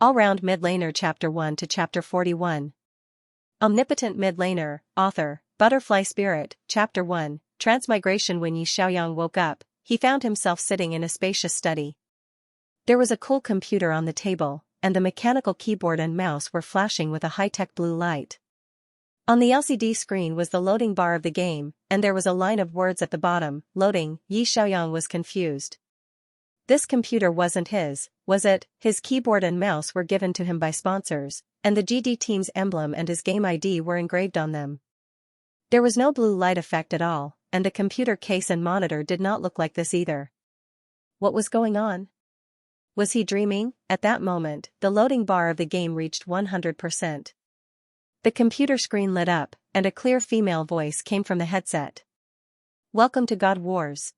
All-Round Mid-Laner Chapter 1 to Chapter 41. Omnipotent Mid-Laner, Author, Butterfly Spirit, Chapter 1, Transmigration. When Yi Xiaoyang woke up, he found himself sitting in a spacious study. There was a cool computer on the table, and the mechanical keyboard and mouse were flashing with a high-tech blue light. On the LCD screen was the loading bar of the game, and there was a line of words at the bottom, loading. Yi Xiaoyang was confused. This computer wasn't his, was it? His keyboard and mouse were given to him by sponsors, and the GD team's emblem and his game ID were engraved on them. There was no blue light effect at all, and the computer case and monitor did not look like this either. What was going on? Was he dreaming? At that moment, the loading bar of the game reached 100%. The computer screen lit up, and a clear female voice came from the headset. "Welcome to God Wars."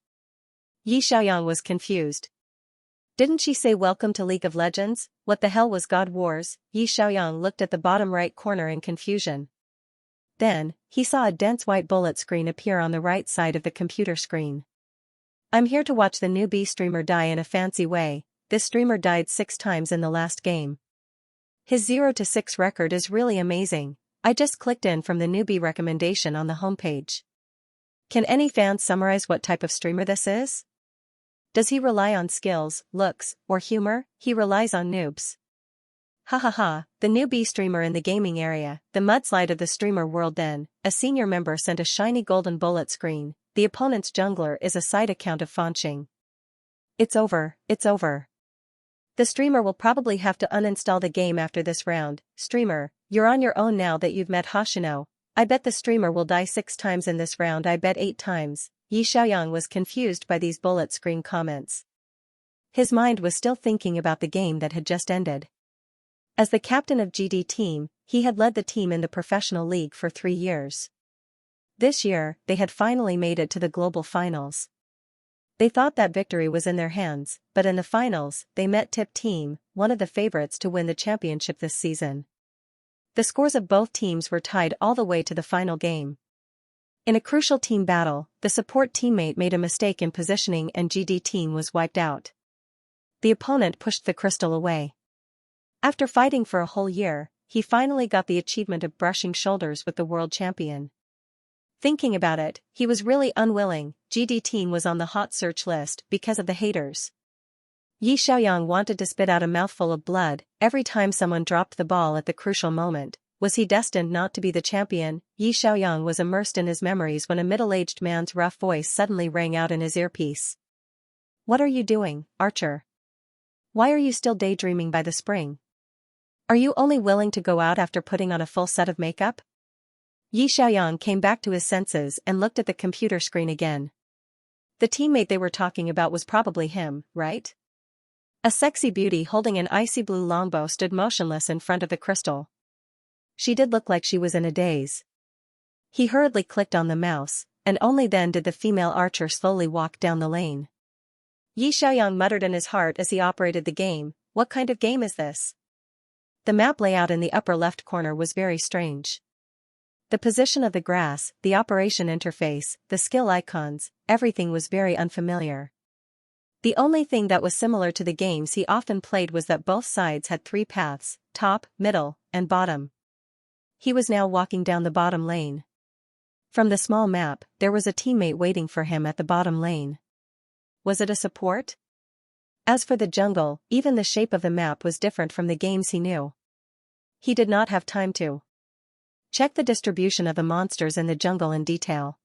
Yi Xiaoyang was confused. Didn't she say welcome to League of Legends? What the hell was God Wars? Yi Xiaoyang looked at the bottom right corner in confusion. Then, he saw a dense white bullet screen appear on the right side of the computer screen. "I'm here to watch the newbie streamer die in a fancy way. This streamer died 6 times in the last game. His 0-6 record is really amazing. I just clicked in from the newbie recommendation on the homepage. Can any fan summarize what type of streamer this is? Does he rely on skills, looks, or humor? He relies on noobs. Ha ha ha, the newbie streamer in the gaming area, the mudslide of the streamer world." Then, a senior member sent a shiny golden bullet screen. "The opponent's jungler is a side account of Fanqing. It's over, it's over. The streamer will probably have to uninstall the game after this round. Streamer, you're on your own now that you've met Hoshino. I bet the streamer will die 6 times in this round. I bet 8 times. Yi Xiaoyang was confused by these bullet screen comments. His mind was still thinking about the game that had just ended. As the captain of GD team, he had led the team in the professional league for 3 years. This year, they had finally made it to the global finals. They thought that victory was in their hands, but in the finals, they met Tip Team, one of the favorites to win the championship this season. The scores of both teams were tied all the way to the final game. In a crucial team battle, the support teammate made a mistake in positioning and GD team was wiped out. The opponent pushed the crystal away. After fighting for a whole year, he finally got the achievement of brushing shoulders with the world champion. Thinking about it, he was really unwilling. GD team was on the hot search list because of the haters. Yi Xiaoyang wanted to spit out a mouthful of blood every time someone dropped the ball at the crucial moment. Was he destined not to be the champion? Yi Xiaoyang was immersed in his memories when a middle-aged man's rough voice suddenly rang out in his earpiece. "What are you doing, Archer? Why are you still daydreaming by the spring? Are you only willing to go out after putting on a full set of makeup?" Yi Xiaoyang came back to his senses and looked at the computer screen again. The teammate they were talking about was probably him, right? A sexy beauty holding an icy blue longbow stood motionless in front of the crystal. She did look like she was in a daze. He hurriedly clicked on the mouse, and only then did the female archer slowly walk down the lane. Yi Xiaoyang muttered in his heart as he operated the game. What kind of game is this? The map layout in the upper left corner was very strange. The position of the grass, the operation interface, the skill icons, everything was very unfamiliar. The only thing that was similar to the games he often played was that both sides had 3 paths, top, middle, and bottom. He was now walking down the bottom lane. From the small map, there was a teammate waiting for him at the bottom lane. Was it a support? As for the jungle, even the shape of the map was different from the games he knew. He did not have time to check the distribution of the monsters in the jungle in detail.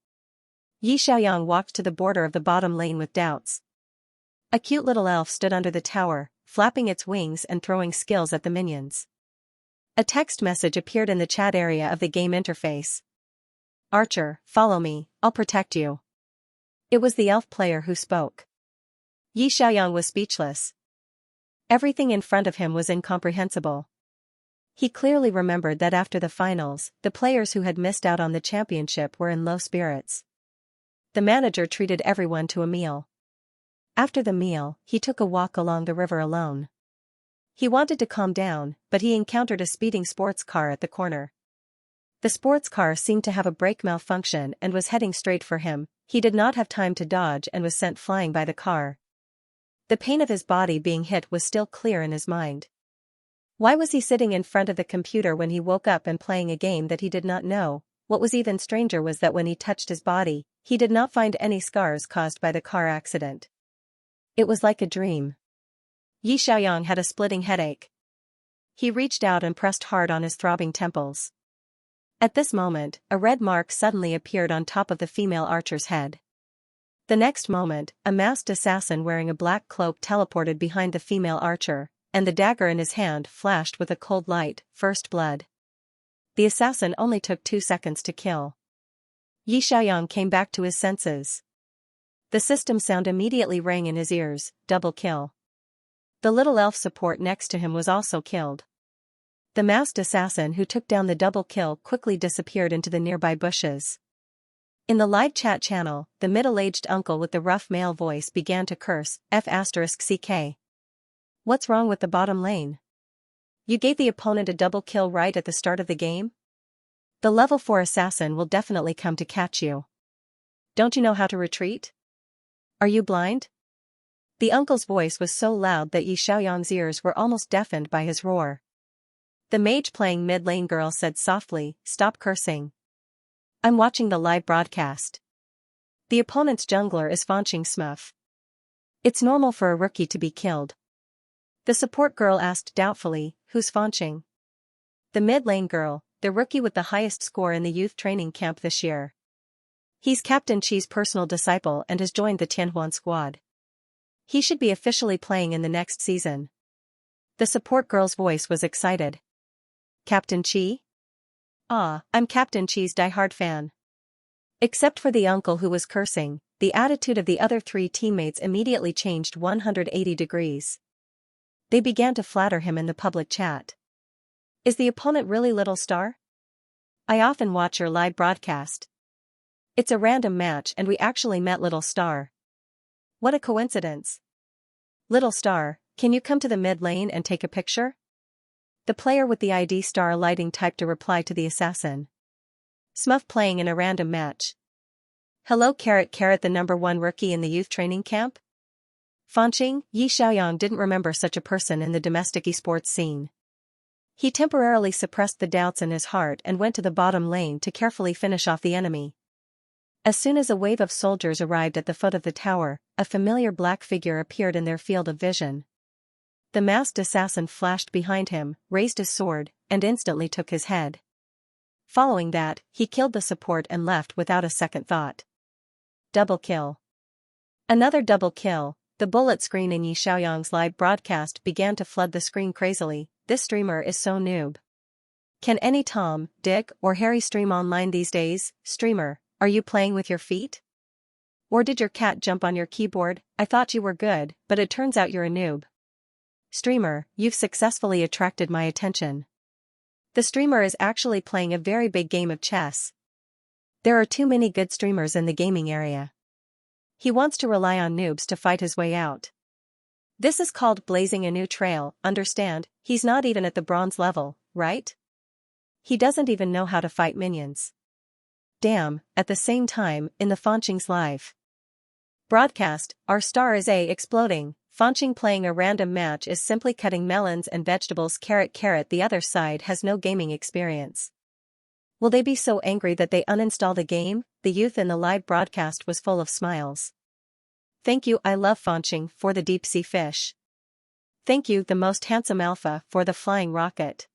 Yi Xiaoyang walked to the border of the bottom lane with doubts. A cute little elf stood under the tower, flapping its wings and throwing skills at the minions. A text message appeared in the chat area of the game interface. "Archer, follow me, I'll protect you." It was the elf player who spoke. Yi Xiaoyang was speechless. Everything in front of him was incomprehensible. He clearly remembered that after the finals, the players who had missed out on the championship were in low spirits. The manager treated everyone to a meal. After the meal, he took a walk along the river alone. He wanted to calm down, but he encountered a speeding sports car at the corner. The sports car seemed to have a brake malfunction and was heading straight for him. He did not have time to dodge and was sent flying by the car. The pain of his body being hit was still clear in his mind. Why was he sitting in front of the computer when he woke up and playing a game that he did not know? What was even stranger was that when he touched his body, he did not find any scars caused by the car accident. It was like a dream. Yi Xiaoyang had a splitting headache. He reached out and pressed hard on his throbbing temples. At this moment, a red mark suddenly appeared on top of the female archer's head. The next moment, a masked assassin wearing a black cloak teleported behind the female archer, and the dagger in his hand flashed with a cold light, first blood. The assassin only took 2 seconds to kill. Yi Xiaoyang came back to his senses. The system sound immediately rang in his ears, double kill. The little elf support next to him was also killed. The masked assassin who took down the double kill quickly disappeared into the nearby bushes. In the live chat channel, the middle-aged uncle with the rough male voice began to curse, F***ck. What's wrong with the bottom lane? You gave the opponent a double kill right at the start of the game? The level 4 assassin will definitely come to catch you. Don't you know how to retreat? Are you blind? The uncle's voice was so loud that Yi Xiaoyang's ears were almost deafened by his roar. The mage playing mid-lane girl said softly, "Stop cursing. I'm watching the live broadcast. The opponent's jungler is Fanqing Smurf. It's normal for a rookie to be killed." The support girl asked doubtfully, "Who's Fanqing?" The mid-lane girl, the rookie with the highest score in the youth training camp this year. He's Captain Chi's personal disciple and has joined the Tianhuan squad. He should be officially playing in the next season. The support girl's voice was excited. Captain Chi? Ah, I'm Captain Chi's diehard fan. Except for the uncle who was cursing, the attitude of the other 3 teammates immediately changed 180 degrees. They began to flatter him in the public chat. Is the opponent really Little Star? I often watch your live broadcast. It's a random match and we actually met Little Star. What a coincidence. Little Star, can you come to the mid lane and take a picture? The player with the ID star lighting typed a reply to the assassin. Smurf playing in a random match. Hello the number 1 rookie in the youth training camp? Fanqing, Yi Xiaoyang didn't remember such a person in the domestic esports scene. He temporarily suppressed the doubts in his heart and went to the bottom lane to carefully finish off the enemy. As soon as a wave of soldiers arrived at the foot of the tower, a familiar black figure appeared in their field of vision. The masked assassin flashed behind him, raised his sword, and instantly took his head. Following that, he killed the support and left without a second thought. Double kill. Another double kill. The bullet screen in Yi Xiaoyang's live broadcast began to flood the screen crazily. This streamer is so noob. Can any Tom, Dick, or Harry stream online these days? Streamer, are you playing with your feet? Or did your cat jump on your keyboard? I thought you were good, but it turns out you're a noob. Streamer, you've successfully attracted my attention. The streamer is actually playing a very big game of chess. There are too many good streamers in the gaming area. He wants to rely on noobs to fight his way out. This is called blazing a new trail, understand? He's not even at the bronze level, right? He doesn't even know how to fight minions. Damn, at the same time, in the Fanqing's live broadcast, our star is exploding. Fanqing playing a random match is simply cutting melons and vegetables. The other side has no gaming experience. Will they be so angry that they uninstall the game? The youth in the live broadcast was full of smiles. Thank you, I love Fanqing, for the deep sea fish. Thank you, the most handsome alpha, for the flying rocket.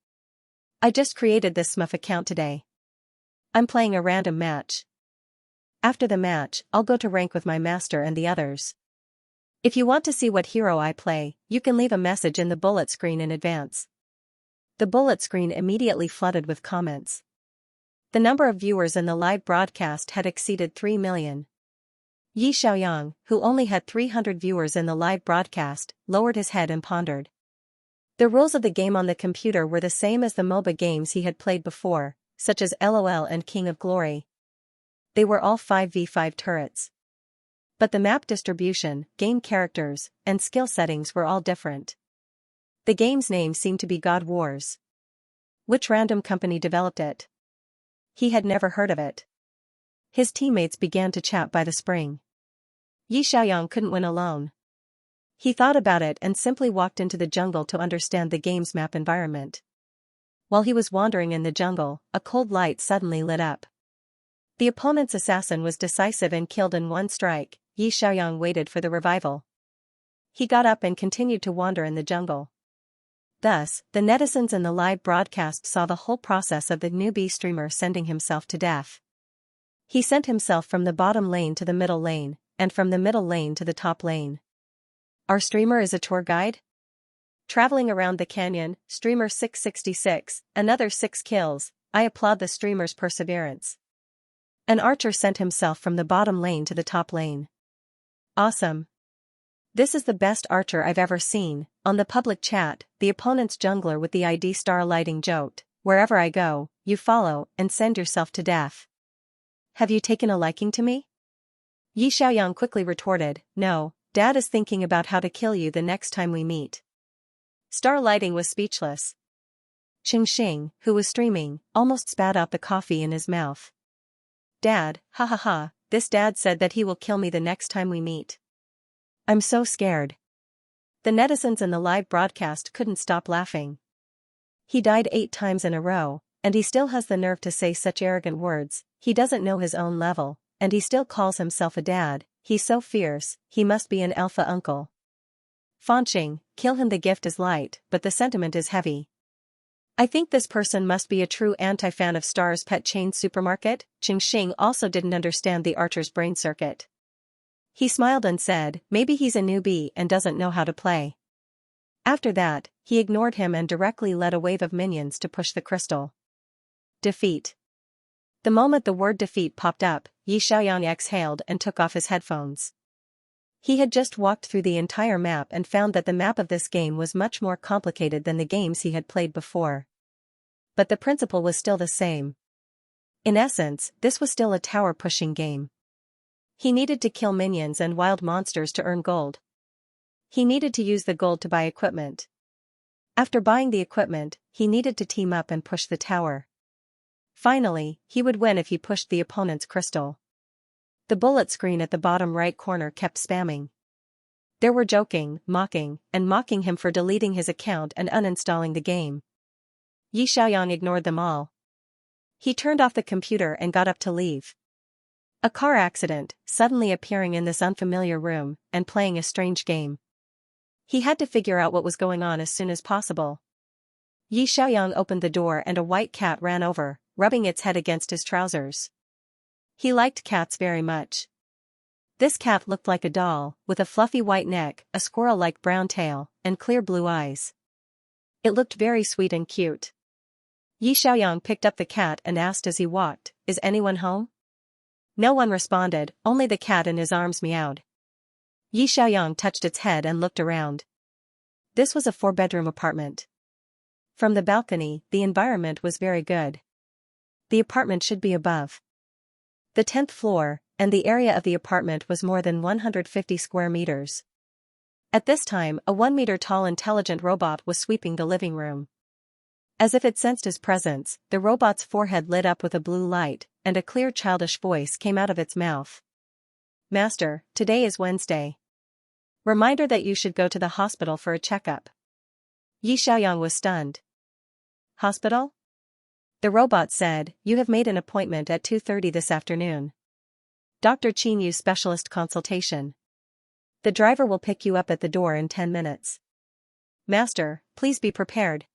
I just created this Smurf account today. I'm playing a random match. After the match, I'll go to rank with my master and the others. If you want to see what hero I play, you can leave a message in the bullet screen in advance. The bullet screen immediately flooded with comments. The number of viewers in the live broadcast had exceeded 3 million. Yi Xiaoyang, who only had 300 viewers in the live broadcast, lowered his head and pondered. The rules of the game on the computer were the same as the MOBA games he had played before, such as LOL and King of Glory. They were all 5v5 turrets. But the map distribution, game characters, and skill settings were all different. The game's name seemed to be God Wars. Which random company developed it? He had never heard of it. His teammates began to chat by the spring. Yi Xiaoyang couldn't win alone. He thought about it and simply walked into the jungle to understand the game's map environment. While he was wandering in the jungle, a cold light suddenly lit up. The opponent's assassin was decisive and killed in one strike. Yi Xiaoyang waited for the revival. He got up and continued to wander in the jungle. Thus, the netizens in the live broadcast saw the whole process of the newbie streamer sending himself to death. He sent himself from the bottom lane to the middle lane, and from the middle lane to the top lane. Our streamer is a tour guide? Traveling around the canyon, streamer 666, another 6 kills. I applaud the streamer's perseverance. An archer sent himself from the bottom lane to the top lane. Awesome. This is the best archer I've ever seen. On the public chat, the opponent's jungler with the ID star lighting joked, "Wherever I go, you follow and send yourself to death. Have you taken a liking to me?" Yi Xiaoyang quickly retorted, "No, Dad is thinking about how to kill you the next time we meet." Star lighting was speechless. Xianxia, who was streaming, almost spat out the coffee in his mouth. "Dad, ha ha ha, this dad said that he will kill me the next time we meet. I'm so scared." The netizens in the live broadcast couldn't stop laughing. He died 8 times in a row, and he still has the nerve to say such arrogant words. He doesn't know his own level, and he still calls himself a dad. He's so fierce, he must be an alpha uncle. Fanqing, kill him, the gift is light, but the sentiment is heavy. I think this person must be a true anti-fan of Star's pet chain supermarket. Xianxia also didn't understand the archer's brain circuit. He smiled and said, maybe he's a newbie and doesn't know how to play. After that, he ignored him and directly led a wave of minions to push the crystal. Defeat. The moment the word defeat popped up, Yi Xiaoyang exhaled and took off his headphones. He had just walked through the entire map and found that the map of this game was much more complicated than the games he had played before. But the principle was still the same. In essence, this was still a tower-pushing game. He needed to kill minions and wild monsters to earn gold. He needed to use the gold to buy equipment. After buying the equipment, he needed to team up and push the tower. Finally, he would win if he pushed the opponent's crystal. The bullet screen at the bottom right corner kept spamming. There were joking, mocking him for deleting his account and uninstalling the game. Yi Xiaoyang ignored them all. He turned off the computer and got up to leave. A car accident, suddenly appearing in this unfamiliar room, and playing a strange game. He had to figure out what was going on as soon as possible. Yi Xiaoyang opened the door and a white cat ran over, rubbing its head against his trousers. He liked cats very much. This cat looked like a doll, with a fluffy white neck, a squirrel-like brown tail, and clear blue eyes. It looked very sweet and cute. Yi Xiaoyang picked up the cat and asked as he walked, "Is anyone home?" No one responded, only the cat in his arms meowed. Yi Xiaoyang touched its head and looked around. This was a 4-bedroom apartment. From the balcony, the environment was very good. The apartment should be above the 10th floor, and the area of the apartment was more than 150 square meters. At this time, a 1-meter-tall intelligent robot was sweeping the living room. As if it sensed his presence, the robot's forehead lit up with a blue light, and a clear childish voice came out of its mouth. "Master, today is Wednesday. Reminder that you should go to the hospital for a checkup." Yi Xiaoyang was stunned. "Hospital?" The robot said, "You have made an appointment at 2:30 this afternoon. Dr. Qinyu's specialist consultation. The driver will pick you up at the door in 10 minutes. Master, please be prepared."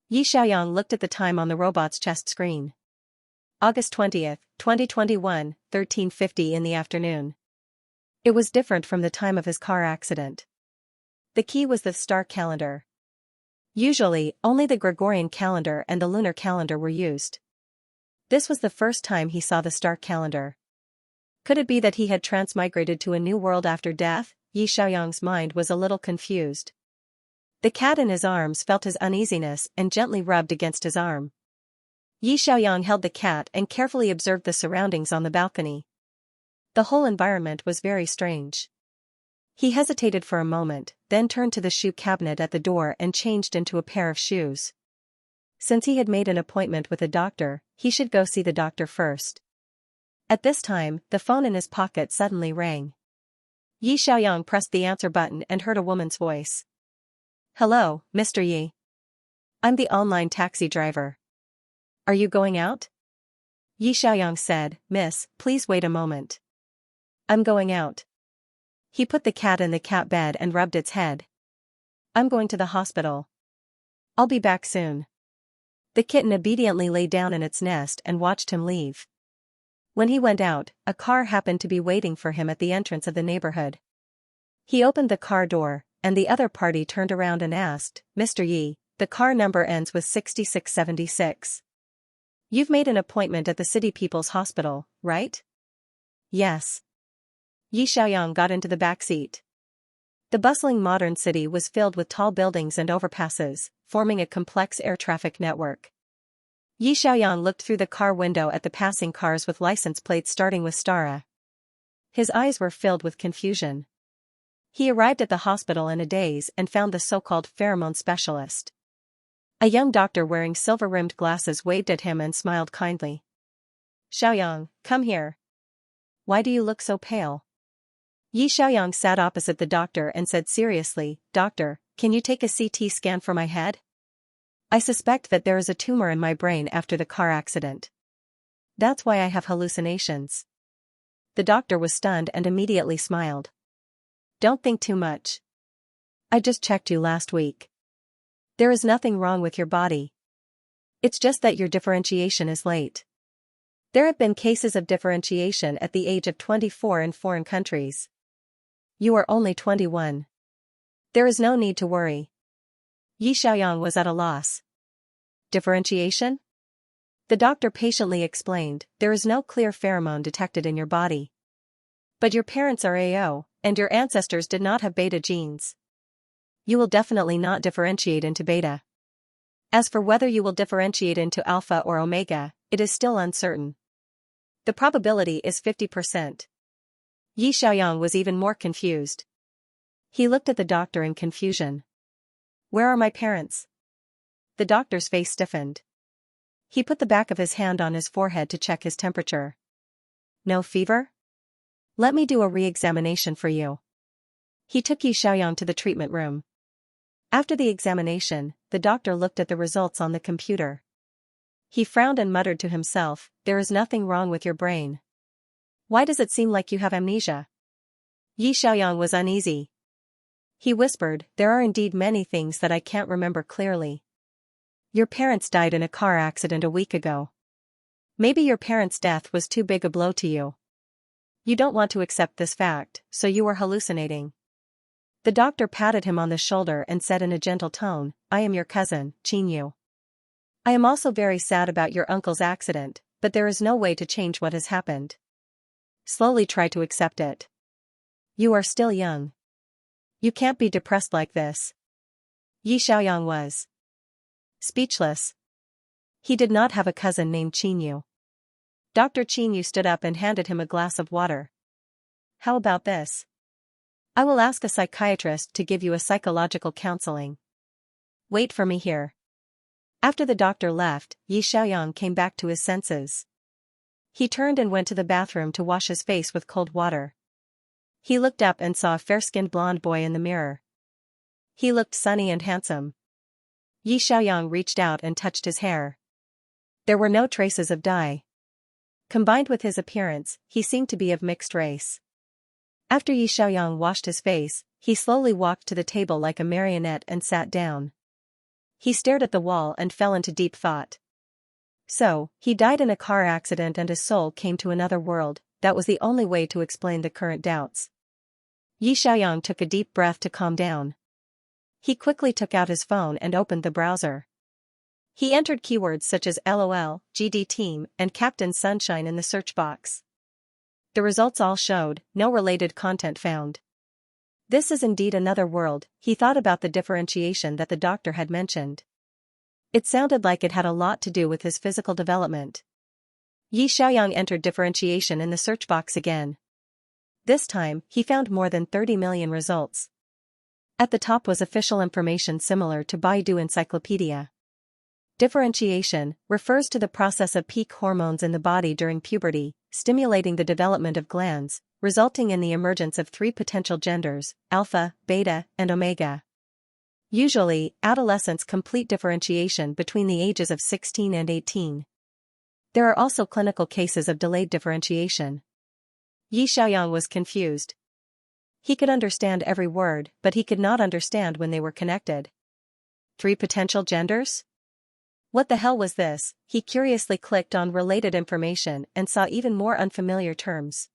Yi Xiaoyang looked at the time on the robot's chest screen. August 20th, 2021, 13:50 in the afternoon. It was different from the time of his car accident. The key was the star calendar. Usually, only the Gregorian calendar and the lunar calendar were used. This was the first time he saw the star calendar. Could it be that he had transmigrated to a new world after death? Yi Xiaoyang's mind was a little confused. The cat in his arms felt his uneasiness and gently rubbed against his arm. Yi Xiaoyang held the cat and carefully observed the surroundings on the balcony. The whole environment was very strange. He hesitated for a moment, then turned to the shoe cabinet at the door and changed into a pair of shoes. Since he had made an appointment with a doctor, he should go see the doctor first. At this time, the phone in his pocket suddenly rang. Yi Xiaoyang pressed the answer button and heard a woman's voice. Hello, Mr. Yi. I'm the online taxi driver. Are you going out? Yi Xiaoyang said, Miss, please wait a moment. I'm going out. He put the cat in the cat bed and rubbed its head. I'm going to the hospital. I'll be back soon. The kitten obediently lay down in its nest and watched him leave. When he went out, a car happened to be waiting for him at the entrance of the neighborhood. He opened the car door, and the other party turned around and asked, Mr. Yi, the car number ends with 6676. You've made an appointment at the City People's Hospital, right? Yes. Yi Xiaoyang got into the back seat. The bustling modern city was filled with tall buildings and overpasses, forming a complex air traffic network. Yi Xiaoyang looked through the car window at the passing cars with license plates starting with Stara. His eyes were filled with confusion. He arrived at the hospital in a daze and found the so-called pheromone specialist. A young doctor wearing silver-rimmed glasses waved at him and smiled kindly. Xiaoyang, come here. Why do you look so pale? Yi Xiaoyang sat opposite the doctor and said seriously, Doctor, can you take a CT scan for my head? I suspect that there is a tumor in my brain after the car accident. That's why I have hallucinations. The doctor was stunned and immediately smiled. Don't think too much. I just checked you last week. There is nothing wrong with your body. It's just that your differentiation is late. There have been cases of differentiation at the age of 24 in foreign countries. You are only 21. There is no need to worry. Yi Xiaoyang was at a loss. Differentiation? The doctor patiently explained, there is no clear pheromone detected in your body. But your parents are AO, and your ancestors did not have beta genes. You will definitely not differentiate into beta. As for whether you will differentiate into alpha or omega, it is still uncertain. The probability is 50%. Yi Xiaoyang was even more confused. He looked at the doctor in confusion. Where are my parents? The doctor's face stiffened. He put the back of his hand on his forehead to check his temperature. No fever? Let me do a re-examination for you. He took Yi Xiaoyang to the treatment room. After the examination, the doctor looked at the results on the computer. He frowned and muttered to himself, there is nothing wrong with your brain. Why does it seem like you have amnesia? Yi Xiaoyang was uneasy. He whispered, there are indeed many things that I can't remember clearly. Your parents died in a car accident a week ago. Maybe your parents' death was too big a blow to you. You don't want to accept this fact, so you are hallucinating. The doctor patted him on the shoulder and said in a gentle tone, I am your cousin, Xianxia. I am also very sad about your uncle's accident, but there is no way to change what has happened. Slowly try to accept it. You are still young. You can't be depressed like this. Yi Xiaoyang was speechless. He did not have a cousin named Xianxia. Dr. Xianxia stood up and handed him a glass of water. How about this? I will ask a psychiatrist to give you a psychological counseling. Wait for me here. After the doctor left, Yi Xiaoyang came back to his senses. He turned and went to the bathroom to wash his face with cold water. He looked up and saw a fair-skinned blonde boy in the mirror. He looked sunny and handsome. Yi Xiaoyang reached out and touched his hair. There were no traces of dye. Combined with his appearance, he seemed to be of mixed race. After Yi Xiaoyang washed his face, he slowly walked to the table like a marionette and sat down. He stared at the wall and fell into deep thought. So, he died in a car accident and his soul came to another world. That was the only way to explain the current doubts. Yi Xiaoyang took a deep breath to calm down. He quickly took out his phone and opened the browser. He entered keywords such as LOL, GD Team, and Captain Sunshine in the search box. The results all showed, no related content found. This is indeed another world, he thought about the differentiation that the doctor had mentioned. It sounded like it had a lot to do with his physical development. Yi Xiaoyang entered differentiation in the search box again. This time, he found more than 30 million results. At the top was official information similar to Baidu Encyclopedia. Differentiation refers to the process of peak hormones in the body during puberty, stimulating the development of glands, resulting in the emergence of three potential genders, alpha, beta, and omega. Usually, adolescents complete differentiation between the ages of 16 and 18. There are also clinical cases of delayed differentiation. Yi Xiaoyang was confused. He could understand every word, but he could not understand when they were connected. Three potential genders? What the hell was this? He curiously clicked on related information and saw even more unfamiliar terms.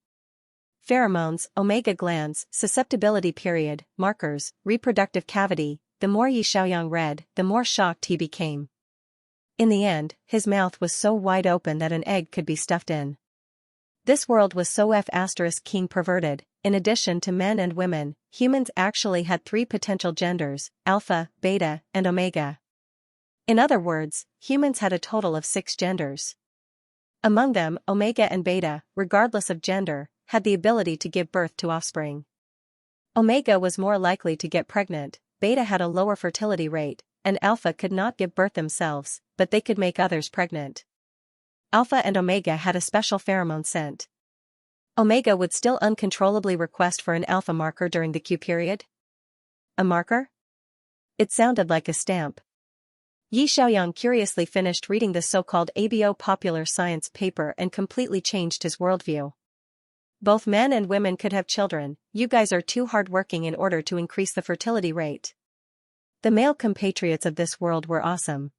Pheromones, omega glands, susceptibility period, markers, reproductive cavity. The more Yi Xiaoyang read, the more shocked he became. In the end, his mouth was so wide open that an egg could be stuffed in. This world was so king perverted. In addition to men and women, humans actually had three potential genders, alpha, beta, and omega. In other words, humans had a total of 6 genders. Among them, omega and beta, regardless of gender, had the ability to give birth to offspring. Omega was more likely to get pregnant, beta had a lower fertility rate, and alpha could not give birth themselves, but they could make others pregnant. Alpha and omega had a special pheromone scent. Omega would still uncontrollably request for an alpha marker during the Q period. A marker? It sounded like a stamp. Yi Xiaoyang curiously finished reading the so-called ABO popular science paper and completely changed his worldview. Both men and women could have children. You guys are too hardworking in order to increase the fertility rate. The male compatriots of this world were awesome.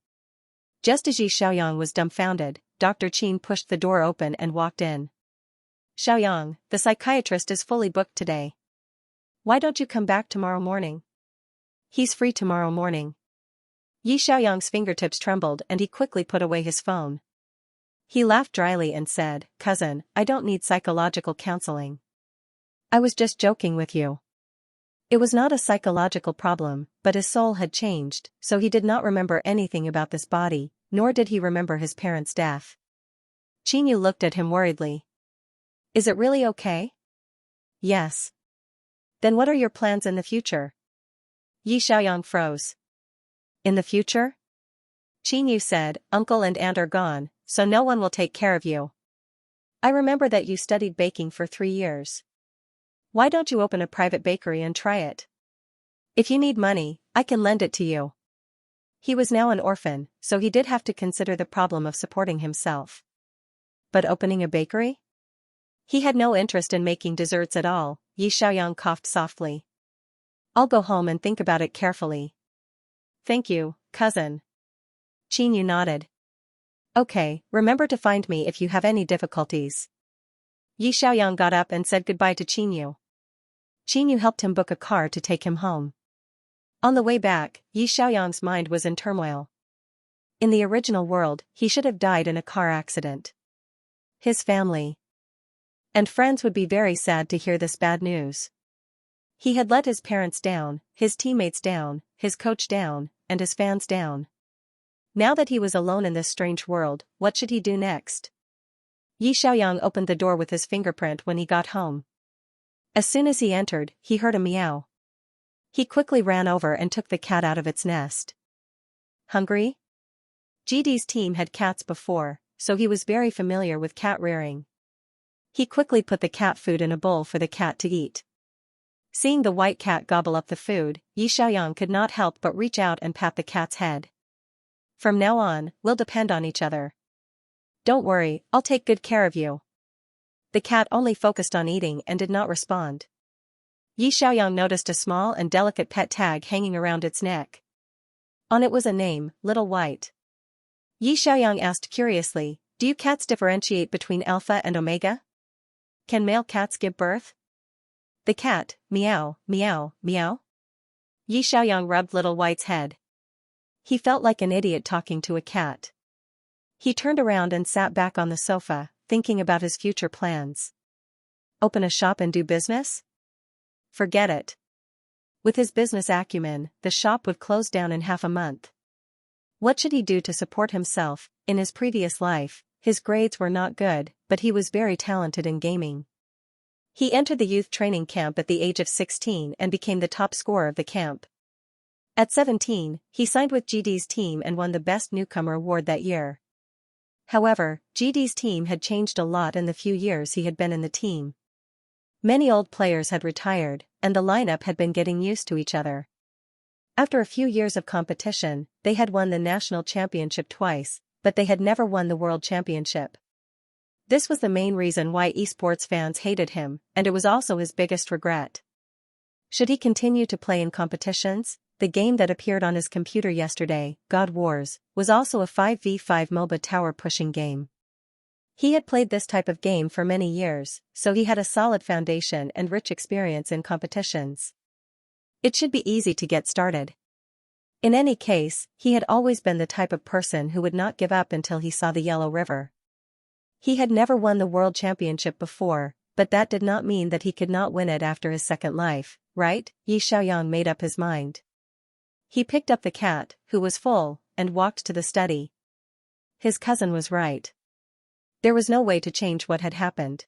Just as Yi Xiaoyang was dumbfounded, Dr. Qin pushed the door open and walked in. Xiaoyang, the psychiatrist is fully booked today. Why don't you come back tomorrow morning? He's free tomorrow morning. Yi Xiaoyang's fingertips trembled and he quickly put away his phone. He laughed dryly and said, "Cousin, I don't need psychological counseling. I was just joking with you." It was not a psychological problem, but his soul had changed, so he did not remember anything about this body, nor did he remember his parents' death. Qinyu looked at him worriedly. Is it really okay? Yes. Then what are your plans in the future? Yi Xiaoyang froze. In the future? Qinyu said, Uncle and aunt are gone, so no one will take care of you. I remember that you studied baking for 3 years. Why don't you open a private bakery and try it? If you need money, I can lend it to you. He was now an orphan, so he did have to consider the problem of supporting himself. But opening a bakery? He had no interest in making desserts at all. Yi Xiaoyang coughed softly. I'll go home and think about it carefully. Thank you, cousin. Qinyu nodded. Okay, remember to find me if you have any difficulties. Yi Xiaoyang got up and said goodbye to Qinyu. Qinyu helped him book a car to take him home. On the way back, Yi Xiaoyang's mind was in turmoil. In the original world, he should have died in a car accident. His family and friends would be very sad to hear this bad news. He had let his parents down, his teammates down, his coach down, and his fans down. Now that he was alone in this strange world, what should he do next? Yi Xiaoyang opened the door with his fingerprint when he got home. As soon as he entered, he heard a meow. He quickly ran over and took the cat out of its nest. Hungry? GD's team had cats before, so he was very familiar with cat rearing. He quickly put the cat food in a bowl for the cat to eat. Seeing the white cat gobble up the food, Yi Xiaoyang could not help but reach out and pat the cat's head. From now on, we'll depend on each other. Don't worry, I'll take good care of you. The cat only focused on eating and did not respond. Yi Xiaoyang noticed a small and delicate pet tag hanging around its neck. On it was a name, Little White. Yi Xiaoyang asked curiously, do you cats differentiate between alpha and omega? Can male cats give birth? The cat, meow, meow, meow. Yi Xiaoyang rubbed Little White's head. He felt like an idiot talking to a cat. He turned around and sat back on the sofa, thinking about his future plans. Open a shop and do business? Forget it. With his business acumen, the shop would close down in half a month. What should he do to support himself? In his previous life, his grades were not good, but he was very talented in gaming. He entered the youth training camp at the age of 16 and became the top scorer of the camp. At 17, he signed with GD's team and won the Best Newcomer award that year. However, GD's team had changed a lot in the few years he had been in the team. Many old players had retired, and the lineup had been getting used to each other. After a few years of competition, they had won the national championship twice, but they had never won the world championship. This was the main reason why esports fans hated him, and it was also his biggest regret. Should he continue to play in competitions? The game that appeared on his computer yesterday, God Wars, was also a 5v5 MOBA tower pushing game. He had played this type of game for many years, so he had a solid foundation and rich experience in competitions. It should be easy to get started. In any case, he had always been the type of person who would not give up until he saw the Yellow River. He had never won the world championship before, but that did not mean that he could not win it after his second life, right? Xianxia made up his mind. He picked up the cat, who was full, and walked to the study. His cousin was right. There was no way to change what had happened.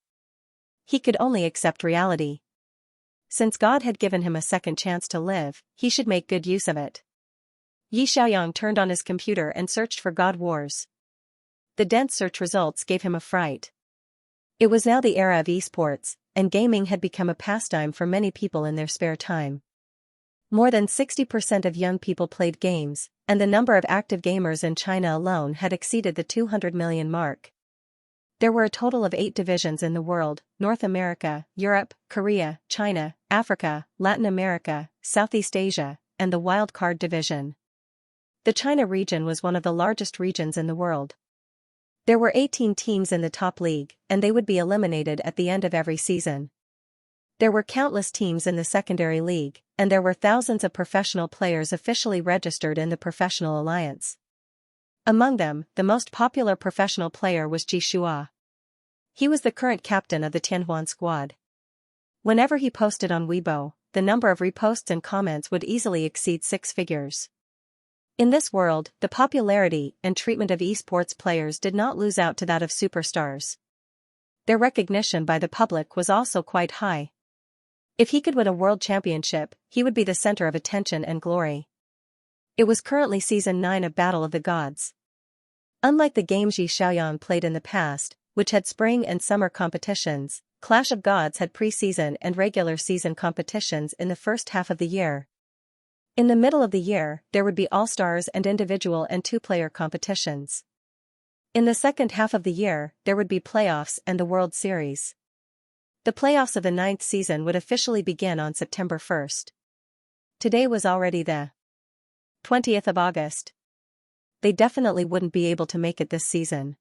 He could only accept reality. Since God had given him a second chance to live, he should make good use of it. Xianxia turned on his computer and searched for God Wars. The dense search results gave him a fright. It was now the era of esports, and gaming had become a pastime for many people in their spare time. More than 60% of young people played games, and the number of active gamers in China alone had exceeded the 200 million mark. There were a total of 8 divisions in the world: North America, Europe, Korea, China, Africa, Latin America, Southeast Asia, and the Wild Card division. The China region was one of the largest regions in the world. There were 18 teams in the top league, and they would be eliminated at the end of every season. There were countless teams in the secondary league, and there were thousands of professional players officially registered in the Professional Alliance. Among them, the most popular professional player was Xianxia. He was the current captain of the Tianhuan squad. Whenever he posted on Weibo, the number of reposts and comments would easily exceed 6 figures. In this world, the popularity and treatment of esports players did not lose out to that of superstars. Their recognition by the public was also quite high. If he could win a world championship, he would be the center of attention and glory. It was currently Season 9 of Battle of the Gods. Unlike the games Xianxia played in the past, which had spring and summer competitions, Clash of Gods had pre-season and regular season competitions in the first half of the year. In the middle of the year, there would be All-Stars and individual and 2-player competitions. In the second half of the year, there would be playoffs and the World Series. The playoffs of the 9th season would officially begin on September 1st. Today was already the 20th of August. They definitely wouldn't be able to make it this season.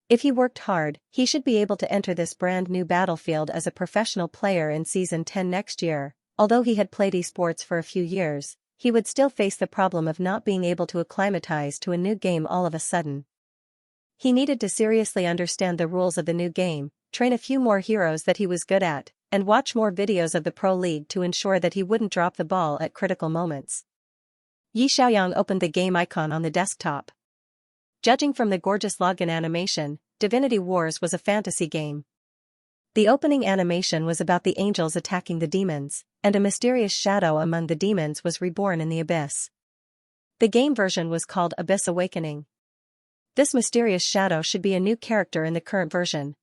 If he worked hard, he should be able to enter this brand new battlefield as a professional player in Season 10 next year. Although he had played esports for a few years, he would still face the problem of not being able to acclimatize to a new game all of a sudden. He needed to seriously understand the rules of the new game, train a few more heroes that he was good at, and watch more videos of the Pro League to ensure that he wouldn't drop the ball at critical moments. Xianxia opened the game icon on the desktop. Judging from the gorgeous login animation, Divinity Wars was a fantasy game. The opening animation was about the angels attacking the demons, and a mysterious shadow among the demons was reborn in the abyss. The game version was called Abyss Awakening. This mysterious shadow should be a new character in the current version.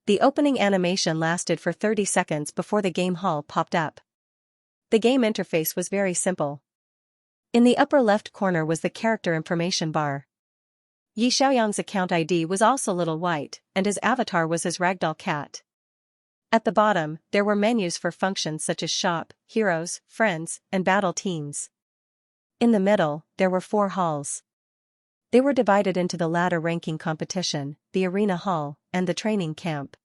The opening animation lasted for 30 seconds before the game hall popped up. The game interface was very simple. In the upper left corner was the character information bar. Xiaoyang's account ID was also Little White, and his avatar was his ragdoll cat. At the bottom, there were menus for functions such as shop, heroes, friends, and battle teams. In the middle, there were 4 halls. They were divided into the ladder ranking competition, the arena hall, and the training camp.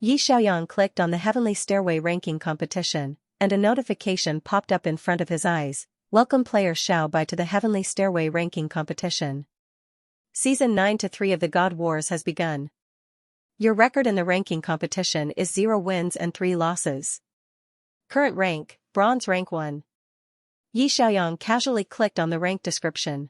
Xiaoyang clicked on the Heavenly Stairway ranking competition, and a notification popped up in front of his eyes. Welcome player Xiao Bai to the Heavenly Stairway ranking competition. Season 9-3 of the God Wars has begun. Your record in the ranking competition is 0 wins and 3 losses. Current rank, Bronze rank 1. Xiaoyang casually clicked on the rank description.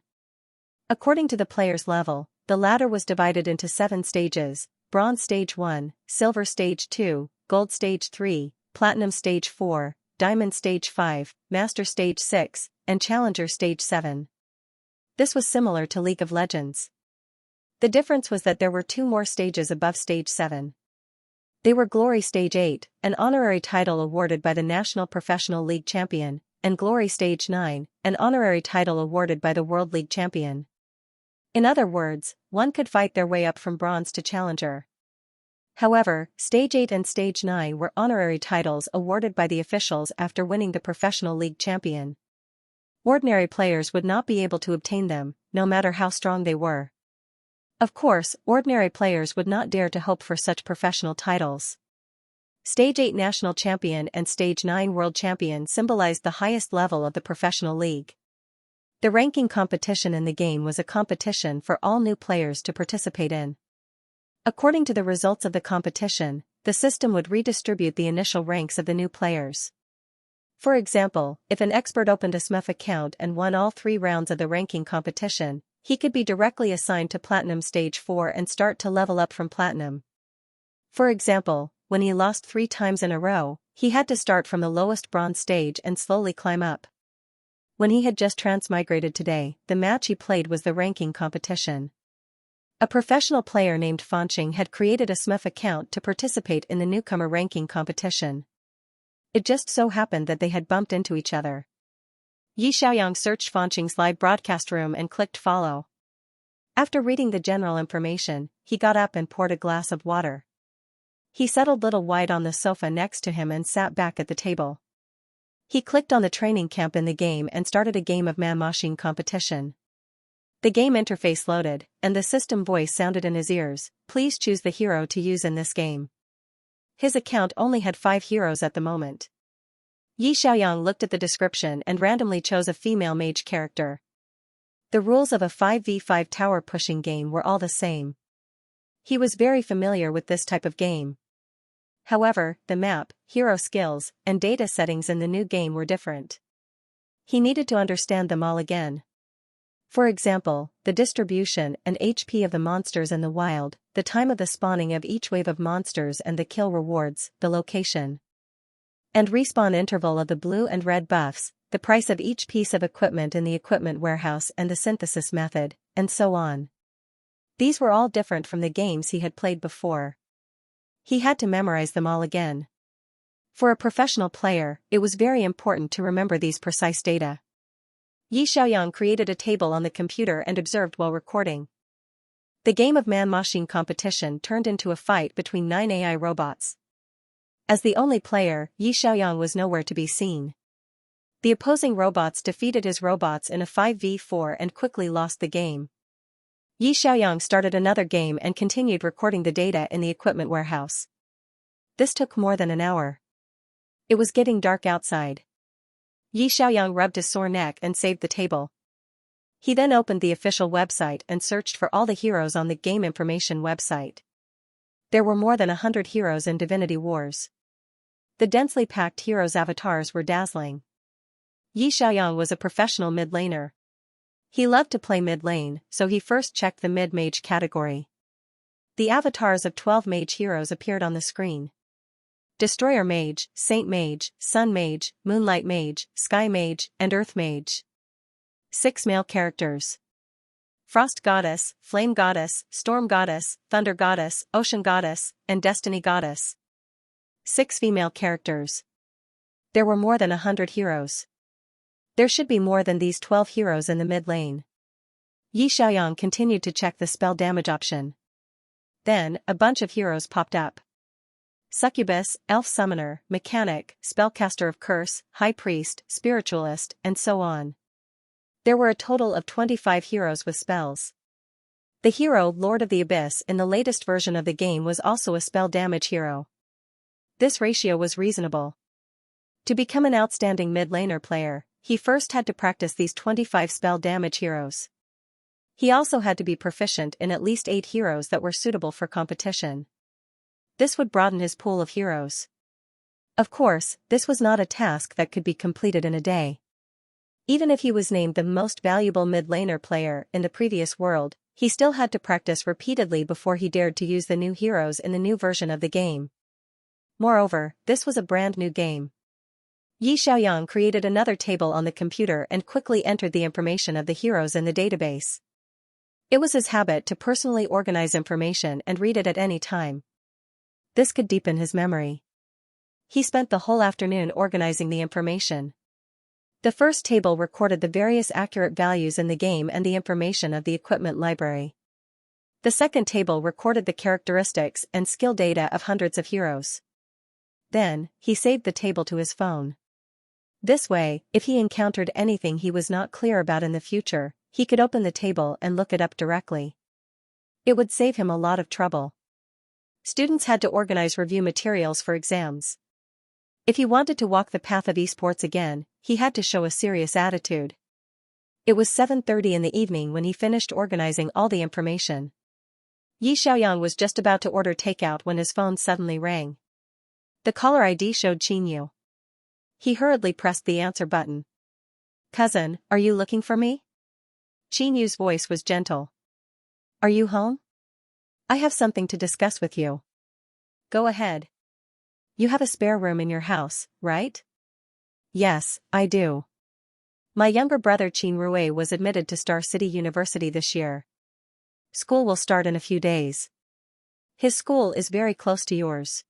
According to the player's level, the ladder was divided into 7 stages: Bronze Stage 1, Silver Stage 2, Gold Stage 3, Platinum Stage 4, Diamond Stage 5, Master Stage 6, and Challenger Stage 7. This was similar to League of Legends. The difference was that there were 2 more stages above Stage 7. They were Glory Stage 8, an honorary title awarded by the National Professional League Champion, and Glory Stage 9, an honorary title awarded by the World League Champion. In other words, one could fight their way up from bronze to challenger. However, Stage 8 and Stage 9 were honorary titles awarded by the officials after winning the Professional League Champion. Ordinary players would not be able to obtain them, no matter how strong they were. Of course, ordinary players would not dare to hope for such professional titles. Stage 8 National Champion and Stage 9 World Champion symbolized the highest level of the professional league. The ranking competition in the game was a competition for all new players to participate in. According to the results of the competition, the system would redistribute the initial ranks of the new players. For example, if an expert opened a SMF account and won all 3 rounds of the ranking competition, he could be directly assigned to Platinum Stage 4 and start to level up from Platinum. For example, when he lost 3 times in a row, he had to start from the lowest Bronze stage and slowly climb up. When he had just transmigrated today, the match he played was the ranking competition. A professional player named Xianxia had created a SMF account to participate in the newcomer ranking competition. It just so happened that they had bumped into each other. Xiaoyang searched Xianxia's live broadcast room and clicked follow. After reading the general information, he got up and poured a glass of water. He settled Little White on the sofa next to him and sat back at the table. He clicked on the training camp in the game and started a game of man machine competition. The game interface loaded, and the system voice sounded in his ears, "Please choose the hero to use in this game." His account only had 5 heroes at the moment. Xiaoyang looked at the description and randomly chose a female mage character. The rules of a 5v5 tower pushing game were all the same. He was very familiar with this type of game. However, the map, hero skills, and data settings in the new game were different. He needed to understand them all again. For example, the distribution and HP of the monsters in the wild, the time of the spawning of each wave of monsters and the kill rewards, the location and respawn interval of the blue and red buffs, the price of each piece of equipment in the equipment warehouse and the synthesis method, and so on. These were all different from the games he had played before. He had to memorize them all again. For a professional player, it was very important to remember these precise data. Xiaoyang created a table on the computer and observed while recording. The game of man-machine competition turned into a fight between 9 AI robots. As the only player, Xiaoyang was nowhere to be seen. The opposing robots defeated his robots in a 5v4 and quickly lost the game. Xiaoyang started another game and continued recording the data in the equipment warehouse. This took more than an hour. It was getting dark outside. Xiaoyang rubbed his sore neck and saved the table. He then opened the official website and searched for all the heroes on the game information website. There were more than 100 heroes in Divinity Wars. The densely packed heroes' avatars were dazzling. Xiaoyang was a professional mid-laner. He loved to play mid-lane, so he first checked the mid-mage category. The avatars of 12 mage heroes appeared on the screen. Destroyer Mage, Saint Mage, Sun Mage, Moonlight Mage, Sky Mage, and Earth Mage. 6 male characters: Frost Goddess, Flame Goddess, Storm Goddess, Thunder Goddess, Ocean Goddess, and Destiny Goddess. 6 female characters. There were more than 100 heroes. There should be more than these 12 heroes in the mid lane. Xiaoyang continued to check the spell damage option. Then, a bunch of heroes popped up. Succubus, Elf Summoner, Mechanic, Spellcaster of Curse, High Priest, Spiritualist, and so on. There were a total of 25 heroes with spells. The hero Lord of the Abyss in the latest version of the game was also a spell damage hero. This ratio was reasonable. To become an outstanding mid-laner player, he first had to practice these 25 spell damage heroes. He also had to be proficient in at least 8 heroes that were suitable for competition. This would broaden his pool of heroes. Of course, this was not a task that could be completed in a day. Even if he was named the most valuable mid-laner player in the previous world, he still had to practice repeatedly before he dared to use the new heroes in the new version of the game. Moreover, this was a brand new game. Xiaoyang created another table on the computer and quickly entered the information of the heroes in the database. It was his habit to personally organize information and read it at any time. This could deepen his memory. He spent the whole afternoon organizing the information. The first table recorded the various accurate values in the game and the information of the equipment library. The second table recorded the characteristics and skill data of hundreds of heroes. Then, he saved the table to his phone. This way, if he encountered anything he was not clear about in the future, he could open the table and look it up directly. It would save him a lot of trouble. Students had to organize review materials for exams. If he wanted to walk the path of esports again, he had to show a serious attitude. It was 7:30 in the evening when he finished organizing all the information. Xiaoyang was just about to order takeout when his phone suddenly rang. The caller ID showed Qinyu. He hurriedly pressed the answer button. "Cousin, are you looking for me?" Qinyu's voice was gentle. "Are you home? I have something to discuss with you." "Go ahead." "You have a spare room in your house, right?" "Yes, I do. My younger brother Qin Rui was admitted to Star City University this year. School will start in a few days. His school is very close to yours.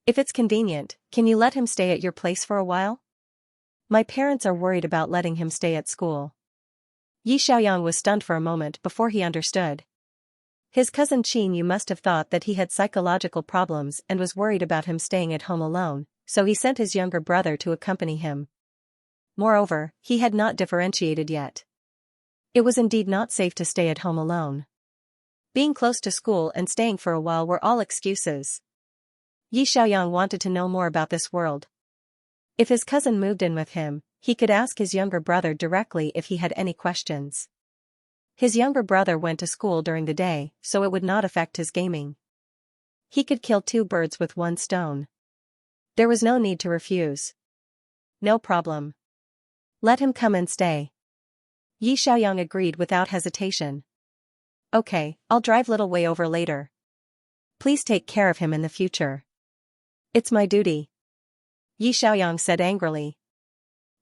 If it's convenient, can you let him stay at your place for a while? My parents are worried about letting him stay at school." Xiaoyang was stunned for a moment before he understood. His cousin Qin must have thought that he had psychological problems and was worried about him staying at home alone, so he sent his younger brother to accompany him. Moreover, he had not differentiated yet. It was indeed not safe to stay at home alone. Being close to school and staying for a while were all excuses. Xiaoyang wanted to know more about this world. If his cousin moved in with him, he could ask his younger brother directly if he had any questions. His younger brother went to school during the day, so it would not affect his gaming. He could kill two birds with one stone. There was no need to refuse. "No problem. Let him come and stay." Xiaoyang agreed without hesitation. "Okay, I'll drive little way over later. Please take care of him in the future." "It's my duty," Xiaoyang said angrily.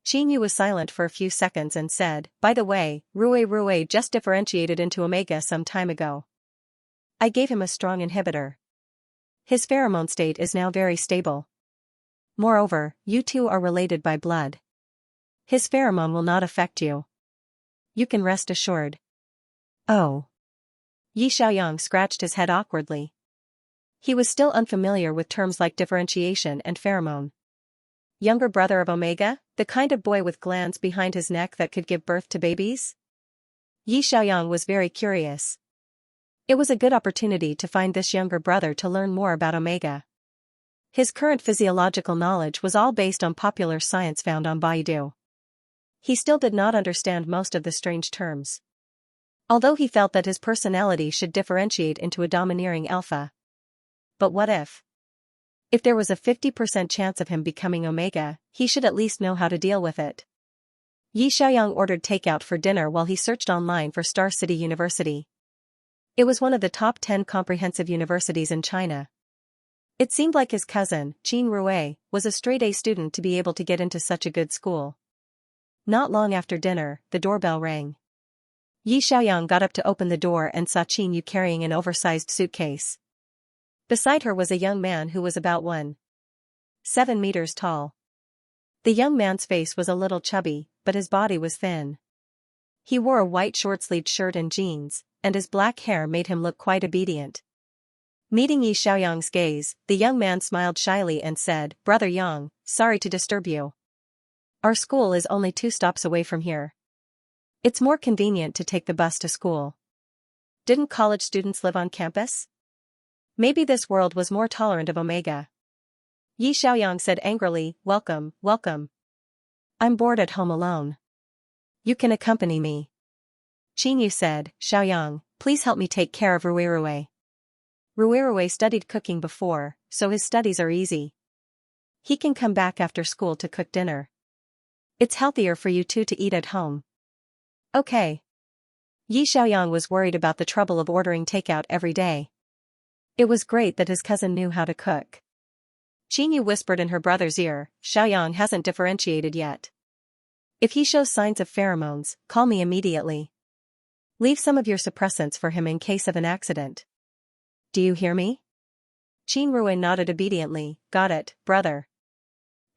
Qinyu was silent for a few seconds and said, "By the way, Rui just differentiated into Omega some time ago. I gave him a strong inhibitor. His pheromone state is now very stable. Moreover, you two are related by blood. His pheromone will not affect you. You can rest assured." "Oh." Xiaoyang scratched his head awkwardly. He was still unfamiliar with terms like differentiation and pheromone. Younger brother of Omega, the kind of boy with glands behind his neck that could give birth to babies? Xiaoyang was very curious. It was a good opportunity to find this younger brother to learn more about Omega. His current physiological knowledge was all based on popular science found on Baidu. He still did not understand most of the strange terms. Although he felt that his personality should differentiate into a domineering alpha. But what if? If there was a 50% chance of him becoming Omega, he should at least know how to deal with it. Xiaoyang ordered takeout for dinner while he searched online for Star City University. It was one of the top 10 comprehensive universities in China. It seemed like his cousin, Qin Rui, was a straight-A student to be able to get into such a good school. Not long after dinner, the doorbell rang. Xiaoyang got up to open the door and saw Qinyu carrying an oversized suitcase. Beside her was a young man who was about 1.7 meters tall. The young man's face was a little chubby, but his body was thin. He wore a white short-sleeved shirt and jeans, and his black hair made him look quite obedient. Meeting Xiaoyang's gaze, the young man smiled shyly and said, "Brother Yang, sorry to disturb you. Our school is only 2 stops away from here. It's more convenient to take the bus to school. Didn't college students live on campus? Maybe this world was more tolerant of Omega." Xiaoyang said angrily, "Welcome, welcome. I'm bored at home alone. You can accompany me." Qinyu said, "Xiaoyang, please help me take care of Rui. Rui studied cooking before, so his studies are easy. He can come back after school to cook dinner. It's healthier for you two to eat at home." "Okay." Xiaoyang was worried about the trouble of ordering takeout every day. It was great that his cousin knew how to cook. Qinyu whispered in her brother's ear, "Xiaoyang hasn't differentiated yet. If he shows signs of pheromones, call me immediately. Leave some of your suppressants for him in case of an accident. Do you hear me?" Qin Rui nodded obediently. Got it, brother.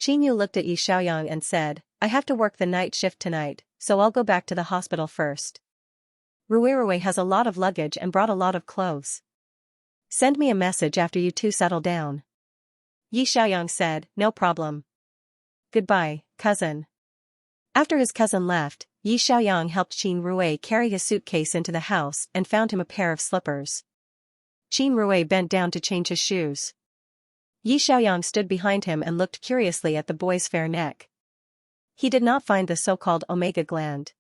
Qin Yu looked at Yi Xiaoyang and said, I have to work the night shift tonight, so I'll go back to the hospital first. Rui has a lot of luggage and brought a lot of clothes. Send me a message after you two settle down. Yi Xiaoyang said, no problem. Goodbye, cousin. After his cousin left, Yi Xiaoyang helped Qin Rui carry his suitcase into the house and found him a pair of slippers. Qin Rui bent down to change his shoes. Yi Xiaoyang stood behind him and looked curiously at the boy's fair neck. He did not find the so-called omega gland.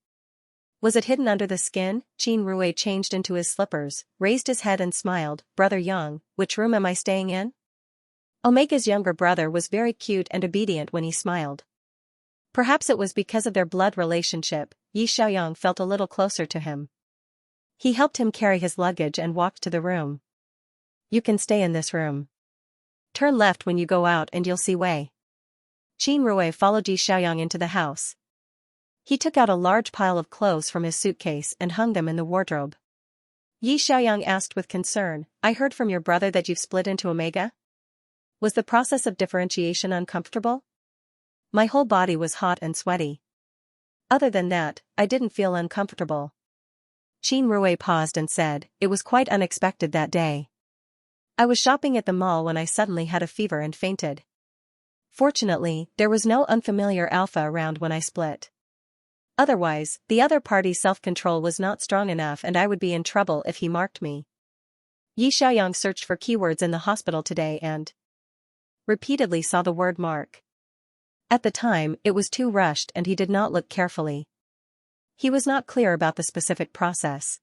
Was it hidden under the skin? Qin Rui changed into his slippers, raised his head and smiled. Brother Yang, which room am I staying in? Omega's younger brother was very cute and obedient when he smiled. Perhaps it was because of their blood relationship, Yi Xiaoyang felt a little closer to him. He helped him carry his luggage and walked to the room. You can stay in this room. Turn left when you go out and you'll see Wei. Qin Rui followed Yi Xiaoyang into the house. He took out a large pile of clothes from his suitcase and hung them in the wardrobe. Yi Xiaoyang asked with concern, I heard from your brother that you've split into Omega? Was the process of differentiation uncomfortable? My whole body was hot and sweaty. Other than that, I didn't feel uncomfortable. Qin Rui paused and said, it was quite unexpected that day. I was shopping at the mall when I suddenly had a fever and fainted. Fortunately, there was no unfamiliar alpha around when I split. Otherwise, the other party's self-control was not strong enough and I would be in trouble if he marked me. Yi Xiaoyang searched for keywords in the hospital today and repeatedly saw the word mark. At the time, it was too rushed and he did not look carefully. He was not clear about the specific process.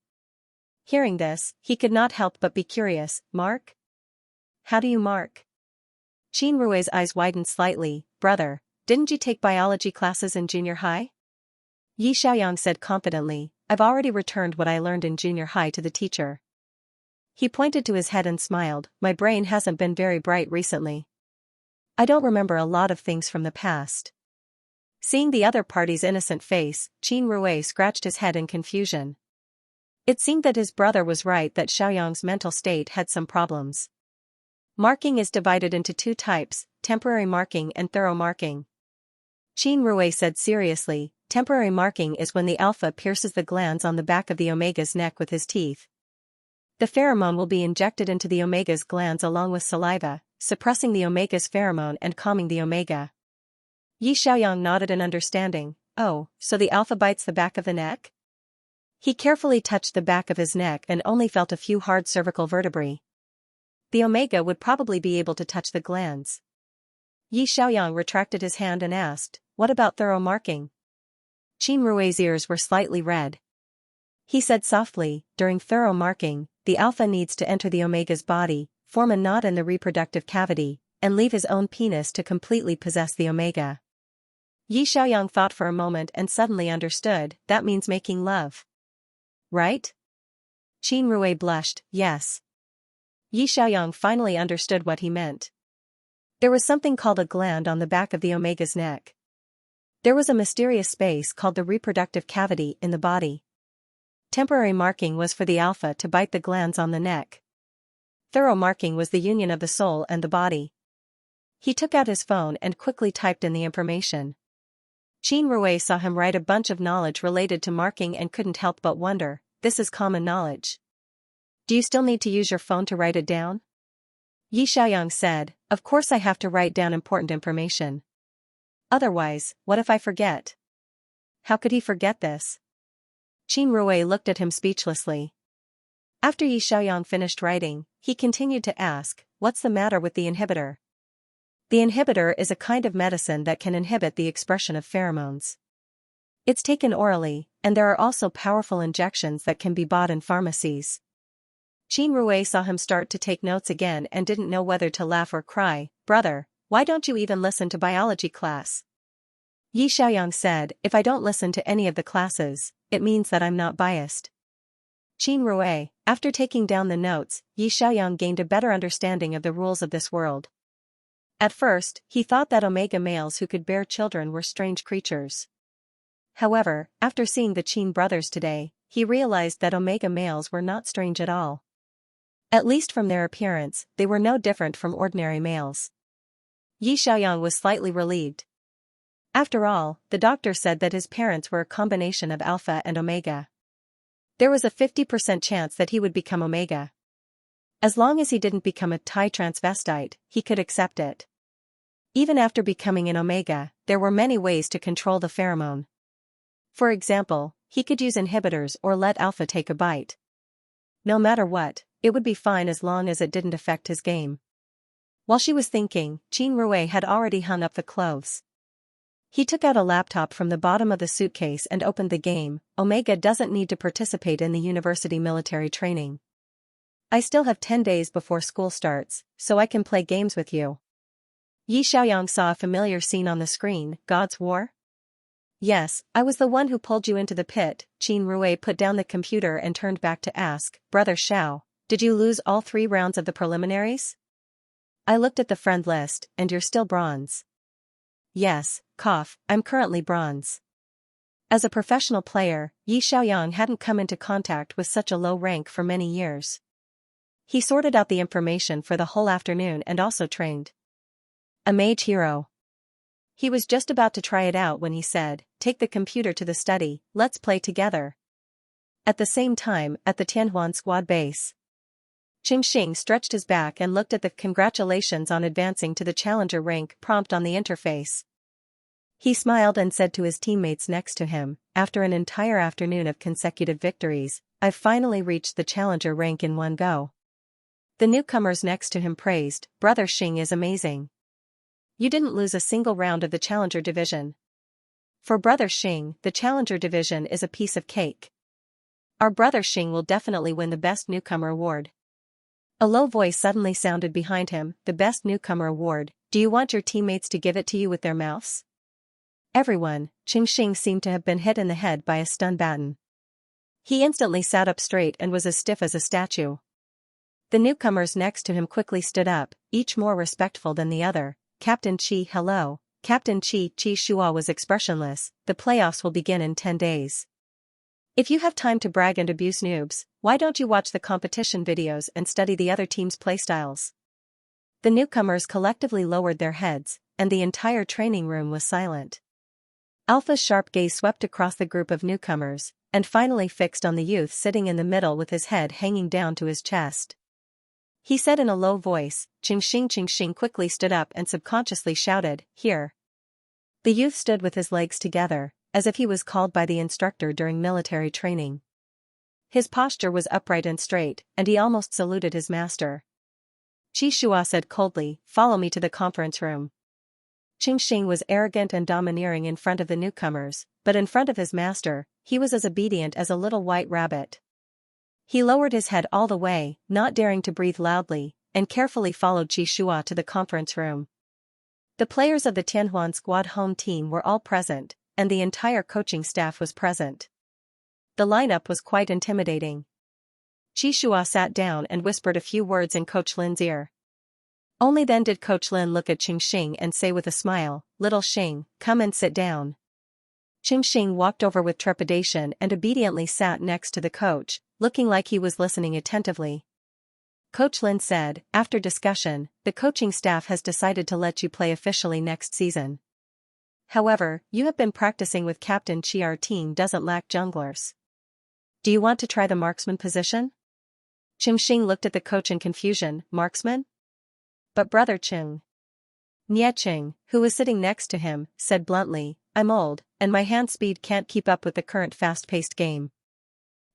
Hearing this, he could not help but be curious. Mark? How do you mark? Qin Rui's eyes widened slightly. Brother, didn't you take biology classes in junior high? Yi Xiaoyang said confidently, I've already returned what I learned in junior high to the teacher. He pointed to his head and smiled, my brain hasn't been very bright recently. I don't remember a lot of things from the past. Seeing the other party's innocent face, Qin Rui scratched his head in confusion. It seemed that his brother was right that Xiaoyang's mental state had some problems. Marking is divided into two types, temporary marking and thorough marking. Qin Rui said seriously, temporary marking is when the alpha pierces the glands on the back of the omega's neck with his teeth. The pheromone will be injected into the omega's glands along with saliva, suppressing the omega's pheromone and calming the omega. Yi Xiaoyang nodded in understanding. Oh, so the alpha bites the back of the neck? He carefully touched the back of his neck and only felt a few hard cervical vertebrae. The omega would probably be able to touch the glands. Yi Xiaoyang retracted his hand and asked, what about thorough marking? Qin Rui's ears were slightly red. He said softly, during thorough marking, the alpha needs to enter the omega's body, form a knot in the reproductive cavity, and leave his own penis to completely possess the omega. Yi Xiaoyang thought for a moment and suddenly understood, that means making love. Right? Qin Rui blushed, yes. Yi Xiaoyang finally understood what he meant. There was something called a gland on the back of the omega's neck. There was a mysterious space called the reproductive cavity in the body. Temporary marking was for the alpha to bite the glands on the neck. Thorough marking was the union of the soul and the body. He took out his phone and quickly typed in the information. Qin Rui saw him write a bunch of knowledge related to marking and couldn't help but wonder, this is common knowledge. Do you still need to use your phone to write it down? Yi Xiaoyang said, of course I have to write down important information. Otherwise, what if I forget? How could he forget this? Qin Rui looked at him speechlessly. After Yi Xiaoyang finished writing, he continued to ask, what's the matter with the inhibitor? The inhibitor is a kind of medicine that can inhibit the expression of pheromones. It's taken orally, and there are also powerful injections that can be bought in pharmacies. Qin Rui saw him start to take notes again and didn't know whether to laugh or cry. Brother, why don't you even listen to biology class? Yi Xiaoyang said, if I don't listen to any of the classes, it means that I'm not biased. Qin Rui, after taking down the notes, Yi Xiaoyang gained a better understanding of the rules of this world. At first, he thought that omega males who could bear children were strange creatures. However, after seeing the Qin brothers today, he realized that omega males were not strange at all. At least from their appearance, they were no different from ordinary males. Yi Xiaoyang was slightly relieved. After all, the doctor said that his parents were a combination of Alpha and Omega. There was a 50% chance that he would become Omega. As long as he didn't become a Thai transvestite, he could accept it. Even after becoming an Omega, there were many ways to control the pheromone. For example, he could use inhibitors or let Alpha take a bite. No matter what, it would be fine as long as it didn't affect his game. While she was thinking, Qin Rui had already hung up the clothes. He took out a laptop from the bottom of the suitcase and opened the game. Omega doesn't need to participate in the university military training. I still have 10 days before school starts, so I can play games with you. Yi Xiaoyang saw a familiar scene on the screen. God's War? Yes, I was the one who pulled you into the pit. Qin Rui put down the computer and turned back to ask, Brother Xiao, did you lose all 3 rounds of the preliminaries? I looked at the friend list, and you're still bronze. Yes, I'm currently bronze. As a professional player, Yi Xiaoyang hadn't come into contact with such a low rank for many years. He sorted out the information for the whole afternoon and also trained. A mage hero. He was just about to try it out when he said, take the computer to the study, let's play together. At the same time, at the Tianhuan squad base, Qingxing stretched his back and looked at the congratulations on advancing to the challenger rank prompt on the interface. He smiled and said to his teammates next to him, after an entire afternoon of consecutive victories, I've finally reached the challenger rank in one go. The newcomers next to him praised, Brother Xing is amazing. You didn't lose a single round of the challenger division. For Brother Xing, the challenger division is a piece of cake. Our Brother Xing will definitely win the best newcomer award. A low voice suddenly sounded behind him, the best newcomer award, do you want your teammates to give it to you with their mouths? Everyone, Qingxing seemed to have been hit in the head by a stun baton. He instantly sat up straight and was as stiff as a statue. The newcomers next to him quickly stood up, each more respectful than the other. Captain Qi, hello. Captain Qi Shua was expressionless. The playoffs will begin in 10 days. If you have time to brag and abuse noobs, why don't you watch the competition videos and study the other team's playstyles? The newcomers collectively lowered their heads, and the entire training room was silent. Alpha's sharp gaze swept across the group of newcomers, and finally fixed on the youth sitting in the middle with his head hanging down to his chest. He said in a low voice, Qingxing quickly stood up and subconsciously shouted, here. The youth stood with his legs together, as if he was called by the instructor during military training. His posture was upright and straight, and he almost saluted his master. Qi Shua said coldly, follow me to the conference room. Qingxing was arrogant and domineering in front of the newcomers, but in front of his master, he was as obedient as a little white rabbit. He lowered his head all the way, not daring to breathe loudly, and carefully followed Qi Shua to the conference room. The players of the Tianhuan squad home team were all present, and the entire coaching staff was present. The lineup was quite intimidating. Qi Shua sat down and whispered a few words in Coach Lin's ear. Only then did Coach Lin look at Qingxing and say with a smile, little Xing, come and sit down. Qingxing walked over with trepidation and obediently sat next to the coach, looking like he was listening attentively. Coach Lin said, after discussion, the coaching staff has decided to let you play officially next season. However, you have been practicing with Captain Qi. Our team doesn't lack junglers. Do you want to try the marksman position? Qingxing looked at the coach in confusion, marksman? But Brother Qing. Nie Qing, who was sitting next to him, said bluntly, I'm old, and my hand speed can't keep up with the current fast-paced game.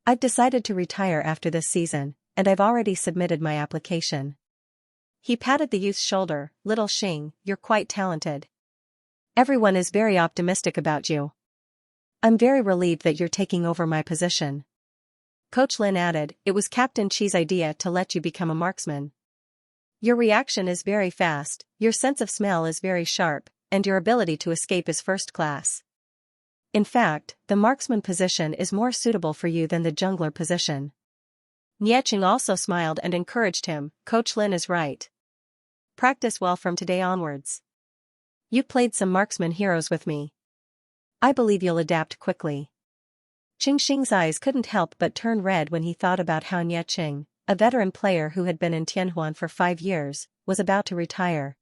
I've decided to retire after this season, and I've already submitted my application. He patted the youth's shoulder, little Xing, you're quite talented. Everyone is very optimistic about you. I'm very relieved that you're taking over my position. Coach Lin added, it was Captain Qi's idea to let you become a marksman. Your reaction is very fast, your sense of smell is very sharp, and your ability to escape is first class. In fact, the marksman position is more suitable for you than the jungler position. Nie Qing also smiled and encouraged him, Coach Lin is right. Practice well from today onwards. You played some marksman heroes with me. I believe you'll adapt quickly. Qingxing's eyes couldn't help but turn red when he thought about how Nie Qing, a veteran player who had been in Tianhuan for 5 years, was about to retire.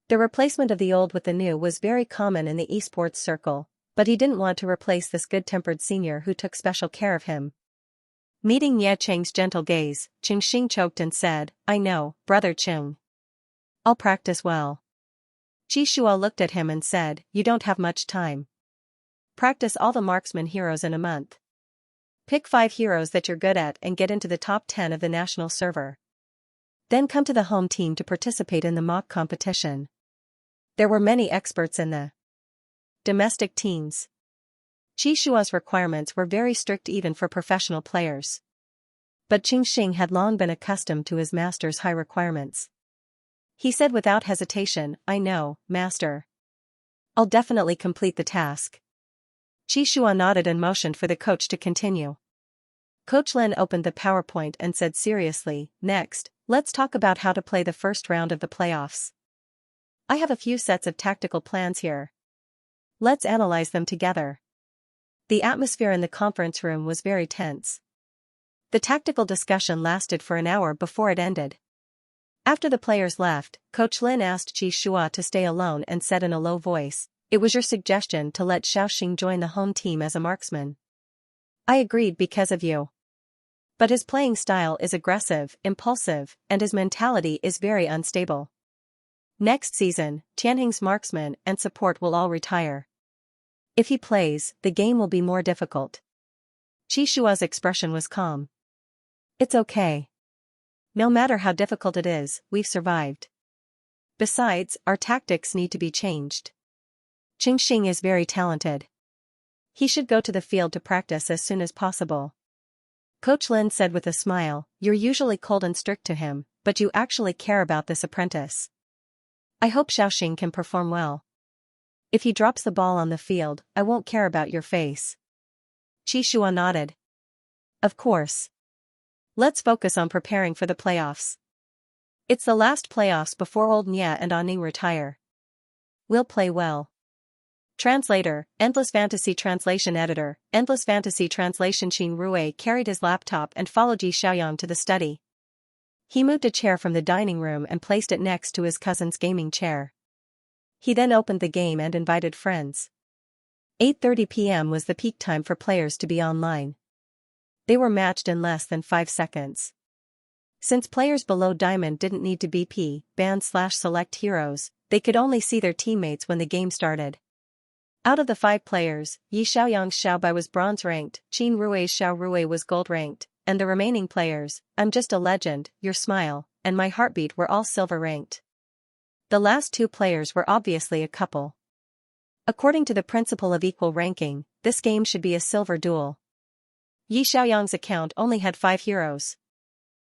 The replacement of the old with the new was very common in the esports circle, but he didn't want to replace this good-tempered senior who took special care of him. Meeting Ye Cheng's gentle gaze, Xing choked and said, "I know, Brother Cheng. I'll practice well." Shua looked at him and said, "You don't have much time. Practice all the marksman heroes in a month. Pick 5 heroes that you're good at and get into the top 10 of the national server. Then come to the home team to participate in the mock competition." There were many experts in the domestic teams. Shua's requirements were very strict even for professional players. But Xing had long been accustomed to his master's high requirements. He said without hesitation, "I know, master. I'll definitely complete the task." Shua nodded and motioned for the coach to continue. Coach Lin opened the PowerPoint and said seriously, "Next, let's talk about how to play the first round of the playoffs. I have a few sets of tactical plans here. Let's analyze them together." The atmosphere in the conference room was very tense. The tactical discussion lasted for an hour before it ended. After the players left, Coach Lin asked Shua to stay alone and said in a low voice, "It was your suggestion to let Xiaoxing join the home team as a marksman. I agreed because of you. But his playing style is aggressive, impulsive, and his mentality is very unstable. Next season, Tianheng's marksmen and support will all retire. If he plays, the game will be more difficult." Shua's expression was calm. "It's okay. No matter how difficult it is, we've survived. Besides, our tactics need to be changed. Xing is very talented. He should go to the field to practice as soon as possible." Coach Lin said with a smile, "You're usually cold and strict to him, but you actually care about this apprentice. I hope Xiaoxing can perform well. If he drops the ball on the field, I won't care about your face." Shua nodded. "Of course. Let's focus on preparing for the playoffs. It's the last playoffs before old Nia and Aning retire. We'll play well." Translator, Endless Fantasy Translation Editor, Endless Fantasy Translation. Qin Rui carried his laptop and followed Yi Xiaoyang to the study. He moved a chair from the dining room and placed it next to his cousin's gaming chair. He then opened the game and invited friends. 8:30 p.m. was the peak time for players to be online. They were matched in less than 5 seconds. Since players below Diamond didn't need to BP, ban/select heroes, they could only see their teammates when the game started. Out of the 5 players, Yi Xiaoyang's Xiaobai was bronze ranked, Qin Rui's Xiao Rui was gold ranked, and the remaining players, I'm Just a Legend, Your Smile, and My Heartbeat were all silver ranked. The last 2 players were obviously a couple. According to the principle of equal ranking, this game should be a silver duel. Yi Xiaoyang's account only had 5 heroes.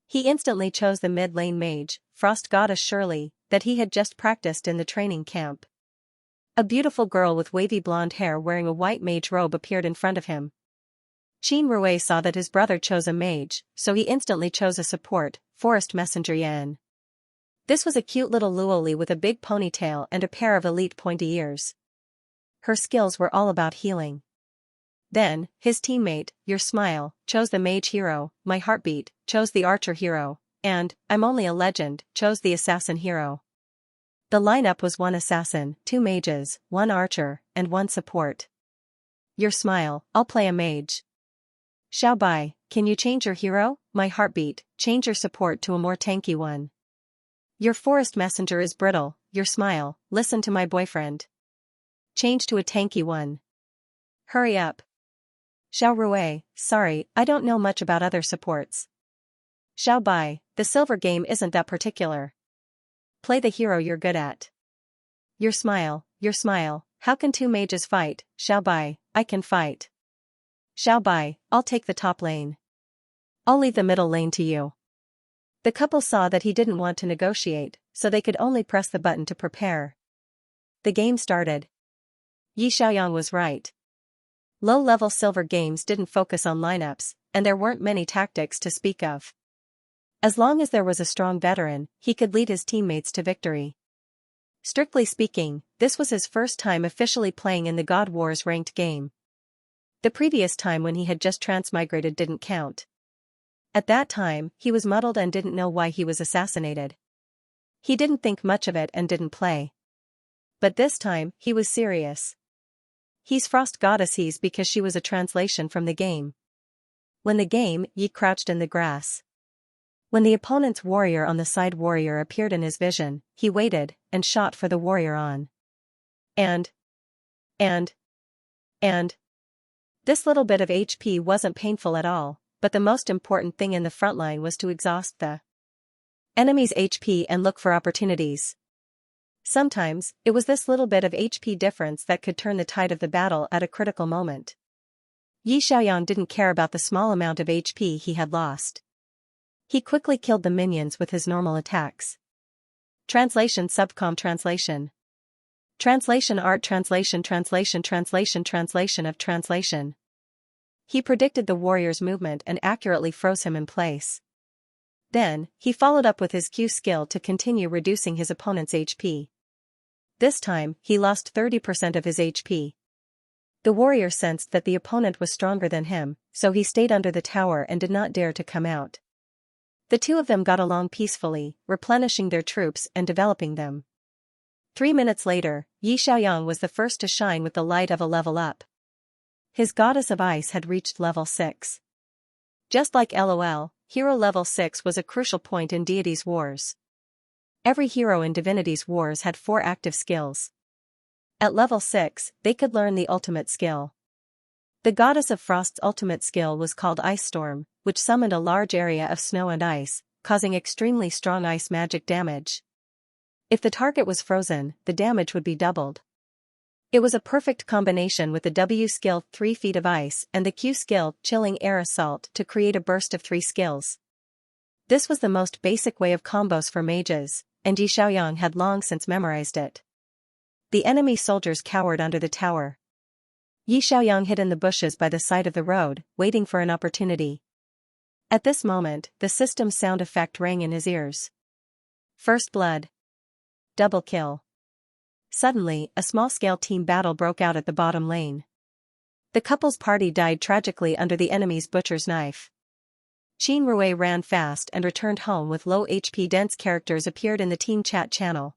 He instantly chose the mid-lane mage, Frost Goddess Shirley, that he had just practiced in the training camp. A beautiful girl with wavy blonde hair wearing a white mage robe appeared in front of him. Qin Rui saw that his brother chose a mage, so he instantly chose a support, Forest Messenger Yan. This was a cute little Luoli with a big ponytail and a pair of elite pointy ears. Her skills were all about healing. Then, his teammate, Your Smile, chose the mage hero, My Heartbeat, chose the archer hero, and, I'm Only a Legend, chose the assassin hero. The lineup was 1 assassin, 2 mages, 1 archer, and 1 support. Your Smile, I'll play a mage. Xiaobai, can you change your hero? My Heartbeat, change your support to a more tanky one. Your Forest Messenger is brittle, Your Smile, listen to my boyfriend. Change to a tanky one. Hurry up. Xiao Rui, sorry, I don't know much about other supports. Xiaobai, the silver game isn't that particular. Play the hero you're good at. Your Smile, how can 2 mages fight? Xiaobai, I can fight. Xiaobai, I'll take the top lane. I'll leave the middle lane to you. The couple saw that he didn't want to negotiate, so they could only press the button to prepare. The game started. Yi Xiaoyang was right. Low-level silver games didn't focus on lineups, and there weren't many tactics to speak of. As long as there was a strong veteran, he could lead his teammates to victory. Strictly speaking, this was his first time officially playing in the God Wars ranked game. The previous time when he had just transmigrated didn't count. At that time, he was muddled and didn't know why he was assassinated. He didn't think much of it and didn't play. But this time, he was serious. He's Frost Goddesses because she was a translation from the game. When the game, Yi crouched in the grass. When the opponent's warrior on the side warrior appeared in his vision, he waited, and shot for the warrior on. And. This little bit of HP wasn't painful at all, but the most important thing in the front line was to exhaust the enemy's HP and look for opportunities. Sometimes, it was this little bit of HP difference that could turn the tide of the battle at a critical moment. Yi Xiaoyang didn't care about the small amount of HP he had lost. He quickly killed the minions with his normal attacks. Translation Subcom Translation. Translation Art Translation Translation Translation Translation of Translation. He predicted the warrior's movement and accurately froze him in place. Then, he followed up with his Q skill to continue reducing his opponent's HP. This time, he lost 30% of his HP. The warrior sensed that the opponent was stronger than him, so he stayed under the tower and did not dare to come out. The two of them got along peacefully, replenishing their troops and developing them. 3 minutes later, Yi Xiaoyang was the first to shine with the light of a level up. His goddess of ice had reached level 6. Just like LOL, hero level 6 was a crucial point in Deities' Wars. Every hero in Divinities' Wars had 4 active skills. At level 6, they could learn the ultimate skill. The goddess of Frost's ultimate skill was called Ice Storm, which summoned a large area of snow and ice, causing extremely strong ice magic damage. If the target was frozen, the damage would be doubled. It was a perfect combination with the W skill 3 feet of ice and the Q skill Chilling Air Assault to create a burst of 3 skills. This was the most basic way of combos for mages, and Yi Xiaoyang had long since memorized it. The enemy soldiers cowered under the tower. Yi Xiaoyang hid in the bushes by the side of the road, waiting for an opportunity. At this moment, the system's sound effect rang in his ears. First blood. Double kill. Suddenly, a small-scale team battle broke out at the bottom lane. The couple's party died tragically under the enemy's butcher's knife. Qin Rui ran fast and returned home with low HP. Dense characters appeared in the team chat channel.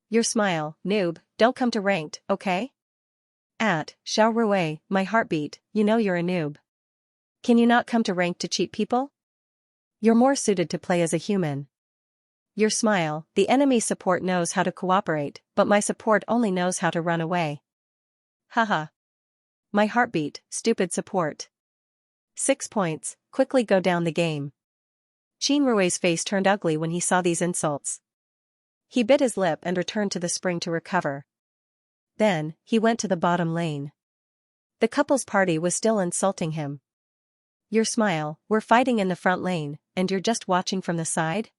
Your smile, noob, don't come to ranked, okay? Xiao Rui, my heartbeat, you know you're a noob. Can you not come to ranked to cheat people? You're more suited to play as a human. Your smile, the enemy support knows how to cooperate, but my support only knows how to run away. Haha. My heartbeat, stupid support. 6 points, quickly go down the game. Qin Rui's face turned ugly when he saw these insults. He bit his lip and returned to the spring to recover. Then, he went to the bottom lane. The couple's party was still insulting him. Your smile, we're fighting in the front lane, and you're just watching from the side?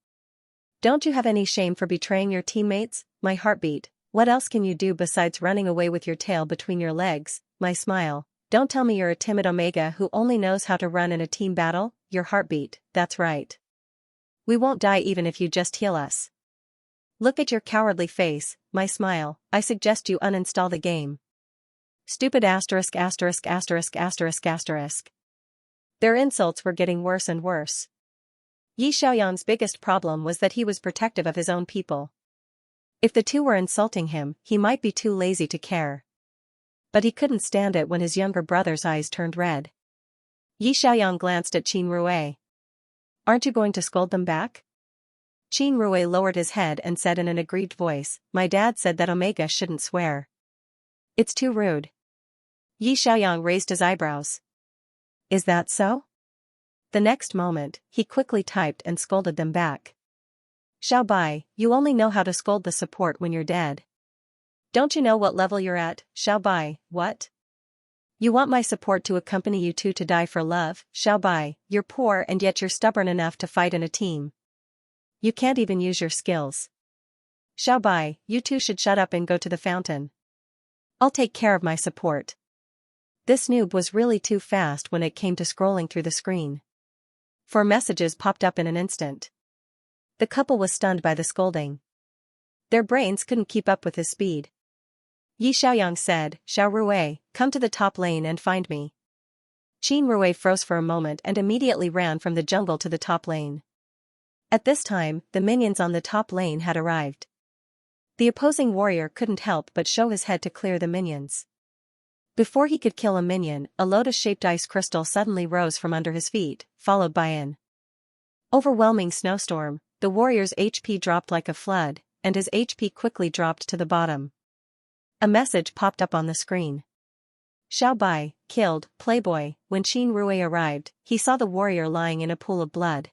Don't you have any shame for betraying your teammates, my heartbeat? What else can you do besides running away with your tail between your legs, my smile? Don't tell me you're a timid Omega who only knows how to run in a team battle, your heartbeat, that's right. We won't die even if you just heal us. Look at your cowardly face, my smile, I suggest you uninstall the game. Stupid asterisk asterisk asterisk asterisk asterisk. Their insults were getting worse and worse. Yi Xiaoyang's biggest problem was that he was protective of his own people. If the two were insulting him, he might be too lazy to care. But he couldn't stand it when his younger brother's eyes turned red. Yi Xiaoyang glanced at Qin Rui. Aren't you going to scold them back? Qin Rui lowered his head and said in an aggrieved voice, my dad said that Omega shouldn't swear. It's too rude. Yi Xiaoyang raised his eyebrows. Is that so? The next moment, he quickly typed and scolded them back. Xiao Bai, you only know how to scold the support when you're dead. Don't you know what level you're at, Xiao Bai, what? You want my support to accompany you two to die for love, Xiao Bai, you're poor and yet you're stubborn enough to fight in a team. You can't even use your skills. Xiao Bai, you two should shut up and go to the fountain. I'll take care of my support. This noob was really too fast when it came to scrolling through the screen. 4 messages popped up in an instant. The couple was stunned by the scolding. Their brains couldn't keep up with his speed. Yi Xiaoyang said, Xiao Rui, come to the top lane and find me. Qin Rui froze for a moment and immediately ran from the jungle to the top lane. At this time, the minions on the top lane had arrived. The opposing warrior couldn't help but show his head to clear the minions. Before he could kill a minion, a lotus-shaped ice crystal suddenly rose from under his feet, followed by an overwhelming snowstorm. The warrior's HP dropped like a flood, and his HP quickly dropped to the bottom. A message popped up on the screen. Xiao Bai, killed, Playboy. When Qin Rui arrived, he saw the warrior lying in a pool of blood.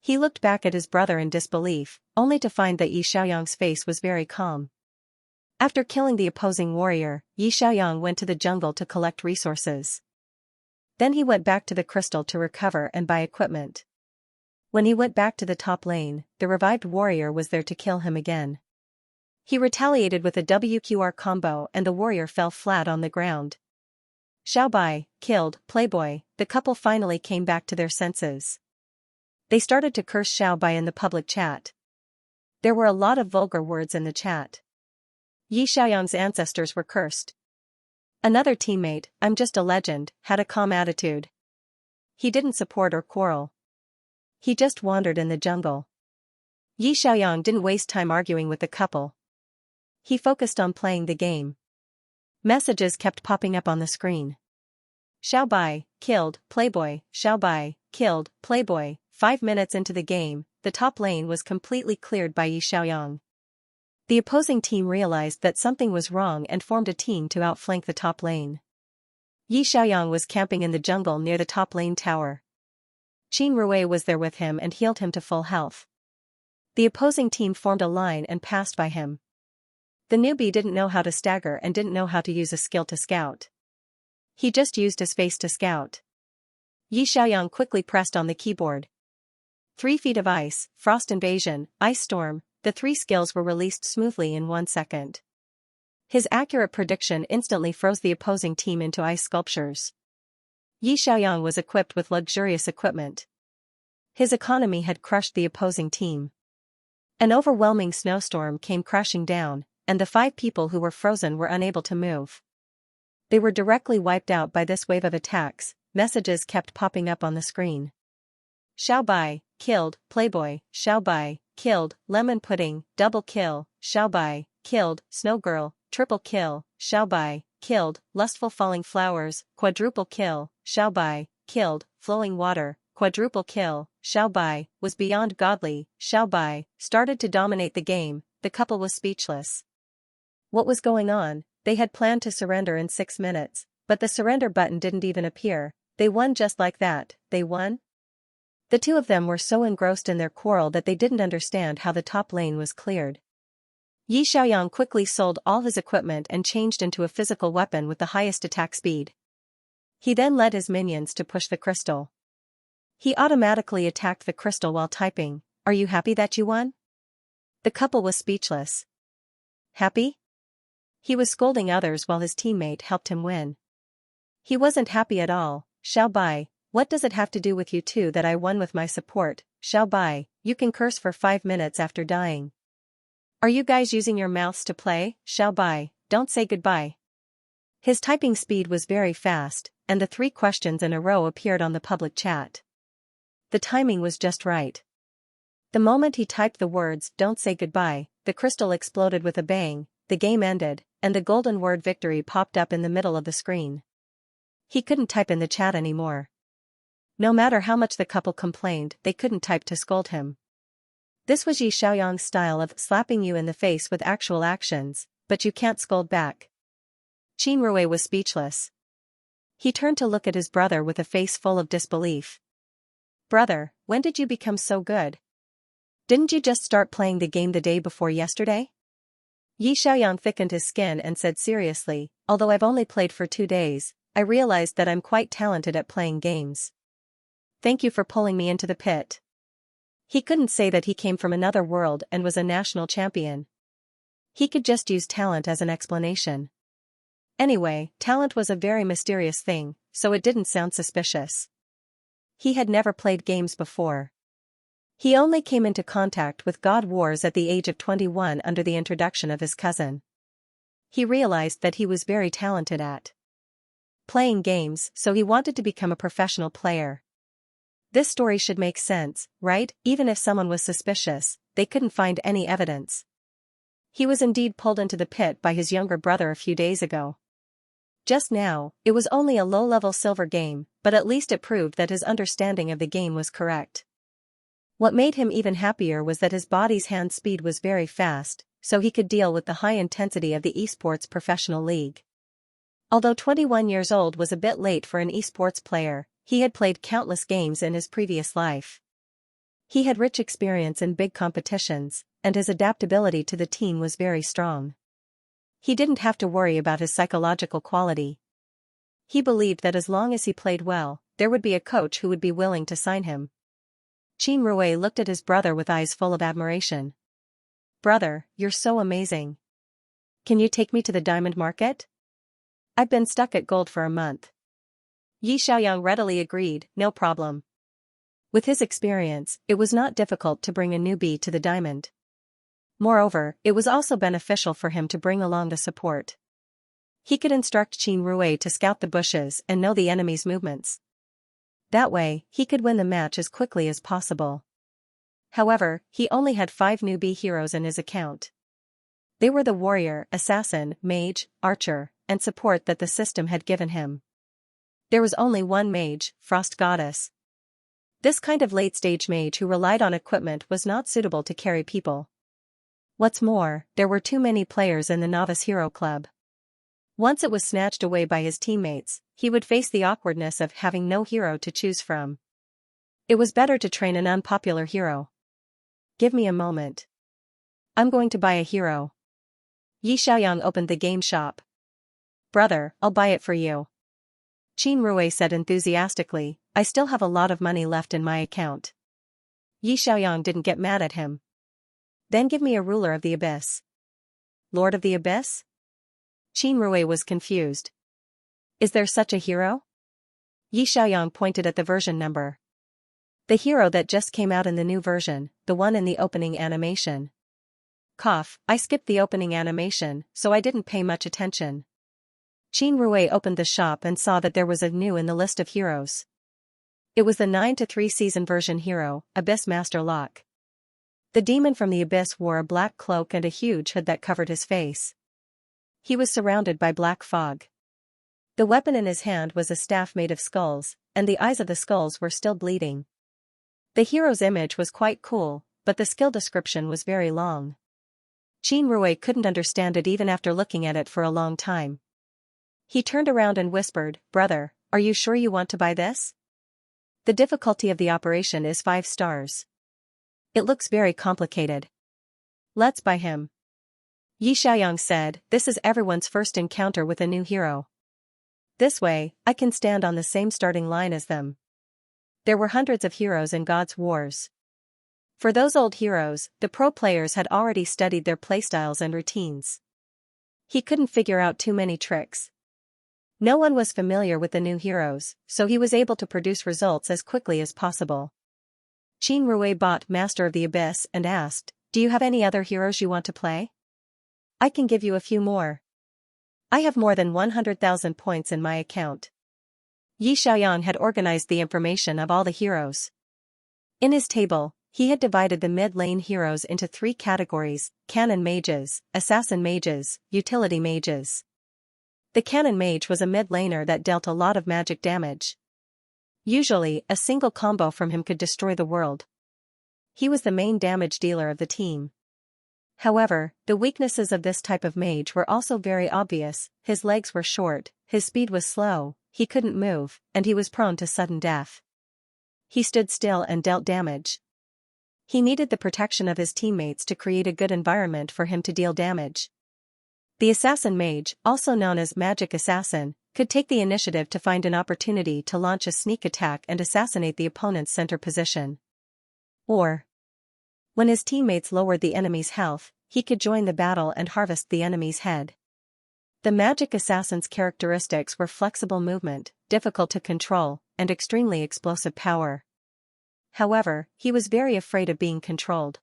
He looked back at his brother in disbelief, only to find that Yi Xiaoyang's face was very calm. After killing the opposing warrior, Yi Xiaoyang went to the jungle to collect resources. Then he went back to the crystal to recover and buy equipment. When he went back to the top lane, the revived warrior was there to kill him again. He retaliated with a WQR combo and the warrior fell flat on the ground. Xiao Bai, killed, Playboy. The couple finally came back to their senses. They started to curse Xiao Bai in the public chat. There were a lot of vulgar words in the chat. Yi Xiaoyang's ancestors were cursed. Another teammate, I'm just a legend, had a calm attitude. He didn't support or quarrel. He just wandered in the jungle. Yi Xiaoyang didn't waste time arguing with the couple. He focused on playing the game. Messages kept popping up on the screen. Xiao Bai, killed, Playboy. Xiao Bai, killed, Playboy. 5 minutes into the game, the top lane was completely cleared by Yi Xiaoyang. The opposing team realized that something was wrong and formed a team to outflank the top lane. Yi Xiaoyang was camping in the jungle near the top lane tower. Qin Rui was there with him and healed him to full health. The opposing team formed a line and passed by him. The newbie didn't know how to stagger and didn't know how to use a skill to scout. He just used his face to scout. Yi Xiaoyang quickly pressed on the keyboard. 3 feet of ice, frost invasion, ice storm, the 3 skills were released smoothly in 1 second. His accurate prediction instantly froze the opposing team into ice sculptures. Yi Xiaoyang was equipped with luxurious equipment. His economy had crushed the opposing team. An overwhelming snowstorm came crashing down, and the 5 people who were frozen were unable to move. They were directly wiped out by this wave of attacks. Messages kept popping up on the screen. Xiao Bai, killed, Playboy. Xiao Bai, killed, Lemon Pudding. Double kill. Xiao Bai, killed, Snow Girl. Triple kill. Xiao Bai, killed, Lustful Falling Flowers. Quadruple kill. Xiao Bai, killed, Flowing Water. Quadruple kill. Xiao Bai was beyond godly. Xiao Bai started to dominate the game. The couple was speechless. What was going on? They had planned to surrender in 6 minutes, but the surrender button didn't even appear. They won just like that. They won? The 2 of them were so engrossed in their quarrel that they didn't understand how the top lane was cleared. Yi Xiaoyang quickly sold all his equipment and changed into a physical weapon with the highest attack speed. He then led his minions to push the crystal. He automatically attacked the crystal while typing, "Are you happy that you won?" The couple was speechless. Happy? He was scolding others while his teammate helped him win. He wasn't happy at all. Xiao Bai, what does it have to do with you two that I won with my support? Xiao Bai, you can curse for 5 minutes after dying. Are you guys using your mouths to play? Xiao Bai, don't say goodbye. His typing speed was very fast, and the 3 questions in a row appeared on the public chat. The timing was just right. The moment he typed the words, "Don't say goodbye," the crystal exploded with a bang, the game ended, and the golden word victory popped up in the middle of the screen. He couldn't type in the chat anymore. No matter how much the couple complained, they couldn't type to scold him. This was Yi Xiaoyang's style of slapping you in the face with actual actions, but you can't scold back. Qin Rui was speechless. He turned to look at his brother with a face full of disbelief. Brother, when did you become so good? Didn't you just start playing the game the day before yesterday? Yi Xiaoyang thickened his skin and said seriously, although I've only played for 2 days, I realized that I'm quite talented at playing games. Thank you for pulling me into the pit. He couldn't say that he came from another world and was a national champion. He could just use talent as an explanation. Anyway, talent was a very mysterious thing, so it didn't sound suspicious. He had never played games before. He only came into contact with God Wars at the age of 21 under the introduction of his cousin. He realized that he was very talented at playing games, so he wanted to become a professional player. This story should make sense, right? Even if someone was suspicious, they couldn't find any evidence. He was indeed pulled into the pit by his younger brother a few days ago. Just now, it was only a low-level silver game, but at least it proved that his understanding of the game was correct. What made him even happier was that his body's hand speed was very fast, so he could deal with the high intensity of the esports professional league. Although 21 years old was a bit late for an esports player, he had played countless games in his previous life. He had rich experience in big competitions, and his adaptability to the team was very strong. He didn't have to worry about his psychological quality. He believed that as long as he played well, there would be a coach who would be willing to sign him. Qin Rui looked at his brother with eyes full of admiration. "Brother, you're so amazing. Can you take me to the diamond market? I've been stuck at gold for a month." Yi Xiaoyang readily agreed, "No problem." With his experience, it was not difficult to bring a newbie to the diamond. Moreover, it was also beneficial for him to bring along the support. He could instruct Qin Rui to scout the bushes and know the enemy's movements. That way, he could win the match as quickly as possible. However, he only had 5 newbie heroes in his account. They were the warrior, assassin, mage, archer, and support that the system had given him. There was only one mage, Frost Goddess. This kind of late-stage mage who relied on equipment was not suitable to carry people. What's more, there were too many players in the Novice Hero Club. Once it was snatched away by his teammates, he would face the awkwardness of having no hero to choose from. It was better to train an unpopular hero. "Give me a moment. I'm going to buy a hero." Yi Xiaoyang opened the game shop. "Brother, I'll buy it for you," Qin Rui said enthusiastically. "I still have a lot of money left in my account." Yi Xiaoyang didn't get mad at him. "Then give me a ruler of the abyss." "Lord of the Abyss?" Qin Rui was confused. "Is there such a hero?" Yi Xiaoyang pointed at the version number. "The hero that just came out in the new version, the one in the opening animation." I skipped the opening animation, so I didn't pay much attention. Qin Rui opened the shop and saw that there was a new in the list of heroes. It was the 9-3 season version hero, Abyss Master Locke. The demon from the abyss wore a black cloak and a huge hood that covered his face. He was surrounded by black fog. The weapon in his hand was a staff made of skulls, and the eyes of the skulls were still bleeding. The hero's image was quite cool, but the skill description was very long. Qin Rui couldn't understand it even after looking at it for a long time. He turned around and whispered, "Brother, are you sure you want to buy this? The difficulty of the operation is 5 stars. It looks very complicated. Let's buy him." Yi Xiaoyang said, "This is everyone's first encounter with a new hero. This way, I can stand on the same starting line as them." There were hundreds of heroes in God's Wars. For those old heroes, the pro players had already studied their playstyles and routines. He couldn't figure out too many tricks. No one was familiar with the new heroes, so he was able to produce results as quickly as possible. Qin Rui bought Master of the Abyss and asked, "Do you have any other heroes you want to play? I can give you a few more. I have more than 100,000 points in my account." Yi Xiaoyang had organized the information of all the heroes. In his table, he had divided the mid-lane heroes into 3 categories: Cannon Mages, Assassin Mages, Utility Mages. The Cannon Mage was a mid-laner that dealt a lot of magic damage. Usually, a single combo from him could destroy the world. He was the main damage dealer of the team. However, the weaknesses of this type of mage were also very obvious. His legs were short, his speed was slow, he couldn't move, and he was prone to sudden death. He stood still and dealt damage. He needed the protection of his teammates to create a good environment for him to deal damage. The Assassin Mage, also known as Magic Assassin, could take the initiative to find an opportunity to launch a sneak attack and assassinate the opponent's center position. Or, when his teammates lowered the enemy's health, he could join the battle and harvest the enemy's head. The Magic Assassin's characteristics were flexible movement, difficult to control, and extremely explosive power. However, he was very afraid of being controlled.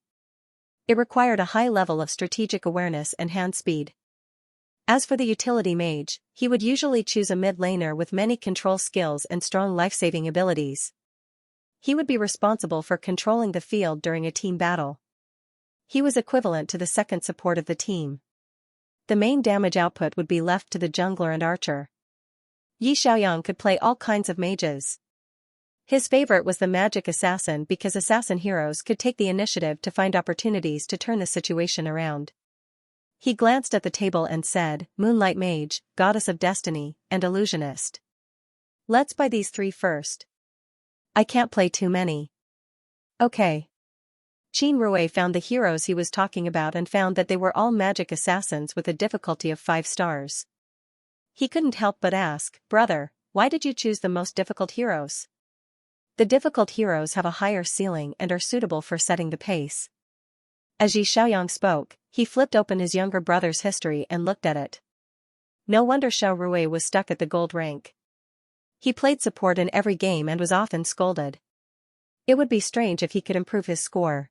It required a high level of strategic awareness and hand speed. As for the utility mage, he would usually choose a mid laner with many control skills and strong life-saving abilities. He would be responsible for controlling the field during a team battle. He was equivalent to the second support of the team. The main damage output would be left to the jungler and archer. Yi Xiaoyang could play all kinds of mages. His favorite was the magic assassin because assassin heroes could take the initiative to find opportunities to turn the situation around. He glanced at the table and said, Moonlight Mage, Goddess of Destiny, and Illusionist. Let's buy these 3 first. I can't play too many. Okay. Qin Rui found the heroes he was talking about and found that they were all magic assassins with a difficulty of 5 stars. He couldn't help but ask, Brother, why did you choose the most difficult heroes? The difficult heroes have a higher ceiling and are suitable for setting the pace. As Yi Xiaoyang spoke, he flipped open his younger brother's history and looked at it. No wonder Xiao Rui was stuck at the gold rank. He played support in every game and was often scolded. It would be strange if he could improve his score.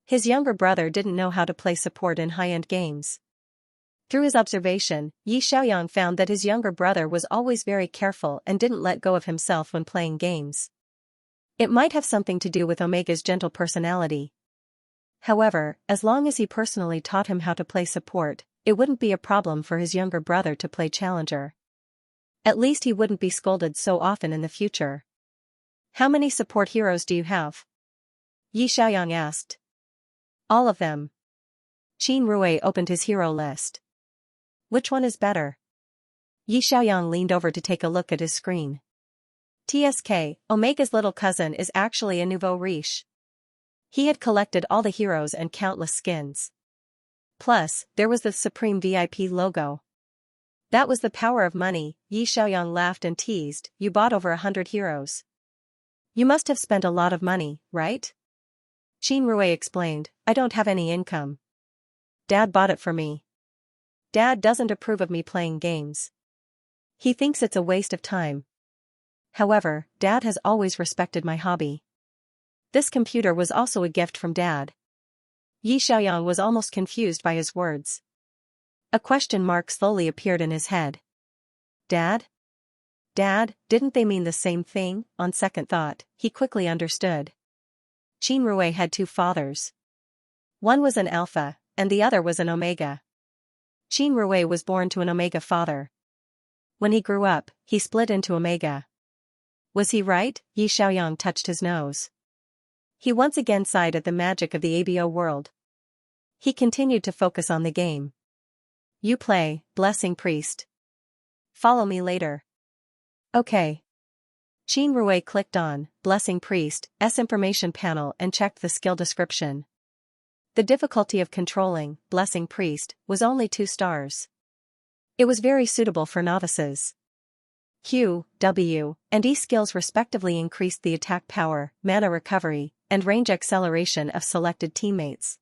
His younger brother didn't know how to play support in high-end games. Through his observation, Yi Xiaoyang found that his younger brother was always very careful and didn't let go of himself when playing games. It might have something to do with Omega's gentle personality. However, as long as he personally taught him how to play support, it wouldn't be a problem for his younger brother to play challenger. At least he wouldn't be scolded so often in the future. How many support heroes do you have? Yi Xiaoyang asked. All of them. Qin Rui opened his hero list. Which one is better? Yi Xiaoyang leaned over to take a look at his screen. TSK, Omega's little cousin is actually a nouveau riche. He had collected all the heroes and countless skins. Plus, there was the Supreme VIP logo. That was the power of money, Yi Xiaoyang laughed and teased, you bought over 100 heroes. You must have spent a lot of money, right? Qin Rui explained, I don't have any income. Dad bought it for me. Dad doesn't approve of me playing games. He thinks it's a waste of time. However, Dad has always respected my hobby. This computer was also a gift from Dad. Yi Xiaoyang was almost confused by his words. A question mark slowly appeared in his head. Dad? Dad, didn't they mean the same thing? On second thought, he quickly understood. Qin Rui had 2 fathers. One was an Alpha, and the other was an Omega. Qin Rui was born to an Omega father. When he grew up, he split into Omega. Was he right? Yi Xiaoyang touched his nose. He once again sighed at the magic of the ABO world. He continued to focus on the game. You play, Blessing Priest. Follow me later. Okay. Qin Rui clicked on Blessing Priest's information panel and checked the skill description. The difficulty of controlling Blessing Priest was only 2 stars. It was very suitable for novices. Q, W, and E skills respectively increased the attack power, mana recovery, and range acceleration of selected teammates.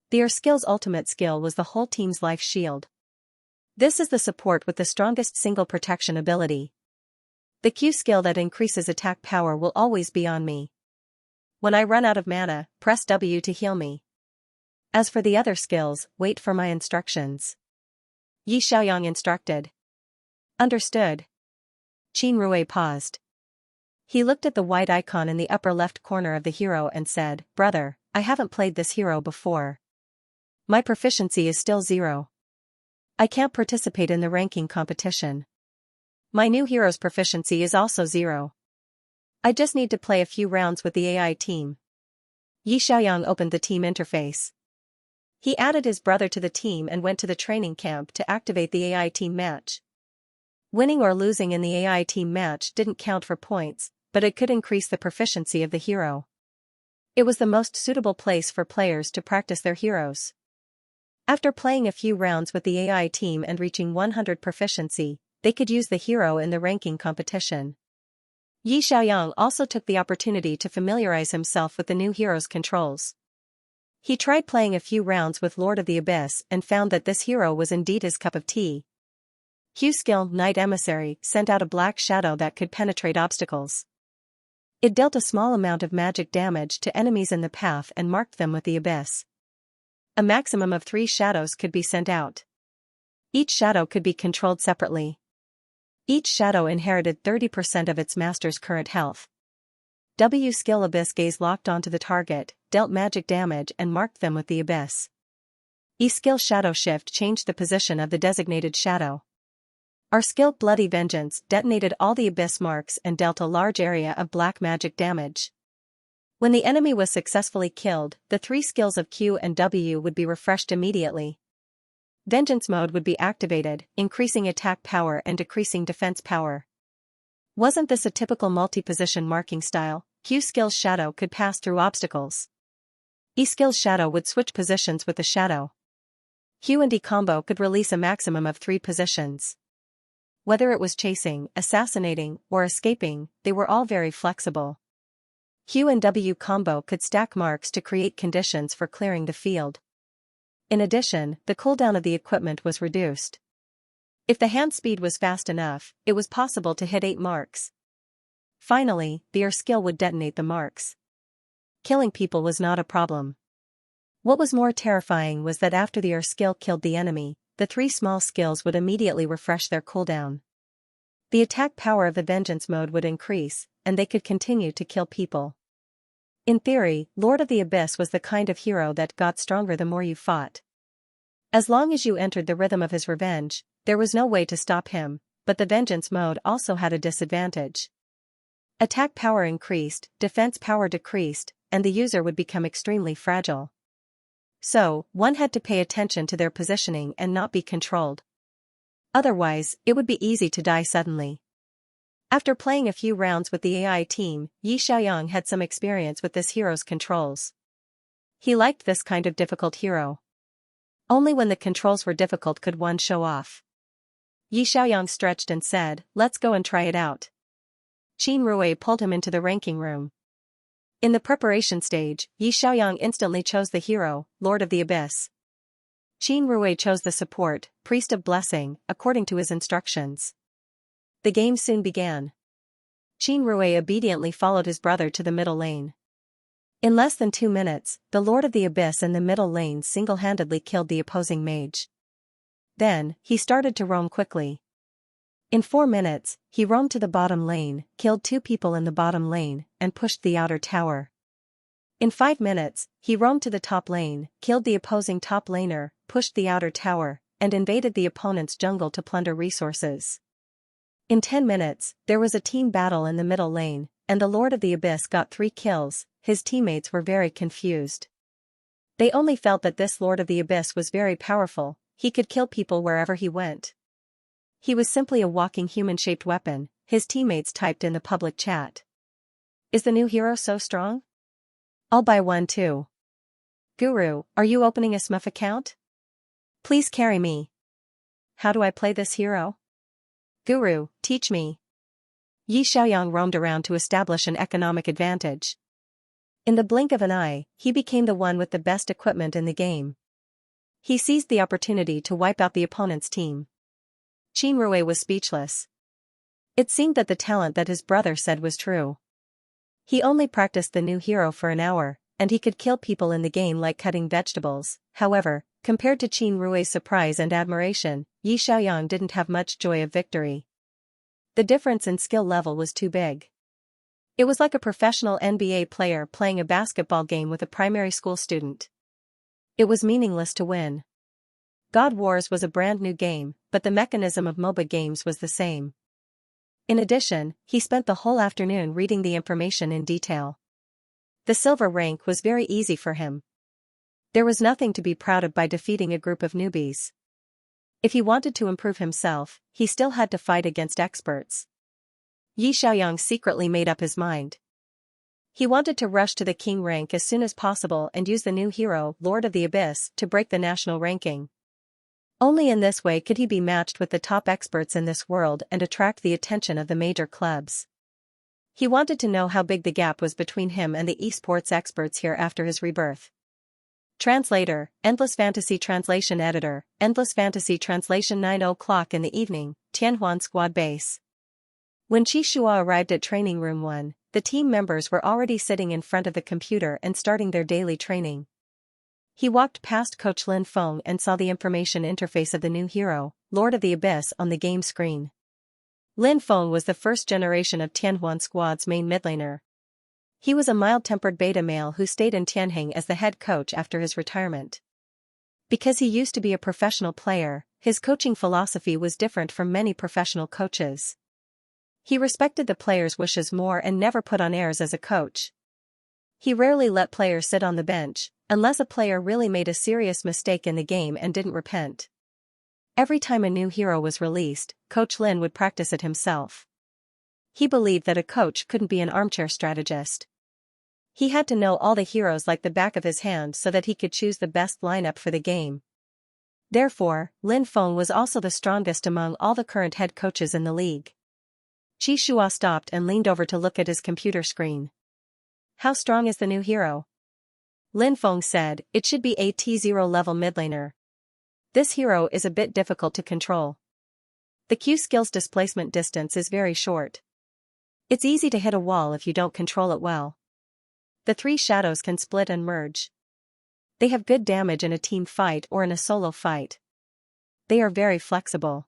The R skill's ultimate skill was the whole team's life shield. This is the support with the strongest single protection ability. The Q skill that increases attack power will always be on me. When I run out of mana, press W to heal me. As for the other skills, wait for my instructions. Yi Xiaoyang instructed. Understood. Qin Rui paused. He looked at the white icon in the upper left corner of the hero and said, Brother, I haven't played this hero before. My proficiency is still 0. I can't participate in the ranking competition. My new hero's proficiency is also 0. I just need to play a few rounds with the AI team. Yi Xiaoyang opened the team interface. He added his brother to the team and went to the training camp to activate the AI team match. Winning or losing in the AI team match didn't count for points, but it could increase the proficiency of the hero. It was the most suitable place for players to practice their heroes. After playing a few rounds with the AI team and reaching 100 proficiency, they could use the hero in the ranking competition. Yi Xiaoyang also took the opportunity to familiarize himself with the new hero's controls. He tried playing a few rounds with Lord of the Abyss and found that this hero was indeed his cup of tea. Q skill Night Emissary sent out a black shadow that could penetrate obstacles. It dealt a small amount of magic damage to enemies in the path and marked them with the abyss. A maximum of 3 shadows could be sent out. Each shadow could be controlled separately. Each shadow inherited 30% of its master's current health. W skill Abyss Gaze locked onto the target, dealt magic damage and marked them with the Abyss. E skill Shadow Shift changed the position of the designated shadow. R skill Bloody Vengeance detonated all the Abyss marks and dealt a large area of black magic damage. When the enemy was successfully killed, the 3 skills of Q and W would be refreshed immediately. Vengeance mode would be activated, increasing attack power and decreasing defense power. Wasn't this a typical multi-position marking style? Q skill's shadow could pass through obstacles. E skill's shadow would switch positions with the shadow. Q and E combo could release a maximum of 3 positions. Whether it was chasing, assassinating, or escaping, they were all very flexible. Q and W combo could stack marks to create conditions for clearing the field. In addition, the cooldown of the equipment was reduced. If the hand speed was fast enough, it was possible to hit 8 marks. Finally, the R skill would detonate the marks. Killing people was not a problem. What was more terrifying was that after the R skill killed the enemy, the 3 small skills would immediately refresh their cooldown. The attack power of the Vengeance mode would increase, and they could continue to kill people. In theory, Lord of the Abyss was the kind of hero that got stronger the more you fought. As long as you entered the rhythm of his revenge, there was no way to stop him, but the Vengeance mode also had a disadvantage. Attack power increased, defense power decreased, and the user would become extremely fragile. So, one had to pay attention to their positioning and not be controlled. Otherwise, it would be easy to die suddenly. After playing a few rounds with the AI team, Xianxia had some experience with this hero's controls. He liked this kind of difficult hero. Only when the controls were difficult could one show off. Xianxia stretched and said, "Let's go and try it out." Qin Rui pulled him into the ranking room. In the preparation stage, Xianxia instantly chose the hero, Lord of the Abyss. Qin Rui chose the support, Priest of Blessing, according to his instructions. The game soon began. Qin Rui obediently followed his brother to the middle lane. In less than 2 minutes, the Lord of the Abyss in the middle lane single-handedly killed the opposing mage. Then, he started to roam quickly. In 4 minutes, he roamed to the bottom lane, killed 2 people in the bottom lane, and pushed the outer tower. In 5 minutes, he roamed to the top lane, killed the opposing top laner, pushed the outer tower, and invaded the opponent's jungle to plunder resources. In 10 minutes, there was a team battle in the middle lane, and the Lord of the Abyss got 3 kills. His teammates were very confused. They only felt that this Lord of the Abyss was very powerful, he could kill people wherever he went. He was simply a walking human-shaped weapon, his teammates typed in the public chat. Is the new hero so strong? I'll buy one too. Guru, are you opening a Smurf account? Please carry me. How do I play this hero? Guru, teach me. Xianxia roamed around to establish an economic advantage. In the blink of an eye, he became the one with the best equipment in the game. He seized the opportunity to wipe out the opponent's team. Qin Rui was speechless. It seemed that the talent that his brother said was true. He only practiced the new hero for an hour, and he could kill people in the game like cutting vegetables. However, compared to Qin Rui's surprise and admiration, Xianxia didn't have much joy of victory. The difference in skill level was too big. It was like a professional NBA player playing a basketball game with a primary school student. It was meaningless to win. God Wars was a brand new game, but the mechanism of MOBA games was the same. In addition, he spent the whole afternoon reading the information in detail. The silver rank was very easy for him. There was nothing to be proud of by defeating a group of newbies. If he wanted to improve himself, he still had to fight against experts. Xianxia secretly made up his mind. He wanted to rush to the king rank as soon as possible and use the new hero, Lord of the Abyss, to break the national ranking. Only in this way could he be matched with the top experts in this world and attract the attention of the major clubs. He wanted to know how big the gap was between him and the esports experts here after his rebirth. Translator, Endless Fantasy Translation Editor, Endless Fantasy Translation 9 o'clock in the evening, Tianhuan Squad Base. When Qi Shua arrived at Training Room 1, the team members were already sitting in front of the computer and starting their daily training. He walked past Coach Lin Feng and saw the information interface of the new hero, Lord of the Abyss on the game screen. Lin Feng was the first generation of Tianhuan squad's main midlaner. He was a mild-tempered beta male who stayed in Tianheng as the head coach after his retirement. Because he used to be a professional player, his coaching philosophy was different from many professional coaches. He respected the players' wishes more and never put on airs as a coach. He rarely let players sit on the bench, unless a player really made a serious mistake in the game and didn't repent. Every time a new hero was released, Coach Lin would practice it himself. He believed that a coach couldn't be an armchair strategist. He had to know all the heroes like the back of his hand so that he could choose the best lineup for the game. Therefore, Lin Feng was also the strongest among all the current head coaches in the league. Qi Shua stopped and leaned over to look at his computer screen. How strong is the new hero? Lin Feng said, it should be a T0 level midlaner. This hero is a bit difficult to control. The Q skill's displacement distance is very short. It's easy to hit a wall if you don't control it well. The three shadows can split and merge. They have good damage in a team fight or in a solo fight. They are very flexible.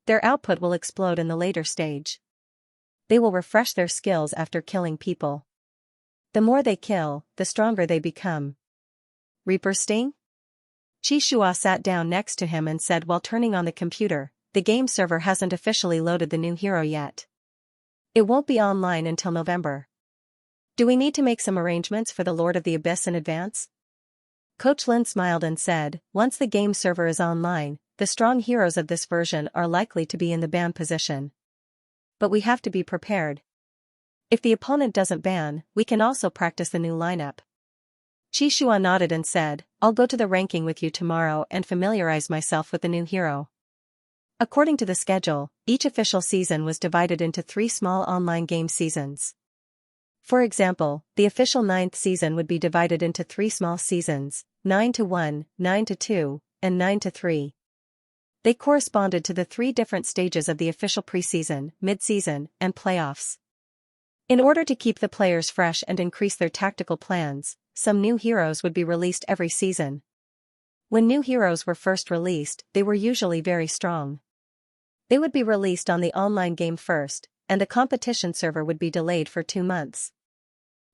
Their output will explode in the later stage. They will refresh their skills after killing people. The more they kill, the stronger they become. Reaper Sting? Qi Shua sat down next to him and said while turning on the computer, the game server hasn't officially loaded the new hero yet. It won't be online until November. Do we need to make some arrangements for the Lord of the Abyss in advance? Coach Lin smiled and said, once the game server is online, the strong heroes of this version are likely to be in the ban position. But we have to be prepared. If the opponent doesn't ban, we can also practice the new lineup. Qi Shua nodded and said, I'll go to the ranking with you tomorrow and familiarize myself with the new hero. According to the schedule, each official season was divided into 3 small online game seasons. For example, the official 9th season would be divided into 3 small seasons, 9-1, 9-2, and 9-3. They corresponded to the 3 different stages of the official preseason, mid-season, and playoffs. In order to keep the players fresh and increase their tactical plans, some new heroes would be released every season. When new heroes were first released, they were usually very strong. They would be released on the online game first, and the competition server would be delayed for 2 months.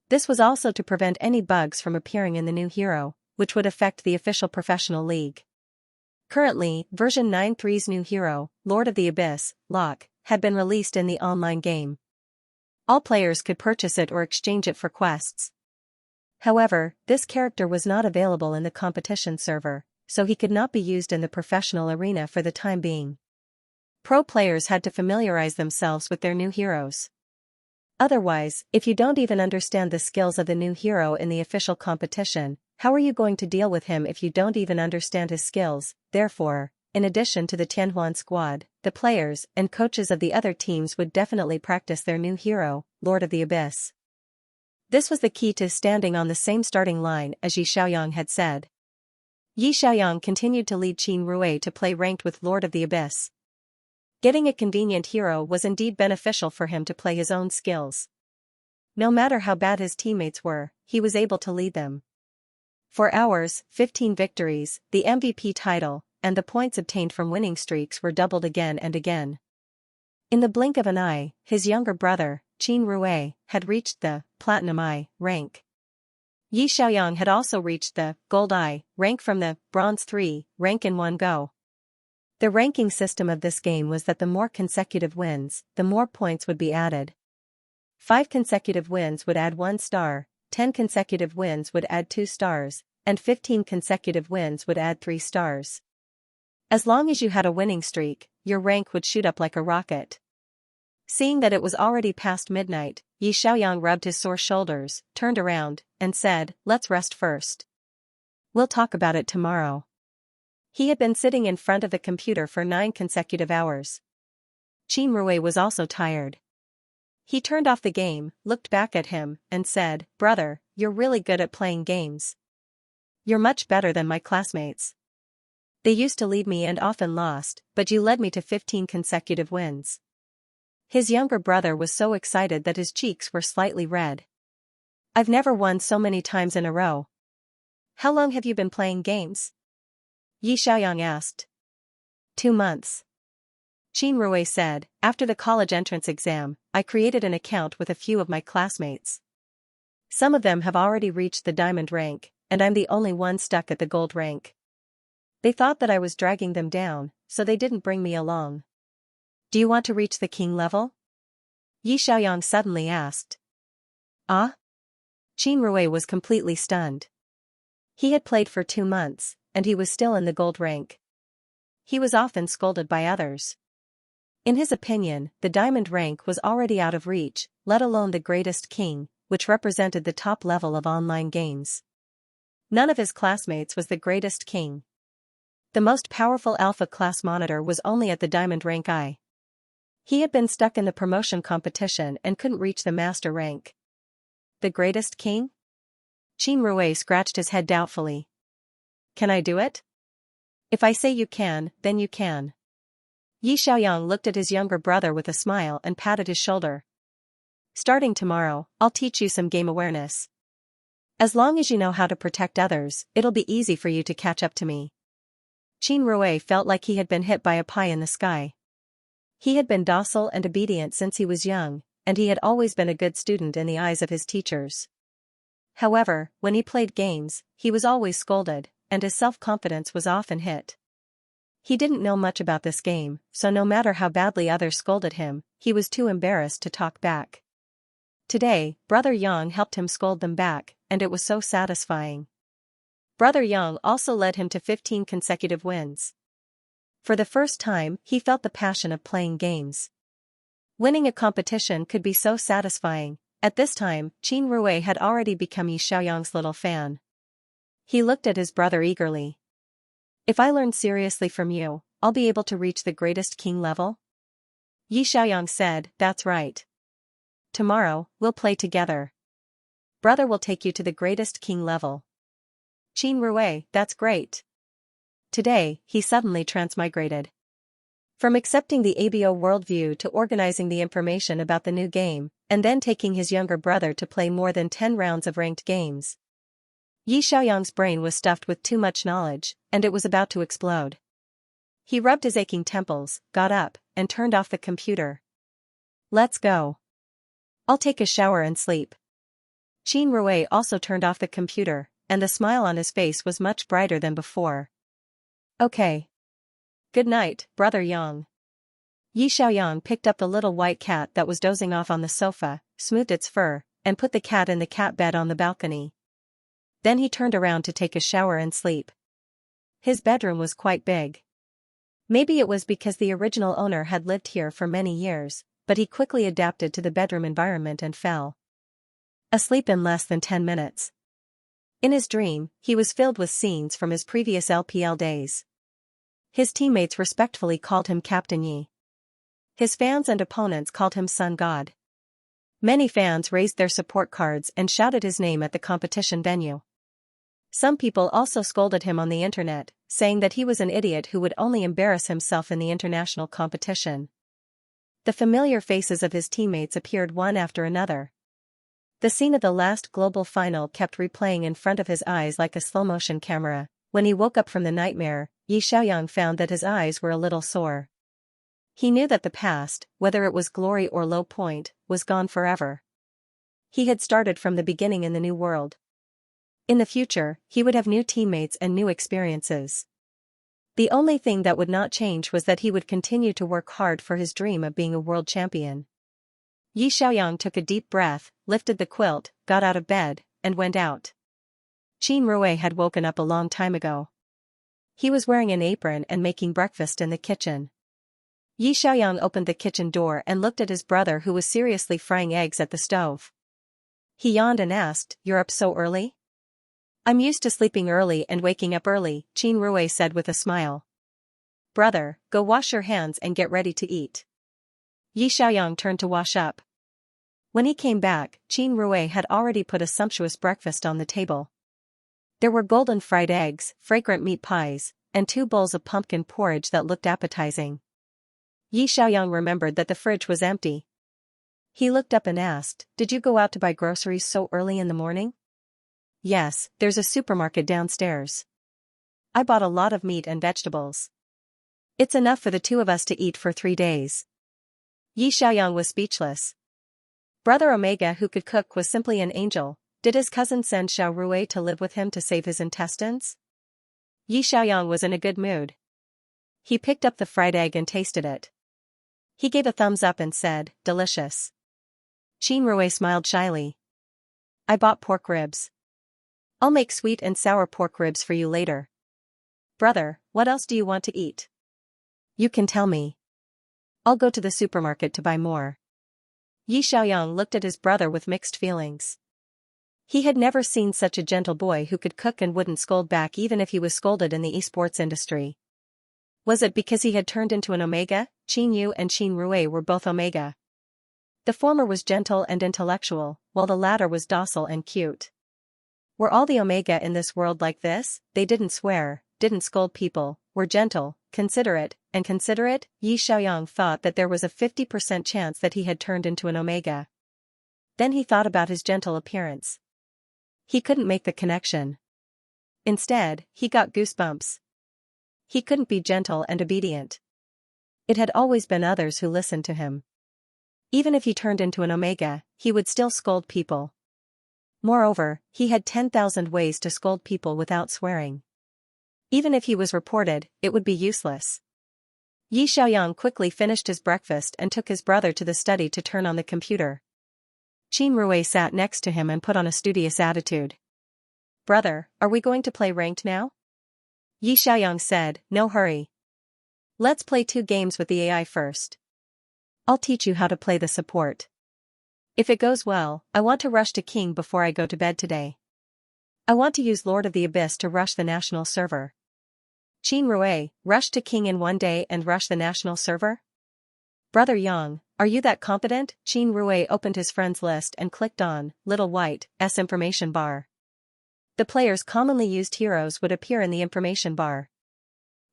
This was also to prevent any bugs from appearing in the new hero, which would affect the official professional league. Currently, version 9.3's new hero, Lord of the Abyss, Locke, had been released in the online game. All players could purchase it or exchange it for quests. However, this character was not available in the competition server, so he could not be used in the professional arena for the time being. Pro players had to familiarize themselves with their new heroes. Otherwise, if you don't even understand the skills of the new hero in the official competition, how are you going to deal with him if you don't even understand his skills? Therefore, in addition to the Tianhuan squad, the players and coaches of the other teams would definitely practice their new hero, Lord of the Abyss. This was the key to standing on the same starting line as Yi Xiaoyang had said. Yi Xiaoyang continued to lead Qin Rui to play ranked with Lord of the Abyss. Getting a convenient hero was indeed beneficial for him to play his own skills. No matter how bad his teammates were, he was able to lead them. For hours, 15 victories, the MVP title, and the points obtained from winning streaks were doubled again and again. In the blink of an eye, his younger brother, Qin Rui, had reached the Platinum I rank. Yi Xiaoyang had also reached the Gold I rank from the Bronze 3 rank in one go. The ranking system of this game was that the more consecutive wins, the more points would be added. 5 consecutive wins would add 1 star, 10 consecutive wins would add 2 stars, and 15 consecutive wins would add 3 stars. As long as you had a winning streak, your rank would shoot up like a rocket. Seeing that it was already past midnight, Yi Xiaoyang rubbed his sore shoulders, turned around, and said, let's rest first. We'll talk about it tomorrow. He had been sitting in front of the computer for 9 consecutive hours. Qin Rui was also tired. He turned off the game, looked back at him, and said, brother, you're really good at playing games. You're much better than my classmates. They used to lead me and often lost, but you led me to 15 consecutive wins. His younger brother was so excited that his cheeks were slightly red. I've never won so many times in a row. How long have you been playing games? Yi Xiaoyang asked. 2 months. Qin Rui said, after the college entrance exam, I created an account with a few of my classmates. Some of them have already reached the diamond rank, and I'm the only one stuck at the gold rank. They thought that I was dragging them down, so they didn't bring me along. Do you want to reach the king level? Yi Xiaoyang suddenly asked. Ah? Qin Rui was completely stunned. He had played for 2 months, and he was still in the gold rank. He was often scolded by others. In his opinion, the diamond rank was already out of reach, let alone the greatest king, which represented the top level of online games. None of his classmates was the greatest king. The most powerful alpha class monitor was only at the diamond rank I. He had been stuck in the promotion competition and couldn't reach the master rank. The greatest king? Qin Rui scratched his head doubtfully. Can I do it? If I say you can, then you can. Yi Xiaoyang looked at his younger brother with a smile and patted his shoulder. Starting tomorrow, I'll teach you some game awareness. As long as you know how to protect others, it'll be easy for you to catch up to me. Qin Rui felt like he had been hit by a pie in the sky. He had been docile and obedient since he was young, and he had always been a good student in the eyes of his teachers. However, when he played games, he was always scolded, and his self-confidence was often hit. He didn't know much about this game, so no matter how badly others scolded him, he was too embarrassed to talk back. Today, Brother Yang helped him scold them back, and it was so satisfying. Brother Yang also led him to 15 consecutive wins. For the first time, he felt the passion of playing games. Winning a competition could be so satisfying. At this time, Qin Rui had already become Yi Xiaoyang's little fan. He looked at his brother eagerly. If I learn seriously from you, I'll be able to reach the greatest king level? Yi Xiaoyang said, that's right. Tomorrow, we'll play together. Brother will take you to the greatest king level. Qin Rui, that's great. Today, he suddenly transmigrated. From accepting the ABO worldview to organizing the information about the new game, and then taking his younger brother to play more than 10 rounds of ranked games. Yi Xiaoyang's brain was stuffed with too much knowledge, and it was about to explode. He rubbed his aching temples, got up, and turned off the computer. Let's go. I'll take a shower and sleep. Qin Rui also turned off the computer, and the smile on his face was much brighter than before. Okay. Good night, Brother Yang. Yi Xiaoyang picked up the little white cat that was dozing off on the sofa, smoothed its fur, and put the cat in the cat bed on the balcony. Then he turned around to take a shower and sleep. His bedroom was quite big. Maybe it was because the original owner had lived here for many years, but he quickly adapted to the bedroom environment and fell asleep in less than 10 minutes. In his dream, he was filled with scenes from his previous LPL days. His teammates respectfully called him Captain Yi. His fans and opponents called him Sun God. Many fans raised their support cards and shouted his name at the competition venue. Some people also scolded him on the internet, saying that he was an idiot who would only embarrass himself in the international competition. The familiar faces of his teammates appeared one after another. The scene of the last global final kept replaying in front of his eyes like a slow-motion camera. When he woke up from the nightmare, Yi Xiaoyang found that his eyes were a little sore. He knew that the past, whether it was glory or low point, was gone forever. He had started from the beginning in the new world. In the future, he would have new teammates and new experiences. The only thing that would not change was that he would continue to work hard for his dream of being a world champion. Yi Xiaoyang took a deep breath, lifted the quilt, got out of bed, and went out. Qin Rui had woken up a long time ago. He was wearing an apron and making breakfast in the kitchen. Yi Xiaoyang opened the kitchen door and looked at his brother who was seriously frying eggs at the stove. He yawned and asked, "You're up so early?" "I'm used to sleeping early and waking up early," Qin Rui said with a smile. "Brother, go wash your hands and get ready to eat." Yi Xiaoyang turned to wash up. When he came back, Qin Rui had already put a sumptuous breakfast on the table. There were golden fried eggs, fragrant meat pies, and 2 bowls of pumpkin porridge that looked appetizing. Yi Xiaoyang remembered that the fridge was empty. He looked up and asked, "Did you go out to buy groceries so early in the morning?" "Yes, there's a supermarket downstairs. I bought a lot of meat and vegetables." It's enough for the two of us to eat for 3 days. Yi Xiaoyang was speechless. Brother Omega who could cook was simply an angel. Did his cousin send Xiao Rui to live with him to save his intestines? Yi Xiaoyang was in a good mood. He picked up the fried egg and tasted it. He gave a thumbs up and said, "Delicious." Xian Rui smiled shyly. "I bought pork ribs. I'll make sweet and sour pork ribs for you later." "Brother, what else do you want to eat? You can tell me. I'll go to the supermarket to buy more." Yi Xiaoyang looked at his brother with mixed feelings. He had never seen such a gentle boy who could cook and wouldn't scold back even if he was scolded in the esports industry. Was it because he had turned into an Omega? Qin Yu and Xian Rui were both Omega. The former was gentle and intellectual, while the latter was docile and cute. Were all the Omega in this world like this? They didn't swear, didn't scold people, were gentle, considerate. Yi Xiaoyang thought that there was a 50% chance that he had turned into an Omega. Then he thought about his gentle appearance. He couldn't make the connection. Instead, he got goosebumps. He couldn't be gentle and obedient. It had always been others who listened to him. Even if he turned into an Omega, he would still scold people. Moreover, he had 10,000 ways to scold people without swearing. Even if he was reported, it would be useless. Yi Xiaoyang quickly finished his breakfast and took his brother to the study to turn on the computer. Xian Rui sat next to him and put on a studious attitude. "Brother, are we going to play ranked now?" Yi Xiaoyang said, "No hurry. Let's play 2 games with the AI first. I'll teach you how to play the support. If it goes well, I want to rush to King before I go to bed today. I want to use Lord of the Abyss to rush the national server." Xian Rui, rush to King in 1 day and rush the national server? "Brother Yang, are you that competent?" Xian Rui opened his friends list and clicked on Little White's information bar. The players' commonly used heroes would appear in the information bar.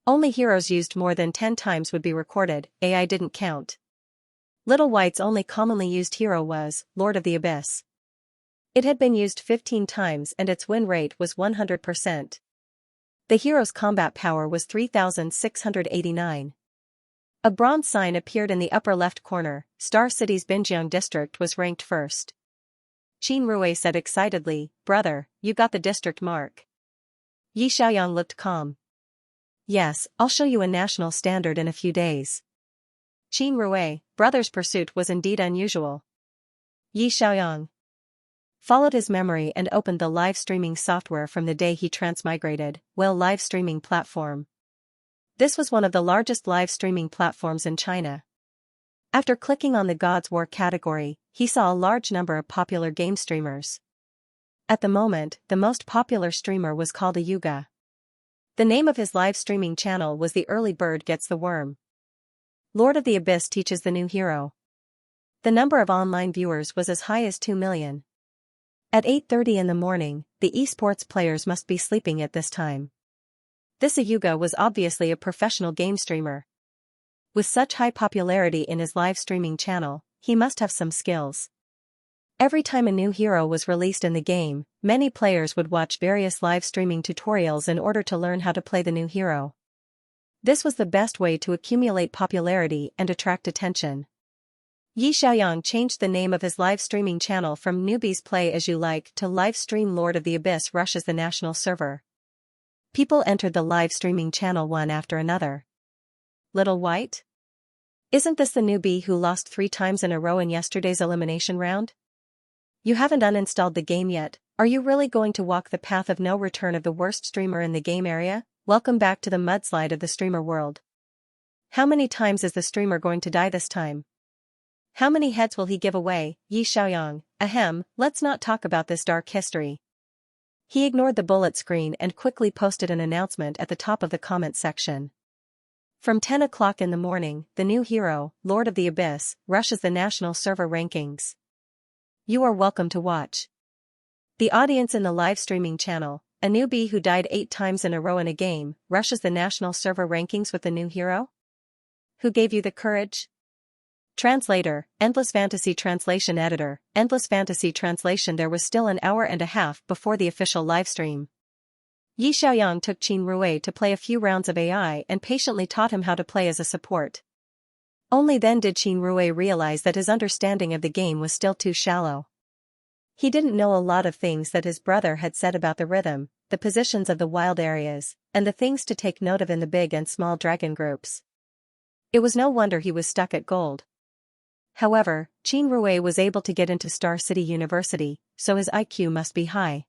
Only heroes used more than 10 times would be recorded. AI didn't count. Little White's only commonly used hero was Lord of the Abyss. It had been used 15 times and its win rate was 100%. The hero's combat power was 3,689. A bronze sign appeared in the upper left corner. Star City's Binjiang district was ranked first. Xian Rui said excitedly, "Brother, you got the district mark." Yi Xiaoyang looked calm. "Yes, I'll show you a national standard in a few days." Xian Rui, brother's pursuit was indeed unusual. Yi Xiaoyang followed his memory and opened the live streaming software from the day he transmigrated. Live streaming platform. This was one of the largest live streaming platforms in China. After clicking on the God's War category, he saw a large number of popular game streamers. At the moment, the most popular streamer was called Ayuga. The name of his live streaming channel was The Early Bird Gets the Worm. Lord of the Abyss teaches the new hero. The number of online viewers was as high as 2 million. At 8:30 in the morning, the esports players must be sleeping at this time. This Ayuga was obviously a professional game streamer. With such high popularity in his live streaming channel, he must have some skills. Every time a new hero was released in the game, many players would watch various live streaming tutorials in order to learn how to play the new hero. This was the best way to accumulate popularity and attract attention. Yi Xiaoyang changed the name of his live streaming channel from Newbies Play As You Like to Livestream Lord of the Abyss Rushes the National Server. People entered the live streaming channel one after another. Little White? Isn't this the newbie who lost 3 times in a row in yesterday's elimination round? You haven't uninstalled the game yet. Are you really going to walk the path of no return of the worst streamer in the game area? Welcome back to the mudslide of the streamer world. How many times is the streamer going to die this time? How many heads will he give away? Yi Xiaoyang, ahem, let's not talk about this dark history. He ignored the bullet screen and quickly posted an announcement at the top of the comment section. From 10 o'clock in the morning, the new hero, Lord of the Abyss, rushes the national server rankings. You are welcome to watch. The audience in the live streaming channel, a newbie who died 8 times in a row in a game, rushes the national server rankings with the new hero? Who gave you the courage? Translator, Endless Fantasy Translation Editor, Endless Fantasy Translation. There was still an hour and a half before the official livestream. Yi Xiaoyang took Qin Rui to play a few rounds of AI and patiently taught him how to play as a support. Only then did Qin Rui realize that his understanding of the game was still too shallow. He didn't know a lot of things that his brother had said about the rhythm, the positions of the wild areas, and the things to take note of in the big and small dragon groups. It was no wonder he was stuck at gold. However, Qin Rui was able to get into Star City University, so his IQ must be high.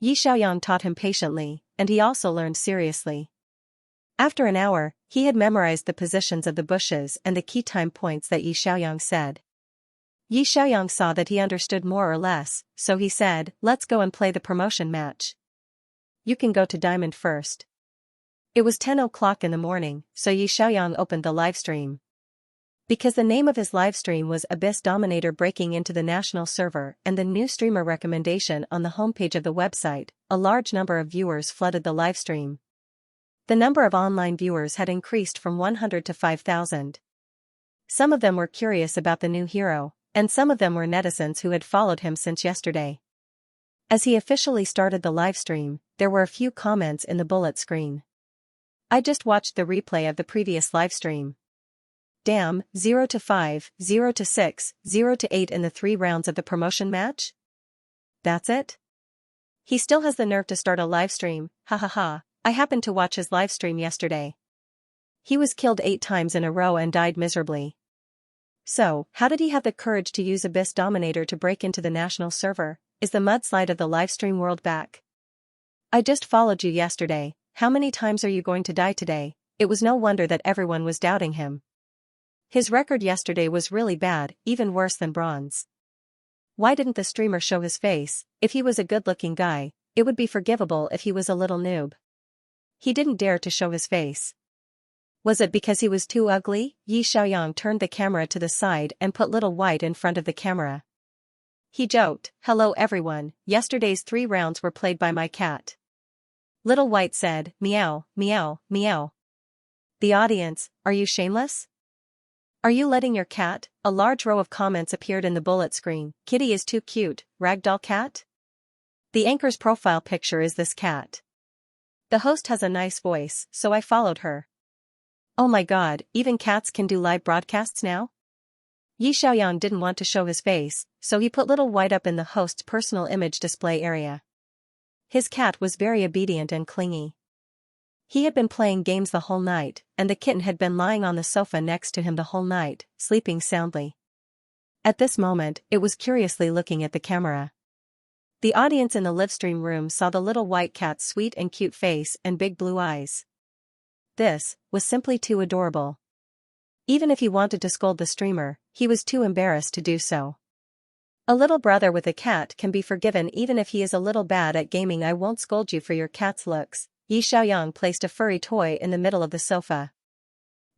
Yi Xiaoyang taught him patiently, and he also learned seriously. After an hour, he had memorized the positions of the bushes and the key time points that Yi Xiaoyang said. Yi Xiaoyang saw that he understood more or less, so he said, "Let's go and play the promotion match. You can go to Diamond first." It was 10 o'clock in the morning, so Yi Xiaoyang opened the livestream. Because the name of his livestream was Abyss Dominator Breaking into the National Server and the new streamer recommendation on the homepage of the website, a large number of viewers flooded the livestream. The number of online viewers had increased from 100 to 5,000. Some of them were curious about the new hero, and some of them were netizens who had followed him since yesterday. As he officially started the livestream, there were a few comments in the bullet screen. "I just watched the replay of the previous livestream. Damn, 0 to 5, 0 to 6, 0 to 8 in the 3 rounds of the promotion match? That's it? He still has the nerve to start a livestream, ha ha ha, I happened to watch his livestream yesterday. He was killed 8 times in a row and died miserably. So, how did he have the courage to use Abyss Dominator to break into the national server? Is the mudslide of the livestream world back? I just followed you yesterday, how many times are you going to die today?" It was no wonder that everyone was doubting him. His record yesterday was really bad, even worse than bronze. Why didn't the streamer show his face? If he was a good-looking guy, it would be forgivable if he was a little noob. He didn't dare to show his face. Was it because he was too ugly? Yi Xiaoyang turned the camera to the side and put Little White in front of the camera. He joked, "Hello everyone, yesterday's 3 rounds were played by my cat." Little White said, "Meow, meow, meow." The audience, "Are you shameless? Are you letting your cat?" A large row of comments appeared in the bullet screen. "Kitty is too cute, ragdoll cat? The anchor's profile picture is this cat. The host has a nice voice, so I followed her. Oh my god, even cats can do live broadcasts now?" Yi Xiaoyang didn't want to show his face, so he put Little White up in the host's personal image display area. His cat was very obedient and clingy. He had been playing games the whole night, and the kitten had been lying on the sofa next to him the whole night, sleeping soundly. At this moment, it was curiously looking at the camera. The audience in the livestream room saw the little white cat's sweet and cute face and big blue eyes. This was simply too adorable. Even if he wanted to scold the streamer, he was too embarrassed to do so. A little brother with a cat can be forgiven even if he is a little bad at gaming. "I won't scold you for your cat's looks." Yi Xiaoyang placed a furry toy in the middle of the sofa.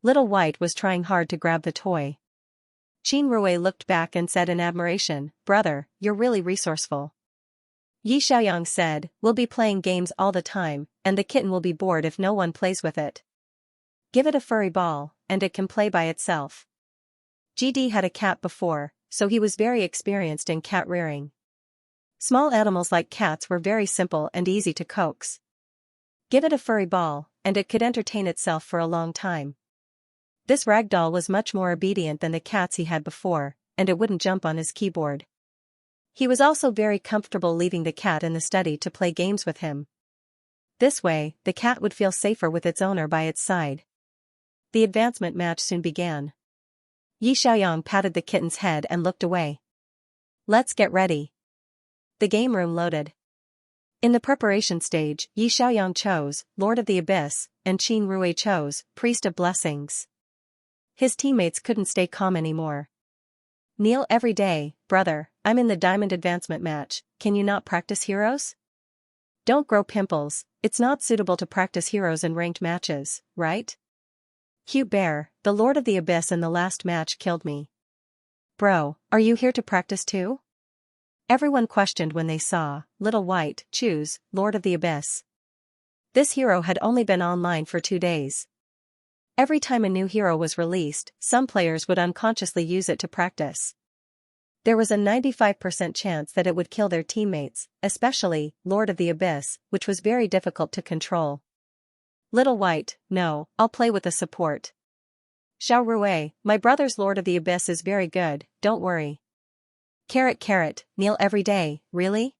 Little White was trying hard to grab the toy. Qin Rui looked back and said in admiration, "Brother, you're really resourceful." Yi Xiaoyang said, "We'll be playing games all the time, and the kitten will be bored if no one plays with it. Give it a furry ball, and it can play by itself." GD had a cat before, so he was very experienced in cat rearing. Small animals like cats were very simple and easy to coax. Give it a furry ball, and it could entertain itself for a long time. This ragdoll was much more obedient than the cats he had before, and it wouldn't jump on his keyboard. He was also very comfortable leaving the cat in the study to play games with him. This way, the cat would feel safer with its owner by its side. The advancement match soon began. Yi Xiaoyang patted the kitten's head and looked away. "Let's get ready." The game room loaded. In the preparation stage, Yi Xiaoyang chose Lord of the Abyss, and Qin Rui chose Priest of Blessings. His teammates couldn't stay calm anymore. "Kneel every day, brother, I'm in the Diamond Advancement match, can you not practice heroes? Don't grow pimples, it's not suitable to practice heroes in ranked matches, right? Cute bear, the Lord of the Abyss in the last match killed me. Bro, are you here to practice too?" Everyone questioned when they saw Little White choose Lord of the Abyss. This hero had only been online for 2 days. Every time a new hero was released, some players would unconsciously use it to practice. There was a 95% chance that it would kill their teammates, especially Lord of the Abyss, which was very difficult to control. Little White, no, I'll play with the support. Xiao Rui, my brother's Lord of the Abyss is very good, don't worry. Carrot, kneel every day, really?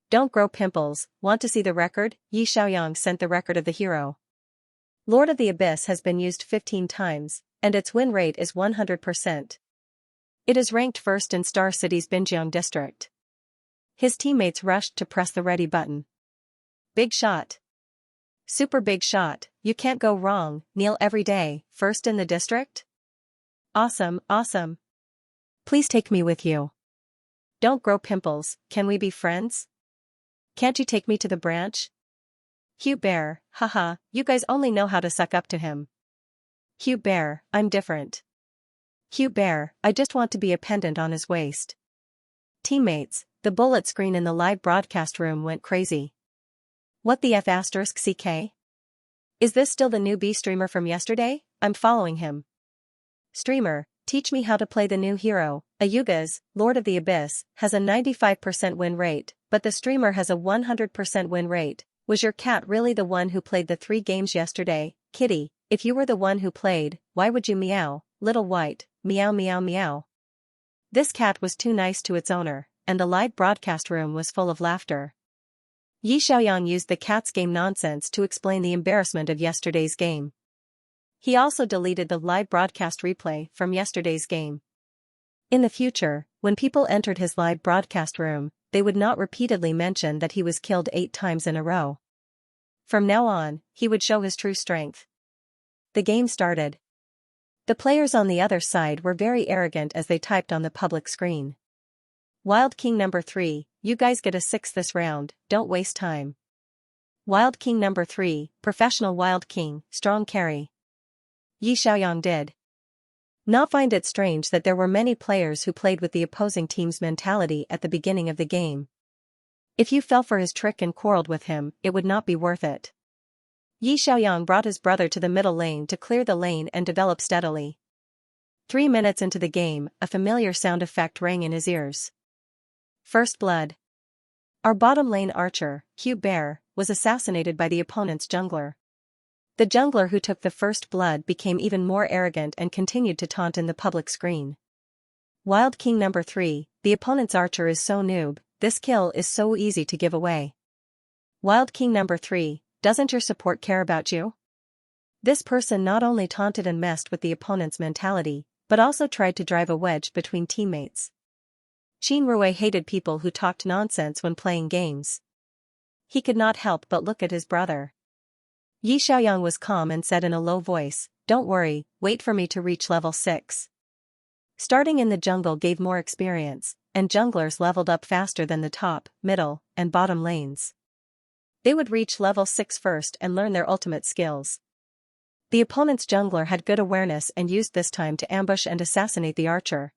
Don't grow pimples, want to see the record? Yi Xiaoyang sent the record of the hero. Lord of the Abyss has been used 15 times, and its win rate is 100%. It is ranked first in Star City's Binjiang district. His teammates rushed to press the ready button. Big shot. Super big shot, you can't go wrong, kneel every day, first in the district? Awesome. Please take me with you. Don't grow pimples, can we be friends? Can't you take me to the branch? Hugh Bear, haha, you guys only know how to suck up to him. Hugh Bear, I'm different. Hugh Bear, I just want to be a pendant on his waist. Teammates, the bullet screen in the live broadcast room went crazy. What the F*** CK? Is this still the new B streamer from yesterday? I'm following him. Streamer, teach me how to play the new hero. Ayuga's, Lord of the Abyss, has a 95% win rate, but the streamer has a 100% win rate. Was your cat really the one who played the 3 games yesterday? Kitty, if you were the one who played, why would you meow? Little White, meow. This cat was too nice to its owner, and the live broadcast room was full of laughter. Yi Xiaoyang used the cat's game nonsense to explain the embarrassment of yesterday's game. He also deleted the live broadcast replay from yesterday's game. In the future, when people entered his live broadcast room, they would not repeatedly mention that he was killed 8 times in a row. From now on, he would show his true strength. The game started. The players on the other side were very arrogant as they typed on the public screen. Wild King number 3, you guys get a 6 this round, don't waste time. Wild King number 3, professional Wild King, strong carry. Yi Xiaoyang did not find it strange that there were many players who played with the opposing team's mentality at the beginning of the game. If you fell for his trick and quarreled with him, it would not be worth it. Yi Xiaoyang brought his brother to the middle lane to clear the lane and develop steadily. 3 minutes into the game, a familiar sound effect rang in his ears. First blood. Our bottom lane archer, Hugh Bear, was assassinated by the opponent's jungler. The jungler who took the first blood became even more arrogant and continued to taunt in the public screen. Wild King number 3, the opponent's archer is so noob, this kill is so easy to give away. Wild King number 3, doesn't your support care about you? This person not only taunted and messed with the opponent's mentality, but also tried to drive a wedge between teammates. Xianxia hated people who talked nonsense when playing games. He could not help but look at his brother. Yi Xiaoyang was calm and said in a low voice, "Don't worry, wait for me to reach level 6. Starting in the jungle gave more experience, and junglers leveled up faster than the top, middle, and bottom lanes. They would reach level 6 first and learn their ultimate skills. The opponent's jungler had good awareness and used this time to ambush and assassinate the archer.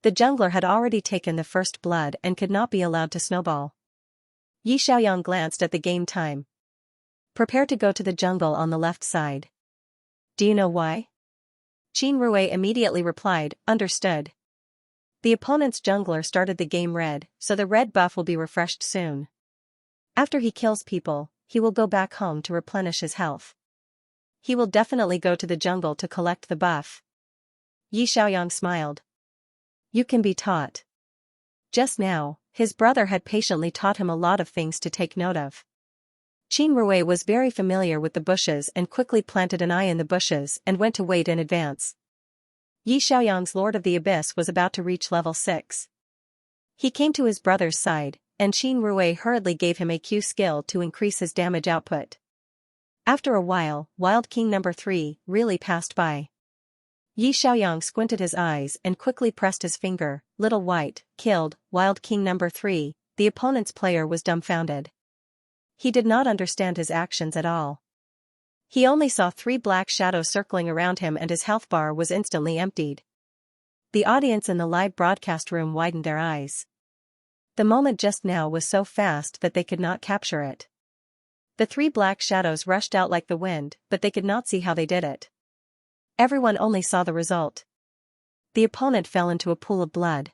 The jungler had already taken the first blood and could not be allowed to snowball. Yi Xiaoyang glanced at the game time. Prepare to go to the jungle on the left side. Do you know why? Xianxia immediately replied, understood. The opponent's jungler started the game red, so the red buff will be refreshed soon. After he kills people, he will go back home to replenish his health. He will definitely go to the jungle to collect the buff. Yi Xiaoyang smiled. You can be taught. Just now, his brother had patiently taught him a lot of things to take note of. Xianxia was very familiar with the bushes and quickly planted an eye in the bushes and went to wait in advance. Yi Xiaoyang's Lord of the Abyss was about to reach level 6. He came to his brother's side, and Xianxia hurriedly gave him a Q skill to increase his damage output. After a while, Wild King number 3 really passed by. Yi Xiaoyang squinted his eyes and quickly pressed his finger, Little White, killed, Wild King number 3, the opponent's player was dumbfounded. He did not understand his actions at all. He only saw 3 black shadows circling around him and his health bar was instantly emptied. The audience in the live broadcast room widened their eyes. The moment just now was so fast that they could not capture it. The 3 black shadows rushed out like the wind, but they could not see how they did it. Everyone only saw the result. The opponent fell into a pool of blood.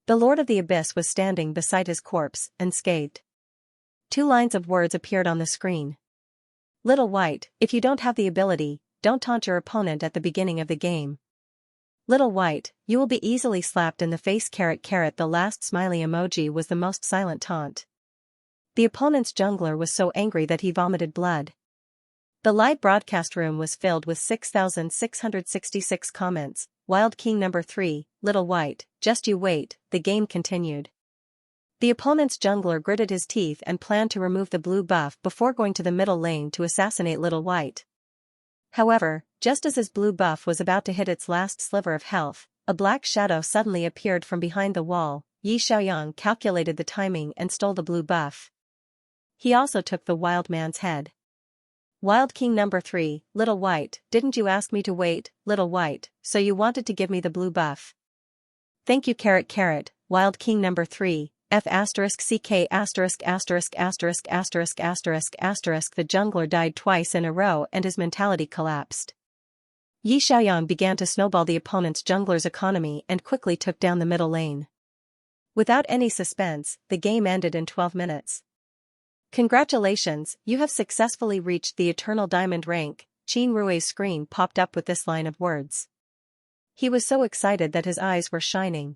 The Lord of the Abyss was standing beside his corpse, unscathed. 2 lines of words appeared on the screen. Little White, if you don't have the ability, don't taunt your opponent at the beginning of the game. Little White, you will be easily slapped in the face. The last smiley emoji was the most silent taunt. The opponent's jungler was so angry that he vomited blood. The live broadcast room was filled with 6,666 comments. Wild King number 3, Little White, just you wait, the game continued. The opponent's jungler gritted his teeth and planned to remove the blue buff before going to the middle lane to assassinate Little White. However, just as his blue buff was about to hit its last sliver of health, a black shadow suddenly appeared from behind the wall. Xianxia calculated the timing and stole the blue buff. He also took the wild man's head. Wild King number 3, Little White, didn't you ask me to wait, Little White, so you wanted to give me the blue buff? Thank you. Wild King number 3, F***ck*****************. The jungler died twice in a row and his mentality collapsed. Xianxia began to snowball the opponent's jungler's economy and quickly took down the middle lane. Without any suspense, the game ended in 12 minutes. Congratulations, you have successfully reached the Eternal Diamond rank. Qin Rui's screen popped up with this line of words. He was so excited that his eyes were shining.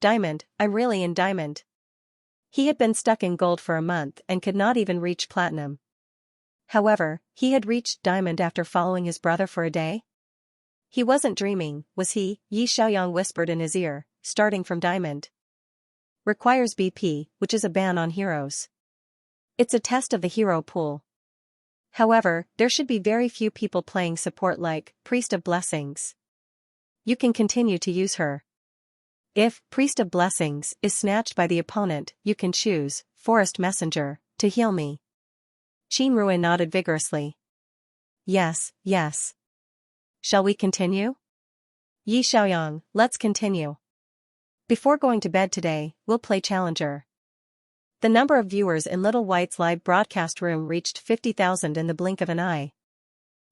Diamond, I'm really in Diamond. He had been stuck in gold for a month and could not even reach platinum. However, he had reached Diamond after following his brother for a day. He wasn't dreaming, was he? Xianxia whispered in his ear, starting from Diamond. Requires BP, which is a ban on heroes. It's a test of the hero pool. However, there should be very few people playing support like Priest of Blessings. You can continue to use her. If Priest of Blessings is snatched by the opponent, you can choose Forest Messenger to heal me. Qin Rui nodded vigorously. Yes. Shall we continue? Xianxia, let's continue. Before going to bed today, we'll play Challenger. The number of viewers in Little White's live broadcast room reached 50,000 in the blink of an eye.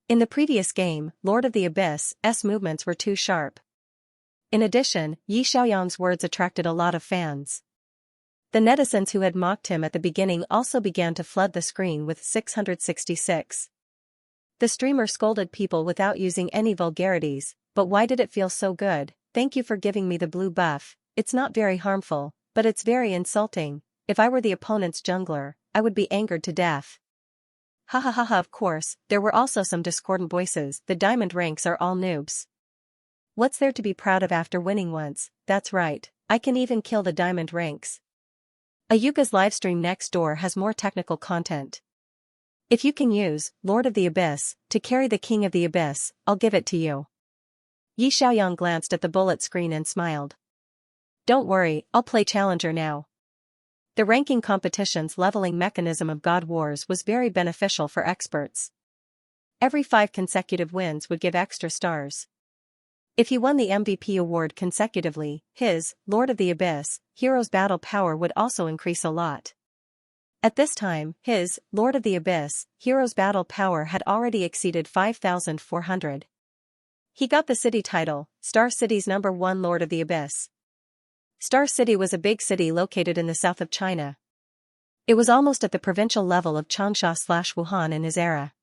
In the previous game, Lord of the Abyss's movements were too sharp. In addition, Xiaoyang's words attracted a lot of fans. The netizens who had mocked him at the beginning also began to flood the screen with 666. The streamer scolded people without using any vulgarities, but why did it feel so good? Thank you for giving me the blue buff. It's not very harmful, but it's very insulting. If I were the opponent's jungler, I would be angered to death. Ha ha ha ha. Of course, there were also some discordant voices. The diamond ranks are all noobs. What's there to be proud of after winning once? That's right, I can even kill the diamond ranks. Ayuga's livestream next door has more technical content. If you can use Lord of the Abyss to carry the King of the Abyss, I'll give it to you. Xiaoyang glanced at the bullet screen and smiled. Don't worry, I'll play Challenger now. The ranking competition's leveling mechanism of God Wars was very beneficial for experts. Every 5 consecutive wins would give extra stars. If he won the MVP award consecutively, his Lord of the Abyss hero's battle power would also increase a lot. At this time, his Lord of the Abyss hero's battle power had already exceeded 5,400. He got the city title, Star City's #1 Lord of the Abyss. Star City was a big city located in the south of China. It was almost at the provincial level of Xianxia/Wuhan in his era.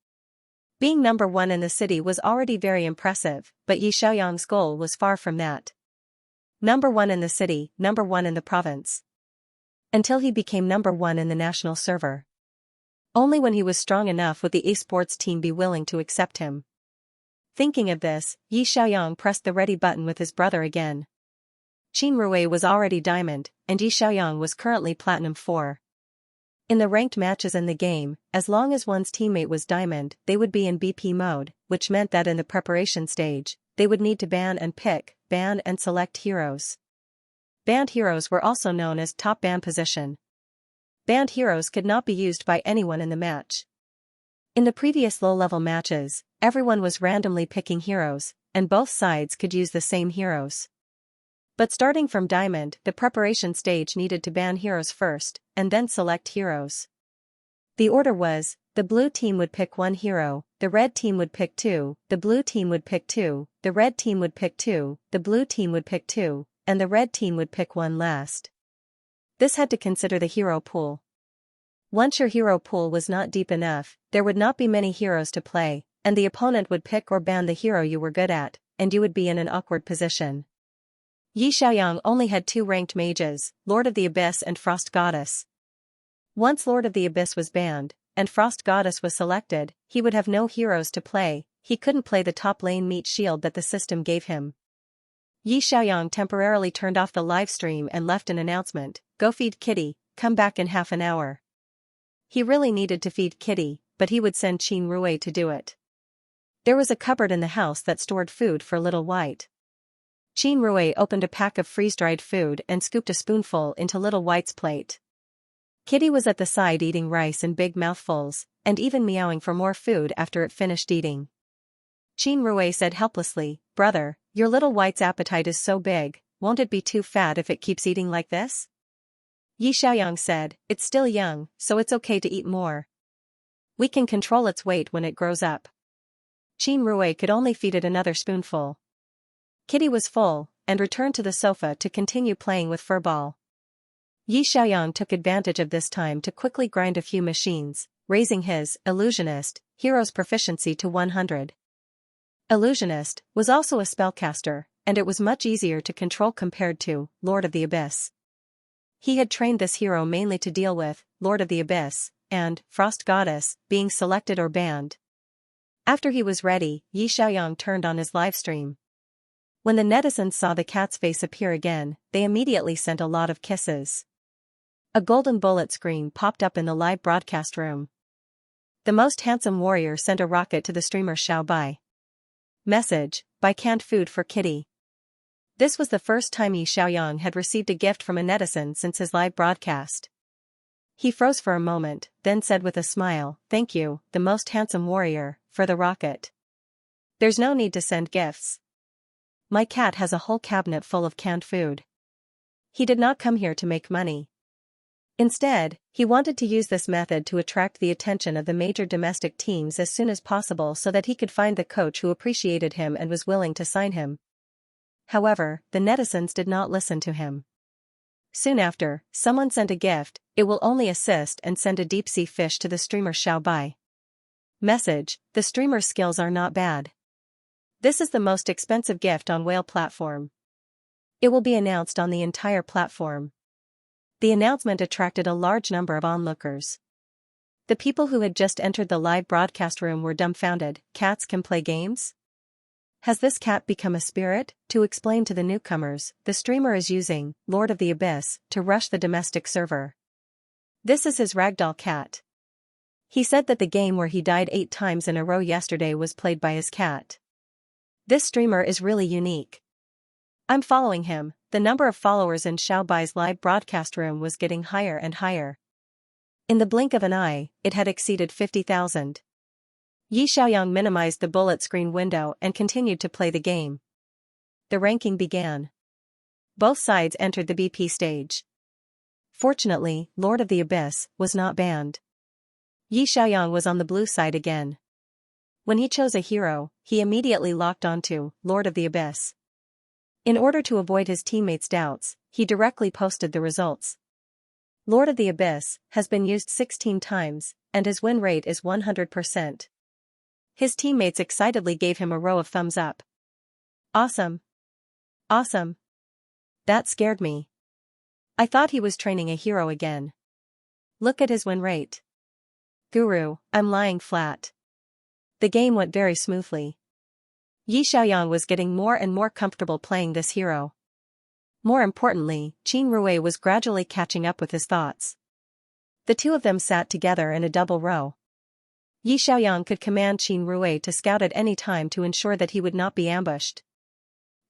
Being #1 in the city was already very impressive, but Xiaoyang's goal was far from that. #1 in the city, #1 in the province. Until he became #1 in the national server. Only when he was strong enough would the esports team be willing to accept him. Thinking of this, Xiaoyang pressed the ready button with his brother again. Qin Rui was already diamond, and Xiaoyang was currently platinum 4. In the ranked matches in the game, as long as one's teammate was diamond, they would be in BP mode, which meant that in the preparation stage, they would need to ban and select heroes. Banned heroes were also known as top ban position. Banned heroes could not be used by anyone in the match. In the previous low-level matches, everyone was randomly picking heroes, and both sides could use the same heroes. But starting from Diamond, the preparation stage needed to ban heroes first, and then select heroes. The order was, the blue team would pick 1 hero, the red team would pick 2, the blue team would pick 2, the red team would pick 2, the blue team would pick 2, and the red team would pick one last. This had to consider the hero pool. Once your hero pool was not deep enough, there would not be many heroes to play, and the opponent would pick or ban the hero you were good at, and you would be in an awkward position. Yi Xiaoyang only had 2 ranked mages, Lord of the Abyss and Frost Goddess. Once Lord of the Abyss was banned, and Frost Goddess was selected, he would have no heroes to play. He couldn't play the top lane meat shield that the system gave him. Yi Xiaoyang temporarily turned off the live stream and left an announcement, "Go feed Kitty, come back in half an hour." He really needed to feed Kitty, but he would send Qin Rui to do it. There was a cupboard in the house that stored food for Little White. Qin Rui opened a pack of freeze-dried food and scooped a spoonful into Little White's plate. Kitty was at the side eating rice in big mouthfuls, and even meowing for more food after it finished eating. Qin Rui said helplessly, "Brother, your Little White's appetite is so big, won't it be too fat if it keeps eating like this?" Yi Xiaoyang said, "It's still young, so it's okay to eat more. We can control its weight when it grows up." Qin Rui could only feed it another spoonful. Kitty was full, and returned to the sofa to continue playing with Furball. Yi Xiaoyang took advantage of this time to quickly grind a few machines, raising his Illusionist hero's proficiency to 100. Illusionist was also a spellcaster, and it was much easier to control compared to Lord of the Abyss. He had trained this hero mainly to deal with Lord of the Abyss and Frost Goddess being selected or banned. After he was ready, Yi Xiaoyang turned on his livestream. When the netizens saw the cat's face appear again, they immediately sent a lot of kisses. A golden bullet screen popped up in the live broadcast room. The most handsome warrior sent a rocket to the streamer Xiao Bai. Message: buy canned food for Kitty. This was the first time Yi Xiaoyang had received a gift from a netizen since his live broadcast. He froze for a moment, then said with a smile, "Thank you, the most handsome warrior, for the rocket. There's no need to send gifts. My cat has a whole cabinet full of canned food." He did not come here to make money. Instead, he wanted to use this method to attract the attention of the major domestic teams as soon as possible so that he could find the coach who appreciated him and was willing to sign him. However, the netizens did not listen to him. Soon after, someone sent a gift. "It will only assist and send a deep-sea fish to the streamer Xiao Bai." Message: the streamer's skills are not bad. This is the most expensive gift on Whale platform. It will be announced on the entire platform. The announcement attracted a large number of onlookers. The people who had just entered the live broadcast room were dumbfounded. Cats can play games? Has this cat become a spirit? To explain to the newcomers, the streamer is using Lord of the Abyss to rush the domestic server. This is his ragdoll cat. He said that the game where he died 8 times in a row yesterday was played by his cat. This streamer is really unique. I'm following him. The number of followers in Xiao Bai's live broadcast room was getting higher and higher. In the blink of an eye, it had exceeded 50,000. Yi Xiaoyang minimized the bullet screen window and continued to play the game. The ranking began. Both sides entered the BP stage. Fortunately, Lord of the Abyss was not banned. Yi Xiaoyang was on the blue side again. When he chose a hero, he immediately locked onto Lord of the Abyss. In order to avoid his teammates' doubts, he directly posted the results. Lord of the Abyss has been used 16 times, and his win rate is 100%. His teammates excitedly gave him a row of thumbs up. Awesome! Awesome! That scared me. I thought he was training a hero again. Look at his win rate. Guru, I'm lying flat. The game went very smoothly. Yi Xiaoyang was getting more and more comfortable playing this hero. More importantly, Qin Rui was gradually catching up with his thoughts. The two of them sat together in a double row. Yi Xiaoyang could command Qin Rui to scout at any time to ensure that he would not be ambushed.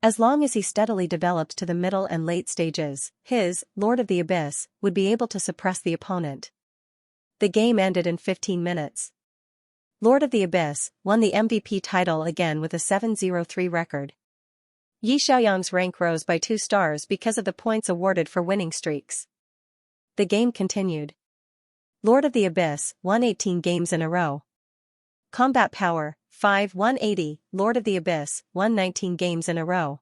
As long as he steadily developed to the middle and late stages, his Lord of the Abyss would be able to suppress the opponent. The game ended in 15 minutes. Lord of the Abyss won the MVP title again with a 7-0-3 record. Yi Xiaoyang's rank rose by 2 stars because of the points awarded for winning streaks. The game continued. Lord of the Abyss won 18 games in a row. Combat power, 5-180, Lord of the Abyss won 19 games in a row.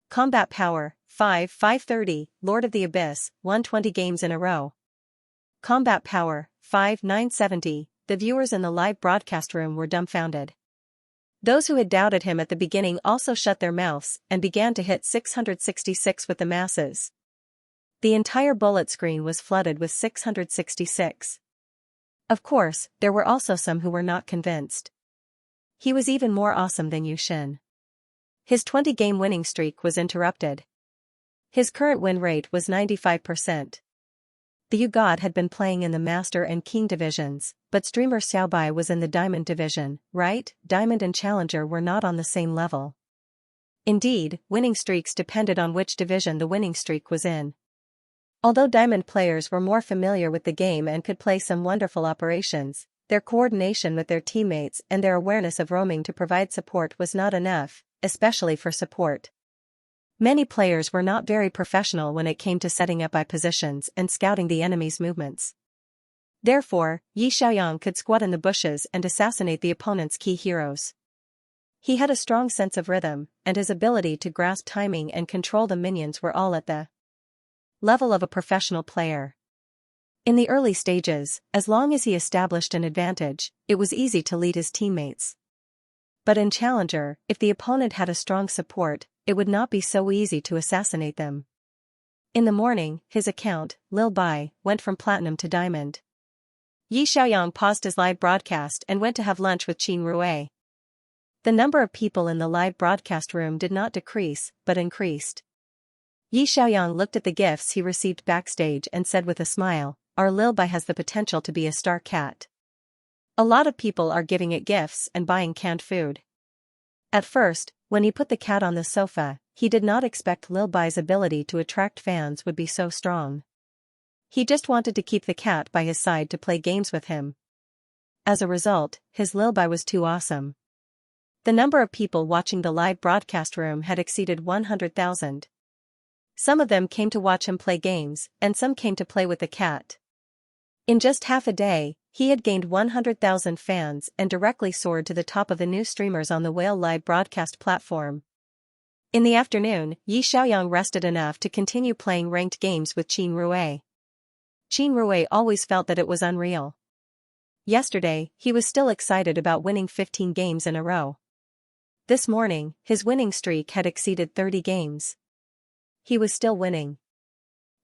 Combat power, 530, Lord of the Abyss, won 20 games in a row. Combat Power, 970, the viewers in the live broadcast room were dumbfounded. Those who had doubted him at the beginning also shut their mouths and began to hit 666 with the masses. The entire bullet screen was flooded with 666. Of course, there were also some who were not convinced. He was even more awesome than Yu Xin. His 20-game winning streak was interrupted. His current win rate was 95%. The Yu God had been playing in the Master and King divisions, but streamer Xiaobai was in the Diamond division, right? Diamond and Challenger were not on the same level. Indeed, winning streaks depended on which division the winning streak was in. Although Diamond players were more familiar with the game and could play some wonderful operations, their coordination with their teammates and their awareness of roaming to provide support was not enough, especially for support. Many players were not very professional when it came to setting up positions and scouting the enemy's movements. Therefore, Yi Xiaoyang could squat in the bushes and assassinate the opponent's key heroes. He had a strong sense of rhythm, and his ability to grasp timing and control the minions were all at the level of a professional player. In the early stages, as long as he established an advantage, it was easy to lead his teammates. But in Challenger, if the opponent had a strong support, it would not be so easy to assassinate them. In the morning, his account, Lil Bai, went from Platinum to Diamond. Yi Xiaoyang paused his live broadcast and went to have lunch with Qin Rui. The number of people in the live broadcast room did not decrease, but increased. Yi Xiaoyang looked at the gifts he received backstage and said with a smile, "Our Lil Bai has the potential to be a star cat. A lot of people are giving it gifts and buying canned food." At first, when he put the cat on the sofa, he did not expect Lil Bai's ability to attract fans would be so strong. He just wanted to keep the cat by his side to play games with him. As a result, his Lil Bai was too awesome. The number of people watching the live broadcast room had exceeded 100,000. Some of them came to watch him play games, and some came to play with the cat. In just half a day, he had gained 100,000 fans and directly soared to the top of the new streamers on the Whale live broadcast platform. In the afternoon, Yi Xiaoyang rested enough to continue playing ranked games with Qin Rui. Qin Rui always felt that it was unreal. Yesterday, he was still excited about winning 15 games in a row. This morning, his winning streak had exceeded 30 games. He was still winning.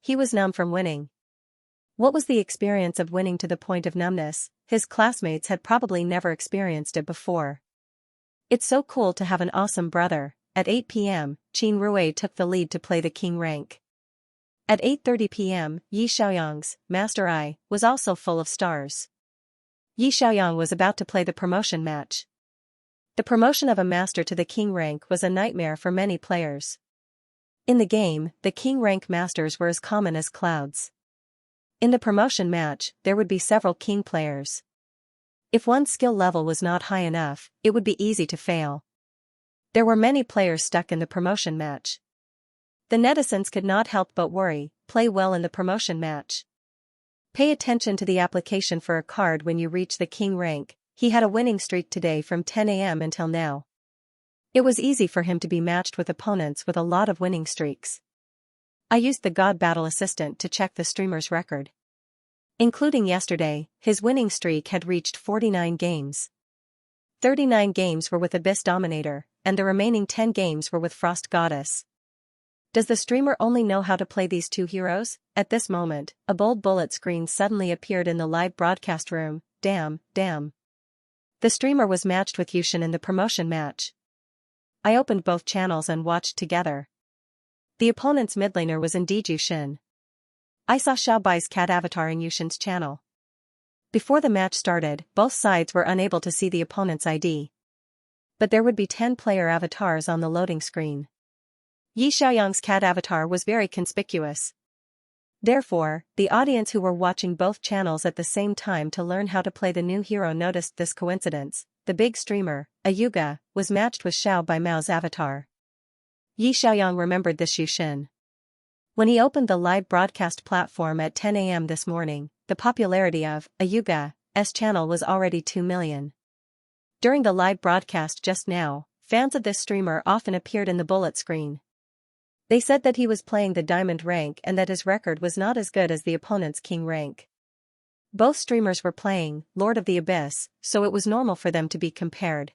He was numb from winning. What was the experience of winning to the point of numbness? His classmates had probably never experienced it before. It's so cool to have an awesome brother. At 8 p.m., Qin Rui took the lead to play the king rank. At 8:30 p.m., Yi Xiaoyang's Master Eye was also full of stars. Yi Xiaoyang was about to play the promotion match. The promotion of a master to the king rank was a nightmare for many players. In the game, the king rank masters were as common as clouds. In the promotion match, there would be several king players. If one's skill level was not high enough, it would be easy to fail. There were many players stuck in the promotion match. The netizens could not help but worry, play well in the promotion match. Pay attention to the application for a card when you reach the king rank. He had a winning streak today from 10 a.m. until now. It was easy for him to be matched with opponents with a lot of winning streaks. I used the God Battle Assistant to check the streamer's record. Including yesterday, his winning streak had reached 49 games. 39 games were with Abyss Dominator, and the remaining 10 games were with Frost Goddess. Does the streamer only know how to play these two heroes? At this moment, a bold bullet screen suddenly appeared in the live broadcast room. Damn. The streamer was matched with Yu Xin in the promotion match. I opened both channels and watched together. The opponent's mid laner was indeed Yu Xin. I saw Xiaobai's cat avatar in Yu Xin's channel. Before the match started, both sides were unable to see the opponent's ID. But there would be 10 player avatars on the loading screen. Yi Xiaoyang's cat avatar was very conspicuous. Therefore, the audience who were watching both channels at the same time to learn how to play the new hero noticed this coincidence. The big streamer, Ayuga, was matched with Xiao Bai Mao's avatar. Yi Xiaoyang remembered this Yu Xin. When he opened the live broadcast platform at 10 a.m. this morning, the popularity of Ayuga's channel was already 2 million. During the live broadcast just now, fans of this streamer often appeared in the bullet screen. They said that he was playing the diamond rank and that his record was not as good as the opponent's king rank. Both streamers were playing Lord of the Abyss, so it was normal for them to be compared.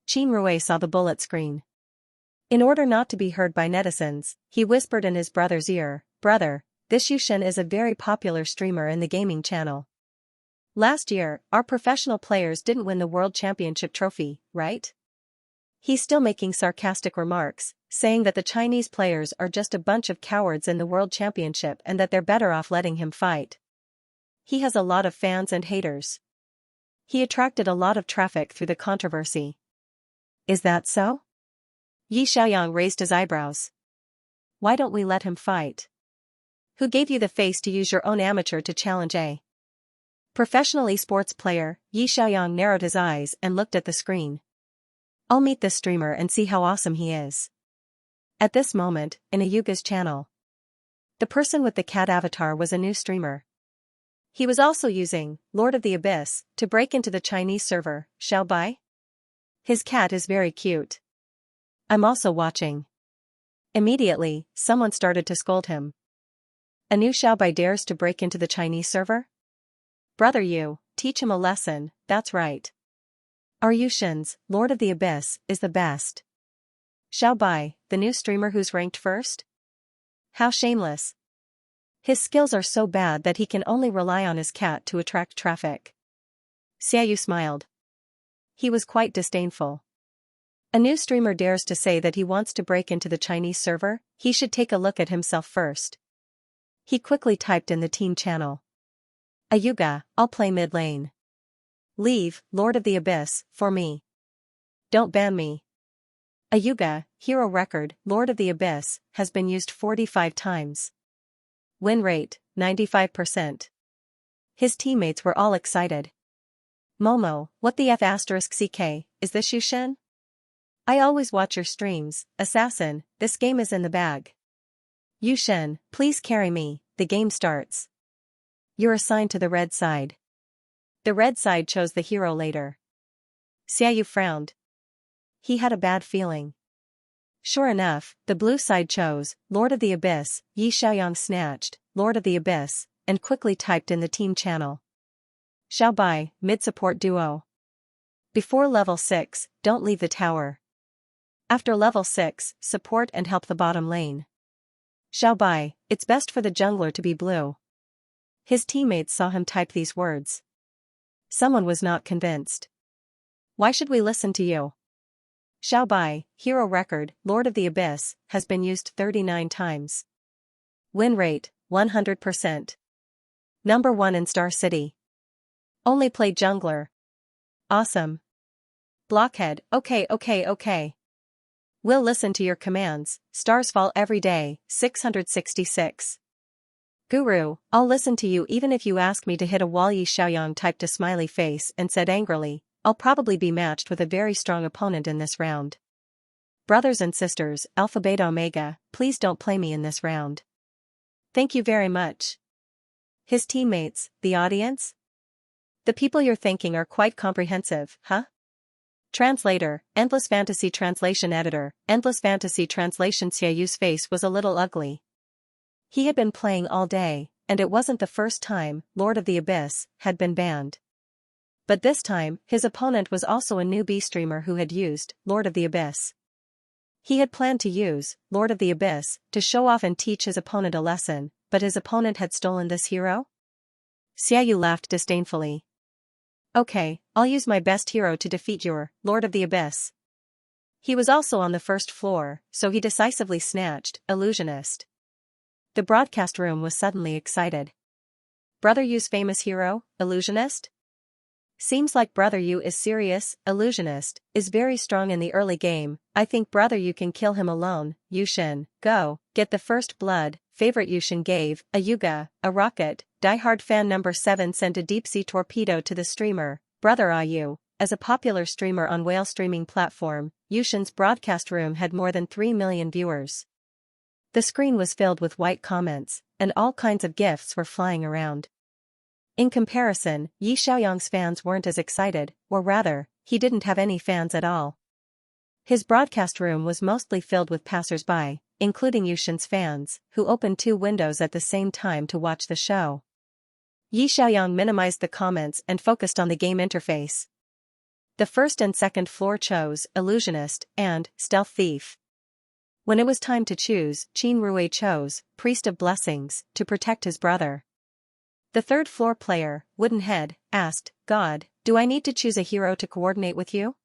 Qin Rui saw the bullet screen. In order not to be heard by netizens, he whispered in his brother's ear, "Brother, this Yushin is a very popular streamer in the gaming channel. Last year, our professional players didn't win the World Championship trophy, right?" He's still making sarcastic remarks, saying that the Chinese players are just a bunch of cowards in the World Championship and that they're better off letting him fight. He has a lot of fans and haters. He attracted a lot of traffic through the controversy. Is that so? Yi Xiaoyang raised his eyebrows. Why don't we let him fight? Who gave you the face to use your own amateur to challenge a professional esports player? Yi Xiaoyang narrowed his eyes and looked at the screen. I'll meet this streamer and see how awesome he is. At this moment, in Ayuga's channel, the person with the cat avatar was a new streamer. He was also using Lord of the Abyss to break into the Chinese server, Xiaobai. His cat is very cute. I'm also watching. Immediately, someone started to scold him. A new Xiaobai dares to break into the Chinese server? Brother you, teach him a lesson, that's right. Our Yushin's Lord of the Abyss is the best. Xiaobai, the new streamer who's ranked first? How shameless. His skills are so bad that he can only rely on his cat to attract traffic. Xiaoyu smiled. He was quite disdainful. A new streamer dares to say that he wants to break into the Chinese server, he should take a look at himself first. He quickly typed in the team channel. Ayuga, I'll play mid lane. Leave, Lord of the Abyss, for me. Don't ban me. Ayuga, hero record, Lord of the Abyss, has been used 45 times. Win rate, 95%. His teammates were all excited. Momo, what the F *CK, is this Yushin? I always watch your streams, Assassin, this game is in the bag. Yushin, please carry me, the game starts. You're assigned to the red side. The red side chose the hero later. Xiaoyu frowned. He had a bad feeling. Sure enough, the blue side chose Lord of the Abyss. Yi Xiaoyang snatched Lord of the Abyss and quickly typed in the team channel. Xiaobai, mid-support duo. Before level 6, don't leave the tower. After level 6, support and help the bottom lane. Xiaobai, it's best for the jungler to be blue. His teammates saw him type these words. Someone was not convinced. Why should we listen to you? Xiaobai, hero record, Lord of the Abyss, has been used 39 times. Win rate, 100%. Number 1 in Star City. Only play jungler. Awesome. Blockhead, okay. We'll listen to your commands, stars fall every day, 666. Guru, I'll listen to you even if you ask me to hit a wall. Yi Xiaoyang typed a smiley face and said angrily, I'll probably be matched with a very strong opponent in this round. Brothers and sisters, Alpha Beta Omega, please don't play me in this round. Thank you very much. His teammates, the audience? The people you're thanking are quite comprehensive, huh? Translator, Endless Fantasy Translation Editor, Endless Fantasy Translation. Xiaoyu's face was a little ugly. He had been playing all day, and it wasn't the first time Lord of the Abyss had been banned. But this time, his opponent was also a newbie streamer who had used Lord of the Abyss. He had planned to use Lord of the Abyss to show off and teach his opponent a lesson, but his opponent had stolen this hero? Xiaoyu laughed disdainfully. Okay, I'll use my best hero to defeat your Lord of the Abyss. He was also on the first floor, so he decisively snatched Illusionist. The broadcast room was suddenly excited. Brother Yu's famous hero, Illusionist? Seems like Brother Yu is serious. Illusionist is very strong in the early game. I think Brother Yu can kill him alone. Yushin, go, get the first blood. Favorite Yushin gave Ayuga a rocket. Diehard fan number 7 sent a deep-sea torpedo to the streamer, Brother Ayu. As a popular streamer on whale streaming platform, Yushin's broadcast room had more than 3 million viewers. The screen was filled with white comments, and all kinds of gifts were flying around. In comparison, Yi Xiaoyang's fans weren't as excited, or rather, he didn't have any fans at all. His broadcast room was mostly filled with passers-by, including Yushin's fans, who opened 2 windows at the same time to watch the show. Yi Xiaoyang minimized the comments and focused on the game interface. The first and second floor chose Illusionist and Stealth Thief. When it was time to choose, Qin Rui chose Priest of Blessings to protect his brother. The third floor player, Wooden Head, asked, God, do I need to choose a hero to coordinate with you?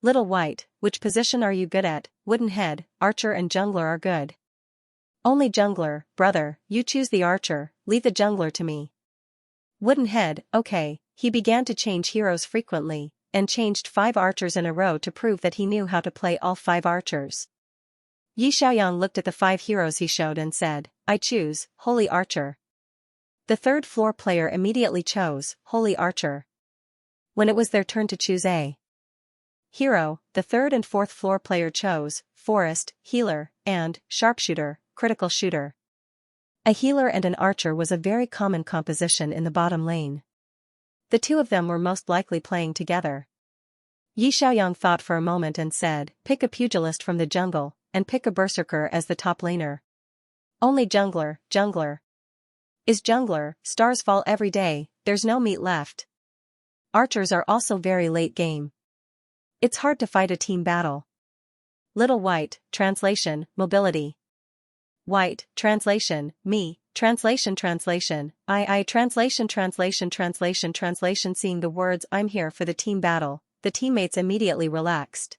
Little White, which position are you good at? Wooden Head, Archer and Jungler are good. Only Jungler, brother, you choose the Archer, leave the Jungler to me. Wooden Head, okay, he began to change heroes frequently, and changed 5 archers in a row to prove that he knew how to play all 5 archers. Yi Xiaoyang looked at the 5 heroes he showed and said, I choose Holy Archer. The third floor player immediately chose Holy Archer. When it was their turn to choose a hero, the third and fourth floor player chose Forest, Healer, and Sharpshooter, Critical Shooter. A healer and an archer was a very common composition in the bottom lane. The 2 of them were most likely playing together. Yi Xiaoyang thought for a moment and said, pick a pugilist from the jungle, and pick a berserker as the top laner. Only Jungler, Jungler. Is Jungler, stars fall every day, there's no meat left. Archers are also very late game. It's hard to fight a team battle. Little White, translation, mobility. White, translation, me, translation, I, translation. Seeing the words I'm here for the team battle, the teammates immediately relaxed.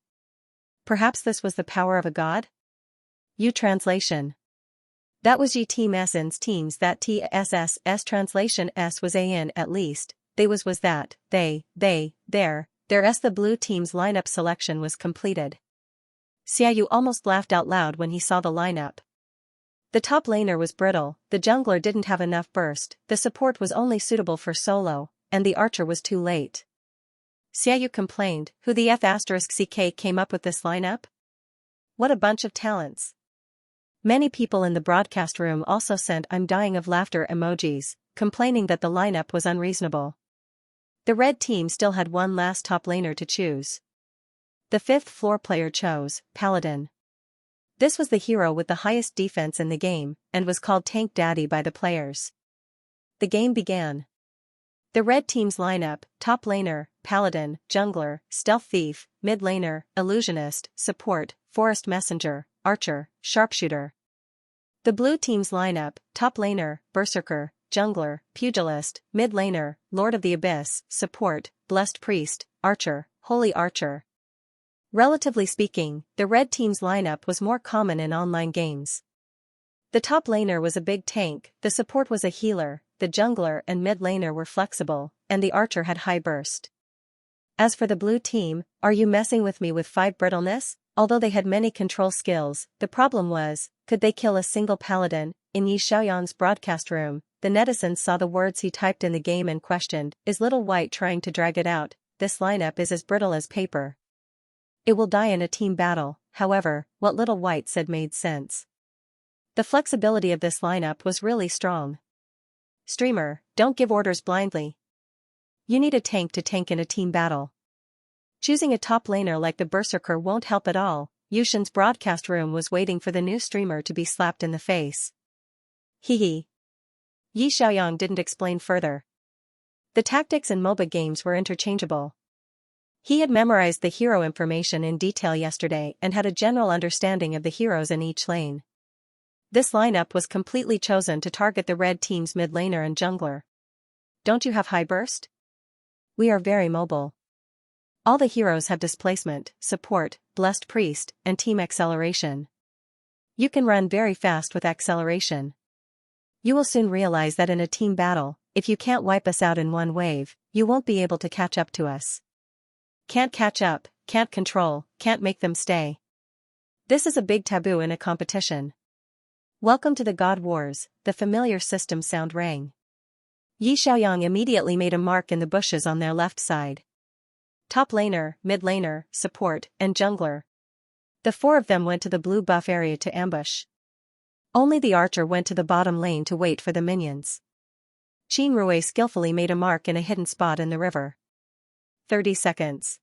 Perhaps this was the power of a god? You translation. That was Yi Team S's teams that TSS's translation S was A in at least, they was that, their S. The blue team's lineup selection was completed. Xiaoyu almost laughed out loud when he saw the lineup. The top laner was brittle, the jungler didn't have enough burst, the support was only suitable for solo, and the archer was too late. Xiaoyu complained, who the F***ck came up with this lineup? What a bunch of talents. Many people in the broadcast room also sent I'm dying of laughter emojis, complaining that the lineup was unreasonable. The red team still had one last top laner to choose. The 5th floor player chose Paladin. This was the hero with the highest defense in the game, and was called Tank Daddy by the players. The game began. The red team's lineup, top laner, Paladin, Jungler, Stealth Thief, mid laner, Illusionist, Support, Forest Messenger, Archer, Sharpshooter. The blue team's lineup, top laner, Berserker, Jungler, Pugilist, mid laner, Lord of the Abyss, Support, Blessed Priest, Archer, Holy Archer. Relatively speaking, the red team's lineup was more common in online games. The top laner was a big tank, the support was a healer, the jungler and mid laner were flexible, and the archer had high burst. As for the blue team, are you messing with me with 5 brittleness? Although they had many control skills, the problem was, could they kill a single paladin? In Yi Xiaoyang's broadcast room, the netizens saw the words he typed in the game and questioned, is Little White trying to drag it out? This lineup is as brittle as paper. It will die in a team battle. However, what Little White said made sense. The flexibility of this lineup was really strong. Streamer, don't give orders blindly. You need a tank to tank in a team battle. Choosing a top laner like the Berserker won't help at all. Yushin's broadcast room was waiting for the new streamer to be slapped in the face. Hee. Yi Xiaoyang didn't explain further. The tactics in MOBA games were interchangeable. He had memorized the hero information in detail yesterday and had a general understanding of the heroes in each lane. This lineup was completely chosen to target the red team's mid laner and jungler. Don't you have high burst? We are very mobile. All the heroes have displacement, support, blessed priest, and team acceleration. You can run very fast with acceleration. You will soon realize that in a team battle, if you can't wipe us out in one wave, you won't be able to catch up to us. Can't catch up, can't control, can't make them stay. This is a big taboo in a competition. Welcome to the God Wars, the familiar system sound rang. Yi Xiaoyang immediately made a mark in the bushes on their left side. Top laner, mid laner, support, and jungler. The 4 of them went to the blue buff area to ambush. Only the archer went to the bottom lane to wait for the minions. Qin Rui skillfully made a mark in a hidden spot in the river. 30 seconds.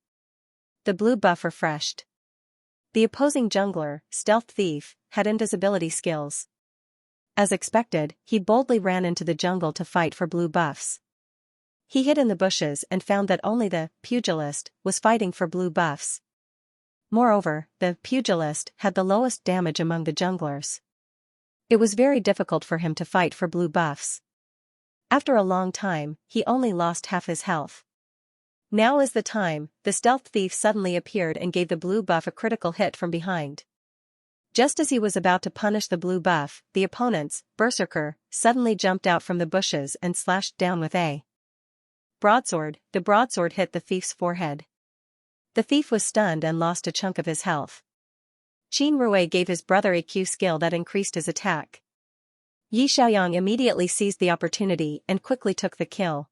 The blue buff refreshed. The opposing jungler, Stealth Thief, had invisibility skills. As expected, he boldly ran into the jungle to fight for blue buffs. He hid in the bushes and found that only the pugilist was fighting for blue buffs. Moreover, the pugilist had the lowest damage among the junglers. It was very difficult for him to fight for blue buffs. After a long time, he only lost half his health. Now is the time, the Stealth Thief suddenly appeared and gave the blue buff a critical hit from behind. Just as he was about to punish the blue buff, the opponent's berserker suddenly jumped out from the bushes and slashed down with a broadsword. The broadsword hit the thief's forehead. The thief was stunned and lost a chunk of his health. Qin Rui gave his brother a Q skill that increased his attack. Yi Xiaoyang immediately seized the opportunity and quickly took the kill.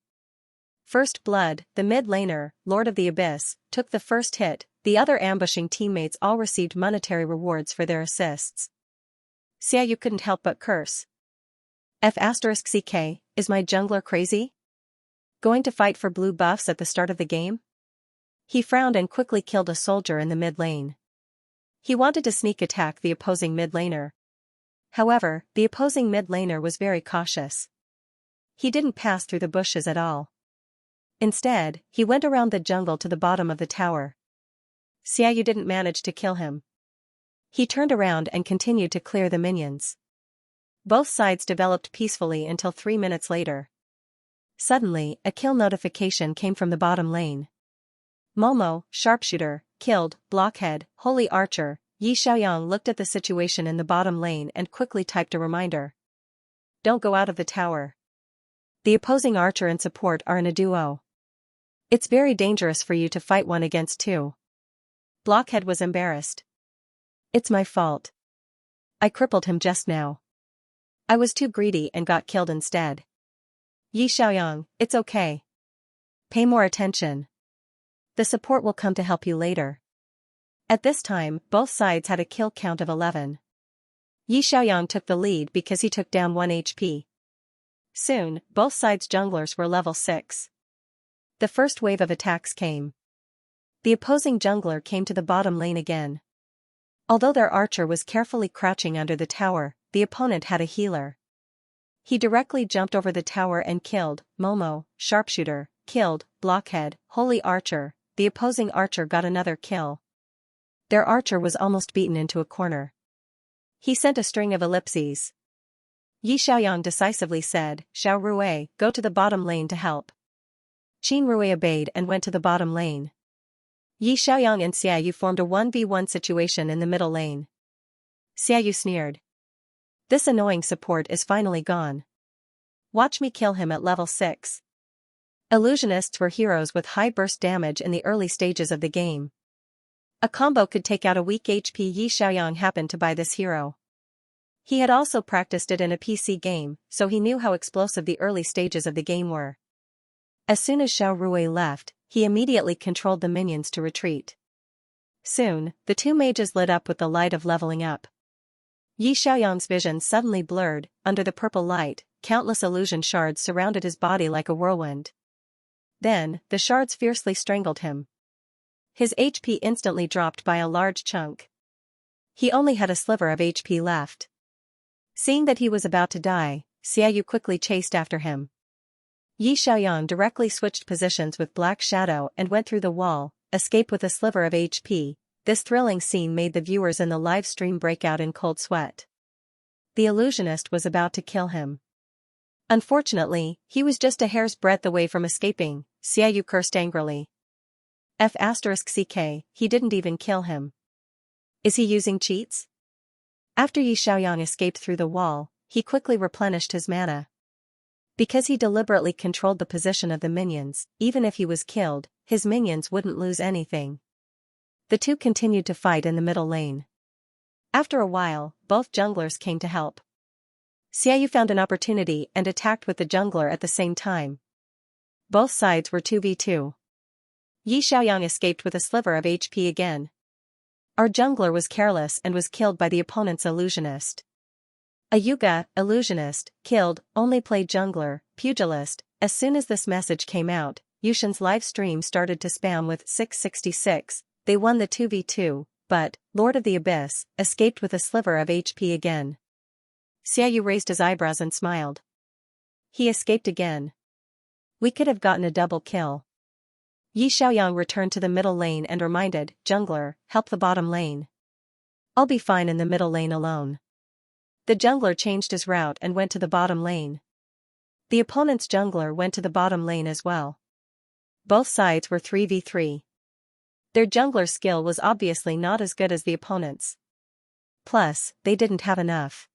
First Blood, the mid laner, Lord of the Abyss, took the first hit. The other ambushing teammates all received monetary rewards for their assists. Xiaoyu couldn't help but curse. F*CK, is my jungler crazy? Going to fight for blue buffs at the start of the game? He frowned and quickly killed a soldier in the mid lane. He wanted to sneak attack the opposing mid laner. However, the opposing mid laner was very cautious. He didn't pass through the bushes at all. Instead, he went around the jungle to the bottom of the tower. Xiaoyu didn't manage to kill him. He turned around and continued to clear the minions. Both sides developed peacefully until 3 minutes later. Suddenly, a kill notification came from the bottom lane. Momo, Sharpshooter, killed, Blockhead, Holy Archer. Yi Xiaoyang looked at the situation in the bottom lane and quickly typed a reminder. Don't go out of the tower. The opposing archer and support are in a duo. It's very dangerous for you to fight 1 against 2. Blockhead was embarrassed. It's my fault. I crippled him just now. I was too greedy and got killed instead. Yi Xiaoyang, it's okay. Pay more attention. The support will come to help you later. At this time, both sides had a kill count of 11. Yi Xiaoyang took the lead because he took down 1 HP. Soon, both sides' junglers were level 6. The first wave of attacks came. The opposing jungler came to the bottom lane again. Although their archer was carefully crouching under the tower, the opponent had a healer. He directly jumped over the tower and killed Momo, Sharpshooter, killed Blockhead, Holy Archer. The opposing archer got another kill. Their archer was almost beaten into a corner. He sent a string of ellipses. Yi Xiaoyang decisively said, Xiao Rui, go to the bottom lane to help. Qin Rui obeyed and went to the bottom lane. Yi Xiaoyang and Xiaoyu formed a 1v1 situation in the middle lane. Xiaoyu sneered. This annoying support is finally gone. Watch me kill him at level 6. Illusionists were heroes with high burst damage in the early stages of the game. A combo could take out a weak HP. Yi Xiaoyang happened to buy this hero. He had also practiced it in a PC game, so he knew how explosive the early stages of the game were. As soon as Xiao Rui left, he immediately controlled the minions to retreat. Soon, the two mages lit up with the light of leveling up. Yi Xiaoyang's vision suddenly blurred. Under the purple light, countless illusion shards surrounded his body like a whirlwind. Then, the shards fiercely strangled him. His HP instantly dropped by a large chunk. He only had a sliver of HP left. Seeing that he was about to die, Xiaoyu quickly chased after him. Yi Xiaoyang directly switched positions with Black Shadow and went through the wall, escaped with a sliver of HP. This thrilling scene made the viewers in the live stream break out in cold sweat. The illusionist was about to kill him. Unfortunately, he was just a hair's breadth away from escaping. Xiaoyu cursed angrily. F*CK, he didn't even kill him. Is he using cheats? After Yi Xiaoyang escaped through the wall, he quickly replenished his mana. Because he deliberately controlled the position of the minions, even if he was killed, his minions wouldn't lose anything. The two continued to fight in the middle lane. After a while, both junglers came to help. Xiaoyu found an opportunity and attacked with the jungler at the same time. Both sides were 2v2. Yi Xiaoyang escaped with a sliver of HP again. Our jungler was careless and was killed by the opponent's illusionist. Ayuga, illusionist, killed, only played jungler, pugilist. As soon as this message came out, Yushin's live stream started to spam with 666. They won the 2v2. but, Lord of the Abyss, escaped with a sliver of HP again. Xiaoyu raised his eyebrows and smiled. He escaped again. We could have gotten a double kill. Yi Xiaoyang returned to the middle lane and reminded, Jungler, help the bottom lane. I'll be fine in the middle lane alone. The jungler changed his route and went to the bottom lane. The opponent's jungler went to the bottom lane as well. Both sides were 3v3. Their jungler skill was obviously not as good as the opponent's. Plus, they didn't have enough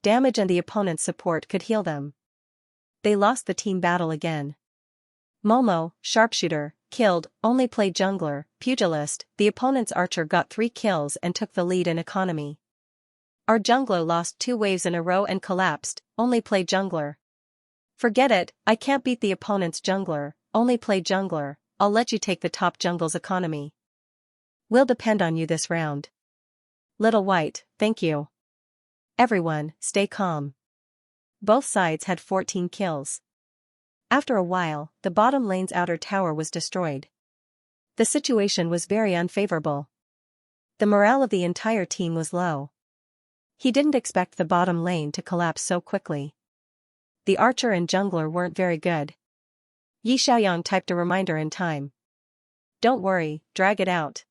damage and the opponent's support could heal them. They lost the team battle again. Momo, sharpshooter, killed, only played jungler, pugilist, the opponent's archer got 3 kills and took the lead in economy. Our jungler lost 2 waves in a row and collapsed, only played jungler. Forget it, I can't beat the opponent's jungler, only play jungler, I'll let you take the top jungle's economy. We'll depend on you this round. Little White, thank you. Everyone, stay calm. Both sides had 14 kills. After a while, the bottom lane's outer tower was destroyed. The situation was very unfavorable. The morale of the entire team was low. He didn't expect the bottom lane to collapse so quickly. The archer and jungler weren't very good. Yi Xiaoyang typed a reminder in time. Don't worry, drag it out.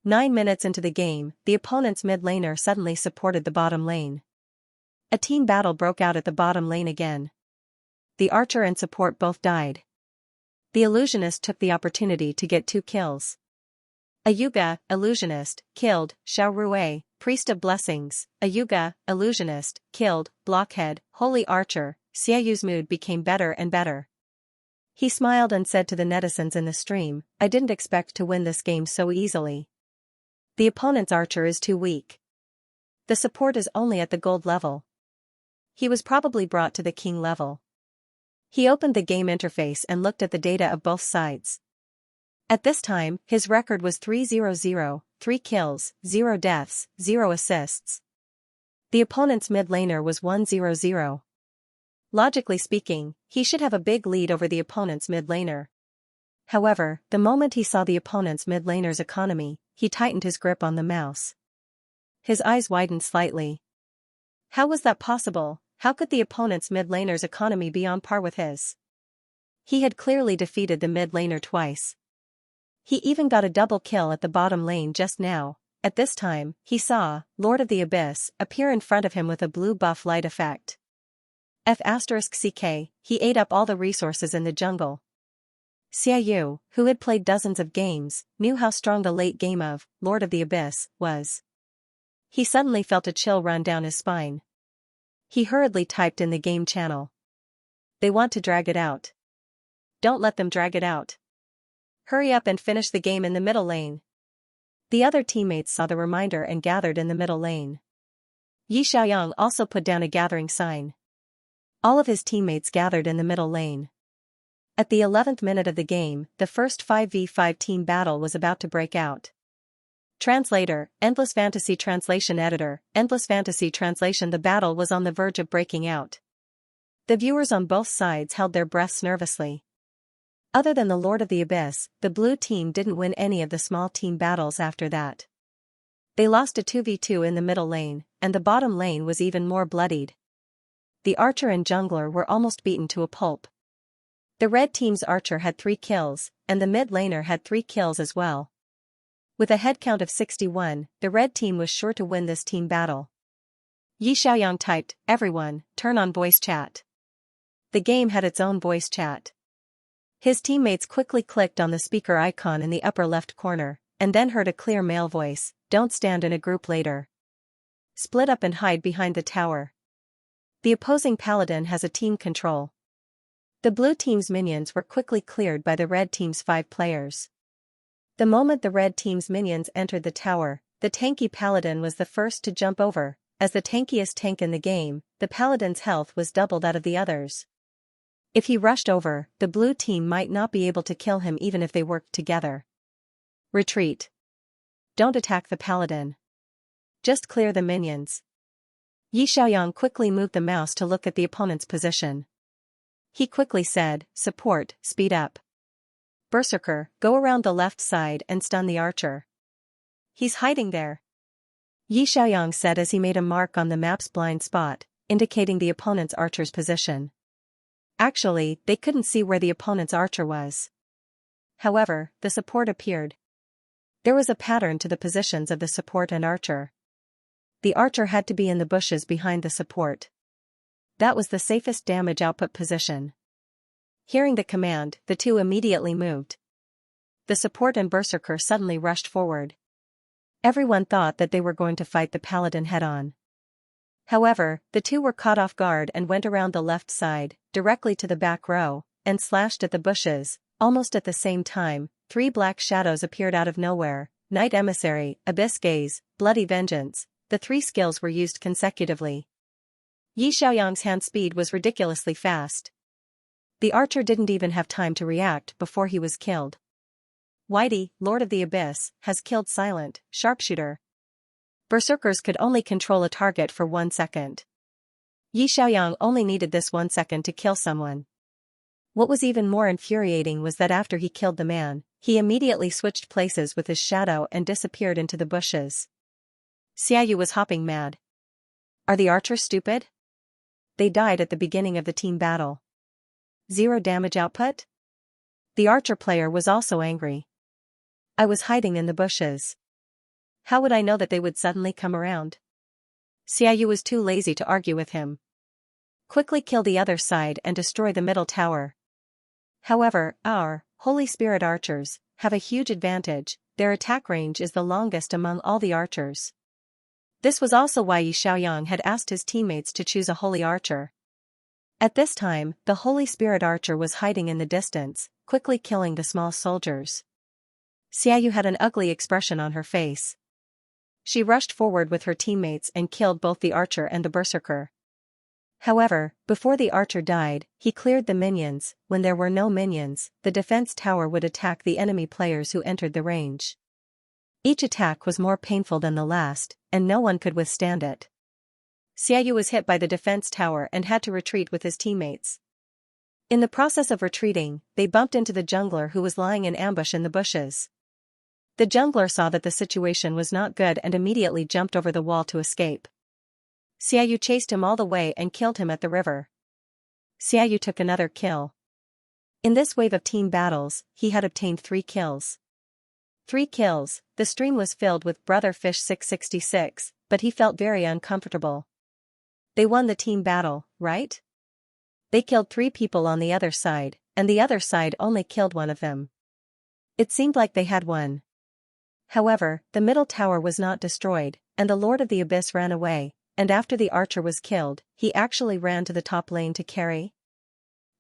9 minutes into the game, the opponent's mid laner suddenly supported the bottom lane. A team battle broke out at the bottom lane again. The archer and support both died. The illusionist took the opportunity to get 2 kills. Ayuga, illusionist, killed, Xiaorui, priest of blessings, Ayuga, illusionist, killed, blockhead, holy archer. Xiaoyu's mood became better and better. He smiled and said to the netizens in the stream, I didn't expect to win this game so easily. The opponent's archer is too weak. The support is only at the gold level. He was probably brought to the king level. He opened the game interface and looked at the data of both sides. At this time, his record was 3-0-0, 3 kills, 0 deaths, 0 assists. The opponent's mid laner was 1-0-0. Logically speaking, he should have a big lead over the opponent's mid laner. However, the moment he saw the opponent's mid laner's economy, he tightened his grip on the mouse. His eyes widened slightly. How was that possible? How could the opponent's mid laner's economy be on par with his? He had clearly defeated the mid laner twice. He even got a double kill at the bottom lane just now. At this time, he saw Lord of the Abyss appear in front of him with a blue buff light effect. F***ck, he ate up all the resources in the jungle. Xiaoyu, who had played dozens of games, knew how strong the late game of Lord of the Abyss was. He suddenly felt a chill run down his spine. He hurriedly typed in the game channel. They want to drag it out. Don't let them drag it out. Hurry up and finish the game in the middle lane. The other teammates saw the reminder and gathered in the middle lane. Yi Xiaoyang also put down a gathering sign. All of his teammates gathered in the middle lane. At the 11th minute of the game, the first 5v5 team battle was about to break out. Translator, Endless Fantasy Translation Editor, Endless Fantasy Translation. The battle was on the verge of breaking out. The viewers on both sides held their breaths nervously. Other than the Lord of the Abyss, the blue team didn't win any of the small team battles after that. They lost a 2v2 in the middle lane, and the bottom lane was even more bloodied. The archer and jungler were almost beaten to a pulp. The red team's archer had 3 kills, and the mid laner had 3 kills as well. With a head count of 61, the red team was sure to win this team battle. Yi Xiaoyang typed, everyone, turn on voice chat. The game had its own voice chat. His teammates quickly clicked on the speaker icon in the upper left corner, and then heard a clear male voice, don't stand in a group later. Split up and hide behind the tower. The opposing paladin has a team control. The blue team's minions were quickly cleared by the red team's 5 players. The moment the red team's minions entered the tower, the tanky paladin was the first to jump over. As the tankiest tank in the game, the paladin's health was doubled that of the others. If he rushed over, the blue team might not be able to kill him even if they worked together. Retreat. Don't attack the paladin. Just clear the minions. Yi Xiaoyang quickly moved the mouse to look at the opponent's position. He quickly said, support, speed up. Berserker, go around the left side and stun the archer. He's hiding there, Yi Xiaoyang said as he made a mark on the map's blind spot, indicating the opponent's archer's position. Actually, they couldn't see where the opponent's archer was. However, the support appeared. There was a pattern to the positions of the support and archer. The archer had to be in the bushes behind the support. That was the safest damage output position. Hearing the command, the two immediately moved. The support and berserker suddenly rushed forward. Everyone thought that they were going to fight the paladin head-on. However, the two were caught off guard and went around the left side, directly to the back row, and slashed at the bushes. Almost at the same time, 3 black shadows appeared out of nowhere: Night Emissary, Abyss Gaze, Bloody Vengeance. The 3 skills were used consecutively. Yi Xiaoyang's hand speed was ridiculously fast. The archer didn't even have time to react before he was killed. Whitey, Lord of the Abyss, has killed Silent, Sharpshooter. Berserkers could only control a target for 1 second. Yi Xiaoyang only needed this 1 second to kill someone. What was even more infuriating was that after he killed the man, he immediately switched places with his shadow and disappeared into the bushes. Xiaoyu was hopping mad. Are the archers stupid? They died at the beginning of the team battle. 0 damage output? The archer player was also angry. I was hiding in the bushes. How would I know that they would suddenly come around? Xiaoyu was too lazy to argue with him. Quickly kill the other side and destroy the middle tower. However, our Holy Spirit archers have a huge advantage. Their attack range is the longest among all the archers. This was also why Yi Xiaoyang had asked his teammates to choose a holy archer. At this time, the Holy Spirit archer was hiding in the distance, quickly killing the small soldiers. Xiaoyu had an ugly expression on her face. She rushed forward with her teammates and killed both the archer and the berserker. However, before the archer died, he cleared the minions. When there were no minions, the defense tower would attack the enemy players who entered the range. Each attack was more painful than the last, and no one could withstand it. Xiaoyu was hit by the defense tower and had to retreat with his teammates. In the process of retreating, they bumped into the jungler who was lying in ambush in the bushes. The jungler saw that the situation was not good and immediately jumped over the wall to escape. Xiaoyu chased him all the way and killed him at the river. Xiaoyu took another kill. In this wave of team battles, he had obtained 3 kills. 3 kills, the stream was filled with Brother Fish 666, but he felt very uncomfortable. They won the team battle, right? They killed 3 people on the other side, and the other side only killed 1 of them. It seemed like they had won. However, the middle tower was not destroyed, and the Lord of the Abyss ran away, and after the archer was killed, he actually ran to the top lane to carry.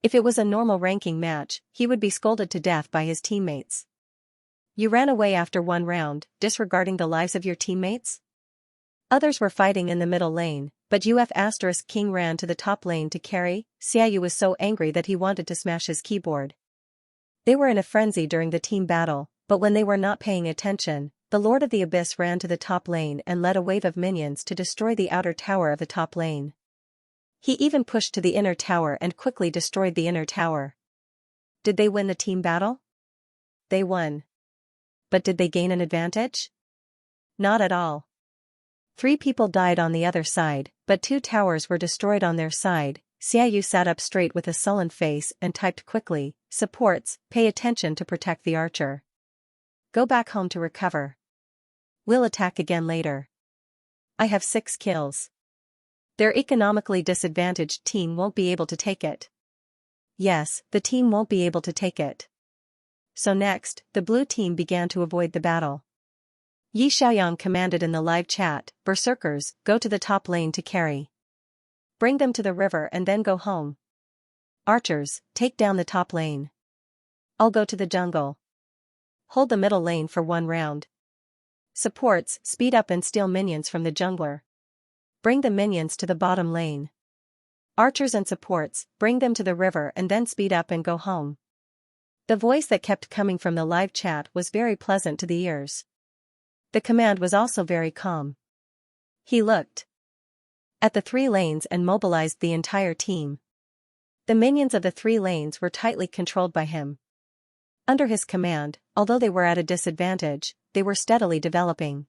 If it was a normal ranking match, he would be scolded to death by his teammates. You ran away after 1 round, disregarding the lives of your teammates? Others were fighting in the middle lane, but King ran to the top lane to carry. Xiaoyu was so angry that he wanted to smash his keyboard. They were in a frenzy during the team battle, but when they were not paying attention, the Lord of the Abyss ran to the top lane and led a wave of minions to destroy the outer tower of the top lane. He even pushed to the inner tower and quickly destroyed the inner tower. Did they win the team battle? They won. But did they gain an advantage? Not at all. 3 people died on the other side, but 2 towers were destroyed on their side. Xiaoyu sat up straight with a sullen face and typed quickly, "Supports, pay attention to protect the archer. Go back home to recover. We'll attack again later. I have 6 kills. Their economically disadvantaged team won't be able to take it." Yes, the team won't be able to take it. So next, the blue team began to avoid the battle. Yi Xiaoyang commanded in the live chat, "Berserkers, go to the top lane to carry. Bring them to the river and then go home. Archers, take down the top lane. I'll go to the jungle. Hold the middle lane for 1 round. Supports, speed up and steal minions from the jungler. Bring the minions to the bottom lane. Archers and supports, bring them to the river and then speed up and go home." The voice that kept coming from the live chat was very pleasant to the ears. The command was also very calm. He looked at the 3 lanes and mobilized the entire team. The minions of the 3 lanes were tightly controlled by him. Under his command, although they were at a disadvantage, they were steadily developing.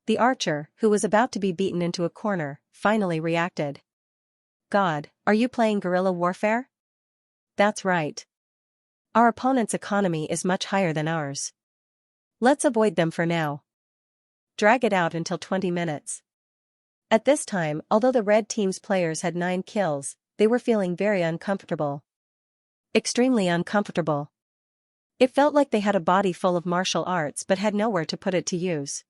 The archer, who was about to be beaten into a corner, finally reacted. God, are you playing guerrilla warfare? That's right. Our opponent's economy is much higher than ours. Let's avoid them for now. Drag it out until 20 minutes. At this time, although the red team's players had 9 kills, they were feeling very uncomfortable. Extremely uncomfortable. It felt like they had a body full of martial arts but had nowhere to put it to use.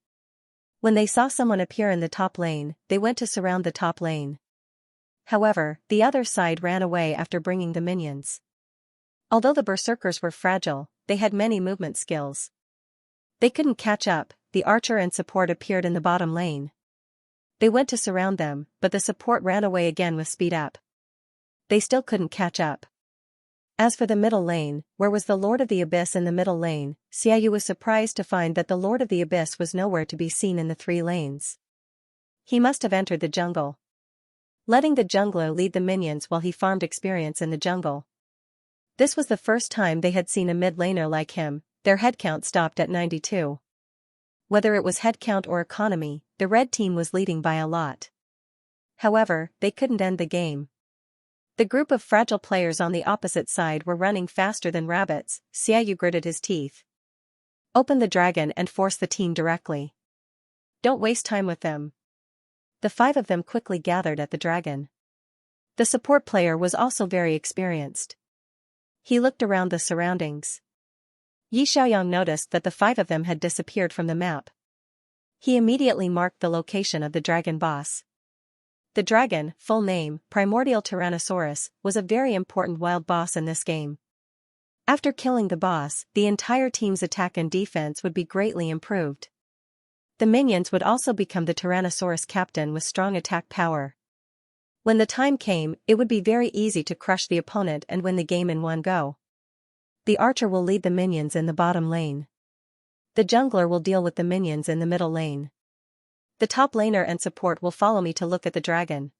When they saw someone appear in the top lane, they went to surround the top lane. However, the other side ran away after bringing the minions. Although the berserkers were fragile, they had many movement skills. They couldn't catch up. The archer and support appeared in the bottom lane. They went to surround them, but the support ran away again with speed up. They still couldn't catch up. As for the middle lane, where was the Lord of the Abyss in the middle lane, Xianxia was surprised to find that the Lord of the Abyss was nowhere to be seen in the 3 lanes. He must have entered the jungle, letting the jungler lead the minions while he farmed experience in the jungle. This was the first time they had seen a mid laner like him. Their headcount stopped at 92. Whether it was headcount or economy, the red team was leading by a lot. However, they couldn't end the game. The group of fragile players on the opposite side were running faster than rabbits. Xianxia gritted his teeth. Open the dragon and force the team directly. Don't waste time with them. The 5 of them quickly gathered at the dragon. The support player was also very experienced. He looked around the surroundings. Xianxia noticed that the 5 of them had disappeared from the map. He immediately marked the location of the dragon boss. The dragon, full name, Primordial Tyrannosaurus, was a very important wild boss in this game. After killing the boss, the entire team's attack and defense would be greatly improved. The minions would also become the Tyrannosaurus captain with strong attack power. When the time came, it would be very easy to crush the opponent and win the game in one go. The archer will lead the minions in the bottom lane. The jungler will deal with the minions in the middle lane. The top laner and support will follow me to look at the dragon.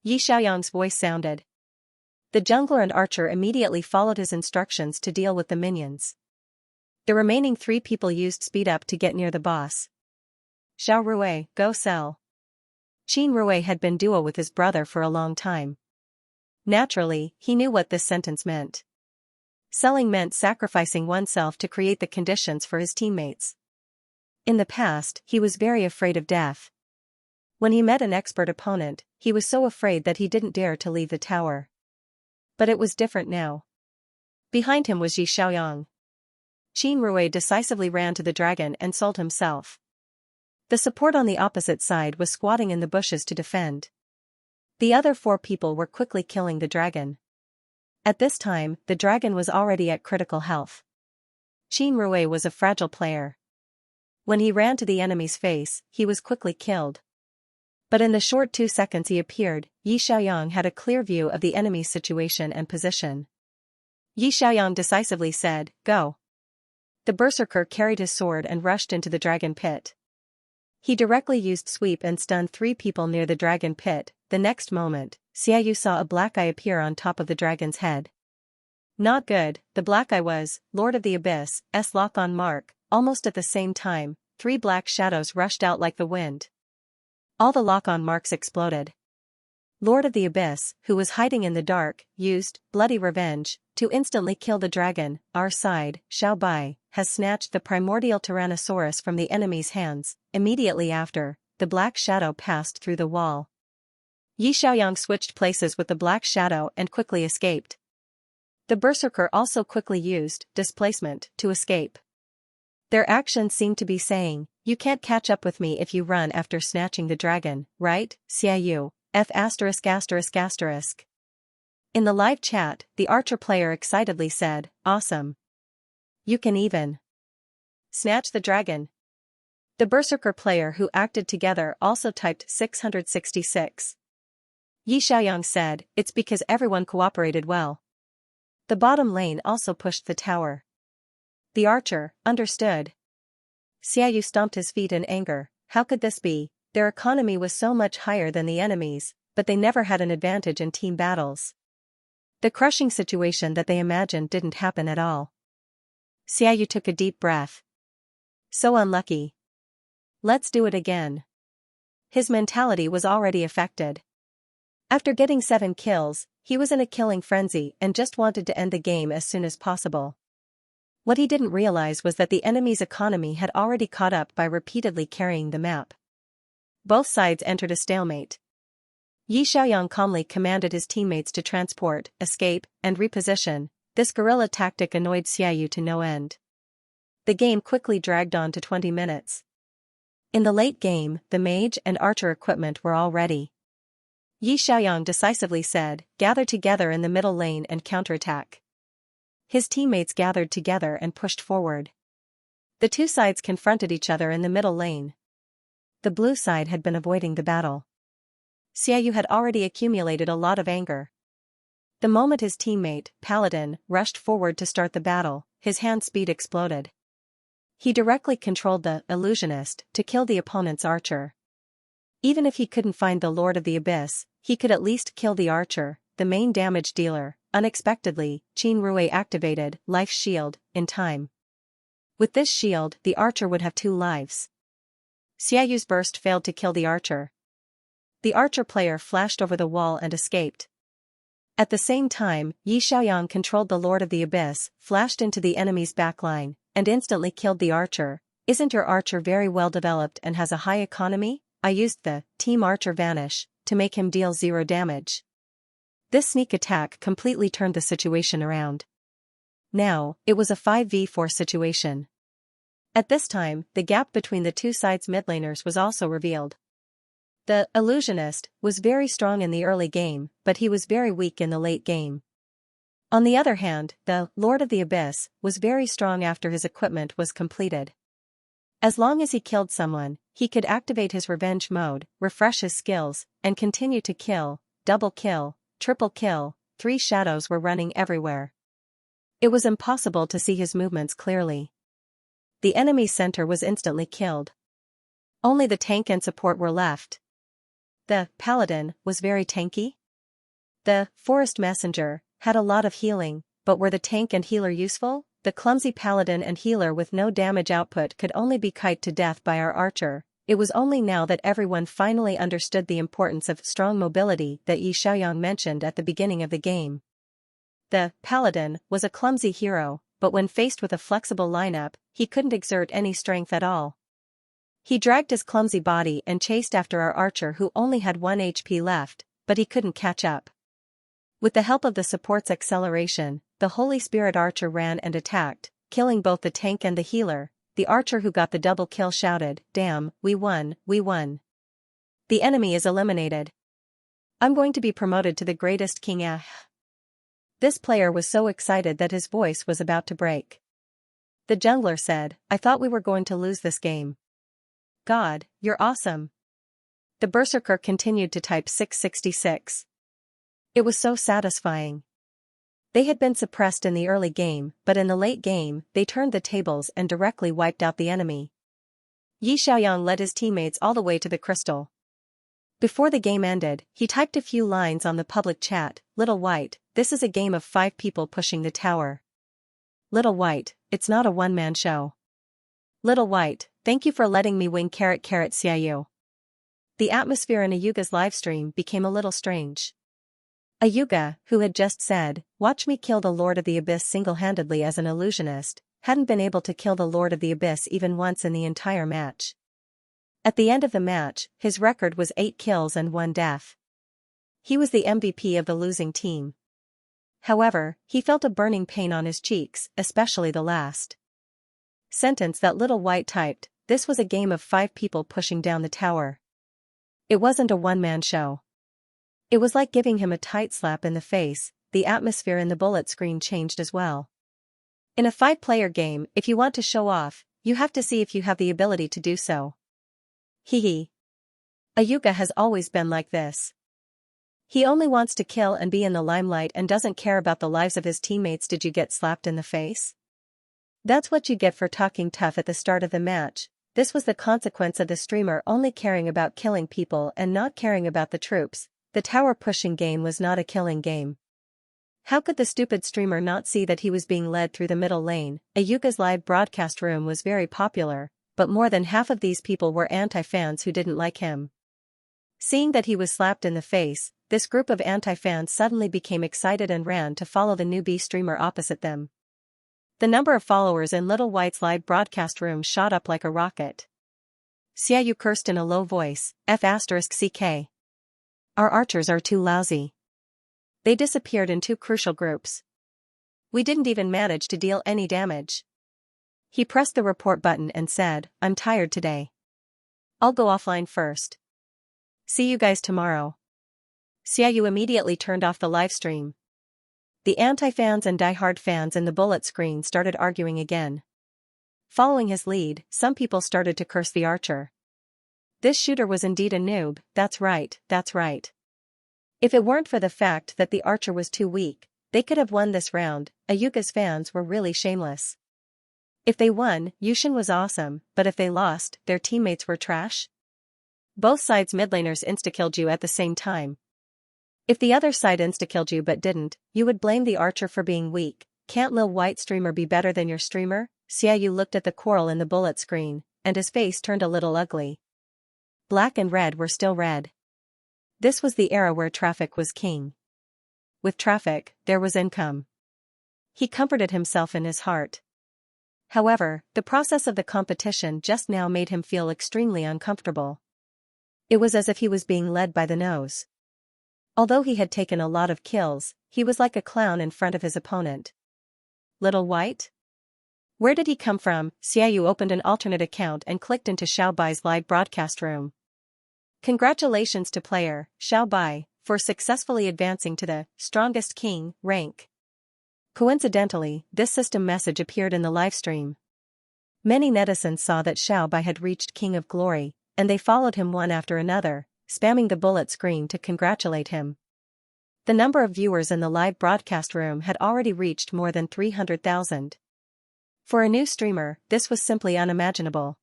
Xiaoyang's voice sounded. The jungler and archer immediately followed his instructions to deal with the minions. The remaining 3 people used speed up to get near the boss. Xiao Rui, go sell. Qin Rui had been duo with his brother for a long time. Naturally, he knew what this sentence meant. Selling meant sacrificing oneself to create the conditions for his teammates. In the past, he was very afraid of death. When he met an expert opponent, he was so afraid that he didn't dare to leave the tower. But it was different now. Behind him was Yi Xiaoyang. Qin Rui decisively ran to the dragon and sold himself. The support on the opposite side was squatting in the bushes to defend. The other 4 people were quickly killing the dragon. At this time, the dragon was already at critical health. Qin Rui was a fragile player. When he ran to the enemy's face, he was quickly killed. But in the short 2 seconds he appeared, Yi Xiaoyang had a clear view of the enemy's situation and position. Yi Xiaoyang decisively said, "Go." The berserker carried his sword and rushed into the dragon pit. He directly used sweep and stunned 3 people near the dragon pit. The next moment, Xianxia saw a black eye appear on top of the dragon's head. Not good. The black eye was Lord of the Abyss, lock-on mark. Almost at the same time, 3 black shadows rushed out like the wind. All the lock-on marks exploded. Lord of the Abyss, who was hiding in the dark, used bloody revenge to instantly kill the dragon. Our side, Xiao Bai, has snatched the primordial Tyrannosaurus from the enemy's hands. Immediately after, the black shadow passed through the wall. Yi Xiaoyang switched places with the black shadow and quickly escaped. The berserker also quickly used displacement to escape. Their actions seemed to be saying, "You can't catch up with me if you run after snatching the dragon, right, Xianxia? F******. In the live chat, the archer player excitedly said, "Awesome. You can even snatch the dragon." The berserker player who acted together also typed 666. Yi Xiaoyang said, "It's because everyone cooperated well." The bottom lane also pushed the tower. The archer understood. Xianxia stomped his feet in anger. How could this be? Their economy was so much higher than the enemy's, but they never had an advantage in team battles. The crushing situation that they imagined didn't happen at all. Xiaoyu took a deep breath. So unlucky. Let's do it again. His mentality was already affected. After getting 7 kills, he was in a killing frenzy and just wanted to end the game as soon as possible. What he didn't realize was that the enemy's economy had already caught up by repeatedly carrying the map. Both sides entered a stalemate. Yi Xiaoyang calmly commanded his teammates to transport, escape, and reposition. This guerrilla tactic annoyed Xiaoyu to no end. The game quickly dragged on to 20 minutes. In the late game, the mage and archer equipment were all ready. Yi Xiaoyang decisively said, "Gather together in the middle lane and counterattack." His teammates gathered together and pushed forward. The two sides confronted each other in the middle lane. The blue side had been avoiding the battle. Xiaoyu had already accumulated a lot of anger. The moment his teammate, Paladin, rushed forward to start the battle, his hand speed exploded. He directly controlled the illusionist to kill the opponent's archer. Even if he couldn't find the Lord of the Abyss, he could at least kill the archer, the main damage dealer. Unexpectedly, Qin Rui activated Life Shield in time. With this shield, the archer would have 2 lives. Xiaoyu's burst failed to kill the archer. The archer player flashed over the wall and escaped. At the same time, Yi Xiaoyang controlled the Lord of the Abyss, flashed into the enemy's backline, and instantly killed the archer. "Isn't your archer very well developed and has a high economy? I used the Team Archer Vanish to make him deal 0 damage." This sneak attack completely turned the situation around. Now, it was a 5v4 situation. At this time, the gap between the two sides' mid laners was also revealed. The illusionist was very strong in the early game, but he was very weak in the late game. On the other hand, the Lord of the Abyss was very strong after his equipment was completed. As long as he killed someone, he could activate his revenge mode, refresh his skills, and continue to kill. Double kill, triple kill, 3 shadows were running everywhere. It was impossible to see his movements clearly. The enemy center was instantly killed. Only the tank and support were left. The Paladin was very tanky. The Forest Messenger had a lot of healing, but were the tank and healer useful? The clumsy Paladin and healer with no damage output could only be kited to death by our archer. It was only now that everyone finally understood the importance of strong mobility that Yi Xiaoyang mentioned at the beginning of the game. The Paladin was a clumsy hero, but when faced with a flexible lineup, he couldn't exert any strength at all. He dragged his clumsy body and chased after our archer who only had 1 HP left, but he couldn't catch up. With the help of the support's acceleration, the Holy Spirit archer ran and attacked, killing both the tank and the healer. The archer who got the double kill shouted, "Damn, we won, we won. The enemy is eliminated. I'm going to be promoted to the greatest king." This player was so excited that his voice was about to break. The jungler said, "I thought we were going to lose this game." "God, you're awesome." The berserker continued to type 666. It was so satisfying. They had been suppressed in the early game, but in the late game, they turned the tables and directly wiped out the enemy. Yi Xiaoyang led his teammates all the way to the crystal. Before the game ended, he typed a few lines on the public chat. "Little White, this is a game of 5 people pushing the tower. Little White, it's not a one-man show. Little White, thank you for letting me win .. Xiaoyu." The atmosphere in Ayuga's livestream became a little strange. Ayuga, who had just said, "Watch me kill the Lord of the Abyss single-handedly as an illusionist," hadn't been able to kill the Lord of the Abyss even once in the entire match. At the end of the match, his record was 8 kills and 1 death. He was the MVP of the losing team. However, he felt a burning pain on his cheeks, especially the last sentence that Little White typed. This was a game of 5 people pushing down the tower. It wasn't a one-man show. It was like giving him a tight slap in the face. The atmosphere in the bullet screen changed as well. In a 5-player game, if you want to show off, you have to see if you have the ability to do so. Hehe. Ayuga has always been like this. He only wants to kill and be in the limelight and doesn't care about the lives of his teammates. Did you get slapped in the face? That's what you get for talking tough at the start of the match. This was the consequence of the streamer only caring about killing people and not caring about the troops. The tower pushing game was not a killing game. How could the stupid streamer not see that he was being led through the middle lane? Ayuka's live broadcast room was very popular, but more than half of these people were anti-fans who didn't like him. Seeing that he was slapped in the face, this group of anti-fans suddenly became excited and ran to follow the newbie streamer opposite them. The number of followers in Little White's live broadcast room shot up like a rocket. Xiaoyu cursed in a low voice, F***ck. Our archers are too lousy. They disappeared in two crucial groups. We didn't even manage to deal any damage. He pressed the report button and said, I'm tired today. I'll go offline first. See you guys tomorrow. Xiaoyu immediately turned off the livestream. The anti-fans and die-hard fans in the bullet screen started arguing again. Following his lead, some people started to curse the archer. This shooter was indeed a noob, that's right, that's right. If it weren't for the fact that the archer was too weak, they could have won this round. Ayuka's fans were really shameless. If they won, Yushin was awesome, but if they lost, their teammates were trash. Both sides mid laners insta-killed you at the same time. If the other side insta-killed you but didn't, you would blame the archer for being weak. Can't Lil White streamer be better than your streamer? Xiaoyu looked at the quarrel in the bullet screen, and his face turned a little ugly. Black and red were still red. This was the era where traffic was king. With traffic, there was income. He comforted himself in his heart. However, the process of the competition just now made him feel extremely uncomfortable. It was as if he was being led by the nose. Although he had taken a lot of kills, he was like a clown in front of his opponent. Little White? Where did he come from? Xiaoyu opened an alternate account and clicked into Xiaobai's live broadcast room. Congratulations to player, Xiaobai, for successfully advancing to the Strongest King rank. Coincidentally, this system message appeared in the livestream. Many netizens saw that Xiaobai had reached King of Glory, and they followed him one after another, spamming the bullet screen to congratulate him. The number of viewers in the live broadcast room had already reached more than 300,000. For a new streamer, this was simply unimaginable.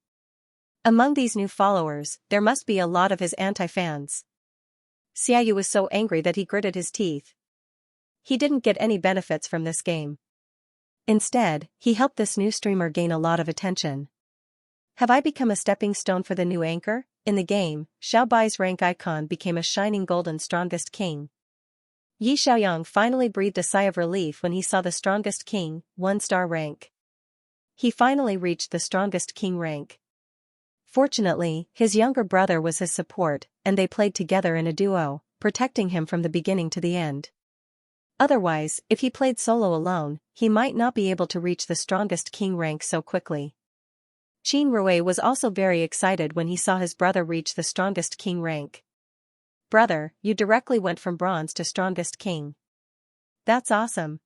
Among these new followers, there must be a lot of his anti-fans. Xiaoyu was so angry that he gritted his teeth. He didn't get any benefits from this game. Instead, he helped this new streamer gain a lot of attention. Have I become a stepping stone for the new anchor? In the game, Xiaobai's rank icon became a shining golden Strongest King. Yi Xiaoyang finally breathed a sigh of relief when he saw the Strongest King, 1-star rank. He finally reached the Strongest King rank. Fortunately, his younger brother was his support, and they played together in a duo, protecting him from the beginning to the end. Otherwise, if he played solo alone, he might not be able to reach the Strongest King rank so quickly. Qin Rui was also very excited when he saw his brother reach the Strongest King rank. Brother, you directly went from bronze to Strongest King. That's awesome.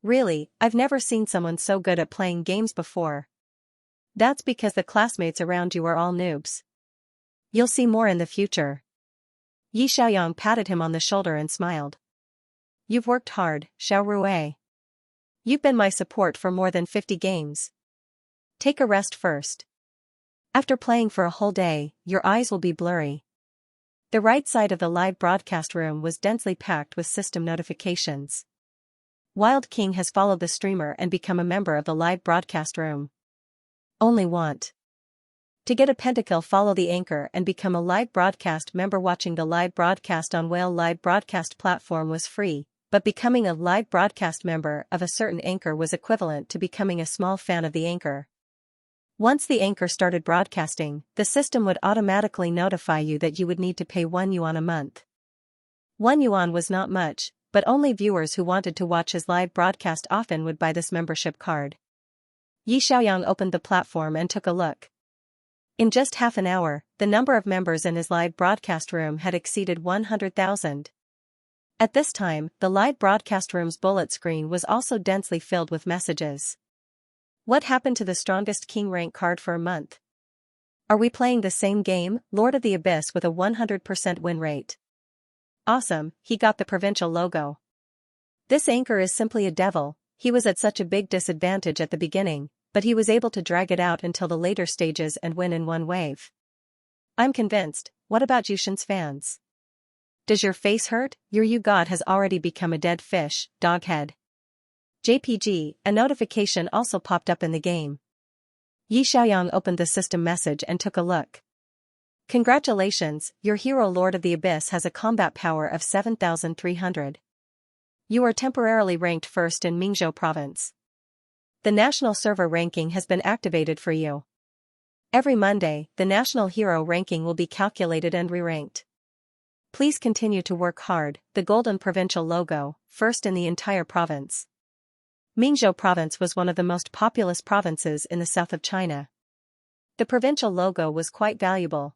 Really, I've never seen someone so good at playing games before. That's because the classmates around you are all noobs. You'll see more in the future. Yi Xiaoyang patted him on the shoulder and smiled. You've worked hard, Xiao Rui. You've been my support for more than 50 games. Take a rest first. After playing for a whole day, your eyes will be blurry. The right side of the live broadcast room was densely packed with system notifications. Wild King has followed the streamer and become a member of the live broadcast room. Only want. To get a pentakill, follow the anchor and become a live broadcast member. Watching the live broadcast on Whale live broadcast platform was free, but becoming a live broadcast member of a certain anchor was equivalent to becoming a small fan of the anchor. Once the anchor started broadcasting, the system would automatically notify you that you would need to pay 1 yuan a month. 1 yuan was not much, but only viewers who wanted to watch his live broadcast often would buy this membership card. Yi Xiaoyang opened the platform and took a look. In just half an hour, the number of members in his live broadcast room had exceeded 100,000. At this time, the live broadcast room's bullet screen was also densely filled with messages. What happened to the Strongest King rank card for a month? Are we playing the same game? Lord of the Abyss with a 100% win rate. Awesome, he got the provincial logo. This anchor is simply a devil. He was at such a big disadvantage at the beginning, but he was able to drag it out until the later stages and win in one wave. I'm convinced. What about Yushin's fans? Does your face hurt? Your you god has already become a dead fish, doghead. JPG, a notification also popped up in the game. Yi Xiaoyang opened the system message and took a look. Congratulations, your hero Lord of the Abyss has a combat power of 7,300. You are temporarily ranked first in Mingzhou province. The national server ranking has been activated for you. Every Monday, the national hero ranking will be calculated and re-ranked. Please continue to work hard. The golden provincial logo, first in the entire province. Mingzhou province was one of the most populous provinces in the south of China. The provincial logo was quite valuable.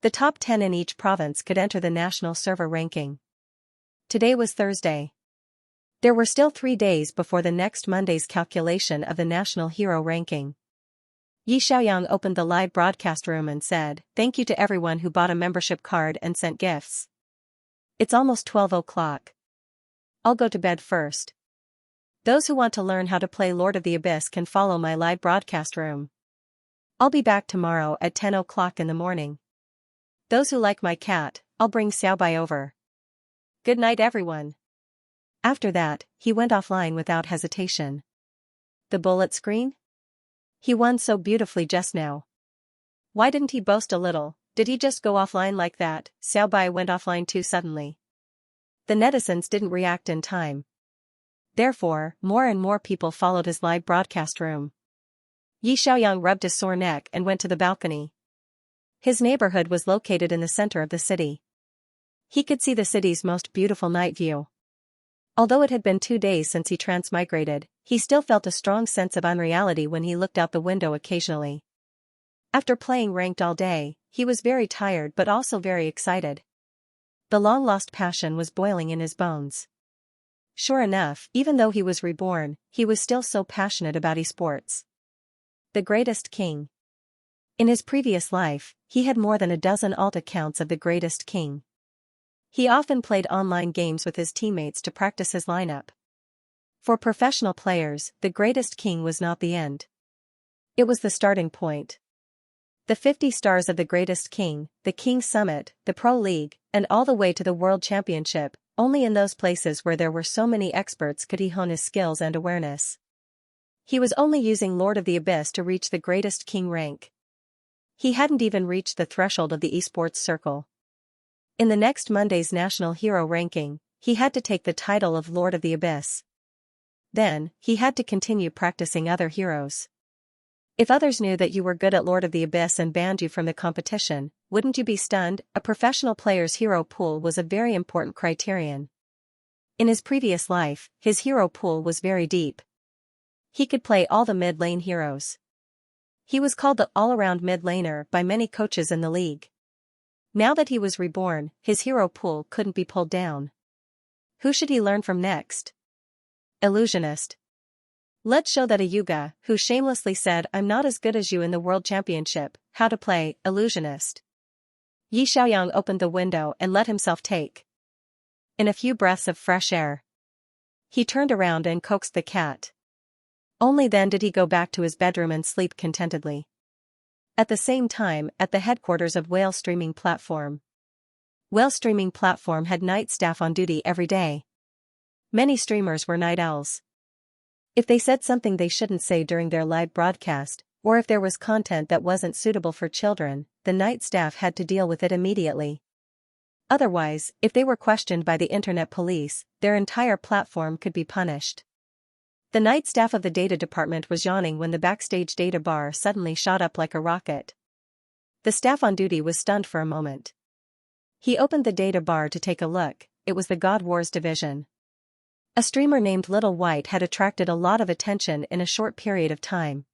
The top 10 in each province could enter the national server ranking. Today was Thursday. There were still 3 days before the next Monday's calculation of the national hero ranking. Yi Xiaoyang opened the live broadcast room and said, "Thank you to everyone who bought a membership card and sent gifts. It's almost 12 o'clock. I'll go to bed first. Those who want to learn how to play Lord of the Abyss can follow my live broadcast room. I'll be back tomorrow at 10 o'clock in the morning. Those who like my cat, I'll bring Xiaobai over. Good night everyone." After that, he went offline without hesitation. The bullet screen? He won so beautifully just now. Why didn't he boast a little? Did he just go offline like that? Xiaobai went offline too suddenly. The netizens didn't react in time. Therefore, more and more people followed his live broadcast room. Yi Xiaoyang rubbed his sore neck and went to the balcony. His neighborhood was located in the center of the city. He could see the city's most beautiful night view. Although it had been 2 days since he transmigrated, he still felt a strong sense of unreality when he looked out the window occasionally. After playing ranked all day, he was very tired but also very excited. The long-lost passion was boiling in his bones. Sure enough, even though he was reborn, he was still so passionate about esports. The greatest king. In his previous life, he had more than a dozen alt accounts of the greatest king. He often played online games with his teammates to practice his lineup. For professional players, the greatest king was not the end. It was the starting point. The 50 stars of the greatest king, the King Summit, the Pro League, and all the way to the World Championship, only in those places where there were so many experts could he hone his skills and awareness. He was only using Lord of the Abyss to reach the greatest king rank. He hadn't even reached the threshold of the esports circle. In the next Monday's national hero ranking, he had to take the title of Lord of the Abyss. Then, he had to continue practicing other heroes. If others knew that you were good at Lord of the Abyss and banned you from the competition, wouldn't you be stunned? A professional player's hero pool was a very important criterion. In his previous life, his hero pool was very deep. He could play all the mid-lane heroes. He was called the all-around mid-laner by many coaches in the league. Now that he was reborn, his hero pool couldn't be pulled down. Who should he learn from next? Illusionist. Let's show that a Yuga, who shamelessly said, "I'm not as good as you in the World Championship," how to play Illusionist. Yi Xiaoyang opened the window and let himself take in a few breaths of fresh air. He turned around and coaxed the cat. Only then did he go back to his bedroom and sleep contentedly. At the same time, at the headquarters of Whale Streaming Platform. Whale Streaming Platform had night staff on duty every day. Many streamers were night owls. If they said something they shouldn't say during their live broadcast, or if there was content that wasn't suitable for children, the night staff had to deal with it immediately. Otherwise, if they were questioned by the internet police, their entire platform could be punished. The night staff of the data department was yawning when the backstage data bar suddenly shot up like a rocket. The staff on duty was stunned for a moment. He opened the data bar to take a look. It was the God Wars division. A streamer named Little White had attracted a lot of attention in a short period of time.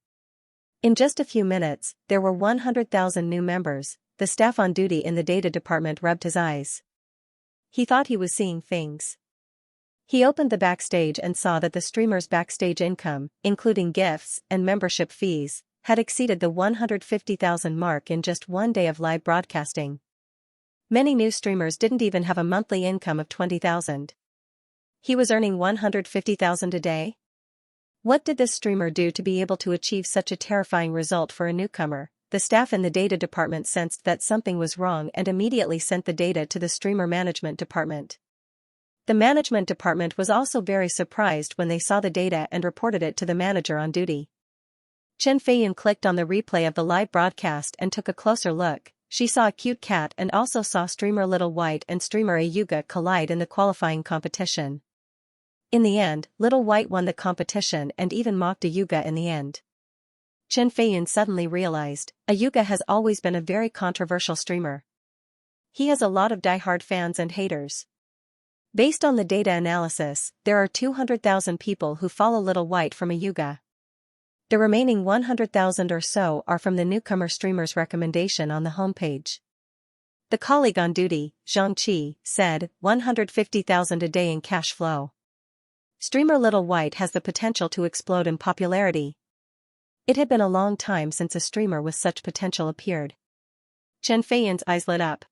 In just a few minutes, there were 100,000 new members. The staff on duty in the data department rubbed his eyes. He thought he was seeing things. He opened the backstage and saw that the streamer's backstage income, including gifts and membership fees, had exceeded the 150,000 mark in just 1 day of live broadcasting. Many new streamers didn't even have a monthly income of 20,000. He was earning 150,000 a day? What did this streamer do to be able to achieve such a terrifying result for a newcomer? the staff in the data department sensed that something was wrong and immediately sent the data to the streamer management department. The management department was also very surprised when they saw the data and reported it to the manager on duty. Chen Feiyun clicked on the replay of the live broadcast and took a closer look. She saw a cute cat and also saw streamer Little White and streamer Ayuga collide in the qualifying competition. In the end, Little White won the competition and even mocked Ayuga in the end. Chen Feiyun suddenly realized, Ayuga has always been a very controversial streamer. He has a lot of die-hard fans and haters. Based on the data analysis, there are 200,000 people who follow Little White from Ayuga. The remaining 100,000 or so are from the newcomer streamer's recommendation on the homepage. The colleague on duty, Xianxia, said, 150,000 a day in cash flow. Streamer Little White has the potential to explode in popularity. It had been a long time since a streamer with such potential appeared. Chen Feiyun's eyes lit up.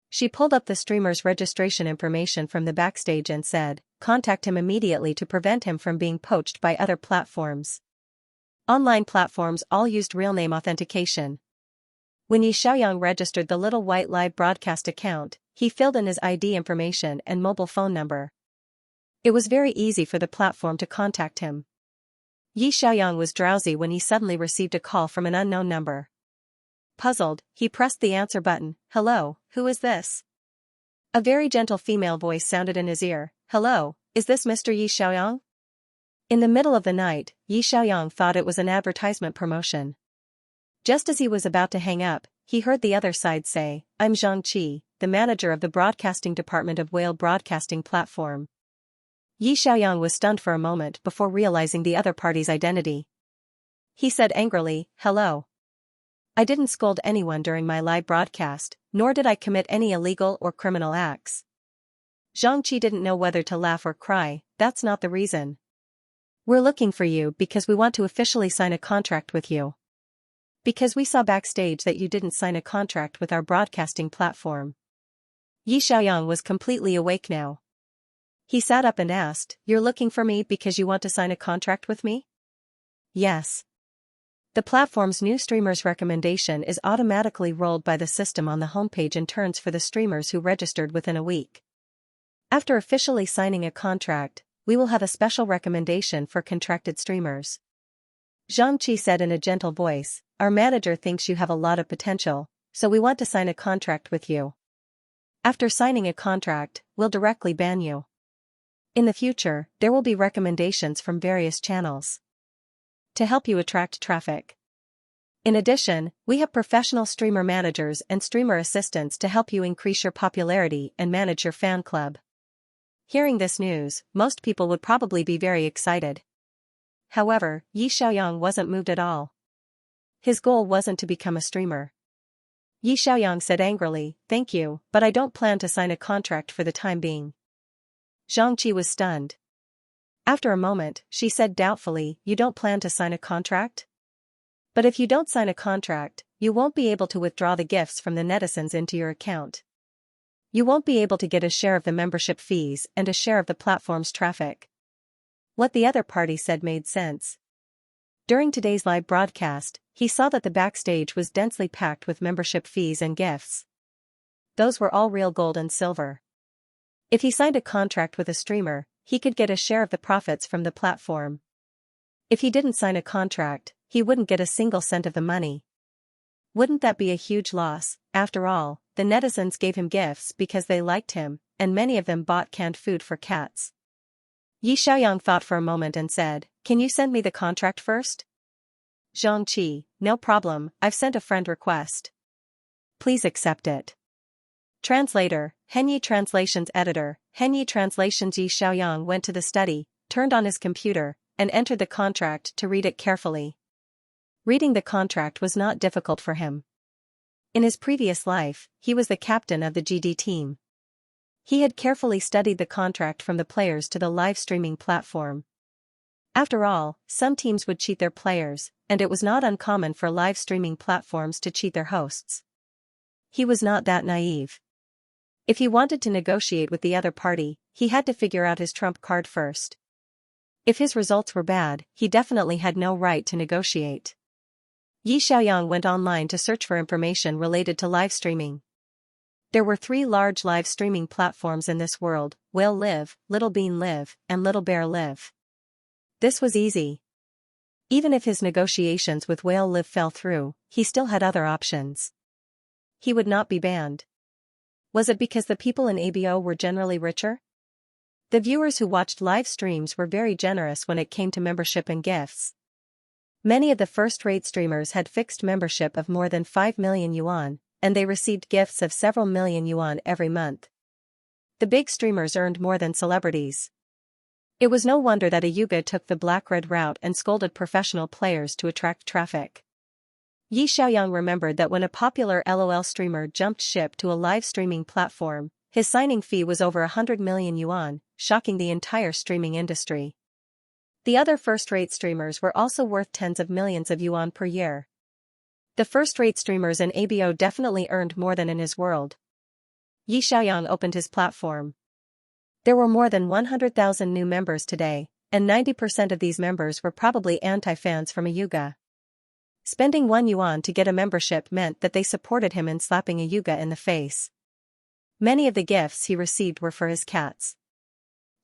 She pulled up the streamer's registration information from the backstage and said, contact him immediately to prevent him from being poached by other platforms. Online platforms all used real name authentication. When Xiaoyang registered the Little White live broadcast account, he filled in his ID information and mobile phone number. It was very easy for the platform to contact him. Xiaoyang was drowsy when he suddenly received a call from an unknown number. Puzzled, he pressed the answer button. Hello, who is this? A very gentle female voice sounded in his ear. Hello, is this Mr. Xiaoyang? In the middle of the night, Xiaoyang thought it was an advertisement promotion. Just as he was about to hang up, he heard the other side say, I'm Xianxia, the manager of the broadcasting department of Whale Broadcasting Platform. Xiaoyang was stunned for a moment before realizing the other party's identity. He said angrily, hello. I didn't scold anyone during my live broadcast, nor did I commit any illegal or criminal acts. Xianxia didn't know whether to laugh or cry. That's not the reason. We're looking for you because we want to officially sign a contract with you. Because we saw backstage that you didn't sign a contract with our broadcasting platform. Xiaoyang was completely awake now. He sat up and asked, you're looking for me because you want to sign a contract with me? Yes. The platform's new streamer's recommendation is automatically rolled by the system on the homepage in turns for the streamers who registered within a week. After officially signing a contract, we will have a special recommendation for contracted streamers. Xianxia said in a gentle voice, our manager thinks you have a lot of potential, so we want to sign a contract with you. After signing a contract, we'll directly ban you. In the future, there will be recommendations from various channels to help you attract traffic. In addition, we have professional streamer managers and streamer assistants to help you increase your popularity and manage your fan club. Hearing this news, most people would probably be very excited. However, Xiaoyang wasn't moved at all. His goal wasn't to become a streamer. Xiaoyang said angrily, thank you, but I don't plan to sign a contract for the time being. Xianxia was stunned. After a moment, she said doubtfully, you don't plan to sign a contract? But if you don't sign a contract, you won't be able to withdraw the gifts from the netizens into your account. You won't be able to get a share of the membership fees and a share of the platform's traffic. What the other party said made sense. During today's live broadcast, he saw that the backstage was densely packed with membership fees and gifts. Those were all real gold and silver. If he signed a contract with a streamer, he could get a share of the profits from the platform. If he didn't sign a contract, he wouldn't get a single cent of the money. Wouldn't that be a huge loss? After all, the netizens gave him gifts because they liked him, and many of them bought canned food for cats. Xiaoyang thought for a moment and said, can you send me the contract first? Xianxia, no problem, I've sent a friend request. Please accept it. Translator, Henyi Translations Editor, Henyi Translations. Xiaoyang went to the study, turned on his computer, and entered the contract to read it carefully. Reading the contract was not difficult for him. In his previous life, he was the captain of the GD team. He had carefully studied the contract from the players to the live streaming platform. After all, some teams would cheat their players, and it was not uncommon for live streaming platforms to cheat their hosts. He was not that naive. If he wanted to negotiate with the other party, he had to figure out his trump card first. If his results were bad, he definitely had no right to negotiate. Yi Xiaoyang went online to search for information related to live streaming. There were 3 large live streaming platforms in this world: Whale Live, Little Bean Live, and Little Bear Live. This was easy. Even if his negotiations with Whale Live fell through, he still had other options. He would not be banned. Was it because the people in ABO were generally richer? The viewers who watched live streams were very generous when it came to membership and gifts. Many of the first-rate streamers had fixed membership of more than 5 million yuan, and they received gifts of several million yuan every month. The big streamers earned more than celebrities. It was no wonder that Ayuga took the black-red route and scolded professional players to attract traffic. Yi Xiaoyang remembered that when a popular LOL streamer jumped ship to a live streaming platform, his signing fee was over 100 million yuan, shocking the entire streaming industry. The other first-rate streamers were also worth tens of millions of yuan per year. The first-rate streamers in ABO definitely earned more than in his world. Yi Xiaoyang opened his platform. There were more than 100,000 new members today, and 90% of these members were probably anti-fans from Ayuga. Spending 1 yuan to get a membership meant that they supported him in slapping Ayuga in the face. Many of the gifts he received were for his cats.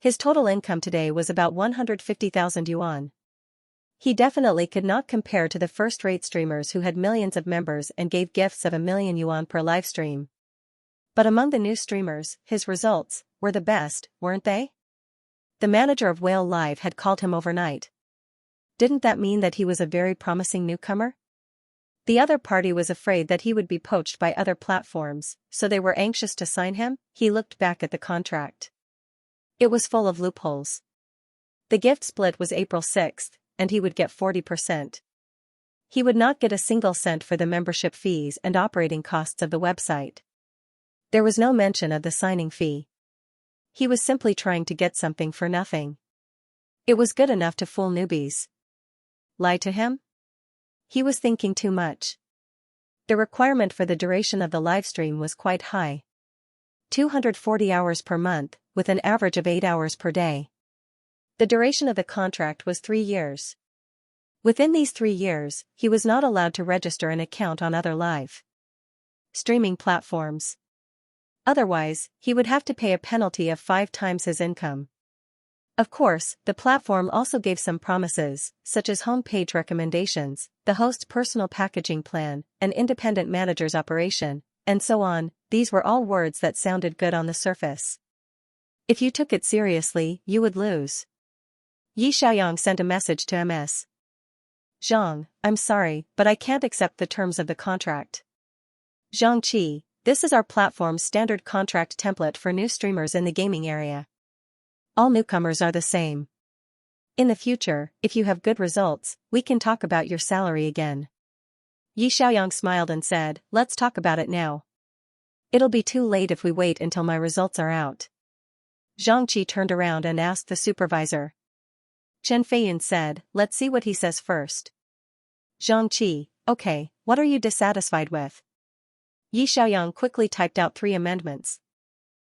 His total income today was about 150,000 yuan. He definitely could not compare to the first-rate streamers who had millions of members and gave gifts of 1 million yuan per livestream. But among the new streamers, his results were the best, weren't they? The manager of Whale Live had called him overnight. Didn't that mean that he was a very promising newcomer? The other party was afraid that he would be poached by other platforms, so they were anxious to sign him. He looked back at the contract. It was full of loopholes. The gift split was April 6th, and he would get 40%. He would not get a single cent for the membership fees and operating costs of the website. There was no mention of the signing fee. He was simply trying to get something for nothing. It was good enough to fool newbies. Lie to him? He was thinking too much. The requirement for the duration of the livestream was quite high. 240 hours per month, with an average of 8 hours per day. The duration of the contract was 3 years. Within these 3 years, he was not allowed to register an account on other live streaming platforms. Otherwise, he would have to pay a penalty of 5 times his income. Of course, the platform also gave some promises, such as homepage recommendations, the host's personal packaging plan, an independent manager's operation, and so on. These were all words that sounded good on the surface. If you took it seriously, you would lose. Yi Xiaoyang sent a message to MS. Zhang, I'm sorry, but I can't accept the terms of the contract. Zhang Qi, this is our platform's standard contract template for new streamers in the gaming area. All newcomers are the same. In the future, if you have good results, we can talk about your salary again. Yi Xiaoyang smiled and said, let's talk about it now. It'll be too late if we wait until my results are out. Zhang Qi turned around and asked the supervisor. Chen Feiyun said, let's see what he says first. Zhang Qi, okay, what are you dissatisfied with? Yi Xiaoyang quickly typed out 3 amendments.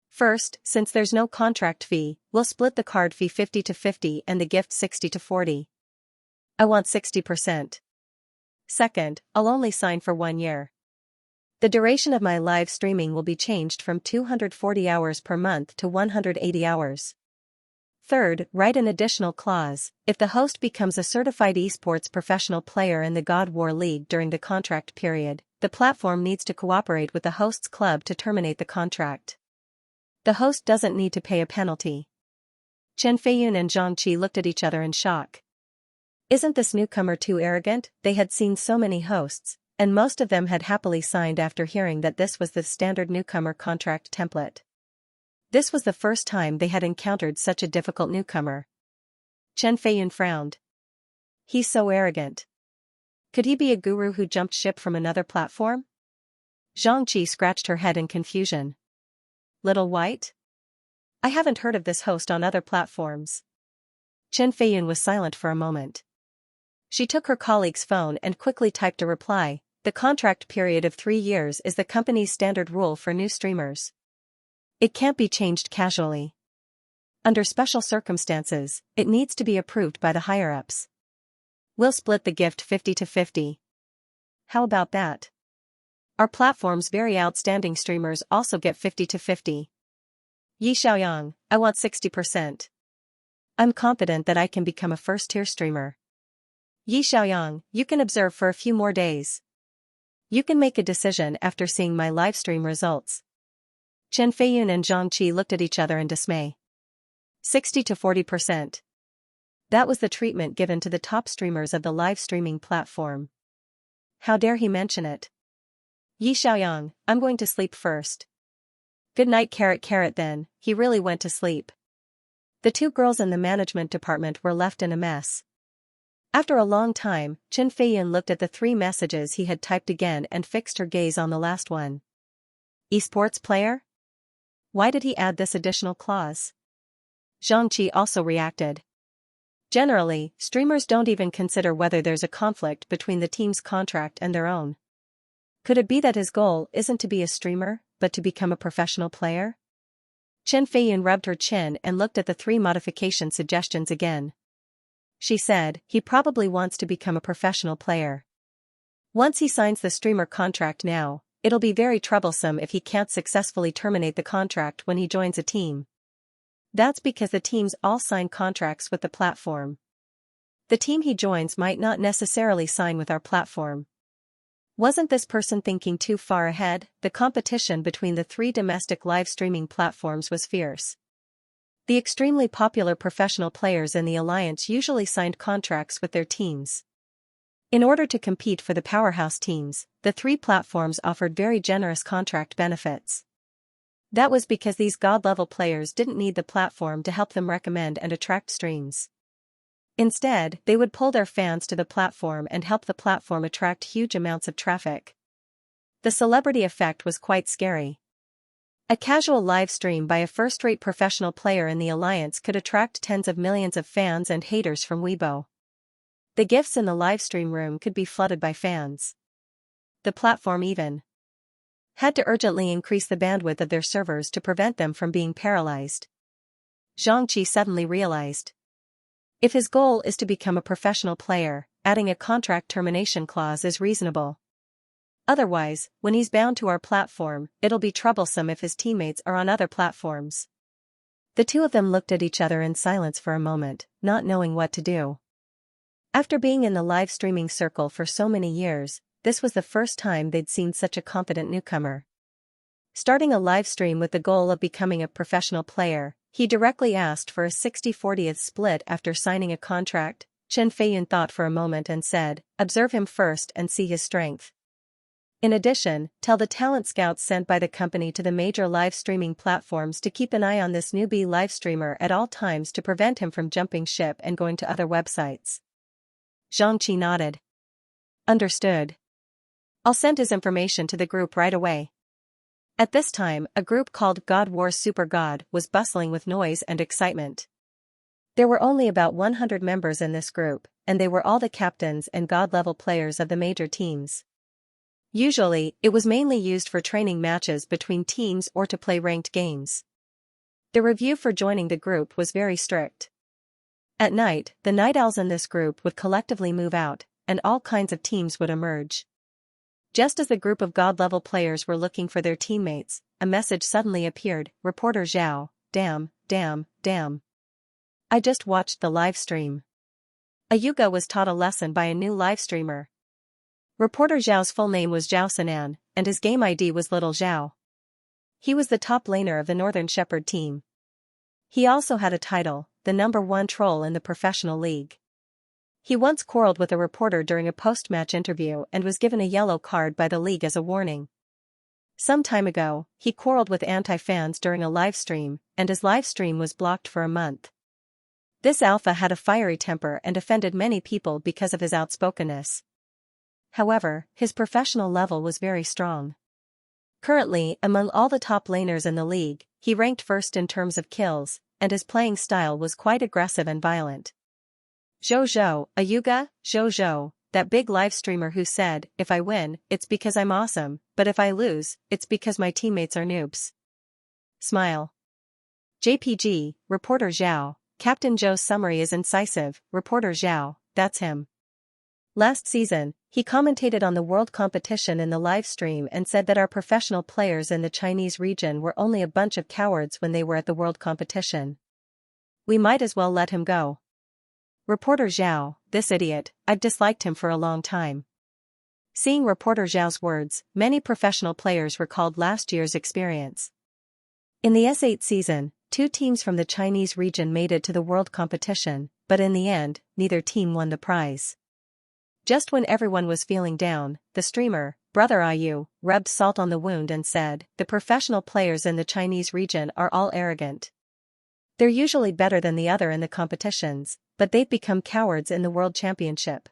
First, since there's no contract fee, we'll split the card fee 50 to 50 and the gift 60 to 40. I want 60%. Second, I'll only sign for 1 year. The duration of my live streaming will be changed from 240 hours per month to 180 hours. Third, write an additional clause: if the host becomes a certified esports professional player in the God War League during the contract period, the platform needs to cooperate with the host's club to terminate the contract. The host doesn't need to pay a penalty. Chen Feiyun and Zhang Qi looked at each other in shock. Isn't this newcomer too arrogant? They had seen so many hosts, and most of them had happily signed after hearing that this was the standard newcomer contract template. This was the first time they had encountered such a difficult newcomer. Chen Feiyun frowned. He's so arrogant. Could he be a guru who jumped ship from another platform? Zhang Qi scratched her head in confusion. Little White? I haven't heard of this host on other platforms. Chen Feiyun was silent for a moment. She took her colleague's phone and quickly typed a reply. The contract period of 3 years is the company's standard rule for new streamers. It can't be changed casually. Under special circumstances, it needs to be approved by the higher-ups. We'll split the gift 50 to 50. How about that? Our platform's very outstanding streamers also get 50 to 50. Yi Xiaoyang, I want 60%. I'm confident that I can become a first-tier streamer. Yi Xiaoyang, you can observe for a few more days. You can make a decision after seeing my livestream results. Chen Feiyun and Zhang Qi looked at each other in dismay. 60 to 40%. That was the treatment given to the top streamers of the live streaming platform. How dare he mention it? Yi Xiaoyang, I'm going to sleep first. Good night carrot then. He really went to sleep. The two girls in the management department were left in a mess. After a long time, Chen Feiyun looked at the 3 messages he had typed again and fixed her gaze on the last one. Esports player? Why did he add this additional clause? Zhang Qi also reacted. Generally, streamers don't even consider whether there's a conflict between the team's contract and their own. Could it be that his goal isn't to be a streamer, but to become a professional player? Chen Feiyun rubbed her chin and looked at the 3 modification suggestions again. She said, he probably wants to become a professional player. Once he signs the streamer contract now, it'll be very troublesome if he can't successfully terminate the contract when he joins a team. That's because the teams all sign contracts with the platform. The team he joins might not necessarily sign with our platform. Wasn't this person thinking too far ahead? The competition between the 3 domestic live streaming platforms was fierce. The extremely popular professional players in the alliance usually signed contracts with their teams. In order to compete for the powerhouse teams, the 3 platforms offered very generous contract benefits. That was because these god-level players didn't need the platform to help them recommend and attract streams. Instead, they would pull their fans to the platform and help the platform attract huge amounts of traffic. The celebrity effect was quite scary. A casual live stream by a first-rate professional player in the alliance could attract tens of millions of fans and haters from Weibo. The gifts in the livestream room could be flooded by fans. The platform even had to urgently increase the bandwidth of their servers to prevent them from being paralyzed. Zhang Qi suddenly realized. If his goal is to become a professional player, adding a contract termination clause is reasonable. Otherwise, when he's bound to our platform, it'll be troublesome if his teammates are on other platforms. The two of them looked at each other in silence for a moment, not knowing what to do. After being in the live streaming circle for so many years, this was the first time they'd seen such a confident newcomer. Starting a live stream with the goal of becoming a professional player, he directly asked for a 60-40th split after signing a contract. Chen Feiyun thought for a moment and said, observe him first and see his strength. In addition, tell the talent scouts sent by the company to the major live streaming platforms to keep an eye on this newbie live streamer at all times to prevent him from jumping ship and going to other websites. Zhang Qi nodded. Understood. I'll send his information to the group right away. At this time, a group called God Wars Super God was bustling with noise and excitement. There were only about 100 members in this group, and they were all the captains and god-level players of the major teams. Usually, it was mainly used for training matches between teams or to play ranked games. The review for joining the group was very strict. At night, the night owls in this group would collectively move out, and all kinds of teams would emerge. Just as the group of god-level players were looking for their teammates, a message suddenly appeared, Reporter Zhao, damn. I just watched the live stream. A Yuga was taught a lesson by a new live streamer. Reporter Zhao's full name was Zhao Sanan, and his game ID was Little Zhao. He was the top laner of the Northern Shepherd team. He also had a title, the #1 troll in the professional league. He once quarreled with a reporter during a post-match interview and was given a yellow card by the league as a warning. Some time ago, he quarreled with anti-fans during a live stream, and his live stream was blocked for a month. This alpha had a fiery temper and offended many people because of his outspokenness. However, his professional level was very strong. Currently, among all the top laners in the league, he ranked first in terms of kills, and his playing style was quite aggressive and violent. Zhou, a Yuga, Zhou, that big live streamer who said, if I win, it's because I'm awesome, but if I lose, it's because my teammates are noobs. Smile. JPG, Reporter Zhao, Captain Zhou's summary is incisive, Reporter Zhao, that's him. Last season, he commentated on the world competition in the live stream and said that our professional players in the Chinese region were only a bunch of cowards when they were at the world competition. We might as well let him go. Reporter Zhao, this idiot, I've disliked him for a long time. Seeing Reporter Zhao's words, many professional players recalled last year's experience. In the S8 season, 2 teams from the Chinese region made it to the world competition, but in the end, neither team won the prize. Just when everyone was feeling down, the streamer, Brother IU, rubbed salt on the wound and said, the professional players in the Chinese region are all arrogant. They're usually better than the other in the competitions, but they've become cowards in the World Championship.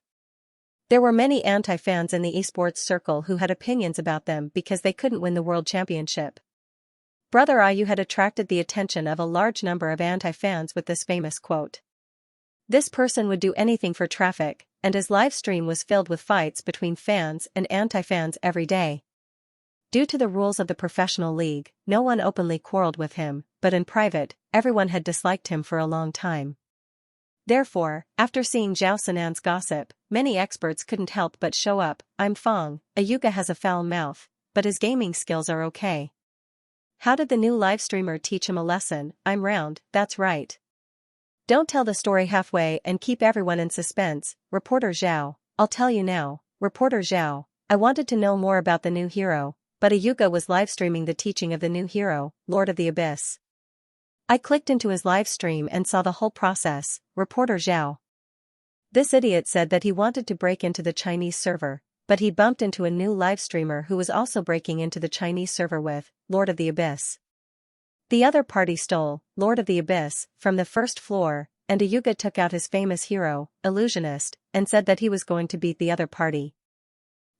There were many anti-fans in the esports circle who had opinions about them because they couldn't win the World Championship. Brother IU had attracted the attention of a large number of anti-fans with this famous quote. This person would do anything for traffic, and his live stream was filled with fights between fans and anti-fans every day. Due to the rules of the professional league, no one openly quarreled with him, but in private, everyone had disliked him for a long time. Therefore, after seeing Zhao Sanan's gossip, many experts couldn't help but show up. I'm Fong, Ayuga has a foul mouth, but his gaming skills are okay. How did the new live streamer teach him a lesson? I'm round, that's right. Don't tell the story halfway and keep everyone in suspense, Reporter Zhao. I'll tell you now, Reporter Zhao. I wanted to know more about the new hero, but Ayuga was live streaming the teaching of the new hero, Lord of the Abyss. I clicked into his live stream and saw the whole process, Reporter Zhao. This idiot said that he wanted to break into the Chinese server, but he bumped into a new live streamer who was also breaking into the Chinese server with Lord of the Abyss. The other party stole Lord of the Abyss from the first floor, and Ayuga took out his famous hero, Illusionist, and said that he was going to beat the other party.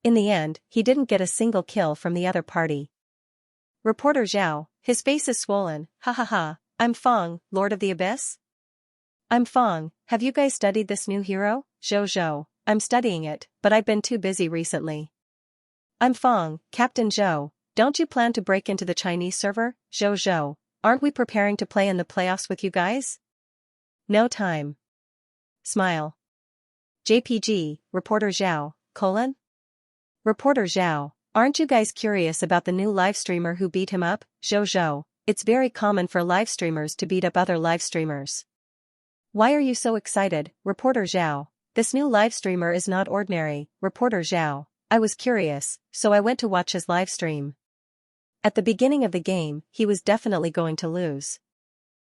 In the end, he didn't get a single kill from the other party. Reporter Zhao, his face is swollen, ha ha ha. I'm Fong, Lord of the Abyss? I'm Fong, have you guys studied this new hero? Zhou, I'm studying it, but I've been too busy recently. I'm Fong, Captain Zhou, don't you plan to break into the Chinese server? Zhou, aren't we preparing to play in the playoffs with you guys? No time. Smile. JPG, Reporter Zhao, : Reporter Zhao, aren't you guys curious about the new live streamer who beat him up? Zhou, it's very common for live streamers to beat up other live streamers. Why are you so excited, Reporter Zhao? This new live streamer is not ordinary, Reporter Zhao. I was curious, so I went to watch his live stream. At the beginning of the game, he was definitely going to lose.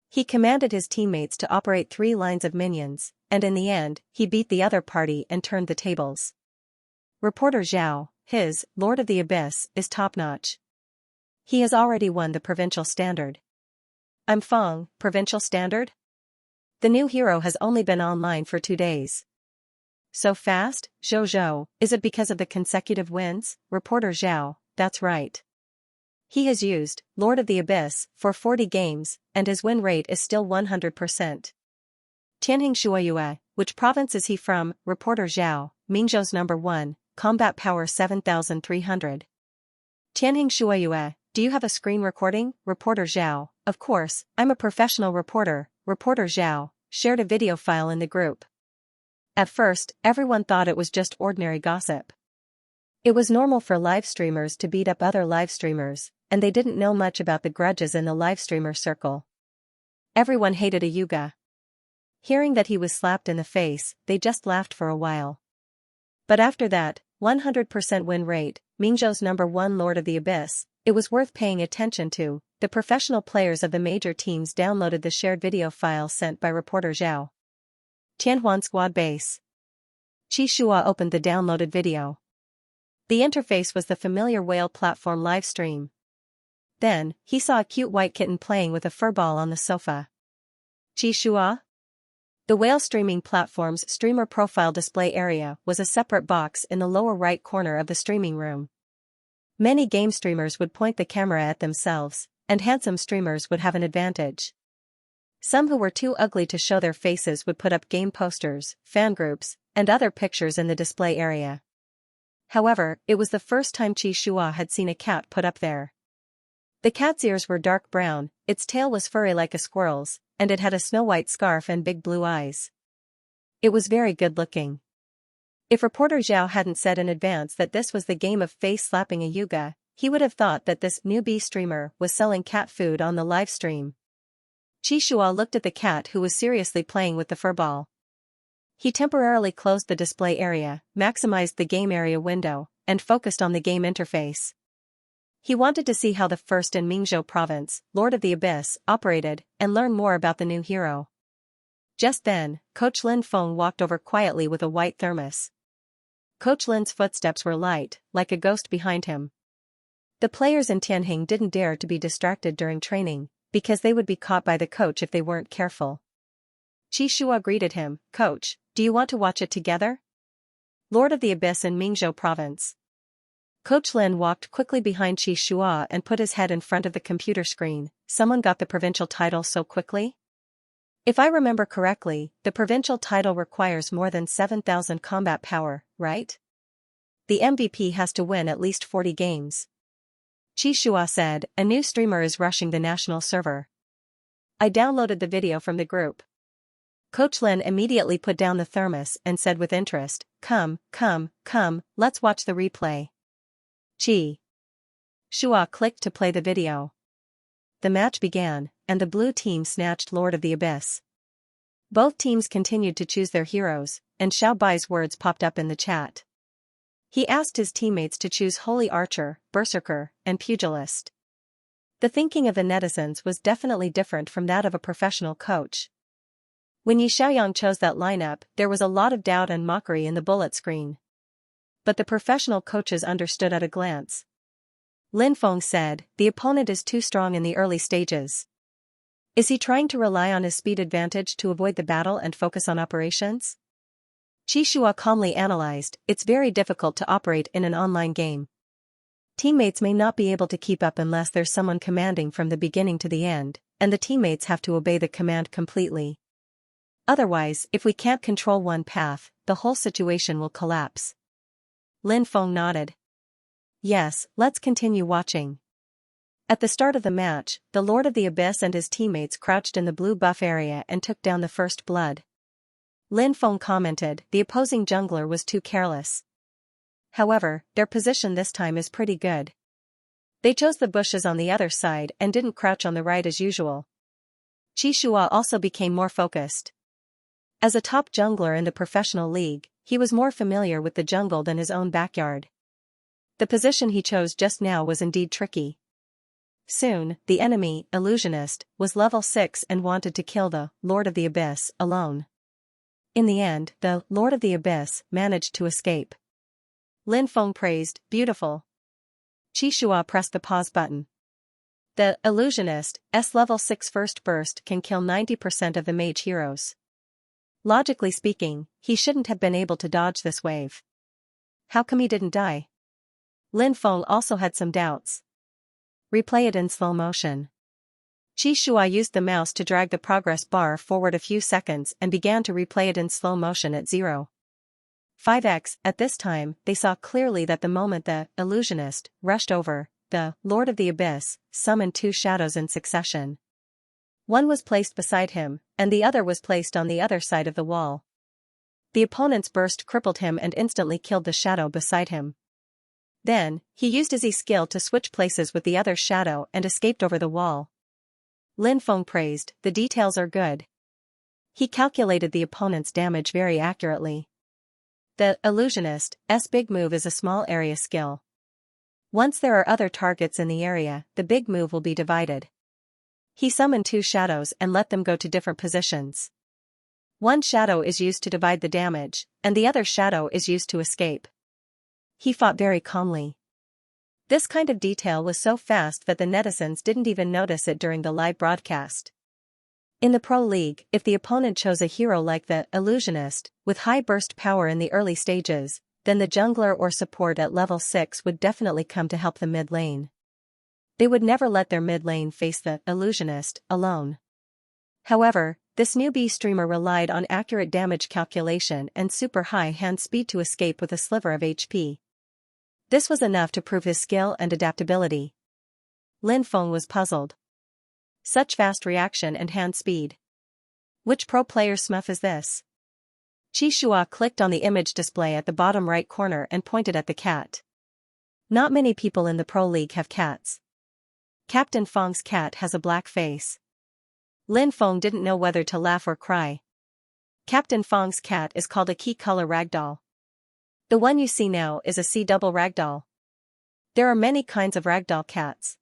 He commanded his teammates to operate 3 lines of minions, and in the end, he beat the other party and turned the tables. Reporter Zhao, his Lord of the Abyss is top-notch. He has already won the provincial standard. I'm Fong, provincial standard? The new hero has only been online for 2 days. So fast, Zhou, is it because of the consecutive wins? Reporter Zhao, that's right. He has used Lord of the Abyss for 40 games, and his win rate is still 100%. Xianxia, which province is he from? Reporter Zhao, Mingzhou's number 1, combat power 7300. Xianxia, do you have a screen recording? Reporter Zhao, of course, I'm a professional reporter. Reporter Zhao shared a video file in the group. At first, everyone thought it was just ordinary gossip. It was normal for live streamers to beat up other live streamers, and they didn't know much about the grudges in the live streamer circle. Everyone hated Ayuga. Hearing that he was slapped in the face, they just laughed for a while. But after that, 100% win rate, Mingzhou's number 1 Lord of the Abyss, it was worth paying attention to. The professional players of the major teams downloaded the shared video file sent by Reporter Zhao. Tianhuan Squad Base. Qi Shua opened the downloaded video. The interface was the familiar whale platform live stream. Then, he saw a cute white kitten playing with a furball on the sofa. Qi Shua? The whale streaming platform's streamer profile display area was a separate box in the lower right corner of the streaming room. Many game streamers would point the camera at themselves, and handsome streamers would have an advantage. Some who were too ugly to show their faces would put up game posters, fan groups, and other pictures in the display area. However, it was the first time Qi Shua had seen a cat put up there. The cat's ears were dark brown, its tail was furry like a squirrel's, and it had a snow-white scarf and big blue eyes. It was very good looking. If reporter Zhao hadn't said in advance that this was the game of face-slapping a Yuga, he would have thought that this newbie streamer was selling cat food on the live stream. Qishua looked at the cat who was seriously playing with the furball. He temporarily closed the display area, maximized the game area window, and focused on the game interface. He wanted to see how the first in Mingzhou province, Lord of the Abyss, operated, and learn more about the new hero. Just then, Coach Lin Feng walked over quietly with a white thermos. Coach Lin's footsteps were light, like a ghost behind him. The players in Tianheng didn't dare to be distracted during training, because they would be caught by the coach if they weren't careful. Qishua greeted him, "Coach, do you want to watch it together?" Lord of the Abyss in Mingzhou province. Coach Lin walked quickly behind Qishua and put his head in front of the computer screen. Someone got the provincial title so quickly? If I remember correctly, the provincial title requires more than 7,000 combat power, right? The MVP has to win at least 40 games. Qishua said, "A new streamer is rushing the national server. I downloaded the video from the group." Coach Lin immediately put down the thermos and said with interest, Come, let's watch the replay." Qishua clicked to play the video. The match began, and the blue team snatched Lord of the Abyss. Both teams continued to choose their heroes, and Xiao Bai's words popped up in the chat. He asked his teammates to choose Holy Archer, Berserker, and Pugilist. The thinking of the netizens was definitely different from that of a professional coach. When Yi Xiaoyang chose that lineup, there was a lot of doubt and mockery in the bullet screen. But the professional coaches understood at a glance. Lin Feng said, "The opponent is too strong in the early stages. Is he trying to rely on his speed advantage to avoid the battle and focus on operations?" Qishua calmly analyzed, "It's very difficult to operate in an online game. Teammates may not be able to keep up unless there's someone commanding from the beginning to the end, and the teammates have to obey the command completely. Otherwise, if we can't control one path, the whole situation will collapse." Lin Feng nodded. "Yes, let's continue watching." At the start of the match, the Lord of the Abyss and his teammates crouched in the blue buff area and took down the first blood. Lin Feng commented, "The opposing jungler was too careless. However, their position this time is pretty good. They chose the bushes on the other side and didn't crouch on the right as usual." Qishua also became more focused. As a top jungler in the professional league, he was more familiar with the jungle than his own backyard. The position he chose just now was indeed tricky. Soon, the enemy, Illusionist, was level 6 and wanted to kill the Lord of the Abyss alone. In the end, the Lord of the Abyss managed to escape. Lin Feng praised, "Beautiful." Qishua pressed the pause button. The Illusionist's level 6 first burst can kill 90% of the mage heroes. Logically speaking, he shouldn't have been able to dodge this wave. How come he didn't die? Lin Feng also had some doubts. Replay it in slow motion. Qishua used the mouse to drag the progress bar forward a few seconds and began to replay it in slow motion at 0.5x. At this time, they saw clearly that the moment the Illusionist rushed over, the Lord of the Abyss summoned two shadows in succession. One was placed beside him, and the other was placed on the other side of the wall. The opponent's burst crippled him and instantly killed the shadow beside him. Then, he used his E-skill to switch places with the other shadow and escaped over the wall. Lin Feng praised, "The details are good." He calculated the opponent's damage very accurately. The Illusionist's big move is a small area skill. Once there are other targets in the area, the big move will be divided. He summoned two shadows and let them go to different positions. One shadow is used to divide the damage, and the other shadow is used to escape. He fought very calmly. This kind of detail was so fast that the netizens didn't even notice it during the live broadcast. In the Pro League, if the opponent chose a hero like the Illusionist, with high burst power in the early stages, then the jungler or support at level 6 would definitely come to help the mid lane. They would never let their mid lane face the Illusionist alone. However, this newbie streamer relied on accurate damage calculation and super high hand speed to escape with a sliver of HP. This was enough to prove his skill and adaptability. Lin Feng was puzzled. Such fast reaction and hand speed. Which pro player's smuff is this? Xianxia clicked on the image display at the bottom right corner and pointed at the cat. Not many people in the Pro League have cats. Captain Feng's cat has a black face. Lin Feng didn't know whether to laugh or cry. Captain Feng's cat is called a key color ragdoll. The one you see now is a C-double ragdoll. There are many kinds of ragdoll cats.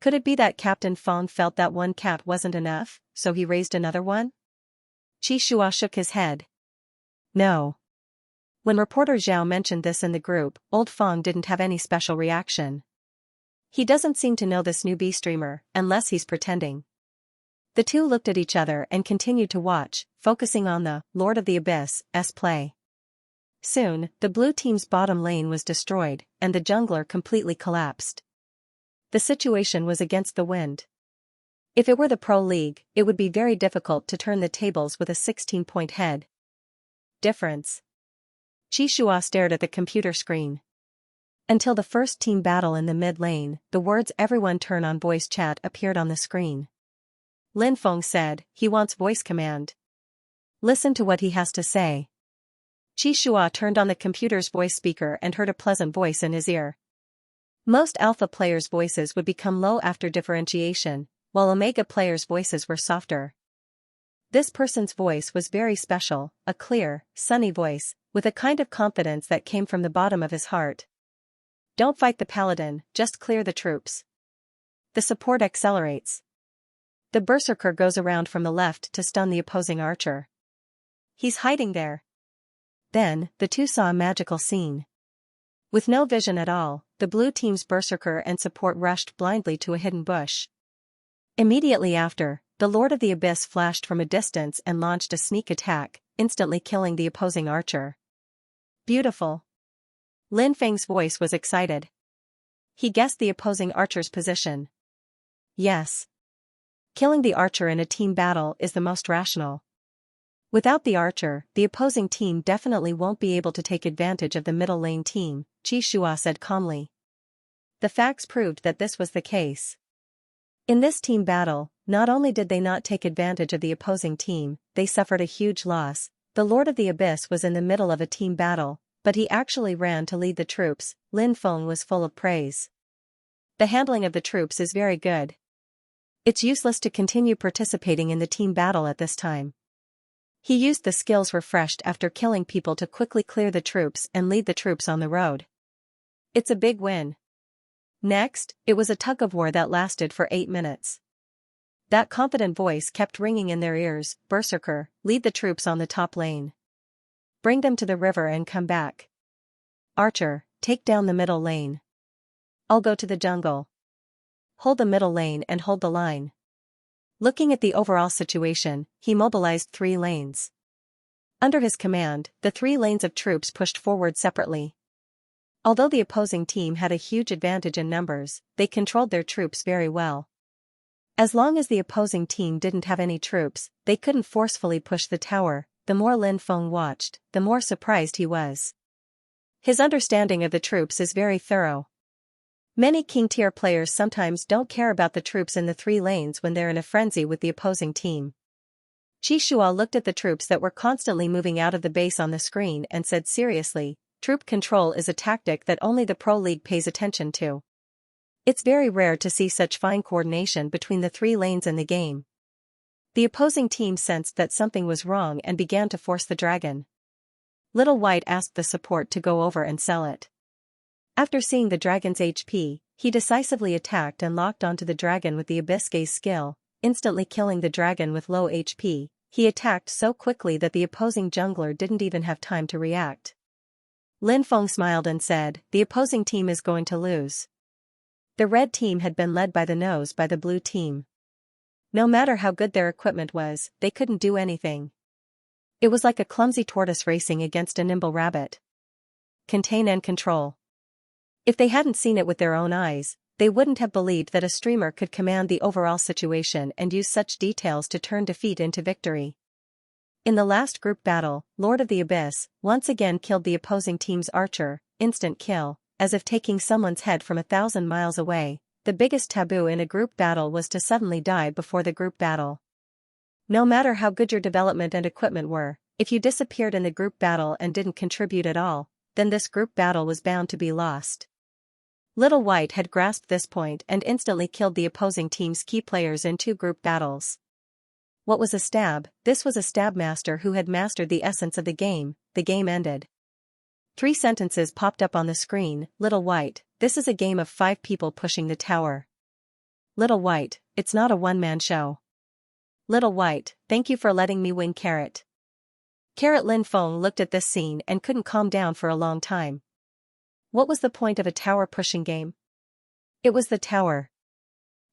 Could it be that Captain Feng felt that one cat wasn't enough, so he raised another one? Xianxia shook his head. No. When reporter Zhao mentioned this in the group, old Feng didn't have any special reaction. He doesn't seem to know this newbie streamer, unless he's pretending. The two looked at each other and continued to watch, focusing on the Lord of the Abyss's play. Soon, the blue team's bottom lane was destroyed, and the jungler completely collapsed. The situation was against the wind. If it were the Pro League, it would be very difficult to turn the tables with a 16-point head difference. Xianxia stared at the computer screen. Until the first team battle in the mid lane, the words "everyone turn on voice chat" appeared on the screen. Lin Feng said, "He wants voice command. Listen to what he has to say." Xianxia turned on the computer's voice speaker and heard a pleasant voice in his ear. Most alpha players' voices would become low after differentiation, while omega players' voices were softer. This person's voice was very special, a clear, sunny voice, with a kind of confidence that came from the bottom of his heart. Don't fight the paladin, just clear the troops. The support accelerates. The berserker goes around from the left to stun the opposing archer. He's hiding there. Then, the two saw a magical scene. With no vision at all, the blue team's berserker and support rushed blindly to a hidden bush. Immediately after, the Lord of the Abyss flashed from a distance and launched a sneak attack, instantly killing the opposing archer. Beautiful. Lin Feng's voice was excited. He guessed the opposing archer's position. Yes. Killing the archer in a team battle is the most rational. Without the archer, the opposing team definitely won't be able to take advantage of the middle lane team, Xianxia said calmly. The facts proved that this was the case. In this team battle, not only did they not take advantage of the opposing team, they suffered a huge loss. The Lord of the Abyss was in the middle of a team battle, but he actually ran to lead the troops. Lin Feng was full of praise. The handling of the troops is very good. It's useless to continue participating in the team battle at this time. He used the skills refreshed after killing people to quickly clear the troops and lead the troops on the road. It's a big win. Next, it was a tug-of-war that lasted for 8 minutes. That confident voice kept ringing in their ears, "Berserker, lead the troops on the top lane. Bring them to the river and come back. Archer, take down the middle lane. I'll go to the jungle. Hold the middle lane and hold the line." Looking at the overall situation, he mobilized 3 lanes. Under his command, the 3 lanes of troops pushed forward separately. Although the opposing team had a huge advantage in numbers, they controlled their troops very well. As long as the opposing team didn't have any troops, they couldn't forcefully push the tower. The more Lin Feng watched, the more surprised he was. His understanding of the troops is very thorough. Many king-tier players sometimes don't care about the troops in the 3 lanes when they're in a frenzy with the opposing team. Xianxia looked at the troops that were constantly moving out of the base on the screen and said seriously, "Troop control is a tactic that only the Pro League pays attention to. It's very rare to see such fine coordination between the 3 lanes in the game." The opposing team sensed that something was wrong and began to force the dragon. Little White asked the support to go over and sell it. After seeing the dragon's HP, he decisively attacked and locked onto the dragon with the Abyss Gaze skill, instantly killing the dragon with low HP. He attacked so quickly that the opposing jungler didn't even have time to react. Lin Feng smiled and said, "The opposing team is going to lose." The red team had been led by the nose by the blue team. No matter how good their equipment was, they couldn't do anything. It was like a clumsy tortoise racing against a nimble rabbit. Contain and control. If they hadn't seen it with their own eyes, they wouldn't have believed that a streamer could command the overall situation and use such details to turn defeat into victory. In the last group battle, Lord of the Abyss once again killed the opposing team's archer, instant kill, as if taking someone's head from 1,000 miles away. The biggest taboo in a group battle was to suddenly die before the group battle. No matter how good your development and equipment were, if you disappeared in the group battle and didn't contribute at all, then this group battle was bound to be lost. Little White had grasped this point and instantly killed the opposing team's key players in 2 group battles. What was a stab? This was a stab master who had mastered the essence of the game ended. 3 sentences popped up on the screen. Little White, this is a game of 5 people pushing the tower. Little White, it's not a one-man show. Little White, thank you for letting me win. Lin Feng looked at this scene and couldn't calm down for a long time. What was the point of a tower pushing game? It was the tower.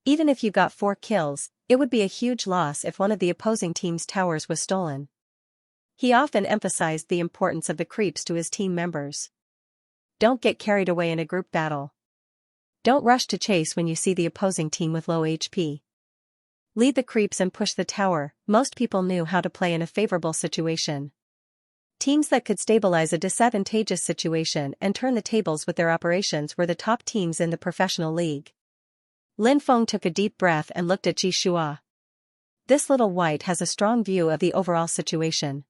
Even if you got 4 kills, it would be a huge loss if one of the opposing team's towers was stolen. He often emphasized the importance of the creeps to his team members. Don't get carried away in a group battle. Don't rush to chase when you see the opposing team with low HP. Lead the creeps and push the tower. Most people knew how to play in a favorable situation. Teams that could stabilize a disadvantageous situation and turn the tables with their operations were the top teams in the professional league. Lin Feng took a deep breath and looked at Xianxia. This Little White has a strong view of the overall situation.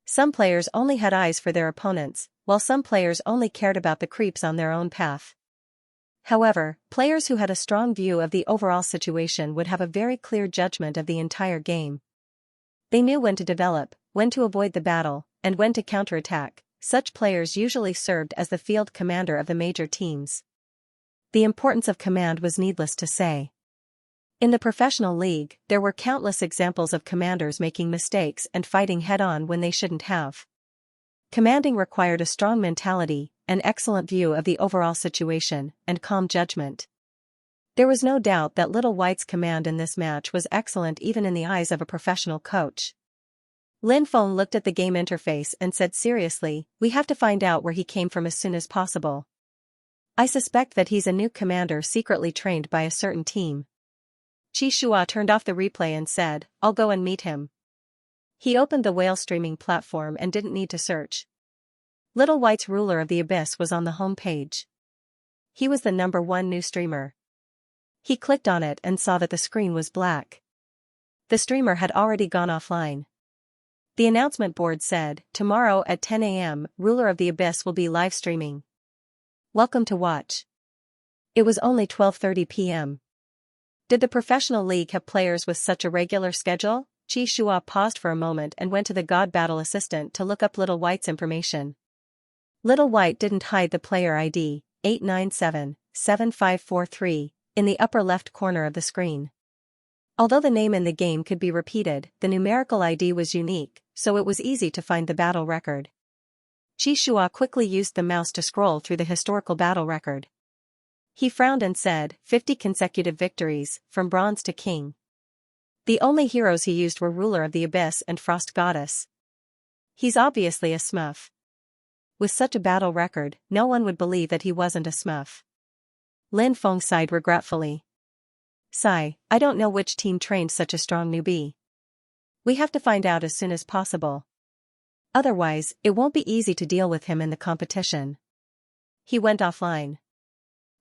Some players only had eyes for their opponents, while some players only cared about the creeps on their own path. However, players who had a strong view of the overall situation would have a very clear judgment of the entire game. They knew when to develop, when to avoid the battle, and when to counterattack. Such players usually served as the field commander of the major teams. The importance of command was needless to say. In the professional league, there were countless examples of commanders making mistakes and fighting head-on when they shouldn't have. Commanding required a strong mentality, an excellent view of the overall situation, and calm judgment. There was no doubt that Little White's command in this match was excellent even in the eyes of a professional coach. Lin Feng looked at the game interface and said seriously, we have to find out where he came from as soon as possible. I suspect that he's a new commander secretly trained by a certain team. Xianxia turned off the replay and said, I'll go and meet him. He opened the whale streaming platform and didn't need to search. Little White's Ruler of the Abyss was on the home page. He was the #1 new streamer. He clicked on it and saw that the screen was black. The streamer had already gone offline. The announcement board said, tomorrow at 10 a.m., Ruler of the Abyss will be live streaming. Welcome to watch. It was only 12:30 p.m. Did the professional league have players with such a regular schedule? Xianxia paused for a moment and went to the God Battle Assistant to look up Little White's information. Little White didn't hide the player ID, 897-7543, in the upper left corner of the screen. Although the name in the game could be repeated, the numerical ID was unique, so it was easy to find the battle record. Xianxia quickly used the mouse to scroll through the historical battle record. He frowned and said, 50 consecutive victories, from bronze to king. The only heroes he used were Ruler of the Abyss and Frost Goddess. He's obviously a smurf. With such a battle record, no one would believe that he wasn't a smurf. Lin Feng sighed regretfully. Sigh, I don't know which team trained such a strong newbie. We have to find out as soon as possible. Otherwise, it won't be easy to deal with him in the competition. He went offline.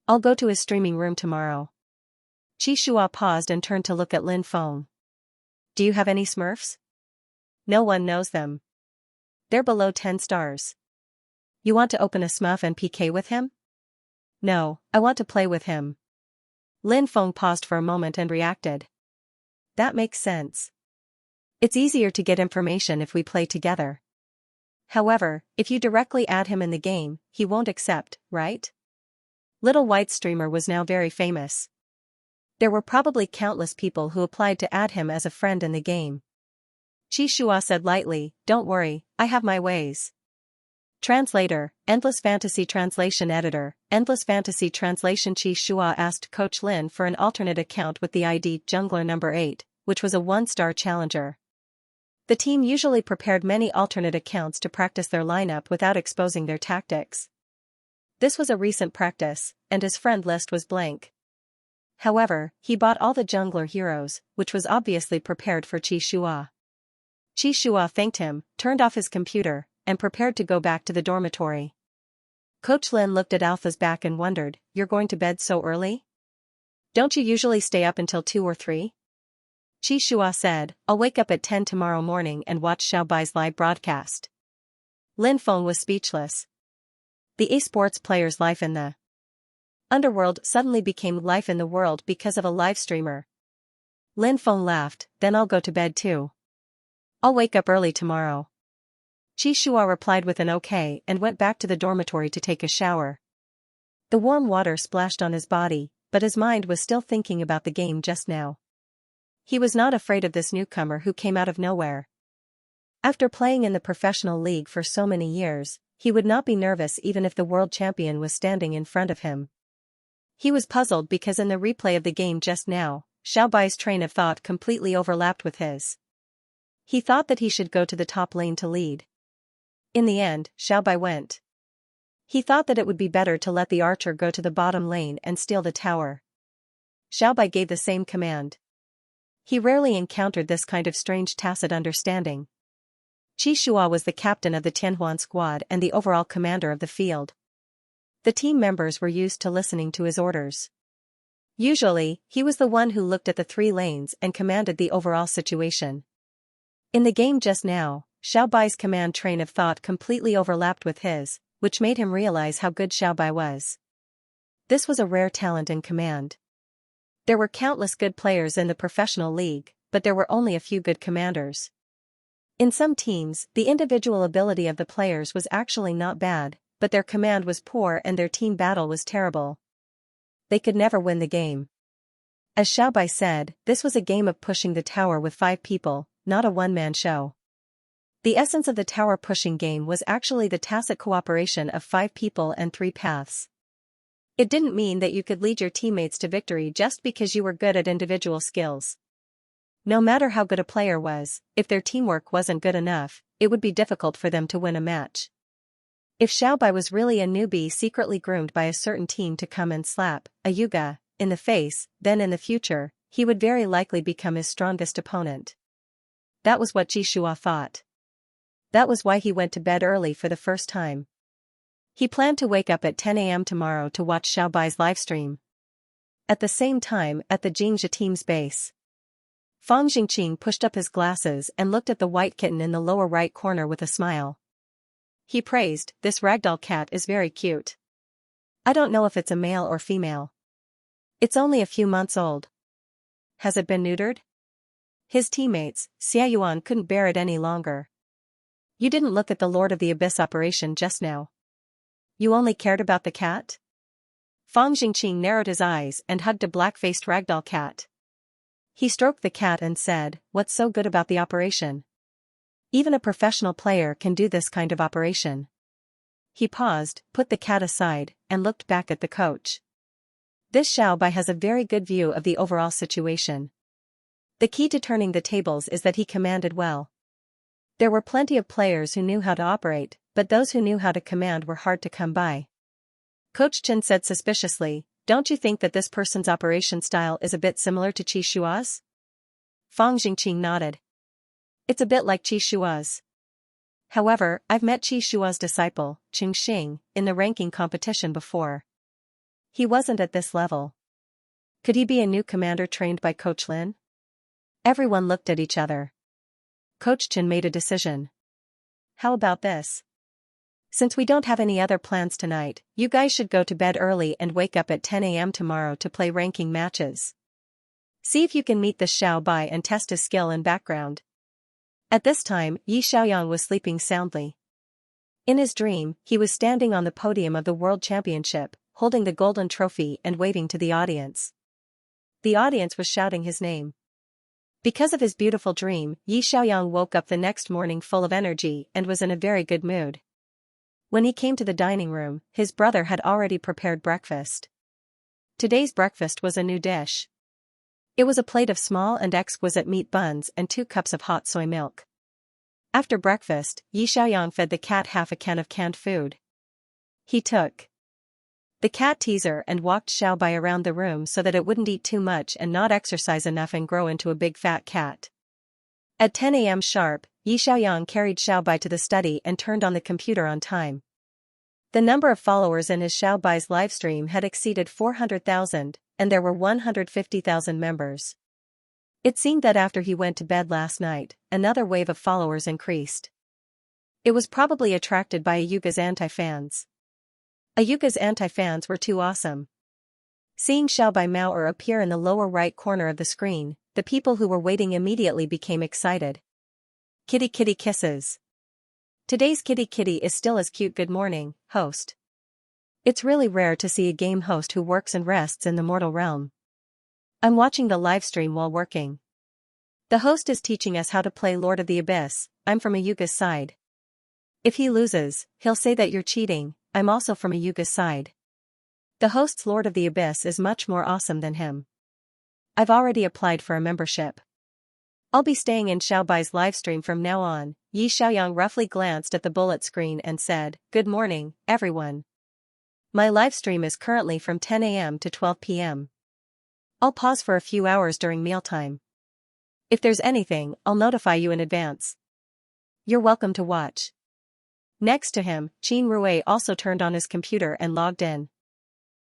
I'll go to his streaming room tomorrow. Xianxia paused and turned to look at Lin Feng. Do you have any smurfs? No one knows them. They're below 10 stars. You want to open a smurf and PK with him? No, I want to play with him. Lin Feng paused for a moment and reacted. That makes sense. It's easier to get information if we play together. However, if you directly add him in the game, he won't accept, right? Little White's streamer was now very famous. There were probably countless people who applied to add him as a friend in the game. Xianxia said lightly, don't worry, I have my ways. Translator, Endless Fantasy Translation Editor, Endless Fantasy Translation. Xianxia asked Coach Lin for an alternate account with the ID Jungler number 8, which was a 1-star challenger. The team usually prepared many alternate accounts to practice their lineup without exposing their tactics. This was a recent practice, and his friend list was blank. However, he bought all the jungler heroes, which was obviously prepared for Xianxia. Xianxia thanked him, turned off his computer, and prepared to go back to the dormitory. Coach Lin looked at Alpha's back and wondered, you're going to bed so early? Don't you usually stay up until 2 or 3? Qi Shua said, I'll wake up at 10 tomorrow morning and watch Xiaobai's live broadcast. Lin Feng was speechless. The esports player's life in the underworld suddenly became life in the world because of a live streamer. Lin Feng laughed, then I'll go to bed too. I'll wake up early tomorrow. Qi Shua replied with an okay and went back to the dormitory to take a shower. The warm water splashed on his body, but his mind was still thinking about the game just now. He was not afraid of this newcomer who came out of nowhere. After playing in the professional league for so many years, he would not be nervous even if the world champion was standing in front of him. He was puzzled because in the replay of the game just now, Xiaobai's train of thought completely overlapped with his. He thought that he should go to the top lane to lead. In the end, Xiaobai went. He thought that it would be better to let the archer go to the bottom lane and steal the tower. Xiaobai gave the same command. He rarely encountered this kind of strange tacit understanding. Qi Shua was the captain of the Tianhuan squad and the overall commander of the field. The team members were used to listening to his orders. Usually, he was the one who looked at the 3 lanes and commanded the overall situation. In the game just now, Xiaobai's command train of thought completely overlapped with his, which made him realize how good Xiaobai was. This was a rare talent in command. There were countless good players in the professional league, but there were only a few good commanders. In some teams, the individual ability of the players was actually not bad, but their command was poor and their team battle was terrible. They could never win the game. As Xiaobai said, this was a game of pushing the tower with 5 people, not a one-man show. The essence of the tower pushing game was actually the tacit cooperation of 5 people and 3 paths. It didn't mean that you could lead your teammates to victory just because you were good at individual skills. No matter how good a player was, if their teamwork wasn't good enough, it would be difficult for them to win a match. If Xiaobai was really a newbie secretly groomed by a certain team to come and slap a Yuga in the face, then in the future, he would very likely become his strongest opponent. That was what Qi Shua thought. That was why he went to bed early for the first time. He planned to wake up at 10 a.m. tomorrow to watch Xiaobai's livestream. At the same time, at the Xianxia team's base, Fang Jingqing pushed up his glasses and looked at the white kitten in the lower right corner with a smile. He praised, "This ragdoll cat is very cute. I don't know if it's a male or female. It's only a few months old. Has it been neutered?" His teammates, Xiaoyuan, couldn't bear it any longer. "You didn't look at the Lord of the Abyss operation just now. You only cared about the cat?" Fang Jingqing narrowed his eyes and hugged a black-faced ragdoll cat. He stroked the cat and said, "What's so good about the operation? Even a professional player can do this kind of operation." He paused, put the cat aside, and looked back at the coach. This Xiaobai has a very good view of the overall situation. The key to turning the tables is that he commanded well. There were plenty of players who knew how to operate, but those who knew how to command were hard to come by. Coach Chen said suspiciously, "Don't you think that this person's operation style is a bit similar to Qi Shua's?" Fang Jingqing nodded. "It's a bit like Qi Shua's. However, I've met Qi Shua's disciple, Qing Xing, in the ranking competition before. He wasn't at this level. Could he be a new commander trained by Coach Lin?" Everyone looked at each other. Coach Chen made a decision. "How about this? Since we don't have any other plans tonight, you guys should go to bed early and wake up at 10 a.m. tomorrow to play ranking matches. See if you can meet this Xiaobai and test his skill and background." At this time, Yi Xiaoyang was sleeping soundly. In his dream, he was standing on the podium of the World Championship, holding the golden trophy and waving to the audience. The audience was shouting his name. Because of his beautiful dream, Yi Xiaoyang woke up the next morning full of energy and was in a very good mood. When he came to the dining room, his brother had already prepared breakfast. Today's breakfast was a new dish. It was a plate of small and exquisite meat buns and 2 cups of hot soy milk. After breakfast, Yi Xiaoyang fed the cat half a can of canned food. He took the cat teaser and walked Xiaobai around the room so that it wouldn't eat too much and not exercise enough and grow into a big fat cat. At 10 a.m. sharp, Yi Xiaoyang carried Xiaobai to the study and turned on the computer on time. The number of followers in his Xiaobai's livestream had exceeded 400,000, and there were 150,000 members. It seemed that after he went to bed last night, another wave of followers increased. It was probably attracted by Ayuga's anti-fans. Ayuga's anti-fans were too awesome. Seeing Xiaobai Mao'er appear in the lower right corner of the screen, the people who were waiting immediately became excited. Kitty kitty kisses. Today's kitty kitty is still as cute. Good morning, host. It's really rare to see a game host who works and rests in the mortal realm. I'm watching the live stream while working. The host is teaching us how to play Lord of the Abyss. I'm from Ayuga's side. If he loses, he'll say that you're cheating. I'm also from Ayuga's side. The host's Lord of the Abyss is much more awesome than him. I've already applied for a membership. I'll be staying in Xiaobai's livestream from now on. Yi Xiaoyang roughly glanced at the bullet screen and said, "Good morning, everyone. My livestream is currently from 10 a.m. to 12 p.m. I'll pause for a few hours during mealtime. If there's anything, I'll notify you in advance. You're welcome to watch." Next to him, Qin Rui also turned on his computer and logged in.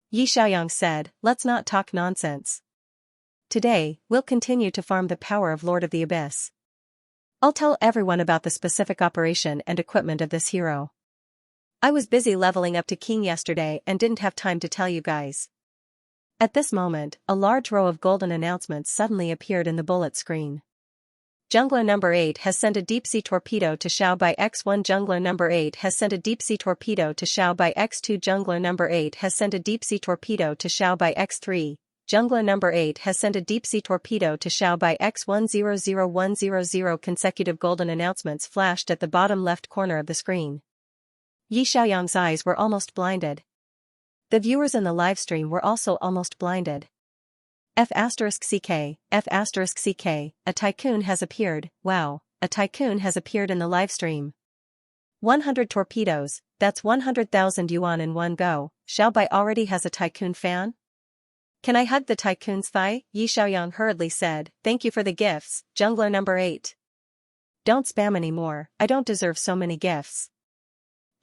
Yi Xiaoyang said, "Let's not talk nonsense. Today, we'll continue to farm the power of Lord of the Abyss. I'll tell everyone about the specific operation and equipment of this hero. I was busy leveling up to King yesterday and didn't have time to tell you guys." At this moment, a large row of golden announcements suddenly appeared in the bullet screen. Jungler number 8 has sent a deep-sea torpedo to Xiaobai X1. Jungler number 8 has sent a deep-sea torpedo to Xiaobai X2. Jungler number 8 has sent a deep-sea torpedo to Xiaobai X3. Jungler number 8 has sent a deep-sea torpedo to Xiaobai X100100. Consecutive golden announcements flashed at the bottom left corner of the screen. Yi Xiaoyang's eyes were almost blinded. The viewers in the livestream were also almost blinded. F*CK, F*CK, a tycoon has appeared. Wow, a tycoon has appeared in the livestream. 100 torpedoes, that's 100,000 yuan in one go. Xiaobai already has a tycoon fan? Can I hug the tycoon's thigh? Yi Xiaoyang hurriedly said, "Thank you for the gifts, Jungler number 8. Don't spam anymore, I don't deserve so many gifts."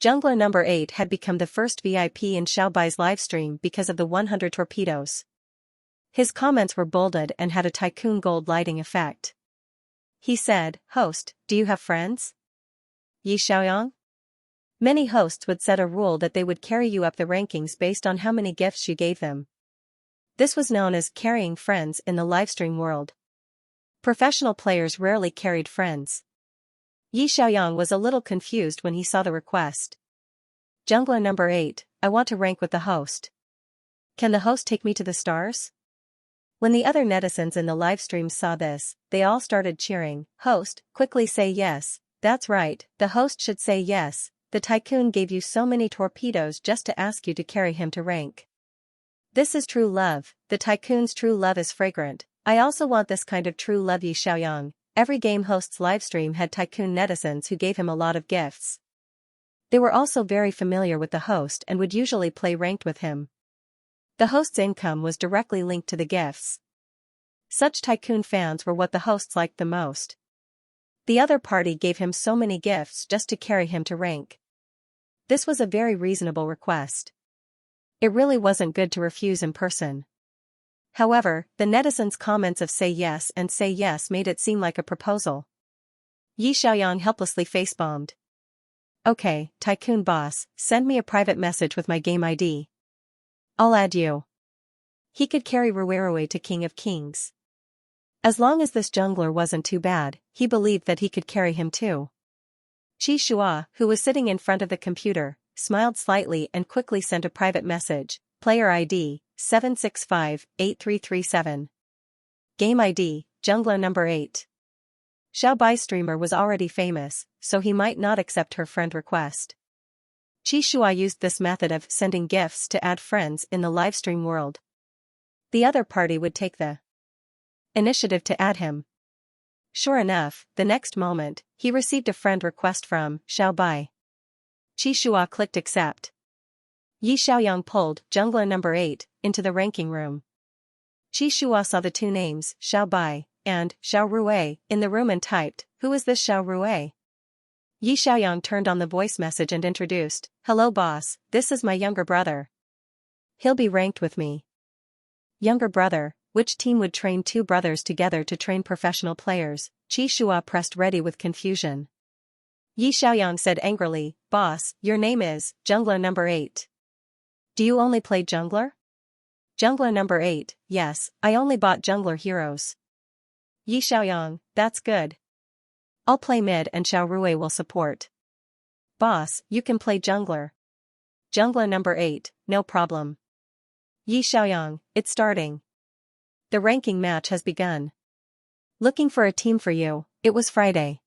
Jungler number 8 had become the first VIP in Xiaobai's livestream because of the 100 torpedoes. His comments were bolded and had a tycoon gold lighting effect. He said, "Host, do you have friends?" Yi Xiaoyang? Many hosts would set a rule that they would carry you up the rankings based on how many gifts you gave them. This was known as carrying friends in the livestream world. Professional players rarely carried friends. Yi Xiaoyang was a little confused when he saw the request. Jungler number 8, I want to rank with the host. Can the host take me to the stars? When the other netizens in the livestream saw this, they all started cheering. Host, quickly say yes. That's right, the host should say yes. The tycoon gave you so many torpedoes just to ask you to carry him to rank. This is true love. The tycoon's true love is fragrant. I also want this kind of true love. Yi Xiaoyang. Every game host's livestream had tycoon netizens who gave him a lot of gifts. They were also very familiar with the host and would usually play ranked with him. The host's income was directly linked to the gifts. Such tycoon fans were what the hosts liked the most. The other party gave him so many gifts just to carry him to rank. This was a very reasonable request. It really wasn't good to refuse in person. However, the netizens' comments of say yes and say yes made it seem like a proposal. Yi Xiaoyang helplessly facebombed. Okay, tycoon boss, send me a private message with my game ID. I'll add you. He could carry Ruerue to King of Kings. As long as this jungler wasn't too bad, he believed that he could carry him too. Qi Shua, who was sitting in front of the computer, smiled slightly and quickly sent a private message. Player ID, 765-8337. Game ID, Jungler number 8. Xiaobai's streamer was already famous, so he might not accept her friend request. Qi Shua used this method of sending gifts to add friends in the livestream world. The other party would take the initiative to add him. Sure enough, the next moment, he received a friend request from Xiaobai. Qi Shua clicked accept. Yi Xiaoyang pulled Jungler number 8 into the ranking room. Qi Shua saw the two names, Xiaobai and Xiao Rue, in the room and typed, "Who is this Xiao Rue?" Yi Xiaoyang turned on the voice message and introduced, "Hello boss, this is my younger brother. He'll be ranked with me." Younger brother, which team would train two brothers together to train professional players? Xianxia pressed ready with confusion. Yi Xiaoyang said angrily, "Boss, your name is Jungler number 8. Do you only play jungler?" Jungler number 8, yes, I only bought jungler heroes. Yi Xiaoyang, that's good. I'll play mid and Xiao Rui will support. Boss, you can play jungler. Jungler number 8, no problem. Yi Xiaoyang, it's starting. The ranking match has begun. Looking for a team for you. It was Friday.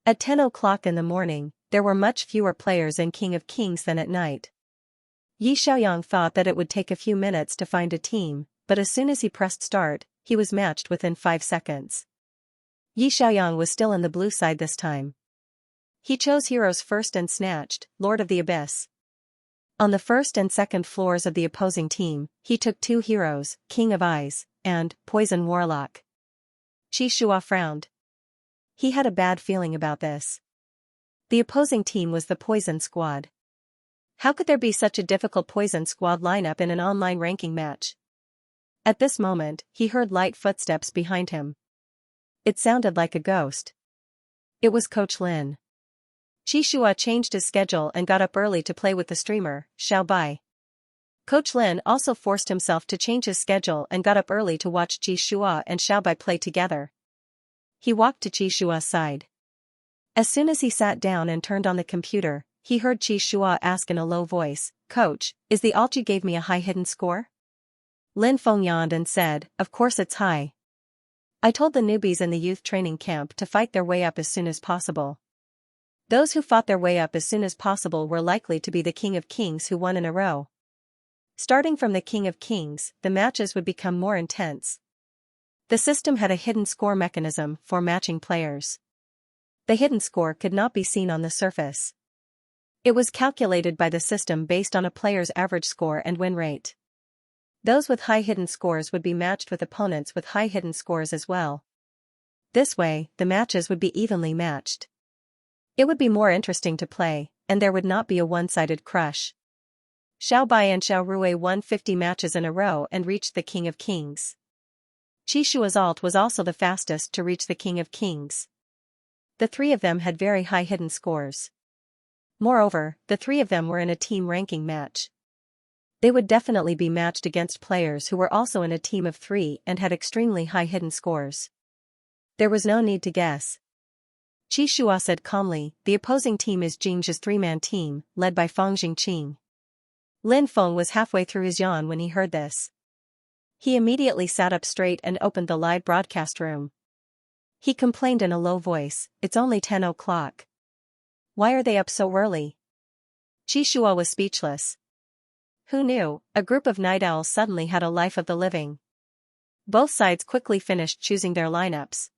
At 10 o'clock in the morning, there were much fewer players in King of Kings than at night. Yi Xiaoyang thought that it would take a few minutes to find a team, but as soon as he pressed start, he was matched within 5 seconds. Yi Xiaoyang was still in the blue side this time. He chose heroes first and snatched Lord of the Abyss. On the first and second floors of the opposing team, he took 2 heroes, King of Eyes, and Poison Warlock. Xianxia frowned. He had a bad feeling about this. The opposing team was the Poison Squad. How could there be such a difficult Poison Squad lineup in an online ranking match? At this moment, he heard light footsteps behind him. It sounded like a ghost. It was Coach Lin. Xianxia changed his schedule and got up early to play with the streamer, Xiao Bai. Coach Lin also forced himself to change his schedule and got up early to watch Xianxia and Xiao Bai play together. He walked to Xianxia's side. As soon as he sat down and turned on the computer, he heard Xianxia ask in a low voice, "Coach, is the alt you gave me a high hidden score?" Lin Feng yawned and said, "Of course it's high. I told the newbies in the youth training camp to fight their way up as soon as possible. Those who fought their way up as soon as possible were likely to be the King of Kings who won in a row. Starting from the King of Kings, the matches would become more intense. The system had a hidden score mechanism for matching players. The hidden score could not be seen on the surface. It was calculated by the system based on a player's average score and win rate. Those with high hidden scores would be matched with opponents with high hidden scores as well. This way, the matches would be evenly matched. It would be more interesting to play, and there would not be a one-sided crush. Xiao Bai and Xiao Rui won 50 matches in a row and reached the King of Kings. Xianxia's alt was also the fastest to reach the King of Kings. The 3 of them had very high hidden scores. Moreover, the 3 of them were in a team ranking match. They would definitely be matched against players who were also in a team of 3 and had extremely high hidden scores. There was no need to guess. Xianxia said calmly, "The opposing team is Jing's 3-man team, led by Fang Jingqing." Lin Feng was halfway through his yawn when he heard this. He immediately sat up straight and opened the live broadcast room. He complained in a low voice, "It's only 10 o'clock. Why are they up so early?" Xianxia was speechless. Who knew, a group of night owls suddenly had a life of the living. Both sides quickly finished choosing their lineups.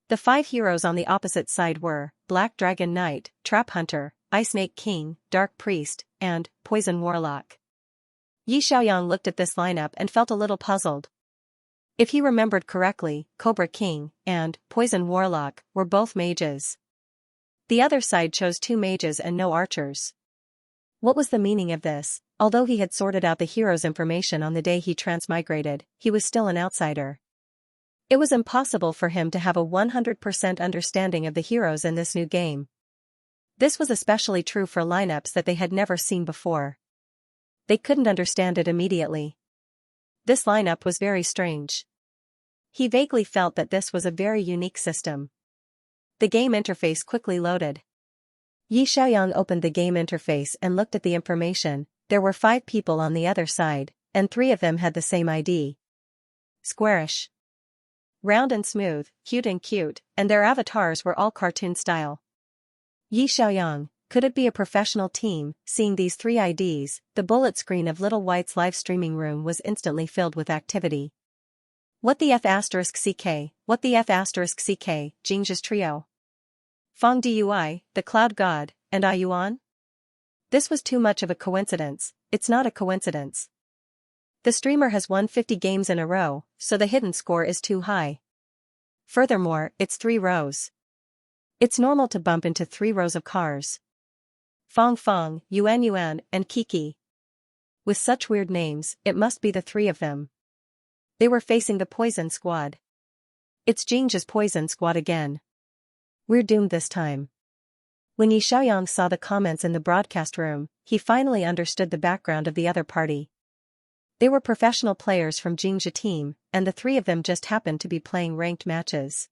The 5 heroes on the opposite side were Black Dragon Knight, Trap Hunter, Ice Snake King, Dark Priest, and Poison Warlock. Yi Xiaoyang looked at this lineup and felt a little puzzled. If he remembered correctly, Cobra King and Poison Warlock were both mages. The other side chose 2 mages and no archers. What was the meaning of this? Although he had sorted out the hero's information on the day he transmigrated, he was still an outsider. It was impossible for him to have a 100% understanding of the heroes in this new game. This was especially true for lineups that they had never seen before. They couldn't understand it immediately. This lineup was very strange. He vaguely felt that this was a very unique system. The game interface quickly loaded. Yi Xiaoyang opened the game interface and looked at the information. There were 5 people on the other side, and 3 of them had the same ID. Squarish. Round and smooth, cute, and their avatars were all cartoon style. Yi Xiaoyang, could it be a professional team? Seeing these 3 IDs, the bullet screen of Little White's live streaming room was instantly filled with activity. What the F***CK, what the F***CK, Jing's trio. Fang Dui, the Cloud God, and I Yuan? This was too much of a coincidence. It's not a coincidence. The streamer has won 50 games in a row, so the hidden score is too high. Furthermore, it's 3 rows. It's normal to bump into 3 rows of cars. Fang, Yuan, and Kiki. With such weird names, it must be the 3 of them. They were facing the Poison Squad. It's Xianxia's Poison Squad again. We're doomed this time. When Yi Xiaoyang saw the comments in the broadcast room, he finally understood the background of the other party. They were professional players from Xianxia team, and the three of them just happened to be playing ranked matches.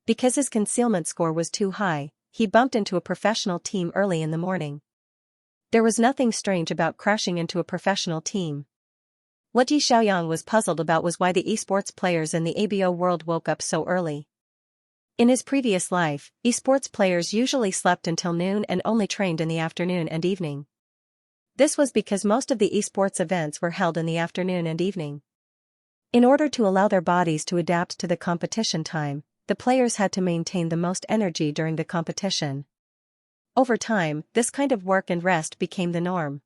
Because his concealment score was too high, he bumped into a professional team early in the morning. There was nothing strange about crashing into a professional team. What Yi Xiaoyang was puzzled about was why the esports players in the ABO world woke up so early. In his previous life, esports players usually slept until noon and only trained in the afternoon and evening. This was because most of the esports events were held in the afternoon and evening. In order to allow their bodies to adapt to the competition time, the players had to maintain the most energy during the competition. Over time, this kind of work and rest became the norm.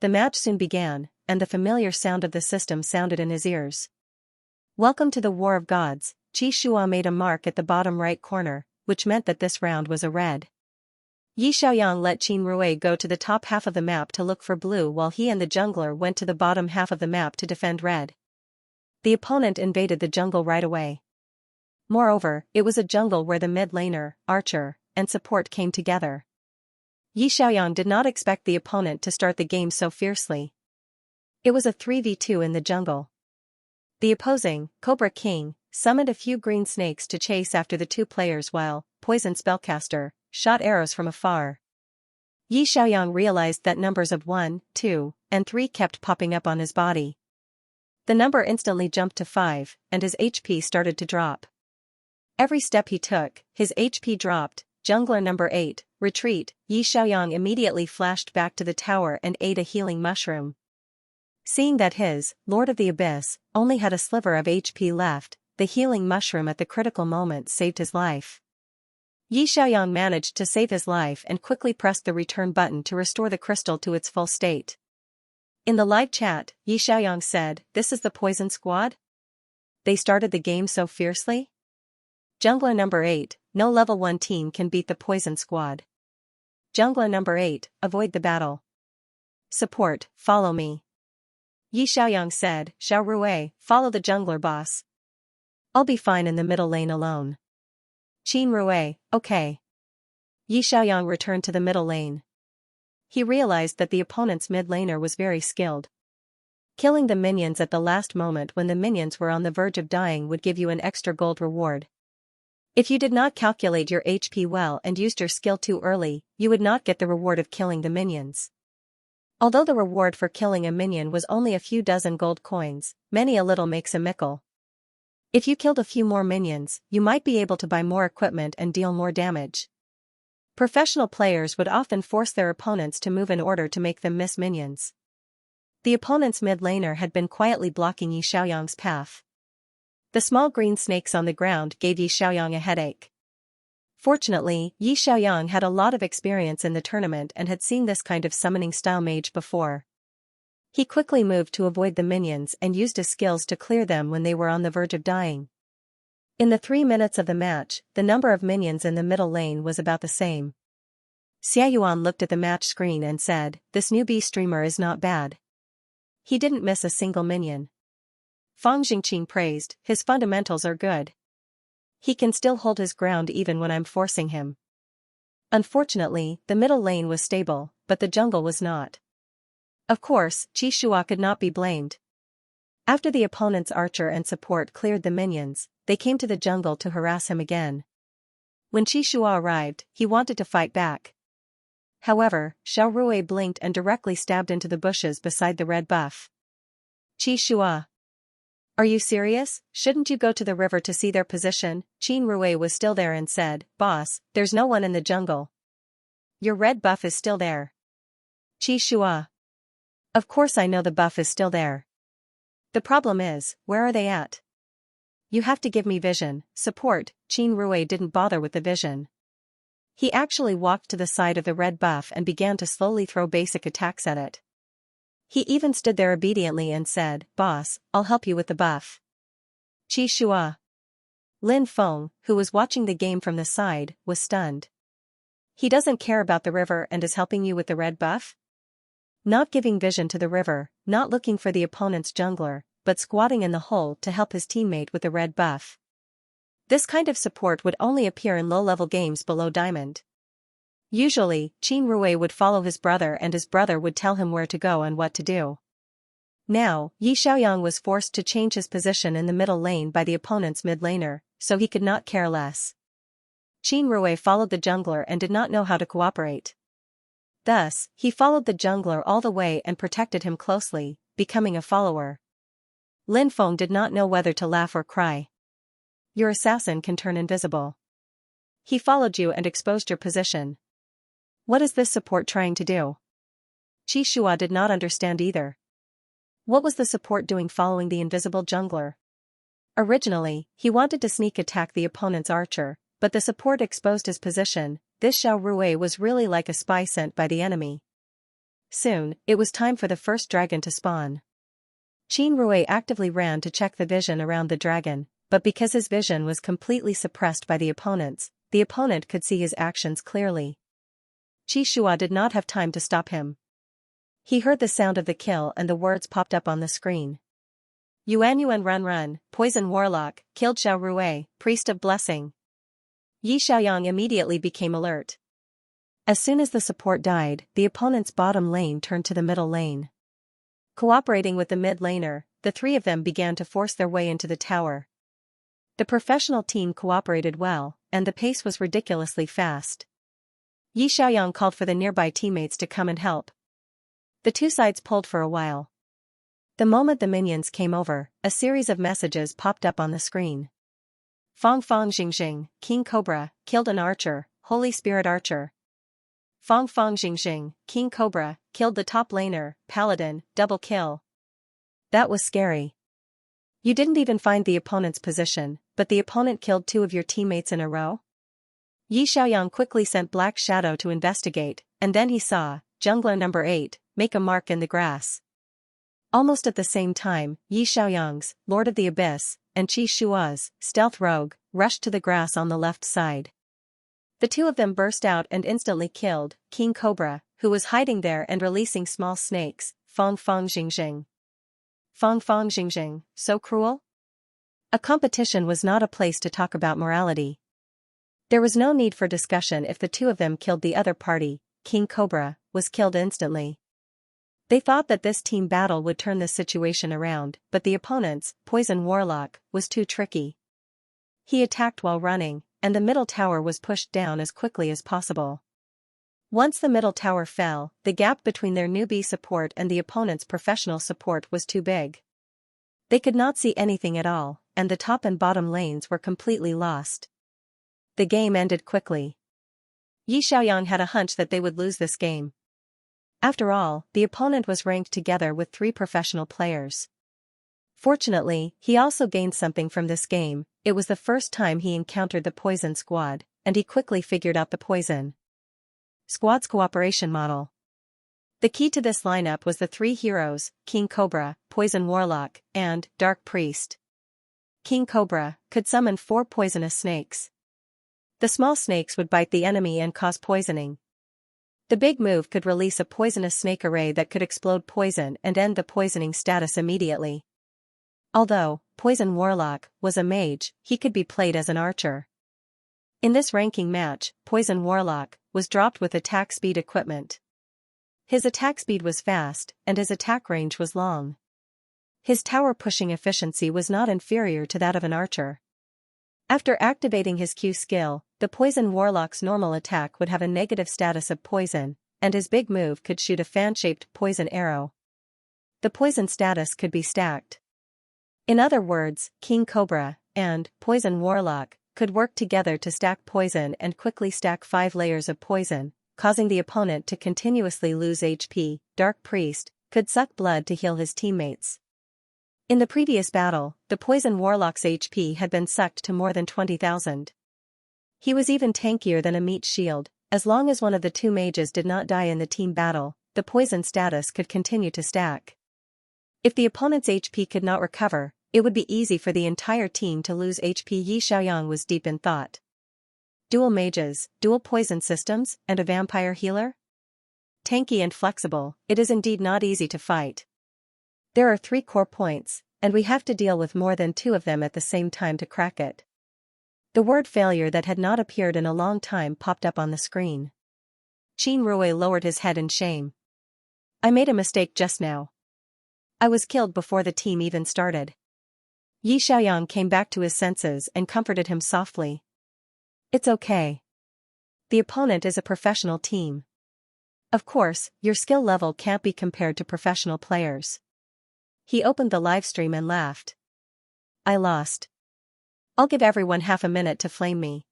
The match soon began, and the familiar sound of the system sounded in his ears. Welcome to the War of Gods. Qi Shua made a mark at the bottom right corner, which meant that this round was a red. Yi Xiaoyang let Qin Rui go to the top half of the map to look for blue while he and the jungler went to the bottom half of the map to defend red. The opponent invaded the jungle right away. Moreover, it was a jungle where the mid laner, archer, and support came together. Yi Xiaoyang did not expect the opponent to start the game so fiercely. It was a 3v2 in the jungle. The opposing, Cobra King, summoned a few green snakes to chase after the two players while Poison Spellcaster shot arrows from afar. Yi Xiaoyang realized that numbers of 1, 2, and 3 kept popping up on his body. The number instantly jumped to 5, and his HP started to drop. Every step he took, his HP dropped. Jungler number 8, retreat. Yi Xiaoyang immediately flashed back to the tower and ate a healing mushroom. Seeing that his, Lord of the Abyss, only had a sliver of HP left, the healing mushroom at the critical moment saved his life. Yi Xiaoyang managed to save his life and quickly pressed the return button to restore the crystal to its full state. In the live chat, Yi Xiaoyang said, "This is the Poison Squad? They started the game so fiercely? Jungler number 8, no level 1 team can beat the Poison Squad. Jungler number 8, avoid the battle. Support, follow me." Yi Xiaoyang said, "Xiao Rui, follow the jungler boss. I'll be fine in the middle lane alone." Qin Rui, okay. Yi Xiaoyang returned to the middle lane. He realized that the opponent's mid laner was very skilled. Killing the minions at the last moment when the minions were on the verge of dying would give you an extra gold reward. If you did not calculate your HP well and used your skill too early, you would not get the reward of killing the minions. Although the reward for killing a minion was only a few dozen gold coins, many a little makes a mickle. If you killed a few more minions, you might be able to buy more equipment and deal more damage. Professional players would often force their opponents to move in order to make them miss minions. The opponent's mid laner had been quietly blocking Yi Xiaoyang's path. The small green snakes on the ground gave Yi Xiaoyang a headache. Fortunately, Yi Xiaoyang had a lot of experience in the tournament and had seen this kind of summoning style mage before. He quickly moved to avoid the minions and used his skills to clear them when they were on the verge of dying. In the 3 minutes of the match, the number of minions in the middle lane was about the same. Xiaoyuan looked at the match screen and said, "This newbie streamer is not bad. He didn't miss a single minion." Fang Jingqing praised, "His fundamentals are good. He can still hold his ground even when I'm forcing him." Unfortunately, the middle lane was stable, but the jungle was not. Of course, Qi Shua could not be blamed. After the opponent's archer and support cleared the minions, they came to the jungle to harass him again. When Qi Shua arrived, he wanted to fight back. However, Xiao Rui blinked and directly stabbed into the bushes beside the red buff. "Qi Shua. Are you serious? Shouldn't you go to the river to see their position?" Qin Rui was still there and said, "Boss, there's no one in the jungle. Your red buff is still there." Qi Shua. "Of course I know the buff is still there. The problem is, where are they at? You have to give me vision, support." Qin Rui didn't bother with the vision. He actually walked to the side of the red buff and began to slowly throw basic attacks at it. He even stood there obediently and said, "Boss, I'll help you with the buff." Qi Shua. Lin Feng, who was watching the game from the side, was stunned. He doesn't care about the river and is helping you with the red buff? Not giving vision to the river, not looking for the opponent's jungler, but squatting in the hole to help his teammate with the red buff. This kind of support would only appear in low-level games below Diamond. Usually, Qin Rui would follow his brother and his brother would tell him where to go and what to do. Now, Yi Xiaoyang was forced to change his position in the middle lane by the opponent's mid laner, so he could not care less. Qin Rui followed the jungler and did not know how to cooperate. Thus, he followed the jungler all the way and protected him closely, becoming a follower. Lin Feng did not know whether to laugh or cry. Your assassin can turn invisible. He followed you and exposed your position. What is this support trying to do? Qi Shua did not understand either. What was the support doing following the invisible jungler? Originally, he wanted to sneak attack the opponent's archer, but the support exposed his position. This Xiao Rui was really like a spy sent by the enemy. Soon, it was time for the first dragon to spawn. Qin Rui actively ran to check the vision around the dragon, but because his vision was completely suppressed by the opponent could see his actions clearly. Qi Shua did not have time to stop him. He heard the sound of the kill and the words popped up on the screen. Yuan run, poison warlock, killed Xiao Rui, priest of blessing. Yi Xiaoyang immediately became alert. As soon as the support died, the opponent's bottom lane turned to the middle lane. Cooperating with the mid laner, the three of them began to force their way into the tower. The professional team cooperated well, and the pace was ridiculously fast. Yi Xiaoyang called for the nearby teammates to come and help. The two sides pulled for a while. The moment the minions came over, a series of messages popped up on the screen. Fang Jingxing, King Cobra, killed an archer, Holy Spirit archer. Fang Jingxing, King Cobra, killed the top laner, Paladin, double kill. That was scary. You didn't even find the opponent's position, but the opponent killed two of your teammates in a row? Yi Xiaoyang quickly sent Black Shadow to investigate, and then he saw jungler number 8 make a mark in the grass. Almost at the same time, Yi Xiaoyang's Lord of the Abyss and Qi Shua's stealth rogue rushed to the grass on the left side. The two of them burst out and instantly killed King Cobra, who was hiding there and releasing small snakes. Fang Jingxing. Fang Jingxing, so cruel? A competition was not a place to talk about morality. There was no need for discussion if the two of them killed the other party. King Cobra was killed instantly. They thought that this team battle would turn this situation around, but the opponent's poison warlock was too tricky. He attacked while running, and the middle tower was pushed down as quickly as possible. Once the middle tower fell, the gap between their newbie support and the opponent's professional support was too big. They could not see anything at all, and the top and bottom lanes were completely lost. The game ended quickly. Yi Xiaoyang had a hunch that they would lose this game. After all, the opponent was ranked together with 3 professional players. Fortunately, he also gained something from this game. It was the first time he encountered the poison squad, and he quickly figured out the poison squad's cooperation model. The key to this lineup was the 3 heroes, King Cobra, Poison Warlock, and Dark Priest. King Cobra could summon 4 poisonous snakes. The small snakes would bite the enemy and cause poisoning. The big move could release a poisonous snake array that could explode poison and end the poisoning status immediately. Although Poison Warlock was a mage, he could be played as an archer. In this ranking match, Poison Warlock was dropped with attack speed equipment. His attack speed was fast, and his attack range was long. His tower pushing efficiency was not inferior to that of an archer. After activating his Q skill, the Poison Warlock's normal attack would have a negative status of poison, and his big move could shoot a fan-shaped poison arrow. The poison status could be stacked. In other words, King Cobra and Poison Warlock could work together to stack poison and quickly stack 5 layers of poison, causing the opponent to continuously lose HP. Dark Priest could suck blood to heal his teammates. In the previous battle, the Poison Warlock's HP had been sucked to more than 20,000. He was even tankier than a meat shield. As long as one of the 2 mages did not die in the team battle, the poison status could continue to stack. If the opponent's HP could not recover, it would be easy for the entire team to lose HP. Yi Xiaoyang was deep in thought. Dual mages, dual poison systems, and a vampire healer? Tanky and flexible, it is indeed not easy to fight. There are 3 core points, and we have to deal with more than 2 of them at the same time to crack it. The word failure that had not appeared in a long time popped up on the screen. Qin Rui lowered his head in shame. I made a mistake just now. I was killed before the team even started. Yi Xiaoyang came back to his senses and comforted him softly. It's okay. The opponent is a professional team. Of course, your skill level can't be compared to professional players. He opened the livestream and laughed. I lost. I'll give everyone half a minute to flame me.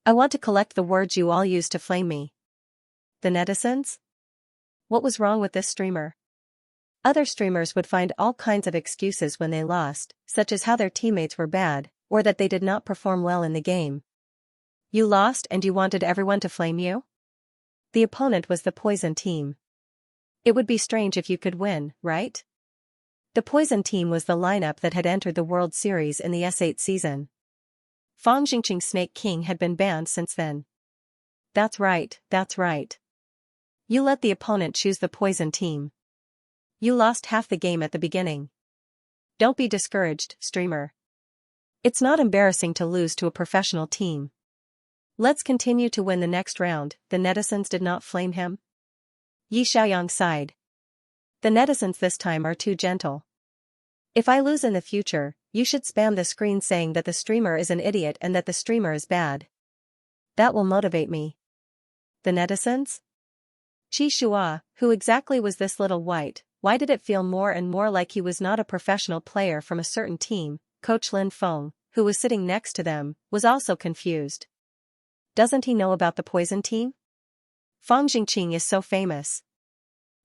I want to collect the words you all use to flame me. The netizens? What was wrong with this streamer? Other streamers would find all kinds of excuses when they lost, such as how their teammates were bad, or that they did not perform well in the game. You lost and you wanted everyone to flame you? The opponent was the Poison team. It would be strange if you could win, right? The Poison team was the lineup that had entered the World Series in the S8 season. Fang Jingqing Snake King had been banned since then. That's right, that's right. You let the opponent choose the Poison team. You lost half the game at the beginning. Don't be discouraged, streamer. It's not embarrassing to lose to a professional team. Let's continue to win the next round. The netizens did not flame him. Yi Xiaoyang sighed. The netizens this time are too gentle. If I lose in the future, you should spam the screen saying that the streamer is an idiot and that the streamer is bad. That will motivate me. The netizens? Qi Shua, who exactly was this little white? Why did it feel more and more like he was not a professional player from a certain team? Coach Lin Feng, who was sitting next to them, was also confused. Doesn't he know about the Poison team? Fang Jingqing is so famous.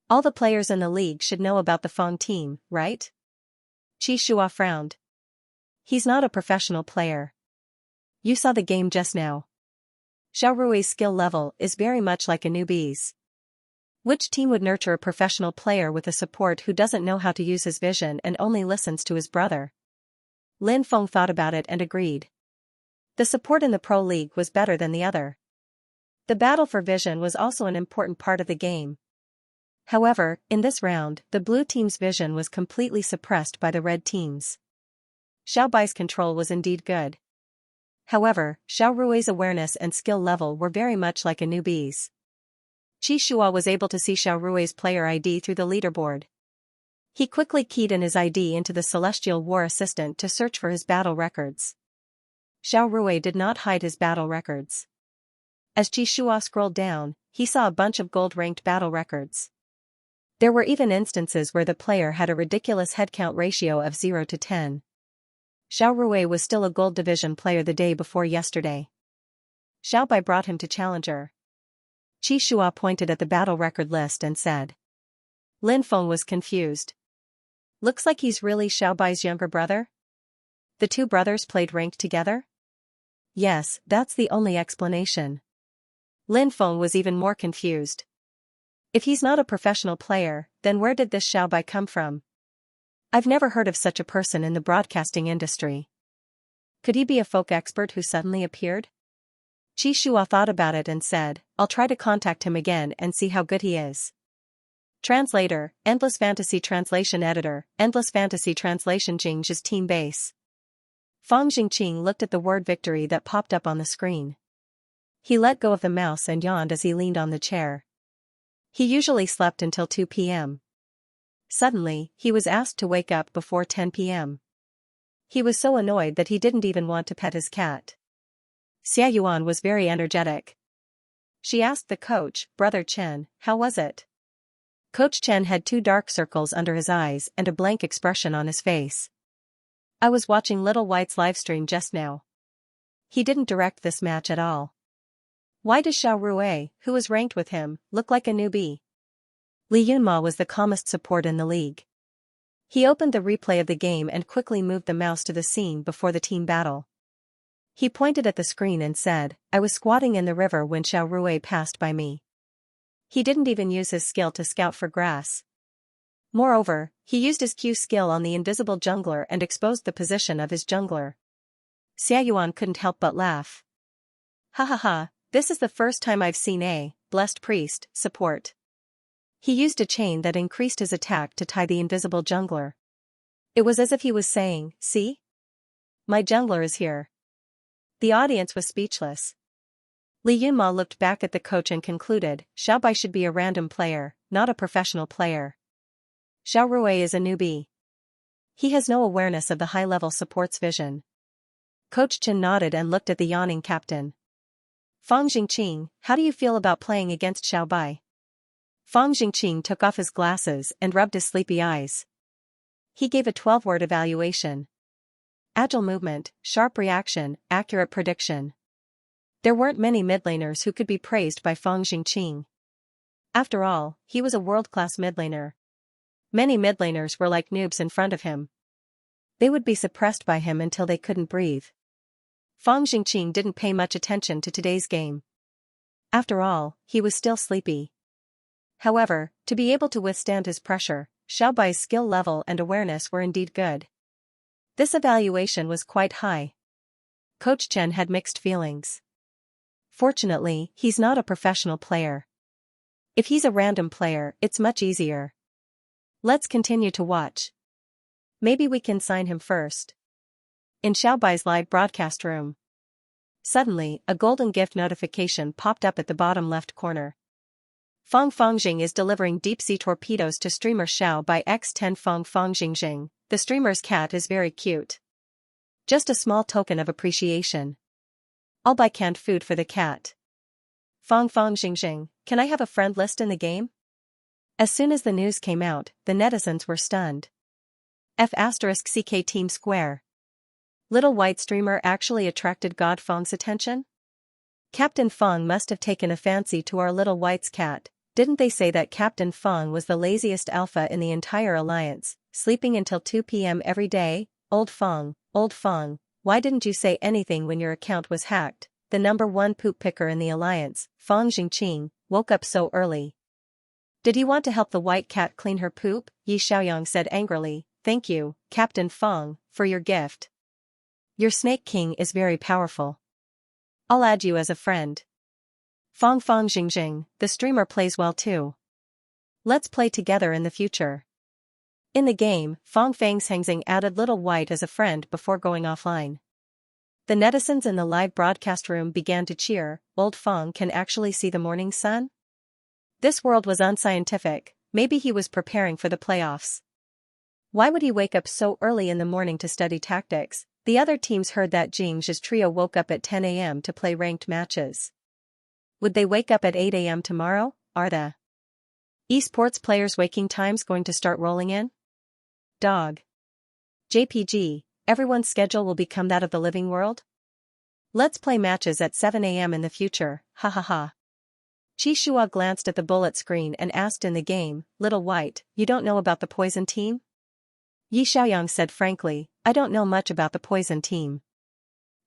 All the players in the league should know about the Fang team, right? Qi Shua frowned. He's not a professional player. You saw the game just now. Xiao Rui's skill level is very much like a newbie's. Which team would nurture a professional player with a support who doesn't know how to use his vision and only listens to his brother? Lin Feng thought about it and agreed. The support in the Pro League was better than the other. The battle for vision was also an important part of the game. However, in this round, the blue team's vision was completely suppressed by the red team's. Xiao Bai's control was indeed good. However, Xiao Rui's awareness and skill level were very much like a newbie's. Qi Shua was able to see Xiao Rui's player ID through the leaderboard. He quickly keyed in his ID into the Celestial War Assistant to search for his battle records. Xiao Rui did not hide his battle records. As Qi Shua scrolled down, he saw a bunch of gold-ranked battle records. There were even instances where the player had a ridiculous headcount ratio of 0 to 10. Xiao Rui was still a gold division player the day before yesterday. Xiao Bai brought him to Challenger. Qi Shua pointed at the battle record list and said. Lin Feng was confused. Looks like he's really Xiao Bai's younger brother? The two brothers played ranked together? Yes, that's the only explanation. Lin Feng was even more confused. If he's not a professional player, then where did this Xiao Bai come from? I've never heard of such a person in the broadcasting industry. Could he be a folk expert who suddenly appeared? Qi Shua thought about it and said, I'll try to contact him again and see how good he is. Translator, Endless Fantasy Translation Editor, Endless Fantasy Translation Jing's team base. Fang Jingqing looked at the word victory that popped up on the screen. He let go of the mouse and yawned as he leaned on the chair. He usually slept until 2 p.m. Suddenly, he was asked to wake up before 10 p.m. He was so annoyed that he didn't even want to pet his cat. Xia Yuan was very energetic. She asked the coach, Brother Chen, how was it? Coach Chen had 2 dark circles under his eyes and a blank expression on his face. I was watching Little White's livestream just now. He didn't direct this match at all. Why does Xiao Rui, who was ranked with him, look like a newbie? Li Yunma was the calmest support in the league. He opened the replay of the game and quickly moved the mouse to the scene before the team battle. He pointed at the screen and said, I was squatting in the river when Xiao Rui passed by me. He didn't even use his skill to scout for grass. Moreover, he used his Q skill on the invisible jungler and exposed the position of his jungler. Xia Yuan couldn't help but laugh. Ha ha ha, this is the first time I've seen a blessed priest support. He used a chain that increased his attack to tie the invisible jungler. It was as if he was saying, "See? My jungler is here." The audience was speechless. Li Yunma looked back at the coach and concluded, Xiaobai should be a random player, not a professional player. Xiao Rui is a newbie. He has no awareness of the high-level support's vision. Coach Chen nodded and looked at the yawning captain. Fang Jingqing, how do you feel about playing against Xiaobai? Fang Jingqing took off his glasses and rubbed his sleepy eyes. He gave a 12-word evaluation. Agile movement, sharp reaction, accurate prediction. There weren't many mid-laners who could be praised by Fang Jingqing. After all, he was a world-class mid-laner. Many mid-laners were like noobs in front of him. They would be suppressed by him until they couldn't breathe. Fang Jingqing didn't pay much attention to today's game. After all, he was still sleepy. However, to be able to withstand his pressure, Xiaobai's skill level and awareness were indeed good. This evaluation was quite high. Coach Chen had mixed feelings. Fortunately, he's not a professional player. If he's a random player, it's much easier. Let's continue to watch. Maybe we can sign him first. In Xiaobai's live broadcast room. Suddenly, a golden gift notification popped up at the bottom left corner. Fang Fangjing is delivering deep-sea torpedoes to streamer Xiao by X10 Fang Fangjing. The streamer's cat is very cute. Just a small token of appreciation. I'll buy canned food for the cat. Fang Fangjing, can I have a friend list in the game? As soon as the news came out, the netizens were stunned. F*CK Team Square. Little white streamer actually attracted God Fang's attention? Captain Fang must have taken a fancy to our little white's cat. Didn't they say that Captain Fang was the laziest alpha in the entire alliance, sleeping until 2 p.m. every day? Old Fang, why didn't you say anything when your account was hacked? The number one poop picker in the alliance, Fang Jingqing, woke up so early. Did he want to help the white cat clean her poop? Yi Xiaoyang said angrily. Thank you, Captain Fang, for your gift. Your Snake King is very powerful. I'll add you as a friend. Fang Jing, the streamer plays well too. Let's play together in the future. In the game, Fang Hengxing added Little White as a friend before going offline. The netizens in the live broadcast room began to cheer. Old Fang can actually see the morning sun? This world was unscientific. Maybe he was preparing for the playoffs. Why would he wake up so early in the morning to study tactics? The other teams heard that Jing's trio woke up at 10 a.m. to play ranked matches. Would they wake up at 8 a.m. tomorrow? Are the esports players' waking times going to start rolling in? Dog. JPG, everyone's schedule will become that of the living world? Let's play matches at 7 a.m. in the future, ha ha ha. Qi Shua glanced at the bullet screen and asked in the game, Little White, you don't know about the Poison team? Yi Xiaoyang said frankly, I don't know much about the Poison team.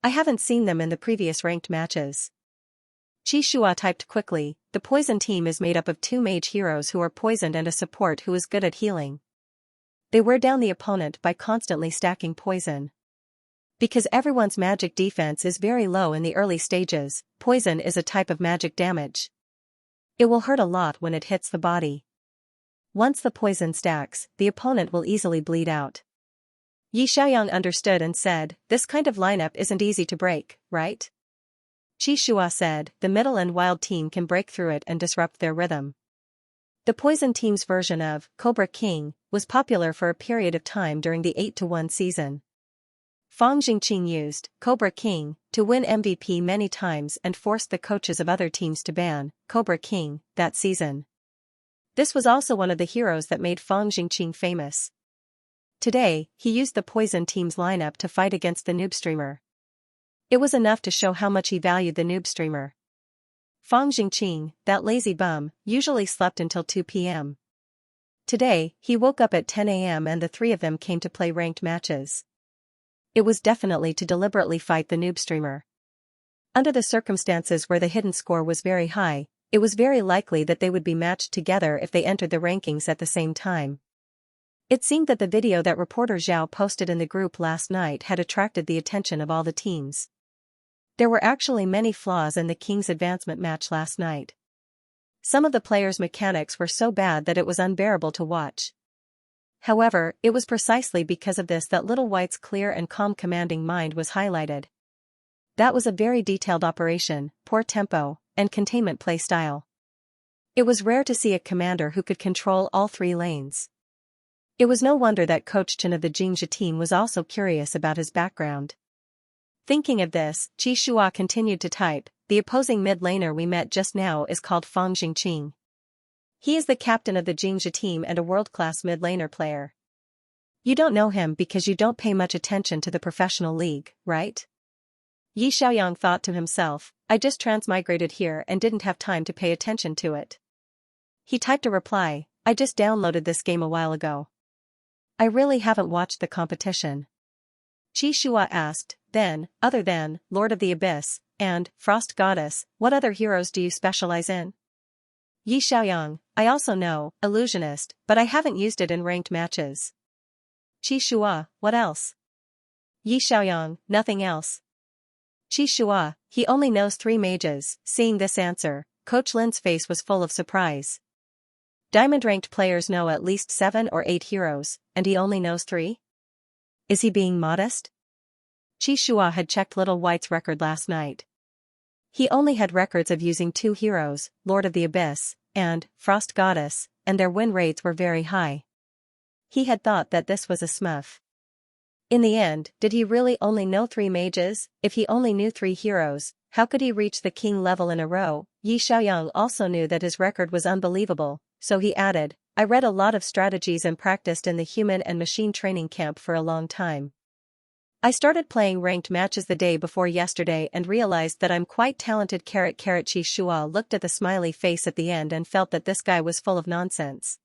I haven't seen them in the previous ranked matches. Qi Shua typed quickly, the Poison team is made up of 2 mage heroes who are poisoned and a support who is good at healing. They wear down the opponent by constantly stacking poison. Because everyone's magic defense is very low in the early stages, poison is a type of magic damage. It will hurt a lot when it hits the body. Once the poison stacks, the opponent will easily bleed out. Yi Xiaoyang understood and said, this kind of lineup isn't easy to break, right? Qi Shua said, the middle and wild team can break through it and disrupt their rhythm. The Poison team's version of Cobra King was popular for a period of time during the 8-1 season. Fang Jingqing used Cobra King to win MVP many times and forced the coaches of other teams to ban Cobra King that season. This was also one of the heroes that made Fang Jingqing famous. Today, he used the Poison team's lineup to fight against the noob streamer. It was enough to show how much he valued the noob streamer. Fang Jingqing, that lazy bum, usually slept until 2 p.m. Today, he woke up at 10 a.m. and the 3 of them came to play ranked matches. It was definitely to deliberately fight the noob streamer. Under the circumstances where the hidden score was very high, it was very likely that they would be matched together if they entered the rankings at the same time. It seemed that the video that reporter Zhao posted in the group last night had attracted the attention of all the teams. There were actually many flaws in the King's advancement match last night. Some of the players' mechanics were so bad that it was unbearable to watch. However, it was precisely because of this that Little White's clear and calm commanding mind was highlighted. That was a very detailed operation, poor tempo, and containment play style. It was rare to see a commander who could control all three lanes. It was no wonder that Coach Chen of the Xianxia team was also curious about his background. Thinking of this, Xianxia continued to type, "The opposing mid laner we met just now is called Fang Jingqing. He is the captain of the Xianxia team and a world-class mid laner player. You don't know him because you don't pay much attention to the professional league, right?" Yi Xiaoyang thought to himself, "I just transmigrated here and didn't have time to pay attention to it." He typed a reply, "I just downloaded this game a while ago. I really haven't watched the competition." Qi Shua asked, "Then, other than Lord of the Abyss and Frost Goddess, what other heroes do you specialize in?" Yi Xiaoyang, "I also know Illusionist, but I haven't used it in ranked matches." Qi Shua, "What else?" Yi Xiaoyang, "Nothing else." Qi Shua, "He only knows 3 mages." Seeing this answer, Coach Lin's face was full of surprise. Diamond-ranked players know at least 7 or 8 heroes, and he only knows 3? Is he being modest? Qi Shua had checked Little White's record last night. He only had records of using 2 heroes, Lord of the Abyss and Frost Goddess, and their win rates were very high. He had thought that this was a smurf. In the end, did he really only know 3 mages? If he only knew 3 heroes, how could he reach the king level in a row? Yi Xiaoyang also knew that his record was unbelievable, so he added, "I read a lot of strategies and practiced in the human and machine training camp for a long time. I started playing ranked matches the day before yesterday and realized that I'm quite talented." Qi Shua looked at the smiley face at the end and felt that this guy was full of nonsense.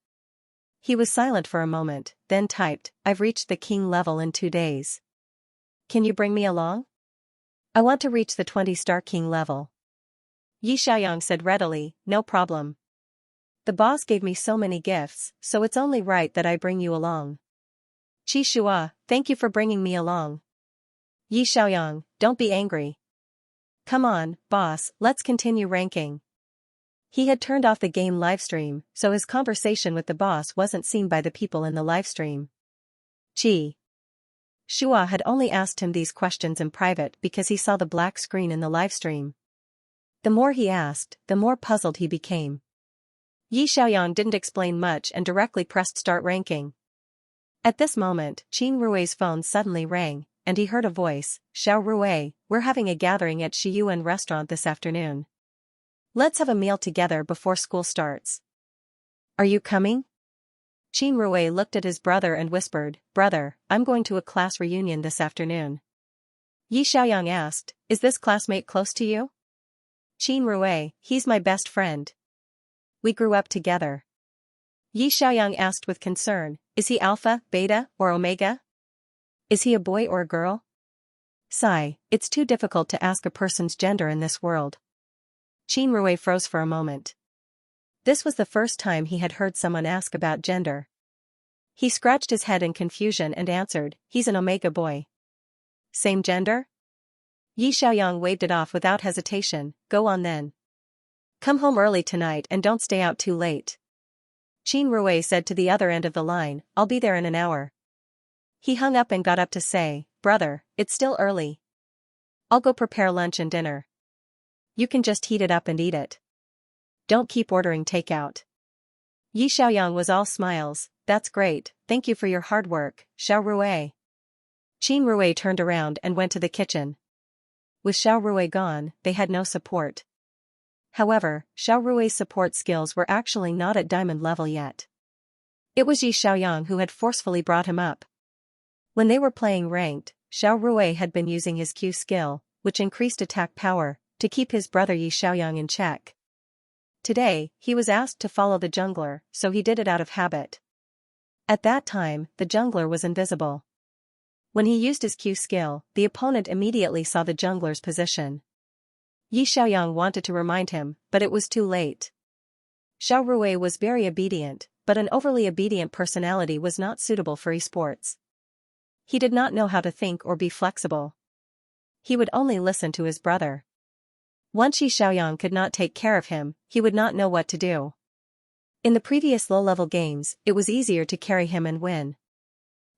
He was silent for a moment, then typed, "I've reached the king level in 2 days. Can you bring me along? I want to reach the 20-star king level." Yi Xiaoyang said readily, "No problem. The boss gave me so many gifts, so it's only right that I bring you along." Qi Shua, "Thank you for bringing me along." Yi Xiaoyang, "Don't be angry. Come on, boss, let's continue ranking." He had turned off the game livestream, so his conversation with the boss wasn't seen by the people in the livestream. Qi Shua had only asked him these questions in private because he saw the black screen in the livestream. The more he asked, the more puzzled he became. Yi Xiaoyang didn't explain much and directly pressed start ranking. At this moment, Qin Rui's phone suddenly rang, and he heard a voice, "Xiao Rui, we're having a gathering at Shiyuan restaurant this afternoon. Let's have a meal together before school starts. Are you coming?" Qin Rui looked at his brother and whispered, "Brother, I'm going to a class reunion this afternoon." Yi Xiaoyang asked, "Is this classmate close to you?" Qin Rui, "He's my best friend. We grew up together." Yi Xiaoyang asked with concern, "Is he Alpha, Beta, or Omega? Is he a boy or a girl?" Sigh, it's too difficult to ask a person's gender in this world. Qin Rui froze for a moment. This was the first time he had heard someone ask about gender. He scratched his head in confusion and answered, "He's an Omega boy." "Same gender?" Yi Xiaoyang waved it off without hesitation, "Go on then. Come home early tonight and don't stay out too late." Qin Rui said to the other end of the line, "I'll be there in an hour." He hung up and got up to say, "Brother, it's still early. I'll go prepare lunch and dinner. You can just heat it up and eat it. Don't keep ordering takeout." Yi Xiaoyang was all smiles, "That's great, thank you for your hard work, Xiao Rui." Qin Rui turned around and went to the kitchen. With Xiao Rui gone, they had no support. However, Xiao Rui's support skills were actually not at diamond level yet. It was Yi Xiaoyang who had forcefully brought him up. When they were playing ranked, Xiao Rui had been using his Q skill, which increased attack power, to keep his brother Yi Xiaoyang in check. Today, he was asked to follow the jungler, so he did it out of habit. At that time, the jungler was invisible. When he used his Q skill, the opponent immediately saw the jungler's position. Yi Xiaoyang wanted to remind him, but it was too late. Xiao Rui was very obedient, but an overly obedient personality was not suitable for esports. He did not know how to think or be flexible. He would only listen to his brother. Once Yi Xiaoyang could not take care of him, he would not know what to do. In the previous low-level games, it was easier to carry him and win.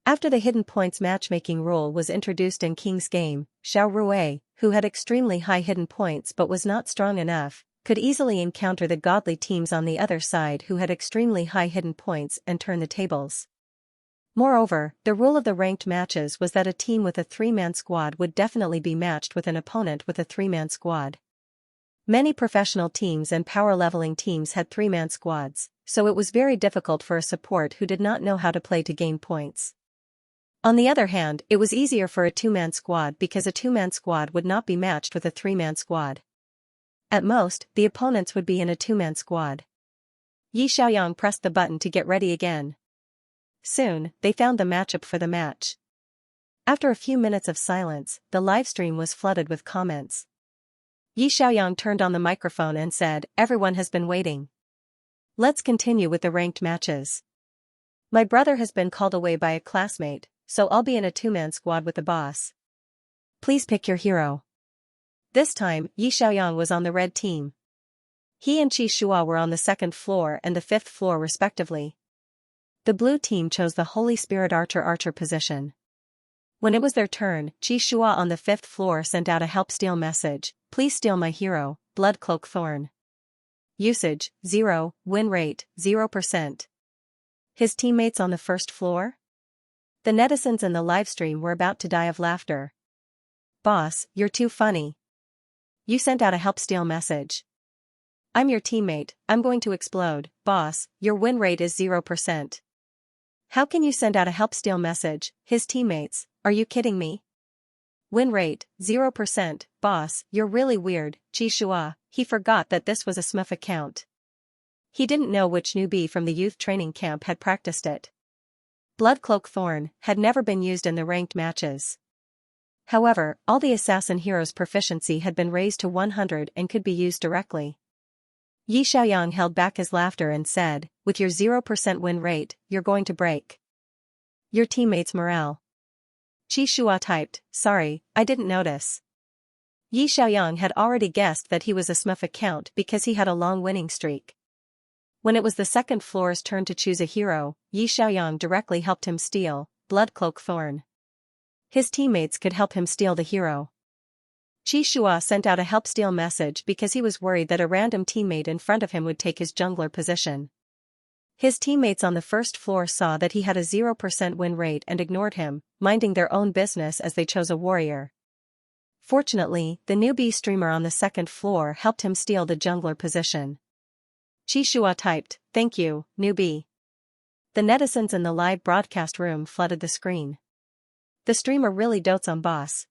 After the hidden points matchmaking rule was introduced in King's game, Xiao Rui, who had extremely high hidden points but was not strong enough, could easily encounter the godly teams on the other side who had extremely high hidden points and turn the tables. Moreover, the rule of the ranked matches was that a team with a three-man squad would definitely be matched with an opponent with a three-man squad. Many professional teams and power-leveling teams had three-man squads, so it was very difficult for a support who did not know how to play to gain points. On the other hand, it was easier for a two-man squad because a two-man squad would not be matched with a three-man squad. At most, the opponents would be in a two-man squad. Yi Xiaoyang pressed the button to get ready again. Soon, they found the matchup for the match. After a few minutes of silence, the livestream was flooded with comments. Yi Xiaoyang turned on the microphone and said, "Everyone has been waiting. Let's continue with the ranked matches. My brother has been called away by a classmate, so I'll be in a two-man squad with the boss. Please pick your hero." This time, Yi Xiaoyang was on the red team. He and Qi Shua were on the second floor and the fifth floor respectively. The blue team chose the Holy Spirit Archer position. When it was their turn, Qi Shua on the fifth floor sent out a help steal message, "Please steal my hero, Bloodcloak Thorn. Usage, 0, win rate, 0%. His teammates on the first floor? The netizens in the livestream were about to die of laughter. "Boss, you're too funny. You sent out a help steal message. I'm your teammate, I'm going to explode. Boss, your win rate is 0%. How can you send out a help steal message, his teammates, are you kidding me? Win rate, 0%, boss, you're really weird." Qi Shua, he forgot that this was a Smurf account. He didn't know which newbie from the youth training camp had practiced it. Bloodcloak Thorn had never been used in the ranked matches. However, all the assassin heroes' proficiency had been raised to 100 and could be used directly. Yi Xiaoyang held back his laughter and said, "With your 0% win rate, you're going to break your teammates' morale." Qi Shua typed, "Sorry, I didn't notice." Yi Xiaoyang had already guessed that he was a Smurf account because he had a long winning streak. When it was the second floor's turn to choose a hero, Yi Xiaoyang directly helped him steal Bloodcloak Thorn. His teammates could help him steal the hero. Qi Shua sent out a help steal message because he was worried that a random teammate in front of him would take his jungler position. His teammates on the first floor saw that he had a 0% win rate and ignored him, minding their own business as they chose a warrior. Fortunately, the newbie streamer on the second floor helped him steal the jungler position. Qi Shua typed, "Thank you, newbie." The netizens in the live broadcast room flooded the screen. The streamer really dotes on boss.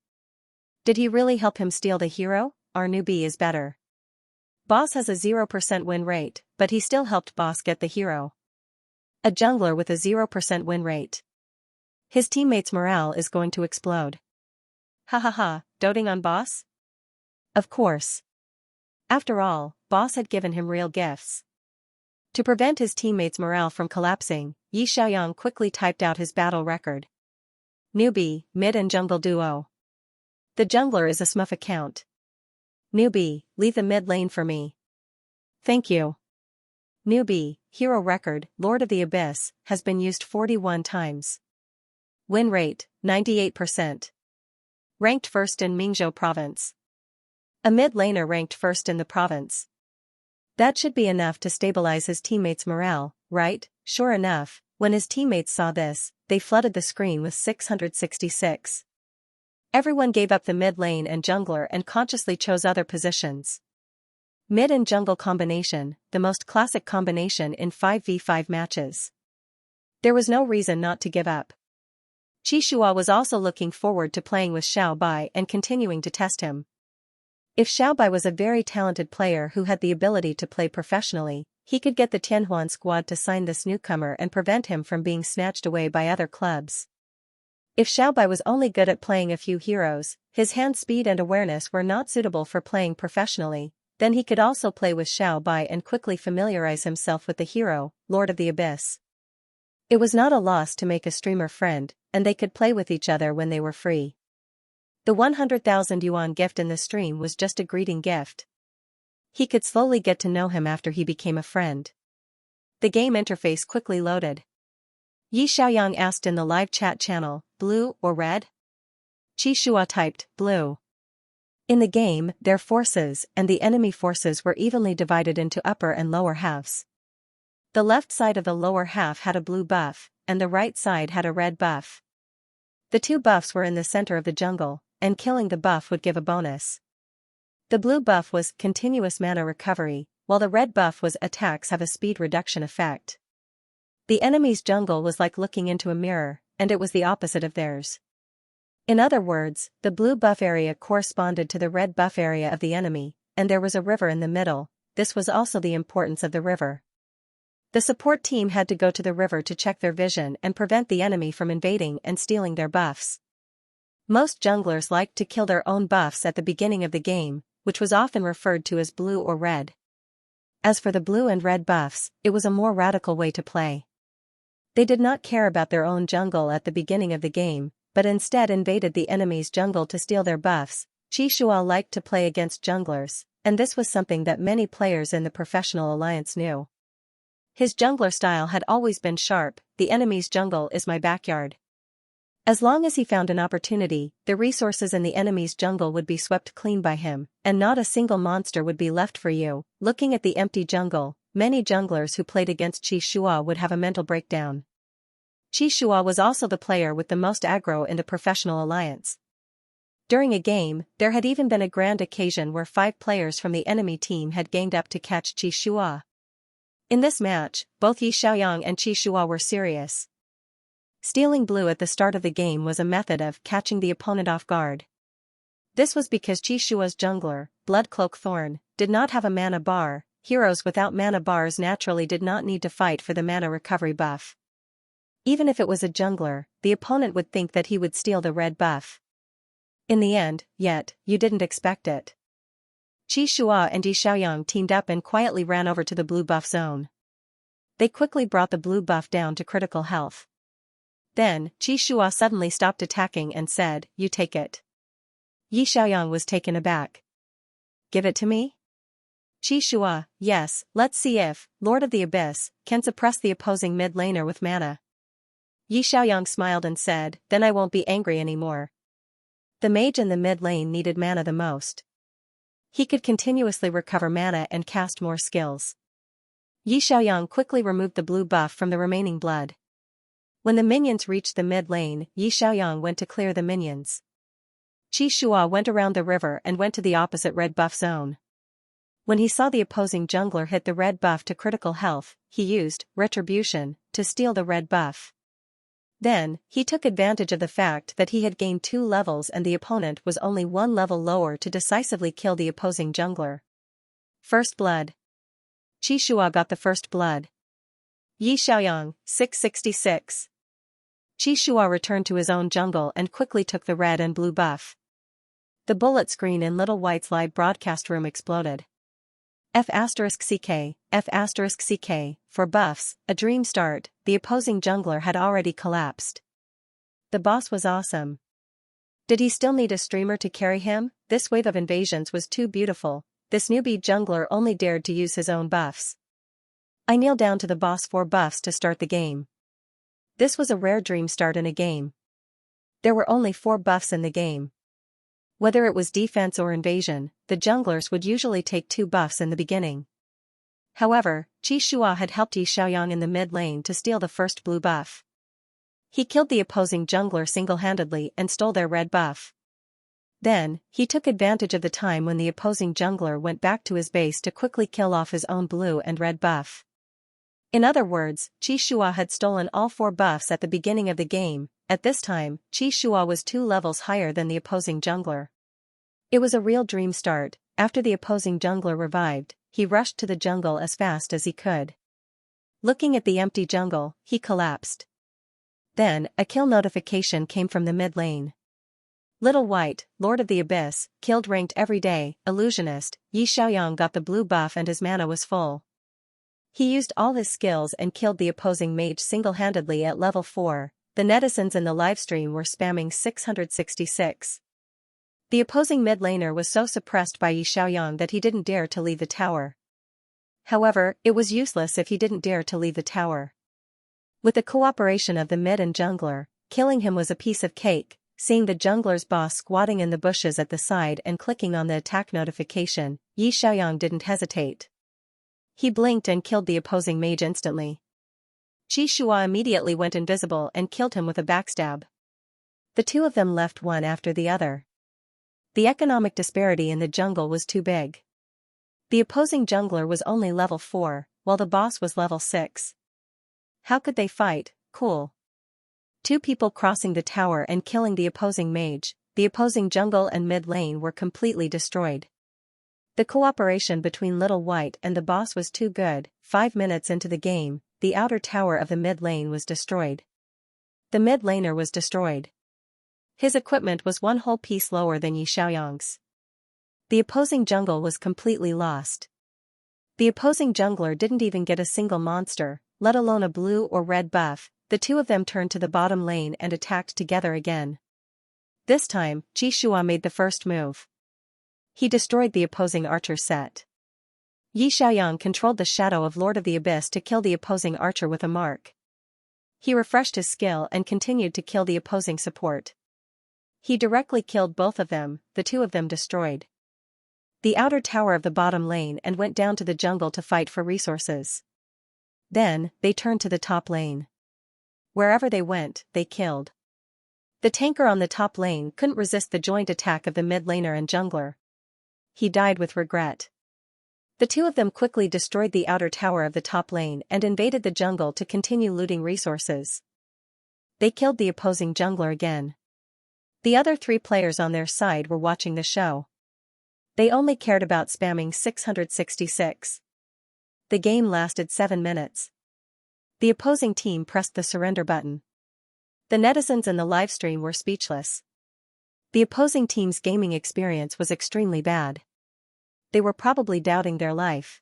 Did he really help him steal the hero? Our newbie is better. Boss has a 0% win rate, but he still helped boss get the hero. A jungler with a 0% win rate. His teammates' morale is going to explode. Ha ha ha, doting on boss? Of course. After all, boss had given him real gifts. To prevent his teammates' morale from collapsing, Yi Xiaoyang quickly typed out his battle record. Newbie, mid and jungle duo. The jungler is a Smurf account. Newbie, leave the mid lane for me. Thank you. Newbie, hero record, Lord of the Abyss, has been used 41 times. Win rate, 98%. Ranked first in Mingzhou province. A mid laner ranked first in the province. That should be enough to stabilize his teammates' morale, right? Sure enough, when his teammates saw this, they flooded the screen with 666. Everyone gave up the mid lane and jungler and consciously chose other positions. Mid and jungle combination, the most classic combination in 5v5 matches. There was no reason not to give up. Qi Shua was also looking forward to playing with Xiao Bai and continuing to test him. If Xiao Bai was a very talented player who had the ability to play professionally, he could get the Tianhuan squad to sign this newcomer and prevent him from being snatched away by other clubs. If Xiao Bai was only good at playing a few heroes, his hand speed and awareness were not suitable for playing professionally, then he could also play with Xiao Bai and quickly familiarize himself with the hero, Lord of the Abyss. It was not a loss to make a streamer friend, and they could play with each other when they were free. The 100,000 yuan gift in the stream was just a greeting gift. He could slowly get to know him after he became a friend. The game interface quickly loaded. Yi Xiaoyang asked in the live chat channel, blue or red? Qi Shua typed, blue. In the game, their forces and the enemy forces were evenly divided into upper and lower halves. The left side of the lower half had a blue buff, and the right side had a red buff. The two buffs were in the center of the jungle, and killing the buff would give a bonus. The blue buff was continuous mana recovery, while the red buff was attacks have a speed reduction effect. The enemy's jungle was like looking into a mirror, and it was the opposite of theirs. In other words, the blue buff area corresponded to the red buff area of the enemy, and there was a river in the middle. This was also the importance of the river. The support team had to go to the river to check their vision and prevent the enemy from invading and stealing their buffs. Most junglers liked to kill their own buffs at the beginning of the game, which was often referred to as blue or red. As for the blue and red buffs, it was a more radical way to play. They did not care about their own jungle at the beginning of the game, but instead invaded the enemy's jungle to steal their buffs. Qi Shua liked to play against junglers, and this was something that many players in the professional alliance knew. His jungler style had always been sharp, the enemy's jungle is my backyard. As long as he found an opportunity, the resources in the enemy's jungle would be swept clean by him, and not a single monster would be left for you. Looking at the empty jungle, many junglers who played against Qi Shua would have a mental breakdown. Qi Shua was also the player with the most aggro in the professional alliance. During a game, there had even been a grand occasion where 5 players from the enemy team had ganged up to catch Qi Shua. In this match, both Yi Xiaoyang and Qi Shua were serious. Stealing blue at the start of the game was a method of catching the opponent off guard. This was because Qi Shua's jungler, Bloodcloak Thorn, did not have a mana bar. Heroes without mana bars naturally did not need to fight for the mana recovery buff. Even if it was a jungler, the opponent would think that he would steal the red buff. In the end, yet, you didn't expect it. Qi Shua and Yi Xiaoyang teamed up and quietly ran over to the blue buff zone. They quickly brought the blue buff down to critical health. Then, Qi Shua suddenly stopped attacking and said, "You take it." Yi Xiaoyang was taken aback. "Give it to me?" Qi Shua, "Yes, let's see if, Lord of the Abyss, can suppress the opposing mid laner with mana." Yi Xiaoyang smiled and said, "Then I won't be angry anymore." The mage in the mid lane needed mana the most. He could continuously recover mana and cast more skills. Yi Xiaoyang quickly removed the blue buff from the remaining blood. When the minions reached the mid lane, Yi Xiaoyang went to clear the minions. Qi Shua went around the river and went to the opposite red buff zone. When he saw the opposing jungler hit the red buff to critical health, he used Retribution to steal the red buff. Then, he took advantage of the fact that he had gained 2 levels and the opponent was only 1 level lower to decisively kill the opposing jungler. First blood. Qi Shua got the first blood. Yi Xiaoyang, 666. Qi Shua returned to his own jungle and quickly took the red and blue buff. The bullet screen in Little White's live broadcast room exploded. F***CK, for buffs, a dream start, the opposing jungler had already collapsed. The boss was awesome. Did he still need a streamer to carry him? This wave of invasions was too beautiful, this newbie jungler only dared to use his own buffs. I kneel down to the boss for buffs to start the game. This was a rare dream start in a game. There were only 4 buffs in the game. Whether it was defense or invasion, the junglers would usually take 2 buffs in the beginning. However, Qi Shua had helped Yi Xiaoyang in the mid lane to steal the first blue buff. He killed the opposing jungler single-handedly and stole their red buff. Then, he took advantage of the time when the opposing jungler went back to his base to quickly kill off his own blue and red buff. In other words, Qi Shua had stolen all 4 buffs at the beginning of the game. At this time, Qi Shua was 2 levels higher than the opposing jungler. It was a real dream start. After the opposing jungler revived, he rushed to the jungle as fast as he could. Looking at the empty jungle, he collapsed. Then, a kill notification came from the mid lane. Little White, Lord of the Abyss, killed ranked every day, illusionist. Yi Xiaoyang got the blue buff and his mana was full. He used all his skills and killed the opposing mage single-handedly at level 4. The netizens in the livestream were spamming 666. The opposing mid laner was so suppressed by Yi Xiaoyang that he didn't dare to leave the tower. However, it was useless if he didn't dare to leave the tower. With the cooperation of the mid and jungler, killing him was a piece of cake. Seeing the jungler's boss squatting in the bushes at the side and clicking on the attack notification, Xiaoyang didn't hesitate. He blinked and killed the opposing mage instantly. Qi immediately went invisible and killed him with a backstab. The two of them left one after the other. The economic disparity in the jungle was too big. The opposing jungler was only level 4, while the boss was level 6. How could they fight? Cool. Two people crossing the tower and killing the opposing mage, the opposing jungle and mid lane were completely destroyed. The cooperation between Little White and the boss was too good. 5 minutes into the game, the outer tower of the mid lane was destroyed. The mid laner was destroyed. His equipment was one whole piece lower than Xiaoyang's. The opposing jungle was completely lost. The opposing jungler didn't even get a single monster, let alone a blue or red buff. The two of them turned to the bottom lane and attacked together again. This time, Qi made the first move. He destroyed the opposing archer set. Xiaoyang controlled the shadow of Lord of the Abyss to kill the opposing archer with a mark. He refreshed his skill and continued to kill the opposing support. He directly killed both of them, the two of them destroyed the outer tower of the bottom lane and went down to the jungle to fight for resources. Then, they turned to the top lane. Wherever they went, they killed. The tanker on the top lane couldn't resist the joint attack of the mid laner and jungler. He died with regret. The two of them quickly destroyed the outer tower of the top lane and invaded the jungle to continue looting resources. They killed the opposing jungler again. The other 3 players on their side were watching the show. They only cared about spamming 666. The game lasted 7 minutes. The opposing team pressed the surrender button. The netizens in the livestream were speechless. The opposing team's gaming experience was extremely bad. They were probably doubting their life.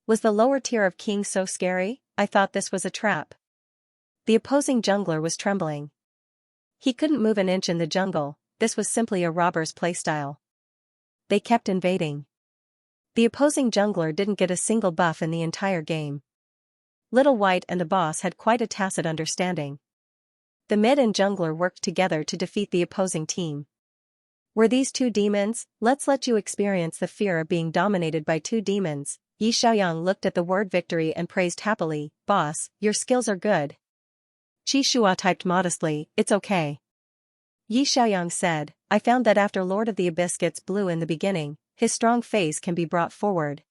Was the lower tier of King so scary? I thought this was a trap. The opposing jungler was trembling. He couldn't move an inch in the jungle. This was simply a robber's playstyle. They kept invading. The opposing jungler didn't get a single buff in the entire game. Little White and the boss had quite a tacit understanding. The mid and jungler worked together to defeat the opposing team. Were these 2 demons? Let's let you experience the fear of being dominated by 2 demons. Xiaoyang looked at the word victory and praised happily, "Boss, your skills are good." Qi typed modestly, "It's okay." Xiaoyang said, "I found that after Lord of the Abyss gets blue in the beginning, his strong phase can be brought forward.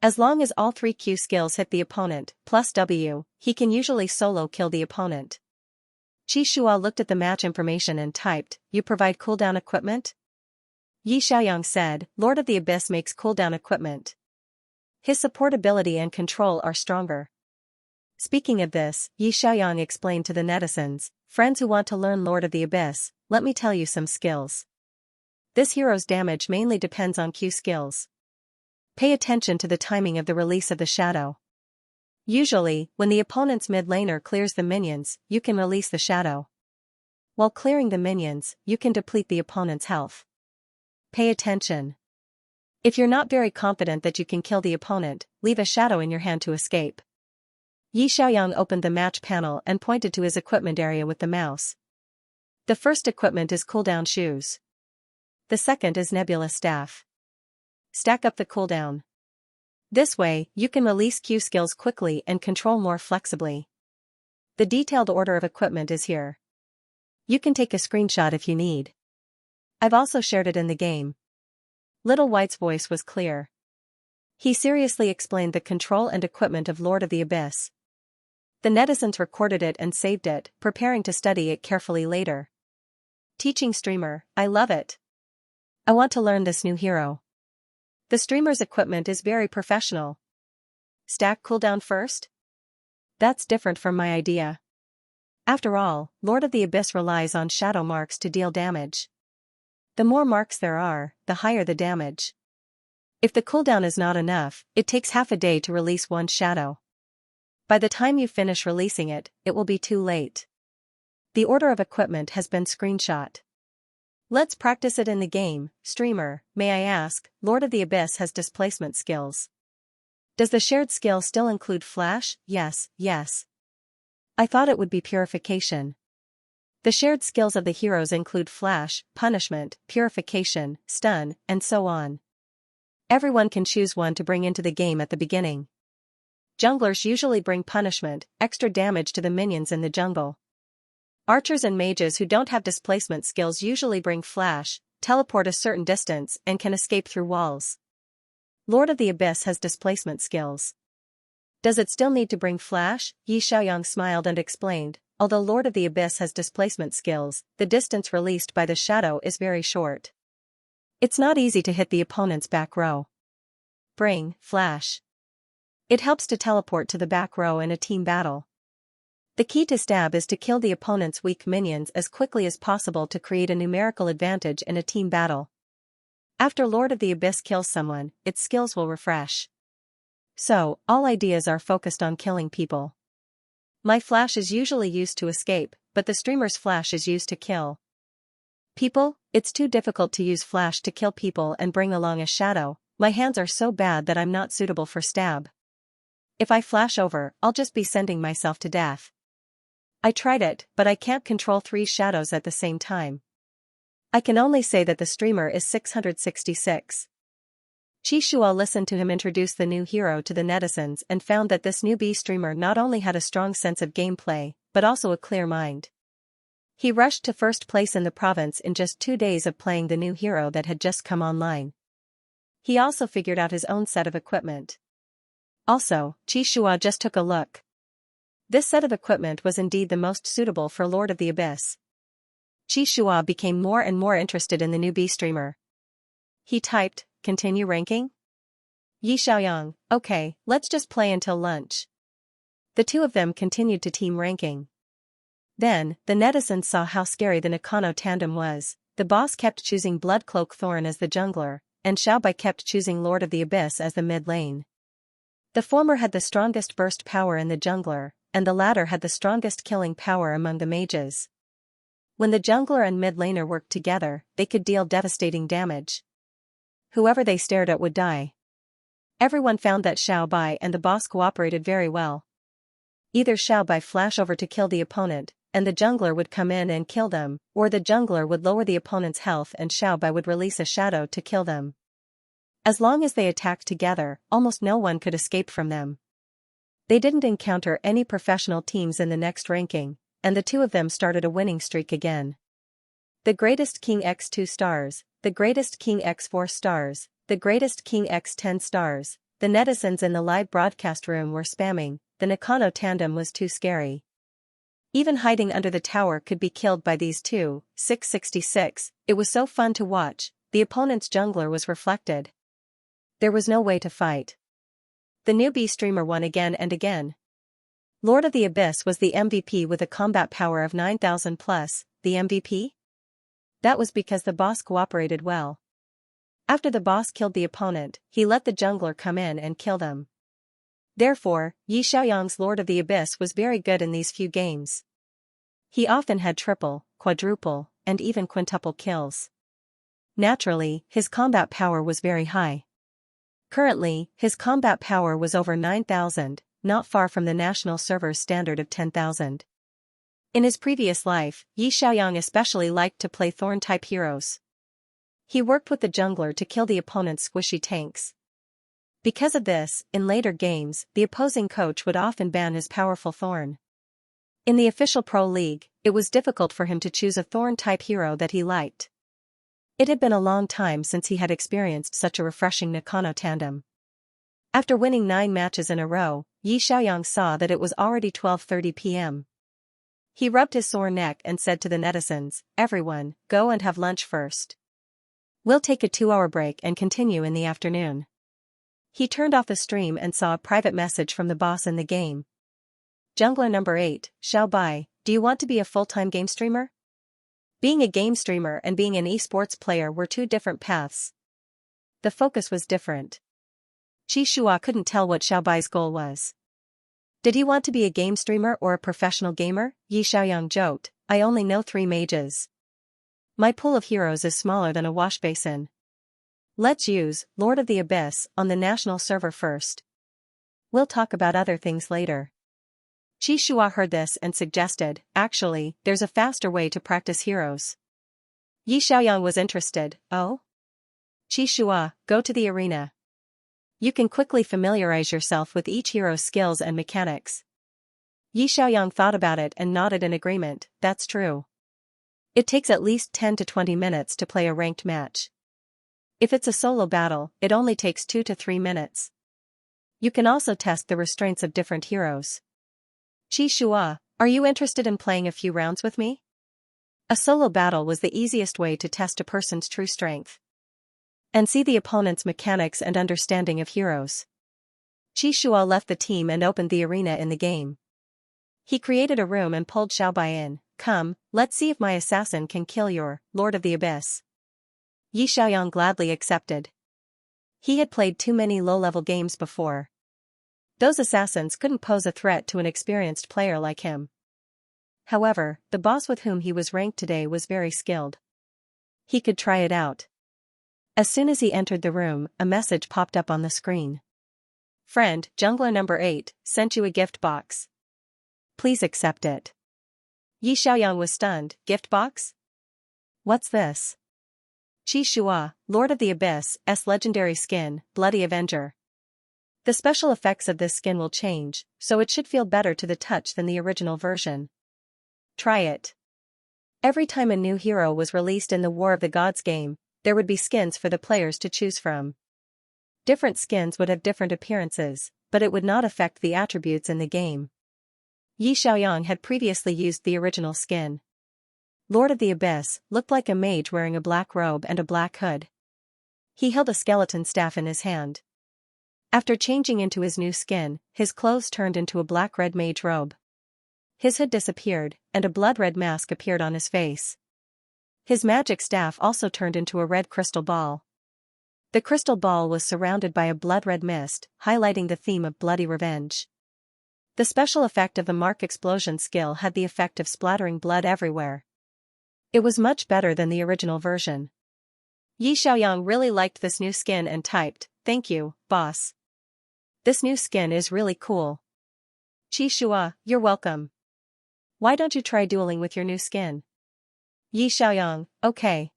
As long as all 3 Q skills hit the opponent, plus W, he can usually solo kill the opponent." Qi looked at the match information and typed, "You provide cooldown equipment?" Xiaoyang said, "Lord of the Abyss makes cooldown equipment. His support ability and control are stronger." Speaking of this, Xiaoyang explained to the netizens, "Friends who want to learn Lord of the Abyss, let me tell you some skills. This hero's damage mainly depends on Q skills. Pay attention to the timing of the release of the shadow. Usually, when the opponent's mid laner clears the minions, you can release the shadow. While clearing the minions, you can deplete the opponent's health. Pay attention. If you're not very confident that you can kill the opponent, leave a shadow in your hand to escape." Xiaoyang opened the match panel and pointed to his equipment area with the mouse. The first equipment is cooldown shoes. The second is nebula staff. Stack up the cooldown. This way, you can release Q skills quickly and control more flexibly. The detailed order of equipment is here. You can take a screenshot if you need. I've also shared it in the game. Little White's voice was clear. He seriously explained the control and equipment of Lord of the Abyss. The netizens recorded it and saved it, preparing to study it carefully later. Teaching streamer, I love it. I want to learn this new hero. The streamer's equipment is very professional. Stack cooldown first? That's different from my idea. After all, Lord of the Abyss relies on shadow marks to deal damage. The more marks there are, the higher the damage. If the cooldown is not enough, it takes half a day to release one shadow. By the time you finish releasing it, it will be too late. The order of equipment has been screenshot. Let's practice it in the game. Streamer, may I ask, Lord of the Abyss has displacement skills. Does the shared skill still include flash? Yes, yes. I thought it would be purification. The shared skills of the heroes include flash, punishment, purification, stun, and so on. Everyone can choose one to bring into the game at the beginning. Junglers usually bring punishment, extra damage to the minions in the jungle. Archers and mages who don't have displacement skills usually bring flash, teleport a certain distance, and can escape through walls. Lord of the Abyss has displacement skills. Does it still need to bring flash? Xiaoyang smiled and explained, although Lord of the Abyss has displacement skills, the distance released by the shadow is very short. It's not easy to hit the opponent's back row. Bring flash. It helps to teleport to the back row in a team battle. The key to stab is to kill the opponent's weak minions as quickly as possible to create a numerical advantage in a team battle. After Lord of the Abyss kills someone, its skills will refresh. So, all ideas are focused on killing people. My flash is usually used to escape, but the streamer's flash is used to kill people. It's too difficult to use flash to kill people and bring along a shadow. My hands are so bad that I'm not suitable for stab. If I flash over, I'll just be sending myself to death. I tried it, but I can't control 3 shadows at the same time. I can only say that the streamer is 666. Qishua listened to him introduce the new hero to the netizens and found that this newbie streamer not only had a strong sense of gameplay, but also a clear mind. He rushed to first place in the province in just 2 days of playing the new hero that had just come online. He also figured out his own set of equipment. Also, Qishua just took a look. This set of equipment was indeed the most suitable for Lord of the Abyss. Qishua became more and more interested in the newbie streamer. He typed, "Continue ranking?" Xiaoyang, "Okay, let's just play until lunch." The two of them continued to team ranking. Then, the netizens saw how scary the Nakano tandem was. The boss kept choosing Bloodcloak Thorn as the jungler, and Xiaobai kept choosing Lord of the Abyss as the mid lane. The former had the strongest burst power in the jungler, and the latter had the strongest killing power among the mages. When the jungler and mid laner worked together, they could deal devastating damage. Whoever they stared at would die. Everyone found that Xiaobai and the boss cooperated very well. Either Xiaobai flash over to kill the opponent, and the jungler would come in and kill them, or the jungler would lower the opponent's health and Xiaobai would release a shadow to kill them. As long as they attacked together, almost no one could escape from them. They didn't encounter any professional teams in the next ranking, and the two of them started a winning streak again. The greatest king x 2 stars, the greatest king x 4 stars, the greatest king x 10 stars. The netizens in the live broadcast room were spamming, the Nakano tandem was too scary. Even hiding under the tower could be killed by these two. 666, it was so fun to watch. The opponent's jungler was reflected. There was no way to fight. The newbie streamer won again and again. Lord of the Abyss was the MVP with a combat power of 9,000 plus. The MVP? That was because the boss cooperated well. After the boss killed the opponent, he let the jungler come in and kill them. Therefore, Xiaoyang's Lord of the Abyss was very good in these few games. He often had triple, quadruple, and even quintuple kills. Naturally, his combat power was very high. Currently, his combat power was over 9,000, not far from the national server's standard of 10,000. In his previous life, Xiaoyang especially liked to play Thorn-type heroes. He worked with the jungler to kill the opponent's squishy tanks. Because of this, in later games, the opposing coach would often ban his powerful Thorn. In the official Pro League, it was difficult for him to choose a Thorn-type hero that he liked. It had been a long time since he had experienced such a refreshing Nakano tandem. After winning 9 matches in a row, Xiaoyang saw that it was already 12:30 p.m. He rubbed his sore neck and said to the netizens, "Everyone, go and have lunch first. We'll take a 2-hour break and continue in the afternoon." He turned off the stream and saw a private message from the boss in the game. "Jungler number 8, Xiaobai, do you want to be a full-time game streamer?" Being a game streamer and being an esports player were two different paths. The focus was different. Qishua couldn't tell what Xiaobai's goal was. Did he want to be a game streamer or a professional gamer? Xiaoyang joked, "I only know 3 mages. My pool of heroes is smaller than a wash basin. Let's use Lord of the Abyss on the national server first." We'll talk about other things later. Qi Shua heard this and suggested, actually, there's a faster way to practice heroes. Yi Xiaoyang was interested. Oh? Qi Shua, go to the arena. You can quickly familiarize yourself with each hero's skills and mechanics. Yi Xiaoyang thought about it and nodded in agreement. That's true. It takes at least 10 to 20 minutes to play a ranked match. If it's a solo battle, it only takes 2 to 3 minutes. You can also test the restraints of different heroes. Qi Shua, are you interested in playing a few rounds with me? A solo battle was the easiest way to test a person's true strength and see the opponent's mechanics and understanding of heroes. Qi Shua left the team and opened the arena in the game. He created a room and pulled Xiaobai in. Come, let's see if my assassin can kill your Lord of the Abyss. Yi Xiaoyang gladly accepted. He had played too many low-level games before. Those assassins couldn't pose a threat to an experienced player like him. However, the boss with whom he was ranked today was very skilled. He could try it out. As soon as he entered the room, a message popped up on the screen. Friend, Jungler number 8, sent you a gift box. Please accept it. Yi Xiaoyang was stunned. Gift box? What's this? Qi Shua, Lord of the Abyss, legendary skin, Bloody Avenger. The special effects of this skin will change, so it should feel better to the touch than the original version. Try it. Every time a new hero was released in the War of the Gods game, there would be skins for the players to choose from. Different skins would have different appearances, but it would not affect the attributes in the game. Yi Xiaoyang had previously used the original skin. Lord of the Abyss looked like a mage wearing a black robe and a black hood. He held a skeleton staff in his hand. After changing into his new skin, his clothes turned into a black-red mage robe. His hood disappeared, and a blood-red mask appeared on his face. His magic staff also turned into a red crystal ball. The crystal ball was surrounded by a blood-red mist, highlighting the theme of bloody revenge. The special effect of the Mark Explosion skill had the effect of splattering blood everywhere. It was much better than the original version. Yi Xiaoyang really liked this new skin and typed, "Thank you, boss. This new skin is really cool." Qi Shua, you're welcome. Why don't you try dueling with your new skin? Yi Xiaoyang, okay.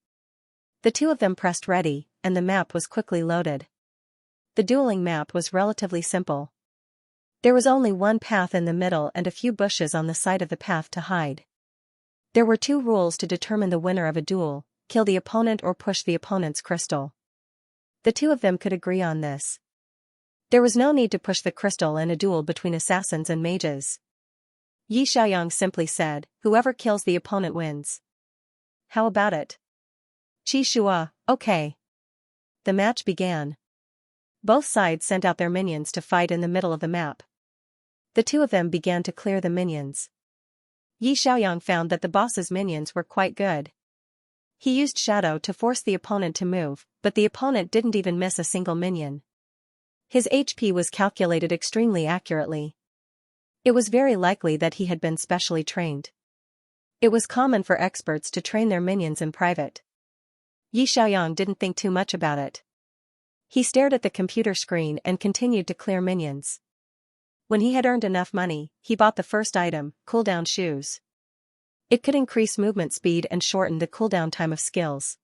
The two of them pressed ready, and the map was quickly loaded. The dueling map was relatively simple. There was only one path in the middle and a few bushes on the side of the path to hide. There were 2 rules to determine the winner of a duel: kill the opponent or push the opponent's crystal. The two of them could agree on this. There was no need to push the crystal in a duel between assassins and mages. Yi Xiaoyang simply said, whoever kills the opponent wins. How about it? Qi Shua, okay. The match began. Both sides sent out their minions to fight in the middle of the map. The two of them began to clear the minions. Yi Xiaoyang found that the boss's minions were quite good. He used Shadow to force the opponent to move, but the opponent didn't even miss a single minion. His HP was calculated extremely accurately. It was very likely that he had been specially trained. It was common for experts to train their minions in private. Yi Xiaoyang didn't think too much about it. He stared at the computer screen and continued to clear minions. When he had earned enough money, he bought the first item, cooldown shoes. It could increase movement speed and shorten the cooldown time of skills.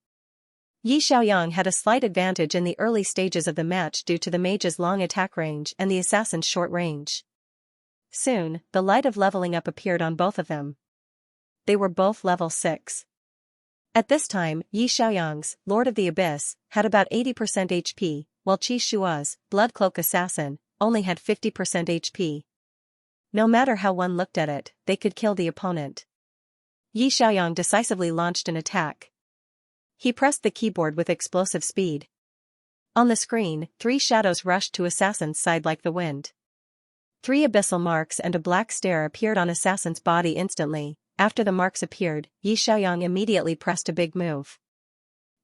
Yi Xiaoyang had a slight advantage in the early stages of the match due to the mage's long attack range and the assassin's short range. Soon, the light of leveling up appeared on both of them. They were both level 6. At this time, Yi Xiaoyang's Lord of the Abyss had about 80% HP, while Qi Shua's Bloodcloak Assassin only had 50% HP. No matter how one looked at it, they could kill the opponent. Yi Xiaoyang decisively launched an attack. He pressed the keyboard with explosive speed. On the screen, 3 shadows rushed to Assassin's side like the wind. 3 abyssal marks and a black stare appeared on Assassin's body instantly. After the marks appeared, Yi Xiaoyang immediately pressed a big move.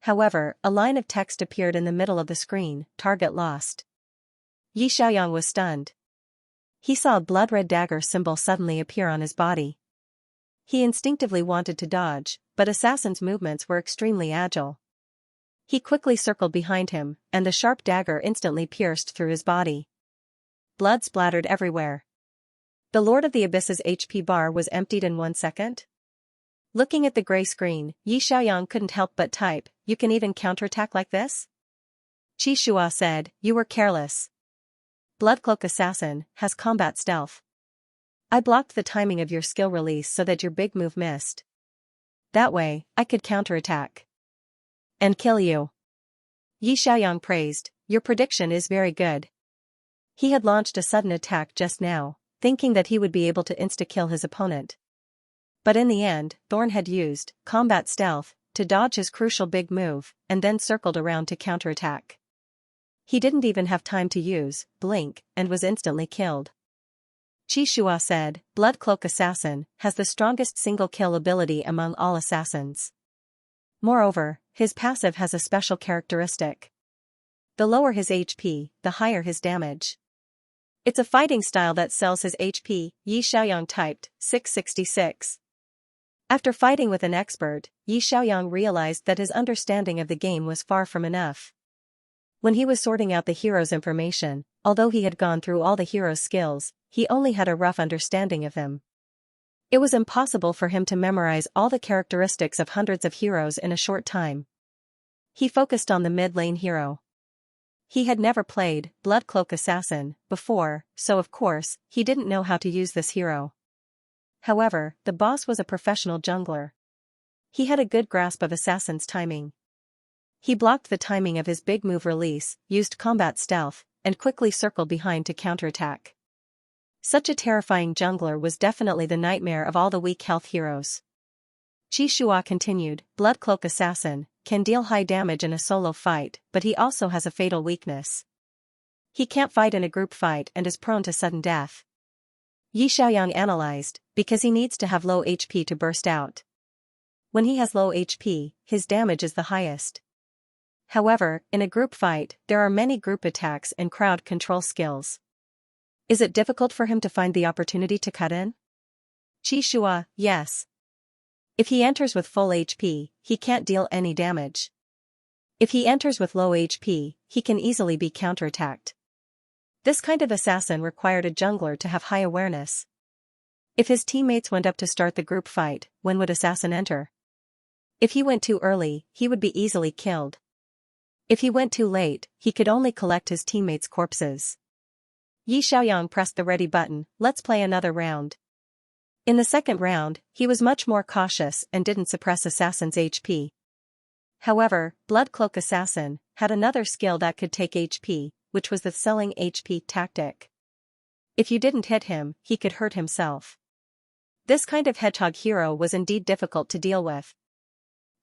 However, a line of text appeared in the middle of the screen, target lost. Yi Xiaoyang was stunned. He saw a blood-red dagger symbol suddenly appear on his body. He instinctively wanted to dodge, but Assassin's movements were extremely agile. He quickly circled behind him, and the sharp dagger instantly pierced through his body. blood splattered everywhere. The Lord of the Abyss's HP bar was emptied in 1 second. Looking at the gray screen, Yi Xiaoyang couldn't help but type, "You can even counterattack like this?" Qi Shua said, "You were careless. Bloodcloak Assassin has combat stealth. I blocked the timing of your skill release so that your big move missed. That way, I could counterattack and kill you." Yi Xiaoyang praised, "Your prediction is very good." He had launched a sudden attack just now, thinking that he would be able to insta-kill his opponent. But in the end, Thorn had used combat stealth to dodge his crucial big move, and then circled around to counterattack. He didn't even have time to use blink and was instantly killed. Qi Shua said, "Bloodcloak Assassin has the strongest single kill ability among all assassins. Moreover, his passive has a special characteristic. The lower his HP, the higher his damage. It's a fighting style that sells his HP," Yi Xiaoyang typed, 666. After fighting with an expert, Yi Xiaoyang realized that his understanding of the game was far from enough. When he was sorting out the hero's information, although he had gone through all the hero's skills, he only had a rough understanding of them. It was impossible for him to memorize all the characteristics of hundreds of heroes in a short time. He focused on the mid-lane hero. He had never played Bloodcloak Assassin before, so of course, he didn't know how to use this hero. However, the boss was a professional jungler. He had a good grasp of Assassin's timing. He blocked the timing of his big move release, used combat stealth, and quickly circled behind to counterattack. Such a terrifying jungler was definitely the nightmare of all the weak health heroes. Qi Shua continued, "Bloodcloak Assassin can deal high damage in a solo fight, but he also has a fatal weakness. He can't fight in a group fight and is prone to sudden death." Yi Xiaoyang analyzed, because he needs to have low HP to burst out. When he has low HP, his damage is the highest. However, in a group fight, there are many group attacks and crowd control skills. Is it difficult for him to find the opportunity to cut in? Qi Shua, yes. If he enters with full HP, he can't deal any damage. If he enters with low HP, he can easily be counterattacked. This kind of assassin required a jungler to have high awareness. If his teammates went up to start the group fight, when would Assassin enter? If he went too early, he would be easily killed. If he went too late, he could only collect his teammates' corpses. Yi Xiaoyang pressed the ready button, "Let's play another round." In the second round, he was much more cautious and didn't suppress Assassin's HP. However, Bloodcloak Assassin had another skill that could take HP, which was the selling HP tactic. If you didn't hit him, he could hurt himself. This kind of hedgehog hero was indeed difficult to deal with.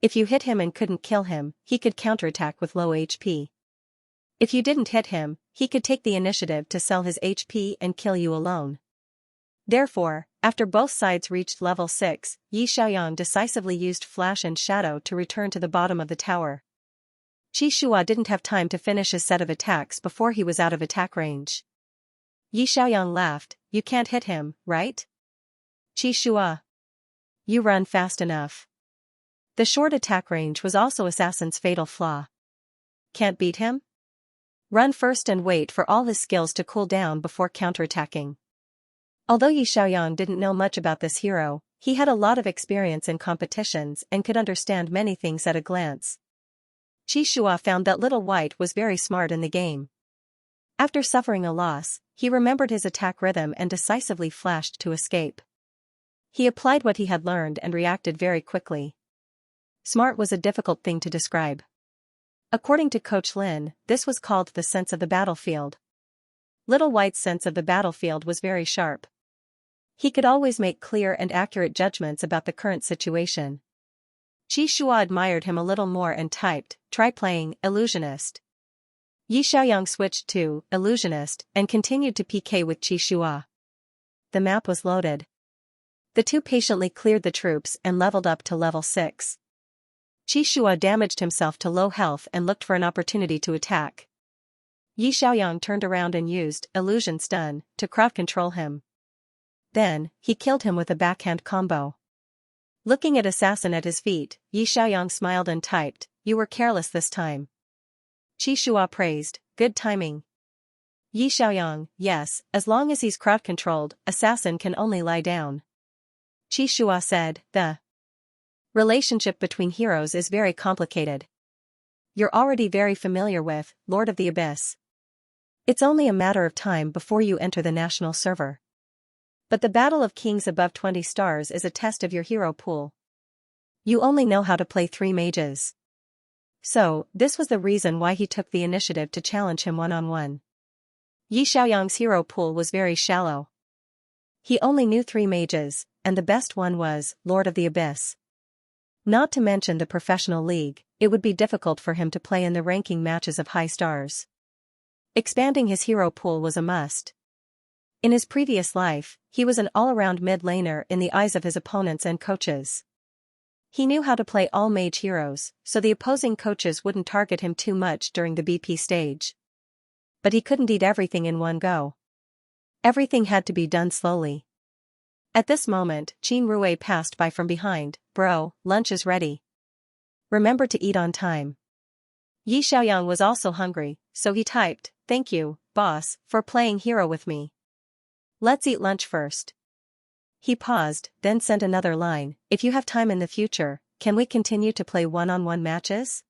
If you hit him and couldn't kill him, he could counterattack with low HP. If you didn't hit him, he could take the initiative to sell his HP and kill you alone. Therefore, after both sides reached level 6, Yi Xiaoyang decisively used Flash and Shadow to return to the bottom of the tower. Qi Shua didn't have time to finish his set of attacks before he was out of attack range. Yi Xiaoyang laughed, "You can't hit him, right? Qi Shua. You run fast enough." The short attack range was also Assassin's fatal flaw. Can't beat him? Run first and wait for all his skills to cool down before counterattacking. Although Yi Xiaoyang didn't know much about this hero, he had a lot of experience in competitions and could understand many things at a glance. Qi Shua found that Little White was very smart in the game. After suffering a loss, he remembered his attack rhythm and decisively flashed to escape. He applied what he had learned and reacted very quickly. Smart was a difficult thing to describe. According to Coach Lin, this was called the sense of the battlefield. Little White's sense of the battlefield was very sharp. He could always make clear and accurate judgments about the current situation. Qi Shua admired him a little more and typed, "Try playing Illusionist." Yi Xiaoyang switched to Illusionist and continued to PK with Qi Shua. The map was loaded. The two patiently cleared the troops and leveled up to level 6. Qi Shua damaged himself to low health and looked for an opportunity to attack. Yi Xiaoyang turned around and used Illusion Stun to crowd control him. Then, he killed him with a backhand combo. Looking at Assassin at his feet, Yi Xiaoyang smiled and typed, "You were careless this time." Qi Shua praised, "Good timing." Yi Xiaoyang, yes, as long as he's crowd-controlled, assassin can only lie down. Qi Shua said, the relationship between heroes is very complicated. You're already very familiar with Lord of the Abyss. It's only a matter of time before you enter the national server. But the Battle of Kings above 20 stars is a test of your hero pool. You only know how to play 3 mages. So, this was the reason why he took the initiative to challenge him one-on-one. Yi Xiaoyang's hero pool was very shallow. He only knew 3 mages, and the best one was Lord of the Abyss. Not to mention the professional league, it would be difficult for him to play in the ranking matches of high stars. Expanding his hero pool was a must. In his previous life, he was an all-around mid-laner in the eyes of his opponents and coaches. He knew how to play all mage heroes, so the opposing coaches wouldn't target him too much during the BP stage. But he couldn't eat everything in one go. Everything had to be done slowly. At this moment, Qin Rui passed by from behind. Bro, lunch is ready. Remember to eat on time. Yi Xiaoyang was also hungry, so he typed, thank you, boss, for playing hero with me. Let's eat lunch first. He paused, then sent another line, if you have time in the future, can we continue to play one-on-one matches?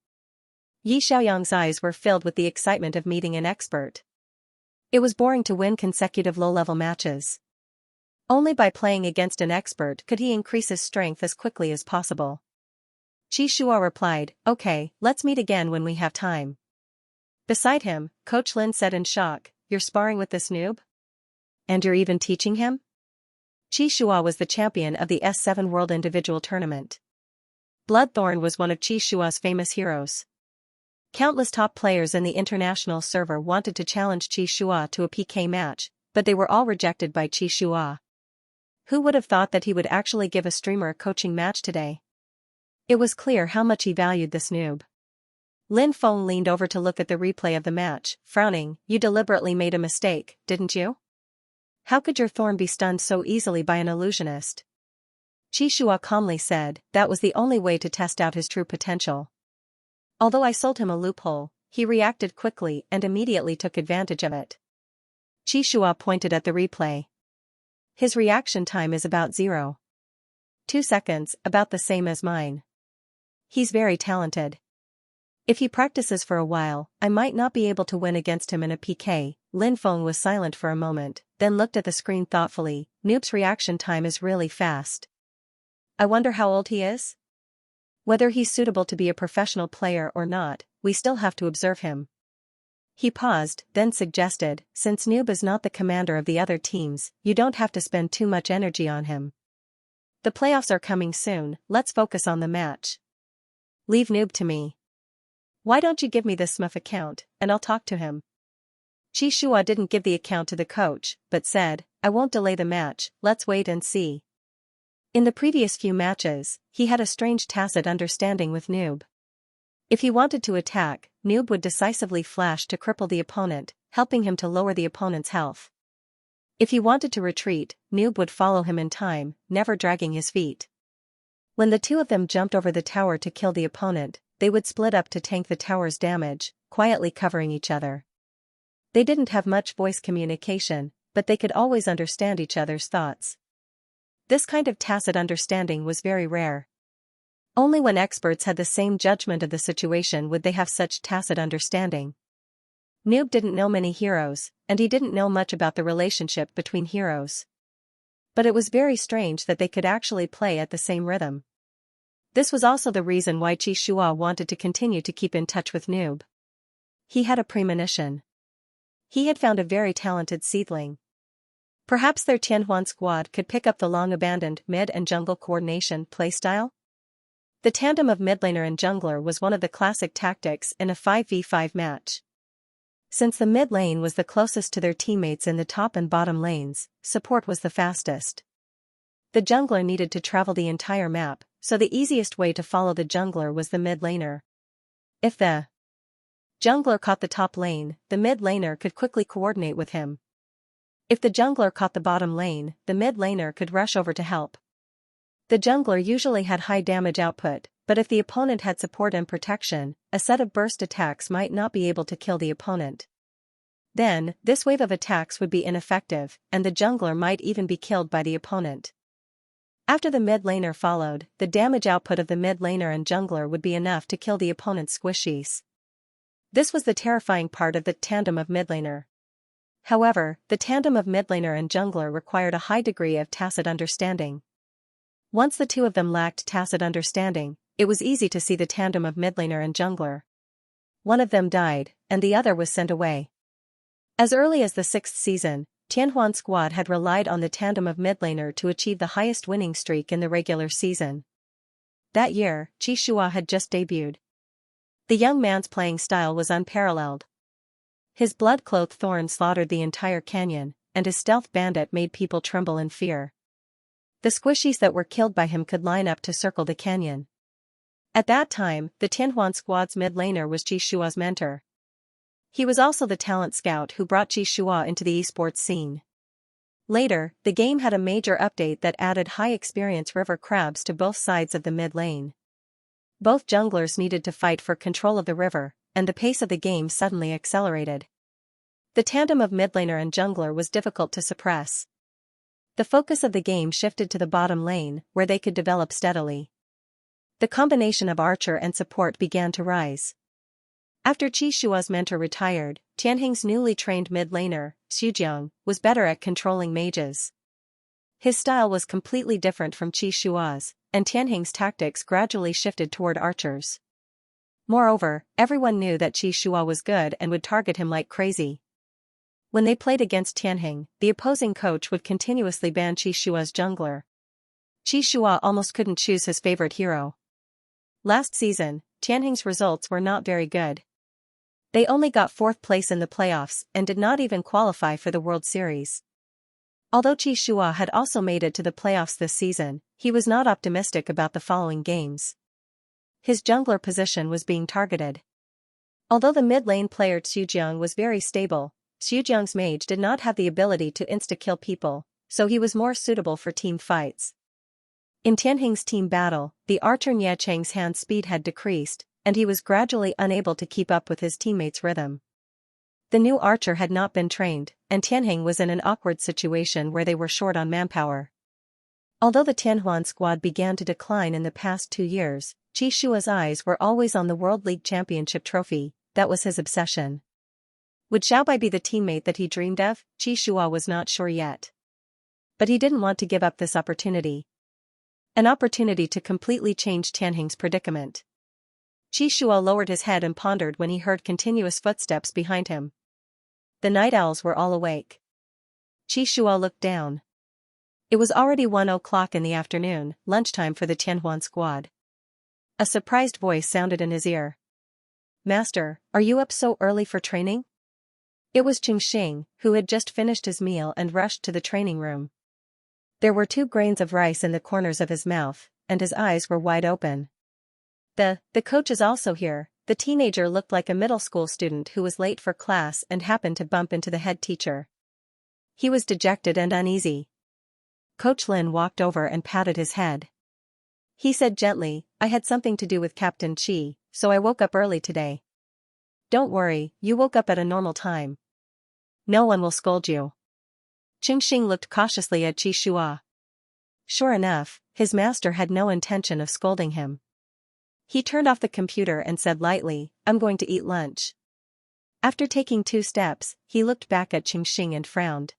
Yi Xiaoyang's eyes were filled with the excitement of meeting an expert. It was boring to win consecutive low-level matches. Only by playing against an expert could he increase his strength as quickly as possible. Qi Shua replied, okay, let's meet again when we have time. Beside him, Coach Lin said in shock, you're sparring with this noob? And you're even teaching him? Qi Shua was the champion of the S7 World Individual Tournament. Bloodthorn was one of Qi Shua's famous heroes. Countless top players in the international server wanted to challenge Qi Shua to a PK match, but they were all rejected by Qi Shua. Who would have thought that he would actually give a streamer a coaching match today? It was clear how much he valued this noob. Lin Feng leaned over to look at the replay of the match, frowning, you deliberately made a mistake, didn't you? How could your thorn be stunned so easily by an illusionist? Qi Shua calmly said, that was the only way to test out his true potential. Although I sold him a loophole, he reacted quickly and immediately took advantage of it. Qi Shua pointed at the replay. His reaction time is about 0.2 seconds, about the same as mine. He's very talented. If he practices for a while, I might not be able to win against him in a PK. Lin Feng was silent for a moment, then looked at the screen thoughtfully. Noob's reaction time is really fast. I wonder how old he is? Whether he's suitable to be a professional player or not, we still have to observe him. He paused, then suggested, since Noob is not the commander of the other teams, you don't have to spend too much energy on him. The playoffs are coming soon, let's focus on the match. Leave Noob to me. Why don't you give me the Smurf account, and I'll talk to him? Qi Shua didn't give the account to the coach, but said, I won't delay the match, let's wait and see. In the previous few matches, he had a strange tacit understanding with Noob. If he wanted to attack, Noob would decisively flash to cripple the opponent, helping him to lower the opponent's health. If he wanted to retreat, Noob would follow him in time, never dragging his feet. When the two of them jumped over the tower to kill the opponent, they would split up to tank the tower's damage, quietly covering each other. They didn't have much voice communication, but they could always understand each other's thoughts. This kind of tacit understanding was very rare. Only when experts had the same judgment of the situation would they have such tacit understanding. Noob didn't know many heroes, and he didn't know much about the relationship between heroes. But it was very strange that they could actually play at the same rhythm. This was also the reason why Qi Shua wanted to continue to keep in touch with Noob. He had a premonition. He had found a very talented seedling. Perhaps their Tianhuan squad could pick up the long-abandoned mid and jungle coordination playstyle? The tandem of midlaner and jungler was one of the classic tactics in a 5v5 match. Since the mid lane was the closest to their teammates in the top and bottom lanes, support was the fastest. The jungler needed to travel the entire map, so the easiest way to follow the jungler was the mid laner. If the jungler caught the top lane, the mid laner could quickly coordinate with him. If the jungler caught the bottom lane, the mid laner could rush over to help. The jungler usually had high damage output, but if the opponent had support and protection, a set of burst attacks might not be able to kill the opponent. Then, this wave of attacks would be ineffective, and the jungler might even be killed by the opponent. After the mid laner followed, the damage output of the mid laner and jungler would be enough to kill the opponent's squishies. This was the terrifying part of the tandem of mid laner. However, the tandem of mid laner and jungler required a high degree of tacit understanding. Once the two of them lacked tacit understanding, it was easy to see the tandem of mid laner and jungler. One of them died, and the other was sent away. As early as the 6th season, Tianhuan squad had relied on the tandem of mid laner to achieve the highest winning streak in the regular season. That year, Xianxia had just debuted. The young man's playing style was unparalleled. His blood-clothed thorn slaughtered the entire canyon, and his stealth bandit made people tremble in fear. The squishies that were killed by him could line up to circle the canyon. At that time, the Tianhuan squad's mid laner was Xianxia's mentor. He was also the talent scout who brought Xianxia into the esports scene. Later, the game had a major update that added high-experience river crabs to both sides of the mid lane. Both junglers needed to fight for control of the river, and the pace of the game suddenly accelerated. The tandem of mid laner and jungler was difficult to suppress. The focus of the game shifted to the bottom lane, where they could develop steadily. The combination of archer and support began to rise. After Xianxia's mentor retired, Tianheng's newly trained mid laner, Xianxia, was better at controlling mages. His style was completely different from Xianxia's, and Tianheng's tactics gradually shifted toward archers. Moreover, everyone knew that Xianxia was good and would target him like crazy. When they played against Tianheng, the opposing coach would continuously ban Xianxia's jungler. Xianxia almost couldn't choose his favorite hero. Last season, Tianheng's results were not very good. They only got 4th place in the playoffs and did not even qualify for the World Series. Although Xianxia had also made it to the playoffs this season, he was not optimistic about the following games. His jungler position was being targeted. Although the mid-lane player Xianxia was very stable, Xianxia's mage did not have the ability to insta-kill people, so he was more suitable for team fights. In Tianheng's team battle, the archer Nie Cheng's hand speed had decreased, and he was gradually unable to keep up with his teammates' rhythm. The new archer had not been trained, and Tianheng was in an awkward situation where they were short on manpower. Although the Tianhuan squad began to decline in the past 2 years, Xianxia's eyes were always on the World League Championship trophy. That was his obsession. Would Xiaobai be the teammate that he dreamed of? Xianxia was not sure yet. But he didn't want to give up this opportunity. An opportunity to completely change Tianheng's predicament. Xianxia lowered his head and pondered when he heard continuous footsteps behind him. The night owls were all awake. Xianxia looked down. It was already 1 o'clock in the afternoon, lunchtime for the Tianhuan squad. A surprised voice sounded in his ear. "Master, are you up so early for training?" It was Qingxing, who had just finished his meal and rushed to the training room. There were 2 grains of rice in the corners of his mouth, and his eyes were wide open. The coach is also here." The teenager looked like a middle school student who was late for class and happened to bump into the head teacher. He was dejected and uneasy. Coach Lin walked over and patted his head. He said gently, "I had something to do with Captain Qi, so I woke up early today." "Don't worry, you woke up at a normal time. No one will scold you." Qingxing looked cautiously at Xianxia. Sure enough, his master had no intention of scolding him. He turned off the computer and said lightly, "I'm going to eat lunch." After taking 2 steps, he looked back at Qingxing and frowned.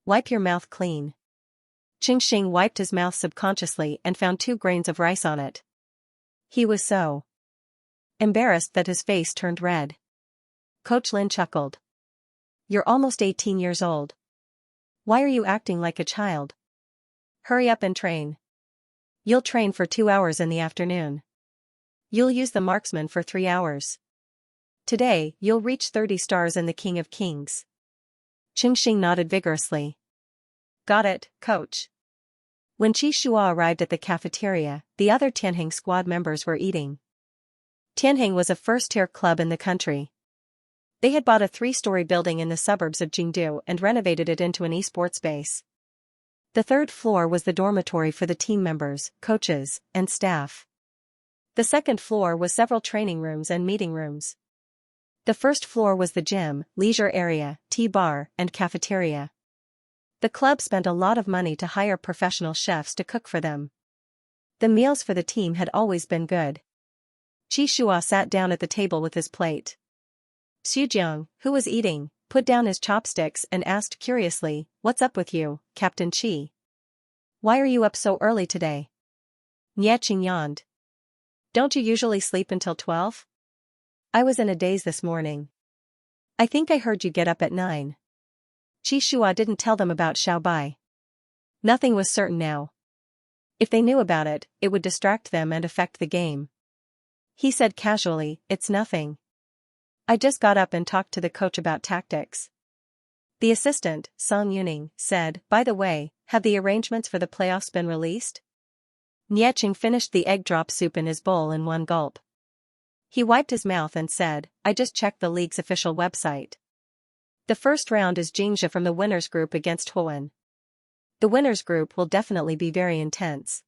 "Wipe your mouth clean." Qingxing wiped his mouth subconsciously and found 2 grains of rice on it. He was so embarrassed that his face turned red. Coach Lin chuckled. "You're almost 18 years old. Why are you acting like a child? Hurry up and train. You'll train for 2 hours in the afternoon. You'll use the marksman for 3 hours. Today, you'll reach 30 stars in the King of Kings." Qingxing nodded vigorously. "Got it, coach." When Xianxia arrived at the cafeteria, the other Tianheng squad members were eating. Tianheng was a first-tier club in the country. They had bought a 3-story building in the suburbs of Jingdu and renovated it into an esports base. The 3rd floor was the dormitory for the team members, coaches, and staff. The 2nd floor was several training rooms and meeting rooms. The first floor was the gym, leisure area, tea bar, and cafeteria. The club spent a lot of money to hire professional chefs to cook for them. The meals for the team had always been good. Xianxia sat down at the table with his plate. Xiujiang, who was eating, put down his chopsticks and asked curiously, "What's up with you, Captain Qi? Why are you up so early today?" Nieching yawned. "Don't you usually sleep until 12? I was in a daze this morning. I think I heard you get up at 9. Xianxia didn't tell them about Xiaobai. Nothing was certain now. If they knew about it, it would distract them and affect the game. He said casually, "It's nothing. I just got up and talked to the coach about tactics." The assistant, Song Yuning, said, "By the way, have the arrangements for the playoffs been released?" Nieching finished the egg drop soup in his bowl in one gulp. He wiped his mouth and said, "I just checked the league's official website. The first round is Xianxia from the winners group against Huan. The winners group will definitely be very intense."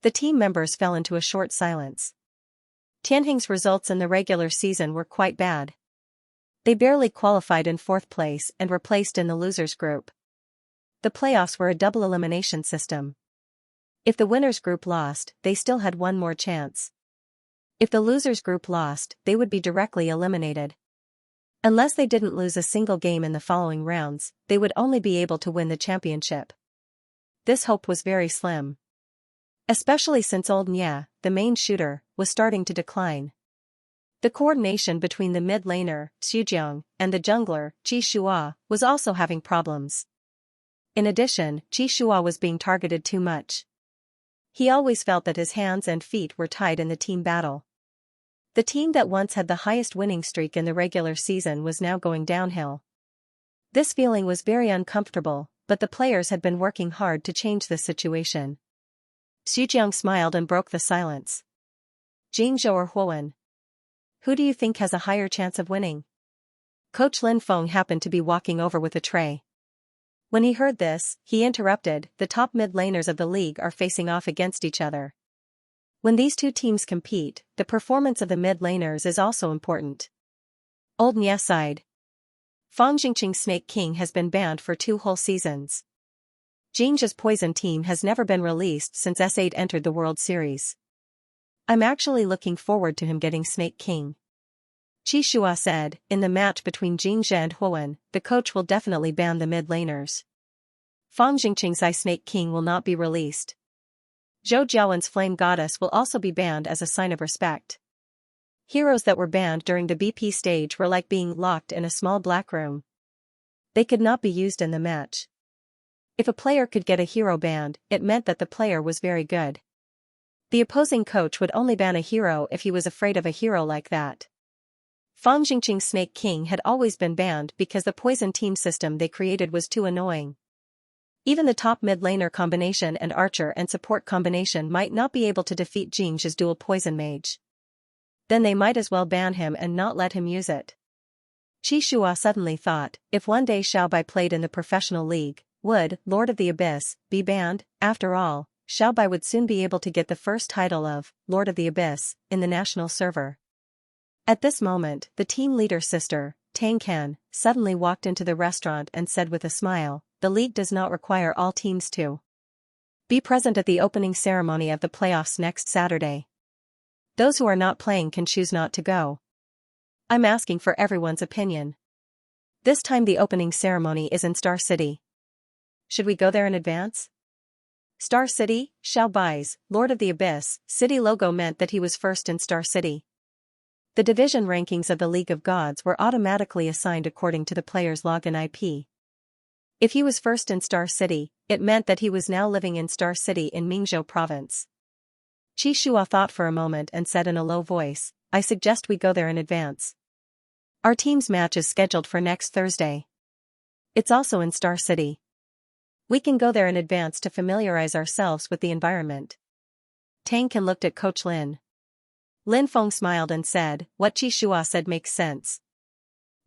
The team members fell into a short silence. Tianheng's results in the regular season were quite bad. They barely qualified in 4th place and were placed in the losers group. The playoffs were a double elimination system. If the winners group lost, they still had one more chance. If the losers group lost, they would be directly eliminated. Unless they didn't lose a single game in the following rounds, they would only be able to win the championship. This hope was very slim. Especially since old Nya, the main shooter, was starting to decline. The coordination between the mid laner, Xiujiang, and the jungler, Xianxia, was also having problems. In addition, Xianxia was being targeted too much. He always felt that his hands and feet were tied in the team battle. The team that once had the highest winning streak in the regular season was now going downhill. This feeling was very uncomfortable, but the players had been working hard to change the situation. Xiujiang smiled and broke the silence. "Xianxia or Huan? Who do you think has a higher chance of winning?" Coach Lin Feng happened to be walking over with a tray. When he heard this, he interrupted, "The top mid laners of the league are facing off against each other. When these two teams compete, the performance of the mid laners is also important." Old Nya sighed. "Fang Jingqing's Snake King has been banned for 2 whole seasons. Xianxia's Poison team has never been released since S8 entered the World Series. I'm actually looking forward to him getting Snake King." Xianxia said, "In the match between Xianxia and Huan, the coach will definitely ban the mid laners. Fang Jingqing's Ice Snake King will not be released. Zhou Jiawen's Flame Goddess will also be banned as a sign of respect. Heroes that were banned during the BP stage were like being locked in a small black room. They could not be used in the match. If a player could get a hero banned, it meant that the player was very good. The opposing coach would only ban a hero if he was afraid of a hero like that. Fang Jingqing's Snake King had always been banned because the poison team system they created was too annoying. Even the top mid laner combination and archer and support combination might not be able to defeat Xianxia's dual poison mage. Then they might as well ban him and not let him use it." Xianxia suddenly thought, if one day Xiaobai played in the professional league, would Lord of the Abyss be banned? After all, Xiaobai would soon be able to get the first title of Lord of the Abyss in the national server. At this moment, the team leader's sister, Tang Can, suddenly walked into the restaurant and said with a smile, "The league does not require all teams to be present at the opening ceremony of the playoffs next Saturday. Those who are not playing can choose not to go. I'm asking for everyone's opinion. This time the opening ceremony is in Star City. Should we go there in advance?" Star City, Xiaobai's Lord of the Abyss city logo meant that he was first in Star City. The division rankings of the League of Gods were automatically assigned according to the player's login IP. If he was first in Star City, it meant that he was now living in Star City in Mingzhou province. Xianxia thought for a moment and said in a low voice, "I suggest we go there in advance. Our team's match is scheduled for next Thursday. It's also in Star City. We can go there in advance to familiarize ourselves with the environment." Tang Can looked at Coach Lin. Lin Feng smiled and said, "What Xianxia said makes sense.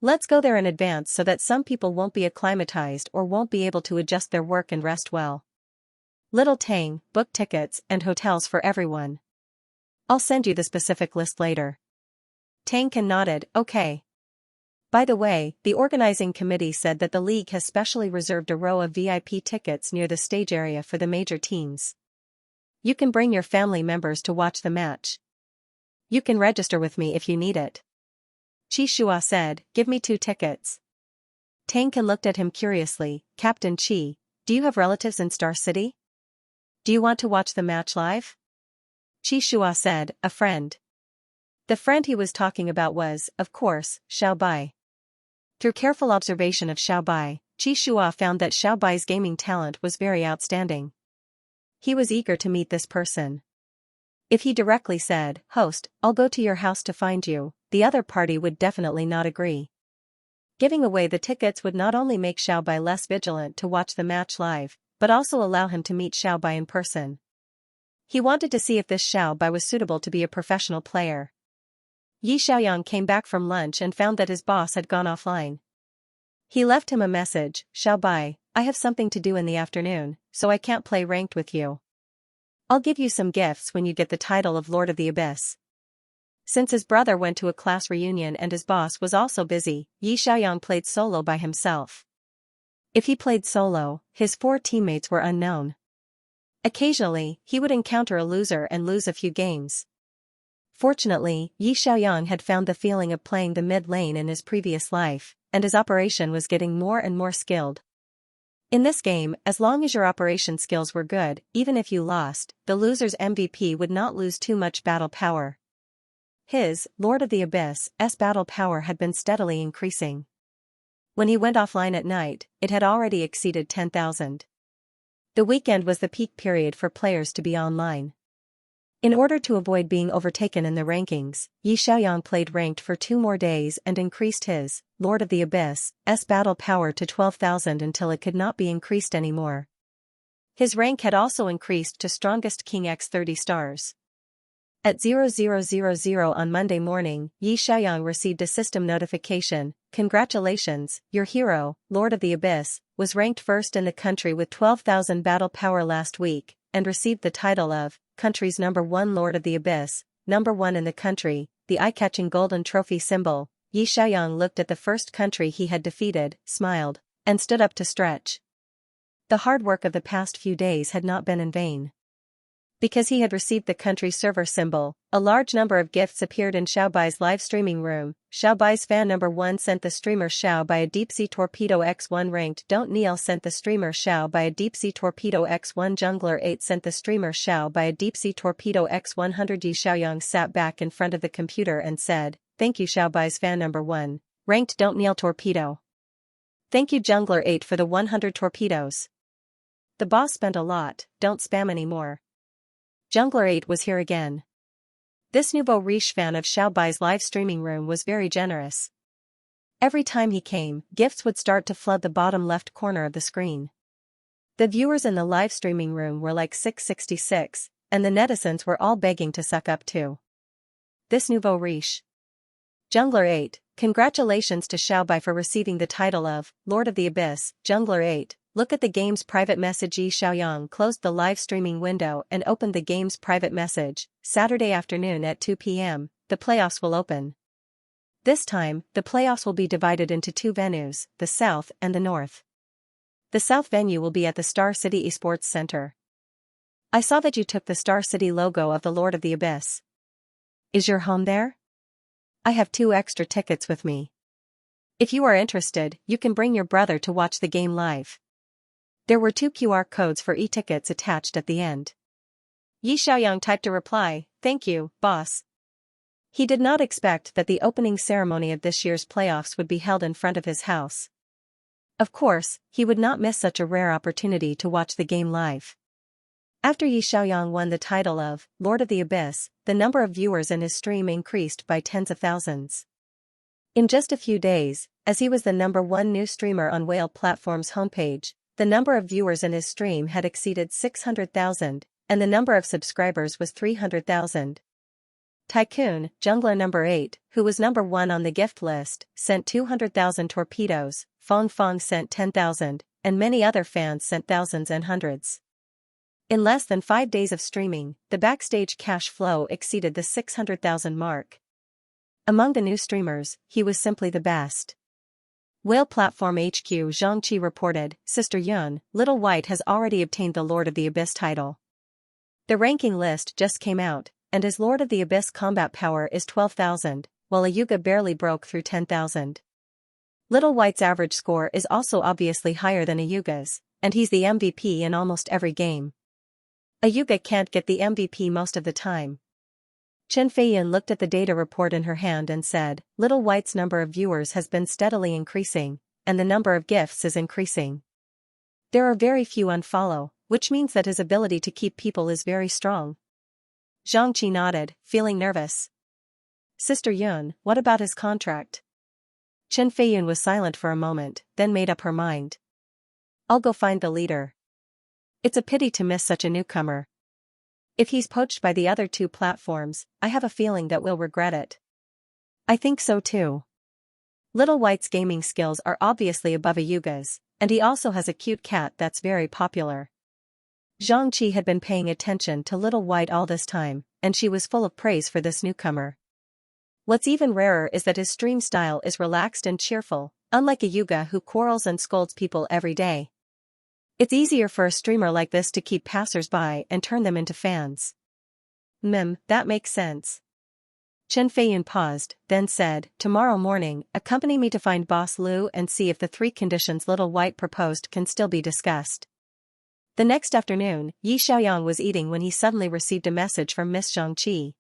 Let's go there in advance so that some people won't be acclimatized or won't be able to adjust their work and rest well. Little Tang, book tickets and hotels for everyone. I'll send you the specific list later." Tang Can nodded, "Okay." By the way, the organizing committee said that the league has specially reserved a row of VIP tickets near the stage area for the major teams. You can bring your family members to watch the match. You can register with me if you need it. Xianxia said, give me 2 tickets. Tang Kan looked at him curiously, Captain Qi, do you have relatives in Star City? Do you want to watch the match live? Xianxia said, a friend. The friend he was talking about was, of course, Xiao Bai. Through careful observation of Xiao Bai, Xianxia found that Xiao Bai's gaming talent was very outstanding. He was eager to meet this person. If he directly said, host, I'll go to your house to find you, the other party would definitely not agree. Giving away the tickets would not only make Xiao Bai less vigilant to watch the match live, but also allow him to meet Xiao Bai in person. He wanted to see if this Xiao Bai was suitable to be a professional player. Yi Xiaoyang came back from lunch and found that his boss had gone offline. He left him a message, Xiao Bai, I have something to do in the afternoon, so I can't play ranked with you. I'll give you some gifts when you get the title of Lord of the Abyss. Since his brother went to a class reunion and his boss was also busy, Yi Xiaoyang played solo by himself. If he played solo, his 4 teammates were unknown. Occasionally, he would encounter a loser and lose a few games. Fortunately, Yi Xiaoyang had found the feeling of playing the mid lane in his previous life, and his operation was getting more and more skilled. In this game, as long as your operation skills were good, even if you lost, the loser's MVP would not lose too much battle power. His, Lord of the Abyss, battle power had been steadily increasing. When he went offline at night, it had already exceeded 10,000. The weekend was the peak period for players to be online. In order to avoid being overtaken in the rankings, Yi Xiaoyang played ranked for 2 more days and increased his, Lord of the Abyss, battle power to 12,000 until it could not be increased anymore. His rank had also increased to Strongest King x 30 stars. At 0000 on Monday morning, Yi Xiaoyang received a system notification, congratulations, your hero, Lord of the Abyss, was ranked first in the country with 12,000 battle power last week, and received the title of, country's #1 Lord of the Abyss, #1 in the country, the eye-catching golden trophy symbol. Yi Xiaoyang looked at the first country he had defeated, smiled, and stood up to stretch. The hard work of the past few days had not been in vain. Because he had received the country server symbol, a large number of gifts appeared in Xiao Bai's live streaming room. Xiao Bai's fan #1 sent the streamer Xiao Bai a deep-sea torpedo x1 ranked Don't Kneel sent the streamer Xiao Bai a deep-sea torpedo x1 Jungler 8 sent the streamer Xiao Bai a deep-sea torpedo x100 Yi Xiaoyang sat back in front of the computer and said, thank you Xiao Bai's fan #1, ranked Don't Kneel torpedo. Thank you Jungler 8 for the 100 torpedoes. The boss spent a lot, don't spam anymore. Jungler 8 was here again. This nouveau riche fan of Xiao Bai's live streaming room was very generous. Every time he came, gifts would start to flood the bottom left corner of the screen. The viewers in the live streaming room were like 666, and the netizens were all begging to suck up to this nouveau riche. Jungler 8, congratulations to Xiao Bai for receiving the title of Lord of the Abyss. Jungler 8, look at the game's private message. Yi Xiaoyang closed the live streaming window and opened the game's private message. Saturday afternoon at 2 p.m., the playoffs will open. This time, the playoffs will be divided into 2 venues, the South and the North. The South venue will be at the Star City Esports Center. I saw that you took the Star City logo of the Lord of the Abyss. Is your home there? I have 2 extra tickets with me. If you are interested, you can bring your brother to watch the game live. There were 2 QR codes for e-tickets attached at the end. Yi Xiaoyang typed a reply, thank you, boss. He did not expect that the opening ceremony of this year's playoffs would be held in front of his house. Of course, he would not miss such a rare opportunity to watch the game live. After Yi Xiaoyang won the title of Lord of the Abyss, the number of viewers in his stream increased by tens of thousands. In just a few days, as he was the #1 new streamer on Whale Platform's homepage, the number of viewers in his stream had exceeded 600,000, and the number of subscribers was 300,000. Tycoon, Jungler #8, who was #1 on the gift list, sent 200,000 torpedoes, Fong Fong sent 10,000, and many other fans sent thousands and hundreds. In less than 5 days of streaming, the backstage cash flow exceeded the 600,000 mark. Among the new streamers, he was simply the best. Whale Platform HQ. Xianxia reported, Sister Yun, Little White has already obtained the Lord of the Abyss title. The ranking list just came out, and his Lord of the Abyss combat power is 12,000, while Ayuga barely broke through 10,000. Little White's average score is also obviously higher than Ayuga's, and he's the MVP in almost every game. Ayuga can't get the MVP most of the time. Chen Feiyan looked at the data report in her hand and said, Little White's number of viewers has been steadily increasing, and the number of gifts is increasing. There are very few unfollow, which means that his ability to keep people is very strong. Xianxia nodded, feeling nervous. Sister Yun, what about his contract? Chen Feiyan was silent for a moment, then made up her mind. I'll go find the leader. It's a pity to miss such a newcomer. If he's poached by the other two platforms, I have a feeling that we'll regret it. I think so too. Little White's gaming skills are obviously above Ayuga's, and he also has a cute cat that's very popular. Xianxia had been paying attention to Little White all this time, and she was full of praise for this newcomer. What's even rarer is that his stream style is relaxed and cheerful, unlike Ayuga who quarrels and scolds people every day. It's easier for a streamer like this to keep passers-by and turn them into fans. That makes sense. Chen Feiyan paused, then said, Tomorrow morning, accompany me to find Boss Lu and see if the 3 conditions Little White proposed can still be discussed. The next afternoon, Yi Xiaoyang was eating when he suddenly received a message from Miss Xianxia.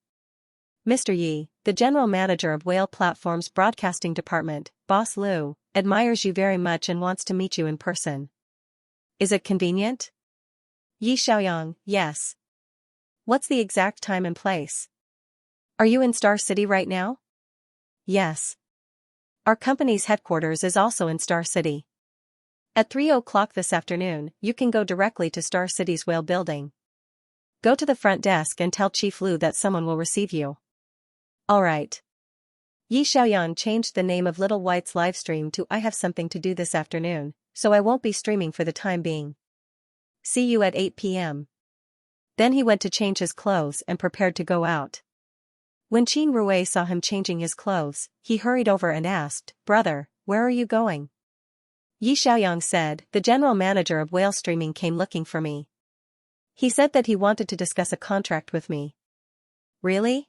Mr. Yi, the general manager of Whale Platform's broadcasting department, Boss Lu, admires you very much and wants to meet you in person. Is it convenient? Yi Xiaoyang, yes. What's the exact time and place? Are you in Star City right now? Yes. Our company's headquarters is also in Star City. At 3 o'clock this afternoon, you can go directly to Star City's Whale Building. Go to the front desk and tell Chief Lu that someone will receive you. Alright. Yi Xiaoyang changed the name of Little White's livestream to I have something to do this afternoon, so I won't be streaming for the time being. See you at 8 p.m. Then he went to change his clothes and prepared to go out. When Qin Rui saw him changing his clothes, he hurried over and asked, Brother, where are you going? Yi Xiaoyang said, The general manager of Whale Streaming came looking for me. He said that he wanted to discuss a contract with me. Really?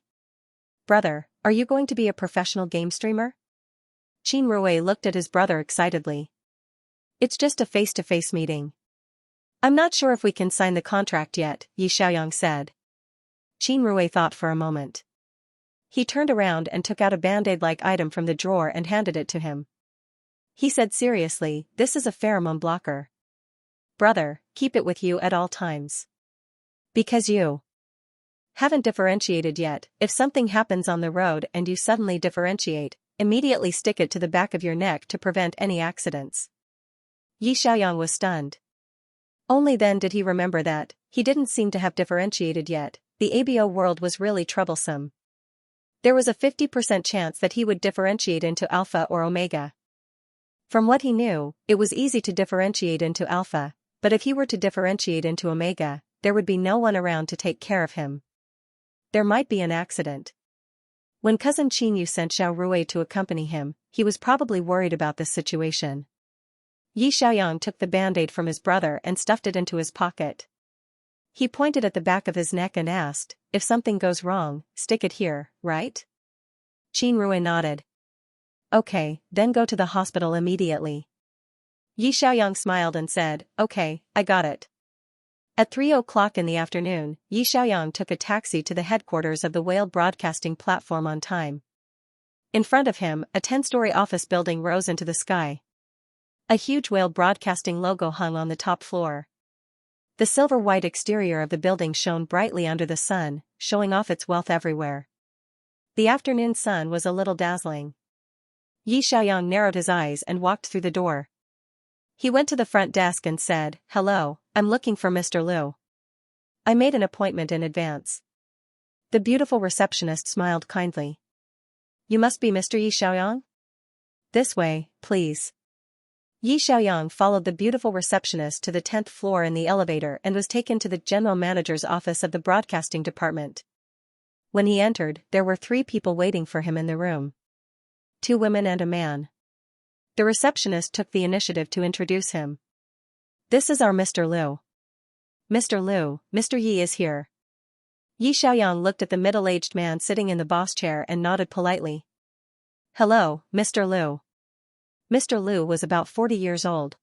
Brother, are you going to be a professional game streamer? Qin Rui looked at his brother excitedly. It's just a face-to-face meeting. I'm not sure if we can sign the contract yet, Yi Xiaoyang said. Qin Rui thought for a moment. He turned around and took out a band-aid-like item from the drawer and handed it to him. He said seriously, This is a pheromone blocker. Brother, keep it with you at all times. Because you haven't differentiated yet, if something happens on the road and you suddenly differentiate, immediately stick it to the back of your neck to prevent any accidents. Yi Xiaoyang was stunned. Only then did he remember that, he didn't seem to have differentiated yet, the ABO world was really troublesome. There was a 50% chance that he would differentiate into Alpha or Omega. From what he knew, it was easy to differentiate into Alpha, but if he were to differentiate into Omega, there would be no one around to take care of him. There might be an accident. When cousin Qin Yu sent Xiao Rui to accompany him, he was probably worried about this situation. Yi Xiaoyang took the band-aid from his brother and stuffed it into his pocket. He pointed at the back of his neck and asked, If something goes wrong, stick it here, right? Qin Rui nodded. Okay, then go to the hospital immediately. Yi Xiaoyang smiled and said, Okay, I got it. At 3 o'clock in the afternoon, Yi Xiaoyang took a taxi to the headquarters of the Whale Broadcasting Platform on time. In front of him, a 10-story office building rose into the sky. A huge Whale Broadcasting logo hung on the top floor. The silver-white exterior of the building shone brightly under the sun, showing off its wealth everywhere. The afternoon sun was a little dazzling. Yi Xiaoyang narrowed his eyes and walked through the door. He went to the front desk and said, Hello, I'm looking for Mr. Lu. I made an appointment in advance. The beautiful receptionist smiled kindly. You must be Mr. Yi Xiaoyang? This way, please. Yi Xiaoyang followed the beautiful receptionist to the 10th floor in the elevator and was taken to the general manager's office of the broadcasting department. When he entered, there were 3 people waiting for him in the room. 2 women and a man. The receptionist took the initiative to introduce him. This is our Mr. Liu. Mr. Liu, Mr. Yi is here. Yi Xiaoyang looked at the middle-aged man sitting in the boss chair and nodded politely. Hello, Mr. Liu. Mr. Liu was about 40 years old.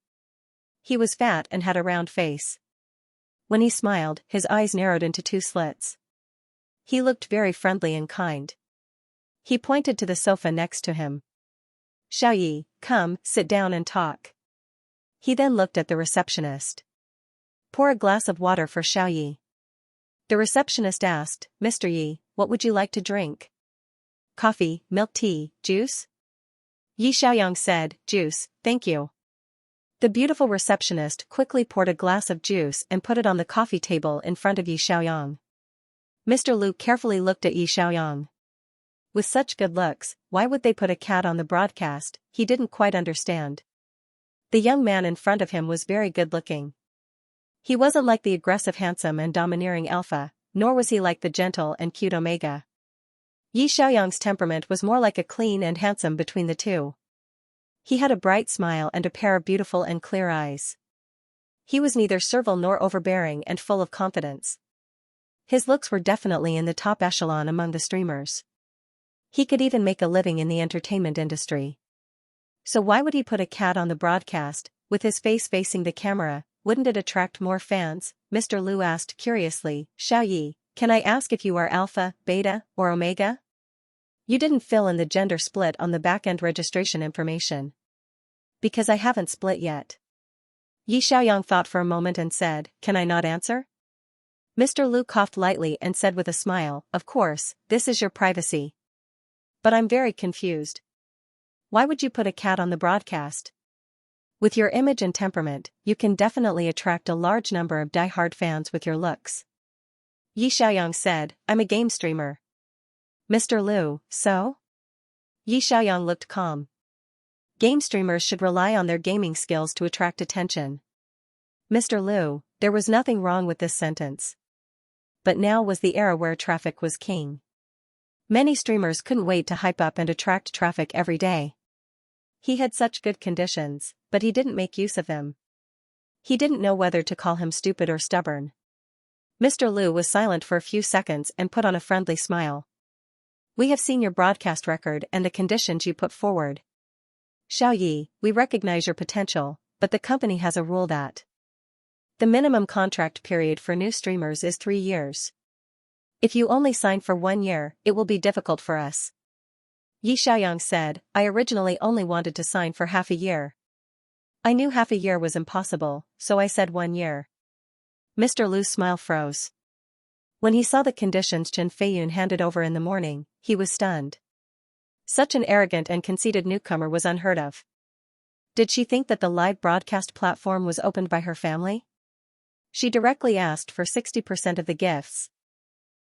He was fat and had a round face. When he smiled, his eyes narrowed into two slits. He looked very friendly and kind. He pointed to the sofa next to him. Xiaoyi, come, sit down and talk. He then looked at the receptionist. Pour a glass of water for Xiaoyi. The receptionist asked, Mr. Yi, what would you like to drink? Coffee, milk tea, juice? Yi Xiaoyang said, juice, thank you. The beautiful receptionist quickly poured a glass of juice and put it on the coffee table in front of Yi Xiaoyang. Mr. Liu carefully looked at Yi Xiaoyang. With such good looks, why would they put a cat on the broadcast? He didn't quite understand. The young man in front of him was very good-looking. He wasn't like the aggressive handsome and domineering alpha, nor was he like the gentle and cute omega. Yi Xiaoyang's temperament was more like a clean and handsome between the two. He had a bright smile and a pair of beautiful and clear eyes. He was neither servile nor overbearing and full of confidence. His looks were definitely in the top echelon among the streamers. He could even make a living in the entertainment industry. So why would he put a cat on the broadcast, with his face facing the camera? Wouldn't it attract more fans? Mr. Liu asked curiously. Xiaoyi, can I ask if you are alpha, beta, or omega? You didn't fill in the gender split on the back-end registration information. Because I haven't split yet. Yi Xiaoyang thought for a moment and said, can I not answer? Mr. Liu coughed lightly and said with a smile, of course, this is your privacy. But I'm very confused. Why would you put a cat on the broadcast? With your image and temperament, you can definitely attract a large number of die-hard fans with your looks. Yi Xiaoyang said, I'm a game streamer. Mr. Liu, so? Yi Xiaoyang looked calm. Game streamers should rely on their gaming skills to attract attention. Mr. Liu, there was nothing wrong with this sentence. But now was the era where traffic was king. Many streamers couldn't wait to hype up and attract traffic every day. He had such good conditions, but he didn't make use of them. He didn't know whether to call him stupid or stubborn. Mr. Liu was silent for a few seconds and put on a friendly smile. We have seen your broadcast record and the conditions you put forward. Xiaoyi, we recognize your potential, but the company has a rule that the minimum contract period for new streamers is 3 years. If you only sign for 1 year, it will be difficult for us. Yi Xiaoyang said, I originally only wanted to sign for half a year. I knew half a year was impossible, so I said 1 year. Mr. Liu's smile froze. When he saw the conditions Chen Feiyun handed over in the morning, he was stunned. Such an arrogant and conceited newcomer was unheard of. Did she think that the live broadcast platform was opened by her family? She directly asked for 60% of the gifts.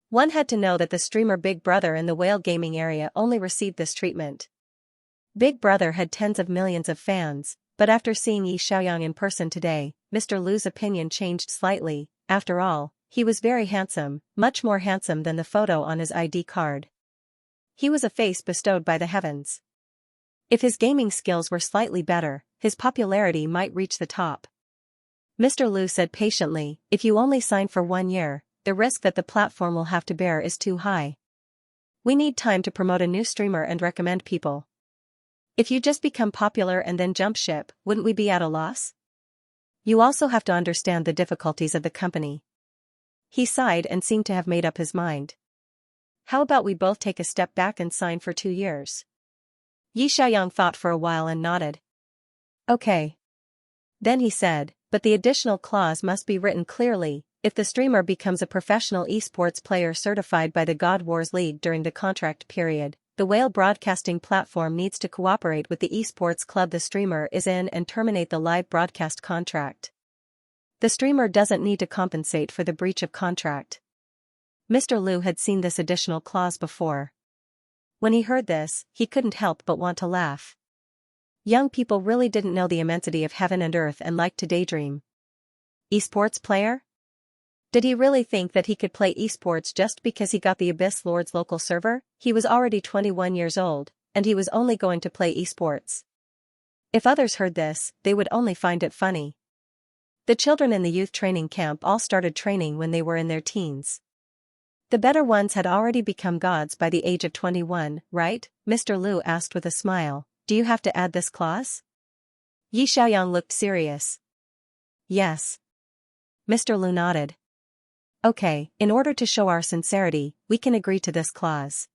One had to know that the streamer Big Brother in the whale gaming area only received this treatment. Big Brother had tens of millions of fans, but after seeing Yi Xiaoyang in person today, Mr. Liu's opinion changed slightly. After all, he was very handsome, much more handsome than the photo on his ID card. He was a face bestowed by the heavens. If his gaming skills were slightly better, his popularity might reach the top. Mr. Liu said patiently, if you only sign for 1 year, the risk that the platform will have to bear is too high. We need time to promote a new streamer and recommend people. If you just become popular and then jump ship, wouldn't we be at a loss? You also have to understand the difficulties of the company. He sighed and seemed to have made up his mind. How about we both take a step back and sign for 2 years? Yi Xiaoyang thought for a while and nodded. Okay. Then he said, but the additional clause must be written clearly. If the streamer becomes a professional esports player certified by the God Wars League during the contract period, the whale broadcasting platform needs to cooperate with the esports club the streamer is in and terminate the live broadcast contract. The streamer doesn't need to compensate for the breach of contract. Mr. Liu had seen this additional clause before. When he heard this, he couldn't help but want to laugh. Young people really didn't know the immensity of heaven and earth and liked to daydream. Esports player? Did he really think that he could play esports just because he got the Abyss Lord's local server? He was already 21 years old, and he was only going to play esports. If others heard this, they would only find it funny. The children in the youth training camp all started training when they were in their teens. The better ones had already become gods by the age of 21, right? Mr. Lu asked with a smile. Do you have to add this clause? Yi Xiaoyang looked serious. Yes. Mr. Lu nodded. Okay, in order to show our sincerity, we can agree to this clause.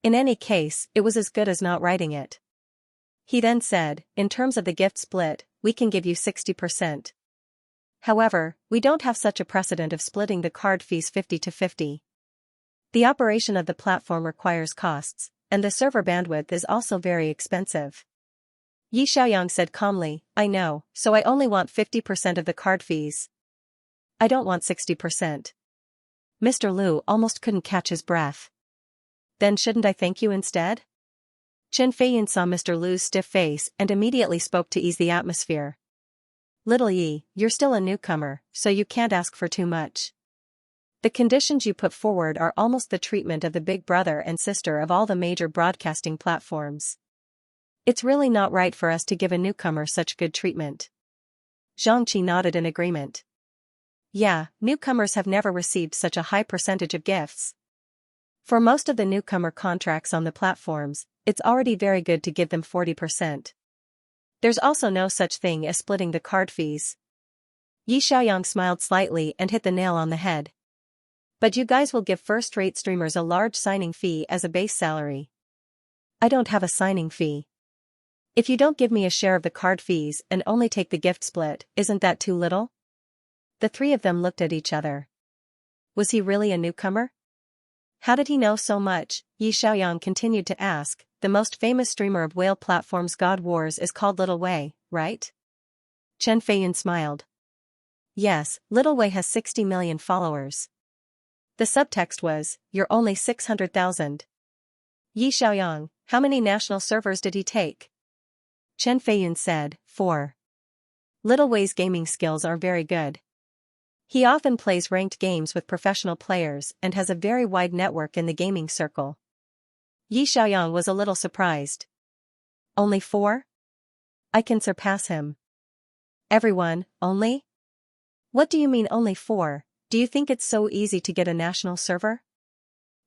In any case, it was as good as not writing it. He then said, in terms of the gift split, we can give you 60%. However, we don't have such a precedent of splitting the card fees 50-50. The operation of the platform requires costs, and the server bandwidth is also very expensive. Yi Xiaoyang said calmly, I know, so I only want 50% of the card fees. I don't want 60%. Mr. Lu almost couldn't catch his breath. Then shouldn't I thank you instead? Chen Feiyun saw Mr. Lu's stiff face and immediately spoke to ease the atmosphere. Little Yi, you're still a newcomer, so you can't ask for too much. The conditions you put forward are almost the treatment of the big brother and sister of all the major broadcasting platforms. It's really not right for us to give a newcomer such good treatment. Xianxia nodded in agreement. Yeah, newcomers have never received such a high percentage of gifts. For most of the newcomer contracts on the platforms, it's already very good to give them 40%. There's also no such thing as splitting the card fees. Yi Xiaoyang smiled slightly and hit the nail on the head. But you guys will give first-rate streamers a large signing fee as a base salary. I don't have a signing fee. If you don't give me a share of the card fees and only take the gift split, isn't that too little? The three of them looked at each other. Was he really a newcomer? How did he know so much? Yi Xiaoyang continued to ask. The most famous streamer of whale platforms God Wars is called Little Wei, right? Chen Feiyun smiled. Yes, Little Wei has 60 million followers. The subtext was, you're only 600,000. Yi Xiaoyang, how many national servers did he take? Chen Feiyun said, 4. Little Wei's gaming skills are very good. He often plays ranked games with professional players and has a very wide network in the gaming circle. Yi Xiaoyang was a little surprised. Only 4? I can surpass him. Everyone, only? What do you mean only 4? Do you think it's so easy to get a national server?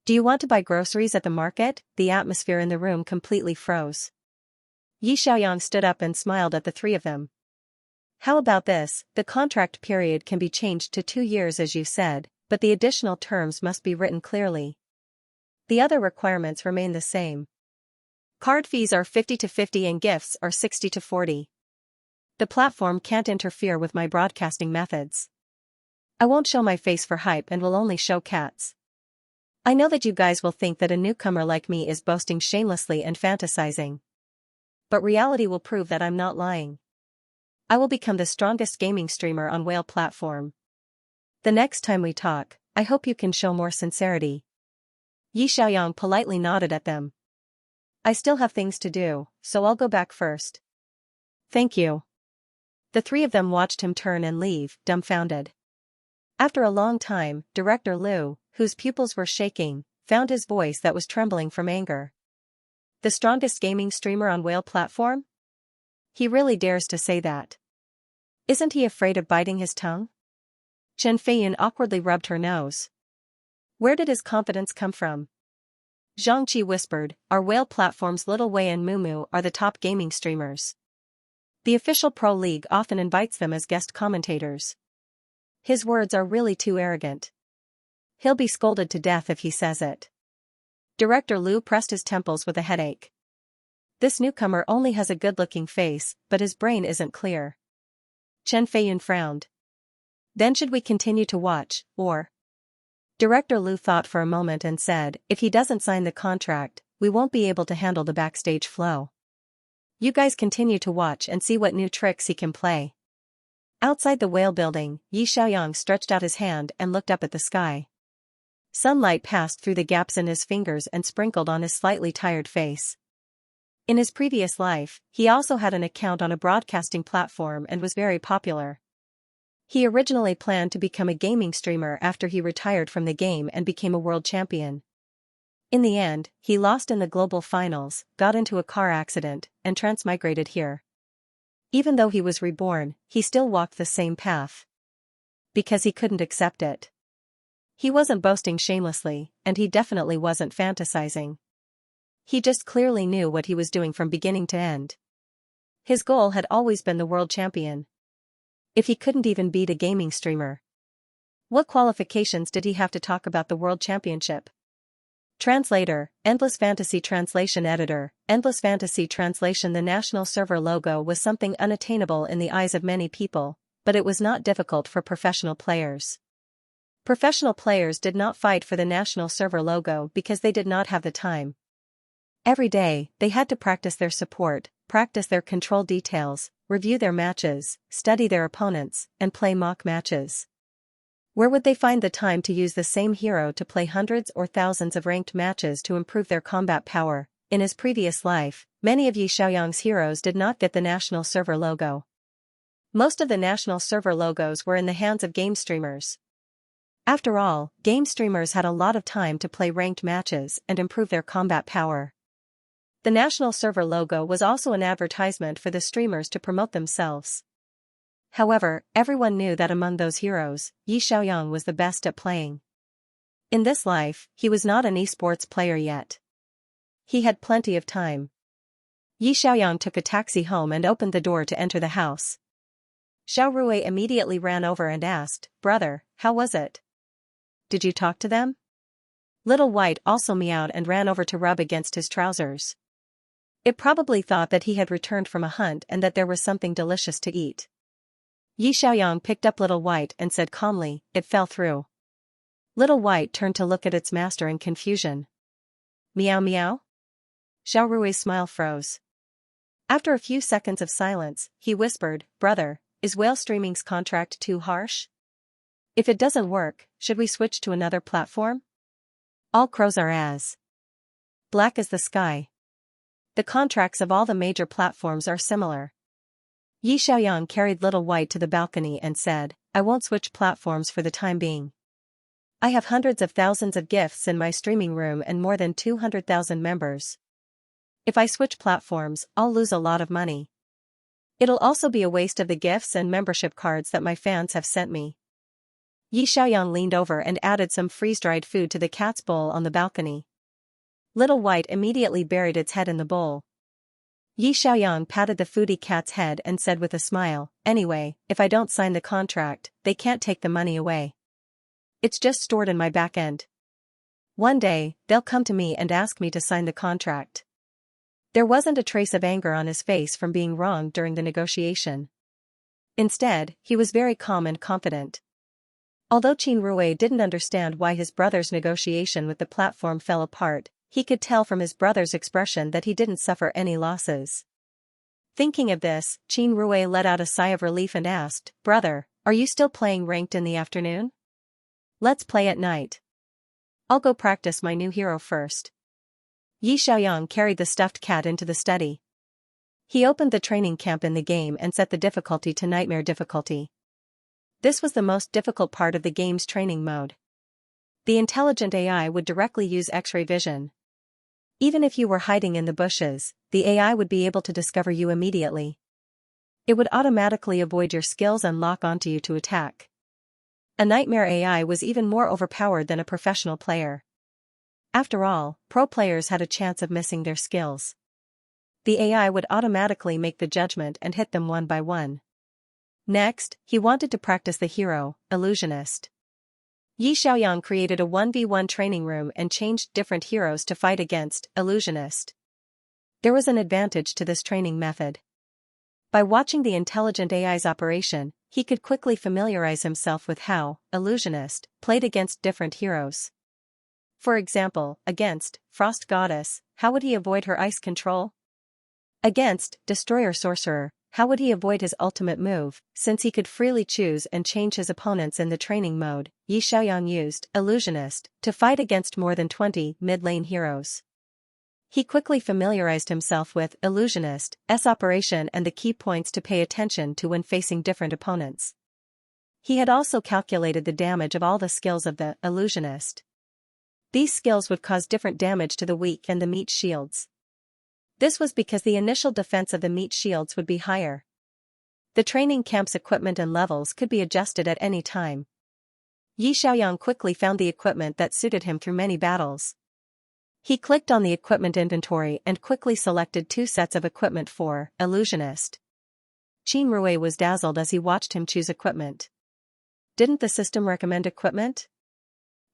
Do you want to buy groceries at the market? The atmosphere in the room completely froze. Yi Xiaoyang stood up and smiled at the three of them. How about this? The contract period can be changed to 2 years as you said, but the additional terms must be written clearly. The other requirements remain the same. Card fees are 50-50 and gifts are 60-40. The platform can't interfere with my broadcasting methods. I won't show my face for hype and will only show cats. I know that you guys will think that a newcomer like me is boasting shamelessly and fantasizing. But reality will prove that I'm not lying. I will become the strongest gaming streamer on Whale platform. The next time we talk, I hope you can show more sincerity. Yi Xiaoyang politely nodded at them. I still have things to do, so I'll go back first. Thank you. The three of them watched him turn and leave, dumbfounded. After a long time, Director Lu, whose pupils were shaking, found his voice that was trembling from anger. The strongest gaming streamer on Whale platform? He really dares to say that. Isn't he afraid of biting his tongue? Chen Feiyun awkwardly rubbed her nose. Where did his confidence come from? Xianxia whispered, our Whale platforms Little Wei and Mumu are the top gaming streamers. The official pro league often invites them as guest commentators. His words are really too arrogant. He'll be scolded to death if he says it. Director Lu pressed his temples with a headache. This newcomer only has a good-looking face, but his brain isn't clear. Chen Feiyun frowned. Then should we continue to watch, or? Director Lu thought for a moment and said, if he doesn't sign the contract, we won't be able to handle the backstage flow. You guys continue to watch and see what new tricks he can play. Outside the Whale building, Yi Xiaoyang stretched out his hand and looked up at the sky. Sunlight passed through the gaps in his fingers and sprinkled on his slightly tired face. In his previous life, he also had an account on a broadcasting platform and was very popular. He originally planned to become a gaming streamer after he retired from the game and became a world champion. In the end, he lost in the global finals, got into a car accident, and transmigrated here. Even though he was reborn, he still walked the same path. Because he couldn't accept it. He wasn't boasting shamelessly, and he definitely wasn't fantasizing. He just clearly knew what he was doing from beginning to end. His goal had always been the world champion. If he couldn't even beat a gaming streamer, what qualifications did he have to talk about the world championship? Translator, Endless Fantasy Translation Editor, Endless Fantasy Translation. The national server logo was something unattainable in the eyes of many people, but it was not difficult for professional players. Professional players did not fight for the national server logo because they did not have the time. Every day, they had to practice their support, practice their control details, review their matches, study their opponents, and play mock matches. Where would they find the time to use the same hero to play hundreds or thousands of ranked matches to improve their combat power? In his previous life, many of Xiaoyang's heroes did not get the national server logo. Most of the national server logos were in the hands of game streamers. After all, game streamers had a lot of time to play ranked matches and improve their combat power. The national server logo was also an advertisement for the streamers to promote themselves. However, everyone knew that among those heroes, Xiaoyang was the best at playing. In this life, he was not an esports player yet. He had plenty of time. Xiaoyang took a taxi home and opened the door to enter the house. Xiao Rui immediately ran over and asked, "Brother, how was it? Did you talk to them?" Little White also meowed and ran over to rub against his trousers. It probably thought that he had returned from a hunt and that there was something delicious to eat. Xiaoyang picked up Little White and said calmly, "It fell through." Little White turned to look at its master in confusion. "Meow meow?" Xiao Rui's smile froze. After a few seconds of silence, he whispered, "Brother, is whale streaming's contract too harsh? If it doesn't work, should we switch to another platform? All crows are as black as the sky. The contracts of all the major platforms are similar." Xiaoyang carried Little White to the balcony and said, "I won't switch platforms for the time being. I have hundreds of thousands of gifts in my streaming room and more than 200,000 members. If I switch platforms, I'll lose a lot of money. It'll also be a waste of the gifts and membership cards that my fans have sent me." Xiaoyang leaned over and added some freeze-dried food to the cat's bowl on the balcony. Little White immediately buried its head in the bowl. Xiaoyang patted the foodie cat's head and said with a smile, "Anyway, if I don't sign the contract, they can't take the money away. It's just stored in my back end. One day, they'll come to me and ask me to sign the contract." There wasn't a trace of anger on his face from being wronged during the negotiation. Instead, he was very calm and confident. Although Qin Rui didn't understand why his brother's negotiation with the platform fell apart, he could tell from his brother's expression that he didn't suffer any losses. Thinking of this, Qin Rui let out a sigh of relief and asked, "Brother, are you still playing ranked in the afternoon? Let's play at night. I'll go practice my new hero first." Xiaoyang carried the stuffed cat into the study. He opened the training camp in the game and set the difficulty to nightmare difficulty. This was the most difficult part of the game's training mode. The intelligent AI would directly use X-ray vision. Even if you were hiding in the bushes, the AI would be able to discover you immediately. It would automatically avoid your skills and lock onto you to attack. A nightmare AI was even more overpowered than a professional player. After all, pro players had a chance of missing their skills. The AI would automatically make the judgment and hit them one by one. Next, he wanted to practice the hero, Illusionist. Xiaoyang created a 1v1 training room and changed different heroes to fight against Illusionist. There was an advantage to this training method. By watching the intelligent AI's operation, he could quickly familiarize himself with how Illusionist played against different heroes. For example, against Frost Goddess, how would he avoid her ice control? Against Destroyer Sorcerer, how would he avoid his ultimate move? Since he could freely choose and change his opponents in the training mode, Xiaoyang used Illusionist to fight against more than 20 mid-lane heroes. He quickly familiarized himself with Illusionist's operation and the key points to pay attention to when facing different opponents. He had also calculated the damage of all the skills of the Illusionist. These skills would cause different damage to the weak and the meat shields. This was because the initial defense of the meat shields would be higher. The training camp's equipment and levels could be adjusted at any time. Yi Xiaoyang quickly found the equipment that suited him through many battles. He clicked on the equipment inventory and quickly selected 2 sets of equipment for Illusionist. Qin Rui was dazzled as he watched him choose equipment. Didn't the system recommend equipment?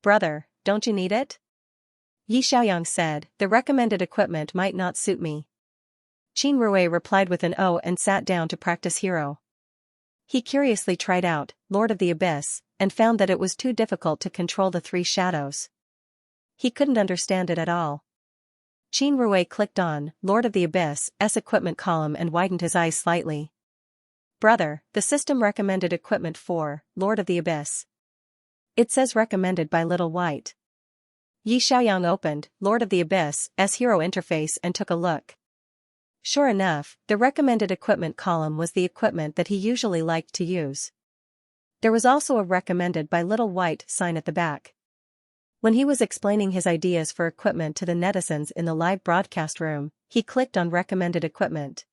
Brother, don't you need it? Yi Xiaoyang said, the recommended equipment might not suit me. Qin Rui replied with an "oh" and sat down to practice hero. He curiously tried out Lord of the Abyss, and found that it was too difficult to control the 3 shadows. He couldn't understand it at all. Qin Rui clicked on Lord of the Abyss' equipment column and widened his eyes slightly. Brother, the system recommended equipment for Lord of the Abyss. It says recommended by Little White. Yi Xiaoyang opened Lord of the Abyss' hero interface and took a look. Sure enough, the recommended equipment column was the equipment that he usually liked to use. There was also a recommended by Little White sign at the back. When he was explaining his ideas for equipment to the netizens in the live broadcast room, he clicked on recommended equipment.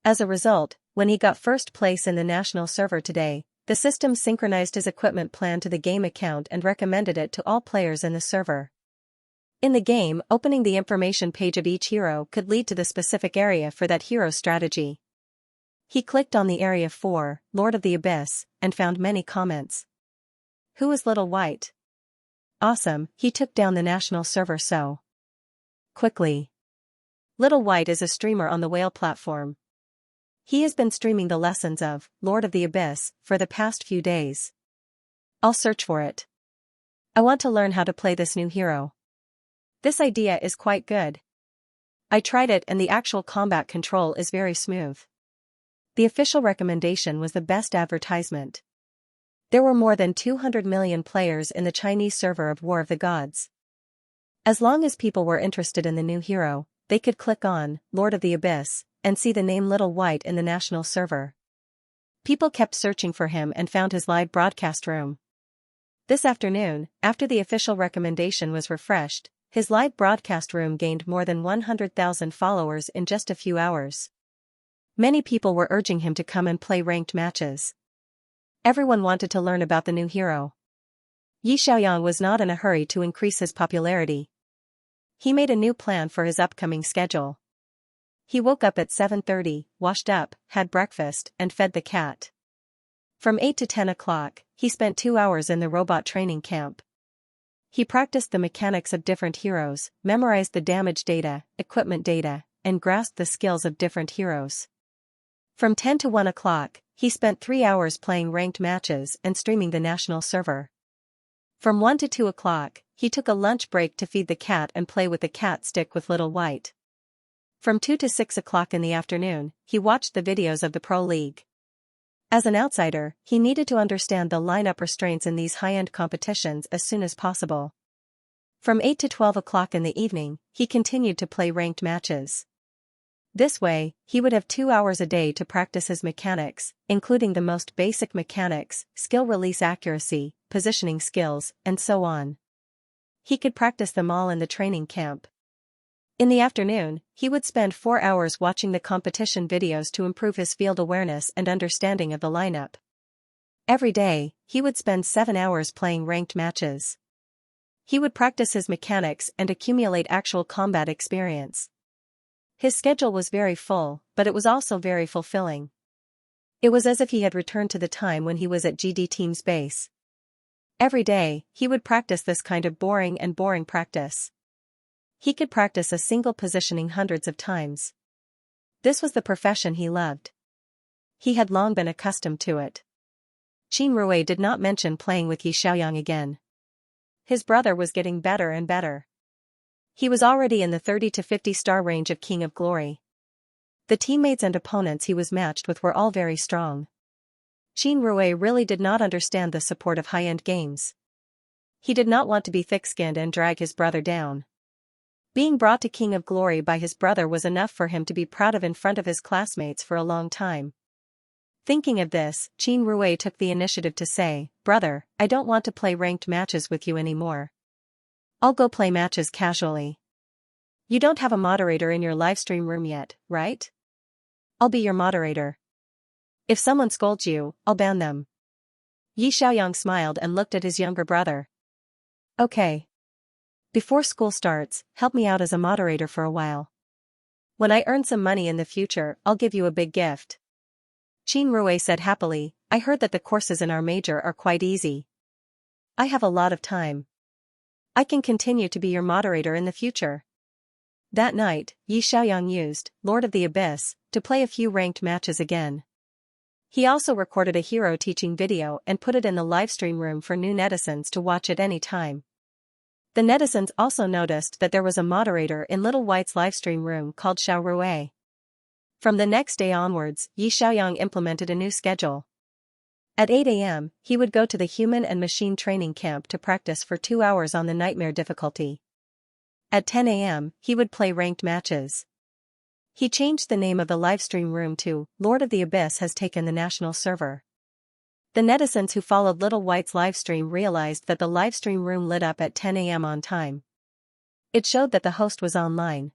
As a result, when he got first place in the national server today, the system synchronized his equipment plan to the game account and recommended it to all players in the server. In the game, opening the information page of each hero could lead to the specific area for that hero's strategy. He clicked on the area for Lord of the Abyss and found many comments. Who is Little White? Awesome, he took down the national server so quickly. Little White is a streamer on the Whale platform. He has been streaming the lessons of Lord of the Abyss for the past few days. I'll search for it. I want to learn how to play this new hero. This idea is quite good. I tried it and the actual combat control is very smooth. The official recommendation was the best advertisement. There were more than 200 million players in the Chinese server of War of the Gods. As long as people were interested in the new hero, they could click on Lord of the Abyss and see the name Little White in the national server. People kept searching for him and found his live broadcast room. This afternoon, after the official recommendation was refreshed, his live broadcast room gained more than 100,000 followers in just a few hours. Many people were urging him to come and play ranked matches. Everyone wanted to learn about the new hero. Yi Xiaoyang was not in a hurry to increase his popularity. He made a new plan for his upcoming schedule. He woke up at 7:30, washed up, had breakfast, and fed the cat. From 8 to 10 o'clock, he spent 2 hours in the robot training camp. He practiced the mechanics of different heroes, memorized the damage data, equipment data, and grasped the skills of different heroes. From 10 to 1 o'clock, he spent 3 hours playing ranked matches and streaming the national server. From 1 to 2 o'clock, he took a lunch break to feed the cat and play with the cat stick with Little White. From 2 to 6 o'clock in the afternoon, he watched the videos of the Pro League. As an outsider, he needed to understand the lineup restraints in these high-end competitions as soon as possible. From 8 to 12 o'clock in the evening, he continued to play ranked matches. This way, he would have 2 hours a day to practice his mechanics, including the most basic mechanics, skill release accuracy, positioning skills, and so on. He could practice them all in the training camp. In the afternoon, he would spend 4 hours watching the competition videos to improve his field awareness and understanding of the lineup. Every day, he would spend 7 hours playing ranked matches. He would practice his mechanics and accumulate actual combat experience. His schedule was very full, but it was also very fulfilling. It was as if he had returned to the time when he was at GD Team's base. Every day, he would practice this kind of boring practice. He could practice a single positioning hundreds of times. This was the profession he loved. He had long been accustomed to it. Qin Rui did not mention playing with Yi Xiaoyang again. His brother was getting better and better. He was already in the 30 to 50 star range of King of Glory. The teammates and opponents he was matched with were all very strong. Qin Rui really did not understand the support of high-end games. He did not want to be thick-skinned and drag his brother down. Being brought to King of Glory by his brother was enough for him to be proud of in front of his classmates for a long time. Thinking of this, Qin Rui took the initiative to say, "Brother, I don't want to play ranked matches with you anymore. I'll go play matches casually. You don't have a moderator in your livestream room yet, right? I'll be your moderator." If someone scolds you, I'll ban them. Yi Xiaoyang smiled and looked at his younger brother. Okay. Before school starts, help me out as a moderator for a while. When I earn some money in the future, I'll give you a big gift. Qin Rui said happily, I heard that the courses in our major are quite easy. I have a lot of time. I can continue to be your moderator in the future. That night, Yi Xiaoyang used Lord of the Abyss to play a few ranked matches again. He also recorded a hero teaching video and put it in the livestream room for new netizens to watch at any time. The netizens also noticed that there was a moderator in Little White's livestream room called Xiao Rui. From the next day onwards, Yi Xiaoyang implemented a new schedule. At 8 a.m., he would go to the human and machine training camp to practice for 2 hours on the nightmare difficulty. At 10 a.m., he would play ranked matches. He changed the name of the livestream room to Lord of the Abyss has taken the national server. The netizens who followed Little White's livestream realized that the livestream room lit up at 10 a.m. on time. It showed that the host was online.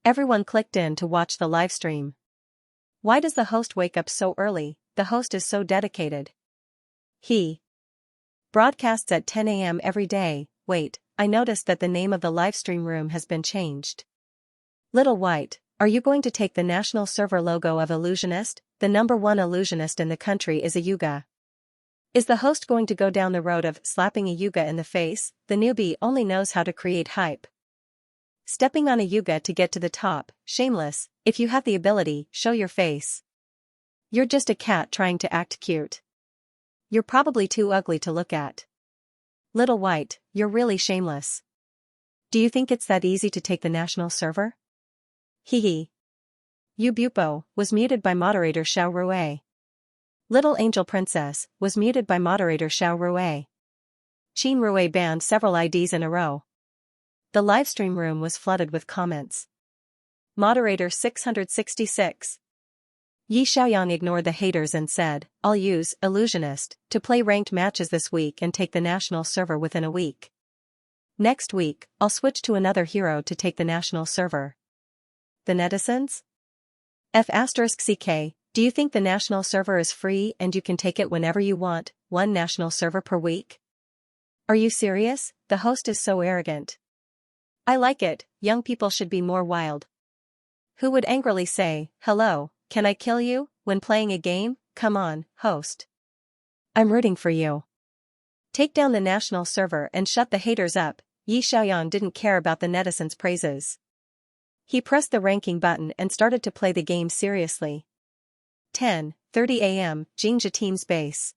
Everyone clicked in to watch the livestream. Why does the host wake up so early? The host is so dedicated. He broadcasts at 10 a.m. every day. Wait, I noticed that the name of the livestream room has been changed. Little White, are you going to take the national server logo of Illusionist? The #1 illusionist in the country is a Yuga. Is the host going to go down the road of slapping a Yuga in the face? The newbie only knows how to create hype. Stepping on a Yuga to get to the top, shameless. If you have the ability, show your face. You're just a cat trying to act cute. You're probably too ugly to look at. Little White, you're really shameless. Do you think it's that easy to take the national server? Hee. Yu Bupo was muted by moderator Xiao Rui. Little Angel Princess was muted by moderator Xiao Rui. Qin Rui banned several IDs in a row. The livestream room was flooded with comments. Moderator 666. Yi Xiaoyang ignored the haters and said, I'll use Illusionist to play ranked matches this week and take the national server within a week. Next week, I'll switch to another hero to take the national server. The netizens? F*CK, do you think the national server is free and you can take it whenever you want, one national server per week? Are you serious? The host is so arrogant. I like it, young people should be more wild. Who would angrily say, hello, can I kill you, when playing a game? Come on, host. I'm rooting for you. Take down the national server and shut the haters up. Yi Xiaoyang didn't care about the netizens' praises. He pressed the ranking button and started to play the game seriously. 10:30 a.m., Xianxia team's base.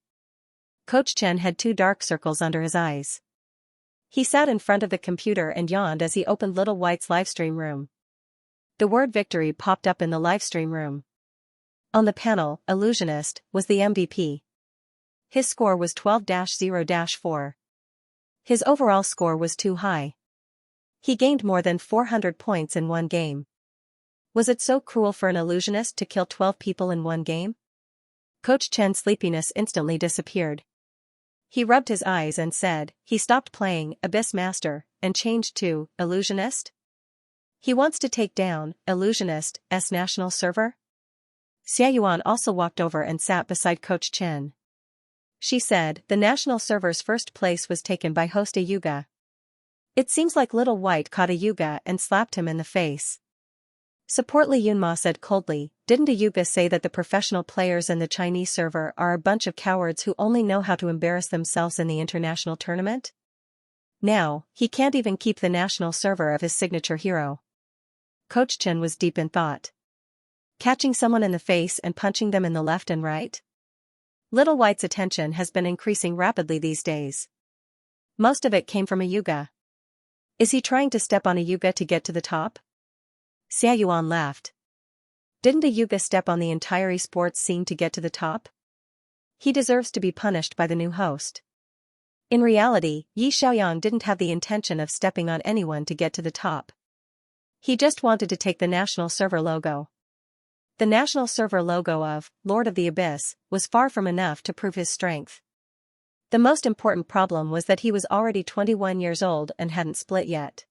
Coach Chen had 2 dark circles under his eyes. He sat in front of the computer and yawned as he opened Little White's livestream room. The word victory popped up in the livestream room. On the panel, Illusionist was the MVP. His score was 12-0-4. His overall score was too high. He gained more than 400 points in one game. Was it so cruel for an illusionist to kill 12 people in one game? Coach Chen's sleepiness instantly disappeared. He rubbed his eyes and said, he stopped playing Abyss Master and changed to Illusionist? He wants to take down Illusionist's national server? Xia Yuan also walked over and sat beside Coach Chen. She said the national server's first place was taken by host a Yuga. It seems like Little White caught a Yuga and slapped him in the face. Support Li Yunma said coldly, didn't a Yuga say that the professional players in the Chinese server are a bunch of cowards who only know how to embarrass themselves in the international tournament? Now, he can't even keep the national server of his signature hero. Coach Chen was deep in thought. Catching someone in the face and punching them in the left and right? Little White's attention has been increasing rapidly these days. Most of it came from a Yuga. Is he trying to step on a Yuga to get to the top? Xia Yuan laughed. Didn't a Yuga step on the entire esports scene to get to the top? He deserves to be punished by the new host. In reality, Yi Xiaoyang didn't have the intention of stepping on anyone to get to the top. He just wanted to take the national server logo. The national server logo of Lord of the Abyss was far from enough to prove his strength. The most important problem was that he was already 21 years old and hadn't split yet.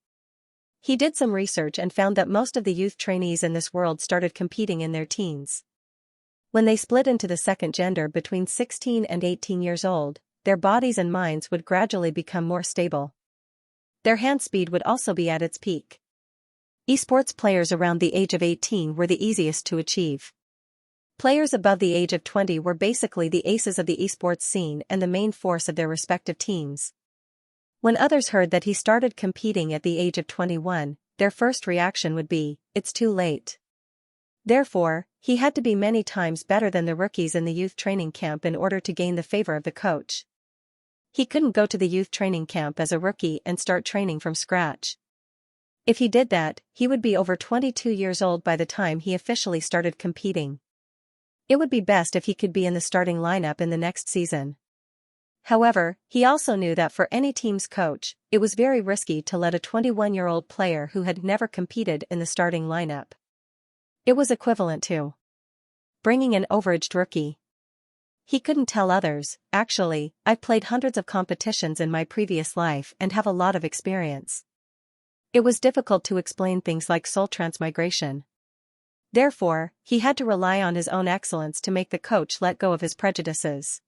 He did some research and found that most of the youth trainees in this world started competing in their teens. When they split into the second gender between 16 and 18 years old, their bodies and minds would gradually become more stable. Their hand speed would also be at its peak. Esports players around the age of 18 were the easiest to achieve. Players above the age of 20 were basically the aces of the esports scene and the main force of their respective teams. When others heard that he started competing at the age of 21, their first reaction would be, "It's too late." Therefore, he had to be many times better than the rookies in the youth training camp in order to gain the favor of the coach. He couldn't go to the youth training camp as a rookie and start training from scratch. If he did that, he would be over 22 years old by the time he officially started competing. It would be best if he could be in the starting lineup in the next season. However, he also knew that for any team's coach, it was very risky to let a 21-year-old player who had never competed in the starting lineup. It was equivalent to bringing an overaged rookie. He couldn't tell others, "Actually, I've played hundreds of competitions in my previous life and have a lot of experience." It was difficult to explain things like soul transmigration. Therefore, he had to rely on his own excellence to make the coach let go of his prejudices.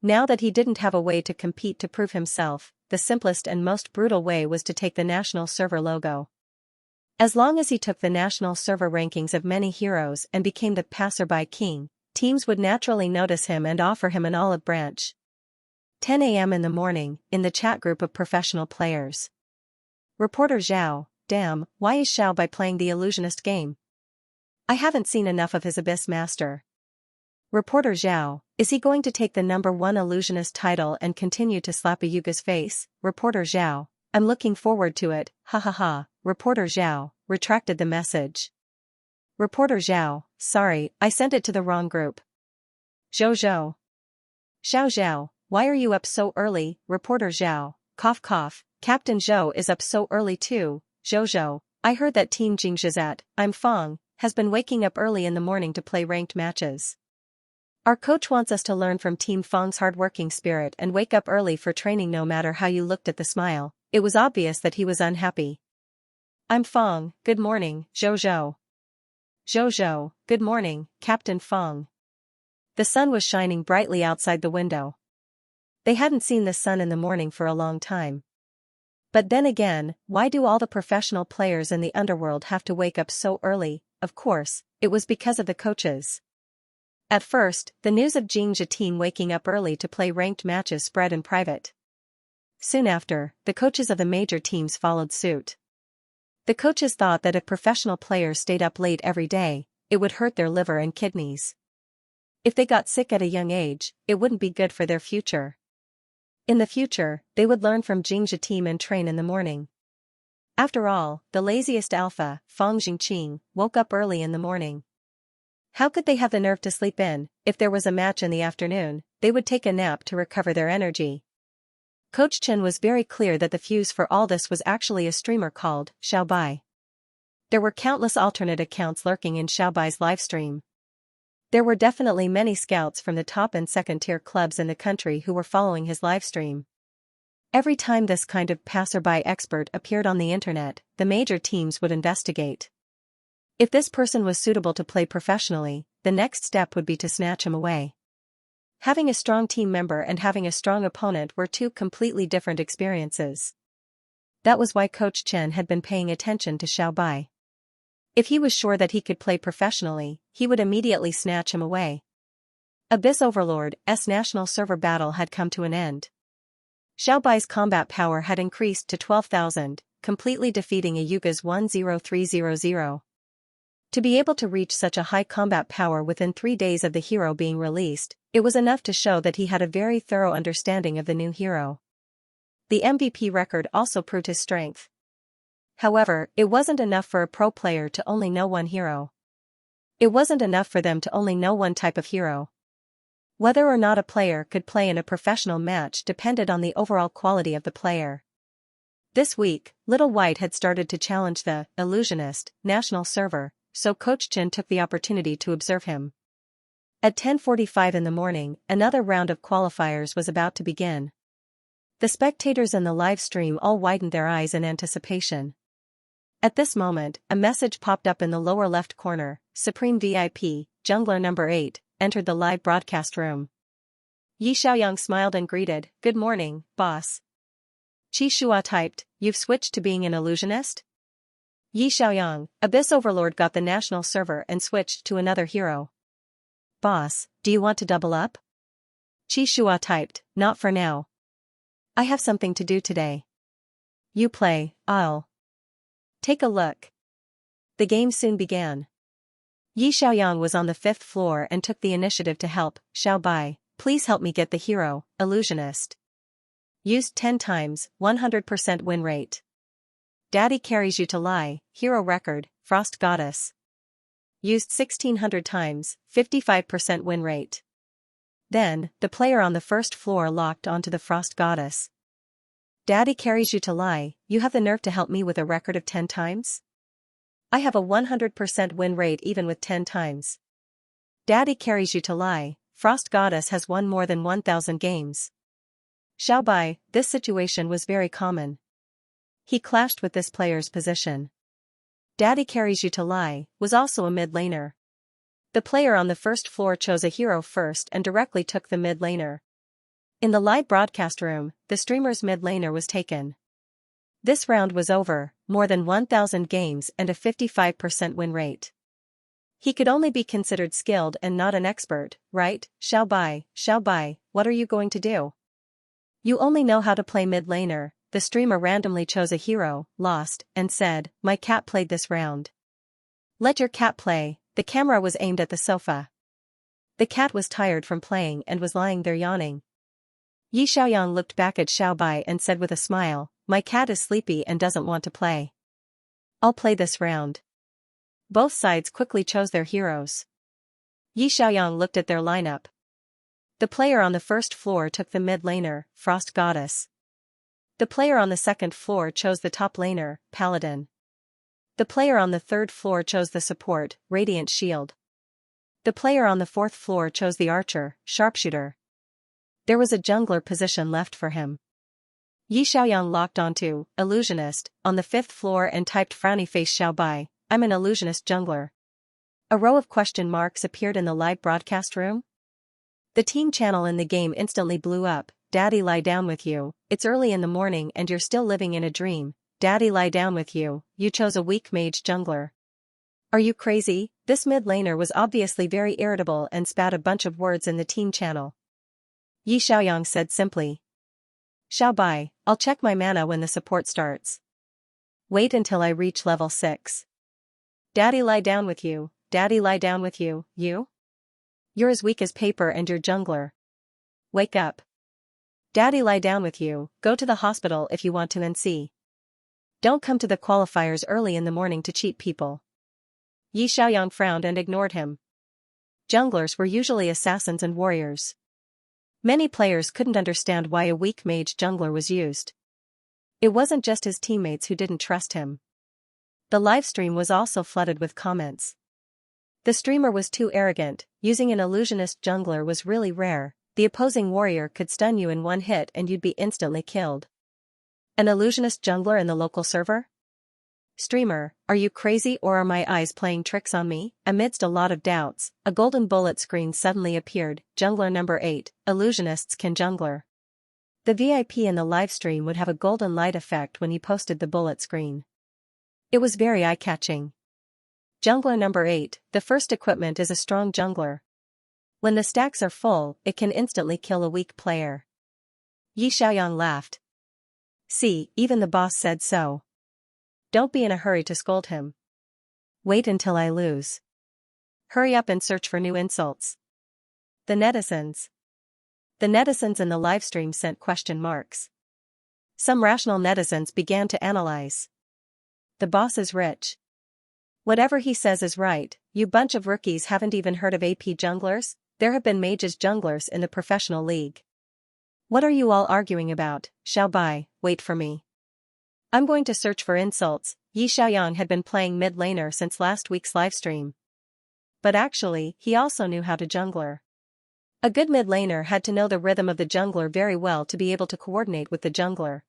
Now that he didn't have a way to compete to prove himself, the simplest and most brutal way was to take the national server logo. As long as he took the national server rankings of many heroes and became the passerby king, teams would naturally notice him and offer him an olive branch. 10 a.m. in the morning, in the chat group of professional players. Reporter Zhao, "Damn, why is Xiaobai playing the illusionist game? I haven't seen enough of his Abyss Master." Reporter Zhao, "Is he going to take the #1 illusionist title and continue to slap a Yuga's face?" Reporter Zhao, "I'm looking forward to it, ha ha ha." Reporter Zhao, retracted the message. Reporter Zhao, "Sorry, I sent it to the wrong group." Zhou Zhou. Xiao Zhao, "Why are you up so early?" Reporter Zhao, cough cough, "Captain Zhou is up so early too." Zhou Zhou, "I heard that Team Jingzhizat, I'm Fong, has been waking up early in the morning to play ranked matches. Our coach wants us to learn from Team Fong's hard-working spirit and wake up early for training no matter how you looked at the smile." It was obvious that he was unhappy. "I'm Fong, good morning, Zhou Zhou." Zhou Zhou, "Good morning, Captain Fong." The sun was shining brightly outside the window. They hadn't seen the sun in the morning for a long time. But then again, why do all the professional players in the underworld have to wake up so early? Of course, it was because of the coaches. At first, the news of Jingzhi team waking up early to play ranked matches spread in private. Soon after, the coaches of the major teams followed suit. The coaches thought that if professional players stayed up late every day, it would hurt their liver and kidneys. If they got sick at a young age, it wouldn't be good for their future. In the future, they would learn from Jingzhi team and train in the morning. After all, the laziest alpha, Fang Jingqing, woke up early in the morning. How could they have the nerve to sleep in? If there was a match in the afternoon, they would take a nap to recover their energy. Coach Chen was very clear that the fuse for all this was actually a streamer called Xiaobai. There were countless alternate accounts lurking in Xiaobai's livestream. There were definitely many scouts from the top and second-tier clubs in the country who were following his livestream. Every time this kind of passerby expert appeared on the internet, the major teams would investigate. If this person was suitable to play professionally, the next step would be to snatch him away. Having a strong team member and having a strong opponent were two completely different experiences. That was why Coach Chen had been paying attention to Xiaobai. If he was sure that he could play professionally, he would immediately snatch him away. Abyss Overlord's national server battle had come to an end. Xiaobai's combat power had increased to 12,000, completely defeating a Yuga's 10300. To be able to reach such a high combat power within 3 days of the hero being released, it was enough to show that he had a very thorough understanding of the new hero. The MVP record also proved his strength. However, it wasn't enough for a pro player to only know one hero. It wasn't enough for them to only know one type of hero. Whether or not a player could play in a professional match depended on the overall quality of the player. This week, Little White had started to challenge the Illusionist national server, so Coach Chen took the opportunity to observe him. At 10:45 in the morning, another round of qualifiers was about to begin. The spectators in the live stream all widened their eyes in anticipation. At this moment, a message popped up in the lower left corner. Supreme VIP, Jungler number 8, entered the live broadcast room. Yi Xiaoyang smiled and greeted, "Good morning, boss." Qi Shua typed, "You've switched to being an illusionist?" Yi Xiaoyang, Abyss Overlord, got the national server and switched to another hero. "Boss, do you want to double up?" Qi Shua typed, "Not for now. I have something to do today." "You play, I'll take a look." The game soon began. Yi Xiaoyang was on the 5th floor and took the initiative to help. "Xiao Bai, please help me get the hero, illusionist." Used 10 times, 100% win rate. Daddy carries you to lie, hero record, Frost Goddess. Used 1600 times, 55% win rate. Then, the player on the 1st floor locked onto the Frost Goddess. "Daddy carries you to lie, you have the nerve to help me with a record of 10 times? I have a 100% win rate even with 10 times. Daddy carries you to lie, Frost Goddess has won more than 1000 games." Xiao Bai, this situation was very common. He clashed with this player's position. Daddy carries you to lie, was also a mid laner. The player on the 1st floor chose a hero first and directly took the mid laner. In the live broadcast room, the streamer's mid laner was taken. This round was over, more than 1000 games and a 55% win rate. He could only be considered skilled and not an expert, right? Xiao Bai, what are you going to do? You only know how to play mid laner. The streamer randomly chose a hero, lost, and said, "My cat played this round." "Let your cat play." The camera was aimed at the sofa. The cat was tired from playing and was lying there yawning. Yi Xiaoyang looked back at Xiao Bai and said with a smile, "My cat is sleepy and doesn't want to play. I'll play this round." Both sides quickly chose their heroes. Yi Xiaoyang looked at their lineup. The player on the 1st floor took the mid laner, Frost Goddess. The player on the 2nd floor chose the top laner, Paladin. The player on the 3rd floor chose the support, Radiant Shield. The player on the 4th floor chose the archer, Sharpshooter. There was a jungler position left for him. Yi Xiaoyang locked onto illusionist on the 5th floor and typed frowny face Xiao Bai, "I'm an illusionist jungler." A row of question marks appeared in the live broadcast room. The team channel in the game instantly blew up. "Daddy, lie down with you, it's early in the morning and you're still living in a dream. Daddy, lie down with you, you chose a weak mage jungler. Are you crazy?" This mid laner was obviously very irritable and spat a bunch of words in the team channel. Yi Xiaoyang said simply, "Xiao Bai, I'll check my mana when the support starts. Wait until I reach level 6. Daddy, lie down with you, Daddy, lie down with you, you? You're as weak as paper and you're jungler. Wake up. Daddy, lie down with you, go to the hospital if you want to NC. Don't come to the qualifiers early in the morning to cheat people." Yi Xiaoyang frowned and ignored him. Junglers were usually assassins and warriors. Many players couldn't understand why a weak mage jungler was used. It wasn't just his teammates who didn't trust him. The livestream was also flooded with comments. The streamer was too arrogant, using an illusionist jungler was really rare, the opposing warrior could stun you in one hit and you'd be instantly killed. An illusionist jungler in the local server? Streamer, are you crazy or are my eyes playing tricks on me? Amidst a lot of doubts, a golden bullet screen suddenly appeared, Jungler number 8, illusionists can jungler. The VIP in the livestream would have a golden light effect when he posted the bullet screen. It was very eye-catching. Jungler number 8, the first equipment is a strong jungler. When the stacks are full, it can instantly kill a weak player. Yi Xiaoyang laughed. "See, even the boss said so. Don't be in a hurry to scold him. Wait until I lose. Hurry up and search for new insults." The netizens in the livestream sent question marks. Some rational netizens began to analyze. The boss is rich. Whatever he says is right, you bunch of rookies haven't even heard of AP junglers, there have been mages junglers in the professional league. What are you all arguing about? Xiao Bai, wait for me. I'm going to search for insults. Yi Xiaoyang had been playing mid laner since last week's livestream. But actually, he also knew how to jungler. A good mid laner had to know the rhythm of the jungler very well to be able to coordinate with the jungler.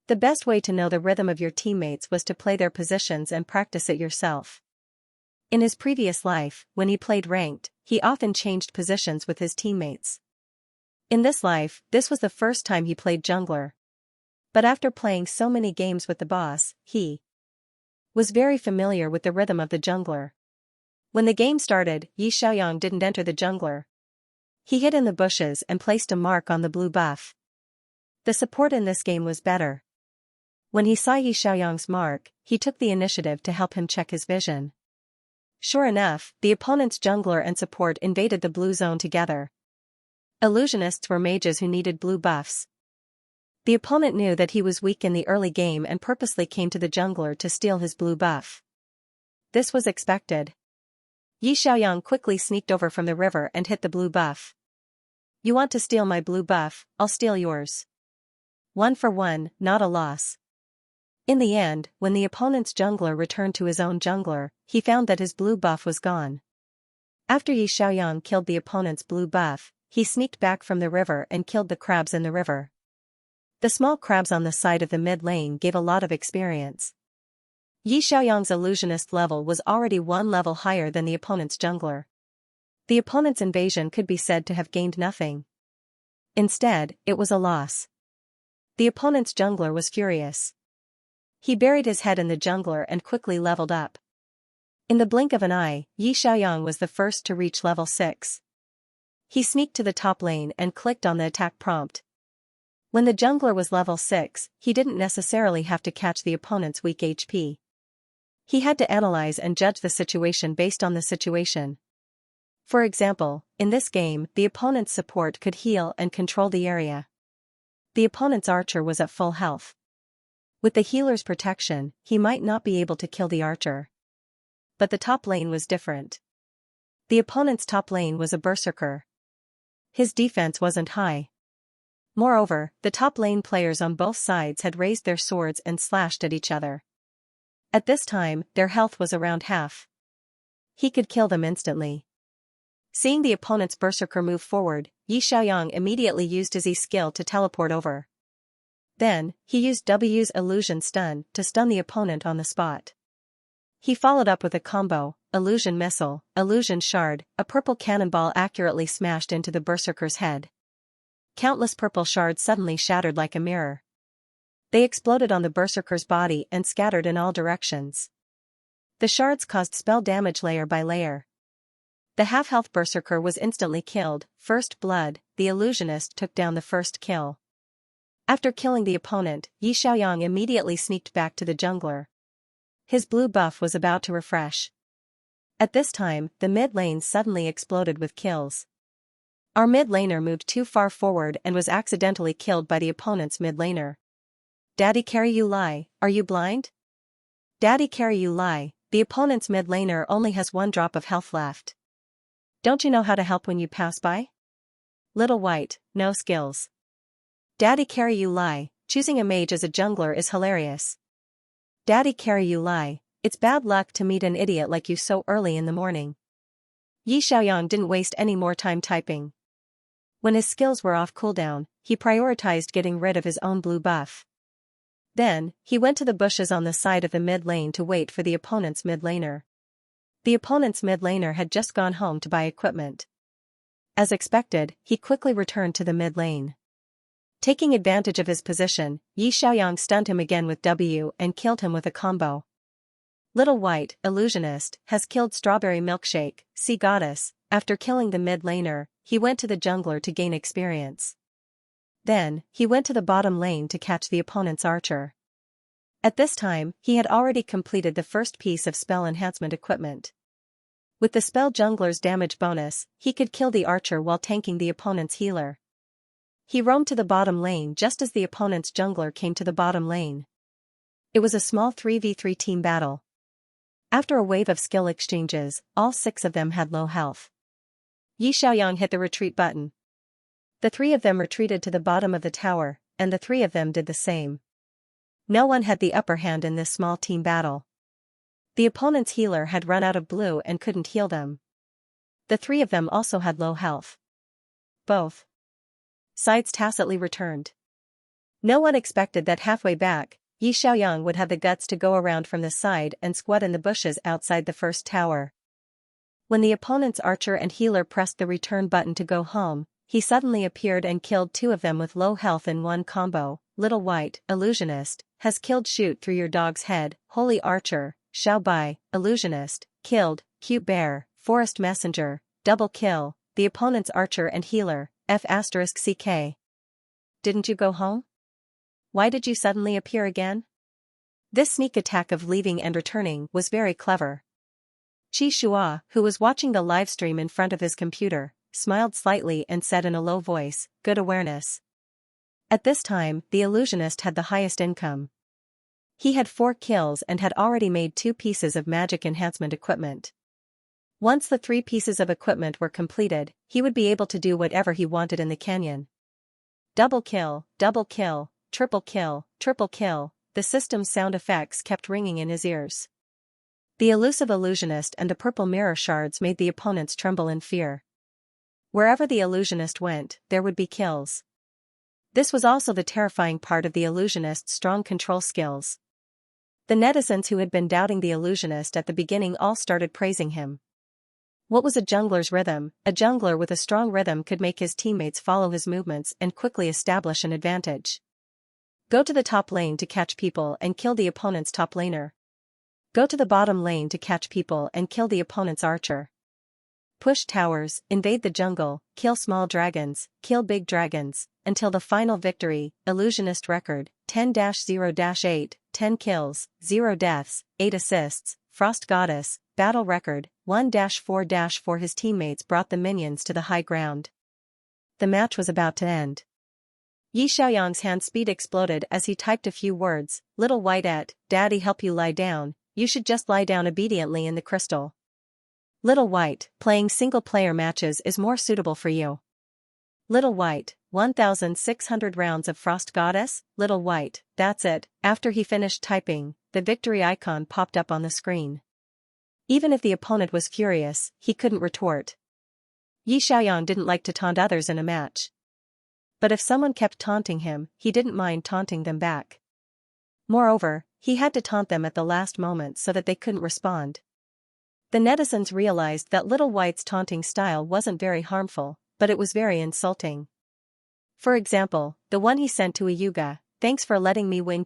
The best way to know the rhythm of your teammates was to play their positions and practice it yourself. In his previous life, when he played ranked, he often changed positions with his teammates. In this life, this was the first time he played jungler. But after playing so many games with the boss, he was very familiar with the rhythm of the jungler. When the game started, Xianxia didn't enter the jungler. He hid in the bushes and placed a mark on the blue buff. The support in this game was better. When he saw Xianxia's mark, he took the initiative to help him check his vision. Sure enough, the opponent's jungler and support invaded the blue zone together. Illusionists were mages who needed blue buffs. The opponent knew that he was weak in the early game and purposely came to the jungler to steal his blue buff. This was expected. Xianxia quickly sneaked over from the river and hit the blue buff. You want to steal my blue buff, I'll steal yours. 1 for 1, not a loss. In the end, when the opponent's jungler returned to his own jungler, he found that his blue buff was gone. After Xianxia killed the opponent's blue buff, he sneaked back from the river and killed the crabs in the river. The small crabs on the side of the mid lane gave a lot of experience. Xianxia's illusionist level was already one level higher than the opponent's jungler. The opponent's invasion could be said to have gained nothing. Instead, it was a loss. The opponent's jungler was furious. He buried his head in the jungler and quickly leveled up. In the blink of an eye, Xianxia was the first to reach level 6. He sneaked to the top lane and clicked on the attack prompt. When the jungler was level 6, he didn't necessarily have to catch the opponent's weak HP. He had to analyze and judge the situation based on the situation. For example, in this game, the opponent's support could heal and control the area. The opponent's archer was at full health. With the healer's protection, he might not be able to kill the archer. But the top lane was different. The opponent's top lane was a berserker. His defense wasn't high. Moreover, the top lane players on both sides had raised their swords and slashed at each other. At this time, their health was around half. He could kill them instantly. Seeing the opponent's berserker move forward, Xianxia immediately used his E skill to teleport over. Then, he used W's illusion stun to stun the opponent on the spot. He followed up with a combo, illusion missile, illusion shard, a purple cannonball accurately smashed into the berserker's head. Countless purple shards suddenly shattered like a mirror. They exploded on the berserker's body and scattered in all directions. The shards caused spell damage layer by layer. The half-health berserker was instantly killed. First blood, the illusionist took down the first kill. After killing the opponent, Xianxia immediately sneaked back to the jungler. His blue buff was about to refresh. At this time, the mid lane suddenly exploded with kills. Our mid laner moved too far forward and was accidentally killed by the opponent's mid laner. Daddy carry you lie, are you blind? Daddy carry you lie, the opponent's mid laner only has 1 drop of health left. Don't you know how to help when you pass by? Little white, no skills. Daddy carry you lie, choosing a mage as a jungler is hilarious. Daddy carry you lie, it's bad luck to meet an idiot like you so early in the morning. Xianxia didn't waste any more time typing. When his skills were off cooldown, he prioritized getting rid of his own blue buff. Then, he went to the bushes on the side of the mid lane to wait for the opponent's mid laner. The opponent's mid laner had just gone home to buy equipment. As expected, he quickly returned to the mid lane. Taking advantage of his position, Xianxia stunned him again with W and killed him with a combo. Little White, Illusionist, has killed Strawberry Milkshake, Sea Goddess. After killing the mid laner, he went to the jungler to gain experience. Then, he went to the bottom lane to catch the opponent's archer. At this time, he had already completed the first piece of spell enhancement equipment. With the spell jungler's damage bonus, he could kill the archer while tanking the opponent's healer. He roamed to the bottom lane just as the opponent's jungler came to the bottom lane. It was a small 3v3 team battle. After a wave of skill exchanges, all 6 of them had low health. Xianxia hit the retreat button. The 3 of them retreated to the bottom of the tower, and the 3 of them did the same. No one had the upper hand in this small team battle. The opponent's healer had run out of blue and couldn't heal them. The 3 of them also had low health. Both sides tacitly returned. No one expected that halfway back, Yi Xiaoyang would have the guts to go around from the side and squat in the bushes outside the first tower. When the opponent's archer and healer pressed the return button to go home, he suddenly appeared and killed two of them with low health in one combo. Little White, Illusionist, has killed. Shoot through your dog's head. Holy Archer, Xiao Bai, Illusionist, killed. Cute Bear, Forest Messenger, double kill. The opponent's archer and healer, F***CK. Didn't you go home? Why did you suddenly appear again? This sneak attack of leaving and returning was very clever. Qi Shua, who was watching the livestream in front of his computer, smiled slightly and said in a low voice, "Good awareness." At this time, the illusionist had the highest income. He had 4 kills and had already made 2 pieces of magic enhancement equipment. Once the 3 pieces of equipment were completed, he would be able to do whatever he wanted in the canyon. Double kill, triple kill, the system's sound effects kept ringing in his ears. The elusive illusionist and the purple mirror shards made the opponents tremble in fear. Wherever the illusionist went, there would be kills. This was also the terrifying part of the illusionist's strong control skills. The netizens who had been doubting the illusionist at the beginning all started praising him. What was a jungler's rhythm? A jungler with a strong rhythm could make his teammates follow his movements and quickly establish an advantage. Go to the top lane to catch people and kill the opponent's top laner. Go to the bottom lane to catch people and kill the opponent's archer. Push towers, invade the jungle, kill small dragons, kill big dragons, until the final victory. Illusionist record, 10-0-8, 10 kills, 0 deaths, 8 assists. Frost Goddess, battle record, 1-4-4. His teammates brought the minions to the high ground. The match was about to end. Yi Xiaoyang's hand speed exploded as he typed a few words. Little White, Daddy help you lie down, you should just lie down obediently in the crystal. Little White, playing single-player matches is more suitable for you. Little White, 1,600 rounds of Frost Goddess. Little White, that's it. After he finished typing, the victory icon popped up on the screen. Even if the opponent was furious, he couldn't retort. Yi Xiaoyang didn't like to taunt others in a match. But if someone kept taunting him, he didn't mind taunting them back. Moreover, he had to taunt them at the last moment so that they couldn't respond. The netizens realized that Little White's taunting style wasn't very harmful, but it was very insulting. For example, the one he sent to Ayuga, "Thanks for letting me win ..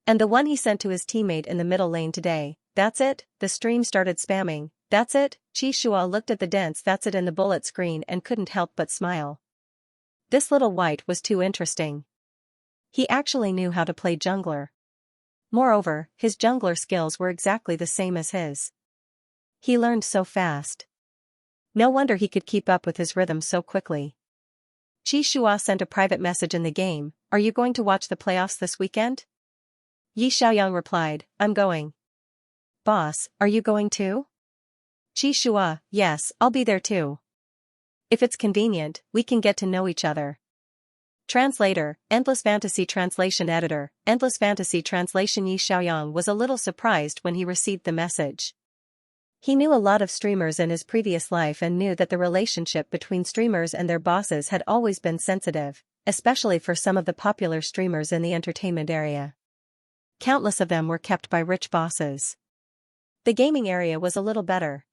And the one he sent to his teammate in the middle lane today, "That's it." The stream started spamming, "That's it." Qi Shua looked at the dense "That's it" in the bullet screen and couldn't help but smile. This Little White was too interesting. He actually knew how to play jungler. Moreover, his jungler skills were exactly the same as his. He learned so fast. No wonder he could keep up with his rhythm so quickly. Qi Shua sent a private message in the game, "Are you going to watch the playoffs this weekend?" Yi Xiaoyang replied, "I'm going." "Boss, are you going too?" Qi Shua, "Yes, I'll be there too. If it's convenient, we can get to know each other." Translator, Endless Fantasy Translation Editor, Endless Fantasy Translation. Yi Xiaoyang was a little surprised when he received the message. He knew a lot of streamers in his previous life and knew that the relationship between streamers and their bosses had always been sensitive, especially for some of the popular streamers in the entertainment area. Countless of them were kept by rich bosses. The gaming area was a little better.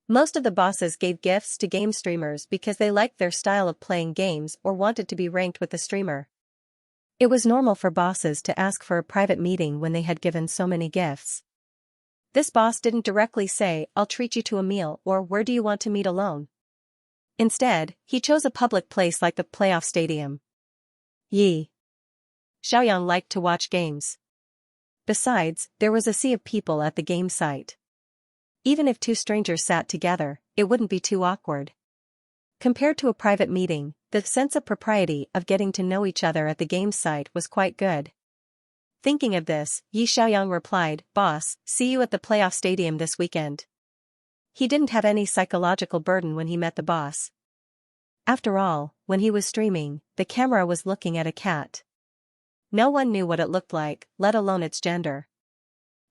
Most of the bosses gave gifts to game streamers because they liked their style of playing games or wanted to be ranked with the streamer. It was normal for bosses to ask for a private meeting when they had given so many gifts. This boss didn't directly say, "I'll treat you to a meal," or "Where do you want to meet alone?" Instead, he chose a public place like the playoff stadium. Yi Xiaoyang liked to watch games. Besides, there was a sea of people at the game site. Even if 2 strangers sat together, it wouldn't be too awkward. Compared to a private meeting, the sense of propriety of getting to know each other at the game site was quite good. Thinking of this, Yi Xiaoyang replied, "Boss, see you at the playoff stadium this weekend." He didn't have any psychological burden when he met the boss. After all, when he was streaming, the camera was looking at a cat. No one knew what it looked like, let alone its gender.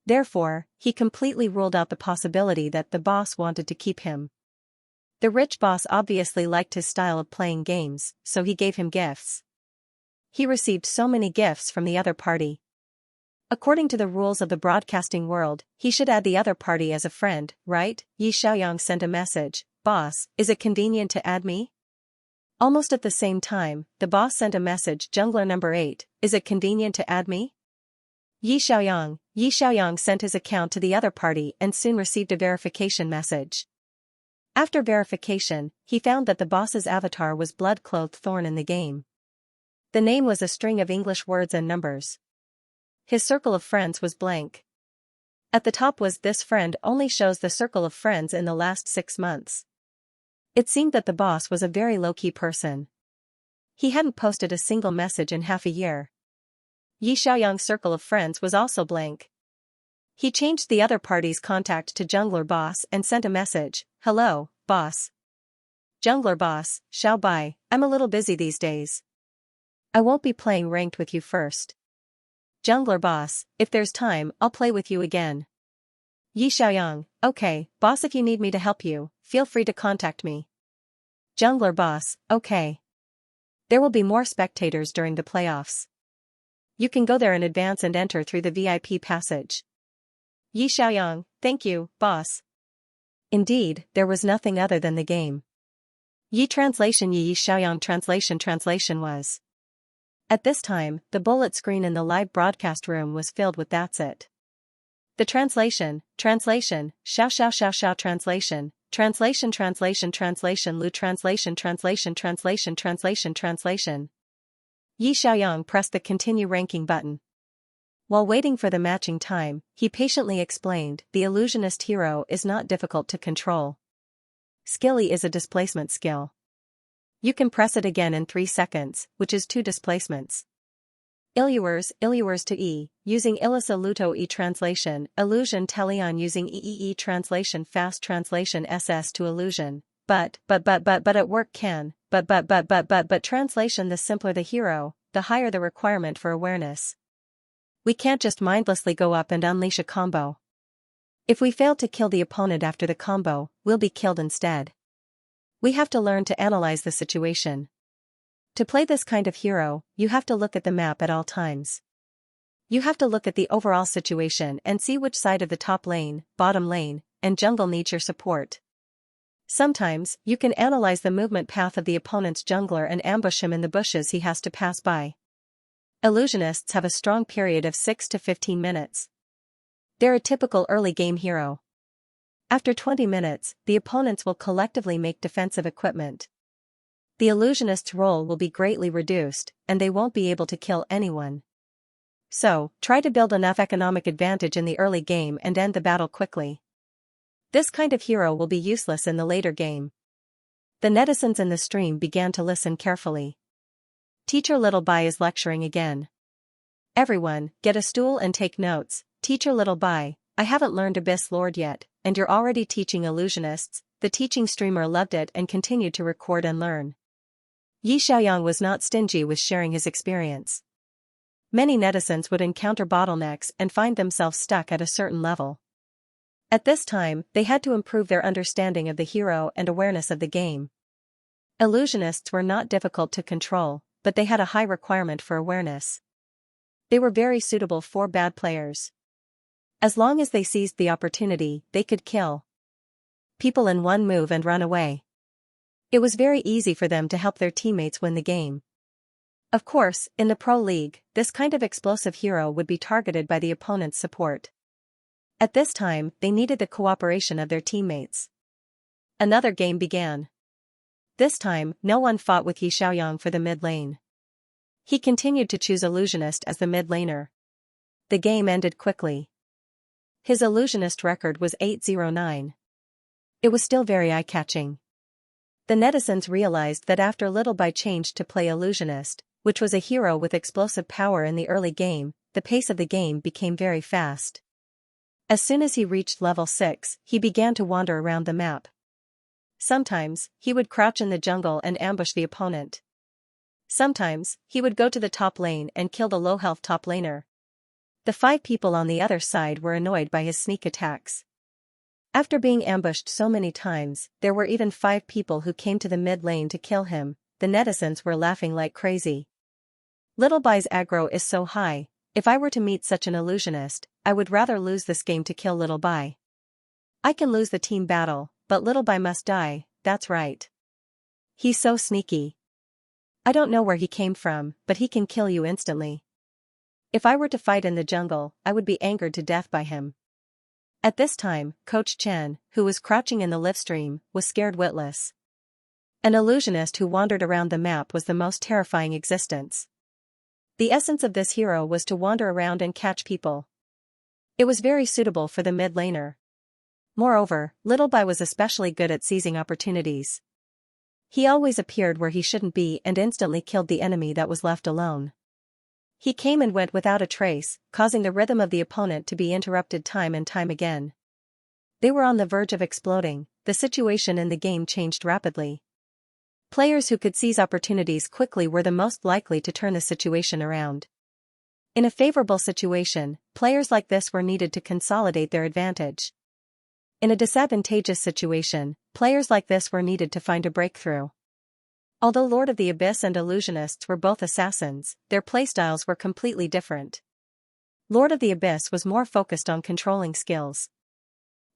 Therefore, he completely ruled out the possibility that the boss wanted to keep him. The rich boss obviously liked his style of playing games, so he gave him gifts. he received so many gifts from the other party. According to the rules of the broadcasting world, he should add the other party as a friend, right? Yi Xiaoyang sent a message, "Boss, is it convenient to add me?" Almost at the same time, the boss sent a message, "Jungler number 8, is it convenient to add me?" Yi Xiaoyang sent his account to the other party and soon received a verification message. After verification, he found that the boss's avatar was blood-clothed Thorn in the game. The name was a string of English words and numbers. His circle of friends was blank. At the top was "This friend only shows the circle of friends in the last 6 months." It seemed that the boss was a very low-key person. He hadn't posted a single message in half a year. Yi Xiaoyang's circle of friends was also blank. He changed the other party's contact to Jungler Boss and sent a message, "Hello, boss. Jungler Boss, Xiao Bai, I'm a little busy these days. I won't be playing ranked with you first. Jungler Boss, if there's time, I'll play with you again." Yi Xiaoyang, "Okay, boss, if you need me to help you, feel free to contact me." Jungler Boss, "Okay. There will be more spectators during the playoffs. You can go there in advance and enter through the VIP passage." Yi Xiaoyang, "Thank you, boss." Indeed, there was nothing other than the game. Yi Xiaoyang translation was. At this time, the bullet screen in the live broadcast room was filled with "That's it." The translation, xiao xiao xiao xiao translation, lu translation. Yi Xiaoyang pressed the continue ranking button. While waiting for the matching time, he patiently explained, "The illusionist hero is not difficult to control. Skilly is a displacement skill. You can press it again in 3 seconds, which is 2 displacements. Illuers to E, using Illisa Luto E translation, illusion Telion using EEE translation fast translation SS to illusion, but at work can, but translation the simpler the hero, the higher the requirement for awareness. We can't just mindlessly go up and unleash a combo. If we fail to kill the opponent after the combo, we'll be killed instead. We have to learn to analyze the situation. To play this kind of hero, you have to look at the map at all times. You have to look at the overall situation and see which side of the top lane, bottom lane, and jungle needs your support. Sometimes, you can analyze the movement path of the opponent's jungler and ambush him in the bushes he has to pass by. Illusionists have a strong period of 6 to 15 minutes. They're a typical early game hero. After 20 minutes, the opponents will collectively make defensive equipment. The illusionist's role will be greatly reduced, and they won't be able to kill anyone. So, try to build enough economic advantage in the early game and end the battle quickly. This kind of hero will be useless in the later game. The netizens in the stream began to listen carefully. Teacher Little Bai is lecturing again. "Everyone, get a stool and take notes. Teacher Little Bai, I haven't learned Abyss Lord yet, and you're already teaching illusionists." The teaching streamer loved it and continued to record and learn. Yi Xiaoyang was not stingy with sharing his experience. Many netizens would encounter bottlenecks and find themselves stuck at a certain level. At this time, they had to improve their understanding of the hero and awareness of the game. Illusionists were not difficult to control, but they had a high requirement for awareness. They were very suitable for bad players. As long as they seized the opportunity, they could kill people in one move and run away. It was very easy for them to help their teammates win the game. Of course, in the Pro League, this kind of explosive hero would be targeted by the opponent's support. At this time, they needed the cooperation of their teammates. Another game began. This time, no one fought with Yi Xiaoyang for the mid lane. He continued to choose Illusionist as the mid laner. The game ended quickly. His Illusionist record was 809. It was still very eye-catching. The netizens realized that after Little Bai changed to play Illusionist, which was a hero with explosive power in the early game, the pace of the game became very fast. As soon as he reached level 6, he began to wander around the map. Sometimes, he would crouch in the jungle and ambush the opponent. Sometimes, he would go to the top lane and kill the low-health top laner. The 5 people on the other side were annoyed by his sneak attacks. After being ambushed so many times, there were even 5 people who came to the mid lane to kill him. The netizens were laughing like crazy. Little Bai's aggro is so high. If I were to meet such an illusionist, I would rather lose this game to kill Little Bai. I can lose the team battle, but Little Bai must die, that's right. He's so sneaky. I don't know where he came from, but he can kill you instantly. If I were to fight in the jungle, I would be angered to death by him. At this time, Coach Chen, who was crouching in the live stream, was scared witless. An illusionist who wandered around the map was the most terrifying existence. The essence of this hero was to wander around and catch people. It was very suitable for the mid laner. Moreover, Little Bai was especially good at seizing opportunities. He always appeared where he shouldn't be and instantly killed the enemy that was left alone. He came and went without a trace, causing the rhythm of the opponent to be interrupted time and time again. They were on the verge of exploding. The situation in the game changed rapidly. Players who could seize opportunities quickly were the most likely to turn the situation around. In a favorable situation, players like this were needed to consolidate their advantage. In a disadvantageous situation, players like this were needed to find a breakthrough. Although Lord of the Abyss and Illusionists were both assassins, their playstyles were completely different. Lord of the Abyss was more focused on controlling skills.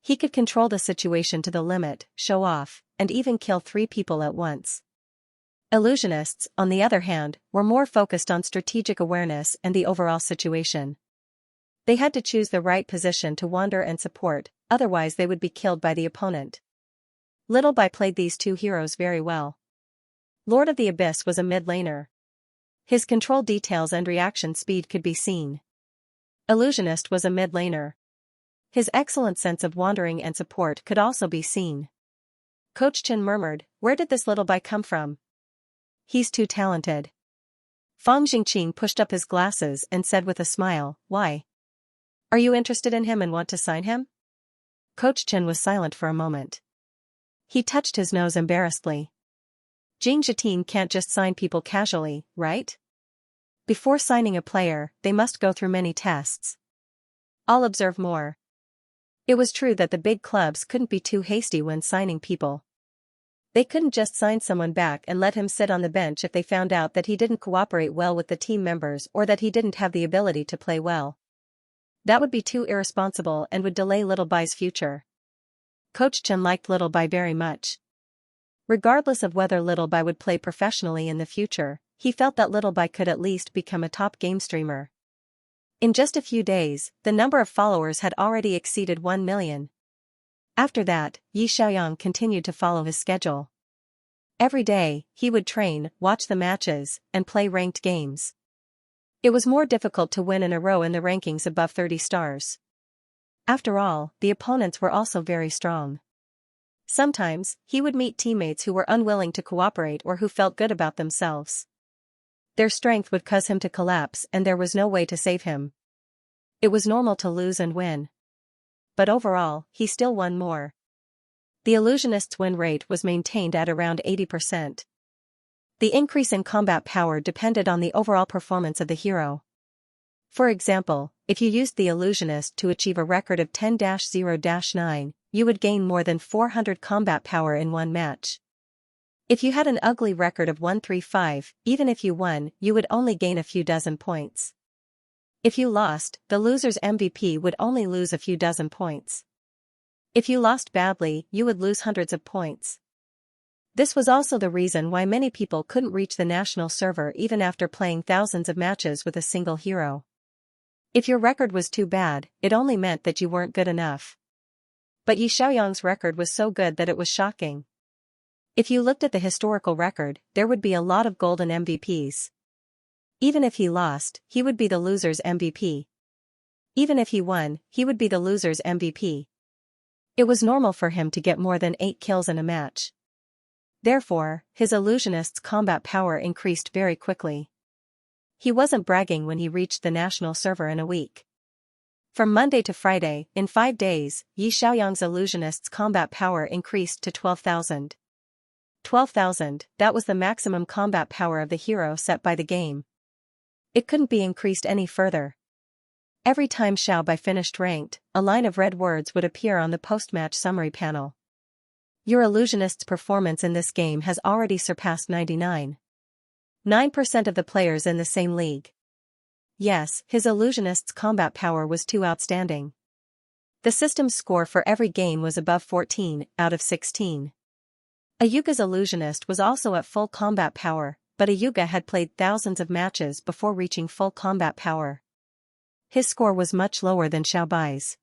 He could control the situation to the limit, show off, and even kill 3 people at once. Illusionists, on the other hand, were more focused on strategic awareness and the overall situation. They had to choose the right position to wander and support, otherwise they would be killed by the opponent. Little Bai played these 2 heroes very well. Lord of the Abyss was a mid laner. His control details and reaction speed could be seen. Illusionist was a mid laner. His excellent sense of wandering and support could also be seen. Coach Chen murmured, "Where did this Little Bai come from? He's too talented." Fang Jingqing pushed up his glasses and said with a smile, "Why? Are you interested in him and want to sign him?" Coach Chen was silent for a moment. He touched his nose embarrassedly. Xianxia team can't just sign people casually, right? Before signing a player, they must go through many tests. I'll observe more. It was true that the big clubs couldn't be too hasty when signing people. They couldn't just sign someone back and let him sit on the bench if they found out that he didn't cooperate well with the team members or that he didn't have the ability to play well. That would be too irresponsible and would delay Little Bai's future. Coach Chen liked Little Bai very much. Regardless of whether Little Bai would play professionally in the future, he felt that Little Bai could at least become a top game streamer. In just a few days, the number of followers had already exceeded 1 million. After that, Yi Xiaoyang continued to follow his schedule. Every day, he would train, watch the matches, and play ranked games. It was more difficult to win in a row in the rankings above 30 stars. After all, the opponents were also very strong. Sometimes, he would meet teammates who were unwilling to cooperate or who felt good about themselves. Their strength would cause him to collapse and there was no way to save him. It was normal to lose and win. But overall, he still won more. The illusionist's win rate was maintained at around 80%. The increase in combat power depended on the overall performance of the hero. For example, if you used the illusionist to achieve a record of 10-0-9, you would gain more than 400 combat power in one match. If you had an ugly record of 135, even if you won, you would only gain a few dozen points. If you lost, the loser's MVP would only lose a few dozen points. If you lost badly, you would lose hundreds of points. This was also the reason why many people couldn't reach the national server even after playing thousands of matches with a single hero. If your record was too bad, it only meant that you weren't good enough. But Yi Xiaoyang's record was so good that it was shocking. If you looked at the historical record, there would be a lot of golden MVPs. Even if he lost, he would be the loser's MVP. Even if he won, he would be the loser's MVP. It was normal for him to get more than 8 kills in a match. Therefore, his illusionist's combat power increased very quickly. He wasn't bragging when he reached the national server in a week. From Monday to Friday, in 5 days, Yi Xiaoyang's illusionist's combat power increased to 12,000. 12,000, that was the maximum combat power of the hero set by the game. It couldn't be increased any further. Every time Xiao Bai finished ranked, a line of red words would appear on the post-match summary panel. Your illusionist's performance in this game has already surpassed 99. 9% of the players in the same league. Yes, his illusionist's combat power was too outstanding. The system's score for every game was above 14 out of 16. Ayuga's illusionist was also at full combat power, but Ayuga had played thousands of matches before reaching full combat power. His score was much lower than Xiaobai's.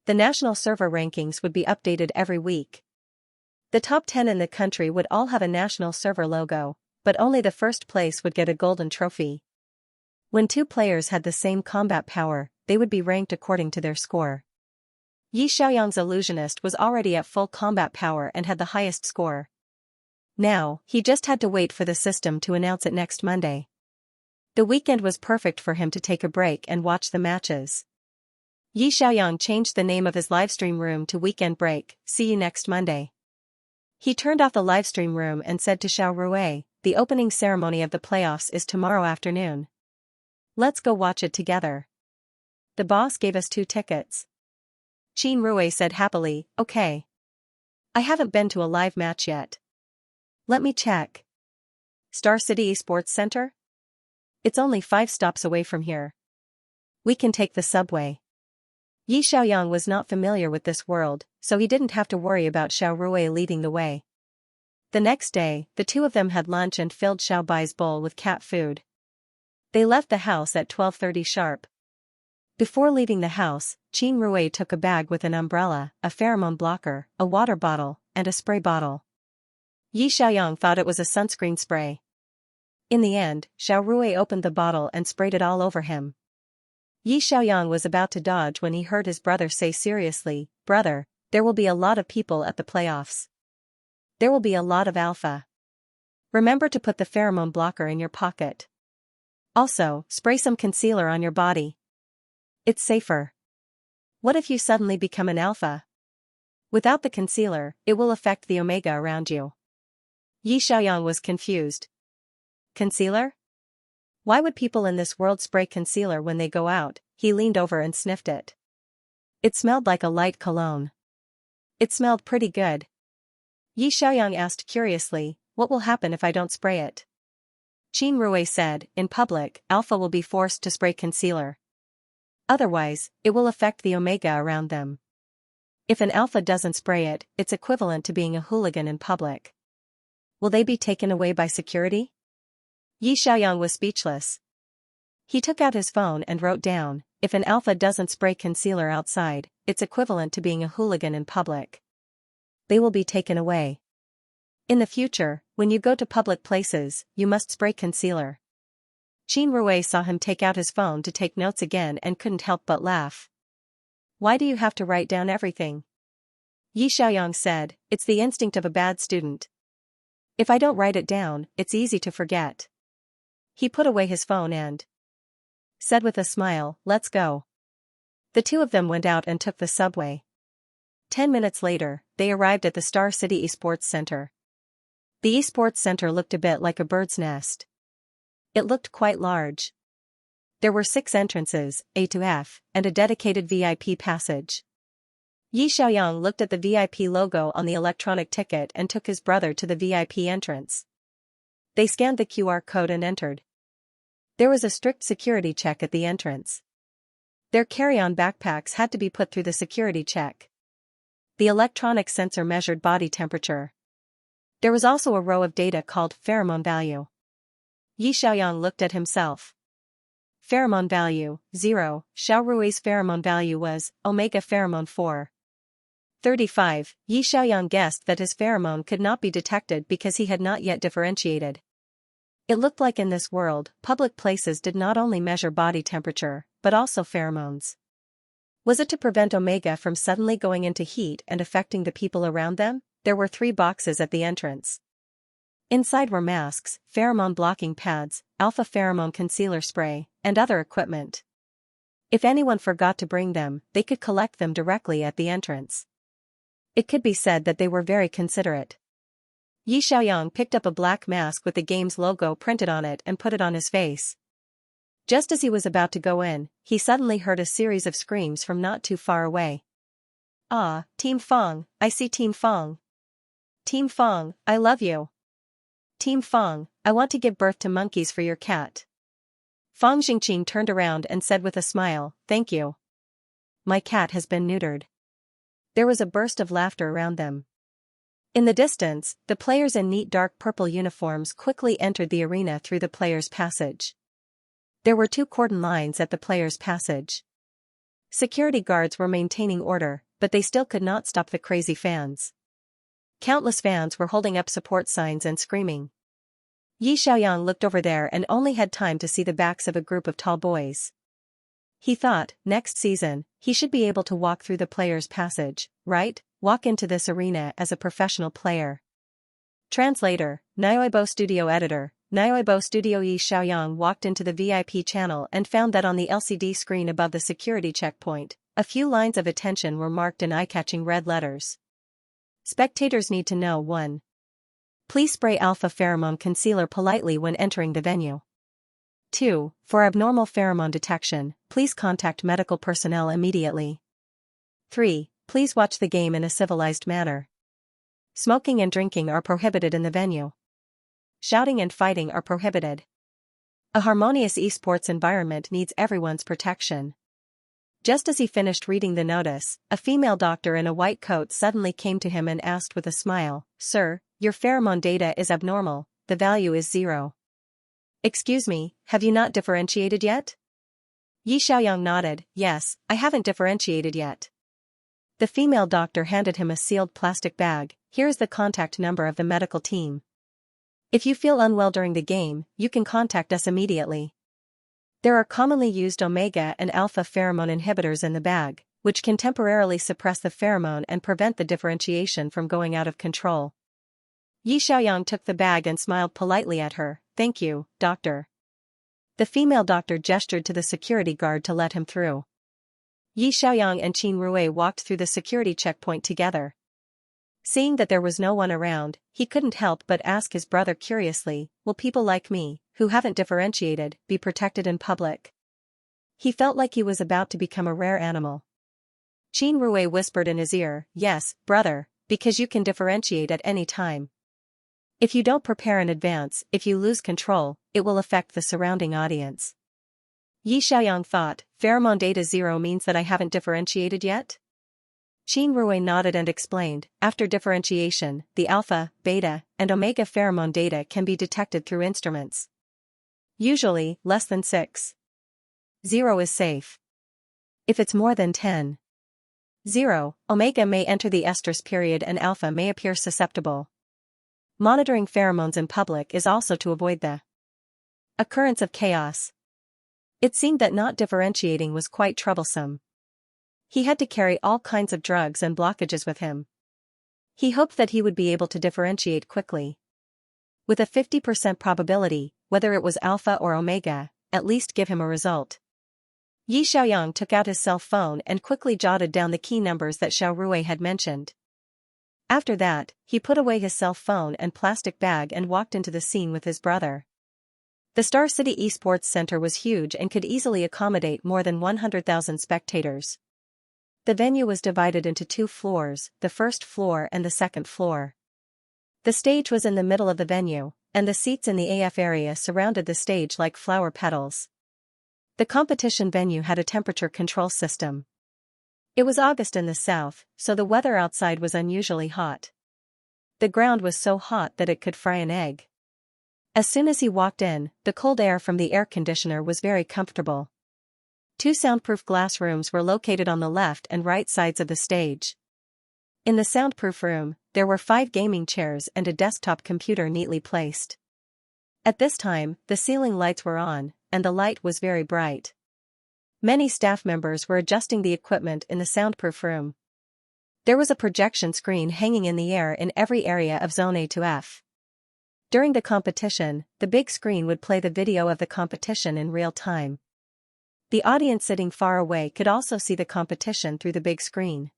The national server rankings would be updated every week. The top 10 in the country would all have a national server logo, but only the first place would get a golden trophy. When two players had the same combat power, they would be ranked according to their score. Yi Xiaoyang's illusionist was already at full combat power and had the highest score. Now, he just had to wait for the system to announce it next Monday. The weekend was perfect for him to take a break and watch the matches. Yi Xiaoyang changed the name of his livestream room to Weekend Break, see you next Monday. He turned off the livestream room and said to Xiao Rui, the opening ceremony of the playoffs is tomorrow afternoon. Let's go watch it together. The boss gave us 2 tickets. Qin Rui said happily, okay. I haven't been to a live match yet. Let me check. Star City Esports Center? It's only 5 stops away from here. We can take the subway. Yi Xiaoyang was not familiar with this world, so he didn't have to worry about Xiao Rui leading the way. The next day, the two of them had lunch and filled Xiao Bai's bowl with cat food. They left the house at 12:30 sharp. Before leaving the house, Qin Rui took a bag with an umbrella, a pheromone blocker, a water bottle, and a spray bottle. Yi Xiaoyang thought it was a sunscreen spray. In the end, Xiao Rui opened the bottle and sprayed it all over him. Yi Xiaoyang was about to dodge when he heard his brother say seriously, "Brother, there will be a lot of people at the playoffs. There will be a lot of alpha. Remember to put the pheromone blocker in your pocket. Also, spray some concealer on your body. It's safer. What if you suddenly become an alpha? Without the concealer, it will affect the omega around you." Yi Xiaoyang was confused. Concealer? Why would people in this world spray concealer when they go out? He leaned over and sniffed it. It smelled like a light cologne. It smelled pretty good. Yi Xiaoyang asked curiously, what will happen if I don't spray it? Qin Rui said, in public, alpha will be forced to spray concealer. Otherwise, it will affect the omega around them. If an alpha doesn't spray it, it's equivalent to being a hooligan in public. Will they be taken away by security? Yi Xiaoyang was speechless. He took out his phone and wrote down, if an alpha doesn't spray concealer outside, it's equivalent to being a hooligan in public. They will be taken away. In the future, when you go to public places, you must spray concealer. Qin Rui saw him take out his phone to take notes again and couldn't help but laugh. Why do you have to write down everything? Yi Xiaoyang said, it's the instinct of a bad student. If I don't write it down, it's easy to forget. He put away his phone and said with a smile, let's go. The two of them went out and took the subway. 10 minutes later, they arrived at the Star City Esports Center. The Esports Center looked a bit like a bird's nest. It looked quite large. There were 6 entrances, A to F, and a dedicated VIP passage. Yi Xiaoyang looked at the VIP logo on the electronic ticket and took his brother to the VIP entrance. They scanned the QR code and entered. There was a strict security check at the entrance. Their carry-on backpacks had to be put through the security check. The electronic sensor measured body temperature. There was also a row of data called pheromone value. Yi Xiaoyang looked at himself. Pheromone value, 0, Xiao Rui's pheromone value was, omega pheromone 4. 35, Yi Xiaoyang guessed that his pheromone could not be detected because he had not yet differentiated. It looked like in this world, public places did not only measure body temperature, but also pheromones. Was it to prevent omega from suddenly going into heat and affecting the people around them? There were 3 boxes at the entrance. Inside were masks, pheromone blocking pads, alpha pheromone concealer spray, and other equipment. If anyone forgot to bring them, they could collect them directly at the entrance. It could be said that they were very considerate. Yi Xiaoyang picked up a black mask with the game's logo printed on it and put it on his face. Just as he was about to go in, he suddenly heard a series of screams from not too far away. Ah, Team Fong, I see Team Fong. Team Fong, I love you. Team Fong, I want to give birth to monkeys for your cat. Fang Jingqing turned around and said with a smile, thank you. My cat has been neutered. There was a burst of laughter around them. In the distance, the players in neat dark purple uniforms quickly entered the arena through the players' passage. There were 2 cordon lines at the players' passage. Security guards were maintaining order, but they still could not stop the crazy fans. Countless fans were holding up support signs and screaming. Yi Xiaoyang looked over there and only had time to see the backs of a group of tall boys. He thought, next season, he should be able to walk through the players' passage, right? Walk into this arena as a professional player. Translator, Nyoibo Studio Editor, Nyoibo Studio. Yi Xiaoyang walked into the VIP channel and found that on the LCD screen above the security checkpoint, a few lines of attention were marked in eye-catching red letters. Spectators need to know 1. Please spray alpha pheromone concealer politely when entering the venue. 2. For abnormal pheromone detection, please contact medical personnel immediately. 3. Please watch the game in a civilized manner. Smoking and drinking are prohibited in the venue. Shouting and fighting are prohibited. A harmonious esports environment needs everyone's protection. Just as he finished reading the notice, a female doctor in a white coat suddenly came to him and asked with a smile, Sir, your pheromone data is abnormal, the value is 0. Excuse me, have you not differentiated yet? Yi Xiaoyang nodded, yes, I haven't differentiated yet. The female doctor handed him a sealed plastic bag. Here is the contact number of the medical team. If you feel unwell during the game, you can contact us immediately. There are commonly used omega and alpha pheromone inhibitors in the bag, which can temporarily suppress the pheromone and prevent the differentiation from going out of control. Yi Xiaoyang took the bag and smiled politely at her, thank you, doctor. The female doctor gestured to the security guard to let him through. Yi Xiaoyang and Qin Rui walked through the security checkpoint together. Seeing that there was no one around, he couldn't help but ask his brother curiously, will people like me, who haven't differentiated, be protected in public? He felt like he was about to become a rare animal. Qin Rui whispered in his ear, yes, brother, because you can differentiate at any time. If you don't prepare in advance, if you lose control, it will affect the surrounding audience. Yi Xiaoyang thought, pheromone data 0 means that I haven't differentiated yet? Qin Rui nodded and explained, after differentiation, the alpha, beta, and omega pheromone data can be detected through instruments. Usually, less than 6. 0 is safe. If it's more than 10. 0, omega may enter the estrus period and alpha may appear susceptible. Monitoring pheromones in public is also to avoid the occurrence of chaos. It seemed that not differentiating was quite troublesome. He had to carry all kinds of drugs and blockages with him. He hoped that he would be able to differentiate quickly. With a 50% probability, whether it was alpha or omega, at least give him a result. Yi Xiaoyang took out his cell phone and quickly jotted down the key numbers that Xiao Rui had mentioned. After that, he put away his cell phone and plastic bag and walked into the scene with his brother. The Star City Esports Center was huge and could easily accommodate more than 100,000 spectators. The venue was divided into 2 floors, the first floor and the second floor. The stage was in the middle of the venue, and the seats in the AF area surrounded the stage like flower petals. The competition venue had a temperature control system. It was August in the south, so the weather outside was unusually hot. The ground was so hot that it could fry an egg. As soon as he walked in, the cold air from the air conditioner was very comfortable. 2 soundproof glass rooms were located on the left and right sides of the stage. In the soundproof room, there were 5 gaming chairs and a desktop computer neatly placed. At this time, the ceiling lights were on, and the light was very bright. Many staff members were adjusting the equipment in the soundproof room. There was a projection screen hanging in the air in every area of Zone A to F. During the competition, the big screen would play the video of the competition in real time. The audience sitting far away could also see the competition through the big screen.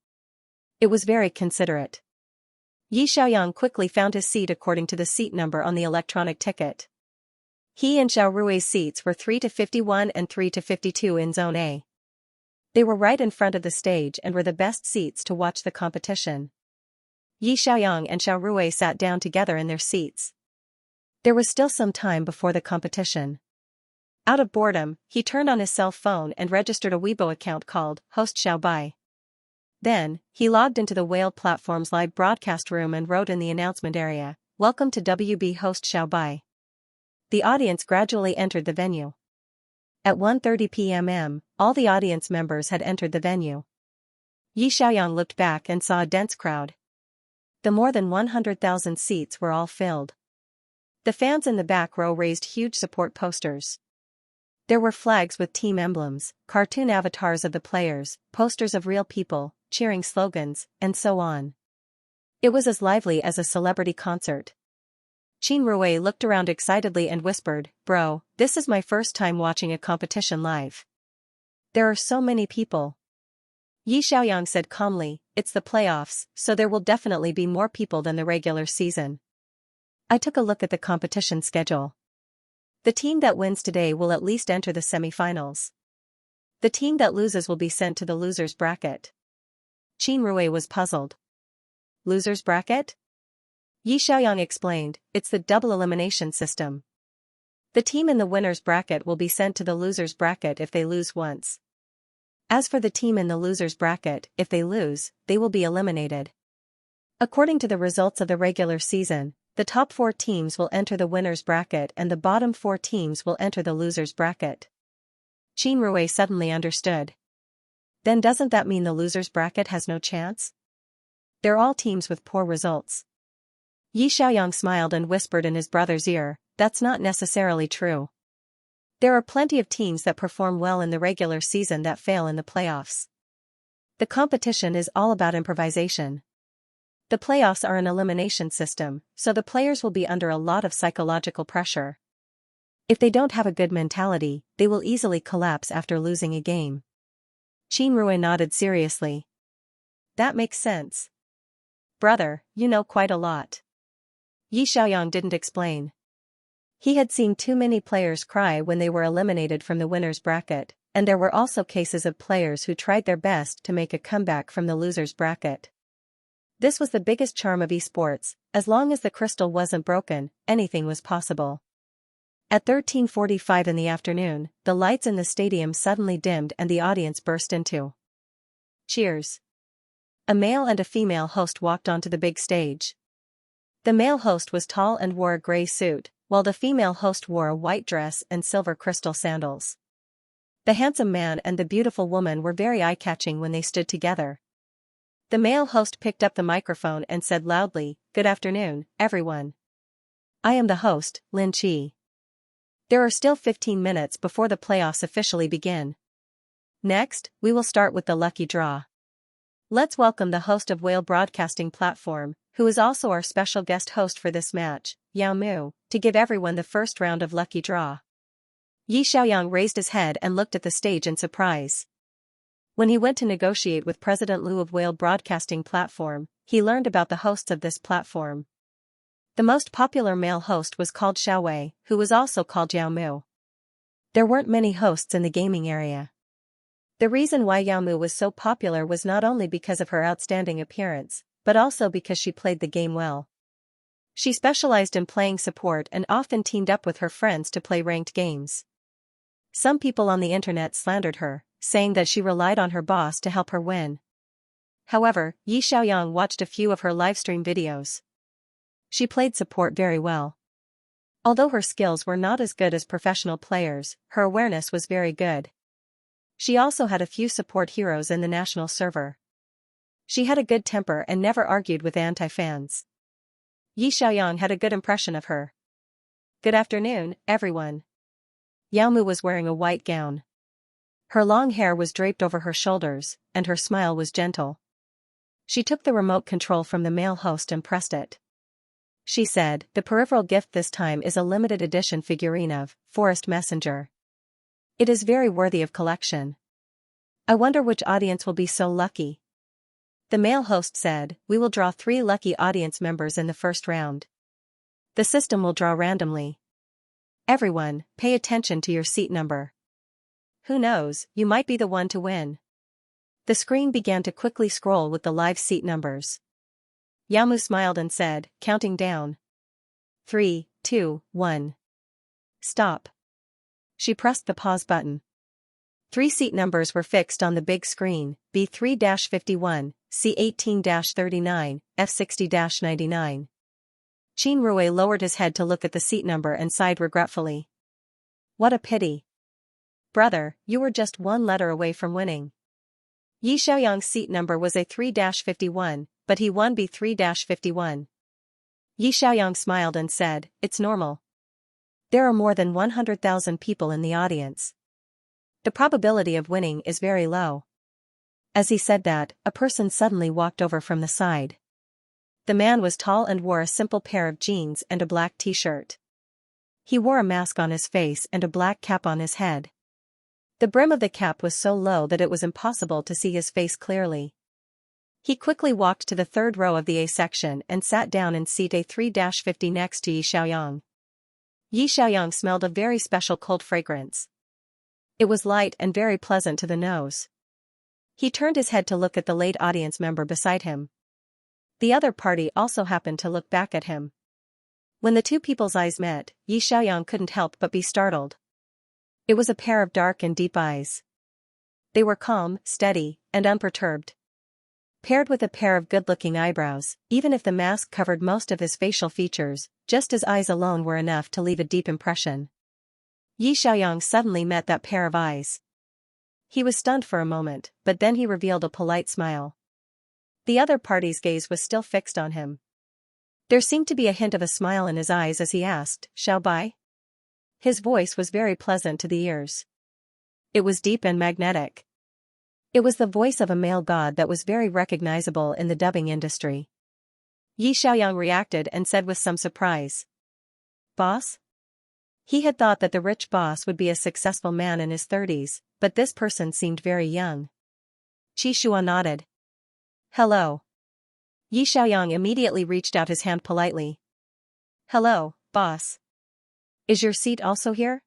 It was very considerate. Yi Xiaoyang quickly found his seat according to the seat number on the electronic ticket. He and Xiao Rui's seats were 3 to 51 and 3 to 52 in Zone A. They were right in front of the stage and were the best seats to watch the competition. Yi Xiaoyang and Xiao Rui sat down together in their seats. There was still some time before the competition. Out of boredom, he turned on his cell phone and registered a Weibo account called Host Xiaobai. Then, he logged into the Whale platform's live broadcast room and wrote in the announcement area, "Welcome to WB Host Xiaobai." The audience gradually entered the venue. At 1:30 p.m., all the audience members had entered the venue. Yi Xiaoyang looked back and saw a dense crowd. The more than 100,000 seats were all filled. The fans in the back row raised huge support posters. There were flags with team emblems, cartoon avatars of the players, posters of real people, cheering slogans, and so on. It was as lively as a celebrity concert. Qin Rui looked around excitedly and whispered, "Bro, this is my first time watching a competition live. There are so many people." Yi Xiaoyang said calmly, "It's the playoffs, so there will definitely be more people than the regular season. I took a look at the competition schedule. The team that wins today will at least enter the semifinals. The team that loses will be sent to the losers bracket." Qin Rui was puzzled. Losers bracket? Yi Xiaoyang explained, "It's the double elimination system. The team in the winners bracket will be sent to the losers bracket if they lose once. As for the team in the losers bracket, if they lose, they will be eliminated. According to the results of the regular season, the top 4 teams will enter the winners bracket and the bottom 4 teams will enter the losers bracket." Qin Rui suddenly understood. Then doesn't that mean the losers bracket has no chance? They're all teams with poor results. Yi Xiaoyang smiled and whispered in his brother's ear, "That's not necessarily true. There are plenty of teams that perform well in the regular season that fail in the playoffs. The competition is all about improvisation. The playoffs are an elimination system, so the players will be under a lot of psychological pressure. If they don't have a good mentality, they will easily collapse after losing a game." Qin Rui nodded seriously. "That makes sense. Brother, you know quite a lot." Yi Xiaoyang didn't explain. He had seen too many players cry when they were eliminated from the winners bracket, and there were also cases of players who tried their best to make a comeback from the losers bracket. This was the biggest charm of esports. As long as the crystal wasn't broken, anything was possible. At 13:45 in the afternoon, the lights in the stadium suddenly dimmed and the audience burst into cheers. A male and a female host walked onto the big stage. The male host was tall and wore a gray suit, while the female host wore a white dress and silver crystal sandals. The handsome man and the beautiful woman were very eye-catching when they stood together. The male host picked up the microphone and said loudly, "Good afternoon, everyone. I am the host, Lin Qi. There are still 15 minutes before the playoffs officially begin. Next, we will start with the lucky draw. Let's welcome the host of Whale Broadcasting Platform, who is also our special guest host for this match, Yao Mu, to give everyone the first round of lucky draw." Yi Xiaoyang raised his head and looked at the stage in surprise. When he went to negotiate with President Liu of Whale Broadcasting Platform, he learned about the hosts of this platform. The most popular male host was called Xiaowei, who was also called Yao Mu. There weren't many hosts in the gaming area. The reason why Yao Mu was so popular was not only because of her outstanding appearance, but also because she played the game well. She specialized in playing support and often teamed up with her friends to play ranked games. Some people on the internet slandered her, saying that she relied on her boss to help her win. However, Yi Xiaoyang watched a few of her livestream videos. She played support very well. Although her skills were not as good as professional players, her awareness was very good. She also had a few support heroes in the national server. She had a good temper and never argued with anti-fans. Yi Xiaoyang had a good impression of her. "Good afternoon, everyone." Yao Mu was wearing a white gown. Her long hair was draped over her shoulders, and her smile was gentle. She took the remote control from the male host and pressed it. She said, "The peripheral gift this time is a limited edition figurine of Forest Messenger. It is very worthy of collection. I wonder which audience will be so lucky." The male host said, "We will draw 3 lucky audience members in the first round. The system will draw randomly. Everyone, pay attention to your seat number. Who knows, you might be the one to win." The screen began to quickly scroll with the live seat numbers. Yamu smiled and said, "Counting down. 3, 2, 1. Stop. She pressed the pause button. 3 seat numbers were fixed on the big screen, B3-51, C18-39, F60-99. Qin Rui lowered his head to look at the seat number and sighed regretfully. What a pity. Brother, you were just one letter away from winning. Yi Xiaoyang's seat number was A3-51, but he won B3-51. Yi Xiaoyang smiled and said, It's normal. There are more than 100,000 people in the audience. The probability of winning is very low. As he said that, a person suddenly walked over from the side. The man was tall and wore a simple pair of jeans and a black t-shirt. He wore a mask on his face and a black cap on his head. The brim of the cap was so low that it was impossible to see his face clearly. He quickly walked to the third row of the A section and sat down in seat A3-50 next to Yi Xiaoyang. Yi Xiaoyang smelled a very special cold fragrance. It was light and very pleasant to the nose. He turned his head to look at the late audience member beside him. The other party also happened to look back at him. When the two people's eyes met, Yi Xiaoyang couldn't help but be startled. It was a pair of dark and deep eyes. They were calm, steady, and unperturbed. Paired with a pair of good-looking eyebrows, even if the mask covered most of his facial features, just his eyes alone were enough to leave a deep impression. Yi Xiaoyang suddenly met that pair of eyes. He was stunned for a moment, but then he revealed a polite smile. The other party's gaze was still fixed on him. There seemed to be a hint of a smile in his eyes as he asked, Shall I? His voice was very pleasant to the ears. It was deep and magnetic. It was the voice of a male god that was very recognizable in the dubbing industry. Yi Xiaoyang reacted and said with some surprise. Boss? He had thought that the rich boss would be a successful man in his 30s, but this person seemed very young. Qi Shua nodded. Hello. Yi Xiaoyang immediately reached out his hand politely. Hello, boss. Is your seat also here?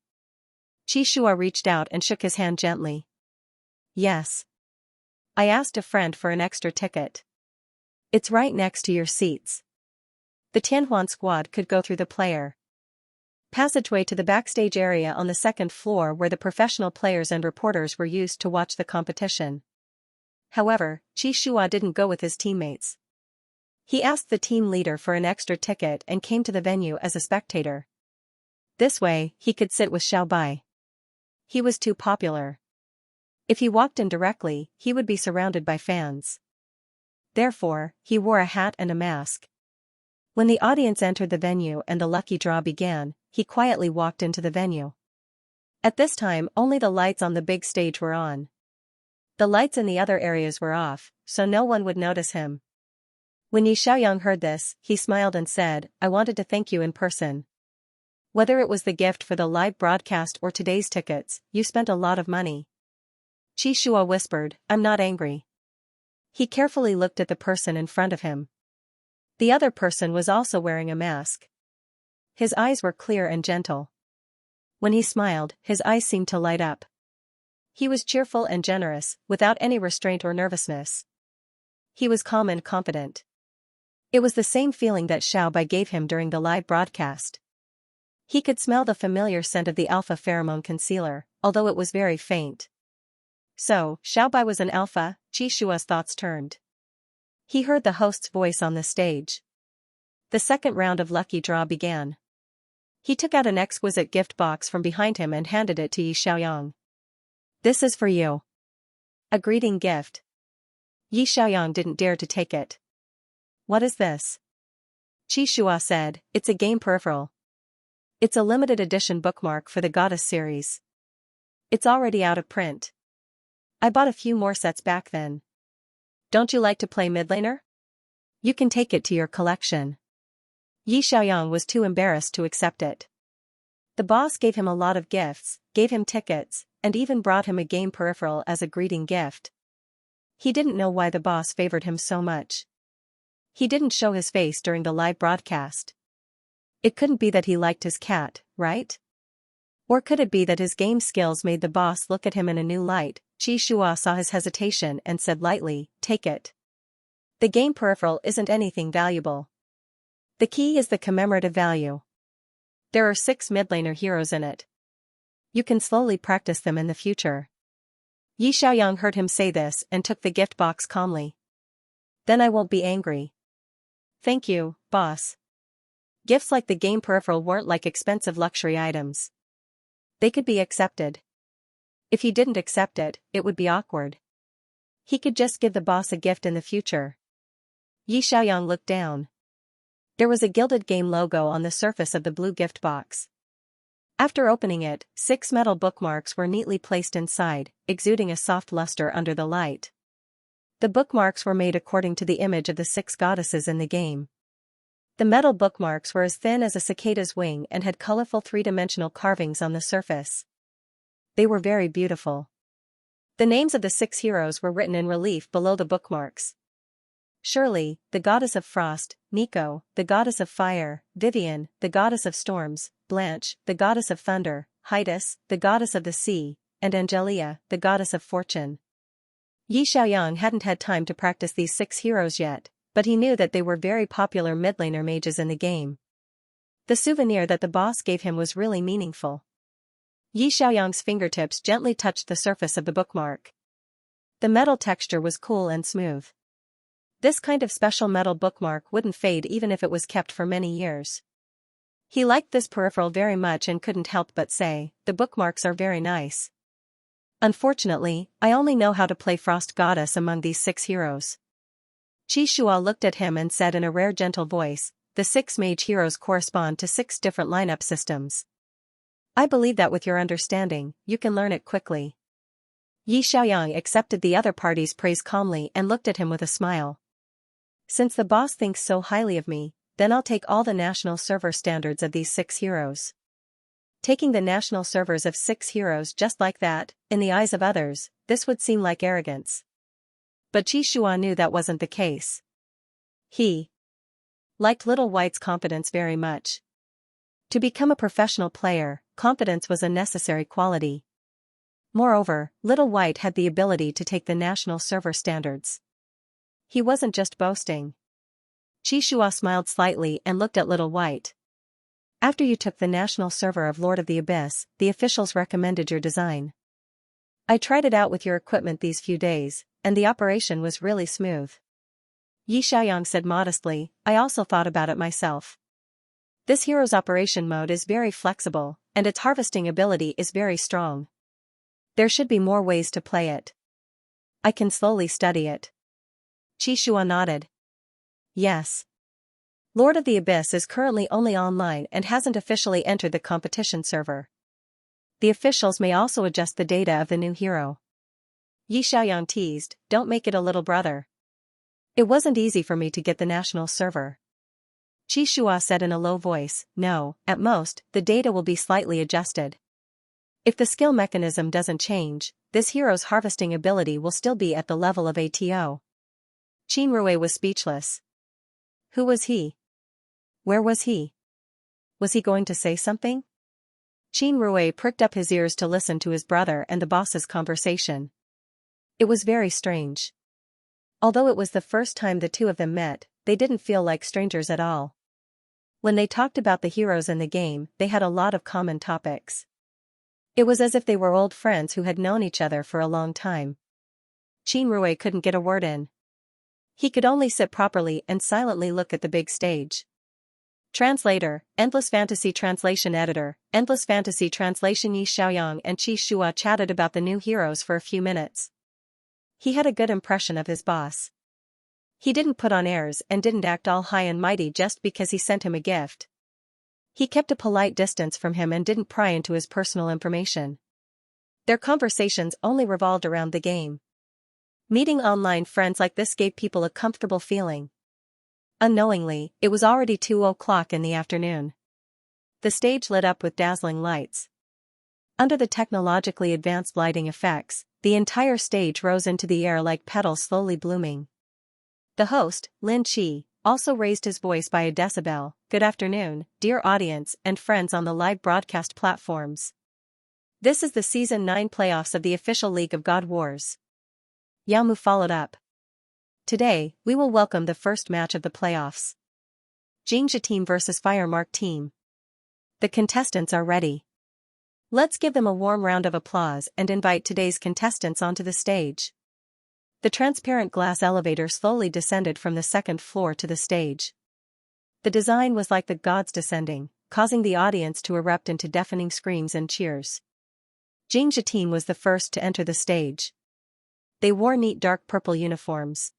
Qi Shua reached out and shook his hand gently. Yes. I asked a friend for an extra ticket. It's right next to your seats. The Tianhuan squad could go through the player passageway to the backstage area on the second floor where the professional players and reporters were used to watch the competition. However, Qi Shua didn't go with his teammates. He asked the team leader for an extra ticket and came to the venue as a spectator. This way, he could sit with Xiao Bai. He was too popular. If he walked in directly, he would be surrounded by fans. Therefore, he wore a hat and a mask. When the audience entered the venue and the lucky draw began, he quietly walked into the venue. At this time, only the lights on the big stage were on. The lights in the other areas were off, so no one would notice him. When Yi Xiaoyang heard this, he smiled and said, I wanted to thank you in person. Whether it was the gift for the live broadcast or today's tickets, you spent a lot of money. Qi Shua whispered, I'm not angry. He carefully looked at the person in front of him. The other person was also wearing a mask. His eyes were clear and gentle. When he smiled, his eyes seemed to light up. He was cheerful and generous, without any restraint or nervousness. He was calm and confident. It was the same feeling that Xiao Bai gave him during the live broadcast. He could smell the familiar scent of the alpha pheromone concealer, although it was very faint. So, Xiao Bai was an alpha, Qi Shua's thoughts turned. He heard the host's voice on the stage. The second round of lucky draw began. He took out an exquisite gift box from behind him and handed it to Yi Xiaoyang. This is for you. A greeting gift. Yi Xiaoyang didn't dare to take it. What is this? Qi Shua said, It's a game peripheral. It's a limited edition bookmark for the Goddess series. It's already out of print. I bought a few more sets back then. Don't you like to play mid laner? You can take it to your collection. Yi Xiaoyang was too embarrassed to accept it. The boss gave him a lot of gifts, gave him tickets, and even brought him a game peripheral as a greeting gift. He didn't know why the boss favored him so much. He didn't show his face during the live broadcast. It couldn't be that he liked his cat, right? Or could it be that his game skills made the boss look at him in a new light? Qi Shua saw his hesitation and said lightly, Take it. The game peripheral isn't anything valuable. The key is the commemorative value. There are 6 mid-laner heroes in it. You can slowly practice them in the future. Yi Xiaoyang heard him say this and took the gift box calmly. Then I won't be angry. Thank you, boss. Gifts like the game peripheral weren't like expensive luxury items. They could be accepted. If he didn't accept it, it would be awkward. He could just give the boss a gift in the future. Yi Xiaoyang looked down. There was a gilded game logo on the surface of the blue gift box. After opening it, 6 metal bookmarks were neatly placed inside, exuding a soft luster under the light. The bookmarks were made according to the image of the 6 goddesses in the game. The metal bookmarks were as thin as a cicada's wing and had colorful 3-dimensional carvings on the surface. They were very beautiful. The names of the 6 heroes were written in relief below the bookmarks. Shirley, the goddess of frost; Nico, the goddess of fire; Vivian, the goddess of storms; Blanche, the goddess of thunder; Hydas, the goddess of the sea; and Angelia, the goddess of fortune. Yi Xiaoyang hadn't had time to practice these 6 heroes yet, but he knew that they were very popular mid-laner mages in the game. The souvenir that the boss gave him was really meaningful. Yi Xiaoyang's fingertips gently touched the surface of the bookmark. The metal texture was cool and smooth. This kind of special metal bookmark wouldn't fade even if it was kept for many years. He liked this peripheral very much and couldn't help but say, "The bookmarks are very nice. Unfortunately, I only know how to play Frost Goddess among these 6 heroes." Qi Shua looked at him and said in a rare gentle voice, "The 6 mage heroes correspond to 6 different lineup systems. I believe that with your understanding, you can learn it quickly." Yi Xiaoyang accepted the other party's praise calmly and looked at him with a smile. Since the boss thinks so highly of me, then I'll take all the national server standards of these 6 heroes. Taking the national servers of 6 heroes just like that, in the eyes of others, this would seem like arrogance. But Qi Shua knew that wasn't the case. He liked Little White's confidence very much. To become a professional player, confidence was a necessary quality. Moreover, Little White had the ability to take the national server standards. He wasn't just boasting. Qi Shua smiled slightly and looked at Little White. After you took the national server of Lord of the Abyss, the officials recommended your design. I tried it out with your equipment these few days, and the operation was really smooth. Yi Xiaoyang said modestly, I also thought about it myself. This hero's operation mode is very flexible, and its harvesting ability is very strong. There should be more ways to play it. I can slowly study it. Qi Shua nodded. Yes. Lord of the Abyss is currently only online and hasn't officially entered the competition server. The officials may also adjust the data of the new hero. Yi Xiaoyang teased, don't make it a little brother. It wasn't easy for me to get the national server. Qi Shua said in a low voice, no, at most, the data will be slightly adjusted. If the skill mechanism doesn't change, this hero's harvesting ability will still be at the level of ATO. Qin Rui was speechless. Who was he? Where was he? Was he going to say something? Qin Rui pricked up his ears to listen to his brother and the boss's conversation. It was very strange. Although it was the first time the two of them met, they didn't feel like strangers at all. When they talked about the heroes in the game, they had a lot of common topics. It was as if they were old friends who had known each other for a long time. Qin Rui couldn't get a word in. He could only sit properly and silently look at the big stage. Translator, Endless Fantasy Translation Editor, Endless Fantasy Translation. Yi Xiaoyang and Qi Shua chatted about the new heroes for a few minutes. He had a good impression of his boss. He didn't put on airs and didn't act all high and mighty just because he sent him a gift. He kept a polite distance from him and didn't pry into his personal information. Their conversations only revolved around the game. Meeting online friends like this gave people a comfortable feeling. Unknowingly, it was already 2:00 in the afternoon. The stage lit up with dazzling lights. Under the technologically advanced lighting effects, the entire stage rose into the air like petals slowly blooming. The host, Lin Qi, also raised his voice by a decibel. Good afternoon, dear audience and friends on the live broadcast platforms. This is the Season 9 playoffs of the official League of God Wars. Yao Mu followed up. Today, we will welcome the first match of the playoffs. Xianxia team versus Firemark team. The contestants are ready. Let's give them a warm round of applause and invite today's contestants onto the stage. The transparent glass elevator slowly descended from the second floor to the stage. The design was like the gods descending, causing the audience to erupt into deafening screams and cheers. Xianxia team was the first to enter the stage. They wore neat dark purple uniforms.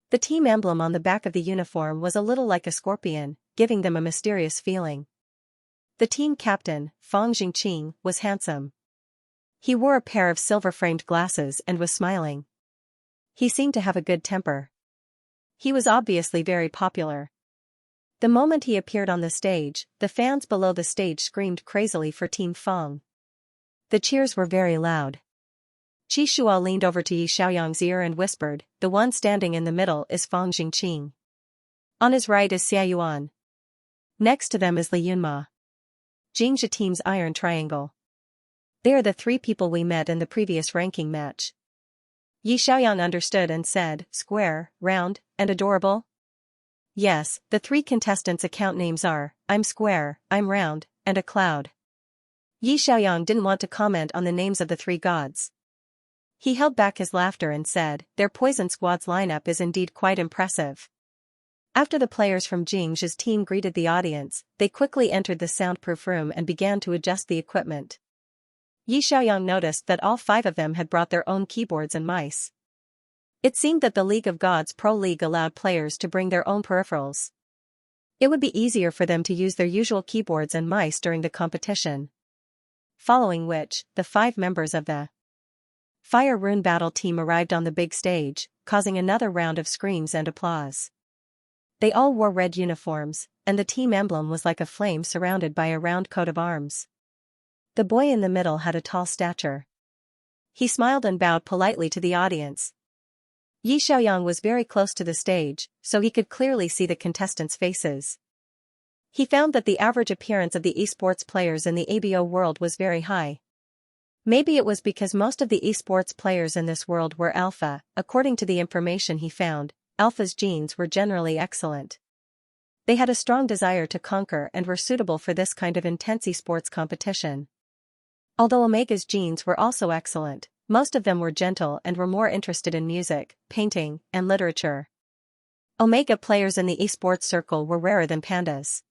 The team emblem on the back of the uniform was a little like a scorpion, giving them a mysterious feeling. The team captain, Fang Jingqing, was handsome. He wore a pair of silver-framed glasses and was smiling. He seemed to have a good temper. He was obviously very popular. The moment he appeared on the stage, the fans below the stage screamed crazily for Team Fang. The cheers were very loud. Qi Shua leaned over to Yi Xiaoyang's ear and whispered, "The one standing in the middle is Fang Jingqing. On his right is Xia Yuan. Next to them is Li Yunma. Xianxia team's iron triangle. They are the three people we met in the previous ranking match." Yi Xiaoyang understood and said, "Square, round, and adorable?" Yes, the three contestants' account names are, I'm Square, I'm Round, and a Cloud. Yi Xiaoyang didn't want to comment on the names of the three gods. He held back his laughter and said, "Their Poison Squad's lineup is indeed quite impressive." After the players from Xianxia's team greeted the audience, they quickly entered the soundproof room and began to adjust the equipment. Yi Xiaoyang noticed that all five of them had brought their own keyboards and mice. It seemed that the League of Gods Pro League allowed players to bring their own peripherals. It would be easier for them to use their usual keyboards and mice during the competition. Following which, the 5 members of the Fire Rune Battle team arrived on the big stage, causing another round of screams and applause. They all wore red uniforms, and the team emblem was like a flame surrounded by a round coat of arms. The boy in the middle had a tall stature. He smiled and bowed politely to the audience. Yi Xiaoyang was very close to the stage, so he could clearly see the contestants' faces. He found that the average appearance of the esports players in the ABO world was very high. Maybe it was because most of the esports players in this world were alpha. According to the information he found, alpha's genes were generally excellent. They had a strong desire to conquer and were suitable for this kind of intense esports competition. Although Omega's genes were also excellent, most of them were gentle and were more interested in music, painting, and literature. Omega players in the esports circle were rarer than pandas.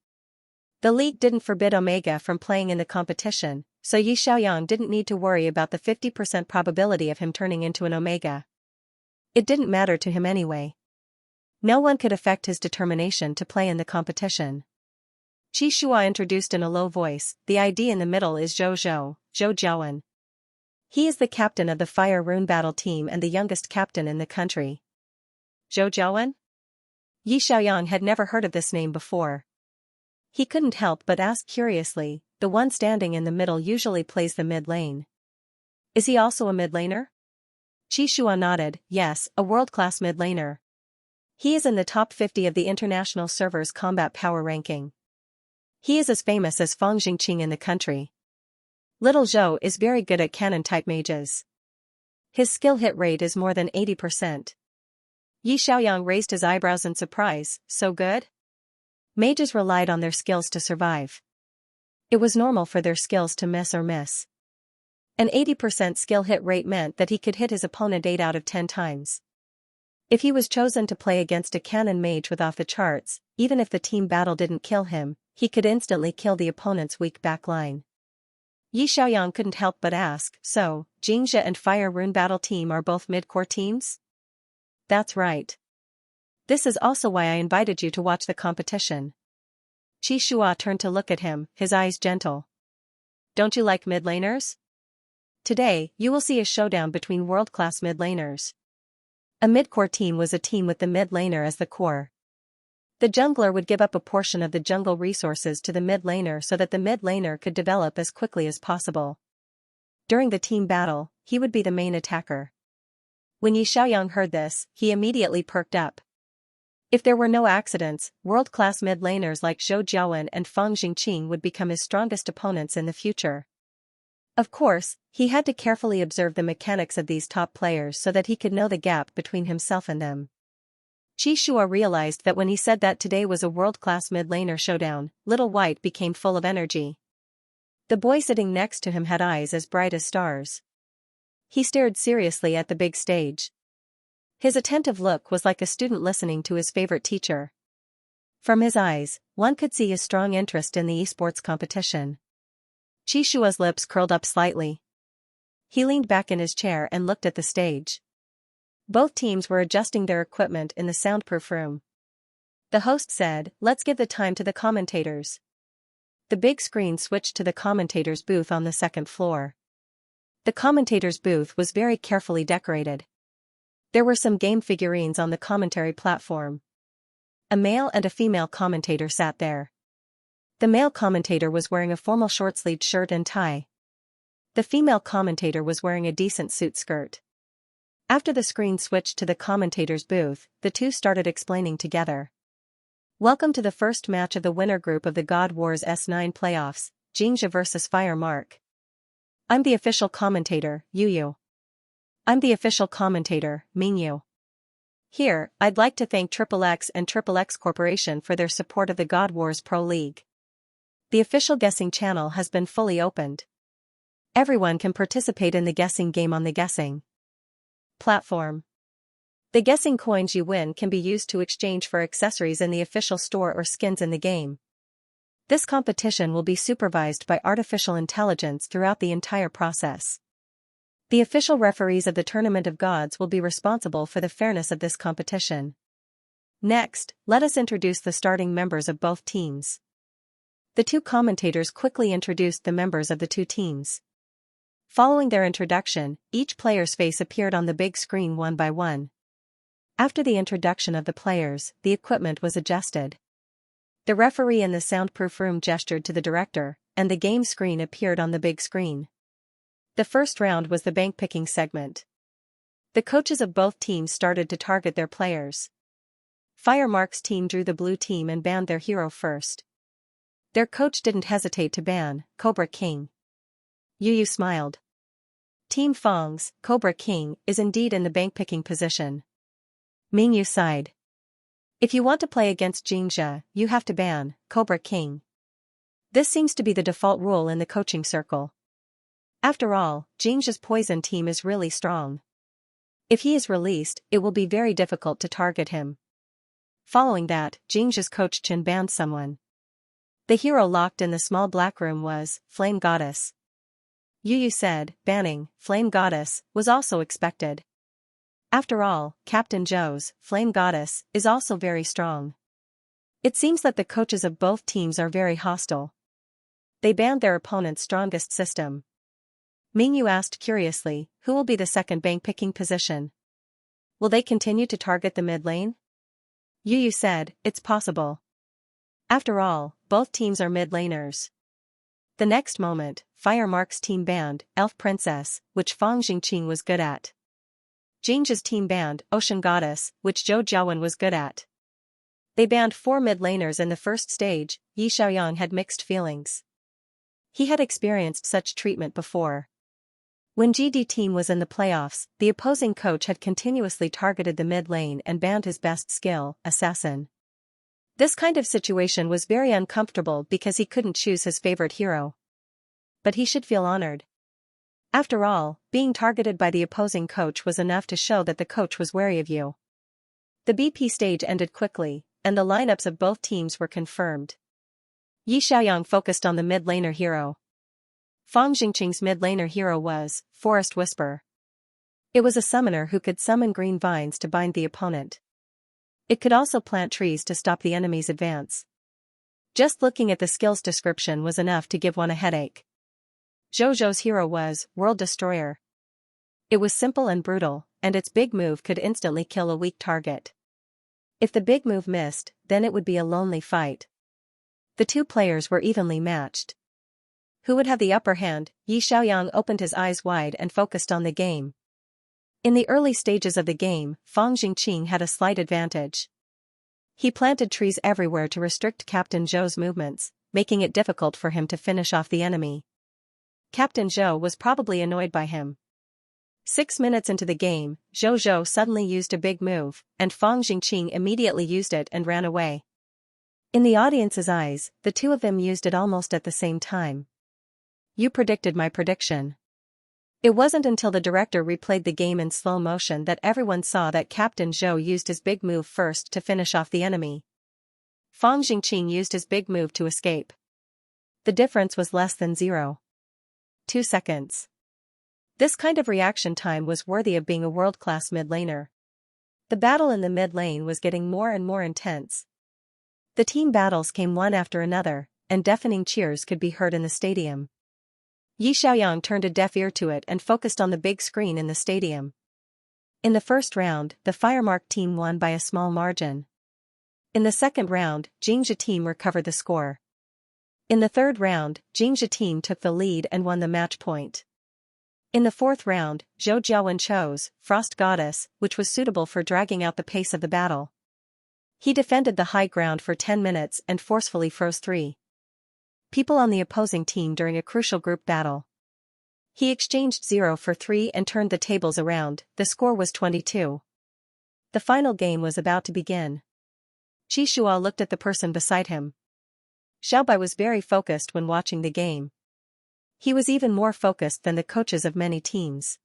The league didn't forbid Omega from playing in the competition, so Yi Xiaoyang didn't need to worry about the 50% probability of him turning into an Omega. It didn't matter to him anyway. No one could affect his determination to play in the competition. Qi Shua introduced in a low voice, "The ID in the middle is Zhou Jiawen. He is the captain of the Fire Rune Battle team and the youngest captain in the country." Zhou Jiawen? Yi Xiaoyang had never heard of this name before. He couldn't help but ask curiously, "The one standing in the middle usually plays the mid lane. Is he also a mid laner?" Qi Shua nodded, "Yes, a world-class mid laner. He is in the top 50 of the international server's combat power ranking. He is as famous as Fang Jingqing in the country. Little Zhou is very good at cannon-type mages. His skill hit rate is more than 80%. Yi Xiaoyang raised his eyebrows in surprise, "So good?" Mages relied on their skills to survive. It was normal for their skills to miss. An 80% skill hit rate meant that he could hit his opponent 8 out of 10 times. If he was chosen to play against a cannon mage with off the charts, even if the team battle didn't kill him, he could instantly kill the opponent's weak backline. Yi Xiaoyang couldn't help but ask, "So, Xianxia and Fire Rune Battle team are both mid-core teams?" "That's right. This is also why I invited you to watch the competition." Qi Shua turned to look at him, his eyes gentle. "Don't you like mid laners? Today, you will see a showdown between world-class mid laners." A mid-core team was a team with the mid laner as the core. The jungler would give up a portion of the jungle resources to the mid laner so that the mid laner could develop as quickly as possible. During the team battle, he would be the main attacker. When Yi Xiaoyang heard this, he immediately perked up. If there were no accidents, world-class mid laners like Zhou Jiawen and Fang Jingqing would become his strongest opponents in the future. Of course, he had to carefully observe the mechanics of these top players so that he could know the gap between himself and them. Xianxia realized that when he said that today was a world-class mid-laner showdown, Little White became full of energy. The boy sitting next to him had eyes as bright as stars. He stared seriously at the big stage. His attentive look was like a student listening to his favorite teacher. From his eyes, one could see a strong interest in the esports competition. Xianxia's lips curled up slightly. He leaned back in his chair and looked at the stage. Both teams were adjusting their equipment in the soundproof room. The host said, "Let's give the time to the commentators." The big screen switched to the commentator's booth on the second floor. The commentator's booth was very carefully decorated. There were some game figurines on the commentary platform. A male and a female commentator sat there. The male commentator was wearing a formal short-sleeved shirt and tie. The female commentator was wearing a decent suit skirt. After the screen switched to the commentator's booth, the two started explaining together. "Welcome to the first match of the winner group of the God Wars S9 playoffs, Xianxia vs Fire Mark. I'm the official commentator, Yu. I'm the official commentator, Mingyu. Here, I'd like to thank XXX and XXX Corporation for their support of the God Wars Pro League. The official guessing channel has been fully opened. Everyone can participate in the guessing game on the guessing platform. The guessing coins you win can be used to exchange for accessories in the official store or skins in the game. This competition will be supervised by artificial intelligence throughout the entire process. The official referees of the Tournament of Gods will be responsible for the fairness of this competition. Next, let us introduce the starting members of both teams." The two commentators quickly introduced the members of the two teams. Following their introduction, each player's face appeared on the big screen one by one. After the introduction of the players, the equipment was adjusted. The referee in the soundproof room gestured to the director, and the game screen appeared on the big screen. The first round was the bank-picking segment. The coaches of both teams started to target their players. Firemark's team drew the blue team and banned their hero first. Their coach didn't hesitate to ban Cobra King. Yu smiled. Team Fang's Cobra King is indeed in the bank-picking position. Mingyu sighed. If you want to play against Xianxia, you have to ban Cobra King. This seems to be the default rule in the coaching circle. After all, Xianxia's poison team is really strong. If he is released, it will be very difficult to target him. Following that, Xianxia's coach Chen banned someone. The hero locked in the small black room was Flame Goddess. Yu said, banning Flame Goddess was also expected. After all, Captain Zhou's Flame Goddess is also very strong. It seems that the coaches of both teams are very hostile. They banned their opponent's strongest system. Mingyu asked curiously, who will be the second bank-picking position? Will they continue to target the mid lane? Yu said, it's possible. After all, both teams are mid laners. The next moment, Firemark's team banned Elf Princess, which Fang Jingqing was good at. Xianxia's team banned Ocean Goddess, which Zhou Jiawen was good at. They banned 4 mid laners in the first stage. Yi Xiaoyang had mixed feelings. He had experienced such treatment before. When GD team was in the playoffs, the opposing coach had continuously targeted the mid lane and banned his best skill, Assassin. This kind of situation was very uncomfortable because he couldn't choose his favorite hero. But he should feel honored. After all, being targeted by the opposing coach was enough to show that the coach was wary of you. The BP stage ended quickly, and the lineups of both teams were confirmed. Yi Xiaoyang focused on the mid laner hero. Fang Jingqing's mid laner hero was Forest Whisper. It was a summoner who could summon green vines to bind the opponent. It could also plant trees to stop the enemy's advance. Just looking at the skills description was enough to give one a headache. Zhou's hero was World Destroyer. It was simple and brutal, and its big move could instantly kill a weak target. If the big move missed, then it would be a lonely fight. The two players were evenly matched. Who would have the upper hand? Yi Xiaoyang opened his eyes wide and focused on the game. In the early stages of the game, Fang Jingqing had a slight advantage. He planted trees everywhere to restrict Captain Zhou's movements, making it difficult for him to finish off the enemy. Captain Zhou was probably annoyed by him. 6 minutes into the game, Zhou Zhou suddenly used a big move, and Fang Jingqing immediately used it and ran away. In the audience's eyes, the two of them used it almost at the same time. You predicted my prediction. It wasn't until the director replayed the game in slow motion that everyone saw that Captain Zhou used his big move first to finish off the enemy. Fang Jingqing used his big move to escape. The difference was less than 0.2 seconds. This kind of reaction time was worthy of being a world-class mid-laner. The battle in the mid lane was getting more and more intense. The team battles came one after another, and deafening cheers could be heard in the stadium. Xiaoyang turned a deaf ear to it and focused on the big screen in the stadium. In the first round, the Firemark team won by a small margin. In the second round, Xianxia team recovered the score. In the third round, Xianxia team took the lead and won the match point. In the fourth round, Zhou Jiawen chose Frost Goddess, which was suitable for dragging out the pace of the battle. He defended the high ground for 10 minutes and forcefully froze 3 people on the opposing team during a crucial group battle. He exchanged 0 for 3 and turned the tables around. The score was 22. The final game was about to begin. Qi Shua looked at the person beside him. Xiaobai was very focused when watching the game. He was even more focused than the coaches of many teams.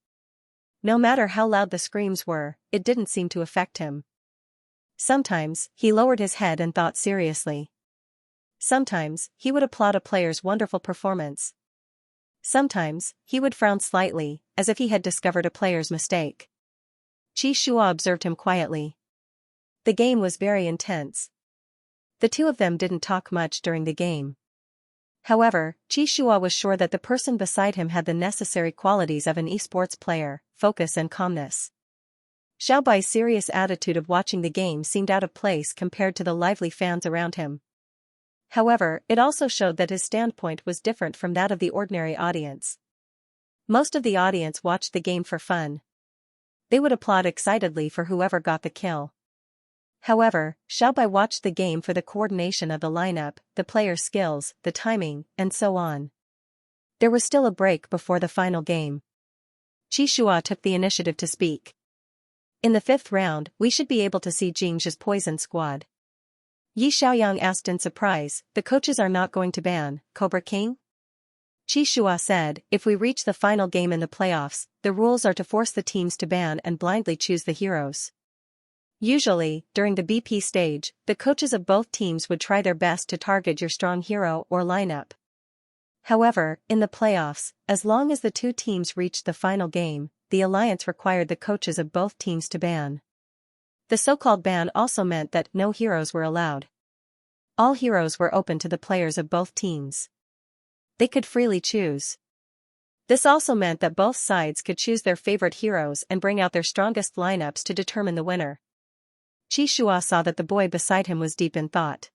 No matter how loud the screams were, it didn't seem to affect him. Sometimes, he lowered his head and thought seriously. Sometimes, he would applaud a player's wonderful performance. Sometimes, he would frown slightly, as if he had discovered a player's mistake. Qi Shua observed him quietly. The game was very intense. The two of them didn't talk much during the game. However, Qi Shua was sure that the person beside him had the necessary qualities of an esports player: focus and calmness. Xiaobai's serious attitude of watching the game seemed out of place compared to the lively fans around him. However, it also showed that his standpoint was different from that of the ordinary audience. Most of the audience watched the game for fun. They would applaud excitedly for whoever got the kill. However, Xiaobai watched the game for the coordination of the lineup, the player skills, the timing, and so on. There was still a break before the final game. Qi Shua took the initiative to speak. In the fifth round, we should be able to see Jingxia's poison squad. Xiaoyang asked in surprise, the coaches are not going to ban Cobra King? Qi Shua said, if we reach the final game in the playoffs, the rules are to force the teams to ban and blindly choose the heroes. Usually, during the BP stage, the coaches of both teams would try their best to target your strong hero or lineup. However, in the playoffs, as long as the two teams reached the final game, the alliance required the coaches of both teams to ban. The so-called ban also meant that no heroes were allowed. All heroes were open to the players of both teams. They could freely choose. This also meant that both sides could choose their favorite heroes and bring out their strongest lineups to determine the winner. Qi Shua saw that the boy beside him was deep in thought.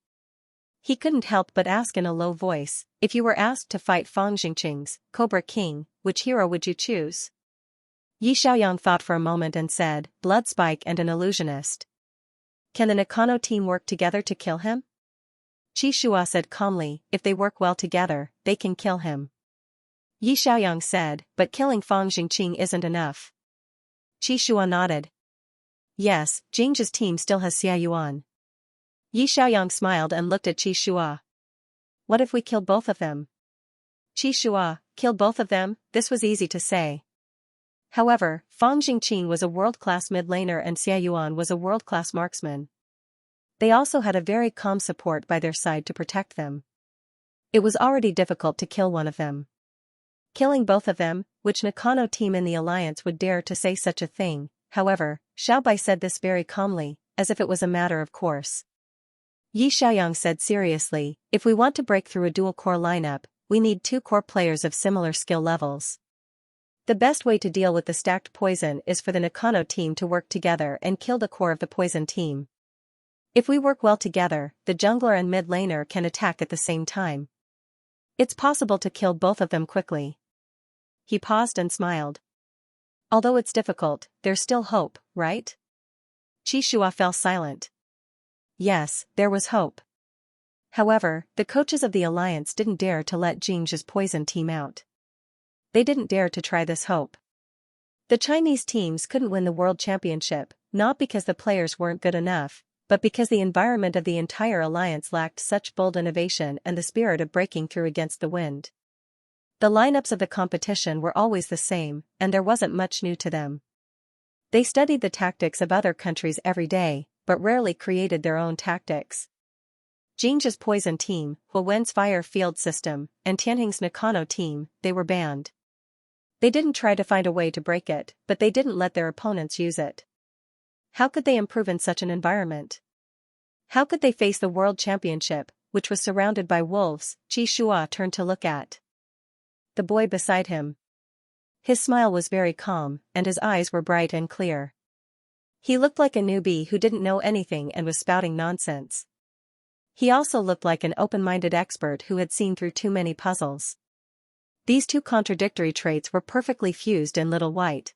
He couldn't help but ask in a low voice, if you were asked to fight Fang Jingqing's Cobra King, which hero would you choose? Xiaoyang thought for a moment and said, Blood Spike and an illusionist. Can the Nakano team work together to kill him? Qi Shua said calmly, if they work well together, they can kill him. Xiaoyang said, but killing Fang Jingqing isn't enough. Qi Shua nodded. Yes, Jingxia's team still has Xia Yuan. Xiaoyang smiled and looked at Qi Shua. What if we kill both of them? Qi Shua, kill both of them? This was easy to say. However, Fang Jingqing was a world-class mid-laner and Xia Yuan was a world-class marksman. They also had a very calm support by their side to protect them. It was already difficult to kill one of them. Killing both of them, which Nakano team in the alliance would dare to say such a thing? However, Xiaobai said this very calmly, as if it was a matter of course. Xiaoyang said seriously, if we want to break through a dual-core lineup, we need 2 core players of similar skill levels. The best way to deal with the stacked poison is for the Nakano team to work together and kill the core of the poison team. If we work well together, the jungler and mid laner can attack at the same time. It's possible to kill both of them quickly. He paused and smiled. Although it's difficult, there's still hope, right? Qi Shua fell silent. Yes, there was hope. However, the coaches of the alliance didn't dare to let Jingxia's poison team out. They didn't dare to try this hope. The Chinese teams couldn't win the World Championship, not because the players weren't good enough, but because the environment of the entire alliance lacked such bold innovation and the spirit of breaking through against the wind. The lineups of the competition were always the same, and there wasn't much new to them. They studied the tactics of other countries every day, but rarely created their own tactics. Xianxia's Poison Team, Huwen's Fire Field System, and Tianheng's Nakano Team, they were banned. They didn't try to find a way to break it, but they didn't let their opponents use it. How could they improve in such an environment? How could they face the World Championship, which was surrounded by wolves? Xianxia turned to look at the boy beside him. His smile was very calm, and his eyes were bright and clear. He looked like a newbie who didn't know anything and was spouting nonsense. He also looked like an open-minded expert who had seen through too many puzzles. These two contradictory traits were perfectly fused in Little White.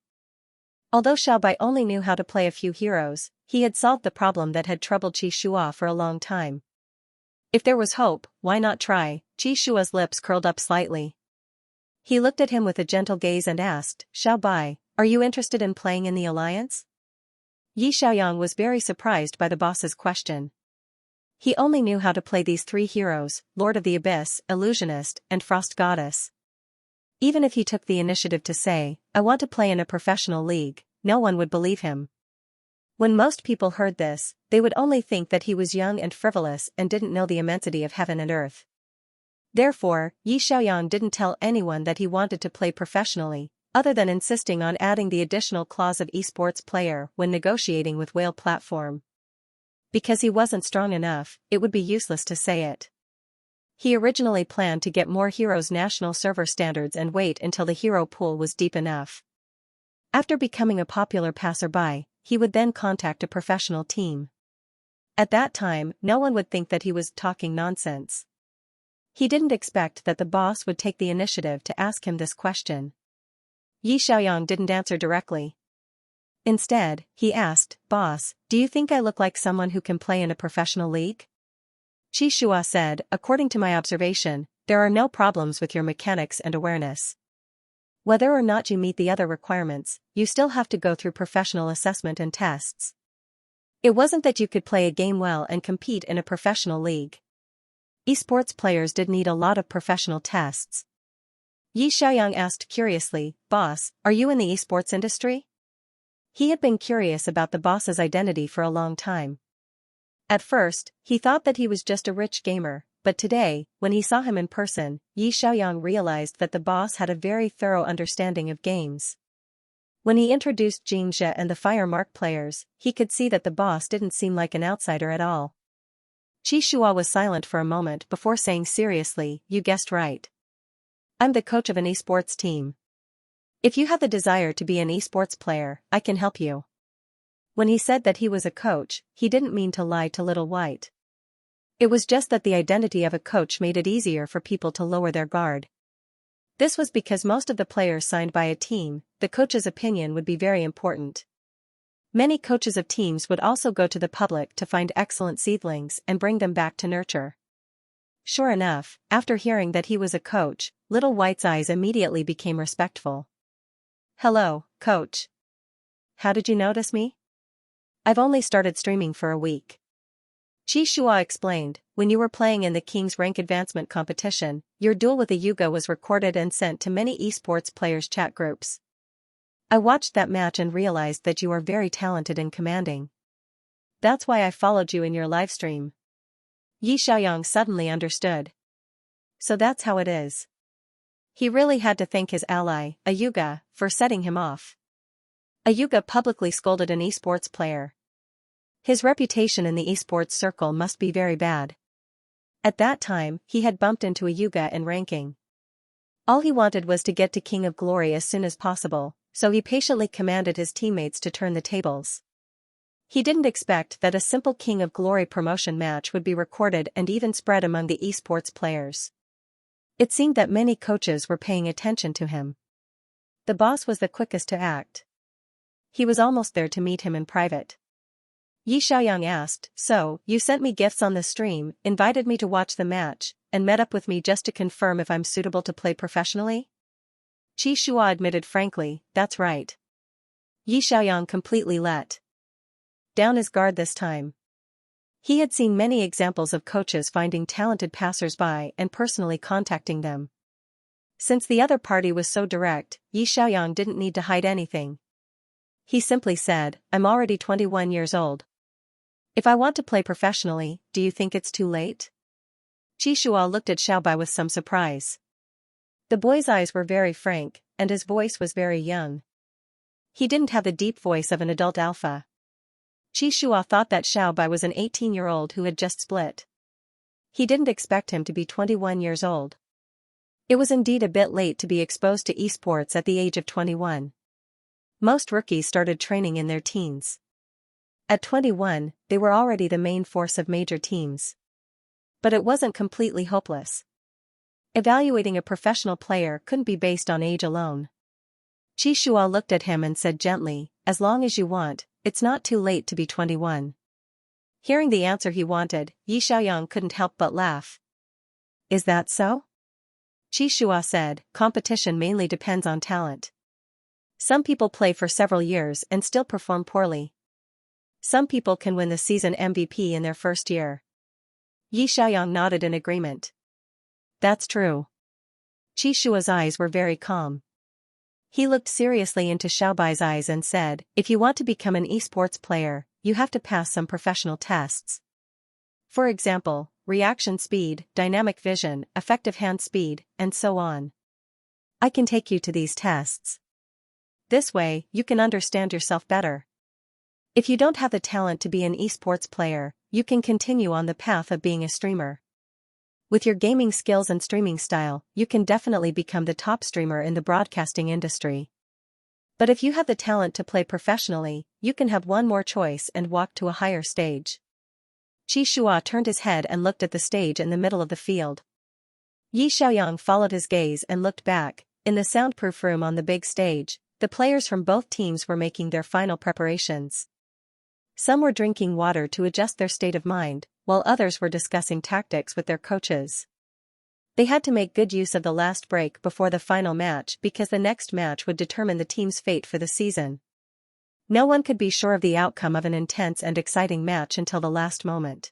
Although Xiaobai only knew how to play a few heroes, he had solved the problem that had troubled Xianxia for a long time. If there was hope, why not try? Xianxia's lips curled up slightly. He looked at him with a gentle gaze and asked, Xiaobai, are you interested in playing in the alliance? Yi Xiaoyang was very surprised by the boss's question. He only knew how to play these three heroes, Lord of the Abyss, Illusionist, and Frost Goddess. Even if he took the initiative to say, I want to play in a professional league, no one would believe him. When most people heard this, they would only think that he was young and frivolous and didn't know the immensity of heaven and earth. Therefore, Yi Xiaoyang didn't tell anyone that he wanted to play professionally, other than insisting on adding the additional clause of esports player when negotiating with Whale Platform. Because he wasn't strong enough, it would be useless to say it. He originally planned to get more heroes' national server standards and wait until the hero pool was deep enough. After becoming a popular passerby, he would then contact a professional team. At that time, no one would think that he was talking nonsense. He didn't expect that the boss would take the initiative to ask him this question. Yi Xiaoyang didn't answer directly. Instead, he asked, Boss, do you think I look like someone who can play in a professional league? Xianxia said, according to my observation, there are no problems with your mechanics and awareness. Whether or not you meet the other requirements, you still have to go through professional assessment and tests. It wasn't that you could play a game well and compete in a professional league. Esports players did need a lot of professional tests. Yi Xiaoyang asked curiously, Boss, are you in the esports industry? He had been curious about the boss's identity for a long time. At first, he thought that he was just a rich gamer, but today, when he saw him in person, Yi Xiaoyang realized that the boss had a very thorough understanding of games. When he introduced Xianxia and the Fire Mark players, he could see that the boss didn't seem like an outsider at all. Xianxia was silent for a moment before saying seriously, you guessed right. I'm the coach of an esports team. If you have the desire to be an esports player, I can help you. When he said that he was a coach, he didn't mean to lie to Little White. It was just that the identity of a coach made it easier for people to lower their guard. This was because most of the players signed by a team, the coach's opinion would be very important. Many coaches of teams would also go to the public to find excellent seedlings and bring them back to nurture. Sure enough, after hearing that he was a coach, Little White's eyes immediately became respectful. Hello, coach. How did you notice me? I've only started streaming for a week. Xianxia explained, when you were playing in the King's Rank Advancement competition, your duel with a Yuga was recorded and sent to many esports players' chat groups. I watched that match and realized that you are very talented and commanding. That's why I followed you in your livestream. Yi Xiaoyang suddenly understood. So that's how it is. He really had to thank his ally, a Yuga, for setting him off. A Yuga publicly scolded an esports player. His reputation in the esports circle must be very bad. At that time, he had bumped into a Yuga in ranking. All he wanted was to get to King of Glory as soon as possible, so he patiently commanded his teammates to turn the tables. He didn't expect that a simple King of Glory promotion match would be recorded and even spread among the esports players. It seemed that many coaches were paying attention to him. The boss was the quickest to act. He was almost there to meet him in private. Yi Xiaoyang asked, so, you sent me gifts on the stream, invited me to watch the match, and met up with me just to confirm if I'm suitable to play professionally? Xianxia admitted frankly, that's right. Yi Xiaoyang completely let down his guard this time. He had seen many examples of coaches finding talented passers-by and personally contacting them. Since the other party was so direct, Yi Xiaoyang didn't need to hide anything. He simply said, "I'm already 21 years old. If I want to play professionally, do you think it's too late?" Qi Shua looked at Xiaobai with some surprise. The boy's eyes were very frank, and his voice was very young. He didn't have the deep voice of an adult alpha. Qi Shua thought that Xiaobai was an 18-year-old who had just split. He didn't expect him to be 21 years old. It was indeed a bit late to be exposed to esports at the age of 21. Most rookies started training in their teens. At 21, they were already the main force of major teams. But it wasn't completely hopeless. Evaluating a professional player couldn't be based on age alone. Qi Shua looked at him and said gently, "As long as you want, it's not too late to be 21. Hearing the answer he wanted, Yi Xiaoyang couldn't help but laugh. "Is that so?" Qi Shua said, "Competition mainly depends on talent. Some people play for several years and still perform poorly. Some people can win the season MVP in their first year." Yi Xiaoyang nodded in agreement. "That's true." Qi Shua's eyes were very calm. He looked seriously into Xiaobai's eyes and said, "If you want to become an esports player, you have to pass some professional tests. For example, reaction speed, dynamic vision, effective hand speed, and so on. I can take you to these tests. This way, you can understand yourself better. If you don't have the talent to be an esports player, you can continue on the path of being a streamer. With your gaming skills and streaming style, you can definitely become the top streamer in the broadcasting industry. But if you have the talent to play professionally, you can have one more choice and walk to a higher stage." Qi Shua turned his head and looked at the stage in the middle of the field. Yi Xiaoyang followed his gaze and looked back. In the soundproof room on the big stage, the players from both teams were making their final preparations. Some were drinking water to adjust their state of mind, while others were discussing tactics with their coaches. They had to make good use of the last break before the final match because the next match would determine the team's fate for the season. No one could be sure of the outcome of an intense and exciting match until the last moment.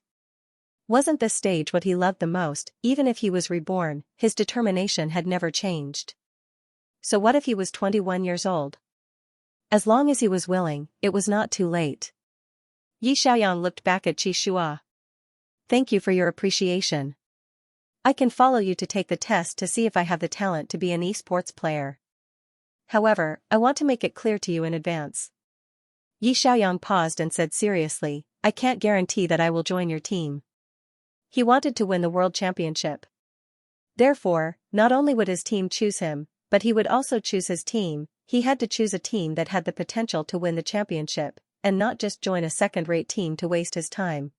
Wasn't this stage what he loved the most? Even if he was reborn, his determination had never changed. So what if he was 21 years old? As long as he was willing, it was not too late. Yi Xiaoyang looked back at Qi Shua. "Thank you for your appreciation. I can follow you to take the test to see if I have the talent to be an esports player. However, I want to make it clear to you in advance." Yi Xiaoyang paused and said seriously, "I can't guarantee that I will join your team." He wanted to win the world championship. Therefore, not only would his team choose him, but he would also choose his team. He had to choose a team that had the potential to win the championship, and not just join a second-rate team to waste his time.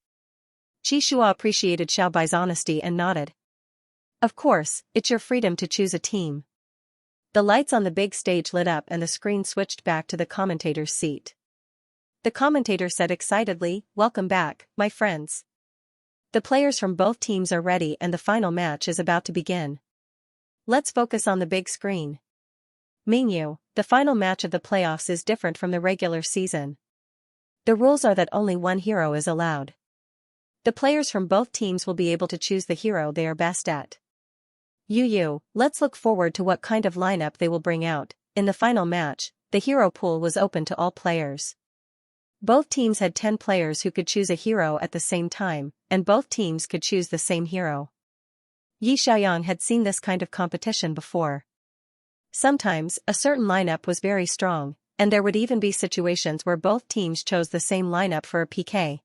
Qi Shua appreciated Xiaobai's honesty and nodded. "Of course, it's your freedom to choose a team." The lights on the big stage lit up and the screen switched back to the commentator's seat. The commentator said excitedly, "Welcome back, my friends. The players from both teams are ready and the final match is about to begin. Let's focus on the big screen. Mingyu, the final match of the playoffs is different from the regular season. The rules are that only one hero is allowed. The players from both teams will be able to choose the hero they are best at. Yu, let's look forward to what kind of lineup they will bring out." In the final match, the hero pool was open to all players. Both teams had 10 players who could choose a hero at the same time, and both teams could choose the same hero. Yi Xiaoyang had seen this kind of competition before. Sometimes, a certain lineup was very strong, and there would even be situations where both teams chose the same lineup for a PK.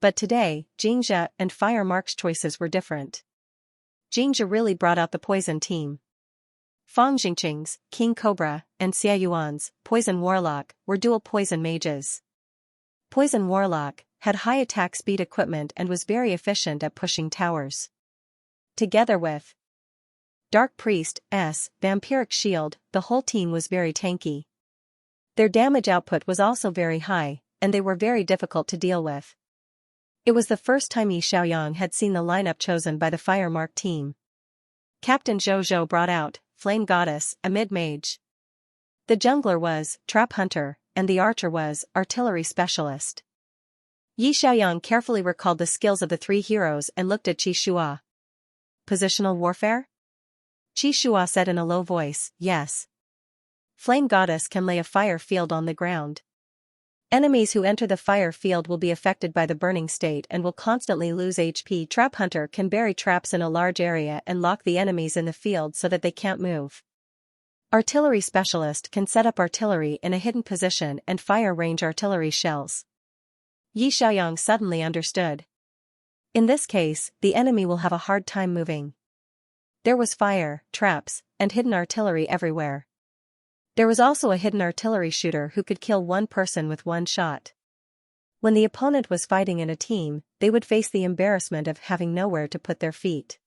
But today, Xianxia and Fire Mark's choices were different. Xianxia really brought out the poison team. Fang Jingqing's, King Cobra, and Xia Yuan's, Poison Warlock, were dual poison mages. Poison Warlock had high attack speed equipment and was very efficient at pushing towers. Together with Dark Priest's Vampiric Shield, the whole team was very tanky. Their damage output was also very high, and they were very difficult to deal with. It was the first time Yi Xiaoyang had seen the lineup chosen by the Fire Mark team. Captain Zhou brought out Flame Goddess, a mid-mage. The jungler was Trap Hunter, and the archer was artillery specialist. Yi Xiaoyang carefully recalled the skills of the three heroes and looked at Qi Shua. Positional warfare? Qi Shua said in a low voice, yes. Flame Goddess can lay a fire field on the ground. Enemies who enter the fire field will be affected by the burning state and will constantly lose HP. Trap Hunter can bury traps in a large area and lock the enemies in the field so that they can't move. Artillery Specialist can set up artillery in a hidden position and fire range artillery shells. Yi Xiaoyang suddenly understood. In this case, the enemy will have a hard time moving. There was fire, traps, and hidden artillery everywhere. There was also a hidden artillery shooter who could kill one person with one shot. When the opponent was fighting in a team, they would face the embarrassment of having nowhere to put their feet.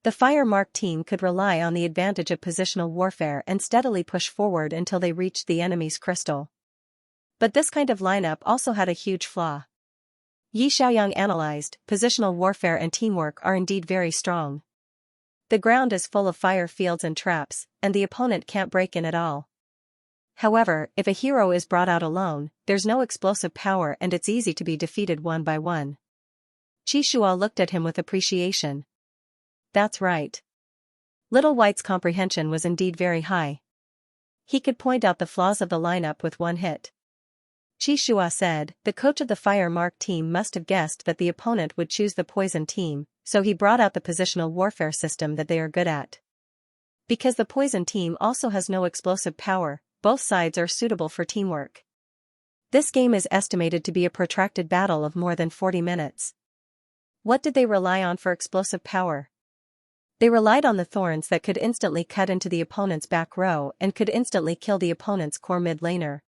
The Fire Mark team could rely on the advantage of positional warfare and steadily push forward until they reached the enemy's crystal. But this kind of lineup also had a huge flaw. Yi Xiaoyang analyzed, positional warfare and teamwork are indeed very strong. The ground is full of fire fields and traps, and the opponent can't break in at all. However, if a hero is brought out alone, there's no explosive power and it's easy to be defeated one by one. Qi Shua looked at him with appreciation. That's right. Little White's comprehension was indeed very high. He could point out the flaws of the lineup with one hit. Qi Shua said, the coach of the Fire Mark team must have guessed that the opponent would choose the poison team, so he brought out the positional warfare system that they are good at. Because the poison team also has no explosive power, both sides are suitable for teamwork. This game is estimated to be a protracted battle of more than 40 minutes. What did they rely on for explosive power? They relied on the thorns that could instantly cut into the opponent's back row and could instantly kill the opponent's core mid laner.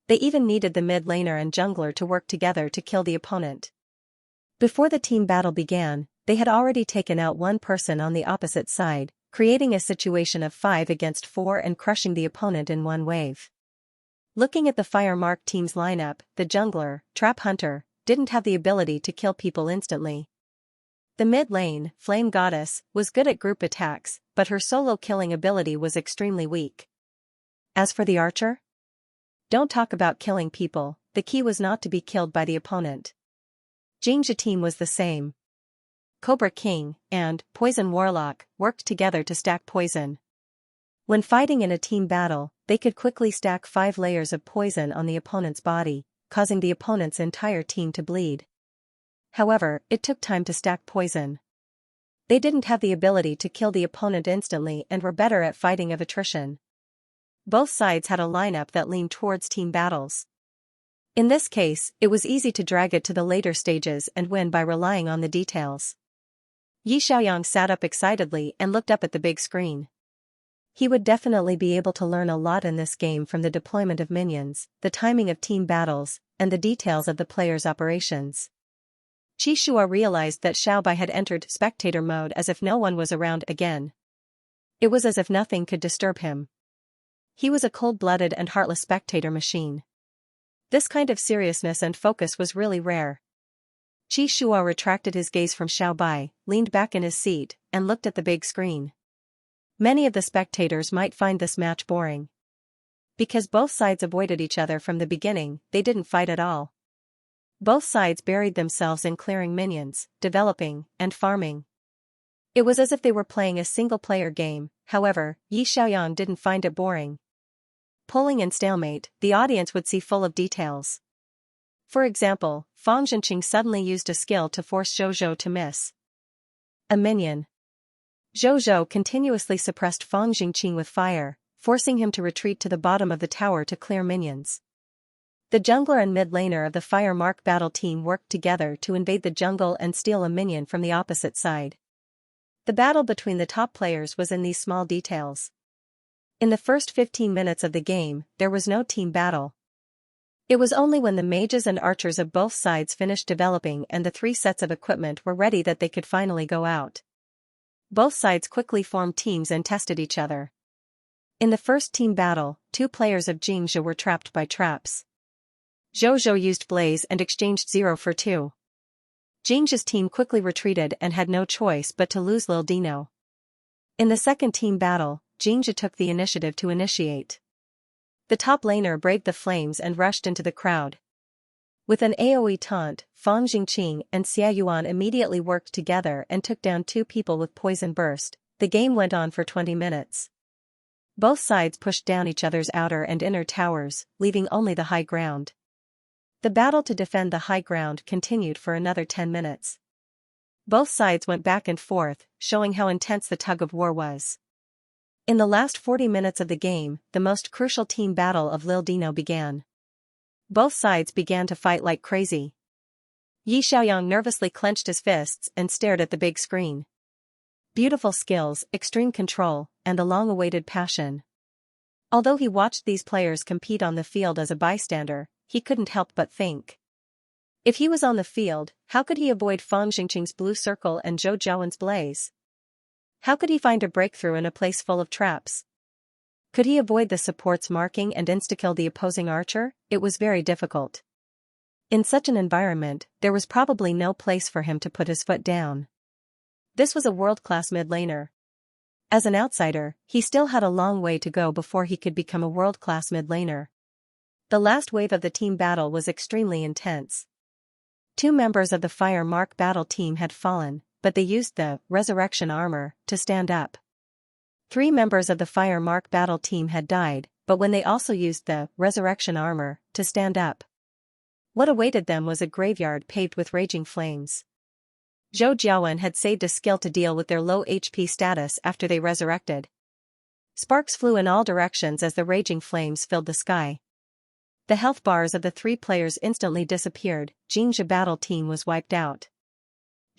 They even needed the mid laner and jungler to work together to kill the opponent. Before the team battle began, they had already taken out one person on the opposite side, creating a situation of 5 against 4 and crushing the opponent in one wave. Looking at the Fire Mark team's lineup, the jungler, Trap Hunter, didn't have the ability to kill people instantly. The mid lane, Flame Goddess, was good at group attacks, but her solo killing ability was extremely weak. As for the archer? Don't talk about killing people, the key was not to be killed by the opponent. Xianxia team was the same. Cobra King and Poison Warlock worked together to stack poison. When fighting in a team battle, they could quickly stack 5 layers of poison on the opponent's body, causing the opponent's entire team to bleed. However, it took time to stack poison. They didn't have the ability to kill the opponent instantly and were better at fighting of attrition. Both sides had a lineup that leaned towards team battles. In this case, it was easy to drag it to the later stages and win by relying on the details. Yi Xiaoyang sat up excitedly and looked up at the big screen. He would definitely be able to learn a lot in this game from the deployment of minions, the timing of team battles, and the details of the players' operations. Qi Shua realized that Xiaobai had entered spectator mode as if no one was around again. It was as if nothing could disturb him. He was a cold-blooded and heartless spectator machine. This kind of seriousness and focus was really rare. Qi Shua retracted his gaze from Xiaobai, leaned back in his seat, and looked at the big screen. Many of the spectators might find this match boring. Because both sides avoided each other from the beginning, they didn't fight at all. Both sides buried themselves in clearing minions, developing, and farming. It was as if they were playing a single-player game. However, Yi Xiaoyang didn't find it boring. Pulling and stalemate, the audience would see full of details. For example, Fang Zhenqing suddenly used a skill to force Zhou to miss a minion. Zhou continuously suppressed Fang Zhenqing with fire, forcing him to retreat to the bottom of the tower to clear minions. The jungler and mid laner of the Fire Mark battle team worked together to invade the jungle and steal a minion from the opposite side. The battle between the top players was in these small details. In the first 15 minutes of the game, there was no team battle. It was only when the mages and archers of both sides finished developing and the 3 sets of equipment were ready that they could finally go out. Both sides quickly formed teams and tested each other. In the first team battle, 2 players of Xianxia were trapped by traps. Zhou used Blaze and exchanged 0 for 2. Xianxia's team quickly retreated and had no choice but to lose Lil Dino. In the second team battle, Xianxia took the initiative to initiate The top laner braved the flames and rushed into the crowd. With an AoE taunt, Fang Jingqing and Xia Yuan immediately worked together and took down 2 people with poison burst. The game went on for 20 minutes. Both sides pushed down each other's outer and inner towers, leaving only the high ground. The battle to defend the high ground continued for another 10 minutes. Both sides went back and forth, showing how intense the tug-of-war was. In the last 40 minutes of the game, the most crucial team battle of Lil Dino began. Both sides began to fight like crazy. Yi Xiaoyang nervously clenched his fists and stared at the big screen. Beautiful skills, extreme control, and a long-awaited passion. Although he watched these players compete on the field as a bystander, he couldn't help but think. If he was on the field, how could he avoid Fang Jingqing's blue circle and Zhou Jiawen's blaze? How could he find a breakthrough in a place full of traps? Could he avoid the support's marking and insta-kill the opposing archer? It was very difficult. In such an environment, there was probably no place for him to put his foot down. This was a world-class mid-laner. As an outsider, he still had a long way to go before he could become a world-class mid-laner. The last wave of the team battle was extremely intense. 2 members of the Fire Mark battle team had fallen, but they used the resurrection armor to stand up. 3 members of the Fire Mark battle team had died, but when they also used the resurrection armor to stand up, what awaited them was a graveyard paved with raging flames. Zhou Jiawen had saved a skill to deal with their low HP status after they resurrected. Sparks flew in all directions as the raging flames filled the sky. The health bars of the 3 players instantly disappeared. Xianxia battle team was wiped out.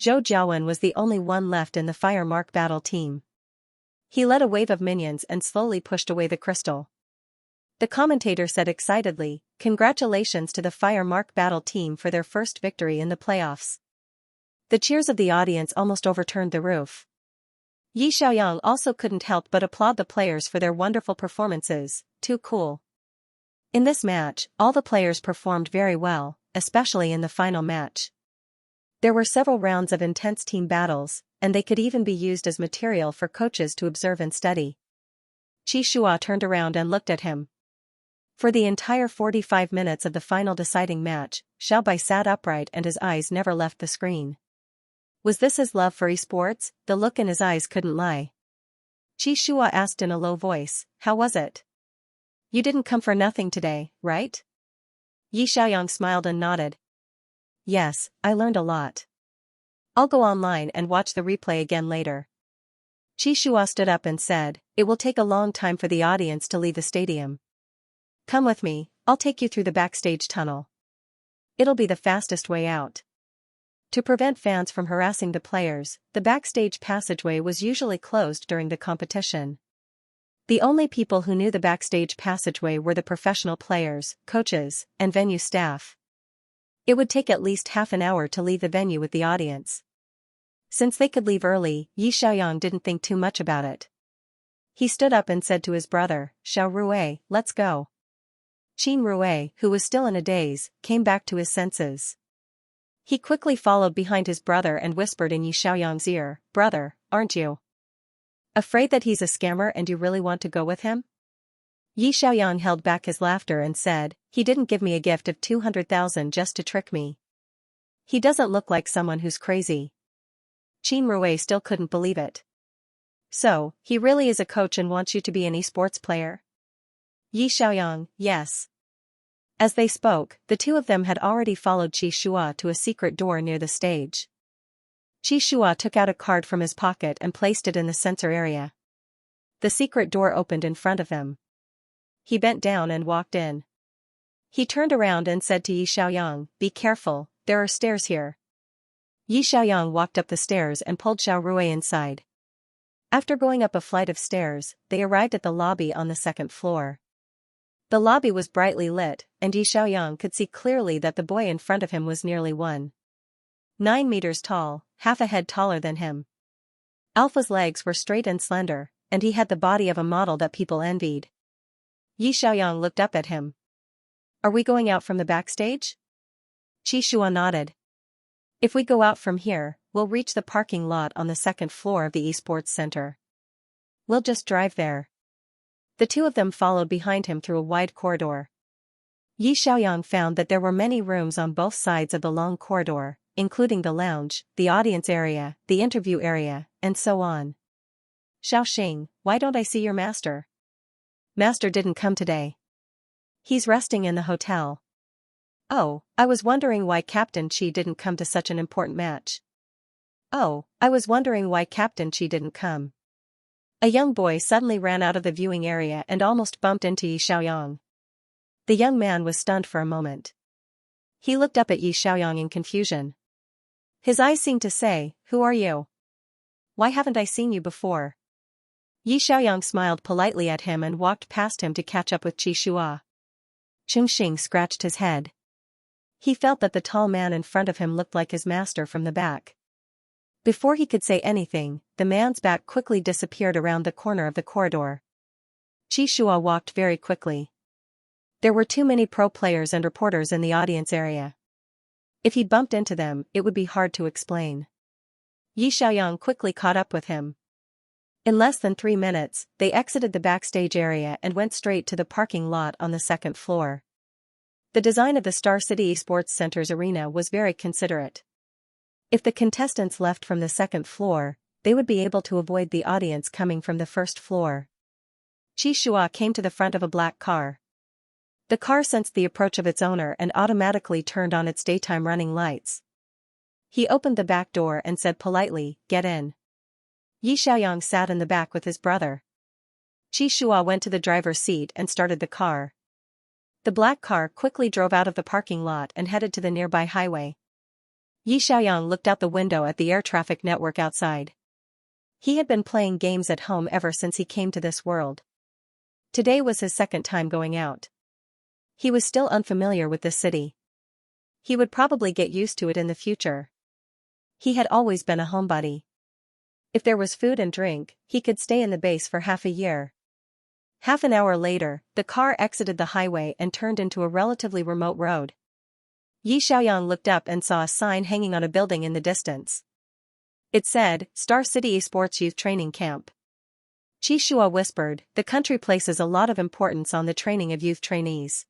Zhou Jiawen was the only one left in the Fire Mark battle team. He led a wave of minions and slowly pushed away the crystal. The commentator said excitedly, "Congratulations to the Fire Mark battle team for their first victory in the playoffs." The cheers of the audience almost overturned the roof. Yi Xiaoyang also couldn't help but applaud the players for their wonderful performances. Too cool. In this match, all the players performed very well, especially in the final match. There were several rounds of intense team battles, and they could even be used as material for coaches to observe and study. Qi Shua turned around and looked at him. For the entire 45 minutes of the final deciding match, Xiao Bai sat upright and his eyes never left the screen. Was this his love for esports? The look in his eyes couldn't lie. Qi Shua asked in a low voice, "How was it? You didn't come for nothing today, right?" Yi Xiaoyang smiled and nodded. "Yes, I learned a lot. I'll go online and watch the replay again later." Qi Shua stood up and said, "It will take a long time for the audience to leave the stadium. Come with me, I'll take you through the backstage tunnel. It'll be the fastest way out." To prevent fans from harassing the players, the backstage passageway was usually closed during the competition. The only people who knew the backstage passageway were the professional players, coaches, and venue staff. It would take at least half an hour to leave the venue with the audience. Since they could leave early, Yi Xiaoyang didn't think too much about it. He stood up and said to his brother, "Xiao Rui, let's go." Qin Rui, who was still in a daze, came back to his senses. He quickly followed behind his brother and whispered in Yi Xiaoyang's ear, "Brother, aren't you afraid that he's a scammer and you really want to go with him?" Yi Xiaoyang held back his laughter and said, "He didn't give me a gift of 200,000 just to trick me. He doesn't look like someone who's crazy." Qin Rui still couldn't believe it. "So, he really is a coach and wants you to be an esports player?" Yi Xiaoyang, "Yes." As they spoke, the 2 of them had already followed Qi Shua to a secret door near the stage. Qi Shua took out a card from his pocket and placed it in the sensor area. The secret door opened in front of him. He bent down and walked in. He turned around and said to Yi Xiaoyang, "Be careful, there are stairs here." Yi Xiaoyang walked up the stairs and pulled Xiao Rui inside. After going up a flight of stairs, they arrived at the lobby on the 2nd floor. The lobby was brightly lit, and Yi Xiaoyang could see clearly that the boy in front of him was nearly 1.9 meters tall, half a head taller than him. Alpha's legs were straight and slender, and he had the body of a model that people envied. Yi Xiaoyang looked up at him. "Are we going out from the backstage?" Qi Shua nodded. "If we go out from here, we'll reach the parking lot on the 2nd floor of the esports center. We'll just drive there." The two of them followed behind him through a wide corridor. Yi Xiaoyang found that there were many rooms on both sides of the long corridor, including the lounge, the audience area, the interview area, and so on. Xiaoxing, why don't I see your master? Master didn't come today. He's resting in the hotel. Oh, I was wondering why Captain Qi didn't come to such an important match. Oh, I was wondering why Captain Qi didn't come. A young boy suddenly ran out of the viewing area and almost bumped into Yi Xiaoyang. The young man was stunned for a moment. He looked up at Yi Xiaoyang in confusion. His eyes seemed to say, "Who are you? Why haven't I seen you before?" Yi Xiaoyang smiled politely at him and walked past him to catch up with Qi Shua. Xing scratched his head. He felt that the tall man in front of him looked like his master from the back. Before he could say anything, the man's back quickly disappeared around the corner of the corridor. Qi Shua walked very quickly. There were too many pro players and reporters in the audience area. If he bumped into them, it would be hard to explain. Yi Xiaoyang quickly caught up with him. In less than 3 minutes, they exited the backstage area and went straight to the parking lot on the second floor. The design of the Star City Esports Center's arena was very considerate. If the contestants left from the second floor, they would be able to avoid the audience coming from the first floor. Qi Shua came to the front of a black car. The car sensed the approach of its owner and automatically turned on its daytime running lights. He opened the back door and said politely, "Get in." Yi Xiaoyang sat in the back with his brother. Qi Shua went to the driver's seat and started the car. The black car quickly drove out of the parking lot and headed to the nearby highway. Yi Xiaoyang looked out the window at the air traffic network outside. He had been playing games at home ever since he came to this world. Today was his second time going out. He was still unfamiliar with the city. He would probably get used to it in the future. He had always been a homebody. If there was food and drink, he could stay in the base for half a year. Half an hour later, the car exited the highway and turned into a relatively remote road. Yi Xiaoyang looked up and saw a sign hanging on a building in the distance. It said, "Star City Esports Youth Training Camp." Qi Shua whispered, "The country places a lot of importance on the training of youth trainees.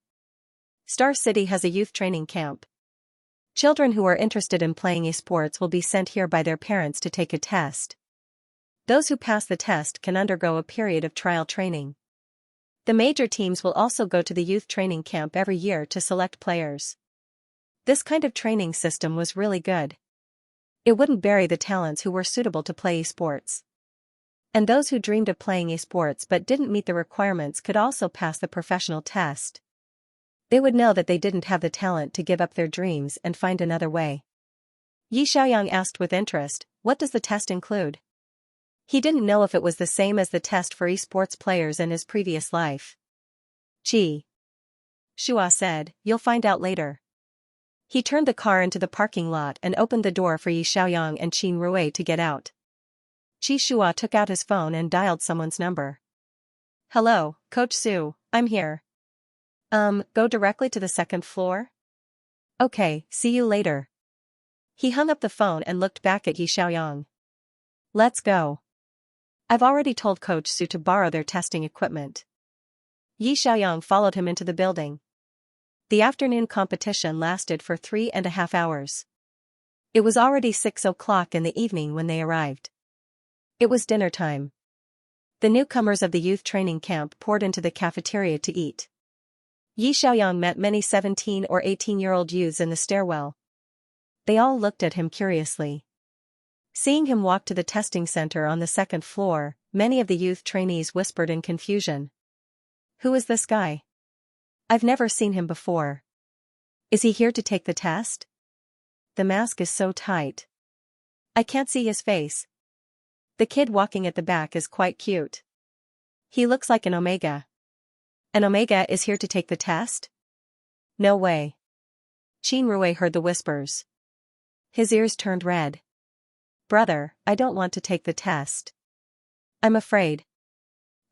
Star City has a youth training camp. Children who are interested in playing esports will be sent here by their parents to take a test. Those who pass the test can undergo a period of trial training. The major teams will also go to the youth training camp every year to select players." This kind of training system was really good. It wouldn't bury the talents who were suitable to play esports. And those who dreamed of playing esports but didn't meet the requirements could also pass the professional test. They would know that they didn't have the talent to give up their dreams and find another way. Yi Xiaoyang asked with interest, "What does the test include?" He didn't know if it was the same as the test for esports players in his previous life. Qi Shua said, "You'll find out later." He turned the car into the parking lot and opened the door for Yi Xiaoyang and Qin Rui to get out. Qi Shua took out his phone and dialed someone's number. "Hello, Coach Su, I'm here. Go directly to the second floor? Okay, see you later." He hung up the phone and looked back at Yi Xiaoyang. "Let's go. I've already told Coach Su to borrow their testing equipment." Yi Xiaoyang followed him into the building. The afternoon competition lasted for 3.5 hours. It was already 6 o'clock in the evening when they arrived. It was dinner time. The newcomers of the youth training camp poured into the cafeteria to eat. Yi Xiaoyang met many 17 or 18-year-old youths in the stairwell. They all looked at him curiously. Seeing him walk to the testing center on the second floor, many of the youth trainees whispered in confusion. "Who is this guy? I've never seen him before. Is he here to take the test? The mask is so tight. I can't see his face. The kid walking at the back is quite cute. He looks like an Omega. An Omega is here to take the test? No way." Qin Rui heard the whispers. His ears turned red. "Brother, I don't want to take the test. I'm afraid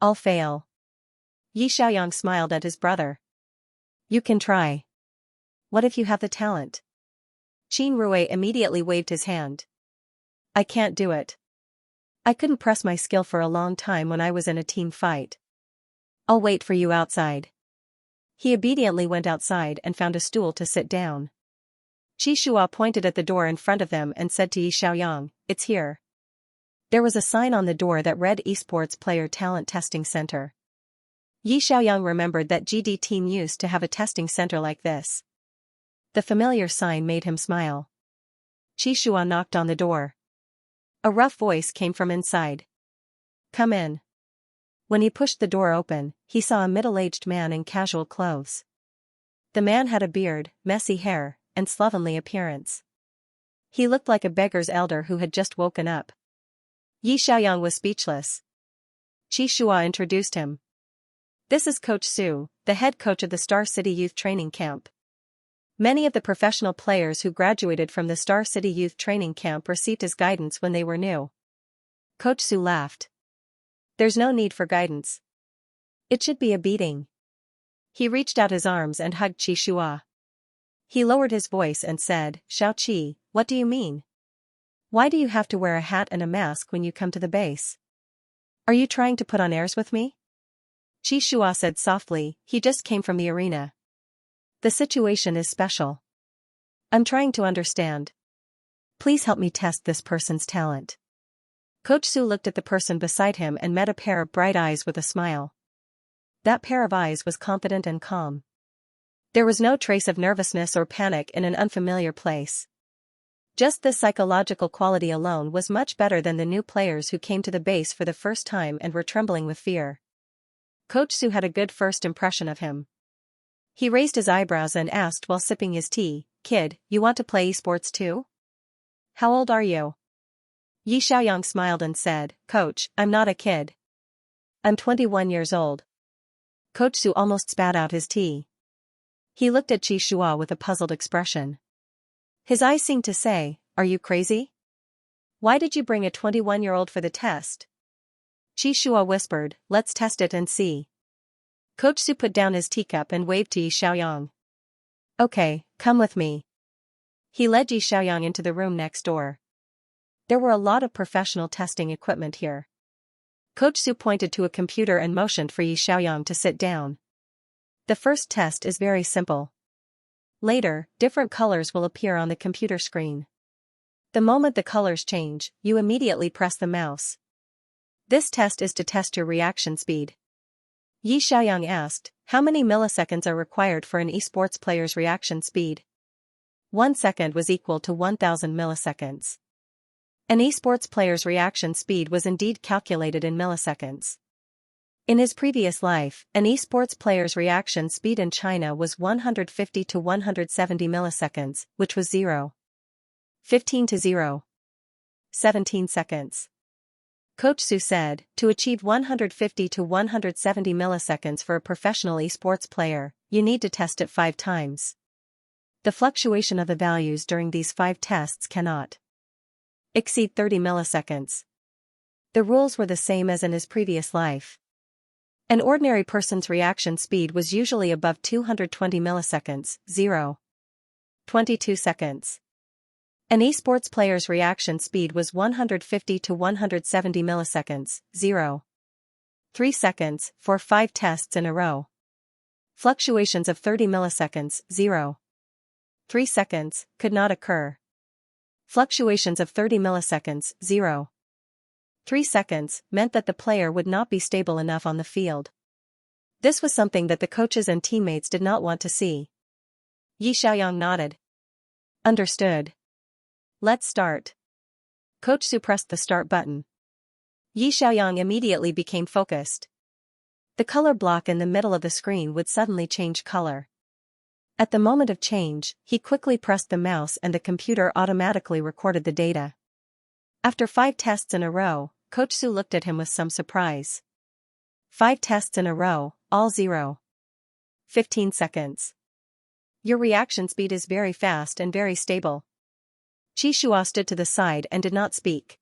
I'll fail." Yi Xiaoyang smiled at his brother. "You can try. What if you have the talent?" Qin Rui immediately waved his hand. "I can't do it. I couldn't press my skill for a long time when I was in a team fight. I'll wait for you outside. He obediently went outside and found a stool to sit down. Xianxia pointed at the door in front of them and said to Yi Xiaoyang, "It's here." There was a sign on the door that read Esports Player Talent Testing Center. Yi Xiaoyang remembered that GD team used to have a testing center like this. The familiar sign made him smile. Xianxia knocked on the door. A rough voice came from inside. "Come in." When he pushed the door open, he saw a middle-aged man in casual clothes. The man had a beard, messy hair, and slovenly appearance. He looked like a beggar's elder who had just woken up. Yi Xiaoyang was speechless. Xianxia introduced him. "This is Coach Su, the head coach of the Star City Youth Training Camp." Many of the professional players who graduated from the Star City Youth Training Camp received his guidance when they were new. Coach Su laughed. "There's no need for guidance. It should be a beating." He reached out his arms and hugged Xianxia. He lowered his voice and said, "Xiaoqi, what do you mean? Why do you have to wear a hat and a mask when you come to the base? Are you trying to put on airs with me?" Xianxia said softly, "He just came from the arena. The situation is special. I'm trying to understand. Please help me test this person's talent." Coach Su looked at the person beside him and met a pair of bright eyes with a smile. That pair of eyes was confident and calm. There was no trace of nervousness or panic in an unfamiliar place. Just this psychological quality alone was much better than the new players who came to the base for the first time and were trembling with fear. Coach Su had a good first impression of him. He raised his eyebrows and asked while sipping his tea, "Kid, you want to play esports too? How old are you?" Yi Xiaoyang smiled and said, "Coach, I'm not a kid. I'm 21 years old." Coach Su almost spat out his tea. He looked at Xianxia with a puzzled expression. His eyes seemed to say, "Are you crazy? Why did you bring a 21-year-old for the test?" Xianxia whispered, "Let's test it and see." Coach Su put down his teacup and waved to Yi Xiaoyang. "Okay, come with me." He led Yi Xiaoyang into the room next door. There were a lot of professional testing equipment here. Coach Su pointed to a computer and motioned for Yi Xiaoyang to sit down. "The first test is very simple. Later, different colors will appear on the computer screen. The moment the colors change, you immediately press the mouse. This test is to test your reaction speed." Yi Xiaoyang asked, "How many milliseconds are required for an esports player's reaction speed?" 1 second was equal to 1000 milliseconds. An esports player's reaction speed was indeed calculated in milliseconds. In his previous life, an esports player's reaction speed in China was 150 to 170 milliseconds, which was 15 to 17 seconds. Coach Su said, to achieve 150 to 170 milliseconds for a professional esports player, you need to test it 5 times. The fluctuation of the values during these 5 tests cannot exceed 30 milliseconds. The rules were the same as in his previous life. An ordinary person's reaction speed was usually above 220 milliseconds, 22 seconds. An esports player's reaction speed was 150 to 170 milliseconds, 3 seconds, for 5 tests in a row. Fluctuations of 30 milliseconds, 3 seconds, could not occur. Fluctuations of 30 milliseconds, 3 seconds, meant that the player would not be stable enough on the field. This was something that the coaches and teammates did not want to see. Yi Xiaoyang nodded. "Understood. Let's start." Coach Su pressed the start button. Yi Xiaoyang immediately became focused. The color block in the middle of the screen would suddenly change color. At the moment of change, he quickly pressed the mouse and the computer automatically recorded the data. After 5 tests in a row, Coach Su looked at him with some surprise. 5 tests in a row, all 15 seconds. Your reaction speed is very fast and very stable. Xianxia stood to the side and did not speak.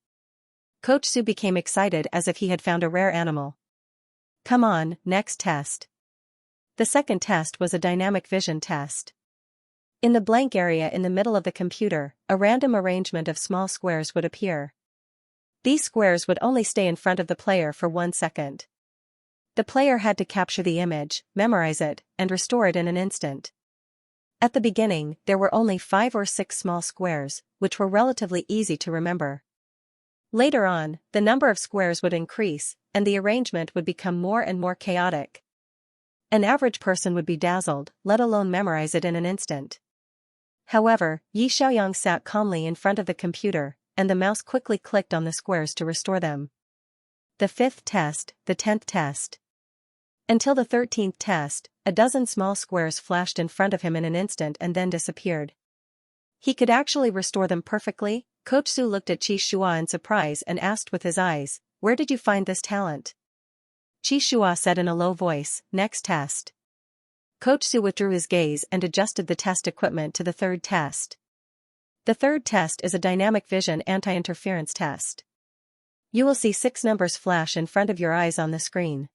Coach Su became excited as if he had found a rare animal. "Come on, next test." The second test was a dynamic vision test. In the blank area in the middle of the computer, a random arrangement of small squares would appear. These squares would only stay in front of the player for 1 second. The player had to capture the image, memorize it, and restore it in an instant. At the beginning, there were only 5 or 6 small squares, which were relatively easy to remember. Later on, the number of squares would increase, and the arrangement would become more and more chaotic. An average person would be dazzled, let alone memorize it in an instant. However, Xiaoyang sat calmly in front of the computer, and the mouse quickly clicked on the squares to restore them. The 5th test, the 10th test. Until the 13th test, a dozen small squares flashed in front of him in an instant and then disappeared. He could actually restore them perfectly. Coach Su looked at Xianxia in surprise and asked with his eyes, "Where did you find this talent?" Xianxia said in a low voice, "Next test." Coach Su withdrew his gaze and adjusted the test equipment to the 3rd test. The 3rd test is a dynamic vision anti-interference test. You will see 6 numbers flash in front of your eyes on the screen.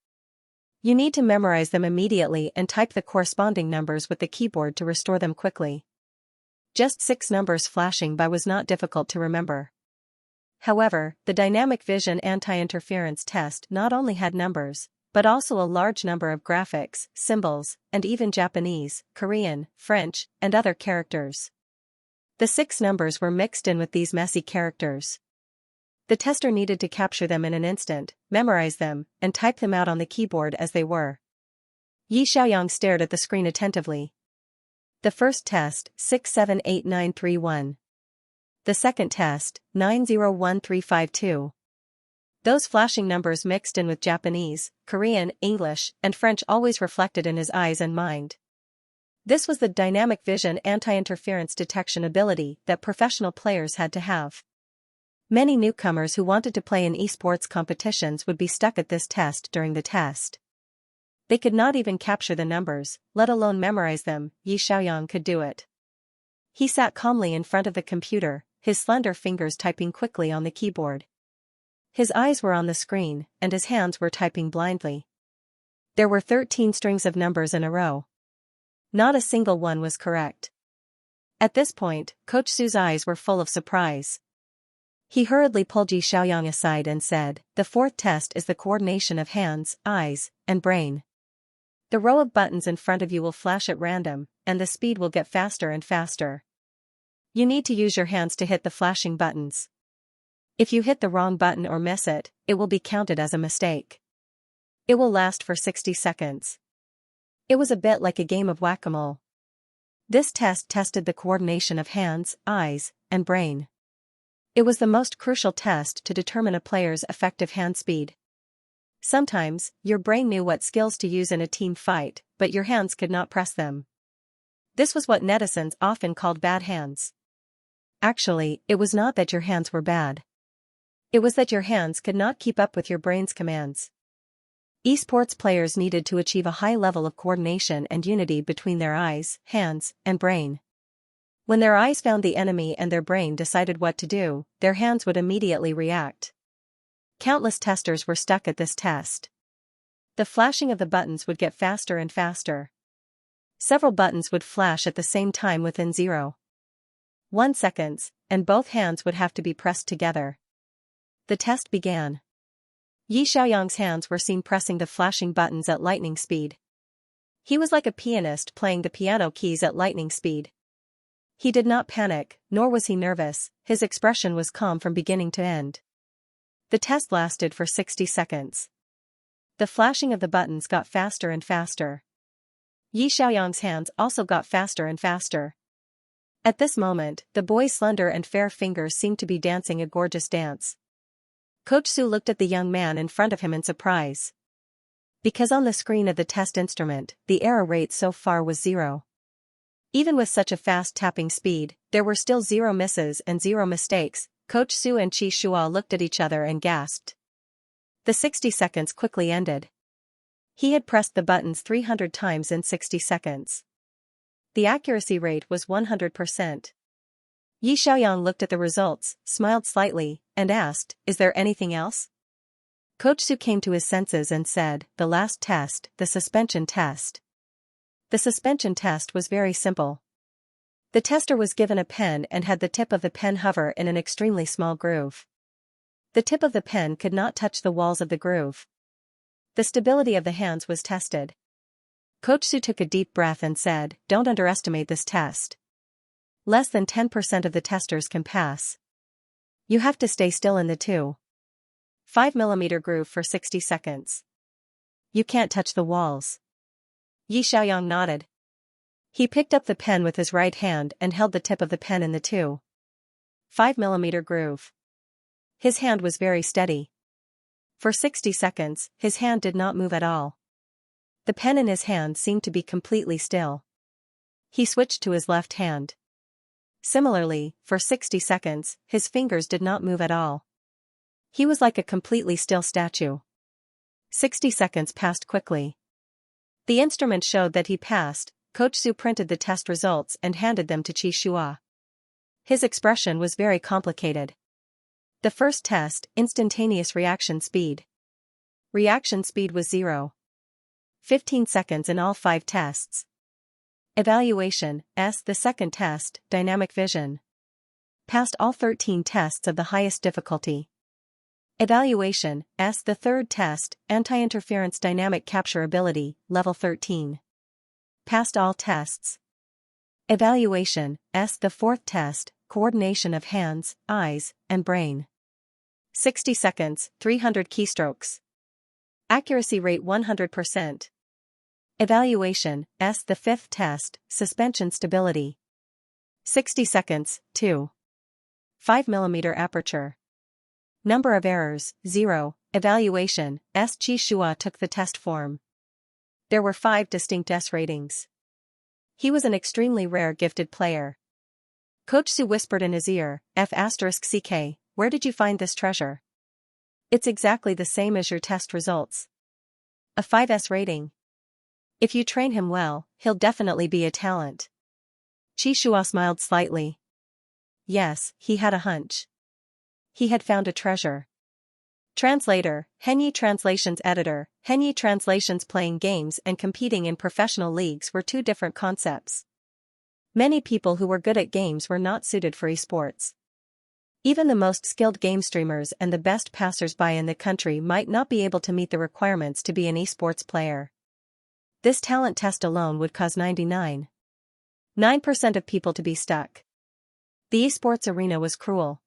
You need to memorize them immediately and type the corresponding numbers with the keyboard to restore them quickly. Just 6 numbers flashing by was not difficult to remember. However, the dynamic vision anti-interference test not only had numbers, but also a large number of graphics, symbols, and even Japanese, Korean, French, and other characters. The 6 numbers were mixed in with these messy characters. The tester needed to capture them in an instant, memorize them, and type them out on the keyboard as they were. Xiaoyang stared at the screen attentively. The first test, 678931. The second test, 901352. Those flashing numbers mixed in with Japanese, Korean, English, and French always reflected in his eyes and mind. This was the dynamic vision anti-interference detection ability that professional players had to have. Many newcomers who wanted to play in esports competitions would be stuck at this test during the test. They could not even capture the numbers, let alone memorize them. Xiaoyang could do it. He sat calmly in front of the computer, his slender fingers typing quickly on the keyboard. His eyes were on the screen, and his hands were typing blindly. There were 13 strings of numbers in a row. Not a single one was correct. At this point, Coach Su's eyes were full of surprise. He hurriedly pulled Xiaoyang aside and said, "The 4th test is the coordination of hands, eyes, and brain. The row of buttons in front of you will flash at random, and the speed will get faster and faster. You need to use your hands to hit the flashing buttons. If you hit the wrong button or miss it, it will be counted as a mistake. It will last for 60 seconds. It was a bit like a game of whack-a-mole. This test tested the coordination of hands, eyes, and brain. It was the most crucial test to determine a player's effective hand speed. Sometimes, your brain knew what skills to use in a team fight, but your hands could not press them. This was what netizens often called bad hands. Actually, it was not that your hands were bad. It was that your hands could not keep up with your brain's commands. Esports players needed to achieve a high level of coordination and unity between their eyes, hands, and brain. When their eyes found the enemy and their brain decided what to do, their hands would immediately react. Countless testers were stuck at this test. The flashing of the buttons would get faster and faster. Several buttons would flash at the same time within 0.1 seconds, and both hands would have to be pressed together. The test began. Xiaoyang's hands were seen pressing the flashing buttons at lightning speed. He was like a pianist playing the piano keys at lightning speed. He did not panic, nor was he nervous, his expression was calm from beginning to end. The test lasted for 60 seconds. The flashing of the buttons got faster and faster. Xiaoyang's hands also got faster and faster. At this moment, the boy's slender and fair fingers seemed to be dancing a gorgeous dance. Coach Su looked at the young man in front of him in surprise. Because on the screen of the test instrument, the error rate so far was 0. Even with such a fast tapping speed, there were still 0 misses and 0 mistakes. Coach Su and Xianxia looked at each other and gasped. The 60 seconds quickly ended. He had pressed the buttons 300 times in 60 seconds. The accuracy rate was 100%. Xiaoyang looked at the results, smiled slightly, and asked, "Is there anything else?" Coach Su came to his senses and said, "The last test, the suspension test." The suspension test was very simple. The tester was given a pen and had the tip of the pen hover in an extremely small groove. The tip of the pen could not touch the walls of the groove. The stability of the hands was tested. Coach Su took a deep breath and said, "Don't underestimate this test. Less than 10% of the testers can pass. You have to stay still in the 2.5 mm groove for 60 seconds. You can't touch the walls." Yi Xiaoyang nodded. He picked up the pen with his right hand and held the tip of the pen in the 2.5 mm groove. His hand was very steady. For 60 seconds, his hand did not move at all. The pen in his hand seemed to be completely still. He switched to his left hand. Similarly, for 60 seconds, his fingers did not move at all. He was like a completely still statue. 60 seconds passed quickly. The instrument showed that he passed. Coach Su printed the test results and handed them to Qi Shua. His expression was very complicated. The first test, instantaneous reaction speed. Reaction speed was 0.15 seconds in all 5 tests. Evaluation, the second test, dynamic vision. Passed all 13 tests of the highest difficulty. Evaluation, the third test, anti-interference dynamic capture ability, level 13. Passed all tests. Evaluation, the fourth test, coordination of hands, eyes, and brain. 60 seconds, 300 keystrokes. Accuracy rate 100%. Evaluation, the fifth test, suspension stability. 60 seconds, 2.5 mm aperture. Number of errors, 0. Evaluation, Qi Shua took the test form. There were 5 distinct S ratings. He was an extremely rare gifted player. Coach Su whispered in his ear, F*CK, where did you find this treasure? It's exactly the same as your test results. A 5S rating. If you train him well, he'll definitely be a talent. Qi Shua smiled slightly. Yes, he had a hunch. He had found a treasure. Translator, Henyi Translations Editor. Henyi Translations. Playing games and competing in professional leagues were two different concepts. Many people who were good at games were not suited for esports. Even the most skilled game streamers and the best passers-by in the country might not be able to meet the requirements to be an esports player. This talent test alone would cause 99% of people to be stuck. The esports arena was cruel.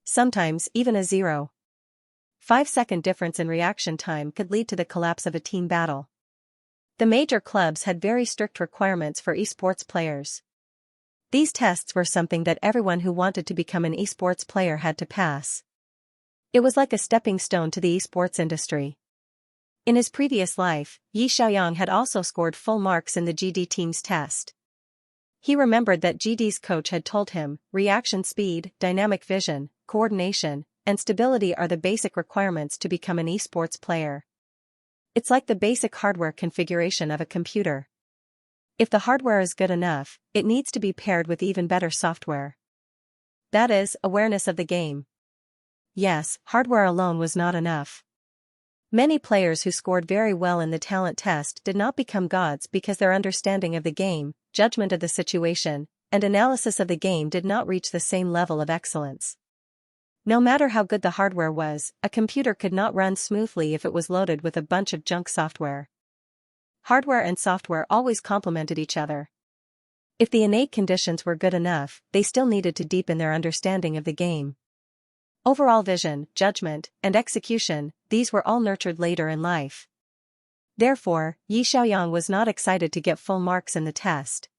Sometimes even a 0.5-second difference in reaction time could lead to the collapse of a team battle. The major clubs had very strict requirements for esports players. These tests were something that everyone who wanted to become an esports player had to pass. It was like a stepping stone to the esports industry. In his previous life, Yi Xiaoyang had also scored full marks in the GD team's test. He remembered that GD's coach had told him, reaction speed, dynamic vision, coordination, and stability are the basic requirements to become an esports player. It's like the basic hardware configuration of a computer. If the hardware is good enough, it needs to be paired with even better software. That is, awareness of the game. Yes, hardware alone was not enough. Many players who scored very well in the talent test did not become gods because their understanding of the game, judgment of the situation, and analysis of the game did not reach the same level of excellence. No matter how good the hardware was, a computer could not run smoothly if it was loaded with a bunch of junk software. Hardware and software always complemented each other. If the innate conditions were good enough, they still needed to deepen their understanding of the game. Overall vision, judgment, and execution, these were all nurtured later in life. Therefore, Yi Xiaoyang was not excited to get full marks in the test.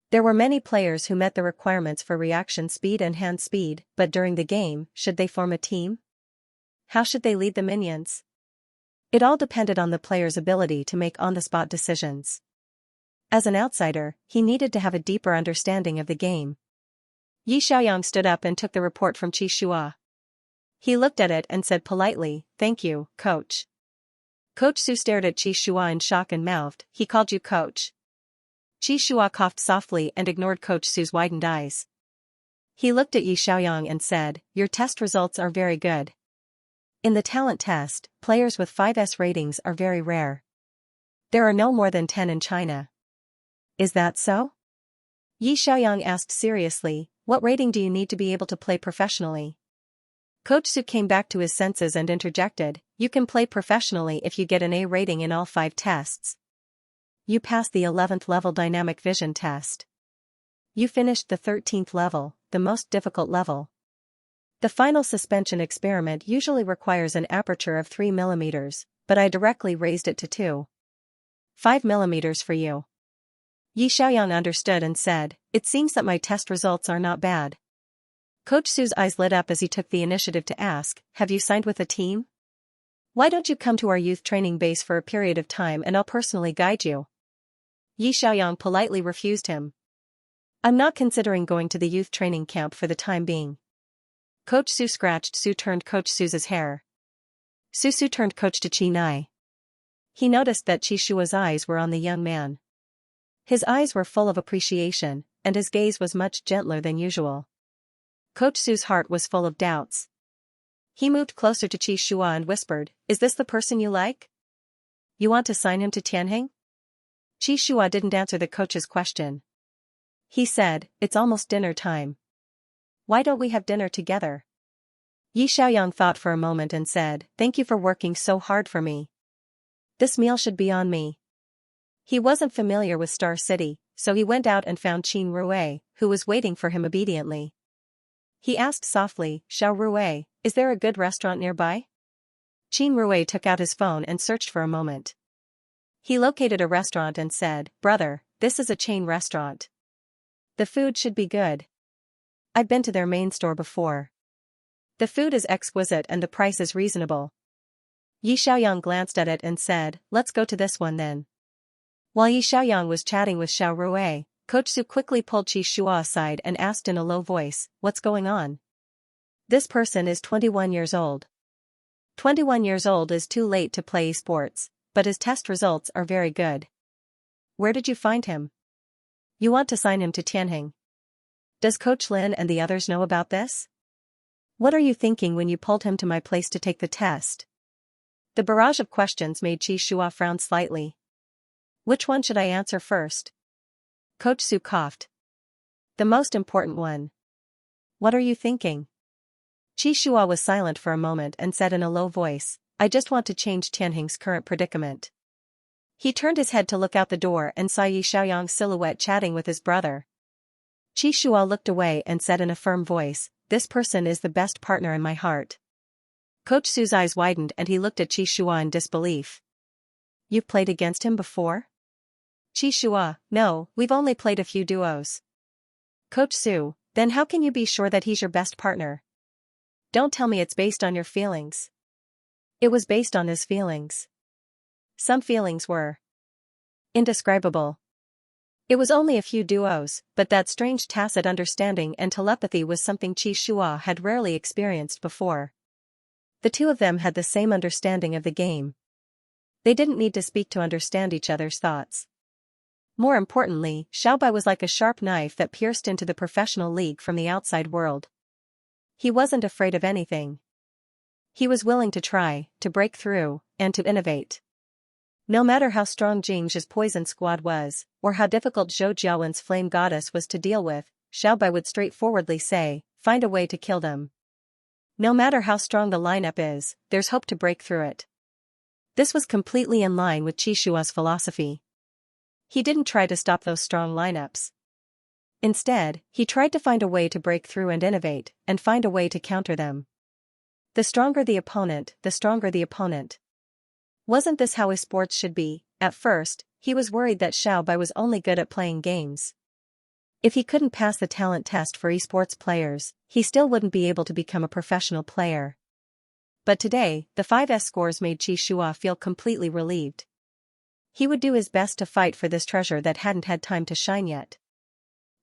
There were many players who met the requirements for reaction speed and hand speed, but during the game, should they form a team? How should they lead the minions? It all depended on the player's ability to make on-the-spot decisions. As an outsider, he needed to have a deeper understanding of the game. Yi Xiaoyang stood up and took the report from Qi Shua. He looked at it and said politely, "Thank you, coach." Coach Su stared at Qi Shua in shock and mouthed, "He called you coach?" Qi Shua coughed softly and ignored Coach Su's widened eyes. He looked at Yi Xiaoyang and said, "Your test results are very good. In the talent test, players with 5S ratings are very rare. There are no more than 10 in China. Is that so?" Yi Xiaoyang asked seriously, "What rating do you need to be able to play professionally?" Coach Su came back to his senses and interjected, You can play professionally if you get an A rating in all 5 tests. You passed the 11th level dynamic vision test. You finished the 13th level, the most difficult level. The final suspension experiment usually requires an aperture of 3 mm, but I directly raised it to 2.5 mm for you. Yi Xiaoyang understood and said, "It seems that my test results are not bad." Coach Su's eyes lit up as he took the initiative to ask, "Have you signed with a team? Why don't you come to our youth training base for a period of time and I'll personally guide you?" Yi Xiaoyang politely refused him. "I'm not considering going to the youth training camp for the time being." Coach Su scratched Su turned Coach Su's hair. Su turned Coach to Chi Nai. He noticed that Chi Shua's eyes were on the young man. His eyes were full of appreciation, and his gaze was much gentler than usual. Coach Su's heart was full of doubts. He moved closer to Chi Shua and whispered, "Is this the person you like? You want to sign him to Tianheng?" Chi Shua didn't answer the coach's question. He said, "It's almost dinner time. Why don't we have dinner together?" Yi Xiaoyang thought for a moment and said, "Thank you for working so hard for me. This meal should be on me." He wasn't familiar with Star City, so he went out and found Qin Rue, who was waiting for him obediently. He asked softly, "Xiao Rue, is there a good restaurant nearby?" Qin Rue took out his phone and searched for a moment. He located a restaurant and said, "Brother, this is a chain restaurant. The food should be good. I've been to their main store before. The food is exquisite and the price is reasonable." Yi Xiaoyang glanced at it and said, "Let's go to this one then." While Yi Xiaoyang was chatting with Xiao Rue, Coach Su quickly pulled Chi Shua aside and asked in a low voice, "What's going on?" "This person is 21 years old. 21 years old is too late to play sports, but his test results are very good. Where did you find him? You want to sign him to Tianheng. Does Coach Lin and the others know about this? What are you thinking when you pulled him to my place to take the test?" The barrage of questions made Chi Shua frown slightly. "Which one should I answer first?" Coach Su coughed. "The most important one. What are you thinking?" Chi Shua was silent for a moment and said in a low voice, "I just want to change Tianheng's current predicament." He turned his head to look out the door and saw Yi Xiaoyang's silhouette chatting with his brother. Chi Shua looked away and said in a firm voice, "This person is the best partner in my heart." Coach Su's eyes widened and he looked at Chi Shua in disbelief. "You've played against him before?" Chi Shua, "No, we've only played a few duos." Coach Su, "Then how can you be sure that he's your best partner? Don't tell me it's based on your feelings." It was based on his feelings. Some feelings were indescribable. It was only a few duos, but that strange tacit understanding and telepathy was something Chi Shua had rarely experienced before. The two of them had the same understanding of the game. They didn't need to speak to understand each other's thoughts. More importantly, Xiaobai was like a sharp knife that pierced into the professional league from the outside world. He wasn't afraid of anything. He was willing to try, to break through, and to innovate. No matter how strong Jing's poison squad was, or how difficult Zhou Jiawen's flame goddess was to deal with, Xiaobai would straightforwardly say, "Find a way to kill them. No matter how strong the lineup is, there's hope to break through it." This was completely in line with Chi Shua's philosophy. He didn't try to stop those strong lineups. Instead, he tried to find a way to break through and innovate, and find a way to counter them. The stronger the opponent, the stronger the opponent. Wasn't this how his sports should be? At first, he was worried that Xiaobai was only good at playing games. If he couldn't pass the talent test for esports players, he still wouldn't be able to become a professional player. But today, the 5S scores made Chi Shua feel completely relieved. He would do his best to fight for this treasure that hadn't had time to shine yet.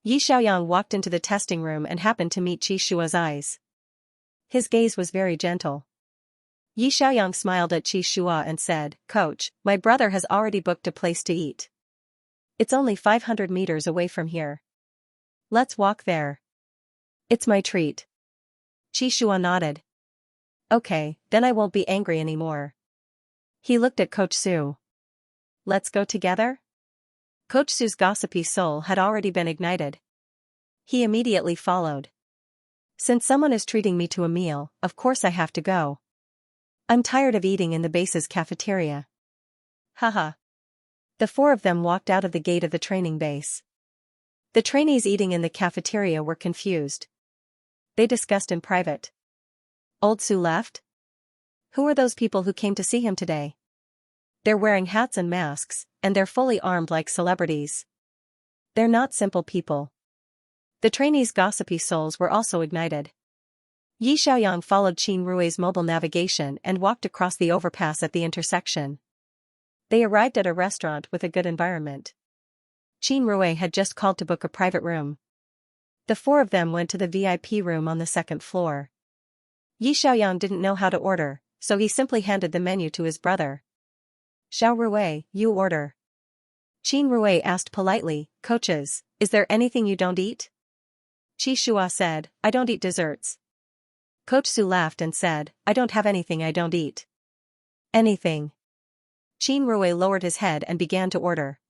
Yi Xiaoyang walked into the testing room and happened to meet Chi Shua's eyes. His gaze was very gentle. Yi Xiaoyang smiled at Chi Shua and said, "Coach, my brother has already booked a place to eat. It's only 500 meters away from here. Let's walk there." "It's my treat." Chi Shua nodded. "Okay, then I won't be angry anymore." He looked at Coach Su. "Let's go together?" Coach Su's gossipy soul had already been ignited. He immediately followed. "Since someone is treating me to a meal, of course I have to go." I'm tired of eating in the base's cafeteria. Haha. The four of them walked out of the gate of the training base. The trainees eating in the cafeteria were confused. They discussed in private. Old Su left? Who are those people who came to see him today? They're wearing hats and masks, and they're fully armed like celebrities. They're not simple people. The trainees' gossipy souls were also ignited. Yi Xiaoyang followed Qin Rui's mobile navigation and walked across the overpass at the intersection. They arrived at a restaurant with a good environment. Qin Rui had just called to book a private room. The four of them went to the VIP room on the second floor. Yi Xiaoyang didn't know how to order, so he simply handed the menu to his brother. Xiao Rui, you order. Qin Rui asked politely, Coaches, is there anything you don't eat? Qi Shua said, I don't eat desserts. Coach Su laughed and said, I don't have anything I don't eat. Anything. Qin Rui lowered his head and began to order.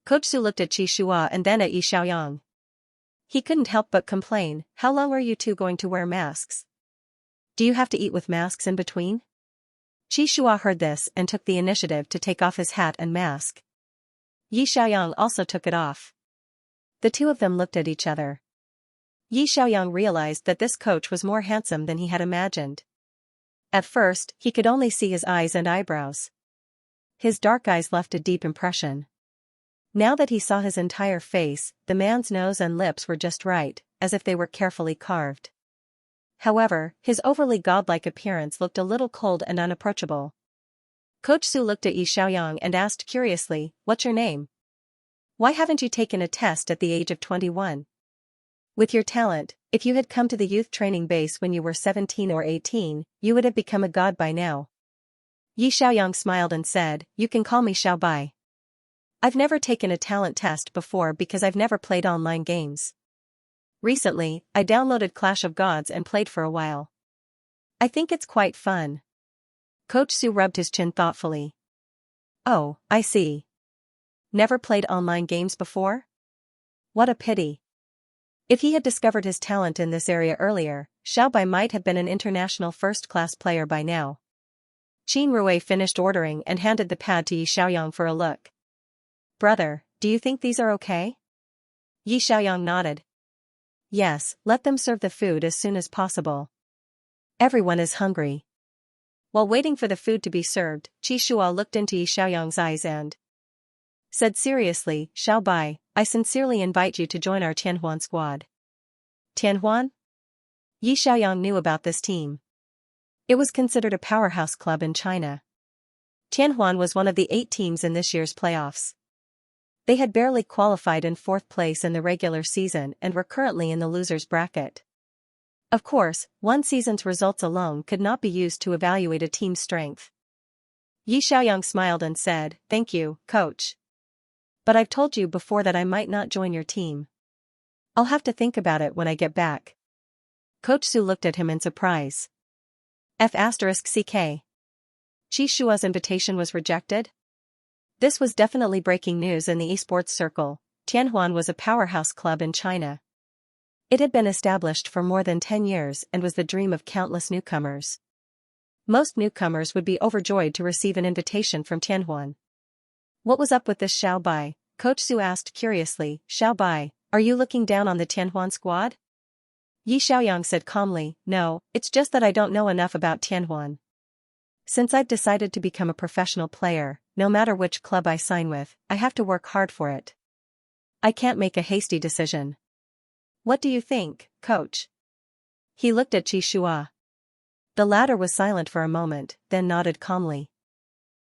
Coach Su looked at Qi Shua and then at Yi Xiaoyang. He couldn't help but complain, how long are you two going to wear masks? Do you have to eat with masks in between? Qi Shua heard this and took the initiative to take off his hat and mask. Yi Xiaoyang also took it off. The two of them looked at each other. Yi Xiaoyang realized that this coach was more handsome than he had imagined. At first, he could only see his eyes and eyebrows. His dark eyes left a deep impression. Now that he saw his entire face, the man's nose and lips were just right, as if they were carefully carved. However, his overly godlike appearance looked a little cold and unapproachable. Coach Su looked at Yi Xiaoyang and asked curiously, What's your name? Why haven't you taken a test at the age of 21? With your talent, if you had come to the youth training base when you were 17 or 18, you would have become a god by now. Yi Xiaoyang smiled and said, You can call me Xiao Bai. I've never taken a talent test before because I've never played online games. Recently, I downloaded Clash of Gods and played for a while. I think it's quite fun. Coach Su rubbed his chin thoughtfully. Oh, I see. Never played online games before? What a pity. If he had discovered his talent in this area earlier, Xiao Bai might have been an international first-class player by now. Qin Rui finished ordering and handed the pad to Yi Xiaoyang for a look. Brother, do you think these are okay? Yi Xiaoyang nodded. Yes, let them serve the food as soon as possible. Everyone is hungry. While waiting for the food to be served, Qi Shua looked into Yi Xiaoyang's eyes and said seriously, Xiao Bai, I sincerely invite you to join our Tianhuan squad. Tianhuan? Yi Xiaoyang knew about this team. It was considered a powerhouse club in China. Tianhuan was one of the 8 teams in this year's playoffs. They had barely qualified in 4th place in the regular season and were currently in the losers bracket. Of course, one season's results alone could not be used to evaluate a team's strength. Yi Xiaoyang smiled and said, Thank you, coach. But I've told you before that I might not join your team. I'll have to think about it when I get back. Coach Su looked at him in surprise. F***CK. Qi Shua's invitation was rejected? This was definitely breaking news in the esports circle. Tianhuan was a powerhouse club in China. It had been established for more than 10 years and was the dream of countless newcomers. Most newcomers would be overjoyed to receive an invitation from Tianhuan. What was up with this Xiao Bai? Coach Su asked curiously. Xiao Bai, are you looking down on the Tianhuan squad? Yi Xiaoyang said calmly, No, it's just that I don't know enough about Tianhuan. Since I've decided to become a professional player, no matter which club I sign with, I have to work hard for it. I can't make a hasty decision. What do you think, coach? He looked at Qi Shua. The latter was silent for a moment, then nodded calmly.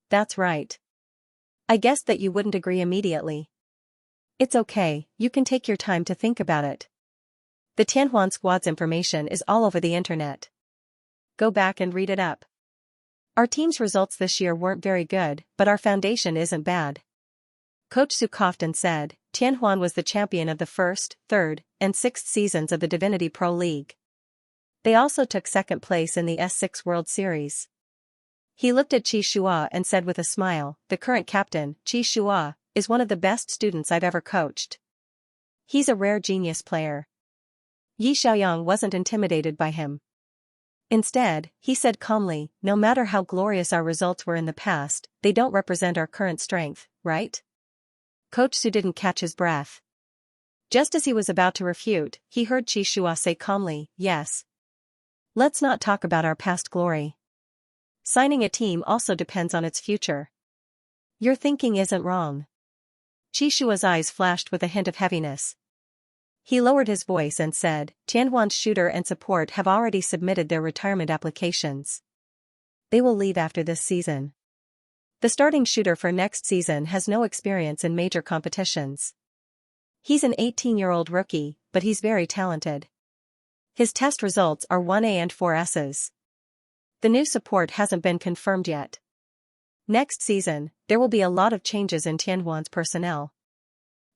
That's right. I guessed that you wouldn't agree immediately. It's okay, you can take your time to think about it. The Tianhuan squad's information is all over the internet. Go back and read it up. Our team's results this year weren't very good, but our foundation isn't bad. Coach Su coughed and said, Tianhuan was the champion of the 1st, 3rd, and 6th seasons of the Divinity Pro League. They also took 2nd place in the S6 World Series. He looked at Qi Shua and said with a smile, The current captain, Qi Shua, is one of the best students I've ever coached. He's a rare genius player. Yi Xiaoyang wasn't intimidated by him. Instead, he said calmly, no matter how glorious our results were in the past, they don't represent our current strength, right? Coach Su didn't catch his breath. Just as he was about to refute, he heard Xianxia say calmly, yes. Let's not talk about our past glory. Signing a team also depends on its future. Your thinking isn't wrong. Xianxia's eyes flashed with a hint of heaviness. He lowered his voice and said, Tianhuan's shooter and support have already submitted their retirement applications. They will leave after this season. The starting shooter for next season has no experience in major competitions. He's an 18-year-old rookie, but he's very talented. His test results are 1A and 4 S's. The new support hasn't been confirmed yet. Next season, there will be a lot of changes in Tianhuan's personnel.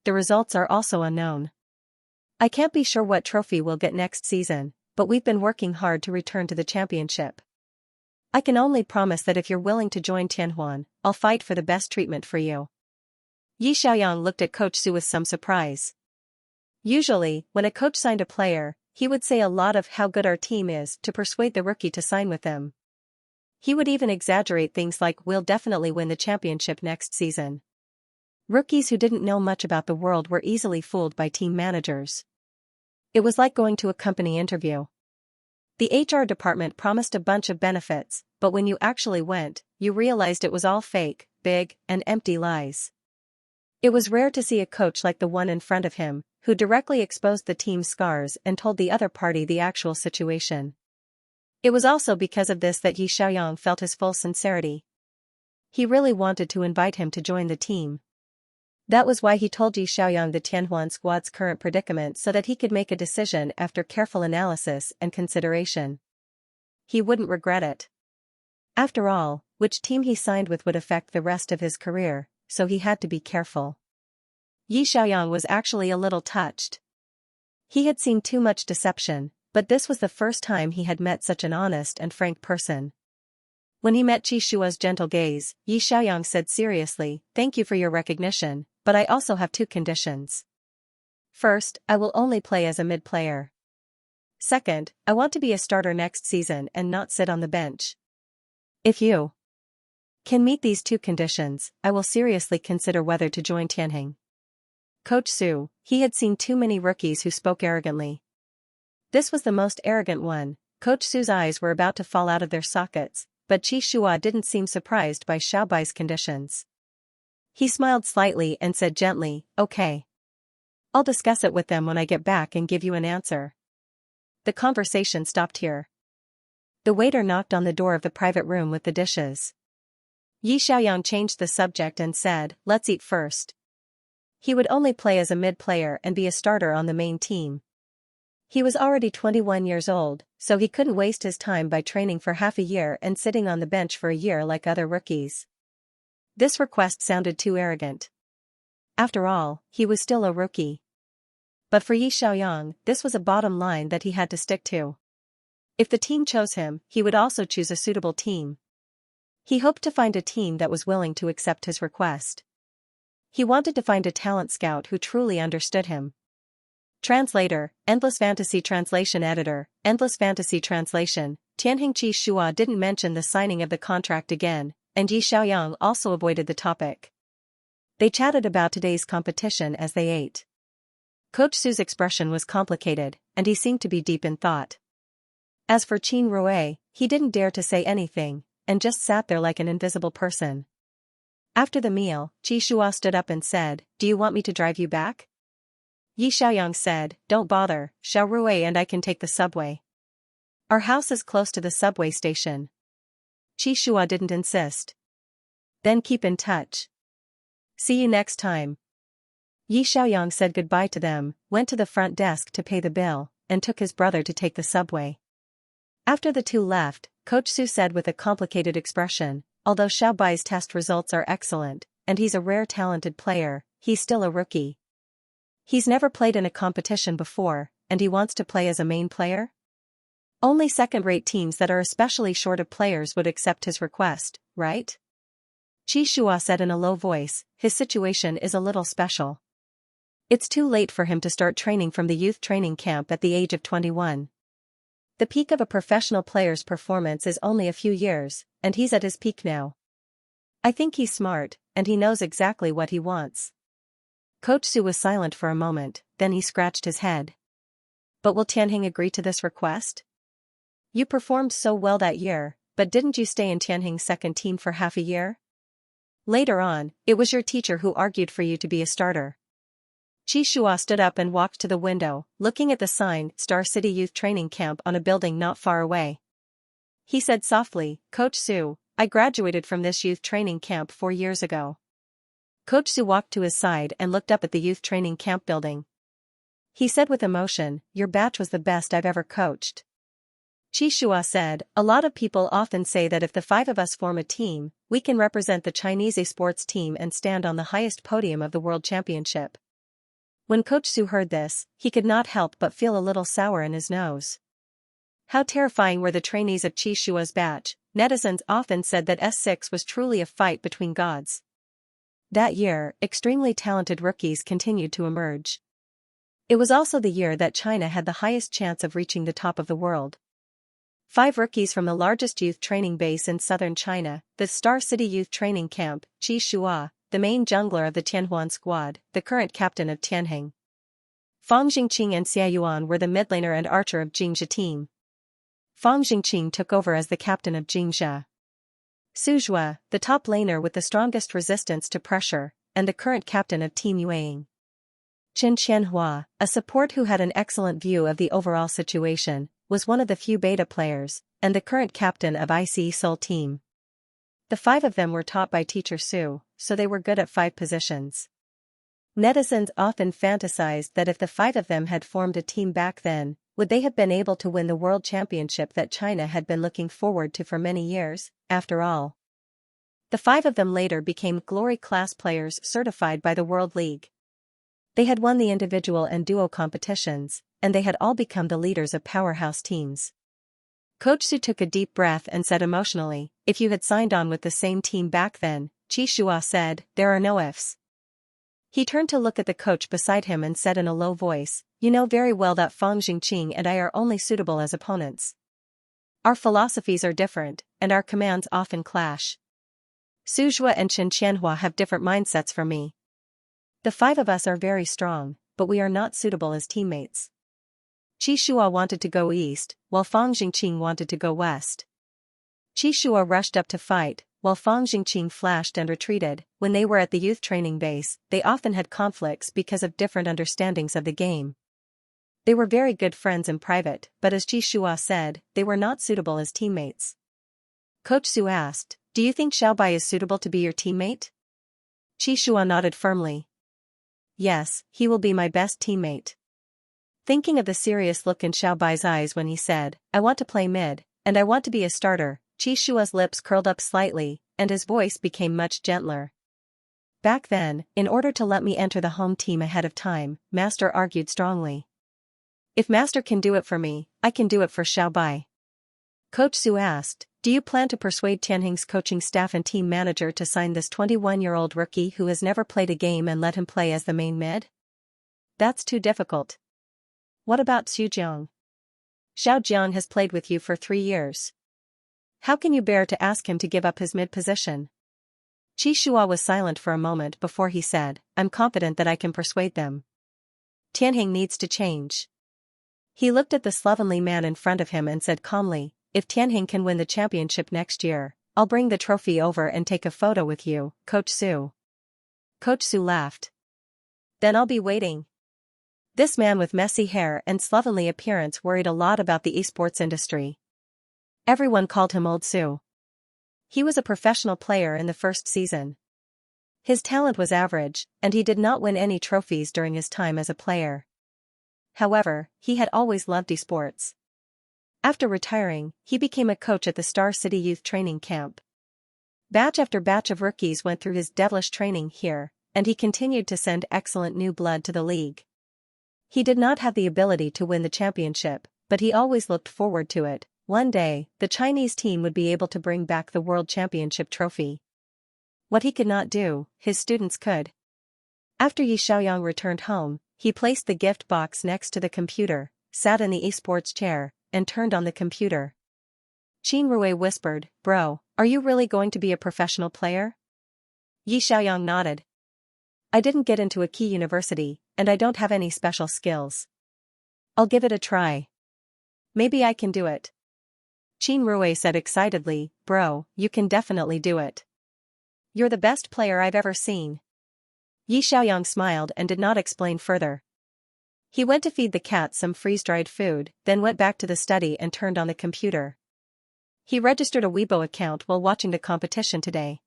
The results are also unknown. I can't be sure what trophy we'll get next season, but we've been working hard to return to the championship. I can only promise that if you're willing to join Tianhuan, I'll fight for the best treatment for you. Yi Xiaoyang looked at Coach Su with some surprise. Usually, when a coach signed a player, he would say a lot of how good our team is to persuade the rookie to sign with them. He would even exaggerate things like we'll definitely win the championship next season. Rookies who didn't know much about the world were easily fooled by team managers. It was like going to a company interview. The HR department promised a bunch of benefits, but when you actually went, you realized it was all fake, big, and empty lies. It was rare to see a coach like the one in front of him, who directly exposed the team's scars and told the other party the actual situation. It was also because of this that Yi Xiaoyang felt his full sincerity. He really wanted to invite him to join the team. That was why he told Yi Xiaoyang the Tianhuan squad's current predicament so that he could make a decision after careful analysis and consideration. He wouldn't regret it. After all, which team he signed with would affect the rest of his career, so he had to be careful. Yi Xiaoyang was actually a little touched. He had seen too much deception, but this was the first time he had met such an honest and frank person. When he met Xianxia's gentle gaze, Yi Xiaoyang said seriously, "Thank you for your recognition, but I also have 2 conditions. First, I will only play as a mid-player. Second, I want to be a starter next season and not sit on the bench. If you can meet these 2 conditions, I will seriously consider whether to join Tianheng." Coach Su, he had seen too many rookies who spoke arrogantly. This was the most arrogant one. Coach Su's eyes were about to fall out of their sockets, but Xianxia didn't seem surprised by Xiaobai's conditions. He smiled slightly and said gently, "Okay. I'll discuss it with them when I get back and give you an answer." The conversation stopped here. The waiter knocked on the door of the private room with the dishes. Yi Xiaoyang changed the subject and said, "Let's eat first." He would only play as a mid-player and be a starter on the main team. He was already 21 years old, so he couldn't waste his time by training for half a year and sitting on the bench for a year like other rookies. This request sounded too arrogant. After all, he was still a rookie. But for Yi Xiaoyang, this was a bottom line that he had to stick to. If the team chose him, he would also choose a suitable team. He hoped to find a team that was willing to accept his request. He wanted to find a talent scout who truly understood him. Translator, Endless Fantasy Translation Editor, Endless Fantasy Translation. Tianheng Xianxia didn't mention the signing of the contract again, and Yi Xiaoyang also avoided the topic. They chatted about today's competition as they ate. Coach Su's expression was complicated, and he seemed to be deep in thought. As for Qin Rui, he didn't dare to say anything, and just sat there like an invisible person. After the meal, Xianxia stood up and said, "Do you want me to drive you back?" Yi Xiaoyang said, "Don't bother, Xiao Rui and I can take the subway. Our house is close to the subway station." Xianxia didn't insist. "Then keep in touch. See you next time." Yi Xiaoyang said goodbye to them, went to the front desk to pay the bill, and took his brother to take the subway. After the two left, Coach Su said with a complicated expression, "Although Xiaobai's test results are excellent, and he's a rare talented player, he's still a rookie. He's never played in a competition before, and he wants to play as a main player? Only second-rate teams that are especially short of players would accept his request, right?" Xianxia said in a low voice, "His situation is a little special. It's too late for him to start training from the youth training camp at the age of 21. The peak of a professional player's performance is only a few years, and he's at his peak now. I think he's smart, and he knows exactly what he wants. Coach Su was silent for a moment, then he scratched his head. But will Tianheng agree to this request? You performed so well that year, but didn't you stay in Tianheng's second team for half a year? Later on, it was your teacher who argued for you to be a starter. Qi Shua stood up and walked to the window, looking at the sign, Star City Youth Training Camp on a building not far away. He said softly, Coach Su, I graduated from this youth training camp 4 years ago. Coach Su walked to his side and looked up at the youth training camp building. He said with emotion, your batch was the best I've ever coached. Qi Shua said, a lot of people often say that if the 5 of us form a team, we can represent the Chinese esports team and stand on the highest podium of the World Championship. When Coach Su heard this, he could not help but feel a little sour in his nose. How terrifying were the trainees of Qi Shua's batch. Netizens often said that S6 was truly a fight between gods. That year, extremely talented rookies continued to emerge. It was also the year that China had the highest chance of reaching the top of the world. 5 rookies from the largest youth training base in southern China, the Star City Youth Training Camp, Qi Shua, the main jungler of the Tianhuan squad, the current captain of Tianheng. Fang Jingqing and Xia Yuan were the mid laner and archer of Xianxia team. Fang Jingqing took over as the captain of Xianxia. Su Zhua, the top laner with the strongest resistance to pressure, and the current captain of Team Yueying. Chen Qianhua, a support who had an excellent view of the overall situation, was one of the few beta players, and the current captain of ICE Seoul team. The 5 of them were taught by teacher Su, so they were good at 5 positions. Netizens often fantasized that if the 5 of them had formed a team back then, would they have been able to win the World Championship that China had been looking forward to for many years, after all. The 5 of them later became glory class players certified by the World League. They had won the individual and duo competitions, and they had all become the leaders of powerhouse teams. Coach Su took a deep breath and said emotionally, if you had signed on with the same team back then, Qi Shua said, there are no ifs. He turned to look at the coach beside him and said in a low voice, you know very well that Fang Jingqing and I are only suitable as opponents. Our philosophies are different, and our commands often clash. Su Zhua and Chen Qianhua have different mindsets from me. The 5 of us are very strong, but we are not suitable as teammates. Qi Shua wanted to go east, while Fang Jingqing wanted to go west. Qi Shua rushed up to fight, while Fang Jingqing flashed and retreated. When they were at the youth training base, they often had conflicts because of different understandings of the game. They were very good friends in private, but as Qi Shua said, they were not suitable as teammates. Coach Su asked, do you think Xiaobai is suitable to be your teammate? Qi Shua nodded firmly. Yes, he will be my best teammate. Thinking of the serious look in Xiaobai's eyes when he said, I want to play mid, and I want to be a starter, Qi Shua's lips curled up slightly, and his voice became much gentler. Back then, in order to let me enter the home team ahead of time, Master argued strongly. If Master can do it for me, I can do it for Xiaobai. Coach Su asked, do you plan to persuade Tianheng's coaching staff and team manager to sign this 21-year-old rookie who has never played a game and let him play as the main mid? That's too difficult. What about Xu Jiang? Xiao Jiang has played with you for 3 years. How can you bear to ask him to give up his mid position? Qi Shua was silent for a moment before he said, I'm confident that I can persuade them. Tianheng needs to change. He looked at the slovenly man in front of him and said calmly, if Tianheng can win the championship next year, I'll bring the trophy over and take a photo with you, Coach Su. Coach Su laughed. Then I'll be waiting. This man with messy hair and slovenly appearance worried a lot about the esports industry. Everyone called him Old Su. He was a professional player in the first season. His talent was average, and he did not win any trophies during his time as a player. However, he had always loved esports. After retiring, he became a coach at the Star City Youth Training Camp. Batch after batch of rookies went through his devilish training here, and he continued to send excellent new blood to the league. He did not have the ability to win the championship, but he always looked forward to it. One day, the Chinese team would be able to bring back the World Championship trophy. What he could not do, his students could. After Yi Xiaoyang returned home, he placed the gift box next to the computer, sat in the esports chair, and turned on the computer. Qin Rui whispered, "Bro, are you really going to be a professional player?" Yi Xiaoyang nodded. "I didn't get into a key university, and I don't have any special skills. I'll give it a try. Maybe I can do it." Qin Rui said excitedly, "Bro, you can definitely do it. You're the best player I've ever seen." Yi Xiaoyang smiled and did not explain further. He went to feed the cat some freeze-dried food, then went back to the study and turned on the computer. He registered a Weibo account while watching the competition today.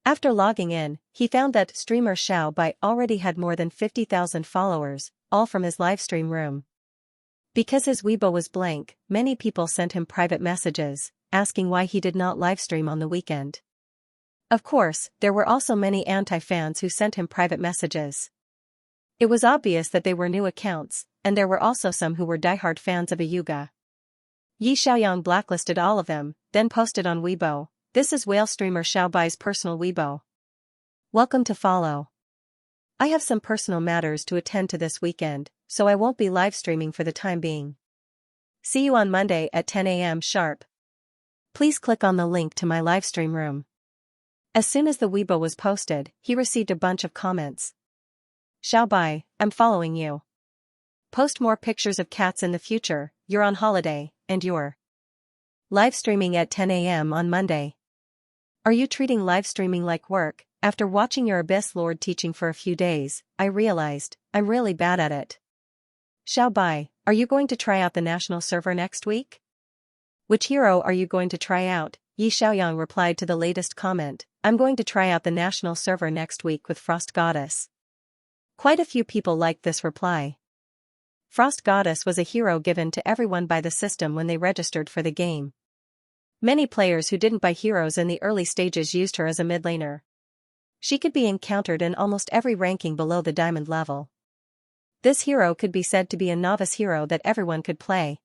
After logging in, he found that streamer Xiao Bai already had more than 50,000 followers, all from his livestream room. Because his Weibo was blank, many people sent him private messages, asking why he did not livestream on the weekend. Of course, there were also many anti-fans who sent him private messages. It was obvious that they were new accounts, and there were also some who were diehard fans of Ayuga. Yi Xiaoyang blacklisted all of them, then posted on Weibo, "This is whale streamer Xiao Bai's personal Weibo. Welcome to follow. I have some personal matters to attend to this weekend, so I won't be live streaming for the time being. See you on Monday at 10 a.m. sharp. Please click on the link to my livestream room." As soon as the Weibo was posted, he received a bunch of comments. "Xiao Bai, I'm following you. Post more pictures of cats in the future, you're on holiday, and you're live streaming at 10 a.m. on Monday. Are you treating live streaming like work? After watching your Abyss Lord teaching for a few days, I realized I'm really bad at it. Xiao Bai, are you going to try out the national server next week? Which hero are you going to try out?" Yi Xiaoyang replied to the latest comment, "I'm going to try out the national server next week with Frost Goddess." Quite a few people liked this reply. Frost Goddess was a hero given to everyone by the system when they registered for the game. Many players who didn't buy heroes in the early stages used her as a mid laner. She could be encountered in almost every ranking below the diamond level. This hero could be said to be a novice hero that everyone could play.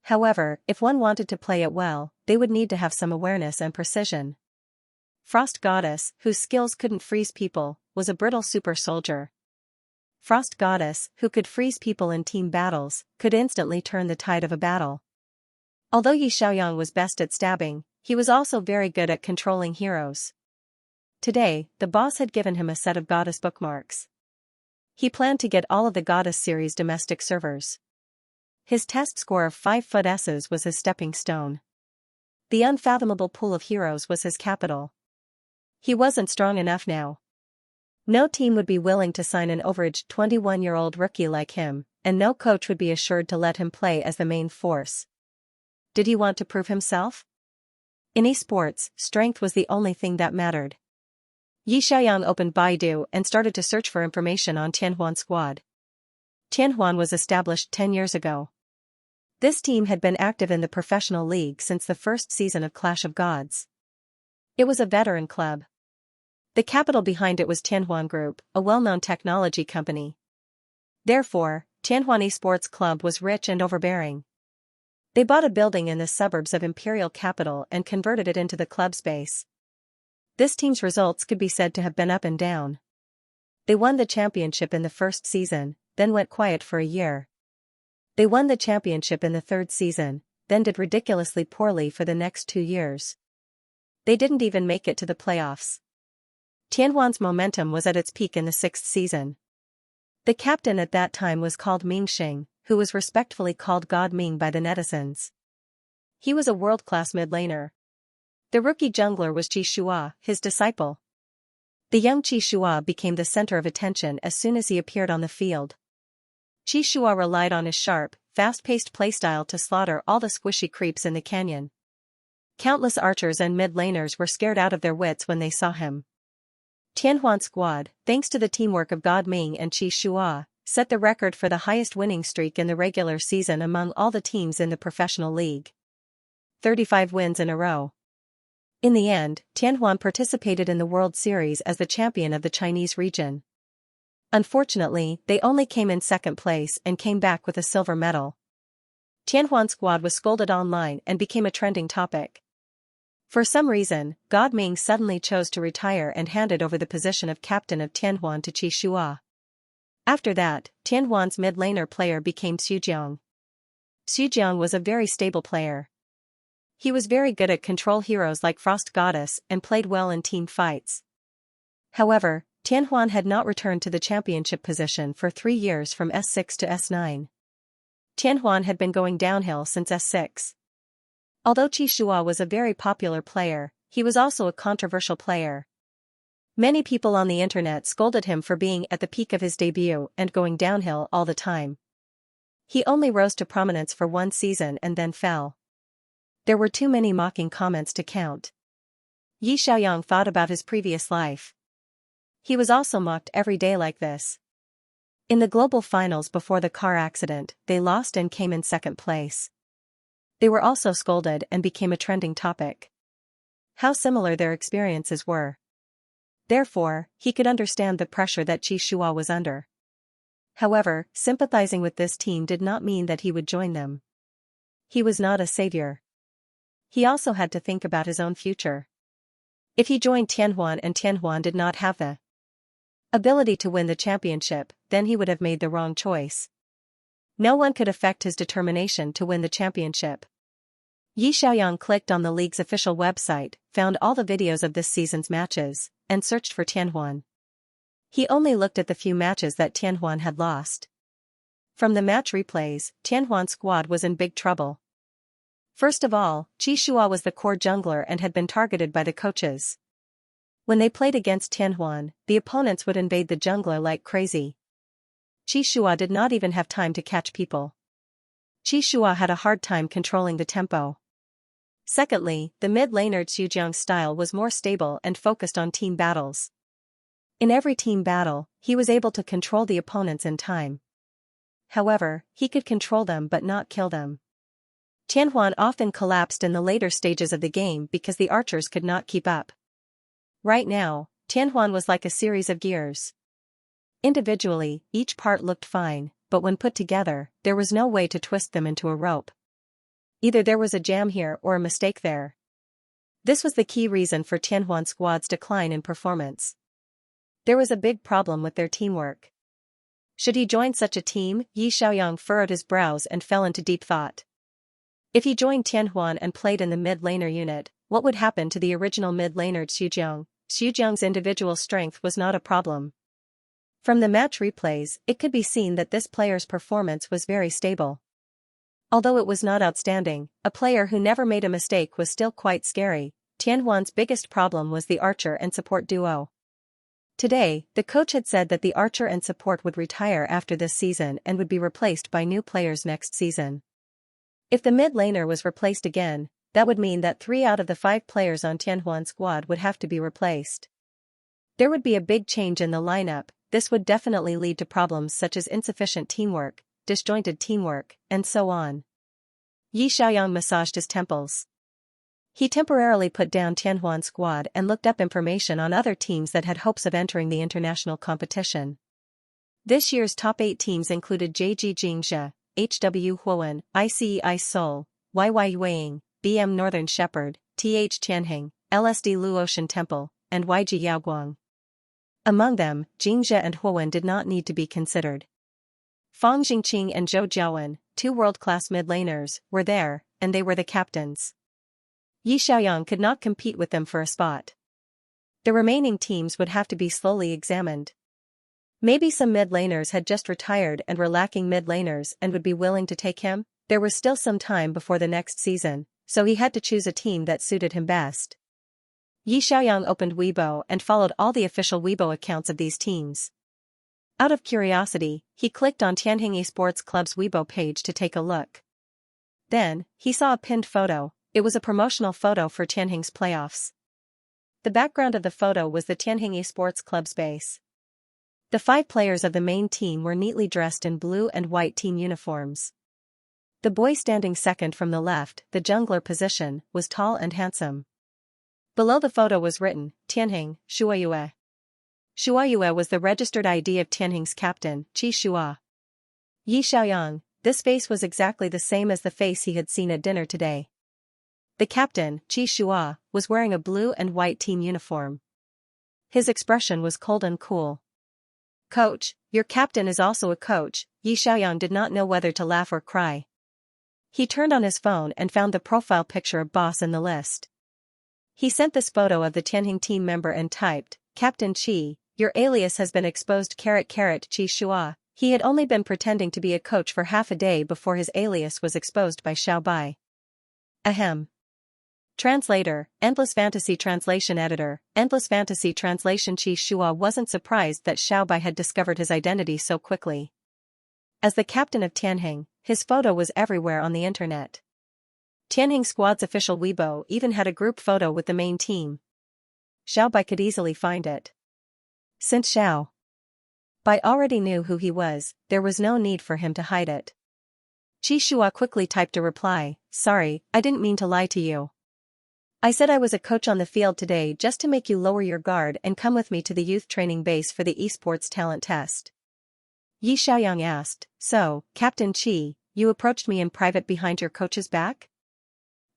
However, if one wanted to play it well, they would need to have some awareness and precision. Frost Goddess, whose skills couldn't freeze people, was a brittle super soldier. Frost Goddess, who could freeze people in team battles, could instantly turn the tide of a battle. Although Yi Xiaoyang was best at stabbing, he was also very good at controlling heroes. Today, the boss had given him a set of goddess bookmarks. He planned to get all of the goddess series domestic servers. His test score of 5 S's was his stepping stone. The unfathomable pool of heroes was his capital. He wasn't strong enough now. No team would be willing to sign an overage 21-year-old rookie like him, and no coach would be assured to let him play as the main force. Did he want to prove himself? In esports, strength was the only thing that mattered. Yi Xiaoyang opened Baidu and started to search for information on Tianhuan Squad. Tianhuan was established 10 years ago. This team had been active in the professional league since the first season of Clash of Gods. It was a veteran club. The capital behind it was Tianhuan Group, a well-known technology company. Therefore, Tianhuan Esports Club was rich and overbearing. They bought a building in the suburbs of Imperial Capital and converted it into the club space. This team's results could be said to have been up and down. They won the championship in the first season, then went quiet for a year. They won the championship in the third season, then did ridiculously poorly for the next 2 years. They didn't even make it to the playoffs. Tianhuan's momentum was at its peak in the 6th season. The captain at that time was called Ming Xing, who was respectfully called God Ming by the netizens. He was a world-class mid-laner. The rookie jungler was Qi Shua, his disciple. The young Qi Shua became the center of attention as soon as he appeared on the field. Qi Shua relied on his sharp, fast-paced playstyle to slaughter all the squishy creeps in the canyon. Countless archers and mid-laners were scared out of their wits when they saw him. Tianhuan Squad, thanks to the teamwork of God Ming and Qi Shua, set the record for the highest winning streak in the regular season among all the teams in the professional league. 35 wins in a row. In the end, Tianhuan participated in the World Series as the champion of the Chinese region. Unfortunately, they only came in second place and came back with a silver medal. Tianhuan Squad was scolded online and became a trending topic. For some reason, God Ming suddenly chose to retire and handed over the position of captain of Tianhuan to Qi Shua. After that, Tianhuan's mid-laner player became Xu Jiang. Xu was a very stable player. He was very good at control heroes like Frost Goddess and played well in team fights. However, Tianhuan had not returned to the championship position for 3 years from S6 to S9. Tianhuan had been going downhill since S6. Although Qi Shua was a very popular player, he was also a controversial player. Many people on the internet scolded him for being at the peak of his debut and going downhill all the time. He only rose to prominence for 1 season and then fell. There were too many mocking comments to count. Yi Xiaoyang thought about his previous life. He was also mocked every day like this. In the global finals before the car accident, they lost and came in second place. They were also scolded and became a trending topic. How similar their experiences were. Therefore, he could understand the pressure that Qi Shua was under. However, sympathizing with this team did not mean that he would join them. He was not a savior. He also had to think about his own future. If he joined Tianhuan and Tianhuan did not have the ability to win the championship, then he would have made the wrong choice. No one could affect his determination to win the championship. Yi Xiaoyang clicked on the league's official website, found all the videos of this season's matches, and searched for Tianhuan. He only looked at the few matches that Tianhuan had lost. From the match replays, Tianhuan's squad was in big trouble. First of all, Qi Shua was the core jungler and had been targeted by the coaches. When they played against Tianhuan, the opponents would invade the jungler like crazy. Qi Shua did not even have time to catch people. Qi Shua had a hard time controlling the tempo. Secondly, the mid-laner Xu style was more stable and focused on team battles. In every team battle, he was able to control the opponents in time. However, he could control them but not kill them. Tianhuan often collapsed in the later stages of the game because the archers could not keep up. Right now, Tianhuan was like a series of gears. Individually, each part looked fine, but when put together, there was no way to twist them into a rope. Either there was a jam here or a mistake there. This was the key reason for Tianhuan's squad's decline in performance. There was a big problem with their teamwork. Should he join such a team? Yi Xiaoyang furrowed his brows and fell into deep thought. If he joined Tianhuan and played in the mid-laner unit, what would happen to the original mid-laner Xu? Xu individual strength was not a problem. From the match replays, it could be seen that this player's performance was very stable. Although it was not outstanding, a player who never made a mistake was still quite scary. Tianhuan's biggest problem was the archer and support duo. Today, the coach had said that the archer and support would retire after this season and would be replaced by new players next season. If the mid-laner was replaced again, that would mean that 3 out of the 5 players on Tianhuan's squad would have to be replaced. There would be a big change in the lineup. This would definitely lead to problems such as insufficient teamwork, disjointed teamwork, and so on. Yi Xiaoyang massaged his temples. He temporarily put down Tianhuan's squad and looked up information on other teams that had hopes of entering the international competition. This year's top 8 teams included JG Xianxia, HW Huowen, ICEI Seoul, YY Yueying, BM Northern Shepherd, TH Tianheng, LSD Luotian Temple, and YG Yaoguang. Among them, Xianxia and Huowen did not need to be considered. Fang Jingqing and Zhou Jiawen, 2 world-class mid-laners, were there, and they were the captains. Yi Xiaoyang could not compete with them for a spot. The remaining teams would have to be slowly examined. Maybe some mid-laners had just retired and were lacking mid-laners and would be willing to take him. There was still some time before the next season, so he had to choose a team that suited him best. Yi Xiaoyang opened Weibo and followed all the official Weibo accounts of these teams. Out of curiosity, he clicked on Tianheng Esports Club's Weibo page to take a look. Then, he saw a pinned photo. It was a promotional photo for Tianheng's playoffs. The background of the photo was the Tianheng Esports Club's base. The 5 players of the main team were neatly dressed in blue and white team uniforms. The boy standing second from the left, the jungler position, was tall and handsome. Below the photo was written, Tianheng, Shuayue. Shuayue was the registered ID of Tianheng's captain, Qi Shua. Yi Xiaoyang, this face was exactly the same as the face he had seen at dinner today. The captain, Qi Shua, was wearing a blue and white team uniform. His expression was cold and cool. Coach, your captain is also a coach. Yi Xiaoyang did not know whether to laugh or cry. He turned on his phone and found the profile picture of Boss in the list. He sent this photo of the Tianheng team member and typed, "Captain Qi, your alias has been exposed. Qi Shua." He had only been pretending to be a coach for half a day before his alias was exposed by Xiao Bai. Ahem. Translator, Endless Fantasy Translation Editor, Endless Fantasy Translation. Qi Shua wasn't surprised that Xiao Bai had discovered his identity so quickly. As the captain of Tianheng, his photo was everywhere on the internet. Tianheng Squad's official Weibo even had a group photo with the main team. Xiao Bai could easily find it. Since Xiao Bai already knew who he was, there was no need for him to hide it. Qi Shua quickly typed a reply, "Sorry, I didn't mean to lie to you. I said I was a coach on the field today just to make you lower your guard and come with me to the youth training base for the esports talent test." Yi Xiaoyang asked, "So, Captain Qi, you approached me in private behind your coach's back?"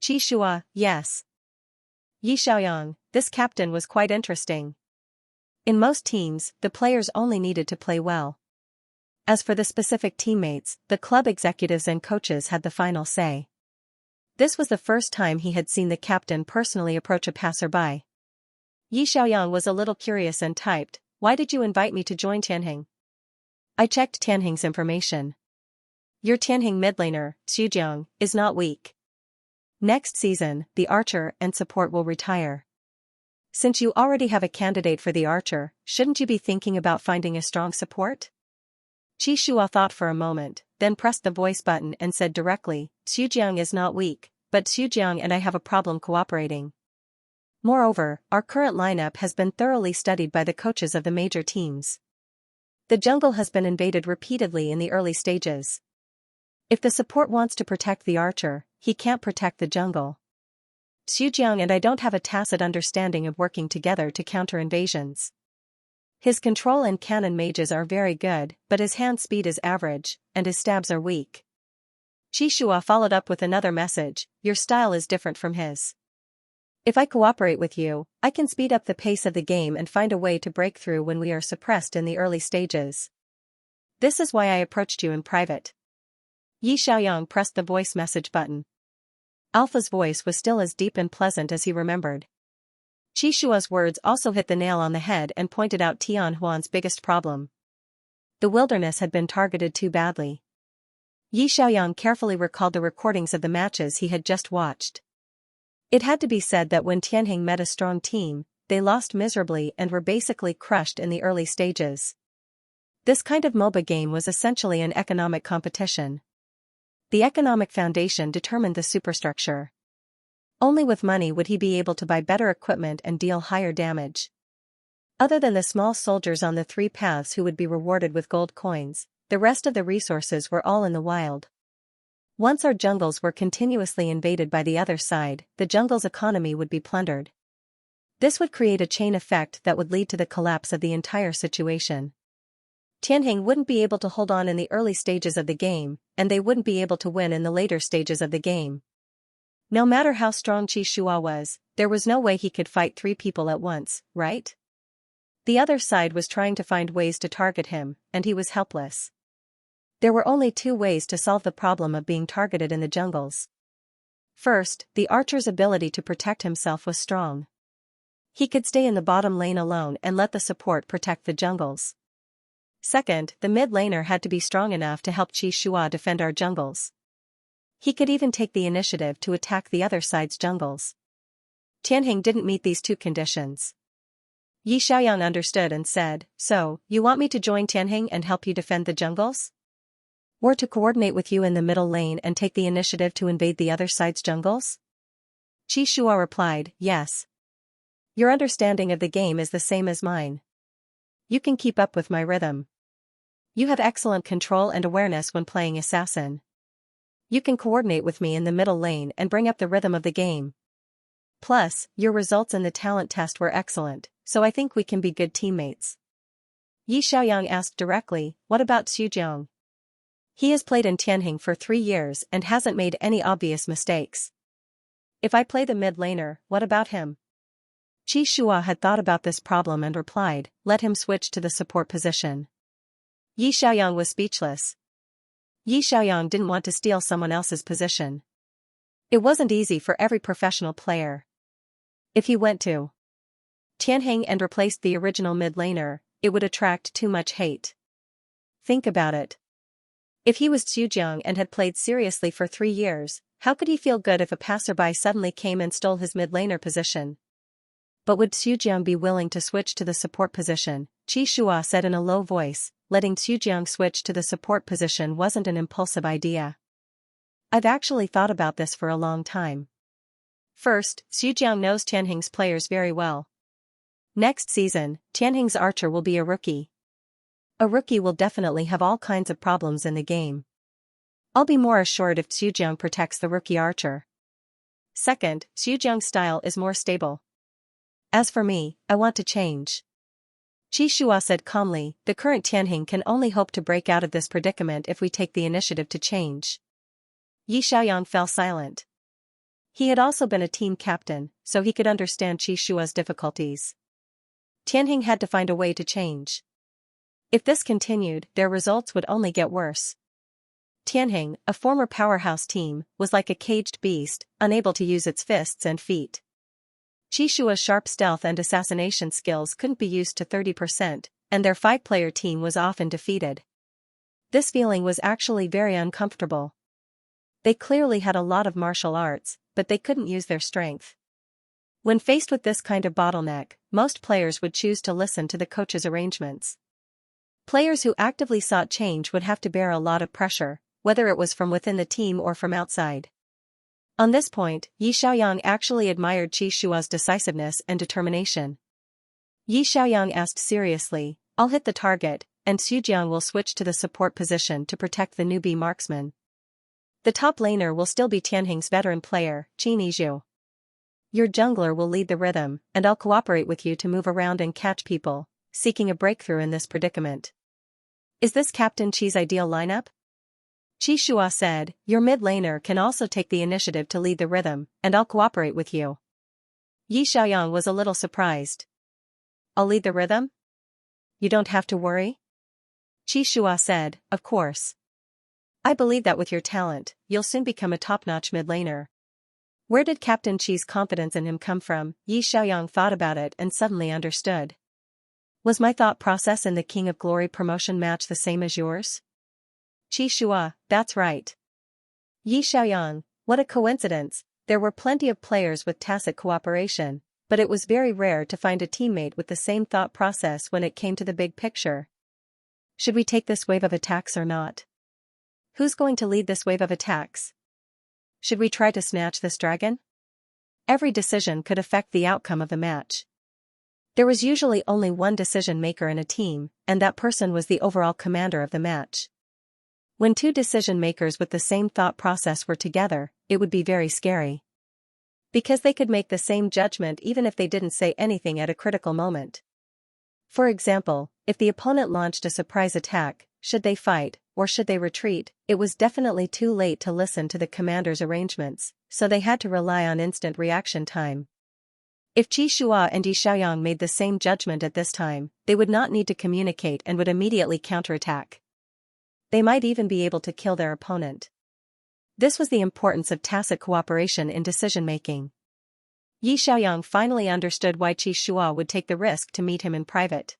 Qi Shua, "Yes." Yi Xiaoyang, "This captain was quite interesting. In most teams, the players only needed to play well. As for the specific teammates, the club executives and coaches had the final say." This was the first time he had seen the captain personally approach a passerby. Yi Xiaoyang was a little curious and typed, "Why did you invite me to join Tianheng?" "I checked Tianheng's information. Your Tianheng midlaner, Xujiang, is not weak. Next season, the archer and support will retire. Since you already have a candidate for the archer, shouldn't you be thinking about finding a strong support?" Qi Shua thought for a moment, then pressed the voice button and said directly, "Xujiang is not weak, but Xujiang and I have a problem cooperating. Moreover, our current lineup has been thoroughly studied by the coaches of the major teams. The jungle has been invaded repeatedly in the early stages. If the support wants to protect the archer, he can't protect the jungle. Xujiang and I don't have a tacit understanding of working together to counter invasions. His control and cannon mages are very good, but his hand speed is average, and his stabs are weak." Qi Shua followed up with another message, "Your style is different from his. If I cooperate with you, I can speed up the pace of the game and find a way to break through when we are suppressed in the early stages. This is why I approached you in private." Yi Xiaoyang pressed the voice message button. Alpha's voice was still as deep and pleasant as he remembered. Qi Shua's words also hit the nail on the head and pointed out Tian Huan's biggest problem. The wilderness had been targeted too badly. Yi Xiaoyang carefully recalled the recordings of the matches he had just watched. It had to be said that when Tianheng met a strong team, they lost miserably and were basically crushed in the early stages. This kind of MOBA game was essentially an economic competition. The economic foundation determined the superstructure. Only with money would he be able to buy better equipment and deal higher damage. Other than the small soldiers on the 3 paths who would be rewarded with gold coins, the rest of the resources were all in the wild. Once our jungles were continuously invaded by the other side, the jungle's economy would be plundered. This would create a chain effect that would lead to the collapse of the entire situation. Tianheng wouldn't be able to hold on in the early stages of the game, and they wouldn't be able to win in the later stages of the game. No matter how strong Qi Shua was, there was no way he could fight 3 people at once, right? The other side was trying to find ways to target him, and he was helpless. There were only 2 ways to solve the problem of being targeted in the jungles. First, the archer's ability to protect himself was strong. He could stay in the bottom lane alone and let the support protect the jungles. Second, the mid laner had to be strong enough to help Qi Shua defend our jungles. He could even take the initiative to attack the other side's jungles. Tianheng didn't meet these 2 conditions. Yi Xiaoyang understood and said, "So, you want me to join Tianheng and help you defend the jungles? Or to coordinate with you in the middle lane and take the initiative to invade the other side's jungles?" Qi Shua replied, "Yes. Your understanding of the game is the same as mine. You can keep up with my rhythm. You have excellent control and awareness when playing assassin. You can coordinate with me in the middle lane and bring up the rhythm of the game. Plus, your results in the talent test were excellent, so I think we can be good teammates." Yi Xiaoyang asked directly, "What about Xujiang? He has played in Tianheng for 3 years and hasn't made any obvious mistakes. If I play the mid laner, what about him?" Qi Shua had thought about this problem and replied, "Let him switch to the support position." Yi Xiaoyang was speechless. Yi Xiaoyang didn't want to steal someone else's position. It wasn't easy for every professional player. If he went to Tianheng and replaced the original mid-laner, it would attract too much hate. Think about it. If he was Zhujiang and had played seriously for 3 years, how could he feel good if a passerby suddenly came and stole his mid-laner position? But would Zhujiang be willing to switch to the support position? Qi Shua said in a low voice. Letting Zhujiang switch to the support position wasn't an impulsive idea. I've actually thought about this for a long time. First, Zhujiang knows Tianheng's players very well. Next season, Tianheng's archer will be a rookie. A rookie will definitely have all kinds of problems in the game. I'll be more assured if Zhujiang protects the rookie archer. Second, Zhujiang's style is more stable. As for me, I want to change. Qi Shua said calmly, the current Tianheng can only hope to break out of this predicament if we take the initiative to change. Yi Xiaoyang fell silent. He had also been a team captain, so he could understand Qi Shua's difficulties. Tianheng had to find a way to change. If this continued, their results would only get worse. Tianheng, a former powerhouse team, was like a caged beast, unable to use its fists and feet. Qi Shua's sharp stealth and assassination skills couldn't be used to 30%, and their 5-player team was often defeated. This feeling was actually very uncomfortable. They clearly had a lot of martial arts, but they couldn't use their strength. When faced with this kind of bottleneck, most players would choose to listen to the coach's arrangements. Players who actively sought change would have to bear a lot of pressure, whether it was from within the team or from outside. On this point, Yi Xiaoyang actually admired Qi Shua's decisiveness and determination. Yi Xiaoyang asked seriously, I'll hit the target, and Zhujiang will switch to the support position to protect the newbie marksman. The top laner will still be Tianheng's veteran player, Qin Yizhu. Your jungler will lead the rhythm, and I'll cooperate with you to move around and catch people, seeking a breakthrough in this predicament. Is this Captain Qi's ideal lineup? Qi Shua said, your mid-laner can also take the initiative to lead the rhythm, and I'll cooperate with you. Yi Xiaoyang was a little surprised. I'll lead the rhythm? You don't have to worry? Qi Shua said, of course. I believe that with your talent, you'll soon become a top-notch mid-laner. Where did Captain Qi's confidence in him come from? Yi Xiaoyang thought about it and suddenly understood. Was my thought process in the King of Glory promotion match the same as yours? Qi Shua, that's right. Yi Xiaoyang, what a coincidence, there were plenty of players with tacit cooperation, but it was very rare to find a teammate with the same thought process when it came to the big picture. Should we take this wave of attacks or not? Who's going to lead this wave of attacks? Should we try to snatch this dragon? Every decision could affect the outcome of the match. There was usually only one decision maker in a team, and that person was the overall commander of the match. When 2 decision makers with the same thought process were together, it would be very scary. Because they could make the same judgment even if they didn't say anything at a critical moment. For example, if the opponent launched a surprise attack, should they fight, or should they retreat? It was definitely too late to listen to the commander's arrangements, so they had to rely on instant reaction time. If Qi Shua and Yi Xiaoyang made the same judgment at this time, they would not need to communicate and would immediately counterattack. They might even be able to kill their opponent. This was the importance of tacit cooperation in decision-making. Yi Xiaoyang finally understood why Qi Shua would take the risk to meet him in private.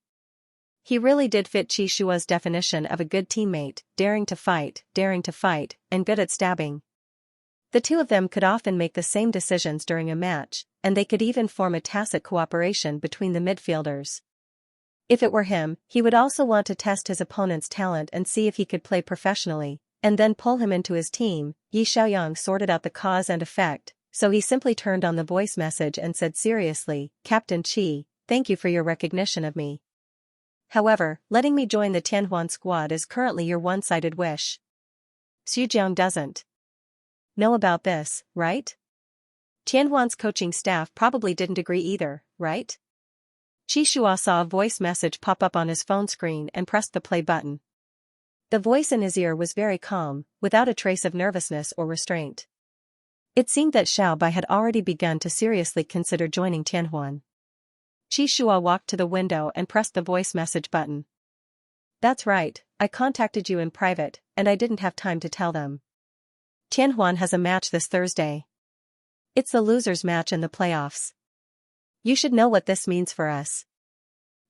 He really did fit Qi Shua's definition of a good teammate, daring to fight, and good at stabbing. The two of them could often make the same decisions during a match, and they could even form a tacit cooperation between the midfielders. If it were him, he would also want to test his opponent's talent and see if he could play professionally, and then pull him into his team. Yi Xiaoyang sorted out the cause and effect, so he simply turned on the voice message and said seriously, Captain Qi, thank you for your recognition of me. However, letting me join the Tianhuan squad is currently your one-sided wish. Zhujiang doesn't know about this, right? Tianhuan's coaching staff probably didn't agree either, right? Qi Shua saw a voice message pop up on his phone screen and pressed the play button. The voice in his ear was very calm, without a trace of nervousness or restraint. It seemed that Xiao Bai had already begun to seriously consider joining Tianhuan. Qi Shua walked to the window and pressed the voice message button. That's right, I contacted you in private, and I didn't have time to tell them. Tianhuan has a match this Thursday. It's the losers match in the playoffs. You should know what this means for us.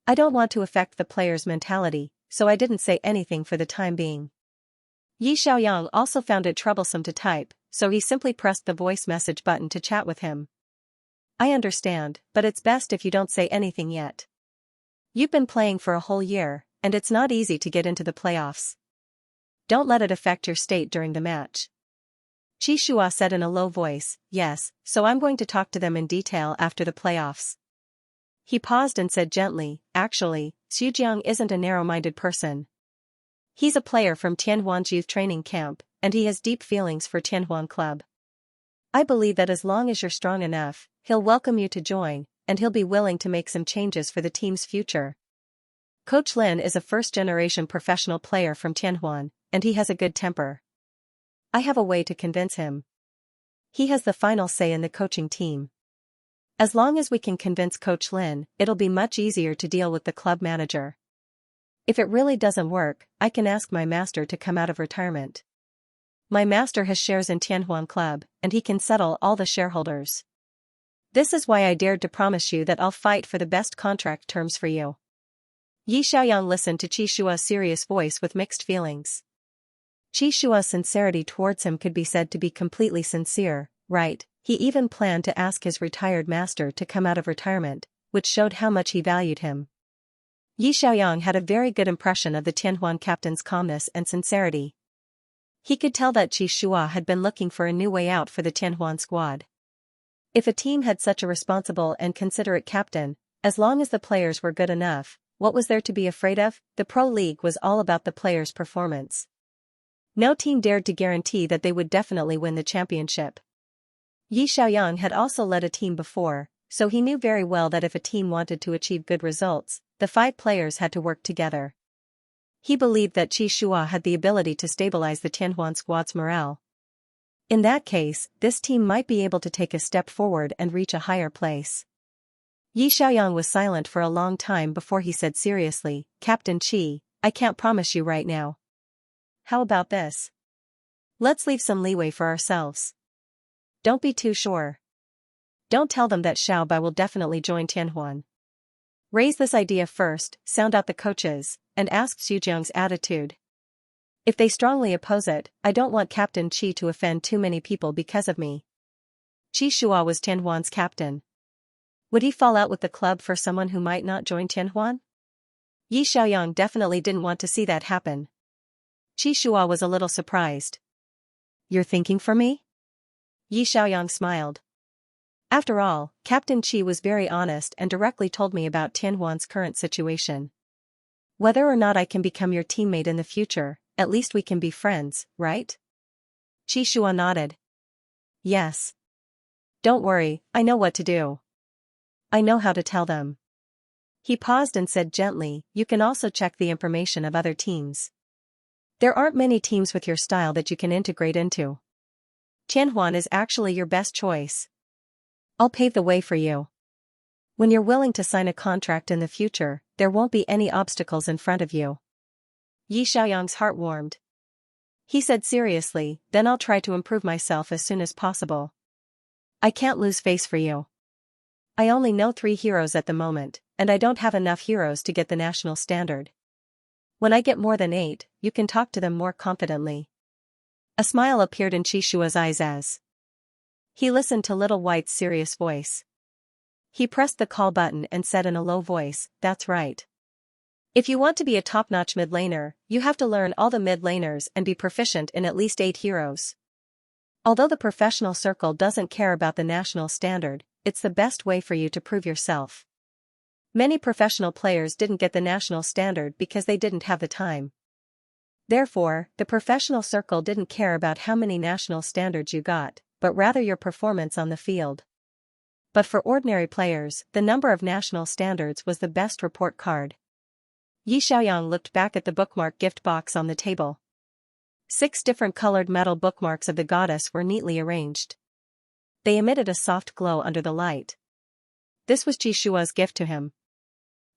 I don't want to affect the players' mentality, so I didn't say anything for the time being. Yi Xiaoyang also found it troublesome to type, so he simply pressed the voice message button to chat with him. I understand, but it's best if you don't say anything yet. You've been playing for a whole year, and it's not easy to get into the playoffs. Don't let it affect your state during the match. Qi Shua said in a low voice, yes, so I'm going to talk to them in detail after the playoffs. He paused and said gently, actually, Xujiang isn't a narrow-minded person. He's a player from Tianhuan's youth training camp, and he has deep feelings for Tianhuan Club. I believe that as long as you're strong enough, he'll welcome you to join, and he'll be willing to make some changes for the team's future. Coach Lin is a first-generation professional player from Tianhuan, and he has a good temper. I have a way to convince him. He has the final say in the coaching team. As long as we can convince Coach Lin, it'll be much easier to deal with the club manager. If it really doesn't work, I can ask my master to come out of retirement. My master has shares in Tianhuan Club, and he can settle all the shareholders. This is why I dared to promise you that I'll fight for the best contract terms for you. Yi Xiaoyang listened to Qi Shua's serious voice with mixed feelings. Qi Shua's sincerity towards him could be said to be completely sincere, right? He even planned to ask his retired master to come out of retirement, which showed how much he valued him. Yi Xiaoyang had a very good impression of the Tianhuan captain's calmness and sincerity. He could tell that Qi Shua had been looking for a new way out for the Tianhuan squad. If a team had such a responsible and considerate captain, as long as the players were good enough, what was there to be afraid of? The Pro League was all about the players' performance. No team dared to guarantee that they would definitely win the championship. Yi Xiaoyang had also led a team before, so he knew very well that if a team wanted to achieve good results, the 5 players had to work together. He believed that Qi Shua had the ability to stabilize the Tianhuan squad's morale. In that case, this team might be able to take a step forward and reach a higher place. Yi Xiaoyang was silent for a long time before he said seriously, Captain Qi, I can't promise you right now. How about this? Let's leave some leeway for ourselves. Don't be too sure. Don't tell them that Xiao Bai will definitely join Tianhuan. Raise this idea first, sound out the coaches, and ask Xujiang's attitude. If they strongly oppose it, I don't want Captain Qi to offend too many people because of me. Qi Shua was Tianhuan's captain. Would he fall out with the club for someone who might not join Tianhuan? Yi Xiaoyang definitely didn't want to see that happen. Qi Shua was a little surprised. You're thinking for me? Yi Xiaoyang smiled. After all, Captain Qi was very honest and directly told me about Tianhuan's current situation. Whether or not I can become your teammate in the future, at least we can be friends, right? Qi Shua nodded. Yes. Don't worry, I know what to do. I know how to tell them. He paused and said gently, you can also check the information of other teams. There aren't many teams with your style that you can integrate into. Tianhuan is actually your best choice. I'll pave the way for you. When you're willing to sign a contract in the future, there won't be any obstacles in front of you. Yi Xiaoyang's heart warmed. He said seriously, then I'll try to improve myself as soon as possible. I can't lose face for you. I only know 3 heroes at the moment, and I don't have enough heroes to get the national standard. When I get more than 8, you can talk to them more confidently. A smile appeared in Qi Shua's eyes as he listened to Little White's serious voice. He pressed the call button and said in a low voice, that's right. If you want to be a top-notch mid laner, you have to learn all the mid laners and be proficient in at least 8 heroes. Although the professional circle doesn't care about the national standard, it's the best way for you to prove yourself. Many professional players didn't get the national standard because they didn't have the time. Therefore, the professional circle didn't care about how many national standards you got, but rather your performance on the field. But for ordinary players, the number of national standards was the best report card. Yi Xiaoyang looked back at the bookmark gift box on the table. 6 different colored metal bookmarks of the goddess were neatly arranged. They emitted a soft glow under the light. This was Qi Shua's gift to him.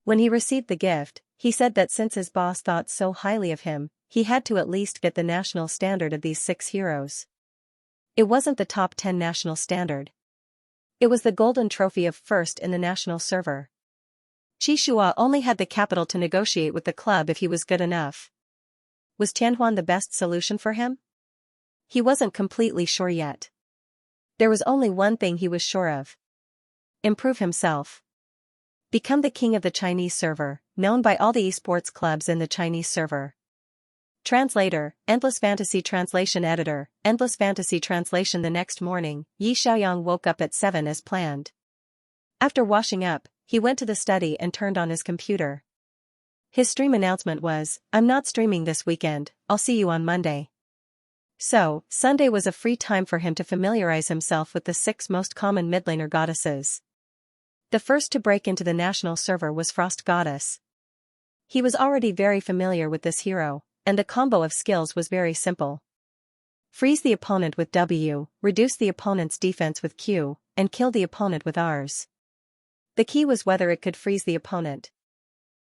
When he received the gift, he said that since his boss thought so highly of him, he had to at least get the national standard of these 6 heroes. It wasn't the top 10 national standard. It was the golden trophy of first in the national server. Xianxia only had the capital to negotiate with the club if he was good enough. Was Tianhuan the best solution for him? He wasn't completely sure yet. There was only one thing he was sure of. Improve himself. Become the king of the Chinese server, known by all the esports clubs in the Chinese server. Translator, Endless Fantasy Translation Editor, Endless Fantasy Translation. The next morning, Yi Xiaoyang woke up at 7 as planned. After washing up, he went to the study and turned on his computer. His stream announcement was, "I'm not streaming this weekend, I'll see you on Monday." So, Sunday was a free time for him to familiarize himself with the 6 most common midlaner goddesses. The first to break into the national server was Frost Goddess. He was already very familiar with this hero, and the combo of skills was very simple. Freeze the opponent with W, reduce the opponent's defense with Q, and kill the opponent with Rs. The key was whether it could freeze the opponent.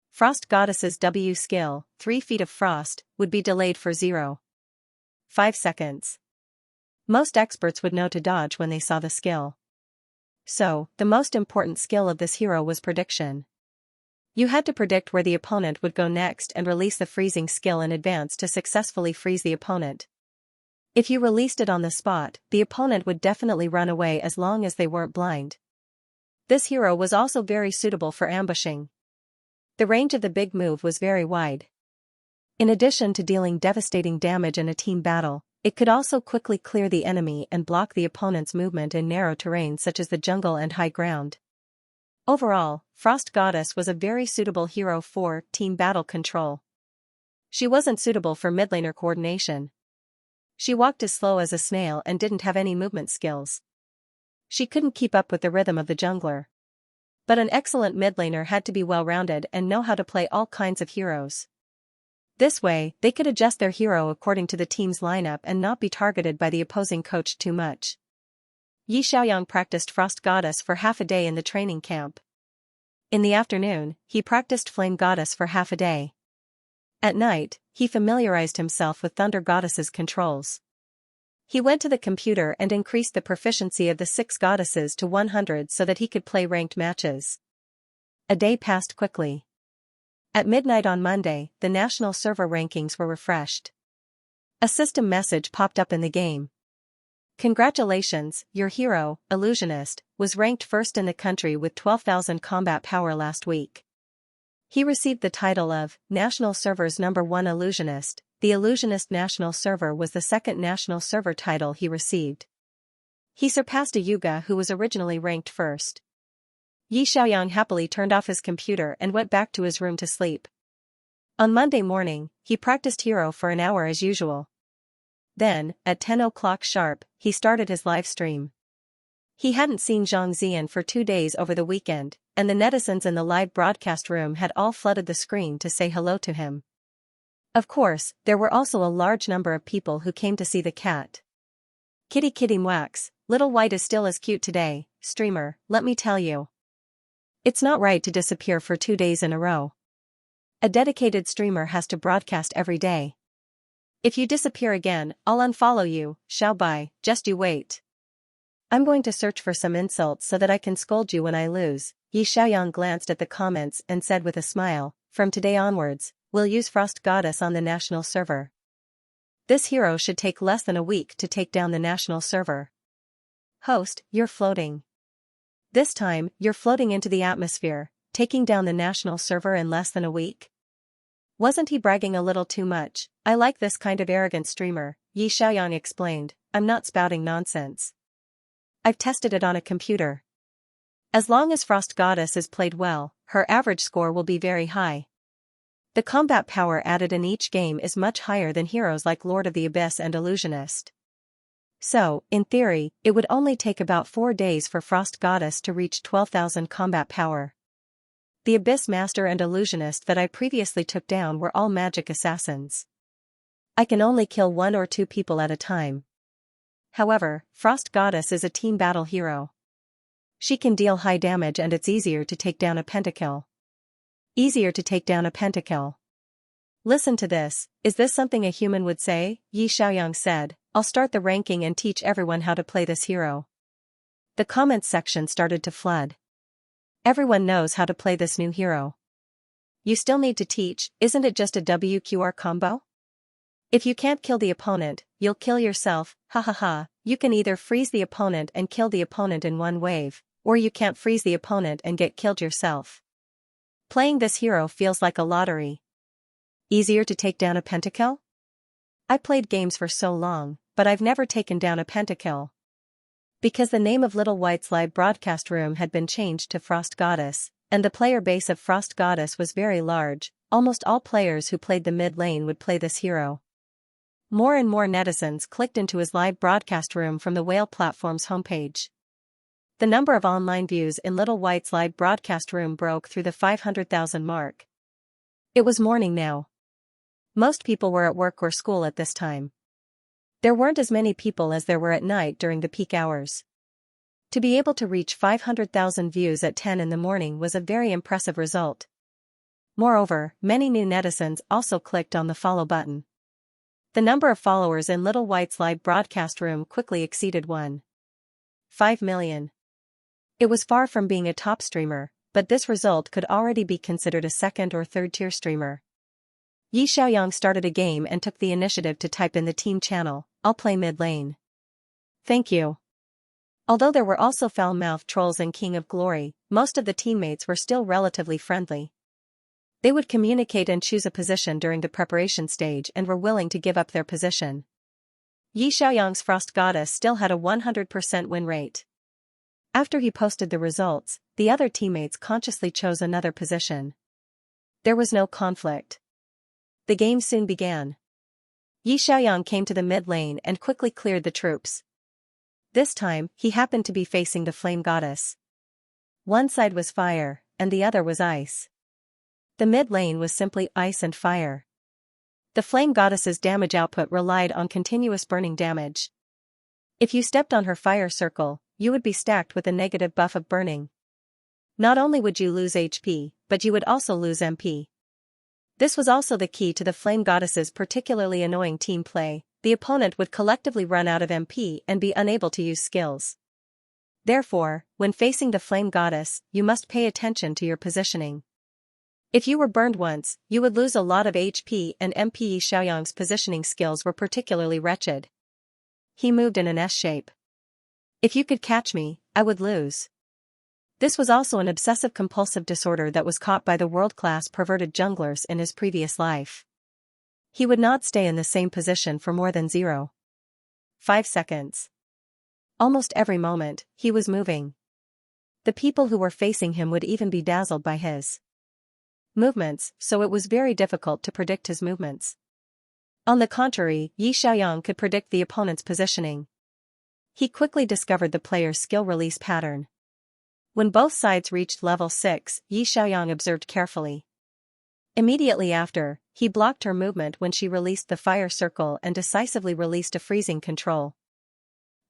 Frost Goddess's W skill, 3 feet of frost, would be delayed for 0.5 seconds. Most experts would know to dodge when they saw the skill. So, the most important skill of this hero was prediction. You had to predict where the opponent would go next and release the freezing skill in advance to successfully freeze the opponent. If you released it on the spot, the opponent would definitely run away as long as they weren't blind. This hero was also very suitable for ambushing. The range of the big move was very wide. In addition to dealing devastating damage in a team battle, it could also quickly clear the enemy and block the opponent's movement in narrow terrain such as the jungle and high ground. Overall, Frost Goddess was a very suitable hero for team battle control. She wasn't suitable for midlaner coordination. She walked as slow as a snail and didn't have any movement skills. She couldn't keep up with the rhythm of the jungler. But an excellent midlaner had to be well-rounded and know how to play all kinds of heroes. This way, they could adjust their hero according to the team's lineup and not be targeted by the opposing coach too much. Yi Xiaoyang practiced Frost Goddess for half a day in the training camp. In the afternoon, he practiced Flame Goddess for half a day. At night, he familiarized himself with Thunder Goddess's controls. He went to the computer and increased the proficiency of the 6 goddesses to 100 so that he could play ranked matches. A day passed quickly. At midnight on Monday, the national server rankings were refreshed. A system message popped up in the game. Congratulations, your hero, Illusionist, was ranked first in the country with 12,000 combat power last week. He received the title of National Server's #1 Illusionist. The Illusionist National Server was the second national server title he received. He surpassed a Yuga who was originally ranked first. Yi Xiaoyang happily turned off his computer and went back to his room to sleep. On Monday morning, he practiced hero for an hour as usual. Then, at 10 o'clock sharp, he started his live stream. He hadn't seen Xianxia for 2 days over the weekend, and the netizens in the live broadcast room had all flooded the screen to say hello to him. Of course, there were also a large number of people who came to see the cat. Kitty kitty Mwax, Little White is still as cute today, streamer, let me tell you. It's not right to disappear for 2 days in a row. A dedicated streamer has to broadcast every day. If you disappear again, I'll unfollow you, Xiao Bai, just you wait. I'm going to search for some insults so that I can scold you when I lose. Yi Xiaoyang glanced at the comments and said with a smile, from today onwards, we'll use Frost Goddess on the national server. This hero should take less than a week to take down the national server. Host, you're floating. This time, you're floating into the atmosphere, taking down the national server in less than a week. Wasn't he bragging a little too much? I like this kind of arrogant streamer, Yi Xiaoyang explained, I'm not spouting nonsense. I've tested it on a computer. As long as Frost Goddess is played well, her average score will be very high. The combat power added in each game is much higher than heroes like Lord of the Abyss and Illusionist. So, in theory, it would only take about 4 days for Frost Goddess to reach 12,000 combat power. The Abyss Master and Illusionist that I previously took down were all magic assassins. I can only kill 1 or 2 people at a time. However, Frost Goddess is a team battle hero. She can deal high damage and it's easier to take down a pentakill. Easier to take down a pentakill. Listen to this, is this something a human would say? Xiaoyang said, I'll start the ranking and teach everyone how to play this hero. The comments section started to flood. Everyone knows how to play this new hero. You still need to teach, isn't it just a WQR combo? If you can't kill the opponent, you'll kill yourself, ha. You can either freeze the opponent and kill the opponent in one wave, or you can't freeze the opponent and get killed yourself. Playing this hero feels like a lottery. Easier to take down a pentakill? I played games for so long, but I've never taken down a pentakill. Because the name of Little White's live broadcast room had been changed to Frost Goddess, and the player base of Frost Goddess was very large, almost all players who played the mid lane would play this hero. More and more netizens clicked into his live broadcast room from the Whale platform's homepage. The number of online views in Little White's live broadcast room broke through the 500,000 mark. It was morning now. Most people were at work or school at this time. There weren't as many people as there were at night during the peak hours. To be able to reach 500,000 views at 10 in the morning was a very impressive result. Moreover, many new netizens also clicked on the follow button. The number of followers in Little White's live broadcast room quickly exceeded 1.5 million. It was far from being a top streamer, but this result could already be considered a second or third tier streamer. Xiaoyang started a game and took the initiative to type in the team channel, I'll play mid lane. Thank you. Although there were also foul-mouthed trolls in King of Glory, most of the teammates were still relatively friendly. They would communicate and choose a position during the preparation stage and were willing to give up their position. Xiaoyang's Frost Goddess still had a 100% win rate. After he posted the results, the other teammates consciously chose another position. There was no conflict. The game soon began. Xiaoyang came to the mid lane and quickly cleared the troops. This time, he happened to be facing the Flame Goddess. One side was fire, and the other was ice. The mid lane was simply ice and fire. The Flame Goddess's damage output relied on continuous burning damage. If you stepped on her fire circle, you would be stacked with a negative buff of burning. Not only would you lose HP, but you would also lose MP. This was also the key to the Flame Goddess's particularly annoying team play. The opponent would collectively run out of MP and be unable to use skills. Therefore, when facing the Flame Goddess, you must pay attention to your positioning. If you were burned once, you would lose a lot of HP and MP. Xiaoyang's positioning skills were particularly wretched. He moved in an S shape. If you could catch me, I would lose. This was also an obsessive-compulsive disorder that was caught by the world-class perverted junglers in his previous life. He would not stay in the same position for more than 0.5 seconds. Almost every moment, he was moving. The people who were facing him would even be dazzled by his movements, so it was very difficult to predict his movements. On the contrary, Xiaoyang could predict the opponent's positioning. He quickly discovered the player's skill release pattern. When both sides reached level 6, Xiaoyang observed carefully. Immediately after, he blocked her movement when she released the fire circle and decisively released a freezing control.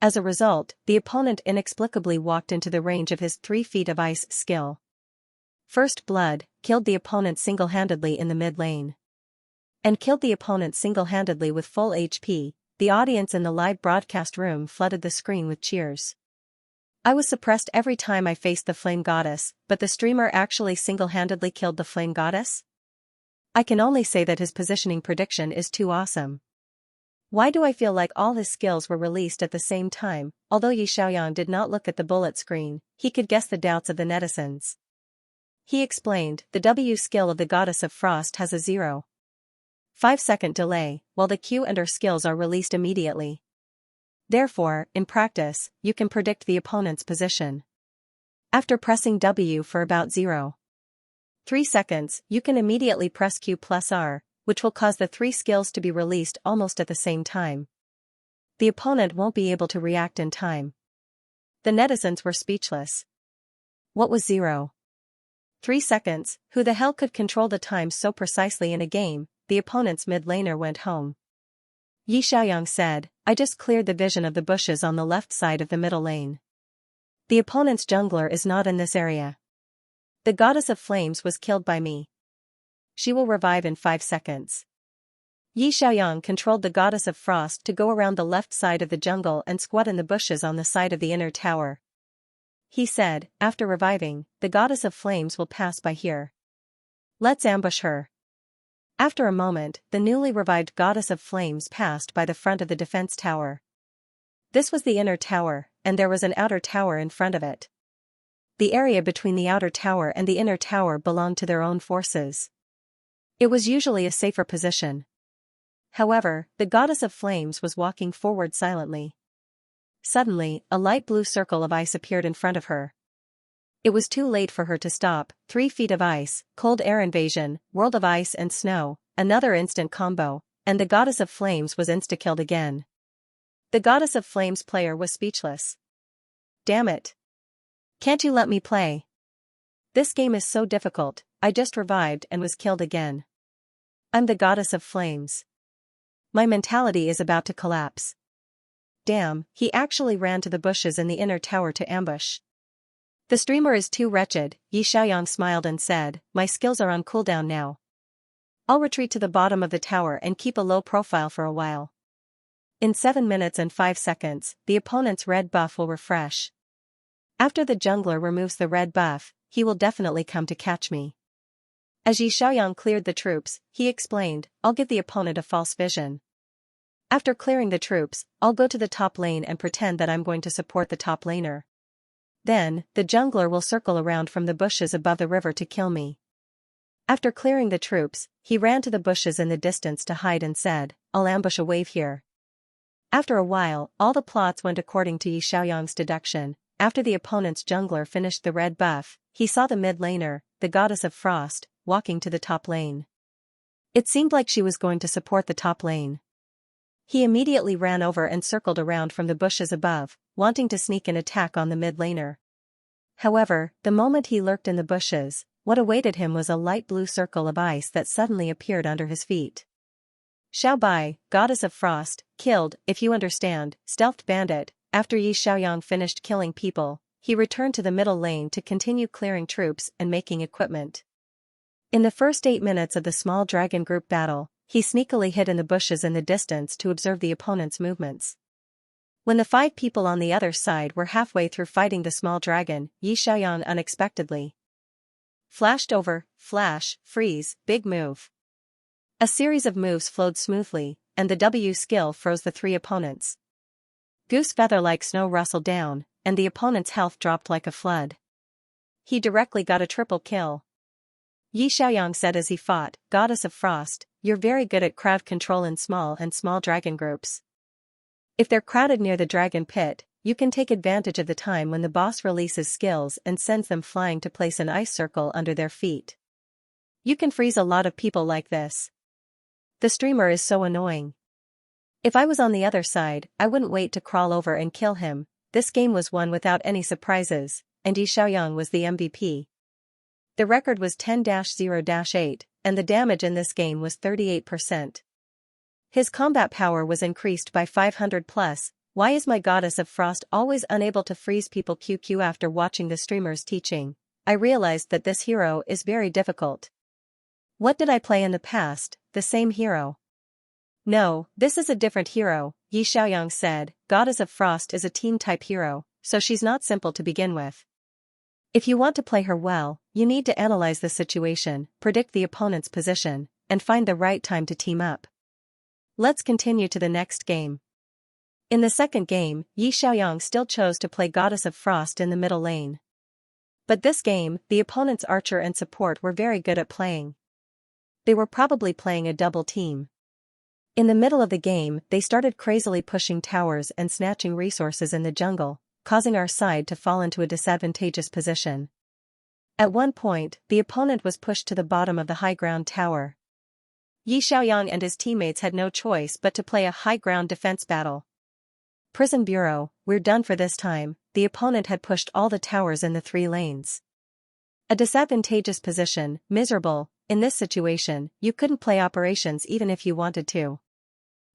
As a result, the opponent inexplicably walked into the range of his 3 feet of ice skill. First Blood killed the opponent single-handedly in the mid lane. And killed the opponent single-handedly with full HP. The audience in the live broadcast room flooded the screen with cheers. I was suppressed every time I faced the Flame Goddess, but the streamer actually single-handedly killed the Flame Goddess? I can only say that his positioning prediction is too awesome. Why do I feel like all his skills were released at the same time? Although Xiaoyang did not look at the bullet screen, he could guess the doubts of the netizens. He explained, the W skill of the Goddess of Frost has a 0.5 second delay, while the Q and R skills are released immediately. Therefore, in practice, you can predict the opponent's position. After pressing W for about 0.3 seconds, you can immediately press Q plus R, which will cause the 3 skills to be released almost at the same time. The opponent won't be able to react in time. The netizens were speechless. What was 0.3 seconds? Who the hell could control the time so precisely in a game? The opponent's mid laner went home. Xiaoyang said, I just cleared the vision of the bushes on the left side of the middle lane. The opponent's jungler is not in this area. The Goddess of Flames was killed by me. she will revive in 5 seconds. Yi Xiaoyang controlled the goddess of frost to go around the left side of the jungle and squat in the bushes on the side of the inner tower. He said, after reviving, the goddess of flames will pass by here. Let's ambush her. After a moment, the newly revived goddess of flames passed by the front of the defense tower. This was the inner tower, and there was an outer tower in front of it. The area between the outer tower and the inner tower belonged to their own forces. It was usually a safer position. However, the goddess of flames was walking forward silently. Suddenly, a light blue circle of ice appeared in front of her. It was too late for her to stop. 3 feet of ice, cold air invasion, world of ice and snow, another instant combo, and the goddess of flames was insta-killed again. The goddess of flames player was speechless. Damn it. Can't you let me play? This game is so difficult, I just revived and was killed again. I'm the goddess of flames. My mentality is about to collapse. Damn, he actually ran to the bushes in the inner tower to ambush. The streamer is too wretched, Yi Xiaoyang smiled and said, my skills are on cooldown now. I'll retreat to the bottom of the tower and keep a low profile for a while. In 7 minutes and 5 seconds, the opponent's red buff will refresh. After the jungler removes the red buff, he will definitely come to catch me. As Yi Xiaoyang cleared the troops, he explained, I'll give the opponent a false vision. After clearing the troops, I'll go to the top lane and pretend that I'm going to support the top laner. Then, the jungler will circle around from the bushes above the river to kill me. After clearing the troops, he ran to the bushes in the distance to hide and said, I'll ambush a wave here. After a while, all the plots went according to Yi Xiaoyang's deduction. After the opponent's jungler finished the red buff, he saw the mid laner, the goddess of frost, walking to the top lane. It seemed like she was going to support the top lane. He immediately ran over and circled around from the bushes above, wanting to sneak an attack on the mid laner. However, the moment he lurked in the bushes, what awaited him was a light blue circle of ice that suddenly appeared under his feet. Xiao Bai, goddess of frost, killed, if you understand, stealthed bandit. After Yi Xiaoyang finished killing people, he returned to the middle lane to continue clearing troops and making equipment. In the first 8 minutes of the small dragon group battle, he sneakily hid in the bushes in the distance to observe the opponent's movements. When the 5 people on the other side were halfway through fighting the small dragon, Yi Xiaoyang unexpectedly flashed over, flash, freeze, big move. A series of moves flowed smoothly, and the W skill froze the 3 opponents. Goose feather like snow rustled down, and the opponent's health dropped like a flood. He directly got a triple kill. Yi Xiaoyang said as he fought, Goddess of Frost, you're very good at crowd control in small dragon groups. If they're crowded near the dragon pit, you can take advantage of the time when the boss releases skills and sends them flying to place an ice circle under their feet. You can freeze a lot of people like this. The streamer is so annoying. If I was on the other side, I wouldn't wait to crawl over and kill him. This game was won without any surprises, and Yi Xiaoyang was the MVP. The record was 10-0-8, and the damage in this game was 38%. His combat power was increased by 500+. Why is my Goddess of Frost always unable to freeze people? QQ. After watching the streamer's teaching, I realized that this hero is very difficult. What did I play in the past? The same hero? No, this is a different hero, Yi Xiaoyang said. Goddess of Frost is a team-type hero, so she's not simple to begin with. If you want to play her well, you need to analyze the situation, predict the opponent's position, and find the right time to team up. Let's continue to the next game. In the second game, Yi Xiaoyang still chose to play Goddess of Frost in the middle lane. But this game, the opponent's archer and support were very good at playing. They were probably playing a double team. In the middle of the game, they started crazily pushing towers and snatching resources in the jungle, causing our side to fall into a disadvantageous position. At one point, the opponent was pushed to the bottom of the high ground tower. Yi Xiaoyang and his teammates had no choice but to play a high ground defense battle. Prison Bureau, we're done for this time. The opponent had pushed all the towers in the 3 lanes. A disadvantageous position, miserable. In this situation, you couldn't play operations even if you wanted to.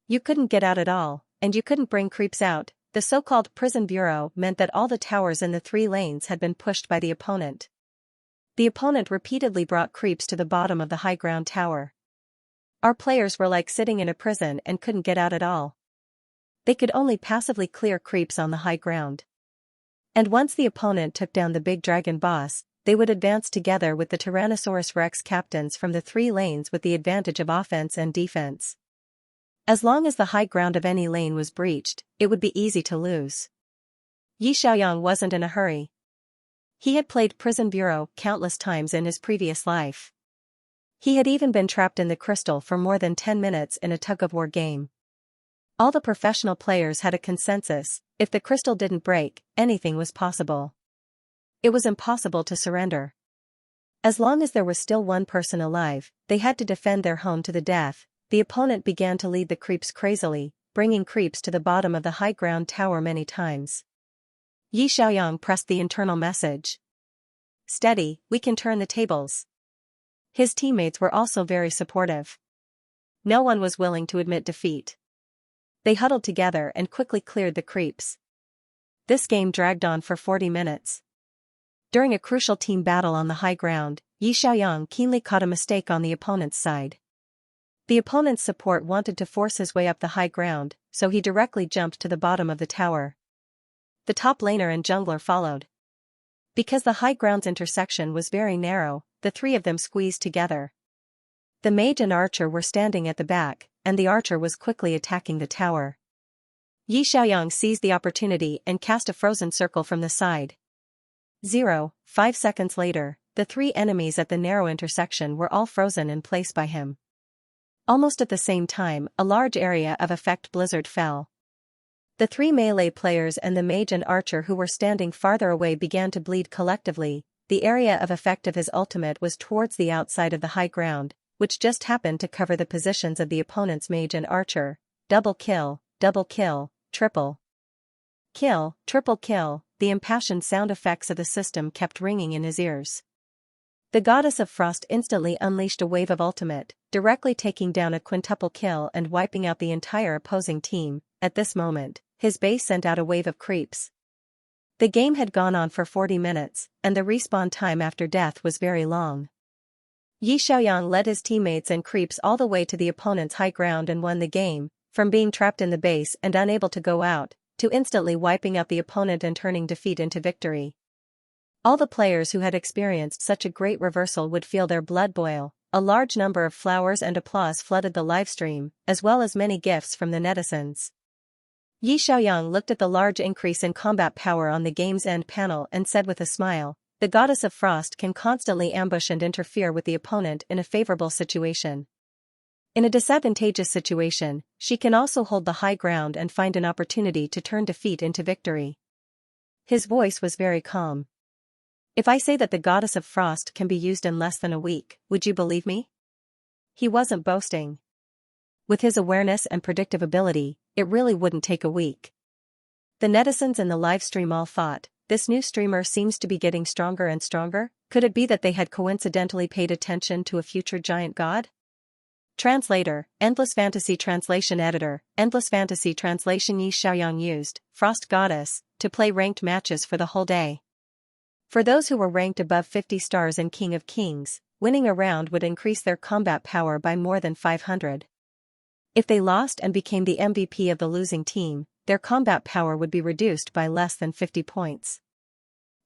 You couldn't get out at all, and you couldn't bring creeps out. The so-called Prison Bureau meant that all the towers in the 3 lanes had been pushed by the opponent. The opponent repeatedly brought creeps to the bottom of the high ground tower. Our players were like sitting in a prison and couldn't get out at all. They could only passively clear creeps on the high ground. And once the opponent took down the big dragon boss, they would advance together with the Tyrannosaurus Rex captains from the 3 lanes with the advantage of offense and defense. As long as the high ground of any lane was breached, it would be easy to lose. Xiaoyang wasn't in a hurry. He had played Prison Bureau countless times in his previous life. He had even been trapped in the crystal for more than 10 minutes in a tug-of-war game. All the professional players had a consensus: if the crystal didn't break, anything was possible. It was impossible to surrender. As long as there was still one person alive, they had to defend their home to the death. The opponent began to lead the creeps crazily, bringing creeps to the bottom of the high ground tower many times. Xiaoyang pressed the internal message. "Steady, we can turn the tables." His teammates were also very supportive. No one was willing to admit defeat. They huddled together and quickly cleared the creeps. This game dragged on for 40 minutes. During a crucial team battle on the high ground, Xiaoyang keenly caught a mistake on the opponent's side. The opponent's support wanted to force his way up the high ground, so he directly jumped to the bottom of the tower. The top laner and jungler followed. Because the high ground's intersection was very narrow, the 3 of them squeezed together. The mage and archer were standing at the back, and the archer was quickly attacking the tower. Xiaoyang seized the opportunity and cast a frozen circle from the side. 5 seconds later, the 3 enemies at the narrow intersection were all frozen in place by him. Almost at the same time, a large area of effect blizzard fell. The 3 melee players and the mage and archer who were standing farther away began to bleed collectively. The area of effect of his ultimate was towards the outside of the high ground, which just happened to cover the positions of the opponent's mage and archer. Double kill, triple kill. The impassioned sound effects of the system kept ringing in his ears. The goddess of frost instantly unleashed a wave of ultimate, directly taking down a quintuple kill and wiping out the entire opposing team. At this moment, his base sent out a wave of creeps. The game had gone on for 40 minutes, and the respawn time after death was very long. Xiaoyang led his teammates and creeps all the way to the opponent's high ground and won the game, from being trapped in the base and unable to go out, to instantly wiping out the opponent and turning defeat into victory. All the players who had experienced such a great reversal would feel their blood boil. A large number of flowers and applause flooded the livestream, as well as many gifts from the netizens. Xiaoyang looked at the large increase in combat power on the game's end panel and said with a smile, "The goddess of frost can constantly ambush and interfere with the opponent in a favorable situation. In a disadvantageous situation, she can also hold the high ground and find an opportunity to turn defeat into victory." His voice was very calm. "If I say that the goddess of frost can be used in less than a week, would you believe me?" He wasn't boasting. With his awareness and predictive ability, it really wouldn't take a week. The netizens in the livestream all thought, "This new streamer seems to be getting stronger and stronger." Could it be that they had coincidentally paid attention to a future giant god? Translator, Endless Fantasy Translation Editor, Endless Fantasy Translation. Xiaoyang used Frost Goddess to play ranked matches for the whole day. For those who were ranked above 50 stars in King of Kings, winning a round would increase their combat power by more than 500. If they lost and became the MVP of the losing team, their combat power would be reduced by less than 50 points.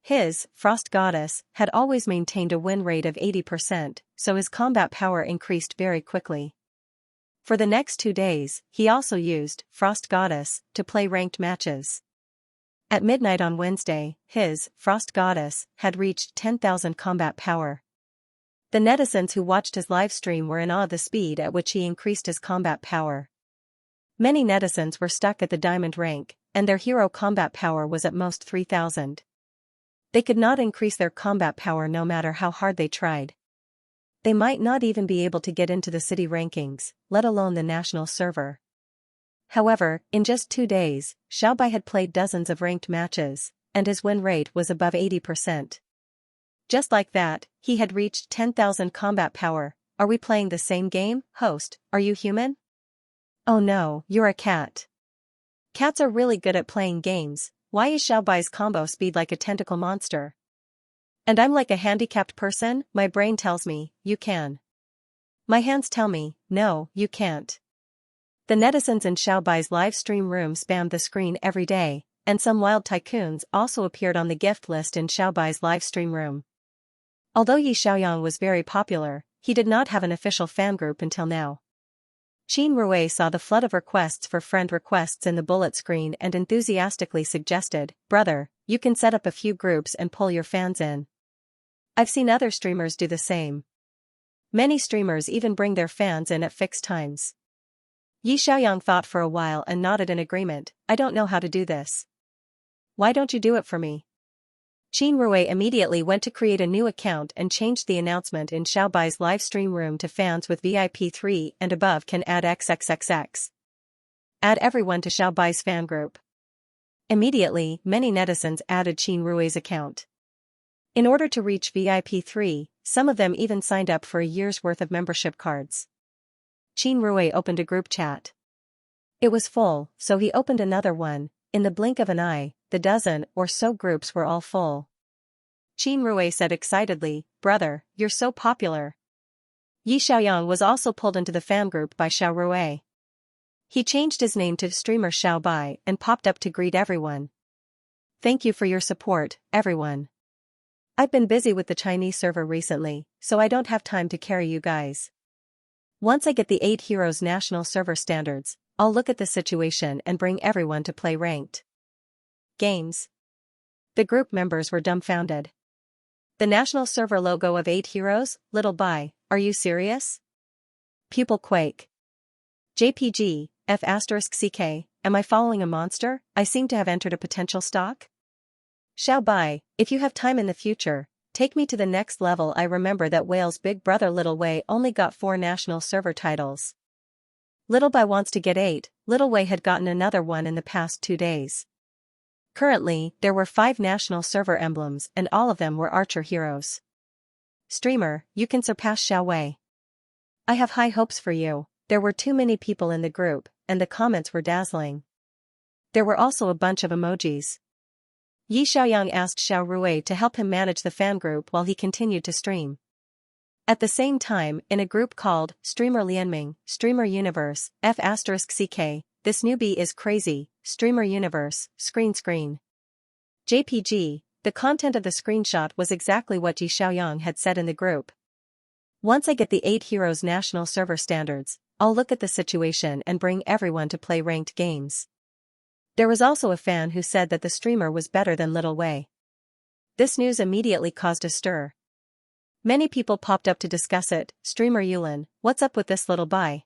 His, Frost Goddess, had always maintained a win rate of 80%, so his combat power increased very quickly. For the next 2 days, he also used Frost Goddess to play ranked matches. At midnight on Wednesday, his, Frost Goddess, had reached 10,000 combat power. The netizens who watched his livestream were in awe of the speed at which he increased his combat power. Many netizens were stuck at the diamond rank, and their hero combat power was at most 3,000. They could not increase their combat power no matter how hard they tried. They might not even be able to get into the city rankings, let alone the national server. However, in just 2 days, Xiaobai had played dozens of ranked matches, and his win rate was above 80%. Just like that, he had reached 10,000 combat power. Are we playing the same game, host? Are you human? Oh no, you're a cat. Cats are really good at playing games. Why is Xiaobai's combo speed like a tentacle monster? And I'm like a handicapped person, my brain tells me, you can. My hands tell me, no, you can't. The netizens in Xiaobai's live stream room spammed the screen every day, and some wild tycoons also appeared on the gift list in Xiaobai's live stream room. Although Yi Xiaoyang was very popular, he did not have an official fan group until now. Qin Rui saw the flood of requests for friend requests in the bullet screen and enthusiastically suggested, "Brother, you can set up a few groups and pull your fans in. I've seen other streamers do the same. Many streamers even bring their fans in at fixed times." Yi Xiaoyang thought for a while and nodded in agreement. "I don't know how to do this. Why don't you do it for me?" Qin Rui immediately went to create a new account and changed the announcement in Xiaobai's live stream room to fans with VIP 3 and above can add XXXX. Add everyone to Xiaobai's fan group. Immediately, many netizens added Qin Rui's account. In order to reach VIP 3, some of them even signed up for a year's worth of membership cards. Qin Rui opened a group chat. It was full, so he opened another one. In the blink of an eye, the dozen or so groups were all full. Qin Rui said excitedly, "Brother, you're so popular." Yi Xiaoyang was also pulled into the fan group by Xiao Rui. He changed his name to streamer Xiao Bai and popped up to greet everyone. "Thank you for your support, everyone. I've been busy with the Chinese server recently, so I don't have time to carry you guys. Once I get the 8 Heroes national server standards, I'll look at the situation and bring everyone to play ranked games." The group members were dumbfounded. The national server logo of 8 Heroes, Little Bai, are you serious? Pupil quake. JPG, F***CK, am I following a monster? I seem to have entered a potential stock? Xiao Bai, if you have time in the future, take me to the next level. I remember that Whale's big brother Little Wei only got 4 national server titles. Little Bai wants to get 8, Little Wei had gotten another one in the past 2 days. Currently, there were 5 national server emblems and all of them were archer heroes. Streamer, you can surpass Xiao Wei. I have high hopes for you. There were too many people in the group, and the comments were dazzling. There were also a bunch of emojis. Yi Xiaoyang asked Xiao Rui to help him manage the fan group while he continued to stream. At the same time, in a group called Streamer Lianming, Streamer Universe, F***CK, this newbie is crazy, Streamer Universe, screen. JPG, the content of the screenshot was exactly what Yi Xiaoyang had said in the group. Once I get the 8 Heroes national server standards, I'll look at the situation and bring everyone to play ranked games. There was also a fan who said that the streamer was better than Little Wei. This news immediately caused a stir. Many people popped up to discuss it. Streamer Yulin, what's up with this Little Bai?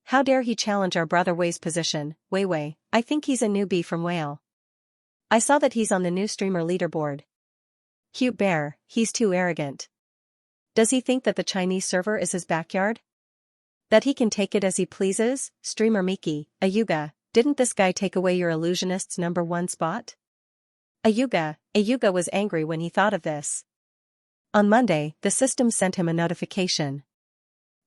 How dare he challenge our brother Wei's position? Wei, I think he's a newbie from Whale. I saw that he's on the new streamer leaderboard. Cute bear, he's too arrogant. Does he think that the Chinese server is his backyard? That he can take it as he pleases? Streamer Miki, Ayuga, didn't this guy take away your illusionist's #1 spot? Ayuga was angry when he thought of this. On Monday, the system sent him a notification.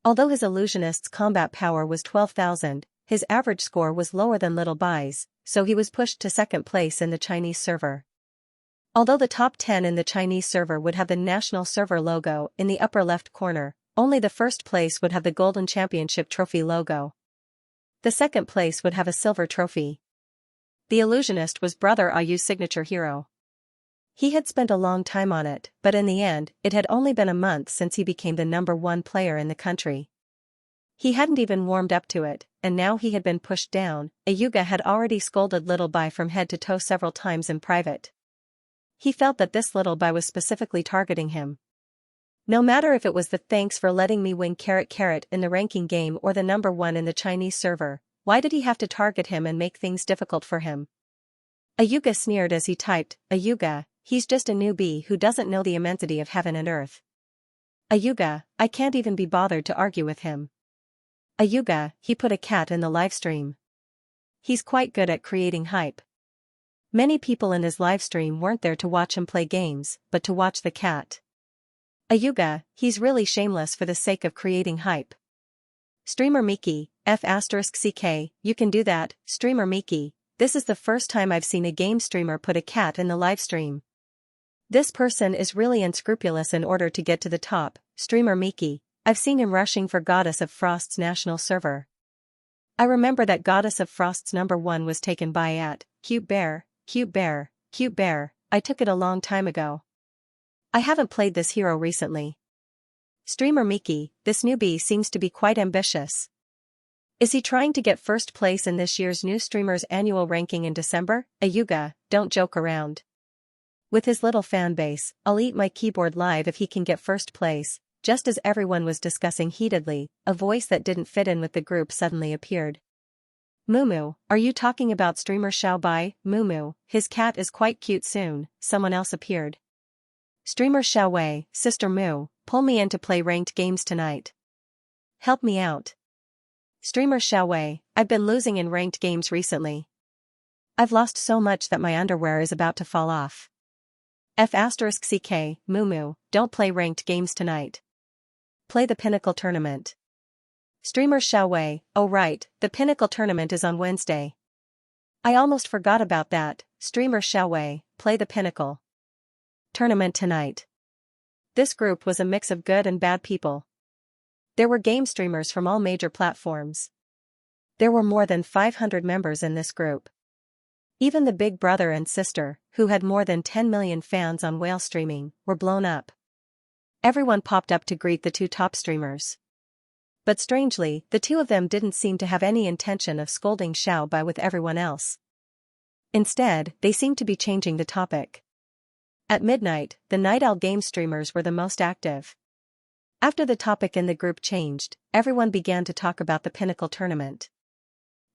Although his illusionist's combat power was 12,000, his average score was lower than Little Bai's, so he was pushed to second place in the Chinese server. Although the top 10 in the Chinese server would have the national server logo in the upper left corner, only the first place would have the Golden Championship Trophy logo. The second place would have a silver trophy. The illusionist was Brother Ayu's signature hero. He had spent a long time on it, but in the end, it had only been a month since he became the #1 player in the country. He hadn't even warmed up to it, and now he had been pushed down. Ayuga had already scolded Little Bai from head to toe several times in private. He felt that this Little Bai was specifically targeting him. No matter if it was the "thanks for letting me win" in the ranking game or the #1 in the Chinese server, why did he have to target him and make things difficult for him? Ayuga sneered as he typed, Ayuga, he's just a newbie who doesn't know the immensity of heaven and earth. Ayuga, I can't even be bothered to argue with him. Ayuga, he put a cat in the livestream. He's quite good at creating hype. Many people in his livestream weren't there to watch him play games, but to watch the cat. Ayuga, he's really shameless for the sake of creating hype. Streamer Miki, F***CK, you can do that. Streamer Miki, this is the first time I've seen a game streamer put a cat in the livestream. This person is really unscrupulous in order to get to the top, streamer Miki. I've seen him rushing for Goddess of Frost's national server. I remember that Goddess of Frost's #1 was taken by Cute Bear, Cute Bear, Cute Bear. I took it a long time ago. I haven't played this hero recently. Streamer Miki, this newbie seems to be quite ambitious. Is he trying to get first place in this year's new streamer's annual ranking in December? Ayuga, don't joke around. With his little fan base, I'll eat my keyboard live if he can get first place. Just as everyone was discussing heatedly, a voice that didn't fit in with the group suddenly appeared. Mumu, are you talking about streamer Xiaobai? Mumu, his cat is quite cute soon, someone else appeared. Streamer Xiaowei, Sister Mu, pull me in to play ranked games tonight. Help me out. Streamer Xiaowei, I've been losing in ranked games recently. I've lost so much that my underwear is about to fall off. F***ck, Mumu, don't play ranked games tonight. Play the Pinnacle Tournament. Streamer Xiaowei, oh right, the Pinnacle Tournament is on Wednesday. I almost forgot about that. Streamer Xiaowei, play the Pinnacle Tournament tonight. This group was a mix of good and bad people. There were game streamers from all major platforms. There were more than 500 members in this group. Even the big brother and sister, who had more than 10 million fans on whale streaming, were blown up. Everyone popped up to greet the two top streamers. But strangely, the two of them didn't seem to have any intention of scolding Xiaobai with everyone else. Instead, they seemed to be changing the topic. At midnight, the Night Owl game streamers were the most active. After the topic in the group changed, everyone began to talk about the Pinnacle Tournament.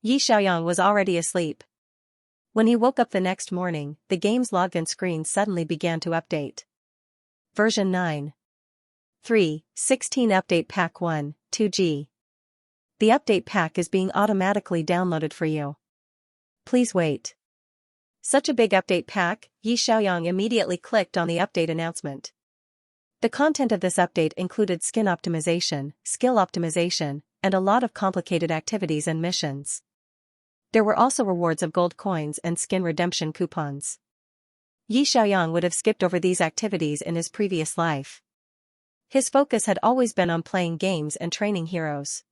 Yi Xiaoyang was already asleep. When he woke up the next morning, the game's login screen suddenly began to update. Version 9.3.16 Update Pack 1, 2G. The update pack is being automatically downloaded for you. Please wait. Such a big update pack, Yi Xiaoyang immediately clicked on the update announcement. The content of this update included skin optimization, skill optimization, and a lot of complicated activities and missions. There were also rewards of gold coins and skin redemption coupons. Yi Xiaoyang would have skipped over these activities in his previous life. His focus had always been on playing games and training heroes.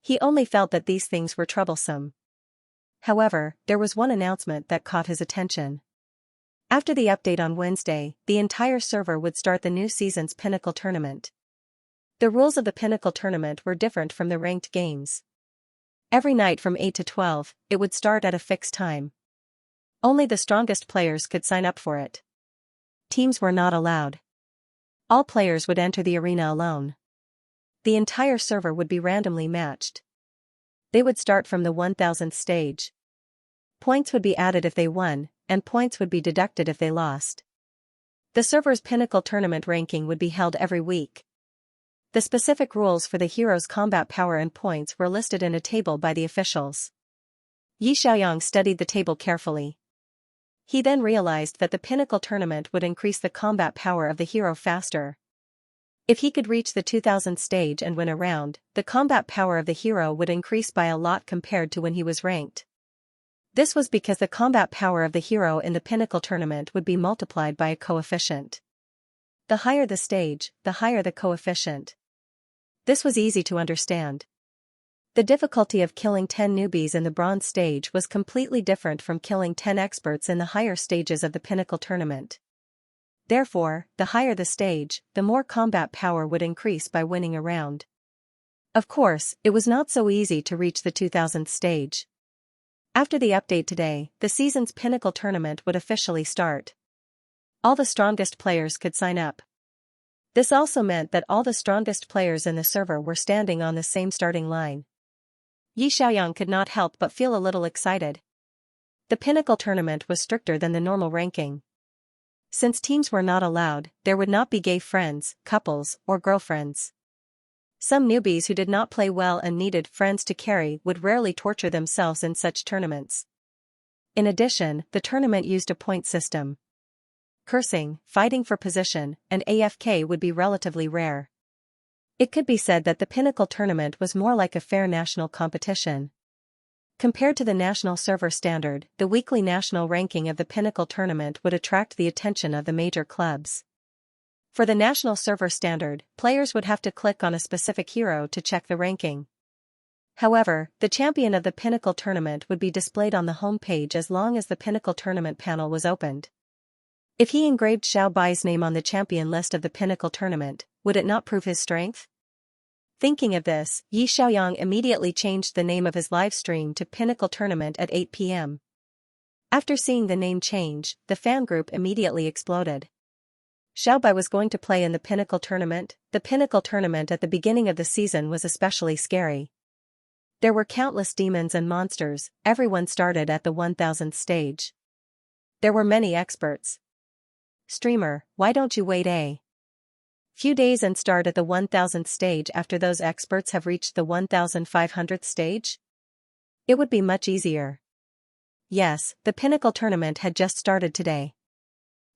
He only felt that these things were troublesome. However, there was one announcement that caught his attention. After the update on Wednesday, the entire server would start the new season's Pinnacle Tournament. The rules of the Pinnacle Tournament were different from the ranked games. Every night from 8 to 12, it would start at a fixed time. Only the strongest players could sign up for it. Teams were not allowed. All players would enter the arena alone. The entire server would be randomly matched. They would start from the 1000th stage. Points would be added if they won, and points would be deducted if they lost. The server's Pinnacle Tournament ranking would be held every week. The specific rules for the hero's combat power and points were listed in a table by the officials. Yi Xiaoyang studied the table carefully. He then realized that the Pinnacle Tournament would increase the combat power of the hero faster. If he could reach the 2000th stage and win a round, the combat power of the hero would increase by a lot compared to when he was ranked. This was because the combat power of the hero in the Pinnacle Tournament would be multiplied by a coefficient. The higher the stage, the higher the coefficient. This was easy to understand. The difficulty of killing 10 newbies in the bronze stage was completely different from killing 10 experts in the higher stages of the Pinnacle Tournament. Therefore, the higher the stage, the more combat power would increase by winning a round. Of course, it was not so easy to reach the 2000th stage. After the update today, the season's Pinnacle Tournament would officially start. All the strongest players could sign up. This also meant that all the strongest players in the server were standing on the same starting line. Yi Xiaoyang could not help but feel a little excited. The Pinnacle Tournament was stricter than the normal ranking. Since teams were not allowed, there would not be gay friends, couples, or girlfriends. Some newbies who did not play well and needed friends to carry would rarely torture themselves in such tournaments. In addition, the tournament used a point system. Cursing, fighting for position, and AFK would be relatively rare. It could be said that the Pinnacle Tournament was more like a fair national competition. Compared to the national server standard, the weekly national ranking of the Pinnacle tournament would attract the attention of the major clubs. For the national server standard, players would have to click on a specific hero to check the ranking. However, the champion of the Pinnacle tournament would be displayed on the home page as long as the Pinnacle tournament panel was opened. If he engraved Xiao Bai's name on the champion list of the Pinnacle tournament, would it not prove his strength? Thinking of this, Yi Xiaoyang immediately changed the name of his live stream to Pinnacle Tournament at 8 p.m. After seeing the name change, the fan group immediately exploded. Xiao Bai was going to play in the Pinnacle tournament. The Pinnacle tournament at the beginning of the season was especially scary. There were countless demons and monsters. Everyone started at the 1000th stage. There were many experts. Streamer, why don't you wait a few days and start at the 1000th stage after those experts have reached the 1500th stage? It would be much easier. Yes, the Pinnacle tournament had just started today.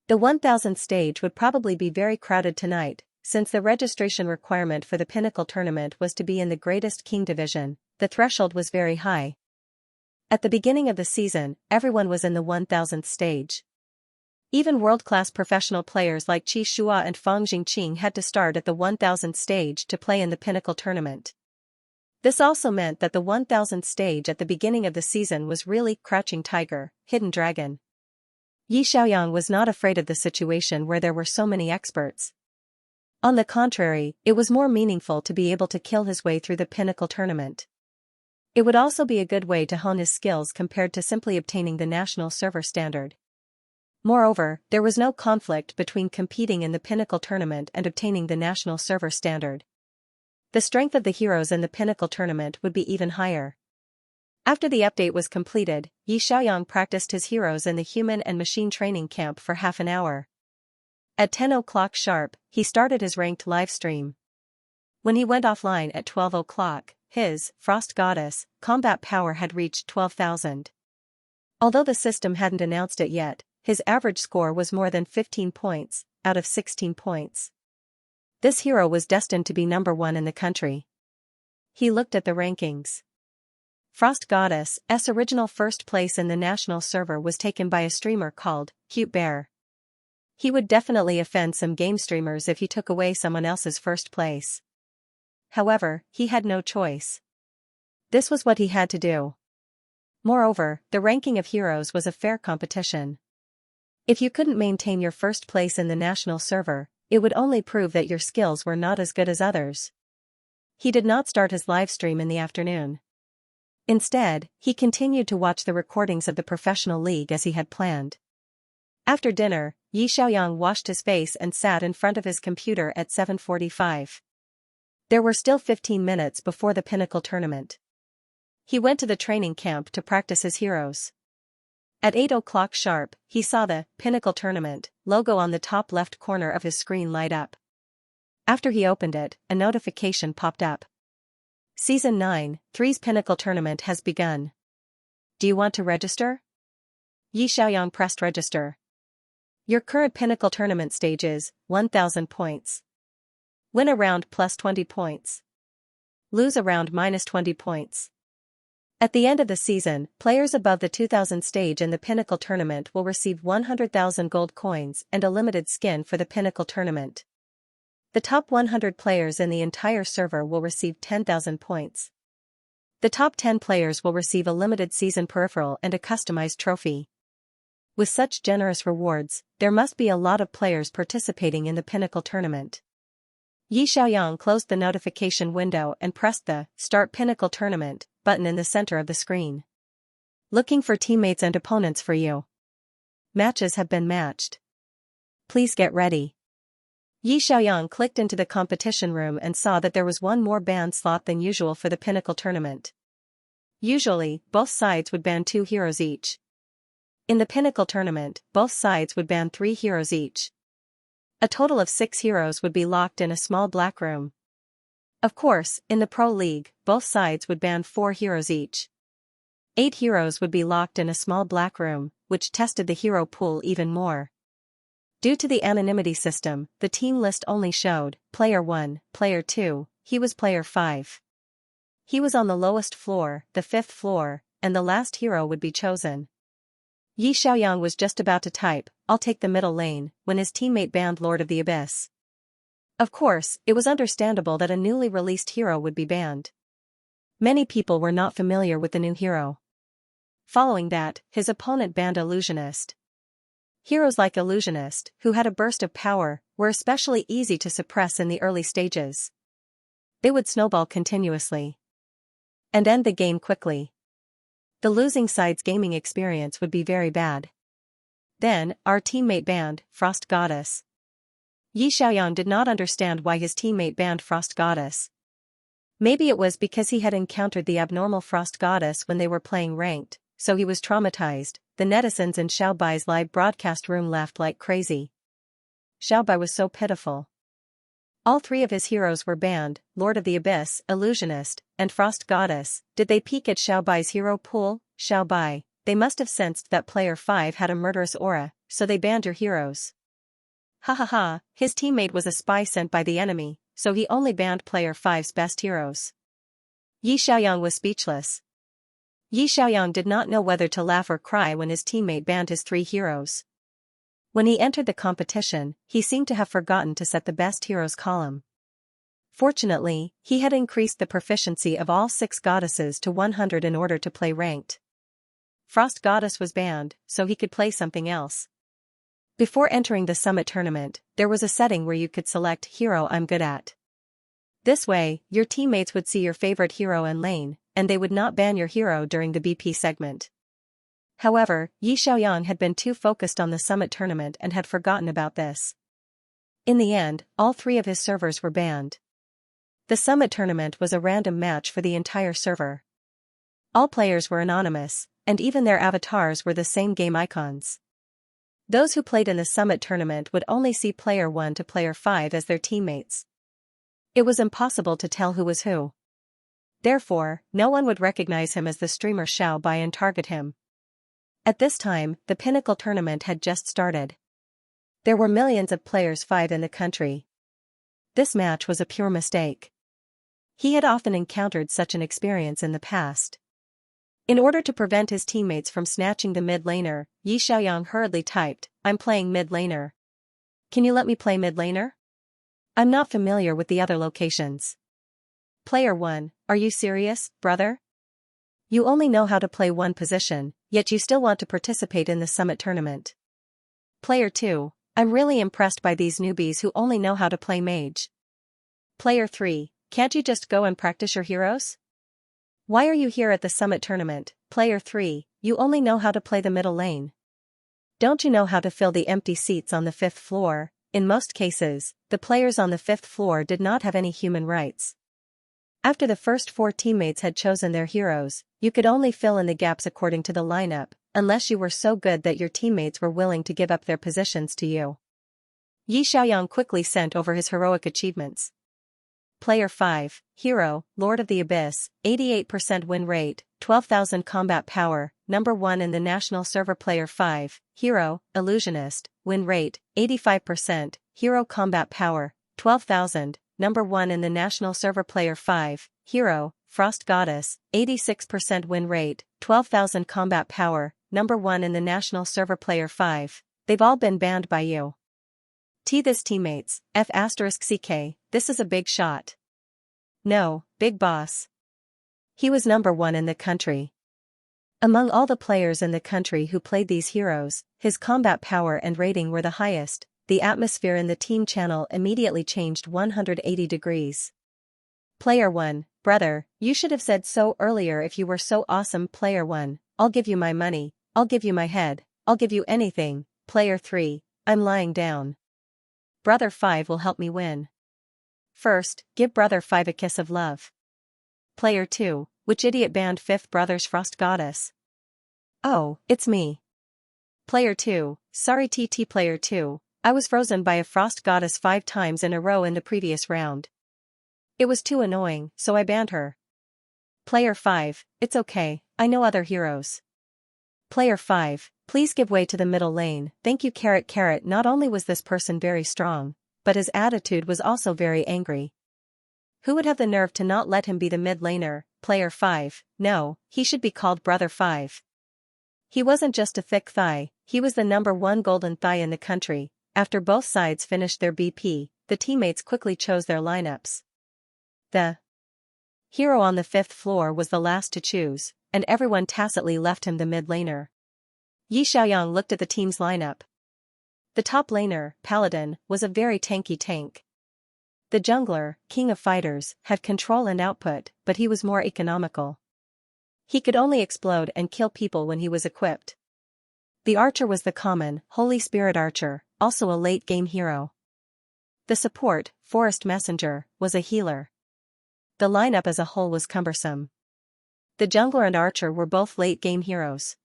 The 1000th stage would probably be very crowded tonight, since the registration requirement for the Pinnacle tournament was to be in the Greatest King division. The threshold was very high. At the beginning of the season, everyone was in the 1000th stage. Even world-class professional players like Qi Shua and Fang Jingqing had to start at the 1000th stage to play in the Pinnacle tournament. This also meant that the 1000th stage at the beginning of the season was really Crouching Tiger, Hidden Dragon. Yi Xiaoyang was not afraid of the situation where there were so many experts. On the contrary, it was more meaningful to be able to kill his way through the Pinnacle tournament. It would also be a good way to hone his skills compared to simply obtaining the national server standard. Moreover, there was no conflict between competing in the Pinnacle tournament and obtaining the national server standard. The strength of the heroes in the Pinnacle tournament would be even higher. After the update was completed, Yi Xiaoyang practiced his heroes in the human and machine training camp for half an hour. At 10 o'clock sharp, he started his ranked live stream. When he went offline at 12 o'clock, his Frost Goddess combat power had reached 12,000. Although the system hadn't announced it yet, his average score was more than 15 points, out of 16 points. This hero was destined to be number 1 in the country. He looked at the rankings. Frost Goddess's original first place in the national server was taken by a streamer called Cute Bear. He would definitely offend some game streamers if he took away someone else's first place. However, he had no choice. This was what he had to do. Moreover, the ranking of heroes was a fair competition. If you couldn't maintain your first place in the national server, it would only prove that your skills were not as good as others. He did not start his live stream in the afternoon. Instead, he continued to watch the recordings of the professional league as he had planned. After dinner, Yi Xiaoyang washed his face and sat in front of his computer at 7:45. There were still 15 minutes before the Pinnacle tournament. He went to the training camp to practice his heroes. At 8 o'clock sharp, he saw the Pinnacle tournament logo on the top left corner of his screen light up. After he opened it, a notification popped up. Season 9, 3's Pinnacle tournament has begun. Do you want to register? Yi Xiaoyang pressed register. Your current Pinnacle tournament stage is 1000 points. Win a round plus 20 points. Lose a round minus 20 points. At the end of the season, players above the 2000 stage in the Pinnacle tournament will receive 100,000 gold coins and a limited skin for the Pinnacle tournament. The top 100 players in the entire server will receive 10,000 points. The top 10 players will receive a limited season peripheral and a customized trophy. With such generous rewards, there must be a lot of players participating in the Pinnacle tournament. Yi Xiaoyang closed the notification window and pressed the Start Pinnacle Tournament button in the center of the screen. Looking for teammates and opponents for you. Matches have been matched. Please get ready. Yi Xiaoyang clicked into the competition room and saw that there was one more ban slot than usual for the Pinnacle tournament. Usually, both sides would ban 2 heroes each. In the Pinnacle tournament, both sides would ban 3 heroes each. A total of 6 heroes would be locked in a small black room. Of course, in the Pro League, both sides would ban 4 heroes each. 8 heroes would be locked in a small black room, which tested the hero pool even more. Due to the anonymity system, the team list only showed Player 1, Player 2, he was Player 5. He was on the lowest floor, the 5th floor, and the last hero would be chosen. Yi Xiaoyang was just about to type, "I'll take the middle lane," when his teammate banned Lord of the Abyss. Of course, it was understandable that a newly released hero would be banned. Many people were not familiar with the new hero. Following that, his opponent banned Illusionist. Heroes like Illusionist, who had a burst of power, were especially easy to suppress in the early stages. They would snowball continuously and end the game quickly. The losing side's gaming experience would be very bad. Then, our teammate banned Frost Goddess. Yi Xiaoyang did not understand why his teammate banned Frost Goddess. Maybe it was because he had encountered the abnormal Frost Goddess when they were playing ranked, so he was traumatized. The netizens in Xiaobai's live broadcast room laughed like crazy. Xiaobai was so pitiful. All three of his heroes were banned: Lord of the Abyss, Illusionist, and Frost Goddess. Did they peek at Xiaobai's hero pool? Xiaobai, they must have sensed that player 5 had a murderous aura, so they banned your heroes. Ha ha ha, his teammate was a spy sent by the enemy, so he only banned player 5's best heroes. Yi Xiaoyang was speechless. Yi Xiaoyang did not know whether to laugh or cry when his teammate banned his 3 heroes. When he entered the competition, he seemed to have forgotten to set the best heroes column. Fortunately, he had increased the proficiency of all 6 goddesses to 100 in order to play ranked. Frost Goddess was banned, so he could play something else. Before entering the summit tournament, there was a setting where you could select hero I'm good at. This way, your teammates would see your favorite hero and lane, and they would not ban your hero during the BP segment. However, Yi Xiaoyang had been too focused on the summit tournament and had forgotten about this. In the end, all 3 of his servers were banned. The summit tournament was a random match for the entire server. All players were anonymous, and even their avatars were the same game icons. Those who played in the summit tournament would only see player 1 to player 5 as their teammates. It was impossible to tell who was who. Therefore, no one would recognize him as the streamer Xiaobai and target him. At this time, the Pinnacle tournament had just started. There were millions of players 5 in the country. This match was a pure mistake. He had often encountered such an experience in the past. In order to prevent his teammates from snatching the mid laner, Yi Xiaoyang hurriedly typed, "I'm playing mid laner. Can you let me play mid laner? I'm not familiar with the other locations." Player 1, are you serious, brother? You only know how to play one position, yet you still want to participate in the summit tournament. Player 2, I'm really impressed by these newbies who only know how to play mage. Player 3, can't you just go and practice your heroes? Why are you here at the summit tournament? Player 3, you only know how to play the middle lane. Don't you know how to fill the empty seats on the 5th floor? In most cases, the players on the 5th floor did not have any human rights. After the first 4 teammates had chosen their heroes, you could only fill in the gaps according to the lineup, unless you were so good that your teammates were willing to give up their positions to you. Yi Xiaoyang quickly sent over his heroic achievements. Player 5, Hero, Lord of the Abyss, 88% win rate, 12,000 combat power, number 1 in the national server. Player 5, Hero, Illusionist, win rate, 85%, Hero combat power, 12,000, number 1 in the national server. Player 5, Hero, Frost Goddess, 86% win rate, 12,000 combat power, number 1 in the national server. Player 5, they've all been banned by you. This teammates, F***CK, this is a big shot. No, big boss. He was number 1 in the country. Among all the players in the country who played these heroes, his combat power and rating were the highest. The atmosphere in the team channel immediately changed 180 degrees. Player 1, brother, you should have said so earlier if you were so awesome. Player 1, I'll give you my money, I'll give you my head, I'll give you anything. Player 3, I'm lying down. Brother 5 will help me win. First, give Brother 5 a kiss of love. Player 2, which idiot banned 5th brother's Frost Goddess? Oh, it's me. Player 2, sorry TT. Player 2, I was frozen by a Frost Goddess 5 times in a row in the previous round. It was too annoying, so I banned her. Player 5, it's okay, I know other heroes. Player 5, please give way to the middle lane. Thank you. Not only was this person very strong, but his attitude was also very angry. Who would have the nerve to not let him be the mid laner? player 5, no, he should be called brother 5. He wasn't just a thick thigh, he was the #1 golden thigh in the country. After both sides finished their BP, the teammates quickly chose their lineups. The hero on the 5th floor was the last to choose, and everyone tacitly left him the mid laner. Xiaoyang looked at the team's lineup. The top laner, Paladin, was a very tanky tank. The jungler, King of Fighters, had control and output, but he was more economical. He could only explode and kill people when he was equipped. The archer was the common, Holy Spirit archer, also a late-game hero. The support, Forest Messenger, was a healer. The lineup as a whole was cumbersome. The jungler and archer were both late-game heroes.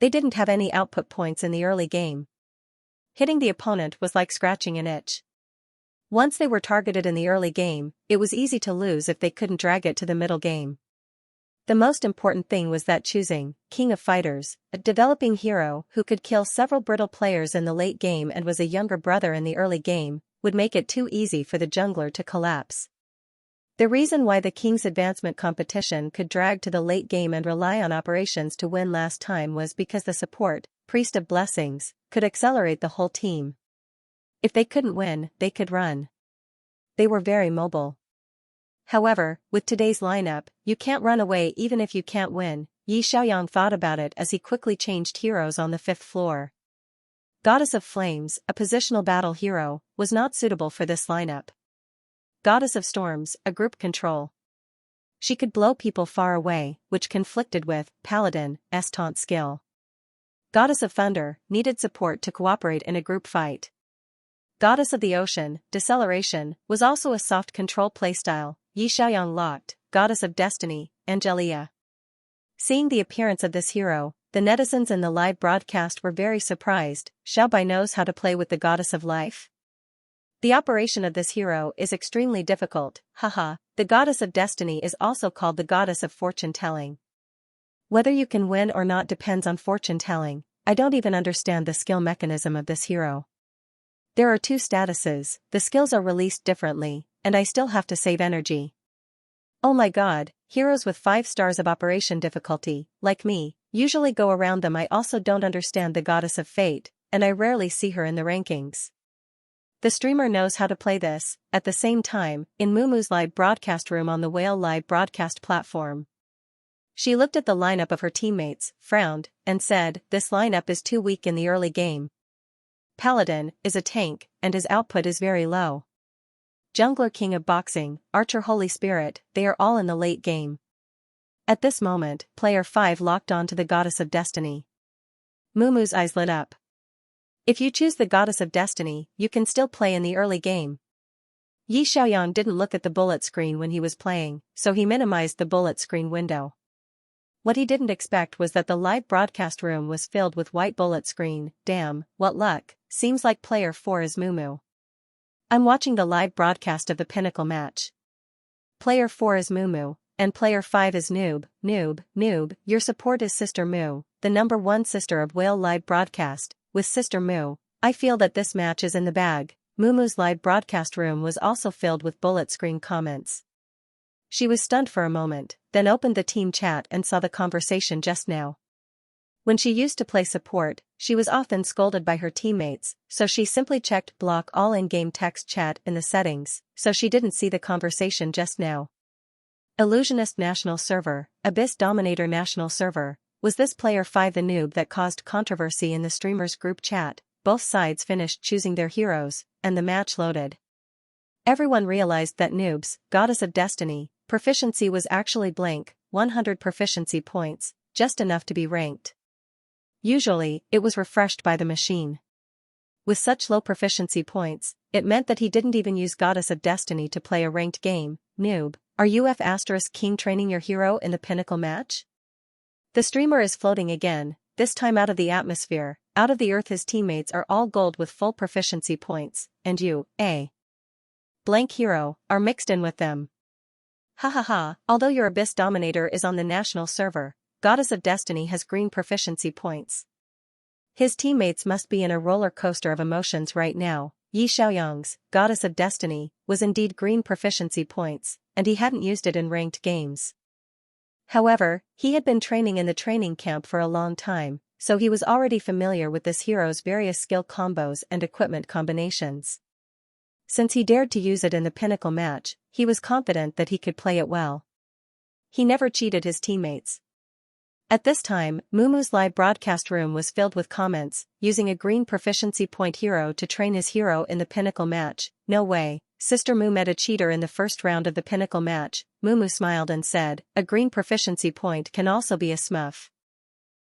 They didn't have any output points in the early game. Hitting the opponent was like scratching an itch. Once they were targeted in the early game, it was easy to lose if they couldn't drag it to the middle game. The most important thing was that choosing King of Fighters, a developing hero who could kill several brittle players in the late game and was a younger brother in the early game, would make it too easy for the jungler to collapse. The reason why the King's advancement competition could drag to the late game and rely on operations to win last time was because the support, Priest of Blessings, could accelerate the whole team. If they couldn't win, they could run. They were very mobile. However, with today's lineup, you can't run away even if you can't win. Xiaoyang thought about it as he quickly changed heroes on the 5th floor. Goddess of Flames, a positional battle hero, was not suitable for this lineup. Goddess of Storms, a group control. She could blow people far away, which conflicted with Paladin's taunt skill. Goddess of Thunder, needed support to cooperate in a group fight. Goddess of the Ocean, Deceleration, was also a soft control playstyle. Xiaoyang locked, Goddess of Destiny, Angelia. Seeing the appearance of this hero, the netizens in the live broadcast were very surprised. Xiaobai knows how to play with the Goddess of Life? The operation of this hero is extremely difficult, haha. The Goddess of Destiny is also called the Goddess of Fortune-telling. Whether you can win or not depends on fortune-telling. I don't even understand the skill mechanism of this hero. There are 2 statuses, the skills are released differently, and I still have to save energy. Oh my god, heroes with 5 stars of operation difficulty, like me, usually go around them. I also don't understand the Goddess of Fate, and I rarely see her in the rankings. The streamer knows how to play this. At the same time, in Mumu's live broadcast room on the Whale live broadcast platform. She looked at the lineup of her teammates, frowned, and said, this lineup is too weak in the early game. Paladin is a tank, and his output is very low. Jungler King of Boxing, Archer Holy Spirit, they are all in the late game. At this moment, player 5 locked on to the Goddess of Destiny. Mumu's eyes lit up. If you choose the Goddess of Destiny, you can still play in the early game. Xiaoyang didn't look at the bullet screen when he was playing, so he minimized the bullet screen window. What he didn't expect was that the live broadcast room was filled with white bullet screen. Damn, what luck, seems like player 4 is Mumu. I'm watching the live broadcast of the Pinnacle match. Player 4 is Mumu, and player 5 is Noob. Your support is Sister Moo, the #1 sister of Whale live broadcast. With Sister Moo, I feel that this match is in the bag. Mumu's live broadcast room was also filled with bullet screen comments. She was stunned for a moment, then opened the team chat and saw the conversation just now. When she used to play support, she was often scolded by her teammates, so she simply checked block all in-game text chat in the settings, so she didn't see the conversation just now. Illusionist National Server, Abyss Dominator National Server, was this player 5 the noob that caused controversy in the streamers group chat? Both sides finished choosing their heroes, and the match loaded. Everyone realized that Noob's Goddess of Destiny proficiency was actually blank, 100 proficiency points, just enough to be ranked. Usually, it was refreshed by the machine. With such low proficiency points, it meant that he didn't even use Goddess of Destiny to play a ranked game. Noob, are you F***King training your hero in the Pinnacle match? The streamer is floating again, this time out of the atmosphere, out of the earth. His teammates are all gold with full proficiency points, and you, blank hero, are mixed in with them. Ha ha ha, although your Abyss Dominator is on the national server, Goddess of Destiny has green proficiency points. His teammates must be in a roller coaster of emotions right now. Xiaoyang's Goddess of Destiny was indeed green proficiency points, and he hadn't used it in ranked games. However, he had been training in the training camp for a long time, so he was already familiar with this hero's various skill combos and equipment combinations. Since he dared to use it in the pinnacle match, he was confident that he could play it well. He never cheated his teammates. At this time, Mumu's live broadcast room was filled with comments, using a green proficiency point hero to train his hero in the pinnacle match. No way, Sister Mu met a cheater in the first round of the pinnacle match. Mumu smiled and said, a green proficiency point can also be a smurf.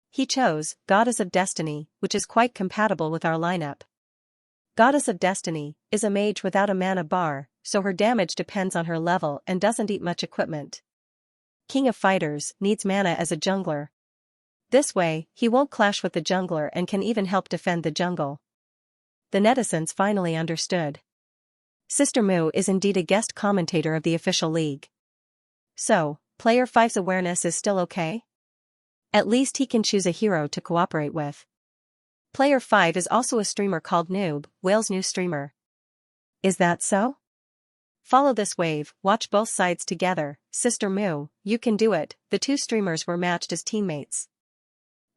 He chose Goddess of Destiny, which is quite compatible with our lineup. Goddess of Destiny is a mage without a mana bar, so her damage depends on her level and doesn't eat much equipment. King of Fighters needs mana as a jungler. This way, he won't clash with the jungler and can even help defend the jungle. The netizens finally understood. Sister Mu is indeed a guest commentator of the official league. So, Player 5's awareness is still okay? At least he can choose a hero to cooperate with. Player 5 is also a streamer called Noob, Whale's new streamer. Is that so? Follow this wave, watch both sides together. Sister Mu, you can do it. The two streamers were matched as teammates.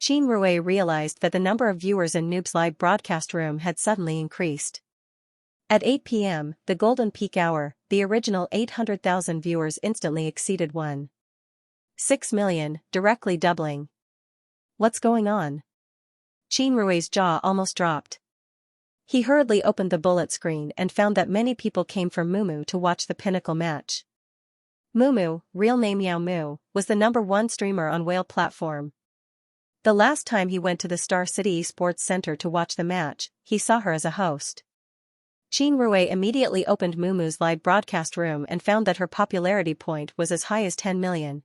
Qin Rui realized that the number of viewers in Noob's live broadcast room had suddenly increased. At 8 p.m., the golden peak hour, the original 800,000 viewers instantly exceeded 1.6 million, directly doubling. What's going on? Qin Rui's jaw almost dropped. He hurriedly opened the bullet screen and found that many people came from Mumu to watch the pinnacle match. Mumu, real name Yao Mu, was the #1 streamer on Whale platform. The last time he went to the Star City Esports Center to watch the match, he saw her as a host. Qin Rui immediately opened Mumu's live broadcast room and found that her popularity point was as high as 10 million.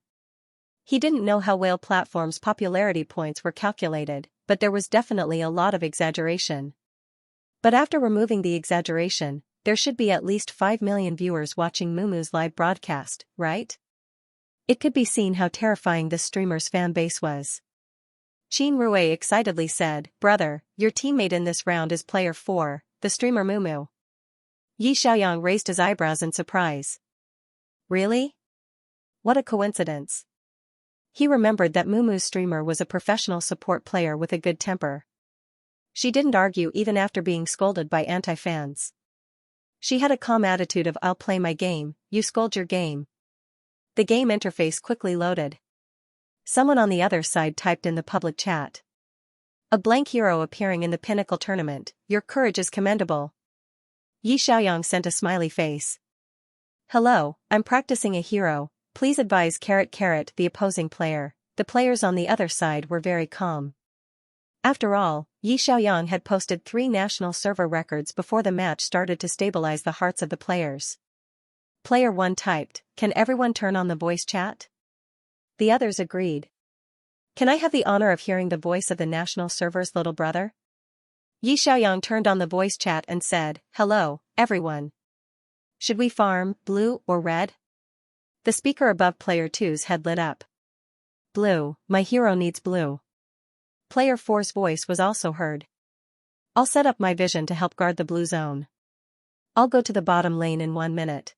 He didn't know how Whale platform's popularity points were calculated, but there was definitely a lot of exaggeration. But after removing the exaggeration, there should be at least 5 million viewers watching Mumu's live broadcast, right? It could be seen how terrifying this streamer's fan base was. Qin Rui excitedly said, brother, your teammate in this round is player 4, the streamer Mumu. Yi Xiaoyang raised his eyebrows in surprise. Really? What a coincidence. He remembered that Mumu's streamer was a professional support player with a good temper. She didn't argue even after being scolded by anti-fans. She had a calm attitude of I'll play my game, you scold your game. The game interface quickly loaded. Someone on the other side typed in the public chat. A blank hero appearing in the pinnacle tournament, your courage is commendable. Yi Xiaoyang sent a smiley face. Hello, I'm practicing a hero, please advise .. the opposing player. The players on the other side were very calm. After all, Yi Xiaoyang had posted 3 national server records before the match started to stabilize the hearts of the players. Player 1 typed, can everyone turn on the voice chat? The others agreed. Can I have the honor of hearing the voice of the national server's little brother? Yi Xiaoyang turned on the voice chat and said, hello, everyone. Should we farm, blue or red? The speaker above player 2's head lit up. Blue, my hero needs blue. Player 4's voice was also heard. I'll set up my vision to help guard the blue zone. I'll go to the bottom lane in 1 minute.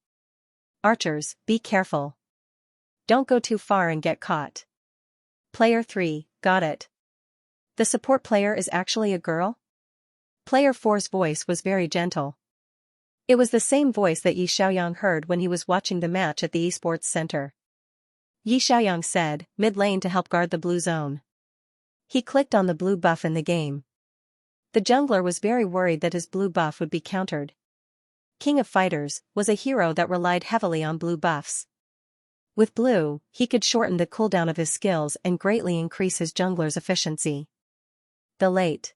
Archers, be careful. Don't go too far and get caught. Player 3, got it. The support player is actually a girl? Player 4's voice was very gentle. It was the same voice that Yi Xiaoyang heard when he was watching the match at the Esports Center. Yi Xiaoyang said, mid lane to help guard the blue zone. He clicked on the blue buff in the game. The jungler was very worried that his blue buff would be countered. King of Fighters was a hero that relied heavily on blue buffs. With blue, he could shorten the cooldown of his skills and greatly increase his jungler's efficiency. The late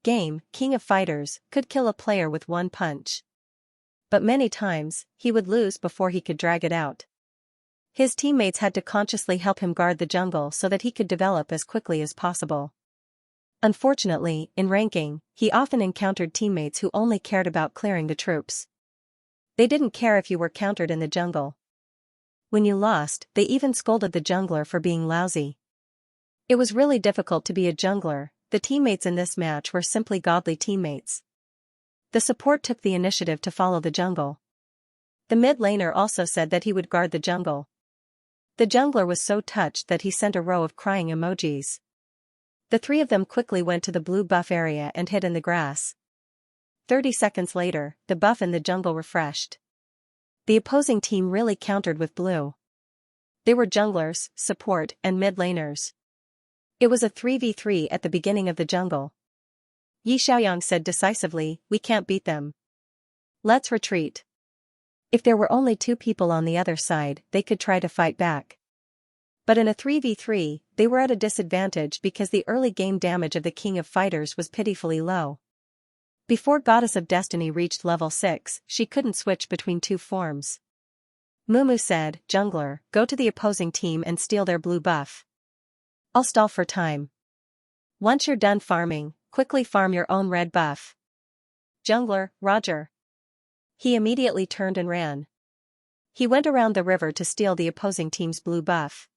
game, King of Fighters could kill a player with 1 punch. But many times, he would lose before he could drag it out. His teammates had to consciously help him guard the jungle so that he could develop as quickly as possible. Unfortunately, in ranking, he often encountered teammates who only cared about clearing the troops. They didn't care if you were countered in the jungle. When you lost, they even scolded the jungler for being lousy. It was really difficult to be a jungler. The teammates in this match were simply godly teammates. The support took the initiative to follow the jungle. The mid laner also said that he would guard the jungle. The jungler was so touched that he sent a row of crying emojis. The three of them quickly went to the blue buff area and hid in the grass. 30 seconds later, the buff in the jungle refreshed. The opposing team really countered with blue. They were junglers, support, and mid laners. It was a 3v3 at the beginning of the jungle. Xiaoyang said decisively, "We can't beat them. Let's retreat." If there were only 2 people on the other side, they could try to fight back. But in a 3v3, they were at a disadvantage because the early game damage of the King of Fighters was pitifully low. Before Goddess of Destiny reached level 6, she couldn't switch between 2 forms. Mumu said, "Jungler, go to the opposing team and steal their blue buff. I'll stall for time. Once you're done farming, quickly farm your own red buff." "Jungler, Roger." He immediately turned and ran. He went around the river to steal the opposing team's blue buff.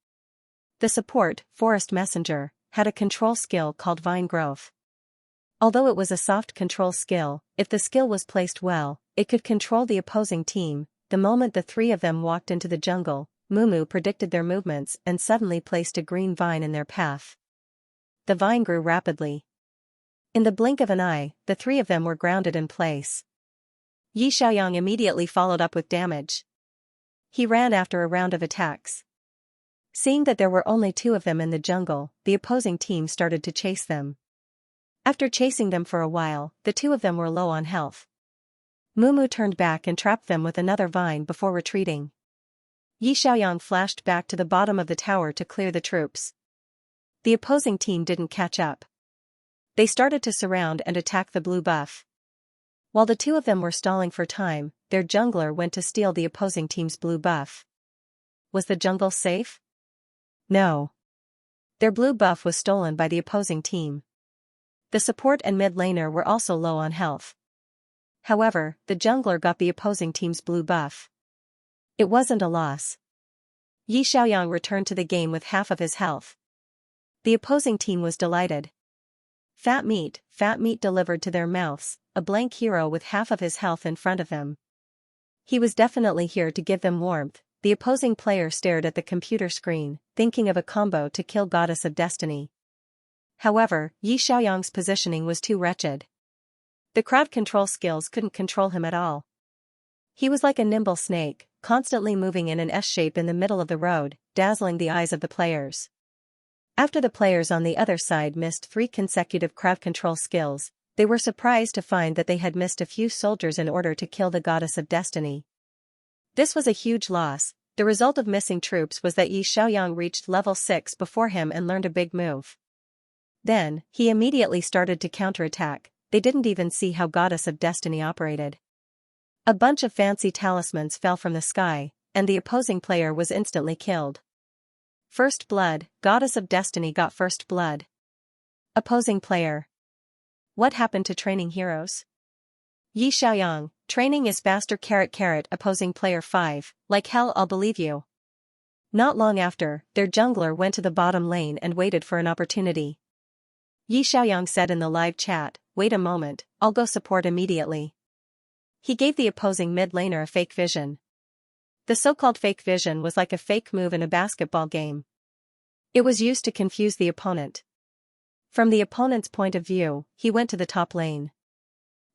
The support, Forest Messenger, had a control skill called Vine Growth. Although it was a soft control skill, if the skill was placed well, it could control the opposing team. The moment the 3 of them walked into the jungle, Mumu predicted their movements and suddenly placed a green vine in their path. The vine grew rapidly. In the blink of an eye, the 3 of them were grounded in place. Xiaoyang immediately followed up with damage. He ran after a round of attacks. Seeing that there were only 2 of them in the jungle, the opposing team started to chase them. After chasing them for a while, the 2 of them were low on health. Mumu turned back and trapped them with another vine before retreating. Xiaoyang flashed back to the bottom of the tower to clear the troops. The opposing team didn't catch up. They started to surround and attack the blue buff. While the 2 of them were stalling for time, their jungler went to steal the opposing team's blue buff. Was the jungle safe? No. Their blue buff was stolen by the opposing team. The support and mid laner were also low on health. However, the jungler got the opposing team's blue buff. It wasn't a loss. Xiaoyang returned to the game with half of his health. The opposing team was delighted. Fat meat delivered to their mouths, a blank hero with half of his health in front of them. He was definitely here to give them warmth. The opposing player stared at the computer screen, thinking of a combo to kill Goddess of Destiny. However, Xiaoyang's positioning was too wretched. The crowd control skills couldn't control him at all. He was like a nimble snake, constantly moving in an S shape in the middle of the road, dazzling the eyes of the players. After the players on the other side missed 3 consecutive crowd control skills, they were surprised to find that they had missed a few soldiers in order to kill the Goddess of Destiny. This was a huge loss. The result of missing troops was that Xiaoyang reached level 6 before him and learned a big move. Then, he immediately started to counterattack. They didn't even see how Goddess of Destiny operated. A bunch of fancy talismans fell from the sky, and the opposing player was instantly killed. First blood, Goddess of Destiny got first blood. Opposing player. What happened to training heroes? Xiaoyang, training is faster. Opposing player 5, like hell I'll believe you. Not long after, their jungler went to the bottom lane and waited for an opportunity. Xiaoyang said in the live chat, "Wait a moment, I'll go support immediately." He gave the opposing mid laner a fake vision. The so-called fake vision was like a fake move in a basketball game. It was used to confuse the opponent. From the opponent's point of view, he went to the top lane.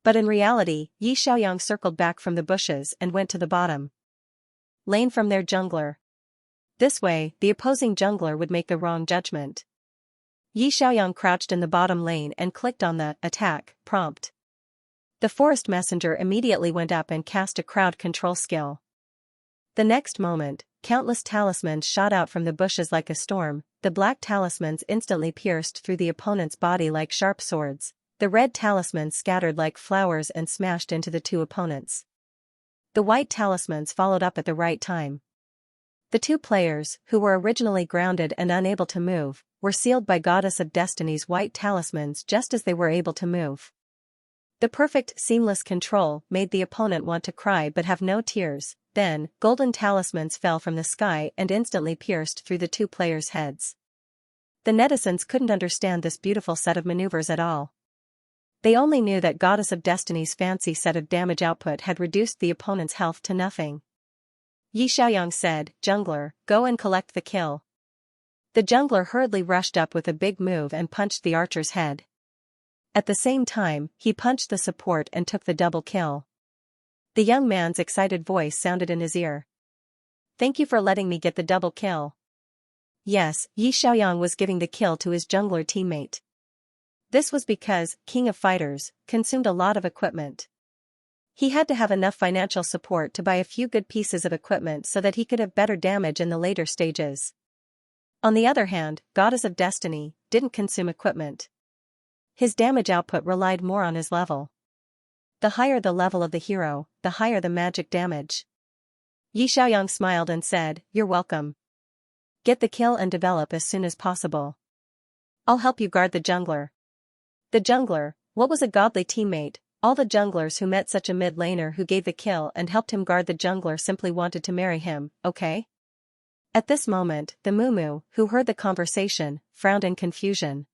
But in reality, Xiaoyang circled back from the bushes and went to the bottom lane from their jungler. This way, the opposing jungler would make the wrong judgment. Xiaoyang crouched in the bottom lane and clicked on the attack prompt. The Forest Messenger immediately went up and cast a crowd control skill. The next moment, countless talismans shot out from the bushes like a storm. The black talismans instantly pierced through the opponent's body like sharp swords. The red talismans scattered like flowers and smashed into the 2 opponents. The white talismans followed up at the right time. The 2 players, who were originally grounded and unable to move, were sealed by Goddess of Destiny's white talismans just as they were able to move. The perfect, seamless control made the opponent want to cry but have no tears. Then, golden talismans fell from the sky and instantly pierced through the 2 players' heads. The netizens couldn't understand this beautiful set of maneuvers at all. They only knew that Goddess of Destiny's fancy set of damage output had reduced the opponent's health to nothing. Yi Xiaoyang said, "Jungler, go and collect the kill." The jungler hurriedly rushed up with a big move and punched the archer's head. At the same time, he punched the support and took the double kill. The young man's excited voice sounded in his ear. "Thank you for letting me get the double kill." Yes, Yi Xiaoyang was giving the kill to his jungler teammate. This was because King of Fighters consumed a lot of equipment. He had to have enough financial support to buy a few good pieces of equipment so that he could have better damage in the later stages. On the other hand, Goddess of Destiny didn't consume equipment. His damage output relied more on his level. The higher the level of the hero, the higher the magic damage. Yi Xiaoyang smiled and said, "You're welcome. Get the kill and develop as soon as possible. I'll help you guard the jungler." The jungler, what was a godly teammate? All the junglers who met such a mid laner who gave the kill and helped him guard the jungler simply wanted to marry him, okay? At this moment, the Mumu, who heard the conversation, frowned in confusion.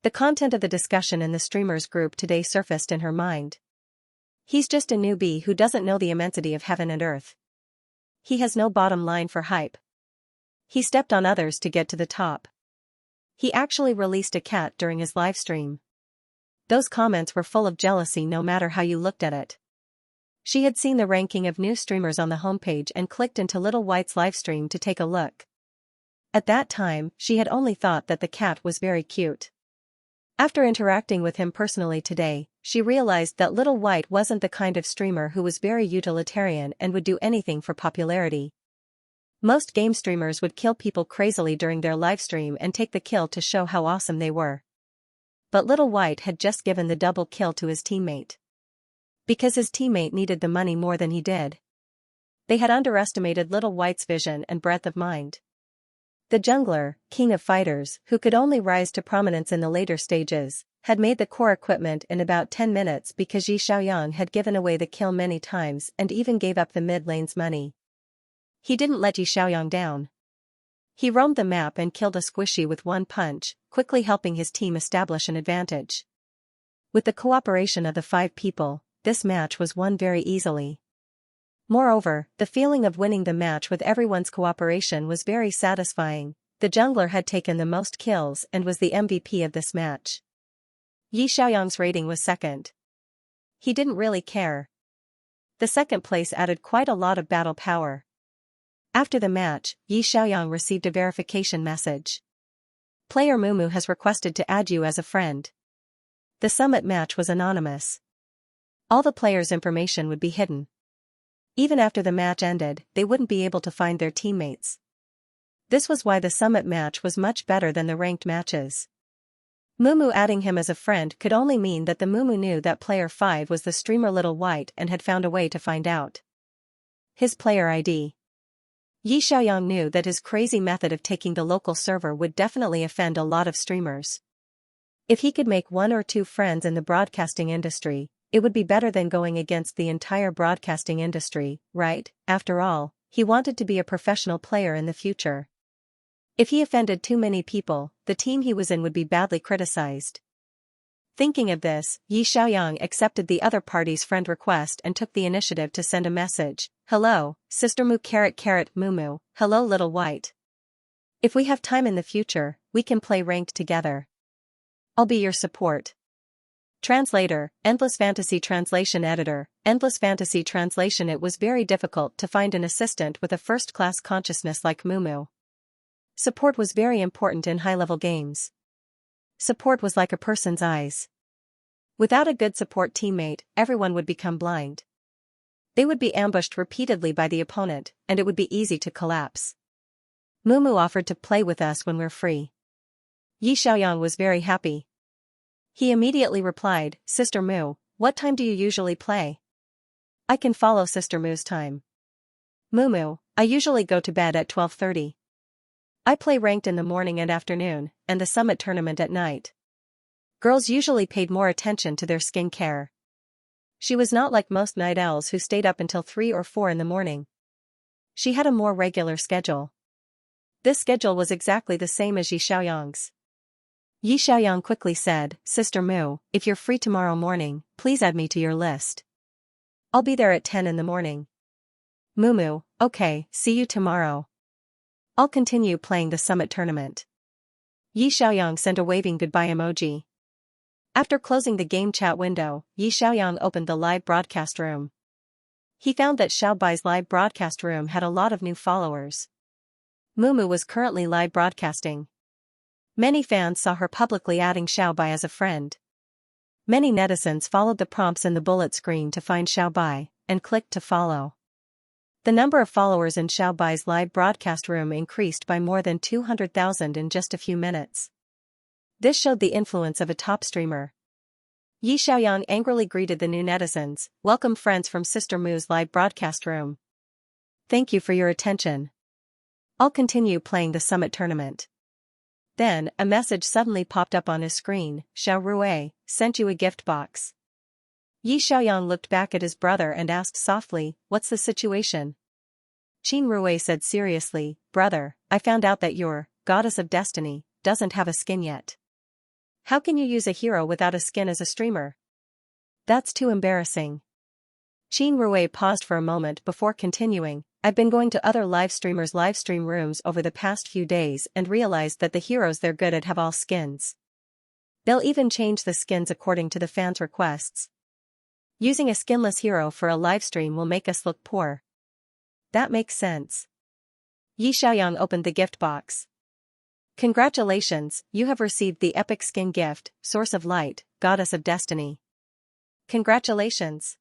The content of the discussion in the streamers group today surfaced in her mind. He's just a newbie who doesn't know the immensity of heaven and earth. He has no bottom line for hype. He stepped on others to get to the top. He actually released a cat during his live stream. Those comments were full of jealousy no matter how you looked at it. She had seen the ranking of new streamers on the homepage and clicked into Little White's livestream to take a look. At that time, she had only thought that the cat was very cute. After interacting with him personally today, she realized that Little White wasn't the kind of streamer who was very utilitarian and would do anything for popularity. Most game streamers would kill people crazily during their livestream and take the kill to show how awesome they were. But Little White had just given the double kill to his teammate. Because his teammate needed the money more than he did. They had underestimated Little White's vision and breadth of mind. The jungler, King of Fighters, who could only rise to prominence in the later stages, had made the core equipment in about 10 minutes because Yi Xiaoyang had given away the kill many times and even gave up the mid lane's money. He didn't let Yi Xiaoyang down. He roamed the map and killed a squishy with one punch, quickly helping his team establish an advantage. With the cooperation of the 5 people, this match was won very easily. Moreover, the feeling of winning the match with everyone's cooperation was very satisfying. The jungler had taken the most kills and was the MVP of this match. Yi Xiaoyang's rating was second. He didn't really care. The second place added quite a lot of battle power. After the match, Yi Xiaoyang received a verification message. Player Mumu has requested to add you as a friend. The summit match was anonymous. All the players' information would be hidden. Even after the match ended, they wouldn't be able to find their teammates. This was why the summit match was much better than the ranked matches. Mumu adding him as a friend could only mean that the Mumu knew that player 5 was the streamer Little White and had found a way to find out his player ID. Yi Xiaoyang knew that his crazy method of taking the local server would definitely offend a lot of streamers. If he could make 1 or 2 friends in the broadcasting industry, it would be better than going against the entire broadcasting industry, right? After all, he wanted to be a professional player in the future. If he offended too many people, the team he was in would be badly criticized. Thinking of this, Yi Xiaoyang accepted the other party's friend request and took the initiative to send a message. "Hello, Sister Mu Mumu, hello Little White. If we have time in the future, we can play ranked together. I'll be your support." Translator, Endless Fantasy Translation Editor, Endless Fantasy Translation. It was very difficult to find an assistant with a first-class consciousness like Mumu. Support was very important in high-level games. Support was like a person's eyes. Without a good support teammate, everyone would become blind. They would be ambushed repeatedly by the opponent, and it would be easy to collapse. Mumu offered to play with us when we're free. Yi Xiaoyang was very happy. He immediately replied, "Sister Mu, what time do you usually play? I can follow Sister Mu's time." "Mumu, I usually go to bed at 12:30. I play ranked in the morning and afternoon, and the summit tournament at night." Girls usually paid more attention to their skin care. She was not like most night owls who stayed up until 3 or 4 in the morning. She had a more regular schedule. This schedule was exactly the same as Yi Xiaoyang's. Yi Xiaoyang quickly said, "Sister Mu, if you're free tomorrow morning, please add me to your list. I'll be there at 10 in the morning." Mumu, okay, see you tomorrow. I'll continue playing the summit tournament. Yi Xiaoyang sent a waving goodbye emoji. After closing the game chat window, Yi Xiaoyang opened the live broadcast room. He found that Xiaobai's live broadcast room had a lot of new followers. Mumu was currently live broadcasting. Many fans saw her publicly adding Xiaobai as a friend. Many netizens followed the prompts in the bullet screen to find Xiaobai, and clicked to follow. The number of followers in Xiaobai's live broadcast room increased by more than 200,000 in just a few minutes. This showed the influence of a top streamer. Yi Xiaoyang angrily greeted the new netizens, "Welcome friends from Sister Mu's live broadcast room. Thank you for your attention. I'll continue playing the summit tournament." Then, a message suddenly popped up on his screen, "Xiao Rui sent you a gift box." Yi Xiaoyang looked back at his brother and asked softly, "What's the situation?" Qin Rui said seriously, "Brother, I found out that your goddess of destiny doesn't have a skin yet. How can you use a hero without a skin as a streamer? That's too embarrassing." Qin Rui paused for a moment before continuing, "I've been going to other live streamers' live stream rooms over the past few days and realized that the heroes they're good at have all skins. They'll even change the skins according to the fans' requests. Using a skinless hero for a livestream will make us look poor." That makes sense. Yi Xiaoyang opened the gift box. "Congratulations, you have received the epic skin gift, Source of Light, Goddess of Destiny. Congratulations.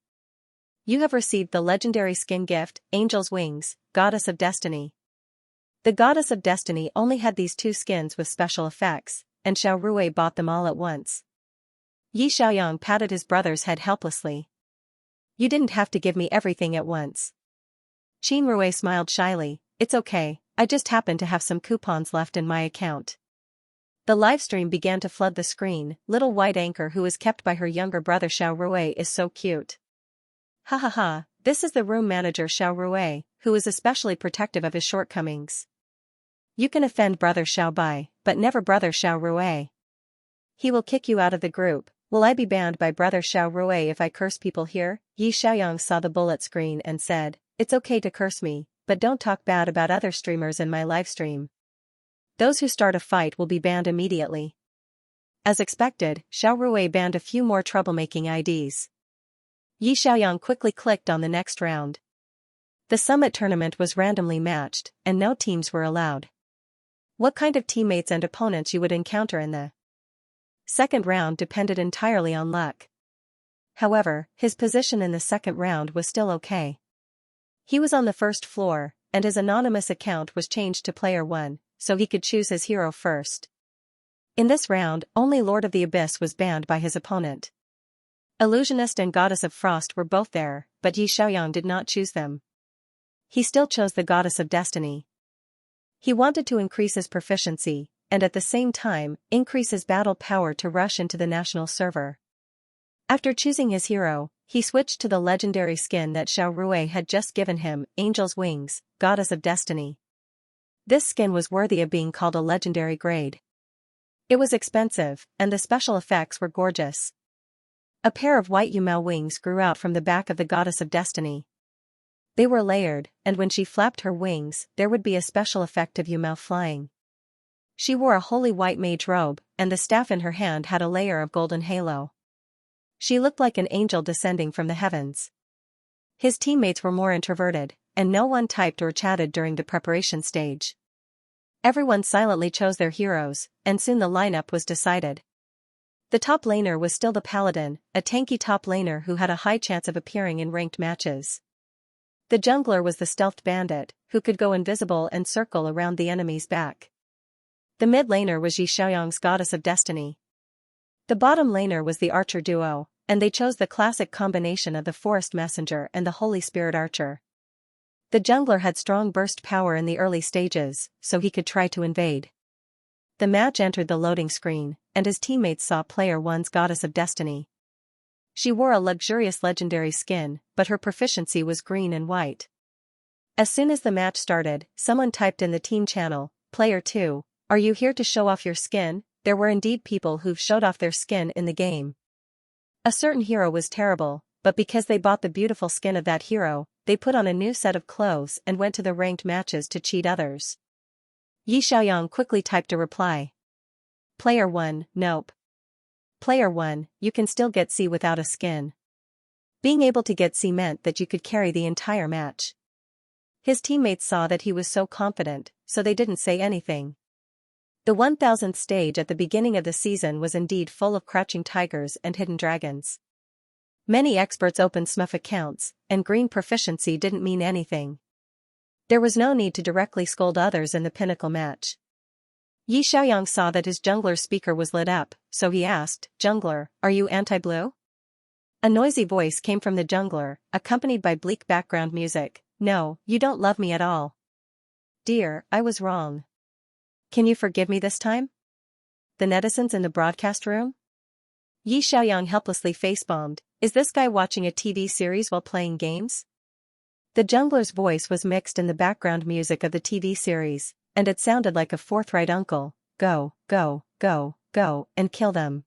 You have received the legendary skin gift, Angel's Wings, Goddess of Destiny." The Goddess of Destiny only had these two skins with special effects, and Xiao Rui bought them all at once. Yi Xiaoyang patted his brother's head helplessly. "You didn't have to give me everything at once." Qin Rui smiled shyly, "It's okay, I just happened to have some coupons left in my account." The livestream began to flood the screen. Little white anchor who is kept by her younger brother Xiao Rui is so cute. Ha ha ha, this is the room manager Xiao Rui, who is especially protective of his shortcomings. You can offend brother Xiaobai, but never brother Xiao Rui. He will kick you out of the group. Will I be banned by brother Xiao Rui if I curse people here? Yi Xiaoyang saw the bullet screen and said, "It's okay to curse me, but don't talk bad about other streamers in my livestream. Those who start a fight will be banned immediately." As expected, Xiao Rui banned a few more troublemaking IDs. Yi Xiaoyang quickly clicked on the next round. The summit tournament was randomly matched, and no teams were allowed. What kind of teammates and opponents you would encounter in the second round depended entirely on luck. However, his position in the second round was still okay. He was on the first floor, and his anonymous account was changed to Player 1, so he could choose his hero first. In this round, only Lord of the Abyss was banned by his opponent. Illusionist and Goddess of Frost were both there, but Yi Xiaoyang did not choose them. He still chose the Goddess of Destiny. He wanted to increase his proficiency, and at the same time, increase his battle power to rush into the national server. After choosing his hero, he switched to the legendary skin that Xiao Rui had just given him, Angel's Wings, Goddess of Destiny. This skin was worthy of being called a legendary grade. It was expensive, and the special effects were gorgeous. A pair of white Yumao wings grew out from the back of the Goddess of Destiny. They were layered, and when she flapped her wings, there would be a special effect of Yumao flying. She wore a holy white mage robe, and the staff in her hand had a layer of golden halo. She looked like an angel descending from the heavens. His teammates were more introverted, and no one typed or chatted during the preparation stage. Everyone silently chose their heroes, and soon the lineup was decided. The top laner was still the paladin, a tanky top laner who had a high chance of appearing in ranked matches. The jungler was the stealthed bandit, who could go invisible and circle around the enemy's back. The mid laner was Yi Xiaoyang's Goddess of Destiny. The bottom laner was the archer duo, and they chose the classic combination of the Forest Messenger and the Holy Spirit Archer. The jungler had strong burst power in the early stages, so he could try to invade. The match entered the loading screen, and his teammates saw Player 1's Goddess of Destiny. She wore a luxurious legendary skin, but her proficiency was green and white. As soon as the match started, someone typed in the team channel, "Player 2, are you here to show off your skin?" There were indeed people who've showed off their skin in the game. A certain hero was terrible, but because they bought the beautiful skin of that hero, they put on a new set of clothes and went to the ranked matches to cheat others. Yi Xiaoyang quickly typed a reply. Player 1, nope. Player 1, you can still get C without a skin. Being able to get C meant that you could carry the entire match. His teammates saw that he was so confident, so they didn't say anything. The 1000th stage at the beginning of the season was indeed full of crouching tigers and hidden dragons. Many experts opened SMUF accounts, and green proficiency didn't mean anything. There was no need to directly scold others in the pinnacle match. Yi Xiaoyang saw that his jungler's speaker was lit up, so he asked, "Jungler, are you anti-blue?" A noisy voice came from the jungler, accompanied by bleak background music. "No, you don't love me at all. Dear, I was wrong. Can you forgive me this time?" The netizens in the broadcast room? Yi Xiaoyang helplessly facepalmed. Is this guy watching a TV series while playing games? The jungler's voice was mixed in the background music of the TV series, and it sounded like a forthright uncle. Go, go, go, go, and kill them.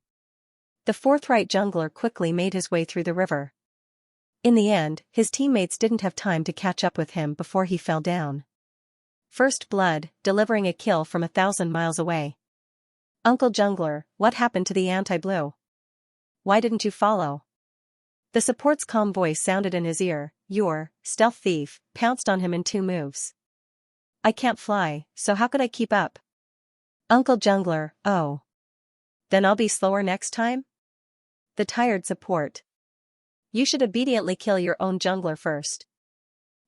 The forthright jungler quickly made his way through the river. In the end, his teammates didn't have time to catch up with him before he fell down. First blood, delivering a kill from 1,000 miles away. Uncle Jungler, what happened to the anti-blue? Why didn't you follow? The support's calm voice sounded in his ear. Your stealth thief pounced on him in 2 moves. I can't fly, so how could I keep up? Uncle Jungler, oh. Then I'll be slower next time? The tired support. You should obediently kill your own jungler first.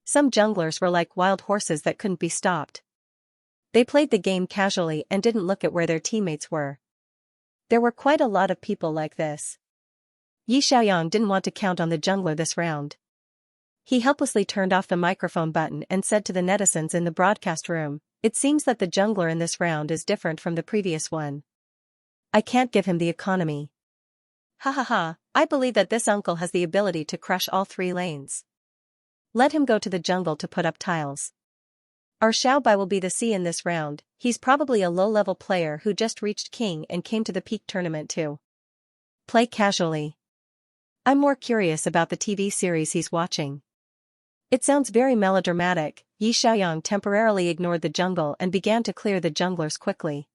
Some junglers were like wild horses that couldn't be stopped. They played the game casually and didn't look at where their teammates were. There were quite a lot of people like this. Yi Xiaoyang didn't want to count on the jungler this round. He helplessly turned off the microphone button and said to the netizens in the broadcast room, "It seems that the jungler in this round is different from the previous one. I can't give him the economy. Ha ha ha, I believe that this uncle has the ability to crush all 3 lanes. Let him go to the jungle to put up tiles. Our Xiaobai will be the C in this round. He's probably a low-level player who just reached King and came to the peak tournament too. Play casually. I'm more curious about the TV series he's watching." It sounds very melodramatic. Yi Xiaoyang temporarily ignored the jungle and began to clear the junglers quickly.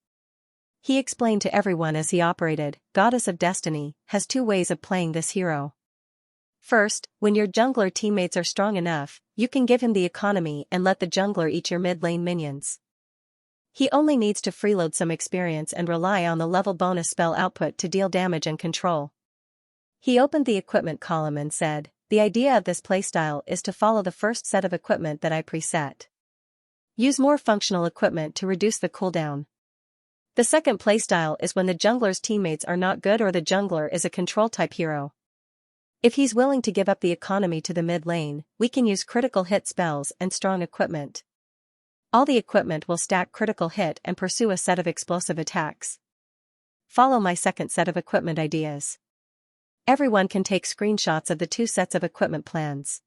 He explained to everyone as he operated, Goddess of Destiny has 2 ways of playing this hero. First, when your jungler teammates are strong enough, you can give him the economy and let the jungler eat your mid-lane minions. He only needs to freeload some experience and rely on the level bonus spell output to deal damage and control. He opened the equipment column and said, "The idea of this playstyle is to follow the first set of equipment that I preset. Use more functional equipment to reduce the cooldown. The second playstyle is when the jungler's teammates are not good or the jungler is a control-type hero. If he's willing to give up the economy to the mid lane, we can use critical hit spells and strong equipment. All the equipment will stack critical hit and pursue a set of explosive attacks. Follow my second set of equipment ideas." Everyone can take screenshots of the 2 sets of equipment plans.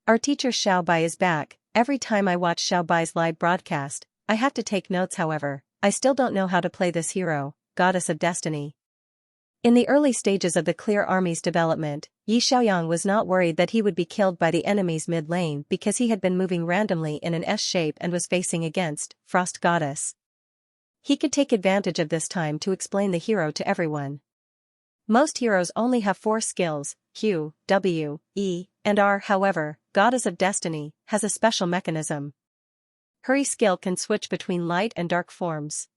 Our teacher Xiaobai is back. Every time I watch Xiaobai's live broadcast, I have to take notes. However, I still don't know how to play this hero, Goddess of Destiny. In the early stages of the Clear Army's development, Yi Xiaoyang was not worried that he would be killed by the enemy's mid lane because he had been moving randomly in an S shape and was facing against Frost Goddess. He could take advantage of this time to explain the hero to everyone. Most heroes only have 4 skills, Q, W, E, and R. However, Goddess of Destiny has a special mechanism. Her skill can switch between light and dark forms.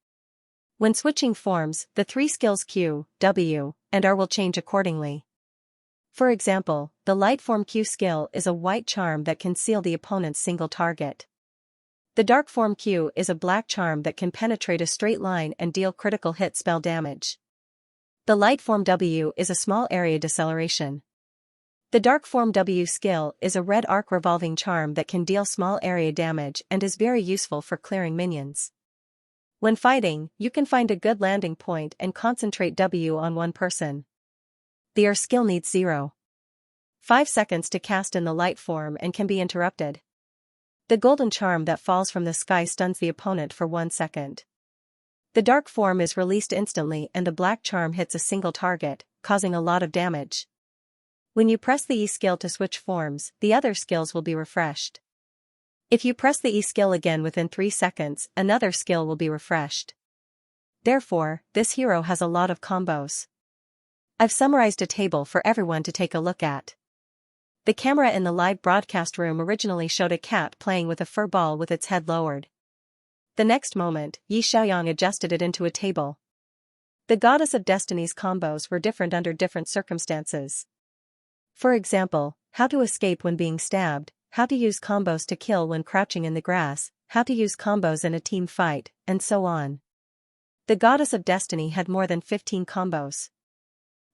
When switching forms, the 3 skills Q, W, and R will change accordingly. For example, the light form Q skill is a white charm that can seal the opponent's single target. The dark form Q is a black charm that can penetrate a straight line and deal critical hit spell damage. The light form W is a small area deceleration. The dark form W skill is a red arc revolving charm that can deal small area damage and is very useful for clearing minions. When fighting, you can find a good landing point and concentrate W on one person. The R skill needs 0.5 seconds to cast in the light form and can be interrupted. The golden charm that falls from the sky stuns the opponent for 1 second. The dark form is released instantly and the black charm hits a single target, causing a lot of damage. When you press the E skill to switch forms, the other skills will be refreshed. If you press the E skill again within 3 seconds, another skill will be refreshed. Therefore, this hero has a lot of combos. I've summarized a table for everyone to take a look at. The camera in the live broadcast room originally showed a cat playing with a fur ball with its head lowered. The next moment, Xiaoyang adjusted it into a table. The Goddess of Destiny's combos were different under different circumstances. For example, how to escape when being stabbed, how to use combos to kill when crouching in the grass, how to use combos in a team fight, and so on. The Goddess of Destiny had more than 15 combos.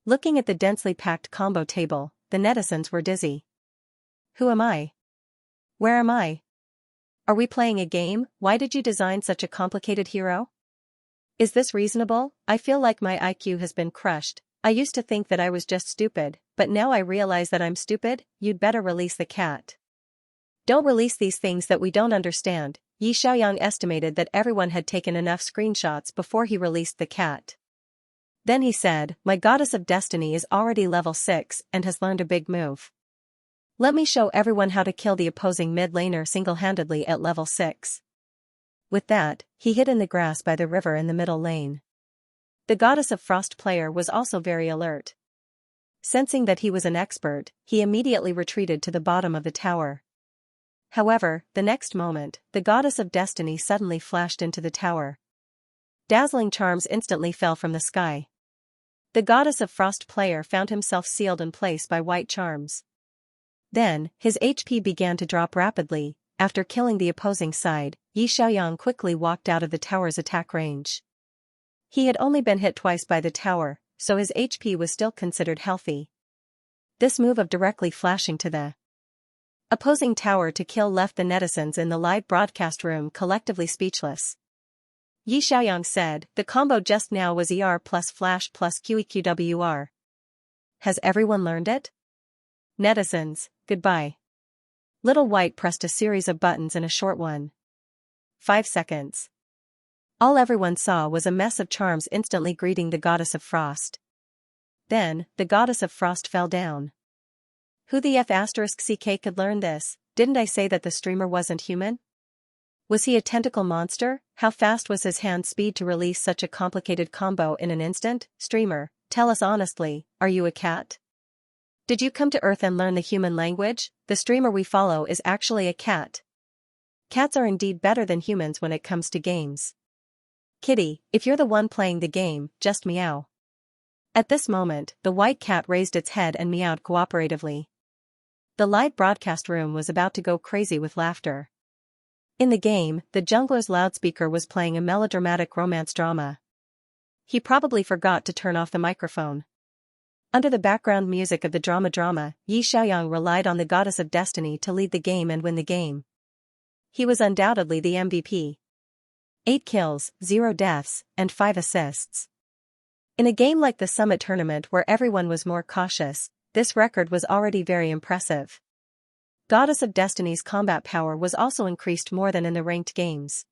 Looking at the densely packed combo table, the netizens were dizzy. Who am I? Where am I? Are we playing a game? Why did you design such a complicated hero? Is this reasonable? I feel like my IQ has been crushed. I used to think that I was just stupid, but now I realize that I'm stupid. You'd better release the cat. Don't release these things that we don't understand. Xiaoyang estimated that everyone had taken enough screenshots before he released the cat. Then he said, my Goddess of Destiny is already level 6 and has learned a big move. Let me show everyone how to kill the opposing mid laner single-handedly at level 6. With that, he hid in the grass by the river in the middle lane. The Goddess of Frost player was also very alert. Sensing that he was an expert, he immediately retreated to the bottom of the tower. However, the next moment, the Goddess of Destiny suddenly flashed into the tower. Dazzling charms instantly fell from the sky. The Goddess of Frost player found himself sealed in place by white charms. Then, his HP began to drop rapidly. After killing the opposing side, Xiaoyang quickly walked out of the tower's attack range. He had only been hit twice by the tower, so his HP was still considered healthy. This move of directly flashing to the opposing tower to kill left the netizens in the live broadcast room collectively speechless. Xiaoyang said, the combo just now was ER plus flash plus QEQWR. Has everyone learned it? Netizens, goodbye. Little White pressed a series of buttons in a short 5 seconds. All everyone saw was a mess of charms instantly greeting the Goddess of Frost. Then, the Goddess of Frost fell down. Who the F***CK could learn this? Didn't I say that the streamer wasn't human? Was he a tentacle monster? How fast was his hand speed to release such a complicated combo in an instant? Streamer, tell us honestly, are you a cat? Did you come to Earth and learn the human language? The streamer we follow is actually a cat. Cats are indeed better than humans when it comes to games. Kitty, if you're the one playing the game, just meow. At this moment, the white cat raised its head and meowed cooperatively. The live broadcast room was about to go crazy with laughter. In the game, the jungler's loudspeaker was playing a melodramatic romance drama. He probably forgot to turn off the microphone. Under the background music of the drama, Xiaoyang relied on the Goddess of Destiny to lead the game and win the game. He was undoubtedly the MVP. 8 kills, 0 deaths, and 5 assists. In a game like the Summit Tournament where everyone was more cautious, this record was already very impressive. Goddess of Destiny's combat power was also increased more than in the ranked games.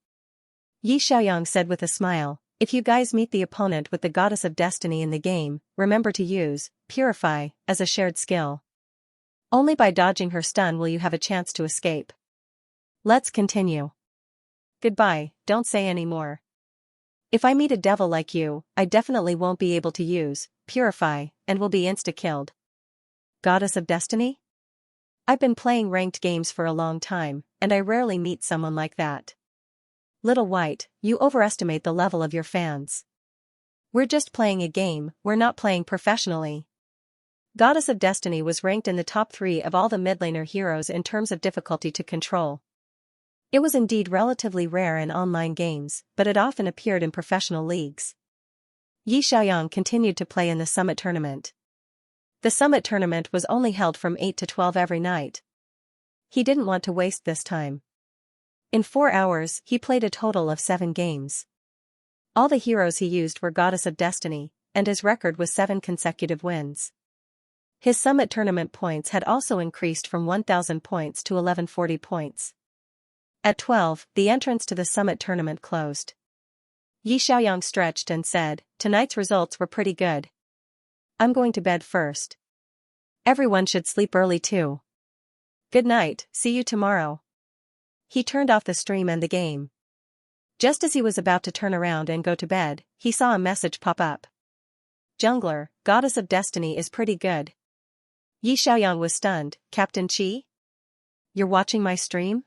Xiaoyang said with a smile, if you guys meet the opponent with the Goddess of Destiny in the game, remember to use Purify as a shared skill. Only by dodging her stun will you have a chance to escape. Let's continue. Goodbye, don't say any more. If I meet a devil like you, I definitely won't be able to use Purify and will be insta-killed. Goddess of Destiny? I've been playing ranked games for a long time, and I rarely meet someone like that. Little White, you overestimate the level of your fans. We're just playing a game, we're not playing professionally. Goddess of Destiny was ranked in the top 3 of all the mid laner heroes in terms of difficulty to control. It was indeed relatively rare in online games, but it often appeared in professional leagues. Xiaoyang continued to play in the Summit Tournament. The Summit Tournament was only held from 8 to 12 every night. He didn't want to waste this time. In 4 hours, he played a total of 7 games. All the heroes he used were Goddess of Destiny, and his record was 7 consecutive wins. His Summit Tournament points had also increased from 1,000 points to 1140 points. At 12, the entrance to the Summit Tournament closed. Xiaoyang stretched and said, tonight's results were pretty good. I'm going to bed first. Everyone should sleep early too. Good night, see you tomorrow. He turned off the stream and the game. Just as he was about to turn around and go to bed, he saw a message pop up. Jungler, Goddess of Destiny is pretty good. Yi Xiaoyang was stunned. Captain Qi? You're watching my stream?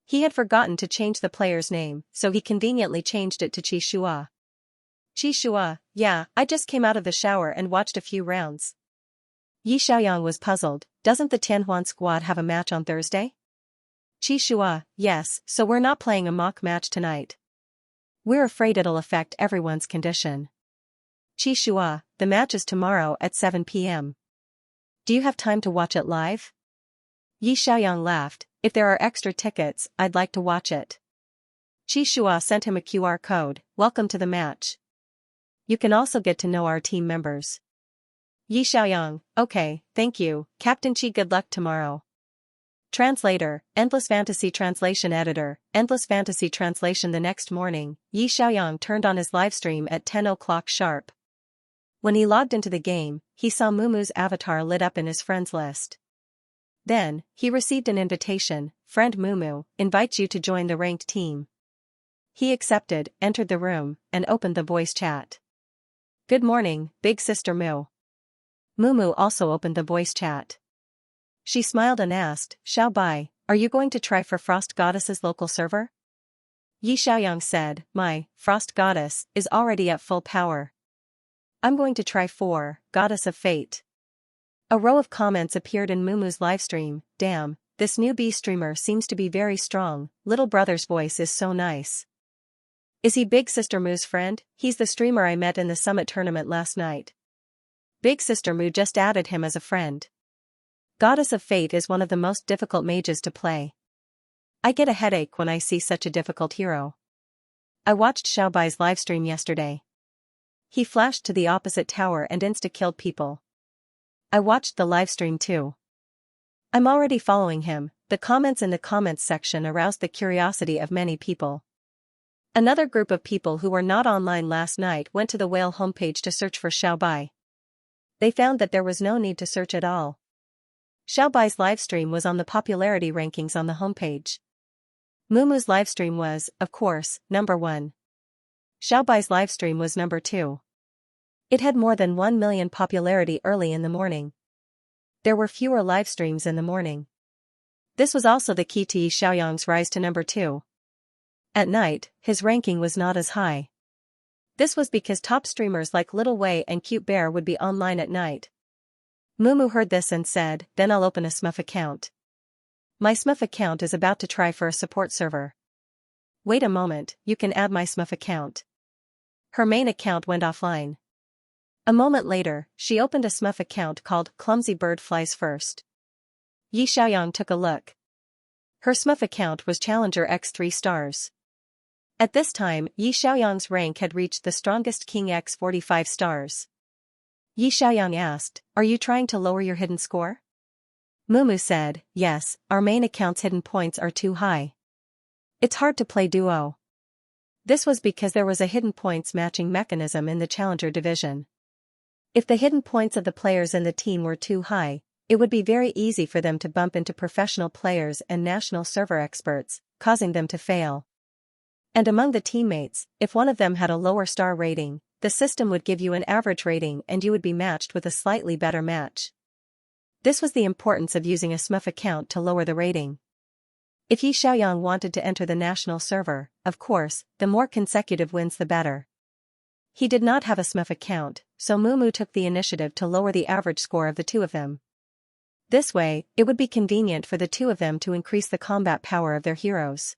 He had forgotten to change the player's name, so he conveniently changed it to Qi Shua. Qi Shua, yeah, I just came out of the shower and watched a few rounds. Yi Xiaoyang was puzzled. Doesn't the Tianhuan squad have a match on Thursday? Qi Shua, yes, so we're not playing a mock match tonight. We're afraid it'll affect everyone's condition. Qi Shua, the match is tomorrow at 7 p.m. Do you have time to watch it live? Yi Xiaoyang laughed. If there are extra tickets, I'd like to watch it. Qi Shua sent him a QR code. Welcome to the match. You can also get to know our team members. Yi Xiaoyang, okay, thank you, Captain Qi. Good luck tomorrow. Translator, Endless Fantasy Translation Editor, Endless Fantasy Translation. The next morning, Yi Xiaoyang turned on his livestream at 10 o'clock sharp. When he logged into the game, he saw Mumu's avatar lit up in his friends list. Then, he received an invitation. Friend Mumu invites you to join the ranked team. He accepted, entered the room, and opened the voice chat. Good morning, big sister Mu. Mumu also opened the voice chat. She smiled and asked, Xiaobai, are you going to try for Frost Goddess's local server? Yi Xiaoyang said, my Frost Goddess is already at full power. I'm going to try for Goddess of Fate. A row of comments appeared in Mumu's livestream. Damn, this newbie streamer seems to be very strong. Little brother's voice is so nice. Is he Big Sister Mu's friend? He's the streamer I met in the Summit tournament last night. Big Sister Mu just added him as a friend. Goddess of Fate is one of the most difficult mages to play. I get a headache when I see such a difficult hero. I watched Xiaobai's livestream yesterday. He flashed to the opposite tower and insta-killed people. I watched the livestream too. I'm already following him. The comments in the comments section aroused the curiosity of many people. Another group of people who were not online last night went to the Whale homepage to search for Xiaobai. They found that there was no need to search at all. Xiaobai's livestream was on the popularity rankings on the homepage. Mumu's livestream was, of course, number 1. Xiaobai's livestream was number 2. It had more than 1 million popularity early in the morning. There were fewer livestreams in the morning. This was also the key to Yi Xiaoyang's rise to number 2. At night, his ranking was not as high. This was because top streamers like Little Wei and Cute Bear would be online at night. Mumu heard this and said, then I'll open a Smurf account. My Smurf account is about to try for a support server. Wait a moment, you can add my Smurf account. Her main account went offline. A moment later, she opened a Smurf account called Clumsy Bird Flies First. Yi Xiaoyang took a look. Her Smurf account was Challenger X 3 stars. At this time, Yi Xiaoyang's rank had reached the strongest King X 45 stars. Yi Xiaoyang asked, are you trying to lower your hidden score? Mumu said, yes, our main account's hidden points are too high. It's hard to play duo. This was because there was a hidden points matching mechanism in the Challenger division. If the hidden points of the players in the team were too high, it would be very easy for them to bump into professional players and national server experts, causing them to fail. And among the teammates, if one of them had a lower star rating, the system would give you an average rating and you would be matched with a slightly better match. This was the importance of using a Smurf account to lower the rating. If Yi Xiaoyang wanted to enter the national server, of course, the more consecutive wins the better. He did not have a Smurf account, so Mumu took the initiative to lower the average score of the two of them. This way, it would be convenient for the two of them to increase the combat power of their heroes.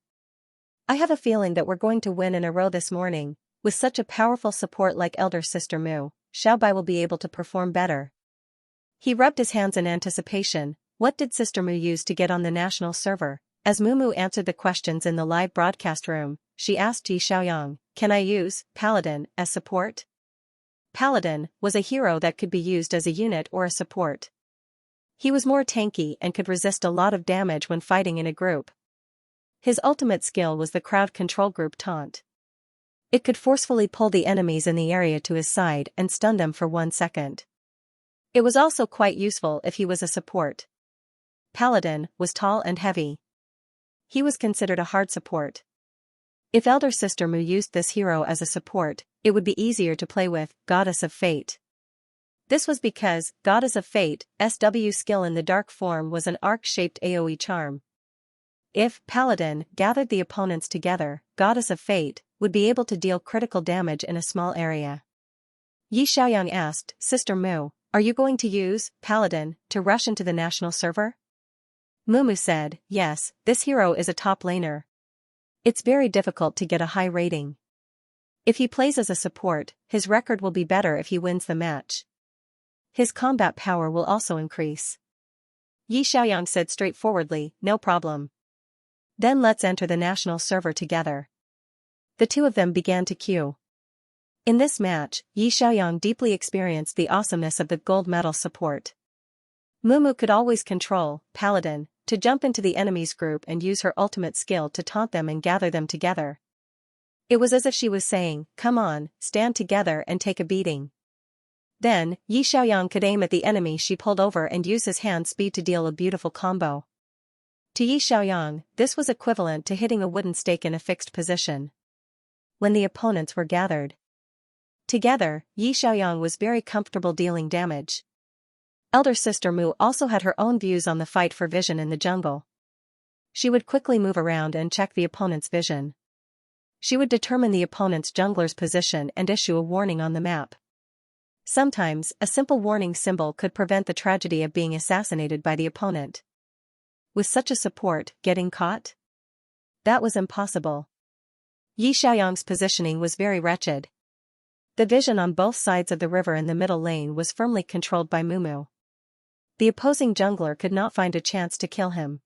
I have a feeling that we're going to win in a row this morning. With such a powerful support like Elder Sister Mu, Xiaobai will be able to perform better. He rubbed his hands in anticipation. What did Sister Mu use to get on the national server? As Mumu answered the questions in the live broadcast room, she asked Yi Xiaoyang, can I use Paladin as support? Paladin was a hero that could be used as a unit or a support. He was more tanky and could resist a lot of damage when fighting in a group. His ultimate skill was the crowd control group taunt. It could forcefully pull the enemies in the area to his side and stun them for 1 second. It was also quite useful if he was a support. Paladin was tall and heavy. He was considered a hard support. If elder sister Mu used this hero as a support, it would be easier to play with Goddess of Fate. This was because Goddess of Fate, SW skill in the dark form was an arc-shaped AoE charm. If Paladin gathered the opponents together, Goddess of Fate would be able to deal critical damage in a small area. Yi Xiaoyang asked, Sister Mu, are you going to use Paladin to rush into the national server? Mumu said, yes, this hero is a top laner. It's very difficult to get a high rating. If he plays as a support, his record will be better if he wins the match. His combat power will also increase. Yi Xiaoyang said straightforwardly, no problem. Then let's enter the national server together. The two of them began to queue. In this match, Yi Xiaoyang deeply experienced the awesomeness of the gold medal support. Mumu could always control Paladin to jump into the enemy's group and use her ultimate skill to taunt them and gather them together. It was as if she was saying, come on, stand together and take a beating. Then, Yi Xiaoyang could aim at the enemy she pulled over and use his hand speed to deal a beautiful combo. To Yi Xiaoyang, this was equivalent to hitting a wooden stake in a fixed position. When the opponents were gathered together, Yi Xiaoyang was very comfortable dealing damage. Elder sister Mu also had her own views on the fight for vision in the jungle. She would quickly move around and check the opponent's vision. She would determine the opponent's jungler's position and issue a warning on the map. Sometimes, a simple warning symbol could prevent the tragedy of being assassinated by the opponent. With such a support, getting caught? That was impossible. Yi Xiaoyang's positioning was very wretched. The vision on both sides of the river in the middle lane was firmly controlled by Mumu. The opposing jungler could not find a chance to kill him.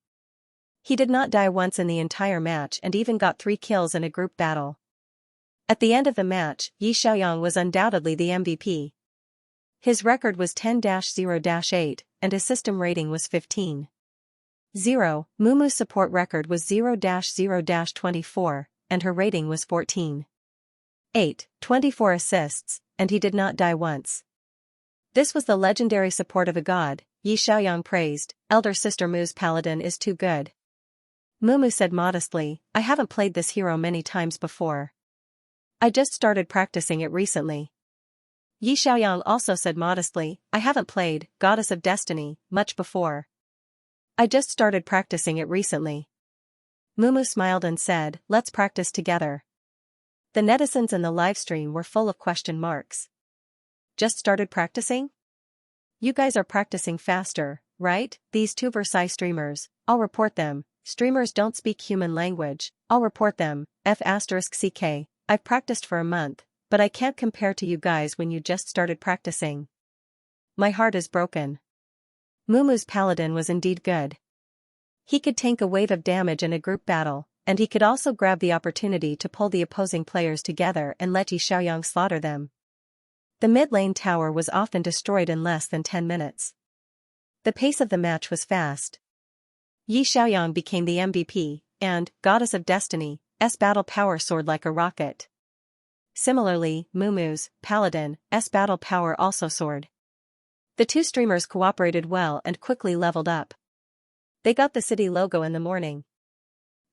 He did not die once in the entire match and even got 3 kills in a group battle. At the end of the match, Yi Xiaoyang was undoubtedly the MVP. His record was 10-0-8, and his system rating was 15. 0. Mumu's support record was 0-0-24, and her rating was 14. 8. 24 assists, and he did not die once. This was the legendary support of a god, Yi Xiaoyang praised, elder sister Mu's paladin is too good. Mumu said modestly, I haven't played this hero many times before. I just started practicing it recently. Yi Xiaoyang also said modestly, I haven't played Goddess of Destiny much before. I just started practicing it recently. Mumu smiled and said, let's practice together. The netizens in the livestream were full of question marks. Just started practicing? You guys are practicing faster, right? These two Versailles streamers, I'll report them. Streamers don't speak human language, I'll report them. F***ck, I've practiced for a month, but I can't compare to you guys when you just started practicing. My heart is broken. Mumu's paladin was indeed good. He could tank a wave of damage in a group battle, and he could also grab the opportunity to pull the opposing players together and let Yi Xiaoyang slaughter them. The mid lane tower was often destroyed in less than 10 minutes. The pace of the match was fast. Yi Xiaoyang became the MVP, and Goddess of Destiny's battle power soared like a rocket. Similarly, Mumu's Paladin's battle power also soared. The two streamers cooperated well and quickly leveled up. They got the city logo in the morning.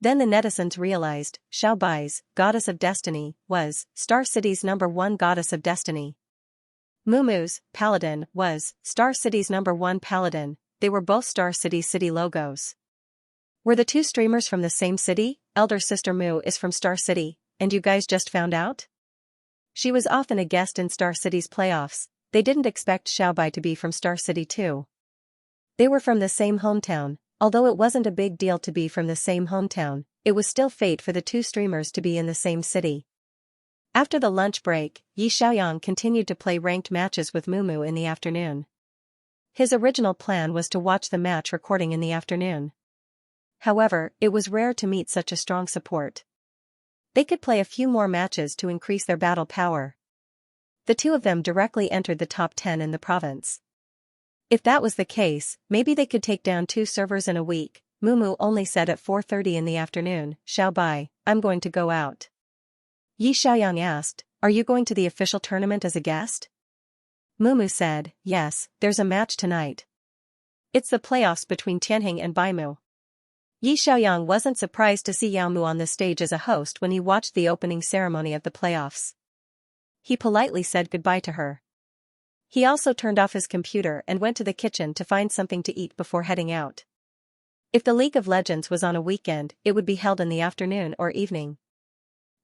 Then the netizens realized, Xiaobai's Goddess of Destiny was Star City's #1 Goddess of Destiny. Mumu's Paladin was Star City's #1 Paladin, they were both Star City's city logos. Were the two streamers from the same city? Elder sister Mu is from Star City, and you guys just found out? She was often a guest in Star City's playoffs. They didn't expect Xiaobai to be from Star City too. They were from the same hometown, although it wasn't a big deal to be from the same hometown, it was still fate for the two streamers to be in the same city. After the lunch break, Yi Xiaoyang continued to play ranked matches with Mumu in the afternoon. His original plan was to watch the match recording in the afternoon. However, it was rare to meet such a strong support. They could play a few more matches to increase their battle power. The two of them directly entered the top 10 in the province. If that was the case, maybe they could take down 2 servers in a week. Mumu only said at 4:30 in the afternoon, Xiaobai, I'm going to go out. Yi Xiaoyang asked, are you going to the official tournament as a guest? Mumu said, yes, there's a match tonight. It's the playoffs between Tianheng and Baimu. Yi Xiaoyang wasn't surprised to see Yao Mu on the stage as a host when he watched the opening ceremony of the playoffs. He politely said goodbye to her. He also turned off his computer and went to the kitchen to find something to eat before heading out. If the League of Legends was on a weekend, it would be held in the afternoon or evening.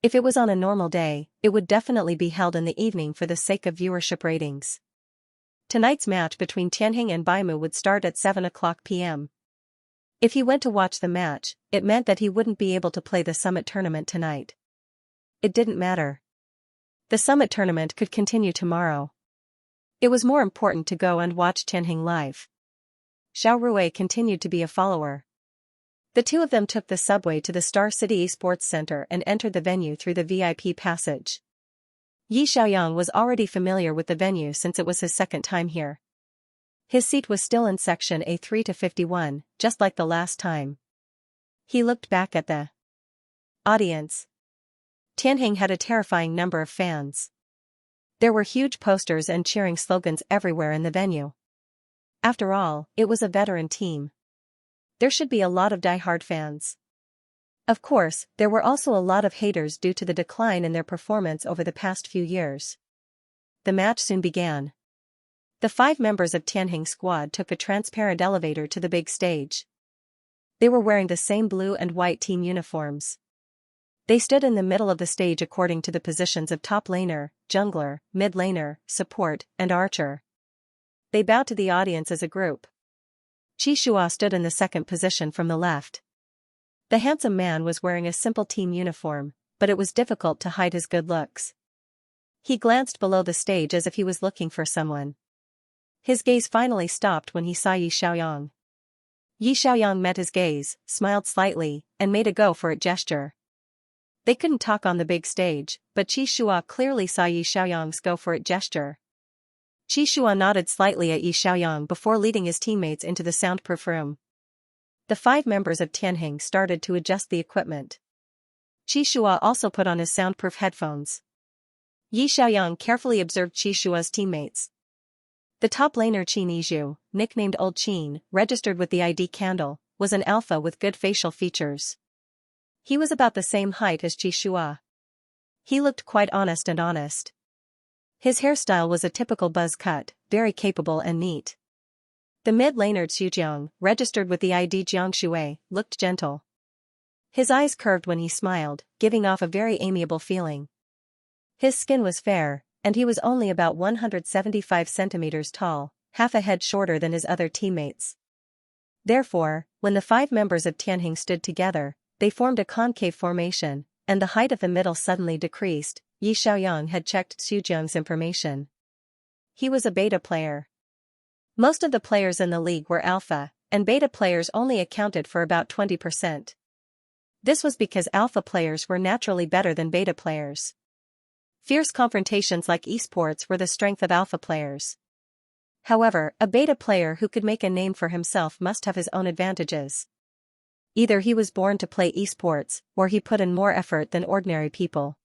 If it was on a normal day, it would definitely be held in the evening for the sake of viewership ratings. Tonight's match between Tianheng and Baimu would start at 7 o'clock p.m. If he went to watch the match, it meant that he wouldn't be able to play the Summit Tournament tonight. It didn't matter. The Summit Tournament could continue tomorrow. It was more important to go and watch Tianheng live. Xiao Rui continued to be a follower. The two of them took the subway to the Star City Esports Center and entered the venue through the VIP passage. Yi Xiaoyang was already familiar with the venue since it was his second time here. His seat was still in section A3 to 51, just like the last time. He looked back at the audience. Tianheng had a terrifying number of fans. There were huge posters and cheering slogans everywhere in the venue. After all, it was a veteran team. There should be a lot of die-hard fans. Of course, there were also a lot of haters due to the decline in their performance over the past few years. The match soon began. The 5 members of Tianheng's squad took a transparent elevator to the big stage. They were wearing the same blue and white team uniforms. They stood in the middle of the stage according to the positions of top laner, jungler, mid laner, support, and archer. They bowed to the audience as a group. Qi Shua stood in the second position from the left. The handsome man was wearing a simple team uniform, but it was difficult to hide his good looks. He glanced below the stage as if he was looking for someone. His gaze finally stopped when he saw Yi Xiaoyang. Yi Xiaoyang met his gaze, smiled slightly, and made a go-for-it gesture. They couldn't talk on the big stage, but Qi Shua clearly saw Yi Xiaoyang's go-for-it gesture. Qi Shua nodded slightly at Yi Xiaoyang before leading his teammates into the soundproof room. The 5 members of Tianheng started to adjust the equipment. Qi Shua also put on his soundproof headphones. Yi Xiaoyang carefully observed Qi Shua's teammates. The top laner Qin Yizhu, nicknamed Old Qin, registered with the ID candle, was an alpha with good facial features. He was about the same height as Qi Shua. He looked quite honest. His hairstyle was a typical buzz cut, very capable and neat. The mid laner Xujiang, registered with the ID Jiangshui, looked gentle. His eyes curved when he smiled, giving off a very amiable feeling. His skin was fair, and he was only about 175 centimeters tall, half a head shorter than his other teammates. Therefore, when the 5 members of Tianheng stood together, they formed a concave formation, and the height of the middle suddenly decreased. Yi Xiaoyang had checked Xujiang's information. He was a beta player. Most of the players in the league were alpha, and beta players only accounted for about 20%. This was because alpha players were naturally better than beta players. Fierce confrontations like esports were the strength of alpha players. However, a beta player who could make a name for himself must have his own advantages. Either he was born to play esports, or he put in more effort than ordinary people.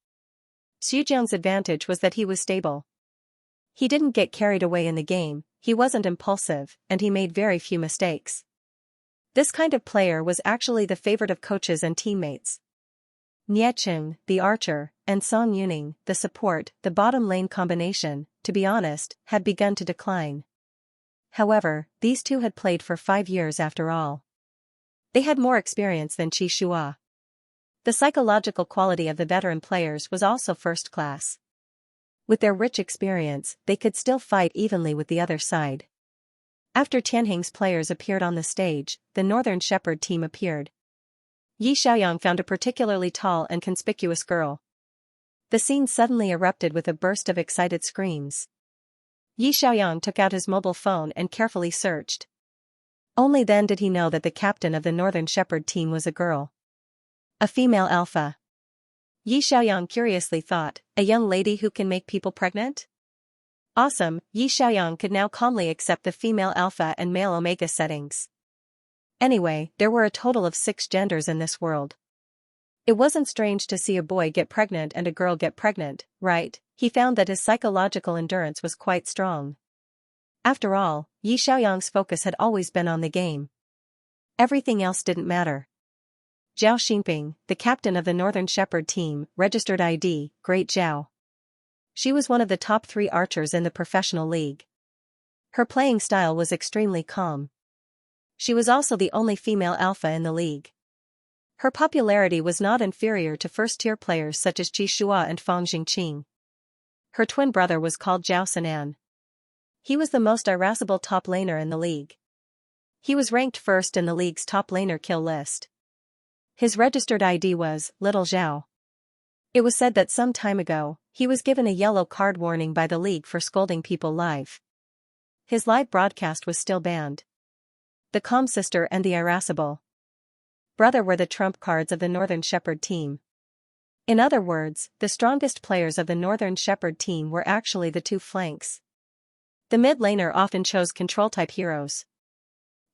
Xujiang's advantage was that he was stable. He didn't get carried away in the game, he wasn't impulsive, and he made very few mistakes. This kind of player was actually the favorite of coaches and teammates. Niecheng, the archer, and Song Yuning, the support, the bottom lane combination, to be honest, had begun to decline. However, these two had played for 5 years after all. They had more experience than Qi Shua. The psychological quality of the veteran players was also first class. With their rich experience, they could still fight evenly with the other side. After Tianheng's players appeared on the stage, the Northern Shepherd team appeared. Yi Xiaoyang found a particularly tall and conspicuous girl. The scene suddenly erupted with a burst of excited screams. Yi Xiaoyang took out his mobile phone and carefully searched. Only then did he know that the captain of the Northern Shepherd team was a girl. A female alpha. Yi Xiaoyang curiously thought, a young lady who can make people pregnant? Awesome, Yi Xiaoyang could now calmly accept the female alpha and male omega settings. Anyway, there were a total of 6 genders in this world. It wasn't strange to see a boy get pregnant and a girl get pregnant, right? He found that his psychological endurance was quite strong. After all, Yi Xiaoyang's focus had always been on the game. Everything else didn't matter. Zhao Xinping, the captain of the Northern Shepherd team, registered ID, Great Zhao. She was one of the top 3 archers in the professional league. Her playing style was extremely calm. She was also the only female alpha in the league. Her popularity was not inferior to first-tier players such as Qi Shua and Fang Jingqing. Her twin brother was called Zhao Sinan. He was the most irascible top laner in the league. He was ranked first in the league's top laner kill list. His registered ID was Little Zhao. It was said that some time ago, he was given a yellow card warning by the league for scolding people live. His live broadcast was still banned. The calm sister and the irascible brother were the trump cards of the Northern Shepherd team. In other words, the strongest players of the Northern Shepherd team were actually the 2 flanks. The mid laner often chose control-type heroes.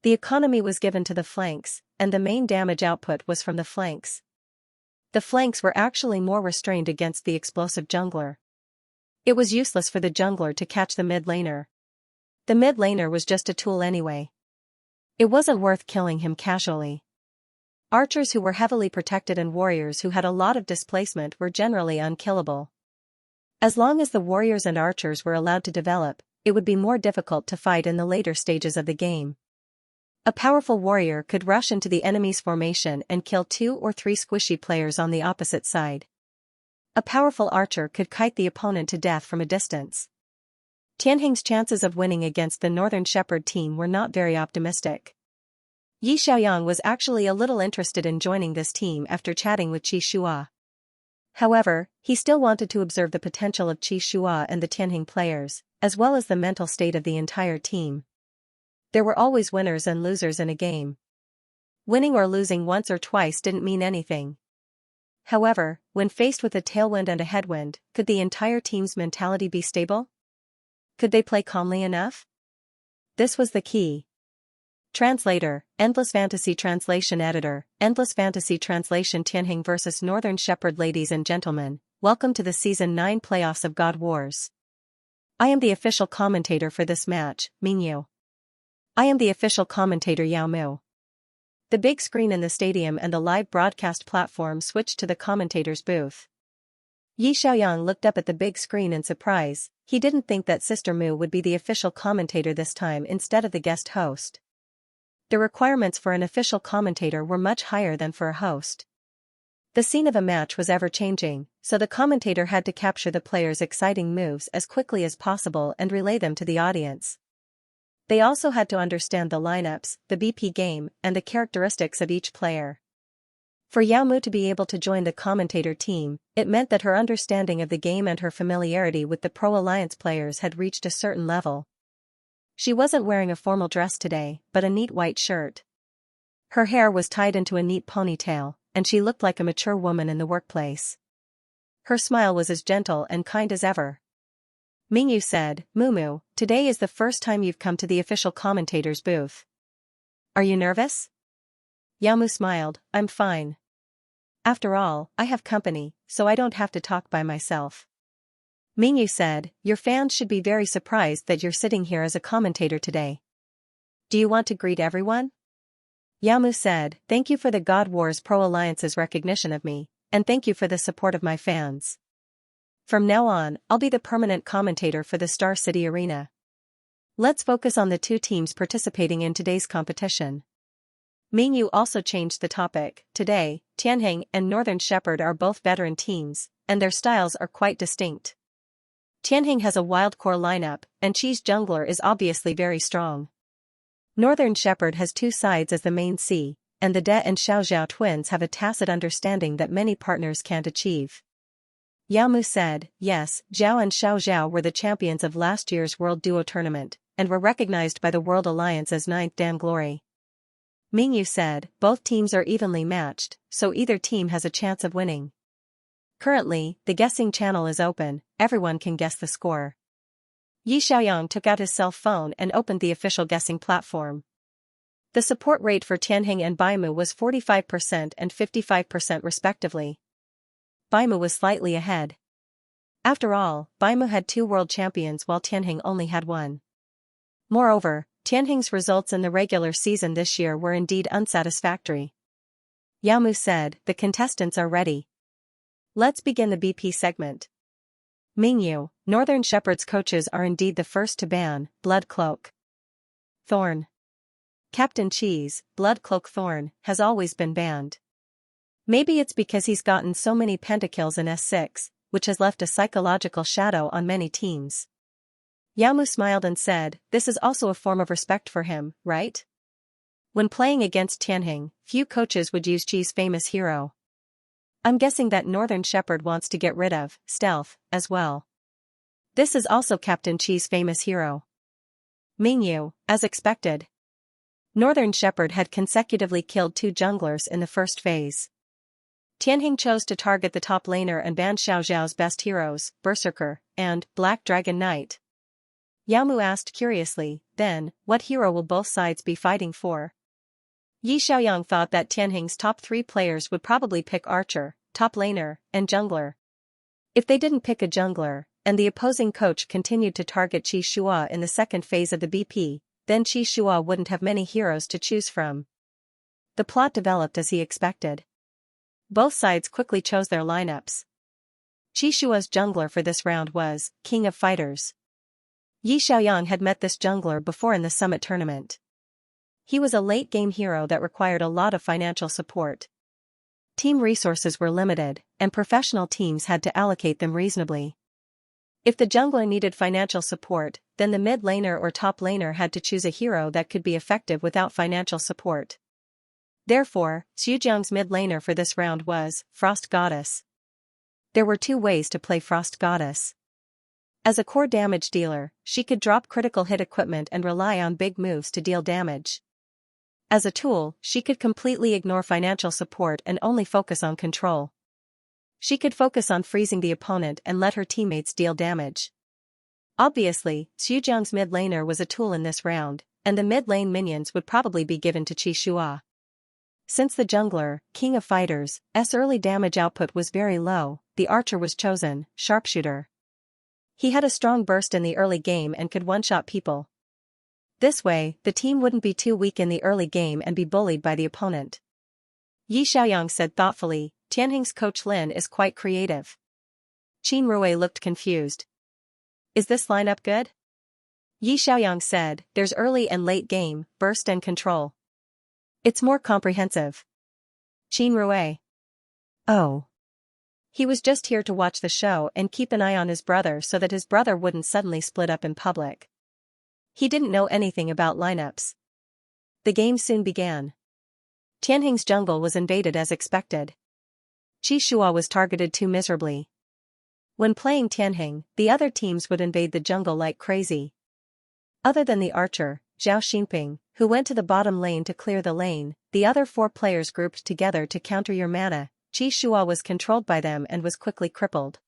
The economy was given to the flanks, and the main damage output was from the flanks. The flanks were actually more restrained against the explosive jungler. It was useless for the jungler to catch the mid laner. The mid laner was just a tool anyway. It wasn't worth killing him casually. Archers who were heavily protected and warriors who had a lot of displacement were generally unkillable. As long as the warriors and archers were allowed to develop, it would be more difficult to fight in the later stages of the game. A powerful warrior could rush into the enemy's formation and kill 2 or 3 squishy players on the opposite side. A powerful archer could kite the opponent to death from a distance. Tianheng's chances of winning against the Northern Shepherd team were not very optimistic. Yi Xiaoyang was actually a little interested in joining this team after chatting with Qi Shua. However, he still wanted to observe the potential of Qi Shua and the Tianheng players, as well as the mental state of the entire team. There were always winners and losers in a game. Winning or losing once or twice didn't mean anything. However, when faced with a tailwind and a headwind, could the entire team's mentality be stable? Could they play calmly enough? This was the key. Translator, Endless Fantasy Translation Editor, Endless Fantasy Translation Tianheng vs Northern Shepherd. Ladies and gentlemen, welcome to the Season 9 playoffs of God Wars. I am the official commentator for this match, Mingyu. I am the official commentator Yao Mu. The big screen in the stadium and the live broadcast platform switched to the commentator's booth. Yi Xiaoyang looked up at the big screen in surprise. He didn't think that Sister Mu would be the official commentator this time instead of the guest host. The requirements for an official commentator were much higher than for a host. The scene of a match was ever-changing, so the commentator had to capture the players' exciting moves as quickly as possible and relay them to the audience. They also had to understand the lineups, the BP game, and the characteristics of each player. For Yao Mu to be able to join the commentator team, it meant that her understanding of the game and her familiarity with the Pro Alliance players had reached a certain level. She wasn't wearing a formal dress today, but a neat white shirt. Her hair was tied into a neat ponytail, and she looked like a mature woman in the workplace. Her smile was as gentle and kind as ever. Mingyu said, "Mumu, today is the first time you've come to the official commentator's booth. Are you nervous?" Yao Mu smiled, "I'm fine. After all, I have company, so I don't have to talk by myself." Mingyu said, "Your fans should be very surprised that you're sitting here as a commentator today. Do you want to greet everyone?" Yao Mu said, "Thank you for the God Wars Pro Alliance's recognition of me, and thank you for the support of my fans. From now on, I'll be the permanent commentator for the Star City Arena. Let's focus on the 2 teams participating in today's competition." Mingyu also changed the topic. Today, Tianheng and Northern Shepherd are both veteran teams, and their styles are quite distinct. Tianheng has a wild core lineup, and Qi's jungler is obviously very strong. Northern Shepherd has 2 sides as the main C, and the De and Xiaoxiao twins have a tacit understanding that many partners can't achieve. Yao Mu said, "Yes, Zhao and Xiaoxiao were the champions of last year's World Duo Tournament, and were recognized by the World Alliance as 9th Dan Glory." Mingyu said, "Both teams are evenly matched, so either team has a chance of winning. Currently, the guessing channel is open, everyone can guess the score." Yi Xiaoyang took out his cell phone and opened the official guessing platform. The support rate for Tianheng and Baimu was 45% and 55% respectively. Baimu was slightly ahead. After all, Baimu had 2 world champions while Tianheng only had 1. Moreover, Tianheng's results in the regular season this year were indeed unsatisfactory. Yamu said, "The contestants are ready. Let's begin the BP segment." Mingyu, Northern Shepherd's coaches are indeed the first to ban Blood Cloak. Thorn. Captain Cheese, Blood Cloak Thorn, has always been banned. Maybe it's because he's gotten so many pentakills in S6, which has left a psychological shadow on many teams. Yamu smiled and said, "This is also a form of respect for him, right? When playing against Tianheng, few coaches would use Chi's famous hero. I'm guessing that Northern Shepherd wants to get rid of Stealth as well. This is also Captain Chi's famous hero." Mingyu, as expected. Northern Shepherd had consecutively killed 2 junglers in the first phase. Tianheng chose to target the top laner and ban Xiao Zhao's best heroes, Berserker, and Black Dragon Knight. Yamu asked curiously, "Then, what hero will both sides be fighting for?" Yi Xiaoyang thought that Tianheng's top 3 players would probably pick Archer, top laner, and jungler. If they didn't pick a jungler, and the opposing coach continued to target Qi Shua in the second phase of the BP, then Qi Shua wouldn't have many heroes to choose from. The plot developed as he expected. Both sides quickly chose their lineups. Qi Shua's jungler for this round was King of Fighters. Yi Xiaoyang had met this jungler before in the Summit tournament. He was a late-game hero that required a lot of financial support. Team resources were limited, and professional teams had to allocate them reasonably. If the jungler needed financial support, then the mid laner or top laner had to choose a hero that could be effective without financial support. Therefore, Xujiang's mid laner for this round was Frost Goddess. There were 2 ways to play Frost Goddess. As a core damage dealer, she could drop critical hit equipment and rely on big moves to deal damage. As a tool, she could completely ignore financial support and only focus on control. She could focus on freezing the opponent and let her teammates deal damage. Obviously, Xujiang's mid laner was a tool in this round, and the mid lane minions would probably be given to Qi Shua. Since the jungler, King of Fighters, early damage output was very low, the archer was chosen, Sharpshooter. He had a strong burst in the early game and could one-shot people. This way, the team wouldn't be too weak in the early game and be bullied by the opponent. Yi Xiaoyang said thoughtfully, "Tianheng's coach Lin is quite creative." Qin Rui looked confused. "Is this lineup good?" Yi Xiaoyang said, "There's early and late game, burst and control. It's more comprehensive." Qin Rui. Oh. He was just here to watch the show and keep an eye on his brother so that his brother wouldn't suddenly split up in public. He didn't know anything about lineups. The game soon began. Tianheng's jungle was invaded as expected. Qi Shua was targeted too miserably. When playing Tianheng, the other teams would invade the jungle like crazy. Other than the archer, Zhao Xinping, who went to the bottom lane to clear the lane, the other 4 players grouped together to counter your mana. Qi Shua was controlled by them and was quickly crippled.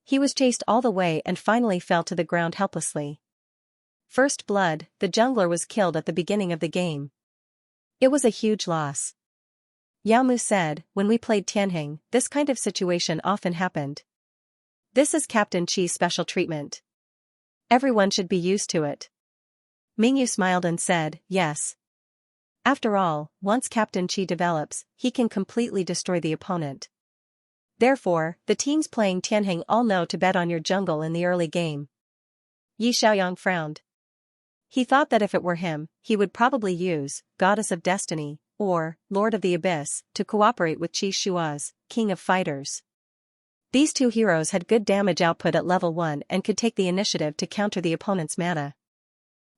He was chased all the way and finally fell to the ground helplessly. First blood, the jungler was killed at the beginning of the game. It was a huge loss. Yamu said, "When we played Tianheng, this kind of situation often happened. This is Captain Chi's special treatment. Everyone should be used to it." Mingyu smiled and said, "Yes. After all, once Captain Chi develops, he can completely destroy the opponent. Therefore, the teams playing Tianheng all know to bet on your jungle in the early game." Yi Xiaoyang frowned. He thought that if it were him, he would probably use Goddess of Destiny or Lord of the Abyss to cooperate with Qi Shua's King of Fighters. These 2 heroes had good damage output at level 1 and could take the initiative to counter the opponent's mana.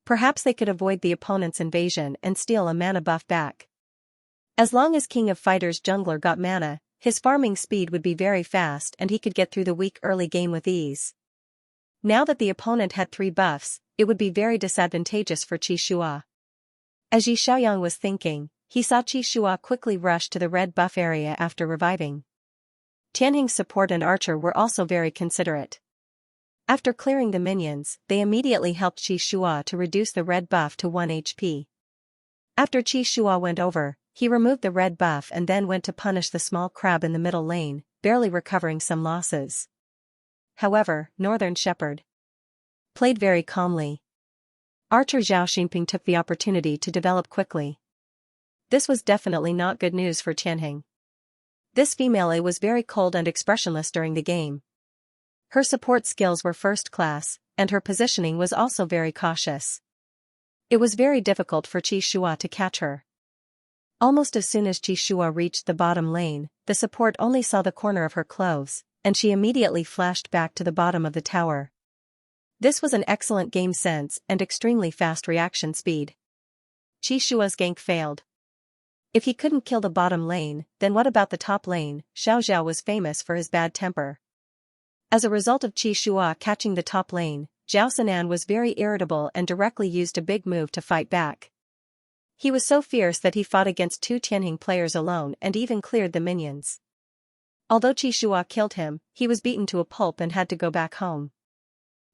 Perhaps they could avoid the opponent's invasion and steal a mana buff back. As long as King of Fighters jungler got mana, his farming speed would be very fast and he could get through the weak early game with ease. Now that the opponent had 3 buffs, it would be very disadvantageous for Qi Shua. As Yi Xiaoyang was thinking, he saw Qi Shua quickly rush to the red buff area after reviving. Tianheng's support and archer were also very considerate. After clearing the minions, they immediately helped Qi Shua to reduce the red buff to 1 HP. After Qi Shua went over, he removed the red buff and then went to punish the small crab in the middle lane, barely recovering some losses. However, Northern Shepherd played very calmly. Archer Zhao Xinping took the opportunity to develop quickly. This was definitely not good news for Tianheng. This female was very cold and expressionless during the game. Her support skills were first class, and her positioning was also very cautious. It was very difficult for Qi Shua to catch her. Almost as soon as Qi Shua reached the bottom lane, the support only saw the corner of her clothes, and she immediately flashed back to the bottom of the tower. This was an excellent game sense and extremely fast reaction speed. Qi Shua's gank failed. If he couldn't kill the bottom lane, then what about the top lane? Xiao Zhao was famous for his bad temper. As a result of Qi Shua catching the top lane, Zhao Sinan was very irritable and directly used a big move to fight back. He was so fierce that he fought against two Tianheng players alone and even cleared the minions. Although Qi Shua killed him, he was beaten to a pulp and had to go back home.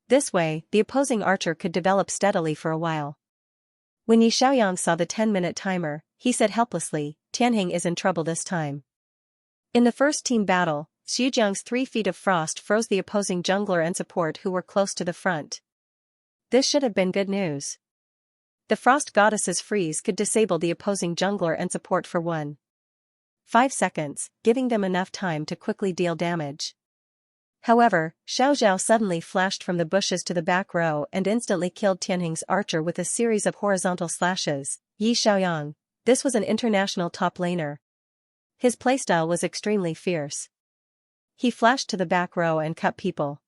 This way, the opposing archer could develop steadily for a while. When Yi Xiaoyang saw the 10-minute timer, he said helplessly, "Tianheng is in trouble this time." In the first team battle, Xu Jiang's 3 feet of frost froze the opposing jungler and support who were close to the front. This should have been good news. The frost goddess's freeze could disable the opposing jungler and support for 1.5 seconds, giving them enough time to quickly deal damage. However, Xiao Zhao suddenly flashed from the bushes to the back row and instantly killed Tianheng's archer with a series of horizontal slashes. Yi Xiaoyang, this was an international top laner. His playstyle was extremely fierce. He flashed to the back row and cut people.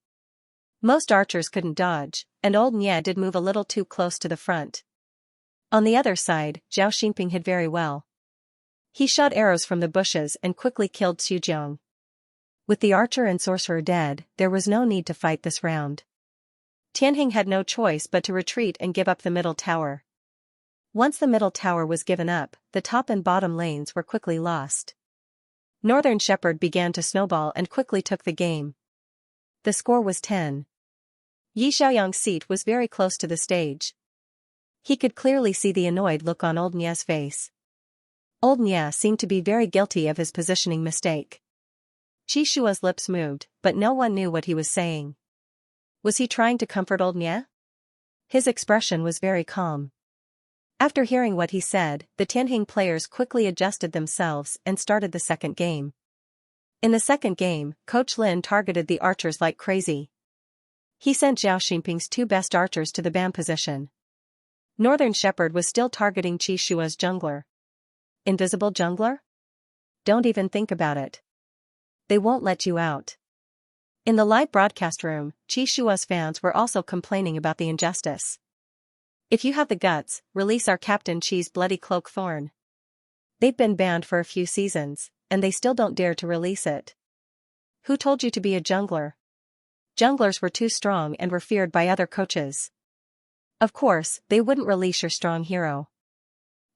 Most archers couldn't dodge, and old Nye did move a little too close to the front. On the other side, Zhao Xinping hid very well. He shot arrows from the bushes and quickly killed Xu Jiang. With the archer and sorcerer dead, there was no need to fight this round. Tianheng had no choice but to retreat and give up the middle tower. Once the middle tower was given up, the top and bottom lanes were quickly lost. Northern Shepherd began to snowball and quickly took the game. The score was 10. Yi Xiaoyang's seat was very close to the stage. He could clearly see the annoyed look on old Nye's face. Old Nye seemed to be very guilty of his positioning mistake. Qi Shua's lips moved, but no one knew what he was saying. Was he trying to comfort old Nye? His expression was very calm. After hearing what he said, the Tianheng players quickly adjusted themselves and started the second game. In the second game, Coach Lin targeted the archers like crazy. He sent Zhao Xinping's 2 best archers to the ban position. Northern Shepherd was still targeting Qi Shua's jungler. Invisible jungler? Don't even think about it. They won't let you out. In the live broadcast room, Qi Shua's fans were also complaining about the injustice. If you have the guts, release our Captain Qi's bloody cloak thorn. They've been banned for a few seasons, and they still don't dare to release it. Who told you to be a jungler? Junglers were too strong and were feared by other coaches. Of course, they wouldn't release your strong hero.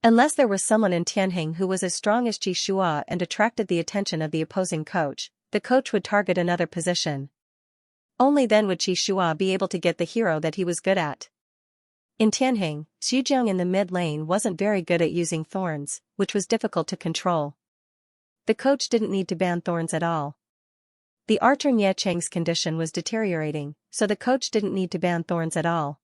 Unless there was someone in Tianheng who was as strong as Qi Shua and attracted the attention of the opposing coach, the coach would target another position. Only then would Qi Shua be able to get the hero that he was good at. In Tianheng, Xu Jiang in the mid lane wasn't very good at using thorns, which was difficult to control. The coach didn't need to ban thorns at all. The archer Nye Cheng's condition was deteriorating, so the coach didn't need to ban thorns at all.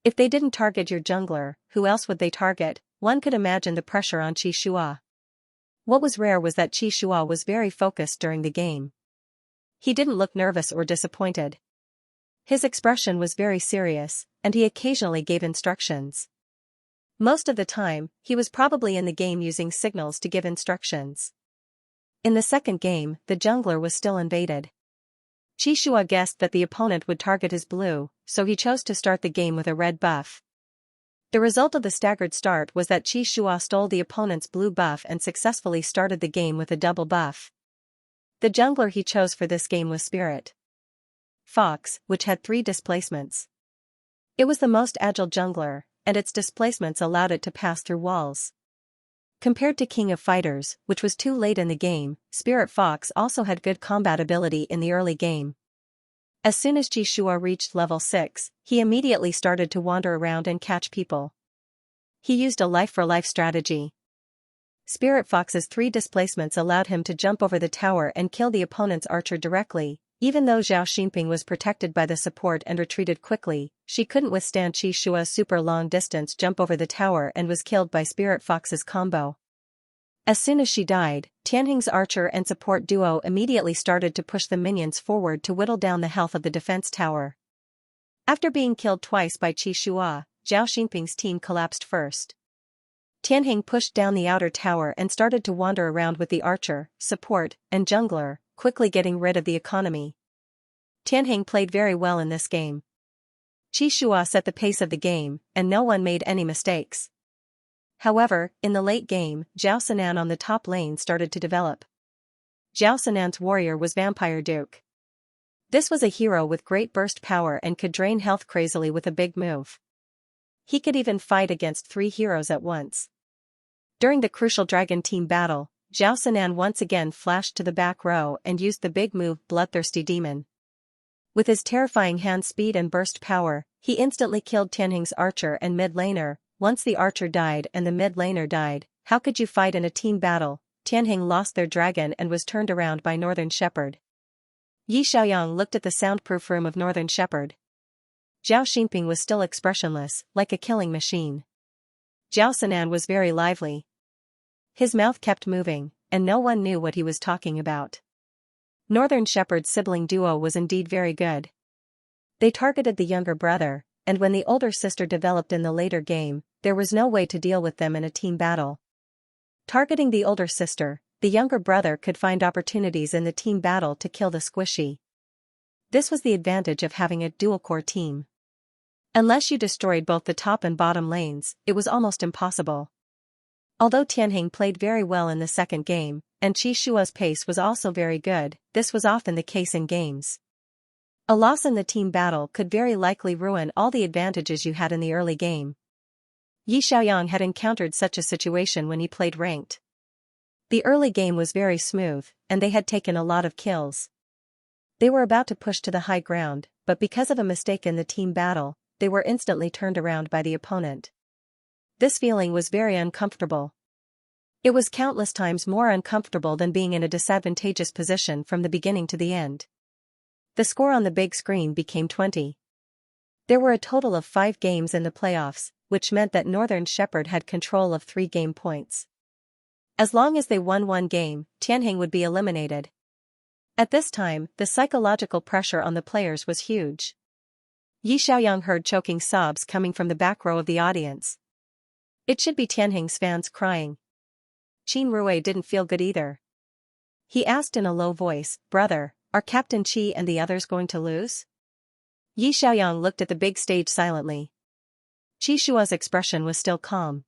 If they didn't target your jungler, who else would they target? One could imagine the pressure on Qi Shua. What was rare was that Qi Shua was very focused during the game. He didn't look nervous or disappointed. His expression was very serious, and he occasionally gave instructions. Most of the time, he was probably in the game using signals to give instructions. In the second game, the jungler was still invaded. Qi Shua guessed that the opponent would target his blue, so he chose to start the game with a red buff. The result of the staggered start was that Qi Shua stole the opponent's blue buff and successfully started the game with a double buff. The jungler he chose for this game was Spirit Fox, which had 3 displacements. It was the most agile jungler, and its displacements allowed it to pass through walls. Compared to King of Fighters, which was too late in the game, Spirit Fox also had good combat ability in the early game. As soon as Qi Shua reached level 6, he immediately started to wander around and catch people. He used a life-for-life strategy. Spirit Fox's 3 displacements allowed him to jump over the tower and kill the opponent's archer directly. Even though Zhao Xinping was protected by the support and retreated quickly, she couldn't withstand Qi Shua's super long-distance jump over the tower and was killed by Spirit Fox's combo. As soon as she died, Tianheng's archer and support duo immediately started to push the minions forward to whittle down the health of the defense tower. After being killed twice by Qi Shua, Zhao Xinping's team collapsed first. Tianheng pushed down the outer tower and started to wander around with the archer, support, and jungler, quickly getting rid of the economy. Tianheng played very well in this game. Qi Shua set the pace of the game, and no one made any mistakes. However, in the late game, Zhao Sinan on the top lane started to develop. Zhao Sinan's warrior was Vampire Duke. This was a hero with great burst power and could drain health crazily with a big move. He could even fight against 3 heroes at once. During the crucial Dragon Team battle, Zhao Sinan once again flashed to the back row and used the big move Bloodthirsty Demon. With his terrifying hand speed and burst power, he instantly killed Tianheng's archer and mid laner. Once the archer died and the mid laner died, how could you fight in a team battle? Tianheng lost their dragon and was turned around by Northern Shepherd. Yi Xiaoyang looked at the soundproof room of Northern Shepherd. Zhao Xinping was still expressionless, like a killing machine. Zhao Sinan was very lively. His mouth kept moving, and no one knew what he was talking about. Northern Shepherd's sibling duo was indeed very good. They targeted the younger brother, and when the older sister developed in the later game, there was no way to deal with them in a team battle. Targeting the older sister, the younger brother could find opportunities in the team battle to kill the squishy. This was the advantage of having a dual-core team. Unless you destroyed both the top and bottom lanes, it was almost impossible. Although Tianheng played very well in the second game, and Qi Shua's pace was also very good, this was often the case in games. A loss in the team battle could very likely ruin all the advantages you had in the early game. Yi Xiaoyang had encountered such a situation when he played ranked. The early game was very smooth, and they had taken a lot of kills. They were about to push to the high ground, but because of a mistake in the team battle, they were instantly turned around by the opponent. This feeling was very uncomfortable. It was countless times more uncomfortable than being in a disadvantageous position from the beginning to the end. The score on the big screen became 20. There were a total of 5 games in the playoffs, which meant that Northern Shepherd had control of 3 game points. As long as they won 1 game, Tianheng would be eliminated. At this time, the psychological pressure on the players was huge. Yi Xiaoyang heard choking sobs coming from the back row of the audience. It should be Tianheng's fans crying. Qin Rui didn't feel good either. He asked in a low voice, "Brother, are Captain Qi and the others going to lose?" Yi Xiaoyang looked at the big stage silently. Qi Shua's expression was still calm.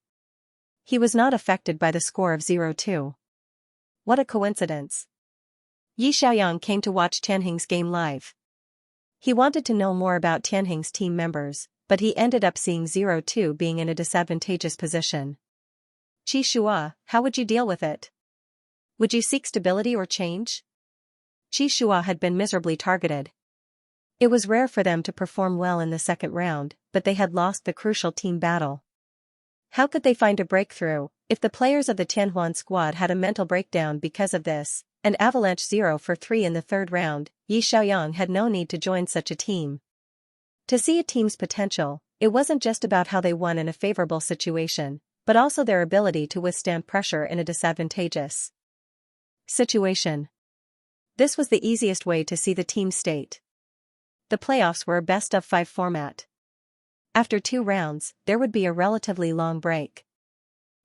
He was not affected by the score of 0-2. What a coincidence. Yi Xiaoyang came to watch Tianheng's game live. He wanted to know more about Tianheng's team members, but he ended up seeing 0-2 being in a disadvantageous position. Qi Shua, how would you deal with it? Would you seek stability or change? Qi Shua had been miserably targeted. It was rare for them to perform well in the second round, but they had lost the crucial team battle. How could they find a breakthrough? If the players of the Tianhuan squad had a mental breakdown because of this, and avalanche 0-3 in the third round, Yi Xiaoyang had no need to join such a team. To see a team's potential, it wasn't just about how they won in a favorable situation, but also their ability to withstand pressure in a disadvantageous situation. This was the easiest way to see the team state. The playoffs were a best-of-5 format. After 2 rounds, there would be a relatively long break.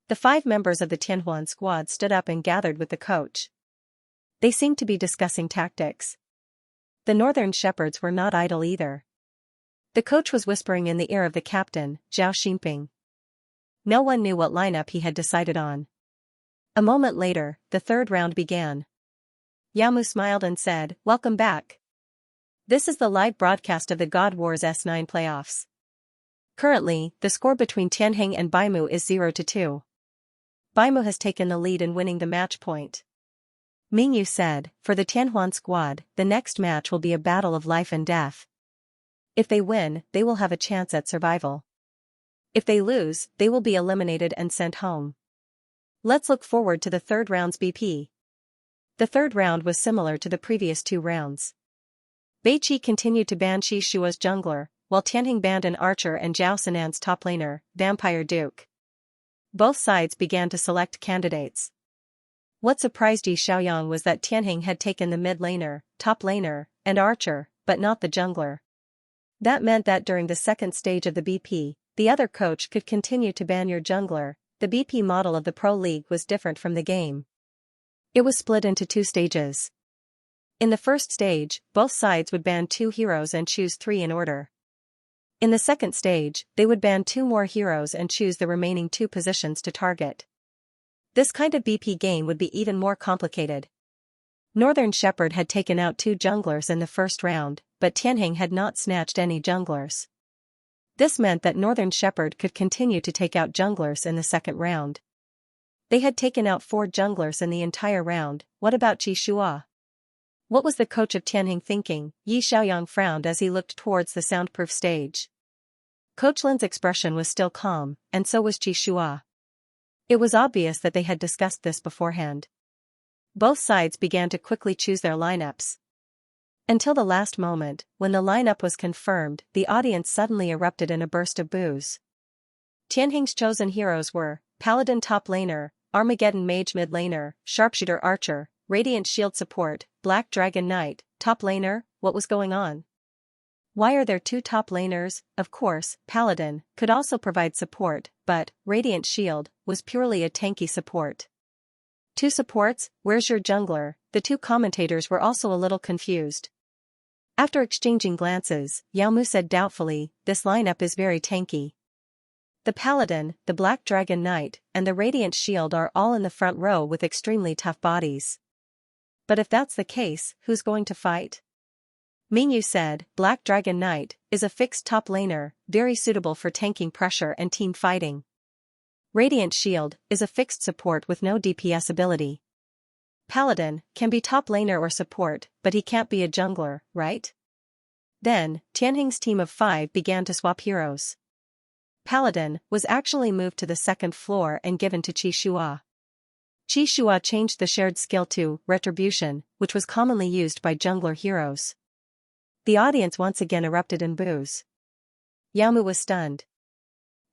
The 5 members of the Tianhuan squad stood up and gathered with the coach. They seemed to be discussing tactics. The Northern Shepherds were not idle either. The coach was whispering in the ear of the captain, Zhao Xinping. No one knew what lineup he had decided on. A moment later, the third round began. Yamu smiled and said, "Welcome back. This is the live broadcast of the God Wars S9 playoffs. Currently, the score between Tianheng and Baimu is 0-2. Baimu has taken the lead in winning the match point." Mingyu said, "For the Tianhuan squad, the next match will be a battle of life and death. If they win, they will have a chance at survival. If they lose, they will be eliminated and sent home. Let's look forward to the third round's BP. The third round was similar to the previous 2 rounds. Beiqi continued to ban Qi Shua's jungler, while Tianheng banned an archer and Zhao Sanan's top laner, Vampire Duke. Both sides began to select candidates. What surprised Yi Xiaoyang was that Tianheng had taken the mid laner, top laner, and archer, but not the jungler. That meant that during the second stage of the BP, the other coach could continue to ban your jungler. The BP model of the Pro League was different from the game. It was split into 2 stages. In the first stage, both sides would ban 2 heroes and choose 3 in order. In the second stage, they would ban 2 more heroes and choose the remaining 2 positions to target. This kind of BP game would be even more complicated. Northern Shepherd had taken out 2 junglers in the first round, but Tianheng had not snatched any junglers. This meant that Northern Shepherd could continue to take out junglers in the second round. They had taken out 4 junglers in the entire round. What about Qi Shua? What was the coach of Tianheng thinking? Yi Xiaoyang frowned as he looked towards the soundproof stage. Coach Lin's expression was still calm, and so was Qi Shua. It was obvious that they had discussed this beforehand. Both sides began to quickly choose their lineups. Until the last moment, when the lineup was confirmed, the audience suddenly erupted in a burst of boos. Tianheng's chosen heroes were Paladin top laner, Armageddon mage mid laner, Sharpshooter archer, Radiant shield support, Black Dragon Knight, top laner. What was going on? Why are there 2 top laners? Of course, Paladin could also provide support, but Radiant Shield was purely a tanky support. 2 supports? Where's your jungler? The 2 commentators were also a little confused. After exchanging glances, Yao Mu said doubtfully, this lineup is very tanky. The Paladin, the Black Dragon Knight, and the Radiant Shield are all in the front row with extremely tough bodies. But if that's the case, who's going to fight? Mingyu said, Black Dragon Knight is a fixed top laner, very suitable for tanking pressure and team fighting. Radiant Shield is a fixed support with no DPS ability. Paladin can be top laner or support, but he can't be a jungler, right? Then, Tianheng's team of 5 began to swap heroes. Paladin was actually moved to the second floor and given to Qi Shua. Qi Shua changed the shared skill to Retribution, which was commonly used by jungler heroes. The audience once again erupted in boos. Yao Mu was stunned.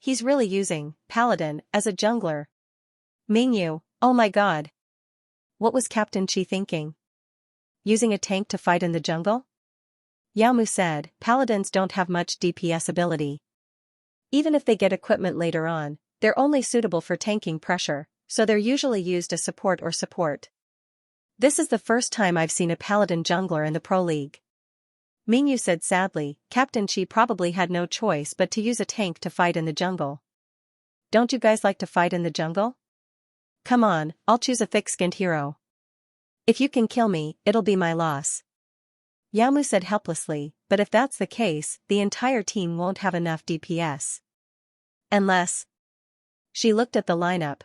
He's really using Paladin as a jungler. Mingyu, oh my god. What was Captain Qi thinking? Using a tank to fight in the jungle? Yao Mu said, Paladins don't have much DPS ability. Even if they get equipment later on, they're only suitable for tanking pressure, so they're usually used as support or support. This is the first time I've seen a Paladin jungler in the Pro League. Mingyu said sadly, Captain Qi probably had no choice but to use a tank to fight in the jungle. Don't you guys like to fight in the jungle? Come on, I'll choose a thick-skinned hero. If you can kill me, it'll be my loss. Yao Mu said helplessly, but if that's the case, the entire team won't have enough DPS. Unless... She looked at the lineup.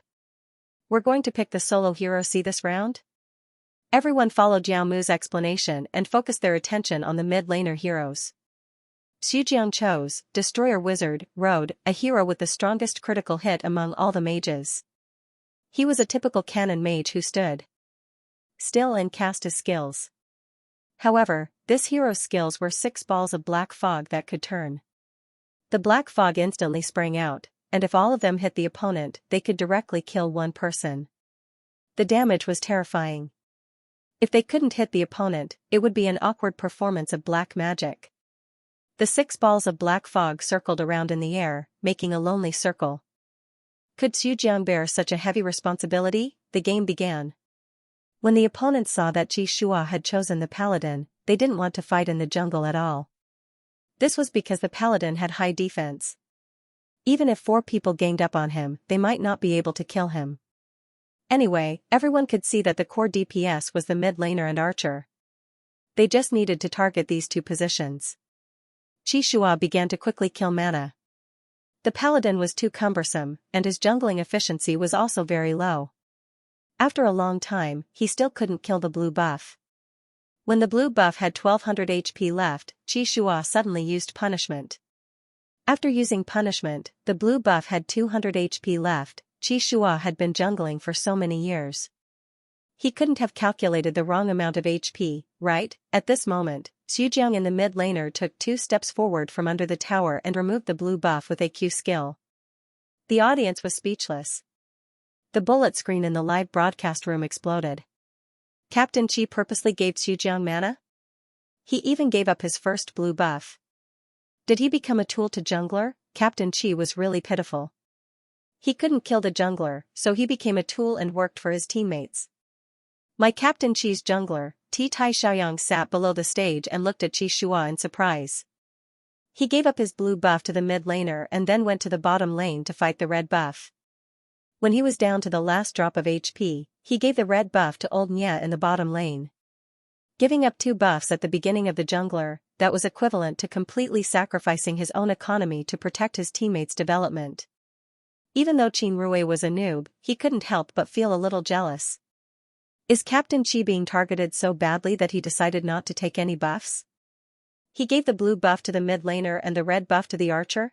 We're going to pick the solo hero C this round? Everyone followed Yao Mu's explanation and focused their attention on the mid-laner heroes. Xujiang chose Destroyer Wizard, Road, a hero with the strongest critical hit among all the mages. He was a typical cannon mage who stood still and cast his skills. However, this hero's skills were 6 balls of black fog that could turn. The black fog instantly sprang out, and if all of them hit the opponent, they could directly kill one person. The damage was terrifying. If they couldn't hit the opponent, it would be an awkward performance of black magic. The 6 balls of black fog circled around in the air, making a lonely circle. Could Xujiang bear such a heavy responsibility? The game began. When the opponents saw that Qi Shua had chosen the Paladin, they didn't want to fight in the jungle at all. This was because the Paladin had high defense. Even if 4 people ganged up on him, they might not be able to kill him. Anyway, everyone could see that the core DPS was the mid laner and archer. They just needed to target these 2 positions. Qi Shua began to quickly kill mana. The Paladin was too cumbersome, and his jungling efficiency was also very low. After a long time, he still couldn't kill the blue buff. When the blue buff had 1200 HP left, Qi Shua suddenly used punishment. After using punishment, the blue buff had 200 HP left. Xianxia had been jungling for so many years. He couldn't have calculated the wrong amount of HP, right? At this moment, Xianxia and the mid laner took 2 steps forward from under the tower and removed the blue buff with a Q skill. The audience was speechless. The bullet screen in the live broadcast room exploded. Captain Chi purposely gave Xianxia mana? He even gave up his first blue buff. Did he become a tool to jungler? Captain Chi was really pitiful. He couldn't kill the jungler, so he became a tool and worked for his teammates. My Captain Chi's jungler, Tai Xiaoyang sat below the stage and looked at Xianxia in surprise. He gave up his blue buff to the mid laner and then went to the bottom lane to fight the red buff. When he was down to the last drop of HP, he gave the red buff to old Nya in the bottom lane. Giving up 2 buffs at the beginning of the jungler, that was equivalent to completely sacrificing his own economy to protect his teammates' development. Even though Qin Rui was a noob, he couldn't help but feel a little jealous. Is Captain Chi being targeted so badly that he decided not to take any buffs? He gave the blue buff to the mid laner and the red buff to the archer?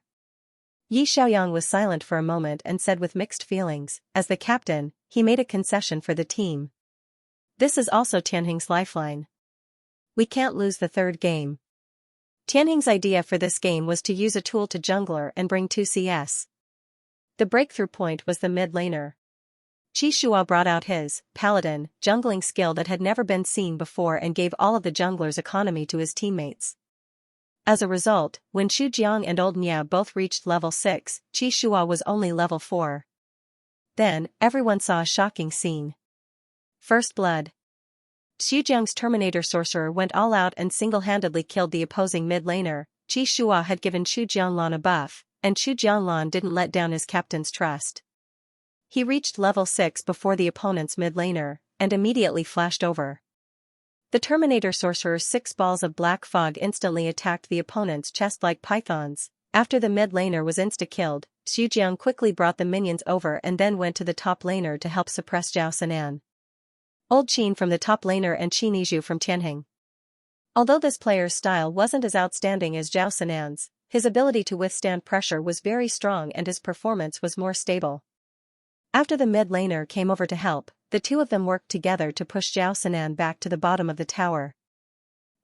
Yi Xiaoyang was silent for a moment and said with mixed feelings, as the captain, he made a concession for the team. This is also Tianheng's lifeline. We can't lose the third game. Tianheng's idea for this game was to use a tool to jungler and bring 2 CS. The breakthrough point was the mid laner. Xianxia brought out his paladin jungling skill that had never been seen before and gave all of the jungler's economy to his teammates. As a result, when Xu Jiang and old Nya both reached level 6, Xianxia was only level 4. Then, everyone saw a shocking scene. First blood. Xu Jiang's Terminator sorcerer went all out and single-handedly killed the opposing mid laner. Xianxia had given Xu Jianglan a buff, and Xu Jianglan didn't let down his captain's trust. He reached level 6 before the opponent's mid laner, and immediately flashed over. The Terminator sorcerer's 6 balls of black fog instantly attacked the opponent's chest like pythons. After the mid laner was insta-killed, Xu Jiang quickly brought the minions over and then went to the top laner to help suppress Zhao Sinan. Old Qin from the top laner and Qin Yizhu from Tianheng. Although this player's style wasn't as outstanding as Zhao Sinan's, his ability to withstand pressure was very strong and his performance was more stable. After the mid laner came over to help, the two of them worked together to push Zhao Sinan back to the bottom of the tower.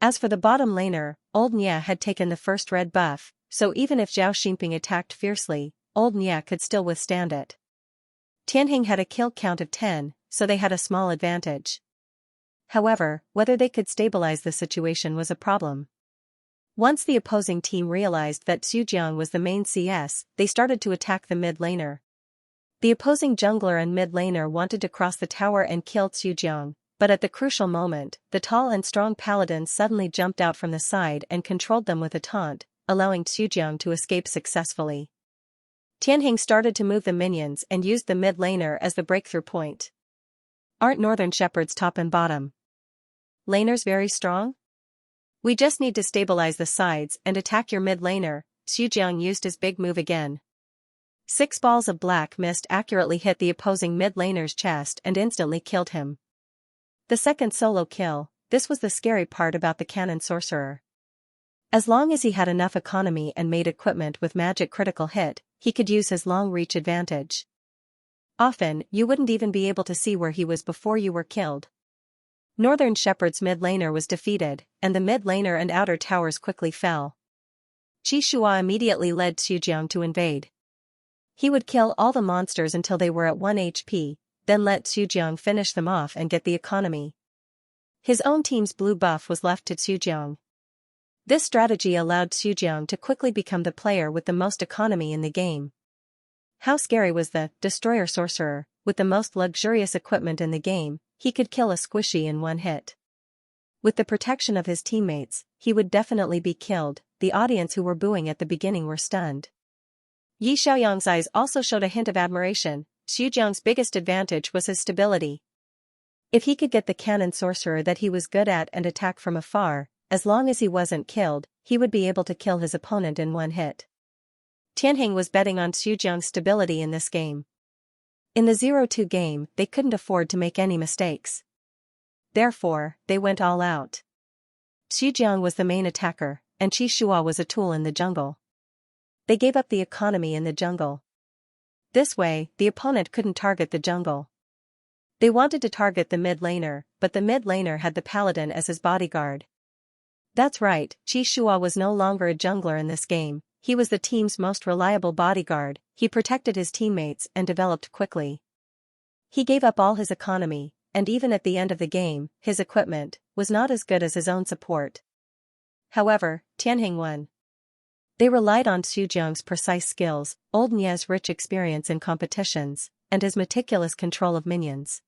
As for the bottom laner, old Nya had taken the first red buff, so even if Zhao Xinping attacked fiercely, old Nya could still withstand it. Tianheng had a kill count of 10, so they had a small advantage. However, whether they could stabilize the situation was a problem. Once the opposing team realized that Xu Jiang was the main CS, they started to attack the mid laner. The opposing jungler and mid laner wanted to cross the tower and kill Xu Jiang, but at the crucial moment, the tall and strong paladin suddenly jumped out from the side and controlled them with a taunt, allowing Xu Jiang to escape successfully. Tianheng started to move the minions and used the mid laner as the breakthrough point. Aren't Northern Shepherd's top and bottom laners very strong? We just need to stabilize the sides and attack your mid laner. Xu Jiang used his big move again. 6 balls of black mist accurately hit the opposing mid laner's chest and instantly killed him. The second solo kill. This was the scary part about the cannon sorcerer. As long as he had enough economy and made equipment with magic critical hit, he could use his long reach advantage. Often, you wouldn't even be able to see where he was before you were killed. Northern Shepherd's mid laner was defeated, and the mid laner and outer towers quickly fell. Xianxia immediately led Xu Jiang to invade. He would kill all the monsters until they were at 1 HP, then let Xu Jiang finish them off and get the economy. His own team's blue buff was left to Xu Jiang. This strategy allowed Xu Jiang to quickly become the player with the most economy in the game. How scary was the Destroyer Sorcerer? With the most luxurious equipment in the game, he could kill a squishy in one hit. With the protection of his teammates, he would definitely be killed. The audience who were booing at the beginning were stunned. Yi Xiaoyang's eyes also showed a hint of admiration. Xu Jiang's biggest advantage was his stability. If he could get the cannon sorcerer that he was good at and attack from afar, as long as he wasn't killed, he would be able to kill his opponent in one hit. Tianheng was betting on Xu Jiang's stability in this game. In the 0-2 game, they couldn't afford to make any mistakes. Therefore, they went all out. Xu Jiang was the main attacker, and Xianxia was a tool in the jungle. They gave up the economy in the jungle. This way, the opponent couldn't target the jungle. They wanted to target the mid laner, but the mid laner had the paladin as his bodyguard. That's right, Xianxia was no longer a jungler in this game, he was the team's most reliable bodyguard, he protected his teammates and developed quickly. He gave up all his economy, and even at the end of the game, his equipment was not as good as his own support. However, Tianheng won. They relied on Xianxia's precise skills, Old Nia's rich experience in competitions, and his meticulous control of minions.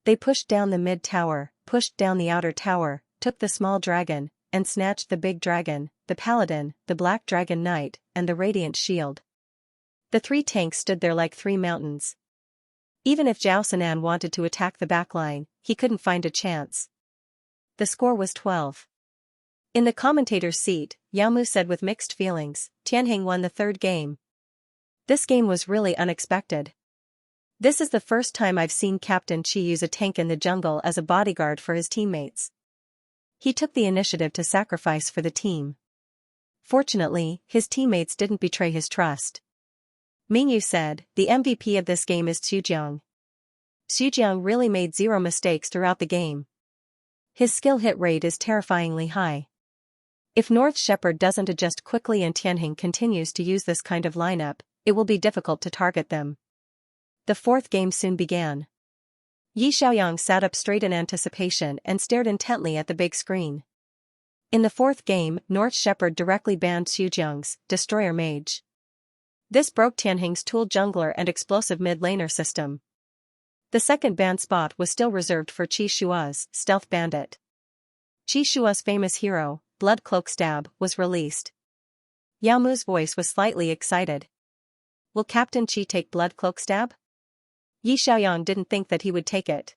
They pushed down the mid tower, pushed down the outer tower, took the small dragon, and snatched the big dragon, the paladin, the black dragon knight, and the radiant shield. The three tanks stood there like three mountains. Even if Xianxia wanted to attack the backline, he couldn't find a chance. The score was 12. In the commentator's seat, Yamu said with mixed feelings, Tianheng won the third game. This game was really unexpected. This is the first time I've seen Captain Qi use a tank in the jungle as a bodyguard for his teammates. He took the initiative to sacrifice for the team. Fortunately, his teammates didn't betray his trust. Mingyu said, the MVP of this game is Xianxiang. Xianxiang really made zero mistakes throughout the game. His skill hit rate is terrifyingly high. If North Shepherd doesn't adjust quickly and Tianheng continues to use this kind of lineup, it will be difficult to target them. The fourth game soon began. Xiaoyang sat up straight in anticipation and stared intently at the big screen. In the fourth game, North Shepherd directly banned Xianxiang's Destroyer Mage. This broke Tianheng's Tool Jungler and Explosive Mid Laner system. The second ban spot was still reserved for Xianxia's Stealth Bandit. Xianxia's famous hero, Blood Cloak Stab, was released. Yamu's voice was slightly excited. Will Captain Qi take Blood Cloak Stab? Xiaoyang didn't think that he would take it.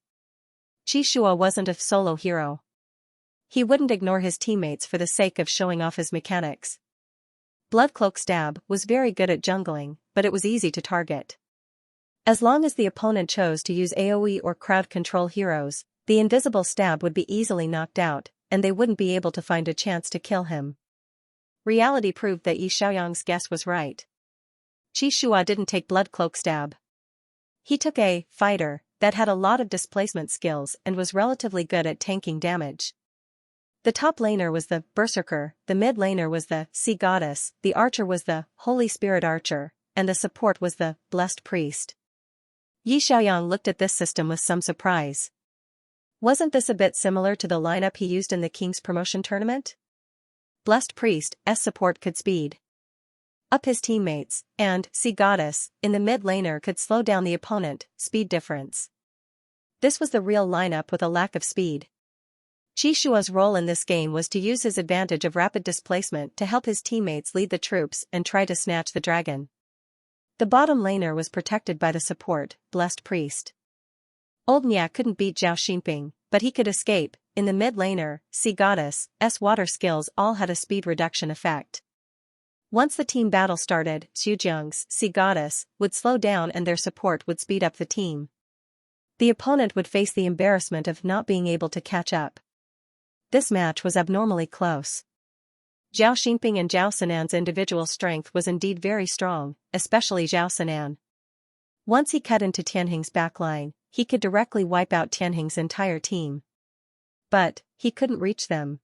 Xianxia wasn't a solo hero. He wouldn't ignore his teammates for the sake of showing off his mechanics. Blood Cloak Stab was very good at jungling, but it was easy to target. As long as the opponent chose to use AoE or crowd control heroes, the invisible stab would be easily knocked out, and they wouldn't be able to find a chance to kill him. Reality proved that Xiaoyang's guess was right. Xianxia didn't take Blood Cloak Stab. He took a fighter that had a lot of displacement skills and was relatively good at tanking damage. The top laner was the Berserker, the mid laner was the Sea Goddess, the archer was the Holy Spirit Archer, and the support was the Blessed Priest. Xiaoyang looked at this system with some surprise. Wasn't this a bit similar to the lineup he used in the King's Promotion tournament? Blessed Priest's support could speed up his teammates, and Sea Goddess, in the mid laner, could slow down the opponent, speed difference. This was the real lineup with a lack of speed. Xianxia's role in this game was to use his advantage of rapid displacement to help his teammates lead the troops and try to snatch the dragon. The bottom laner was protected by the support, Blessed Priest. Old Nia couldn't beat Zhao Xinping, but he could escape. In the mid laner, Sea Goddess' water skills all had a speed reduction effect. Once the team battle started, Xianxiang's Sea Goddess would slow down and their support would speed up the team. The opponent would face the embarrassment of not being able to catch up. This match was abnormally close. Zhao Xinping and Zhao Sanan's individual strength was indeed very strong, especially Zhao Sanan. Once he cut into Tianheng's backline, he could directly wipe out Tianheng's entire team. But he couldn't reach them.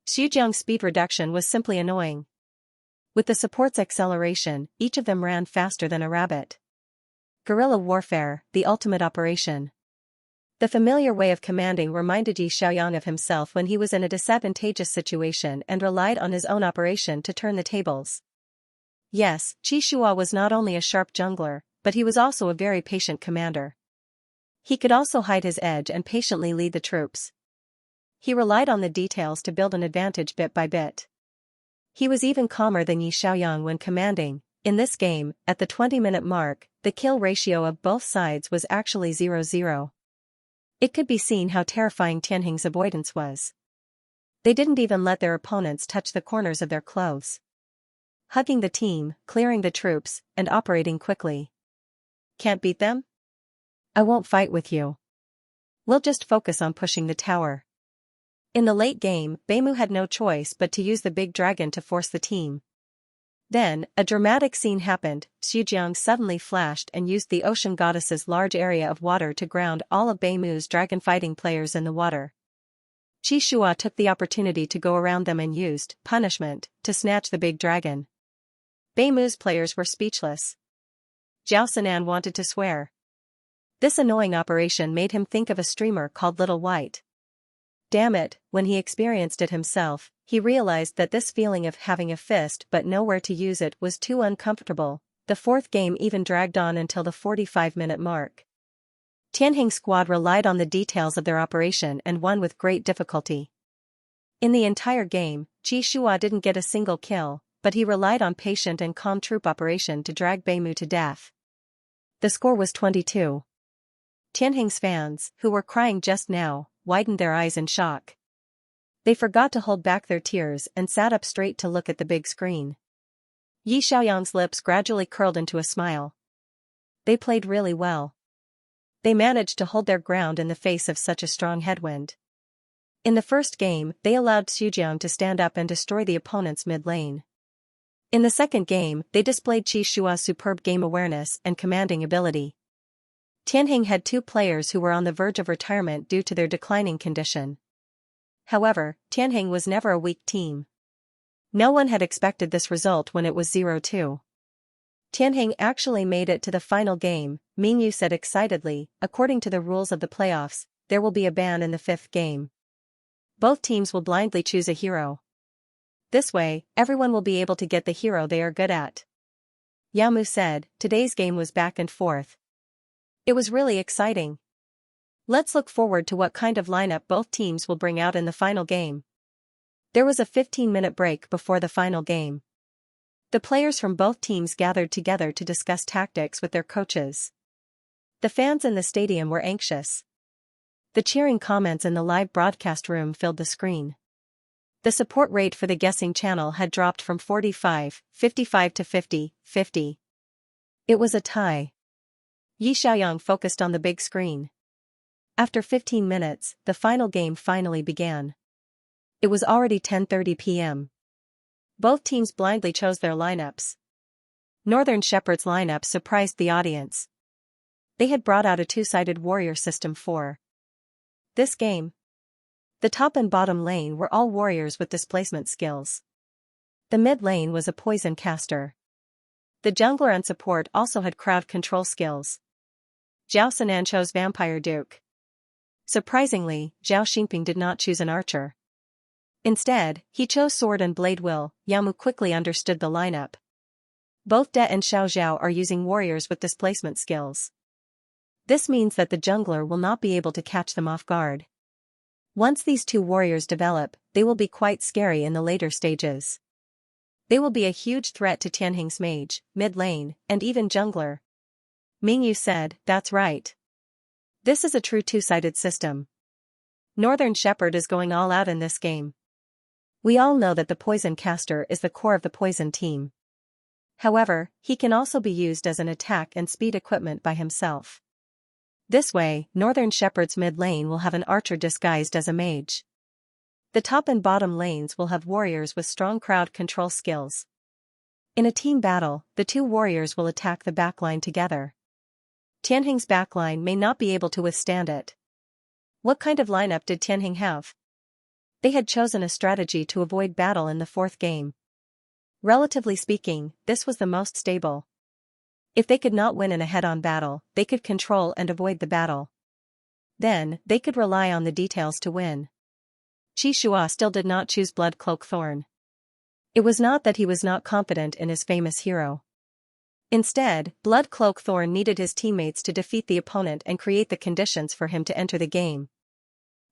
Xianxiang's speed reduction was simply annoying. With the support's acceleration, each of them ran faster than a rabbit. Guerrilla warfare, the ultimate operation. The familiar way of commanding reminded Xiaoyang of himself when he was in a disadvantageous situation and relied on his own operation to turn the tables. Yes, Xianxia was not only a sharp jungler, but he was also a very patient commander. He could also hide his edge and patiently lead the troops. He relied on the details to build an advantage bit by bit. He was even calmer than Xiaoyang when commanding. In this game, at the 20-minute mark, the kill ratio of both sides was actually 0-0. It could be seen how terrifying Tianheng's avoidance was. They didn't even let their opponents touch the corners of their clothes. Hugging the team, clearing the troops, and operating quickly. Can't beat them? I won't fight with you. We'll just focus on pushing the tower. In the late game, Beimu had no choice but to use the big dragon to force the team. Then, a dramatic scene happened. Xianxia suddenly flashed and used the ocean goddess's large area of water to ground all of Beimu's dragon fighting players in the water. Xianxia took the opportunity to go around them and used punishment to snatch the big dragon. Beimu's players were speechless. Zhao Sinan wanted to swear. This annoying operation made him think of a streamer called Little White. Damn it, when he experienced it himself, he realized that this feeling of having a fist but nowhere to use it was too uncomfortable. The fourth game even dragged on until the 45-minute mark. Tianheng's squad relied on the details of their operation and won with great difficulty. In the entire game, Xianxia didn't get a single kill, but he relied on patient and calm troop operation to drag Beimu to death. The score was 22. Tianheng's fans, who were crying just now, widened their eyes in shock. They forgot to hold back their tears and sat up straight to look at the big screen. Yi Xiaoyang's lips gradually curled into a smile. They played really well. They managed to hold their ground in the face of such a strong headwind. In the first game, they allowed Xiujiang to stand up and destroy the opponent's mid lane. In the second game, they displayed Xianxia's superb game awareness and commanding ability. Tianheng had two players who were on the verge of retirement due to their declining condition. However, Tianheng was never a weak team. No one had expected this result when it was 0-2. Tianheng actually made it to the final game, Mingyu said excitedly. According to the rules of the playoffs, there will be a ban in the fifth game. Both teams will blindly choose a hero. This way, everyone will be able to get the hero they are good at. Yamu said, today's game was back and forth. It was really exciting. Let's look forward to what kind of lineup both teams will bring out in the final game. There was a 15-minute break before the final game. The players from both teams gathered together to discuss tactics with their coaches. The fans in the stadium were anxious. The cheering comments in the live broadcast room filled the screen. The support rate for the guessing channel had dropped from 55 to 50. It was a tie. Yi Xiaoyang focused on the big screen. After 15 minutes, the final game finally began. It was already 10:30 p.m. Both teams blindly chose their lineups. Northern Shepherd's lineup surprised the audience. They had brought out a two-sided warrior system for this game. The top and bottom lane were all warriors with displacement skills. The mid lane was a poison caster. The jungler and support also had crowd control skills. Zhao Sinan chose Vampire Duke. Surprisingly, Zhao Xingping did not choose an archer. Instead, he chose Sword and Blade Will. Yamu quickly understood the lineup. Both De and Xiao Zhao are using warriors with displacement skills. This means that the jungler will not be able to catch them off guard. Once these two warriors develop, they will be quite scary in the later stages. They will be a huge threat to Tianheng's mage, mid lane, and even jungler. Mingyu said, that's right. This is a true two-sided system. Northern Shepherd is going all out in this game. We all know that the poison caster is the core of the poison team. However, he can also be used as an attack and speed equipment by himself. This way, Northern Shepherd's mid lane will have an archer disguised as a mage. The top and bottom lanes will have warriors with strong crowd control skills. In a team battle, the two warriors will attack the backline together. Tianheng's backline may not be able to withstand it. What kind of lineup did Tianheng have? They had chosen a strategy to avoid battle in the fourth game. Relatively speaking, this was the most stable. If they could not win in a head-on battle, they could control and avoid the battle. Then, they could rely on the details to win. Xianxia still did not choose Blood Cloak Thorn. It was not that he was not confident in his famous hero. Instead, Blood Cloak Thorn needed his teammates to defeat the opponent and create the conditions for him to enter the game.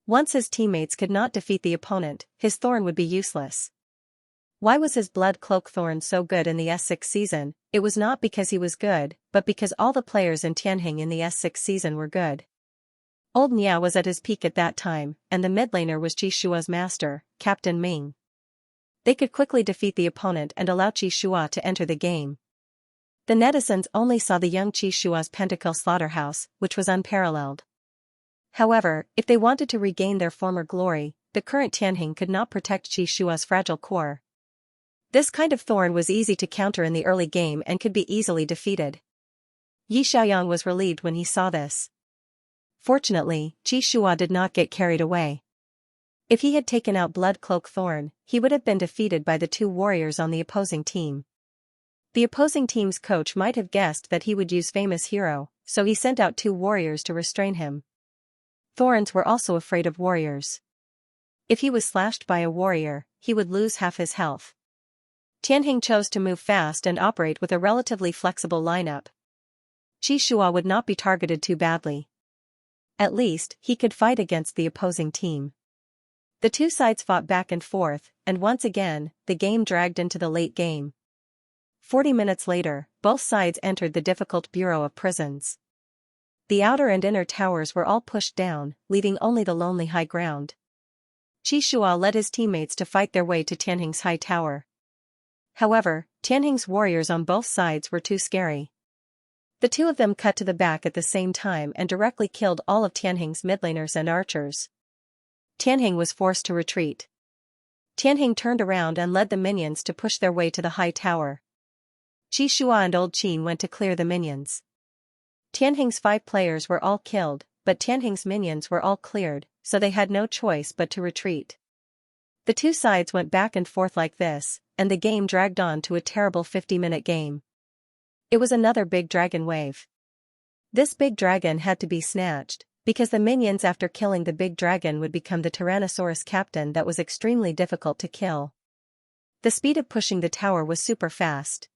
Once his teammates could not defeat the opponent, his Thorn would be useless. Why was his Blood Cloak Thorn so good in the S6 season? It was not because he was good, but because all the players in Tianheng in the S6 season were good. Old Nia was at his peak at that time, and the mid laner was Xianxia's master, Captain Ming. They could quickly defeat the opponent and allow Xianxia to enter the game. The netizens only saw the young Xianxia's pentakill slaughterhouse, which was unparalleled. However, if they wanted to regain their former glory, the current Tianheng could not protect Xianxia's fragile core. This kind of thorn was easy to counter in the early game and could be easily defeated. Yi Xiaoyang was relieved when he saw this. Fortunately, Qi Shua did not get carried away. If he had taken out Blood Cloak Thorn, he would have been defeated by the two warriors on the opposing team. The opposing team's coach might have guessed that he would use Famous Hero, so he sent out two warriors to restrain him. Thorns were also afraid of warriors. If he was slashed by a warrior, he would lose half his health. Tianheng chose to move fast and operate with a relatively flexible lineup. Qi Shua would not be targeted too badly. At least, he could fight against the opposing team. The two sides fought back and forth, and once again, the game dragged into the late game. 40 minutes later, both sides entered the difficult Bureau of Prisons. The outer and inner towers were all pushed down, leaving only the lonely high ground. Qi Shua led his teammates to fight their way to Tianheng's high tower. However, Tianheng's warriors on both sides were too scary. The two of them cut to the back at the same time and directly killed all of Tianheng's midlaners and archers. Tianheng was forced to retreat. Tianheng turned around and led the minions to push their way to the high tower. Qi Shua and Old Qin went to clear the minions. Tianheng's 5 players were all killed, but Tianheng's minions were all cleared, so they had no choice but to retreat. The two sides went back and forth like this, and the game dragged on to a terrible 50-minute game. It was another big dragon wave. This big dragon had to be snatched, because the minions after killing the big dragon would become the Tyrannosaurus captain that was extremely difficult to kill. The speed of pushing the tower was super fast.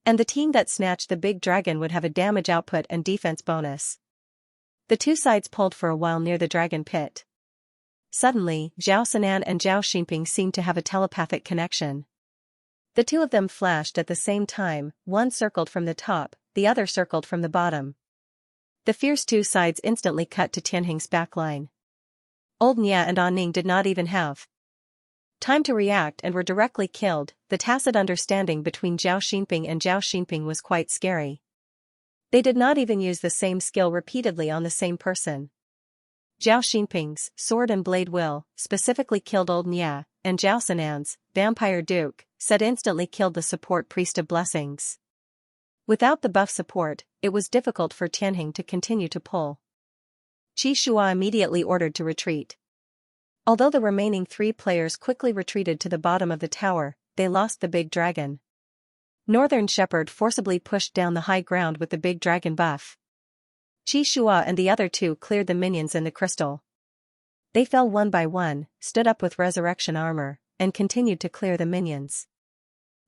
And the team that snatched the big dragon would have a damage output and defense bonus. The two sides pulled for a while near the dragon pit. Suddenly, Zhao Sinan and Zhao Xinping seemed to have a telepathic connection. The two of them flashed at the same time, one circled from the top, the other circled from the bottom. The fierce two sides instantly cut to Tianheng's backline. Old Nia and Anning did not even have time to react and were directly killed. The tacit understanding between Zhao Xinping and Zhao Xinping was quite scary. They did not even use the same skill repeatedly on the same person. Zhao Xinping's sword and blade will specifically killed Old Nia, and Zhao Sinan's Vampire Duke said instantly killed the support Priest of Blessings. Without the buff support, it was difficult for Tianheng to continue to pull. Qi Shua immediately ordered to retreat. Although the remaining 3 players quickly retreated to the bottom of the tower, they lost the big dragon. Northern Shepherd forcibly pushed down the high ground with the big dragon buff. Qi Shua and the other 2 cleared the minions in the crystal. They fell one by one, stood up with resurrection armor, and continued to clear the minions.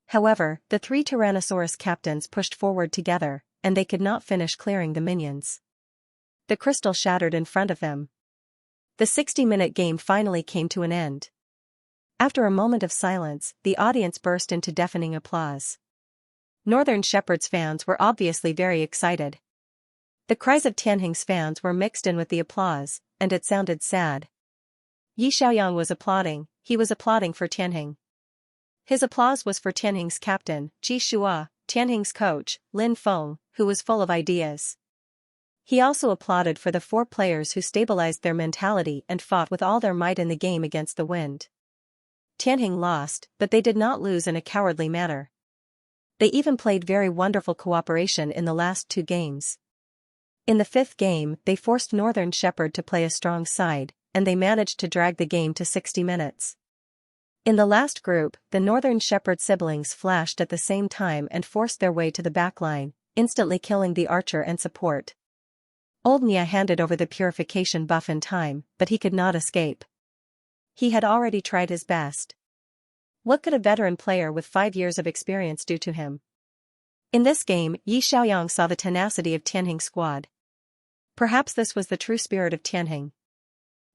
However, the 3 Tyrannosaurus captains pushed forward together, and they could not finish clearing the minions. The crystal shattered in front of them. The 60-minute game finally came to an end. After a moment of silence, the audience burst into deafening applause. Northern Shepherd's fans were obviously very excited. The cries of Tianheng's fans were mixed in with the applause, and it sounded sad. Yi Xiaoyang was applauding, he was applauding for Tianheng. His applause was for Tianheng's captain, Qi Shua, Tianheng's coach, Lin Feng, who was full of ideas. He also applauded for the 4 players who stabilized their mentality and fought with all their might in the game against the wind. Tianheng lost, but they did not lose in a cowardly manner. They even played very wonderful cooperation in the last 2 games. In the 5th game, they forced Northern Shepherd to play a strong side, and they managed to drag the game to 60 minutes. In the last group, the Northern Shepherd siblings flashed at the same time and forced their way to the backline, instantly killing the archer and support. Old Nia handed over the purification buff in time, but he could not escape. He had already tried his best. What could a veteran player with 5 years of experience do to him? In this game, Yi Xiaoyang saw the tenacity of Tianheng's squad. Perhaps this was the true spirit of Tianheng.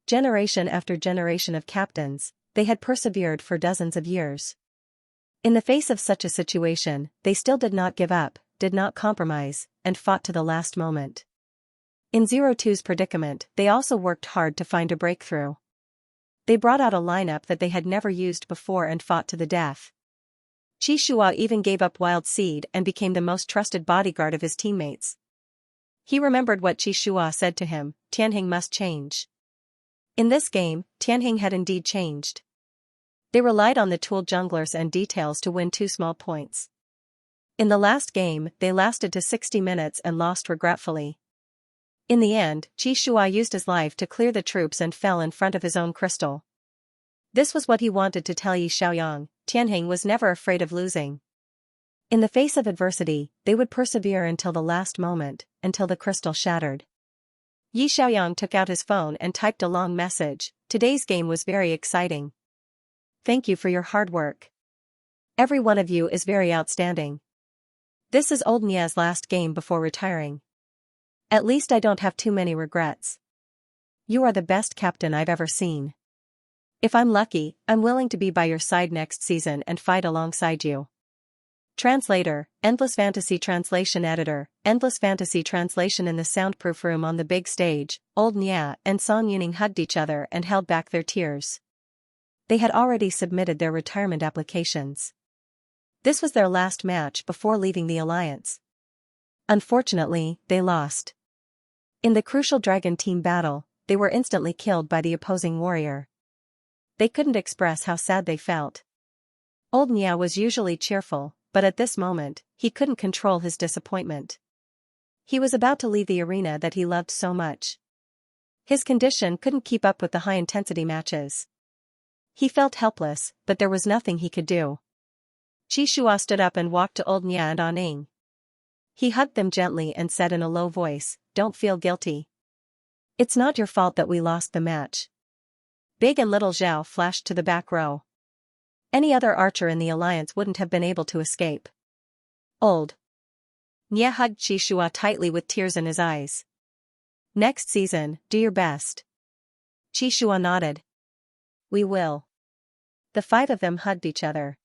Generation after generation of captains, they had persevered for dozens of years. In the face of such a situation, they still did not give up, did not compromise, and fought to the last moment. In 02's predicament, they also worked hard to find a breakthrough. They brought out a lineup that they had never used before and fought to the death. Qi Shua even gave up Wild Seed and became the most trusted bodyguard of his teammates. He remembered what Qi Shua said to him, Tianheng must change. In this game, Tianheng had indeed changed. They relied on the tool junglers and details to win 2 small points. In the last game, they lasted to 60 minutes and lost regretfully. In the end, Xianxia used his life to clear the troops and fell in front of his own crystal. This was what he wanted to tell Yi Xiaoyang. Tianheng was never afraid of losing. In the face of adversity, they would persevere until the last moment, until the crystal shattered. Yi Xiaoyang took out his phone and typed a long message. Today's game was very exciting. Thank you for your hard work. Every one of you is very outstanding. This is old Nia's last game before retiring. At least I don't have too many regrets. You are the best captain I've ever seen. If I'm lucky, I'm willing to be by your side next season and fight alongside you. Translator, Endless Fantasy Translation Editor, Endless Fantasy Translation. In the soundproof room on the big stage, old Nia and Song Yuning hugged each other and held back their tears. They had already submitted their retirement applications. This was their last match before leaving the alliance. Unfortunately, they lost. In the crucial dragon team battle, they were instantly killed by the opposing warrior. They couldn't express how sad they felt. Old Nia was usually cheerful, but at this moment, he couldn't control his disappointment. He was about to leave the arena that he loved so much. His condition couldn't keep up with the high-intensity matches. He felt helpless, but there was nothing he could do. Xianxia stood up and walked to old Nia and Aning. He hugged them gently and said in a low voice, "Don't feel guilty. It's not your fault that we lost the match." Big and Little Zhao flashed to the back row. Any other archer in the alliance wouldn't have been able to escape. Old Nia hugged Xianxia tightly with tears in his eyes. "Next season, do your best." Xianxia nodded. "We will." The 5 of them hugged each other.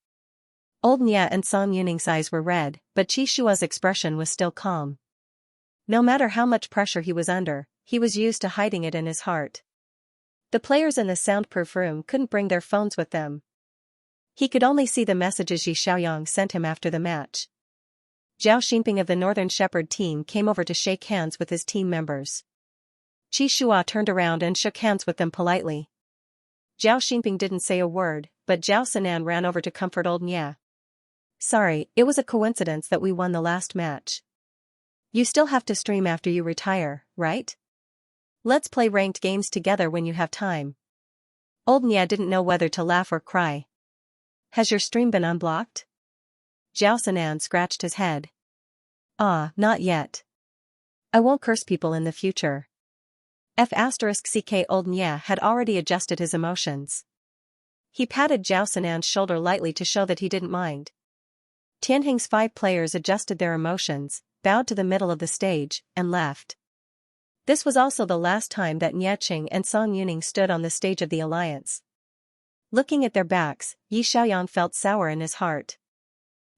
Old Nia and Song Yuning's eyes were red, but Xianxia's expression was still calm. No matter how much pressure he was under, he was used to hiding it in his heart. The players in the soundproof room couldn't bring their phones with them. He could only see the messages Yi Xiaoyang sent him after the match. Zhao Xinping of the Northern Shepherd team came over to shake hands with his team members. Xianxia turned around and shook hands with them politely. Zhao Xinping didn't say a word, but Zhao Sinan ran over to comfort old Nia. "Sorry, it was a coincidence that we won the last match. You still have to stream after you retire, right? Let's play ranked games together when you have time." Old Nia didn't know whether to laugh or cry. "Has your stream been unblocked?" Zhao Sinan scratched his head. Not yet. I won't curse people in the future." F***ck old Nia had already adjusted his emotions. He patted Zhao Sinan's shoulder lightly to show that he didn't mind. Tianheng's 5 players adjusted their emotions, bowed to the middle of the stage, and left. This was also the last time that Niaqing and Song Yuning stood on the stage of the alliance. Looking at their backs, Yi Xiaoyang felt sour in his heart.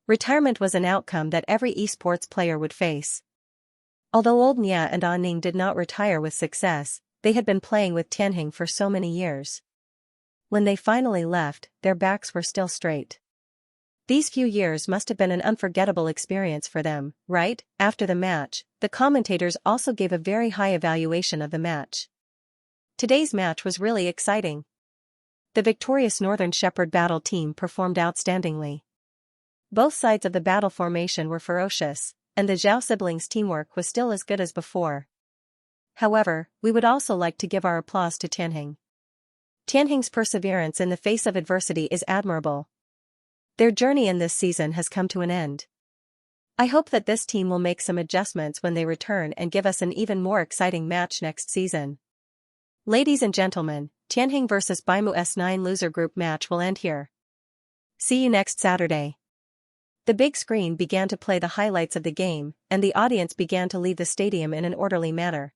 Retirement was an outcome that every esports player would face. Although old Nia and Aning did not retire with success, they had been playing with Tianheng for so many years. When they finally left, their backs were still straight. These few years must have been an unforgettable experience for them, right? After the match, the commentators also gave a very high evaluation of the match. Today's match was really exciting. The victorious Northern Shepherd battle team performed outstandingly. Both sides of the battle formation were ferocious, and the Zhao siblings' teamwork was still as good as before. However, we would also like to give our applause to Tianheng. Tianheng's perseverance in the face of adversity is admirable. Their journey in this season has come to an end. I hope that this team will make some adjustments when they return and give us an even more exciting match next season. Ladies and gentlemen, Tianheng vs Baimu S9 loser group match will end here. See you next Saturday. The big screen began to play the highlights of the game, and the audience began to leave the stadium in an orderly manner.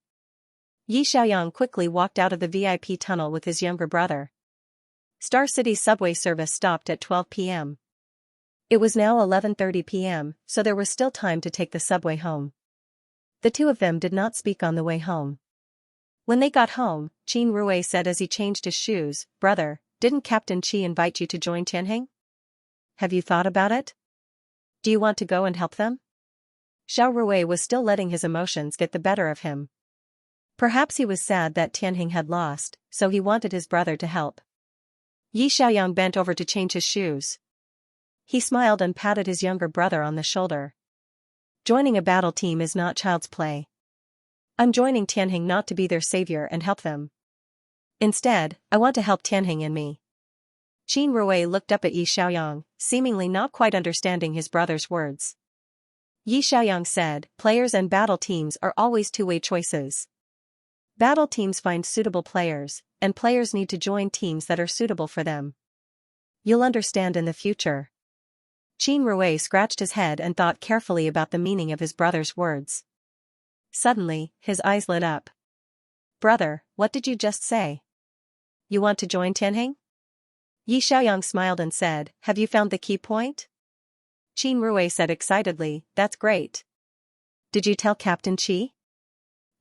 Yi Xiaoyang quickly walked out of the VIP tunnel with his younger brother. Star City's subway service stopped at 12 p.m. It was now 11:30 p.m., so there was still time to take the subway home. The 2 of them did not speak on the way home. When they got home, Qin Rui said as he changed his shoes, "Brother, didn't Captain Qi invite you to join Tianheng? Have you thought about it? Do you want to go and help them?" Xiao Rui was still letting his emotions get the better of him. Perhaps he was sad that Tianheng had lost, so he wanted his brother to help. Yi Xiaoyang bent over to change his shoes. He smiled and patted his younger brother on the shoulder. Joining a battle team is not child's play. I'm joining Tianheng not to be their savior and help them. Instead, I want to help Tianheng and me. Qin Rui looked up at Yi Xiaoyang, seemingly not quite understanding his brother's words. Yi Xiaoyang said, players and battle teams are always two-way choices. Battle teams find suitable players, and players need to join teams that are suitable for them. You'll understand in the future. Qin Rui scratched his head and thought carefully about the meaning of his brother's words. Suddenly, his eyes lit up. Brother, what did you just say? You want to join Tianheng? Yi Xiaoyang smiled and said, have you found the key point? Qin Rui said excitedly, that's great. Did you tell Captain Qi?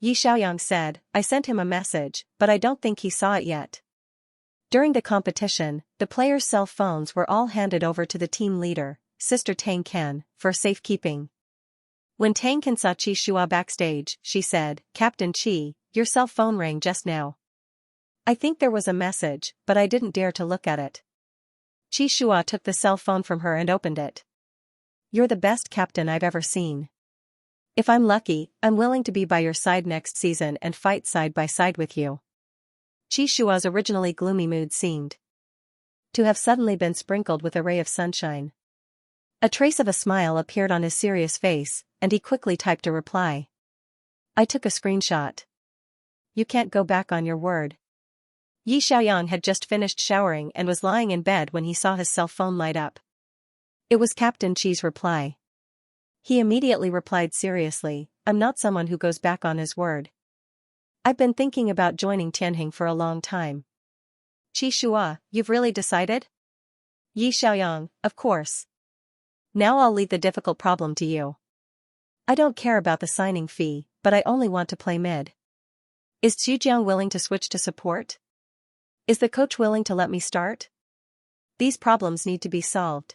Yi Xiaoyang said, I sent him a message, but I don't think he saw it yet. During the competition, the players' cell phones were all handed over to the team leader, Sister Tang Can, for safekeeping. When Tang Can saw Qi Shua backstage, she said, Captain Qi, your cell phone rang just now. I think there was a message, but I didn't dare to look at it. Qi Shua took the cell phone from her and opened it. You're the best captain I've ever seen. If I'm lucky, I'm willing to be by your side next season and fight side by side with you. Qi Shua's originally gloomy mood seemed to have suddenly been sprinkled with a ray of sunshine. A trace of a smile appeared on his serious face, and he quickly typed a reply. I took a screenshot. You can't go back on your word. Yi Xiaoyang had just finished showering and was lying in bed when he saw his cell phone light up. It was Captain Qi's reply. He immediately replied seriously, I'm not someone who goes back on his word. I've been thinking about joining Tianheng for a long time. Qi Shua, you've really decided? Yi Xiaoyang, of course. Now I'll leave the difficult problem to you. I don't care about the signing fee, but I only want to play mid. Is Zhujiang willing to switch to support? Is the coach willing to let me start? These problems need to be solved.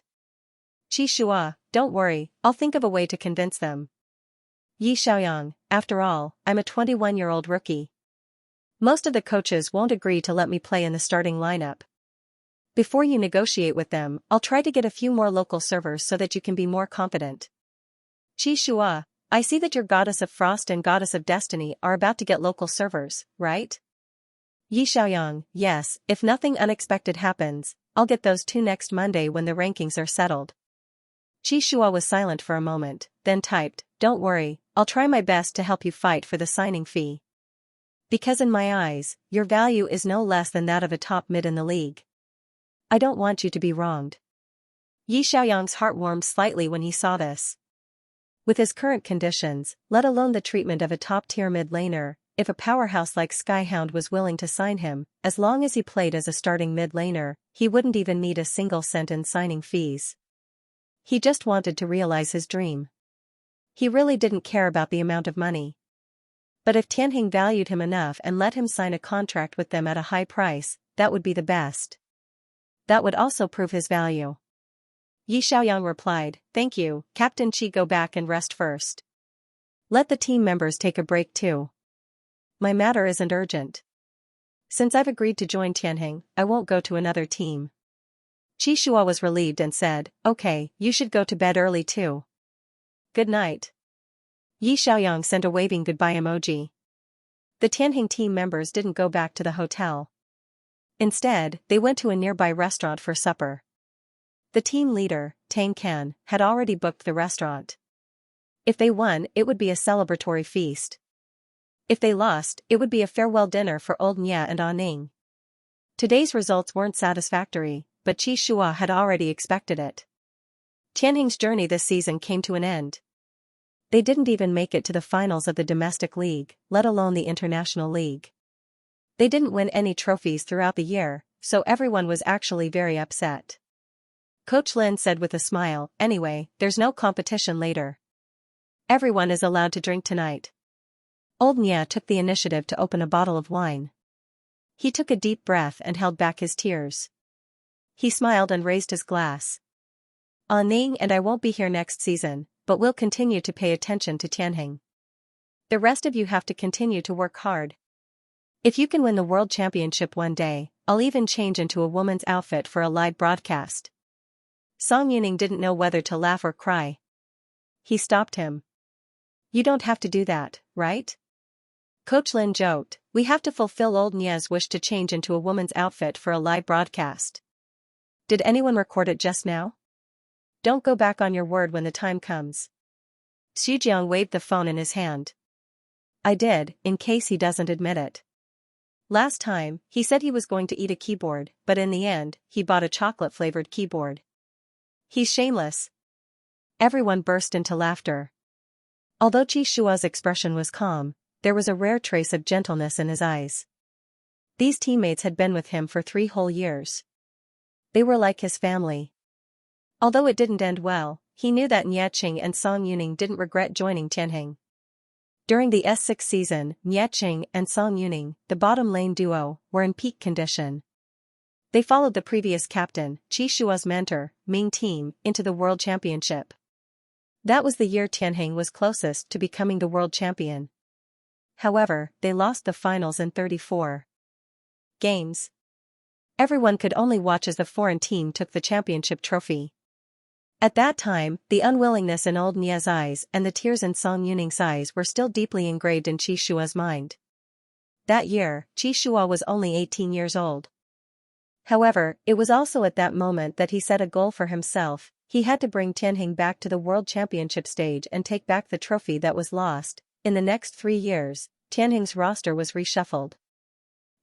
Qi Shua, don't worry, I'll think of a way to convince them. Yi Xiaoyang, after all, I'm a 21-year-old rookie. Most of the coaches won't agree to let me play in the starting lineup. Before you negotiate with them, I'll try to get a few more local servers so that you can be more confident. Qi Shua, I see that your Goddess of Frost and Goddess of Destiny are about to get local servers, right? Yi Xiaoyang, yes, if nothing unexpected happens, I'll get those two next Monday when the rankings are settled. Qi Shua was silent for a moment, then typed, don't worry, I'll try my best to help you fight for the signing fee. Because in my eyes, your value is no less than that of a top mid in the league. I don't want you to be wronged. Yi Xiaoyang's heart warmed slightly when he saw this. With his current conditions, let alone the treatment of a top-tier mid-laner, if a powerhouse like Skyhound was willing to sign him, as long as he played as a starting mid-laner, he wouldn't even need a single cent in signing fees. He just wanted to realize his dream. He really didn't care about the amount of money. But if Tianheng valued him enough and let him sign a contract with them at a high price, that would be the best. That would also prove his value. Yi Xiaoyang replied, thank you, Captain Qi, go back and rest first. Let the team members take a break too. My matter isn't urgent. Since I've agreed to join Tianheng, I won't go to another team. Qi Shua was relieved and said, okay, you should go to bed early too. Good night. Yi Xiaoyang sent a waving goodbye emoji. The Tianheng team members didn't go back to the hotel. Instead, they went to a nearby restaurant for supper. The team leader, Tang Can, had already booked the restaurant. If they won, it would be a celebratory feast. If they lost, it would be a farewell dinner for Old Nya and Aning. Today's results weren't satisfactory, but Qi Shua had already expected it. Tianheng's journey this season came to an end. They didn't even make it to the finals of the domestic league, let alone the international league. They didn't win any trophies throughout the year, so everyone was actually very upset. Coach Lin said with a smile, anyway, there's no competition later. Everyone is allowed to drink tonight. Old Nya took the initiative to open a bottle of wine. He took a deep breath and held back his tears. He smiled and raised his glass. Ning and I won't be here next season, but we'll continue to pay attention to Tianheng. The rest of you have to continue to work hard. If you can win the world championship one day, I'll even change into a woman's outfit for a live broadcast. Song Yuning didn't know whether to laugh or cry. He stopped him. You don't have to do that, right? Coach Lin joked, we have to fulfill old Nia's wish to change into a woman's outfit for a live broadcast. Did anyone record it just now? Don't go back on your word when the time comes. Xujiang waved the phone in his hand. I did, in case he doesn't admit it. Last time, he said he was going to eat a keyboard, but in the end, he bought a chocolate-flavored keyboard. He's shameless. Everyone burst into laughter. Although Qi Shua's expression was calm, there was a rare trace of gentleness in his eyes. These teammates had been with him for 3 whole years. They were like his family. Although it didn't end well, he knew that Niaqing and Song Yuning didn't regret joining Tianheng. During the S6 season, Niaqing and Song Yuning, the bottom lane duo, were in peak condition. They followed the previous captain, Qi Shua's mentor, Ming team, into the World Championship. That was the year Tianheng was closest to becoming the world champion. However, they lost the finals in 34 games. Everyone could only watch as the foreign team took the championship trophy. At that time, the unwillingness in old Nia's eyes and the tears in Song Yuning's eyes were still deeply engraved in Qi Shua's mind. That year, Qi Shua was only 18 years old. However, it was also at that moment that he set a goal for himself. He had to bring Tianheng back to the World Championship stage and take back the trophy that was lost. In the next 3 years, Tianheng's roster was reshuffled.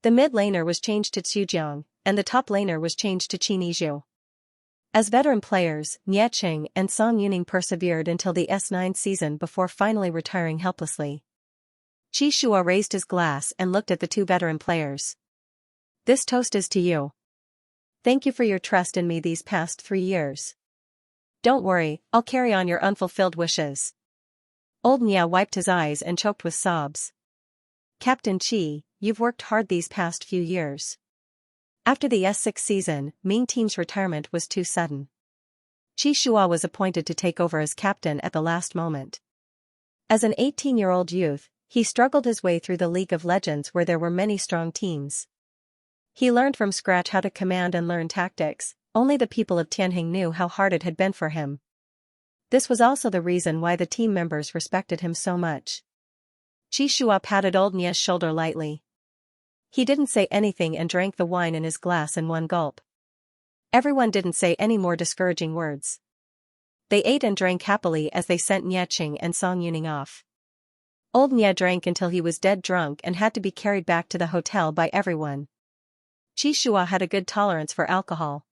The mid laner was changed to Xujiang, and the top laner was changed to Qin Yizhu. As veteran players, Niaqing and Song Yuning persevered until the S9 season before finally retiring helplessly. Qi Shua raised his glass and looked at the 2 veteran players. This toast is to you. Thank you for your trust in me these past 3 years. Don't worry, I'll carry on your unfulfilled wishes. Old Nia wiped his eyes and choked with sobs. Captain Qi, you've worked hard these past few years. After the S6 season, Ming team's retirement was too sudden. Qi Shua was appointed to take over as captain at the last moment. As an 18-year-old youth, he struggled his way through the League of Legends where there were many strong teams. He learned from scratch how to command and learn tactics. Only the people of Tianheng knew how hard it had been for him. This was also the reason why the team members respected him so much. Qi Shua patted old Nia's shoulder lightly. He didn't say anything and drank the wine in his glass in one gulp. Everyone didn't say any more discouraging words. They ate and drank happily as they sent Niaqing and Song Yuning off. Old Nia drank until he was dead drunk and had to be carried back to the hotel by everyone. Qi Shua had a good tolerance for alcohol.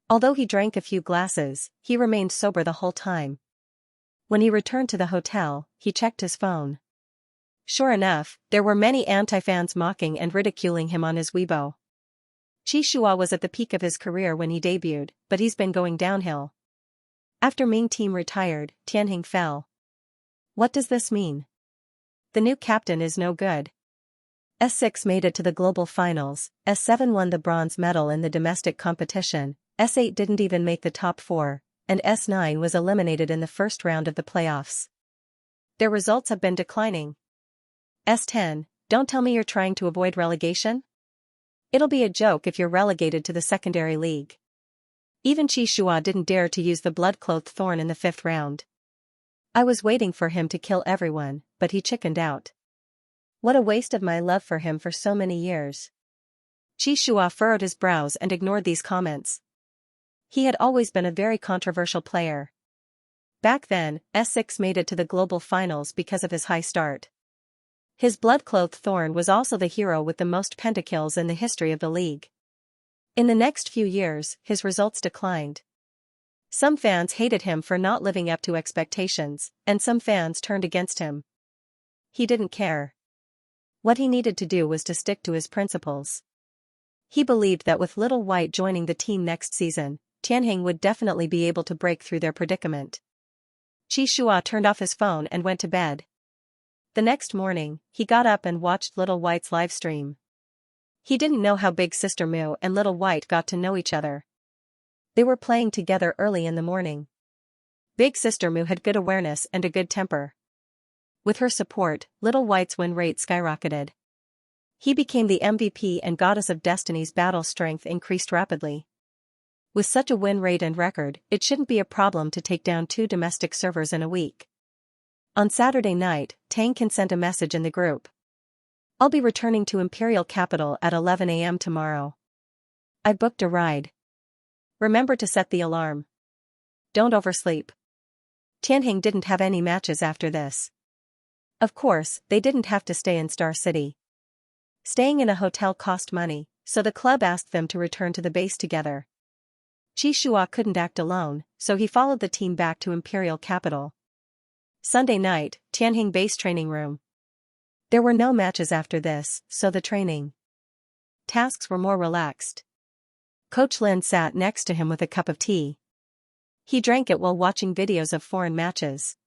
Although he drank a few glasses, he remained sober the whole time. When he returned to the hotel, he checked his phone. Sure enough, there were many anti-fans mocking and ridiculing him on his Weibo. Qi Shua was at the peak of his career when he debuted, but he's been going downhill. After Ming team retired, Tianheng fell. What does this mean? The new captain is no good. S6 made it to the global finals, S7 won the bronze medal in the domestic competition, S8 didn't even make the top 4, and S9 was eliminated in the first round of the playoffs. Their results have been declining. S10, don't tell me you're trying to avoid relegation? It'll be a joke if you're relegated to the secondary league. Even Qi Shua didn't dare to use the blood-clothed thorn in the 5th round. I was waiting for him to kill everyone, but he chickened out. What a waste of my love for him for so many years. Qi Shua furrowed his brows and ignored these comments. He had always been a very controversial player. Back then, S6 made it to the global finals because of his high start. His blood-clothed thorn was also the hero with the most pentakills in the history of the league. In the next few years, his results declined. Some fans hated him for not living up to expectations, and some fans turned against him. He didn't care. What he needed to do was to stick to his principles. He believed that with Little White joining the team next season, Tianheng would definitely be able to break through their predicament. Qi Shua turned off his phone and went to bed. The next morning, he got up and watched Little White's live stream. He didn't know how Big Sister Mu and Little White got to know each other. They were playing together early in the morning. Big Sister Mu had good awareness and a good temper. With her support, Little White's win rate skyrocketed. He became the MVP and Goddess of Destiny's battle strength increased rapidly. With such a win rate and record, it shouldn't be a problem to take down 2 domestic servers in a week. On Saturday night, Tang Can sent a message in the group. I'll be returning to Imperial Capital at 11 a.m. tomorrow. I booked a ride. Remember to set the alarm. Don't oversleep. Tianheng didn't have any matches after this. Of course, they didn't have to stay in Star City. Staying in a hotel cost money, so the club asked them to return to the base together. Qi Shua couldn't act alone, so he followed the team back to Imperial Capital. Sunday night, Tianheng base training room. There were no matches after this, so the training tasks were more relaxed. Coach Lin sat next to him with a cup of tea. He drank it while watching videos of foreign matches.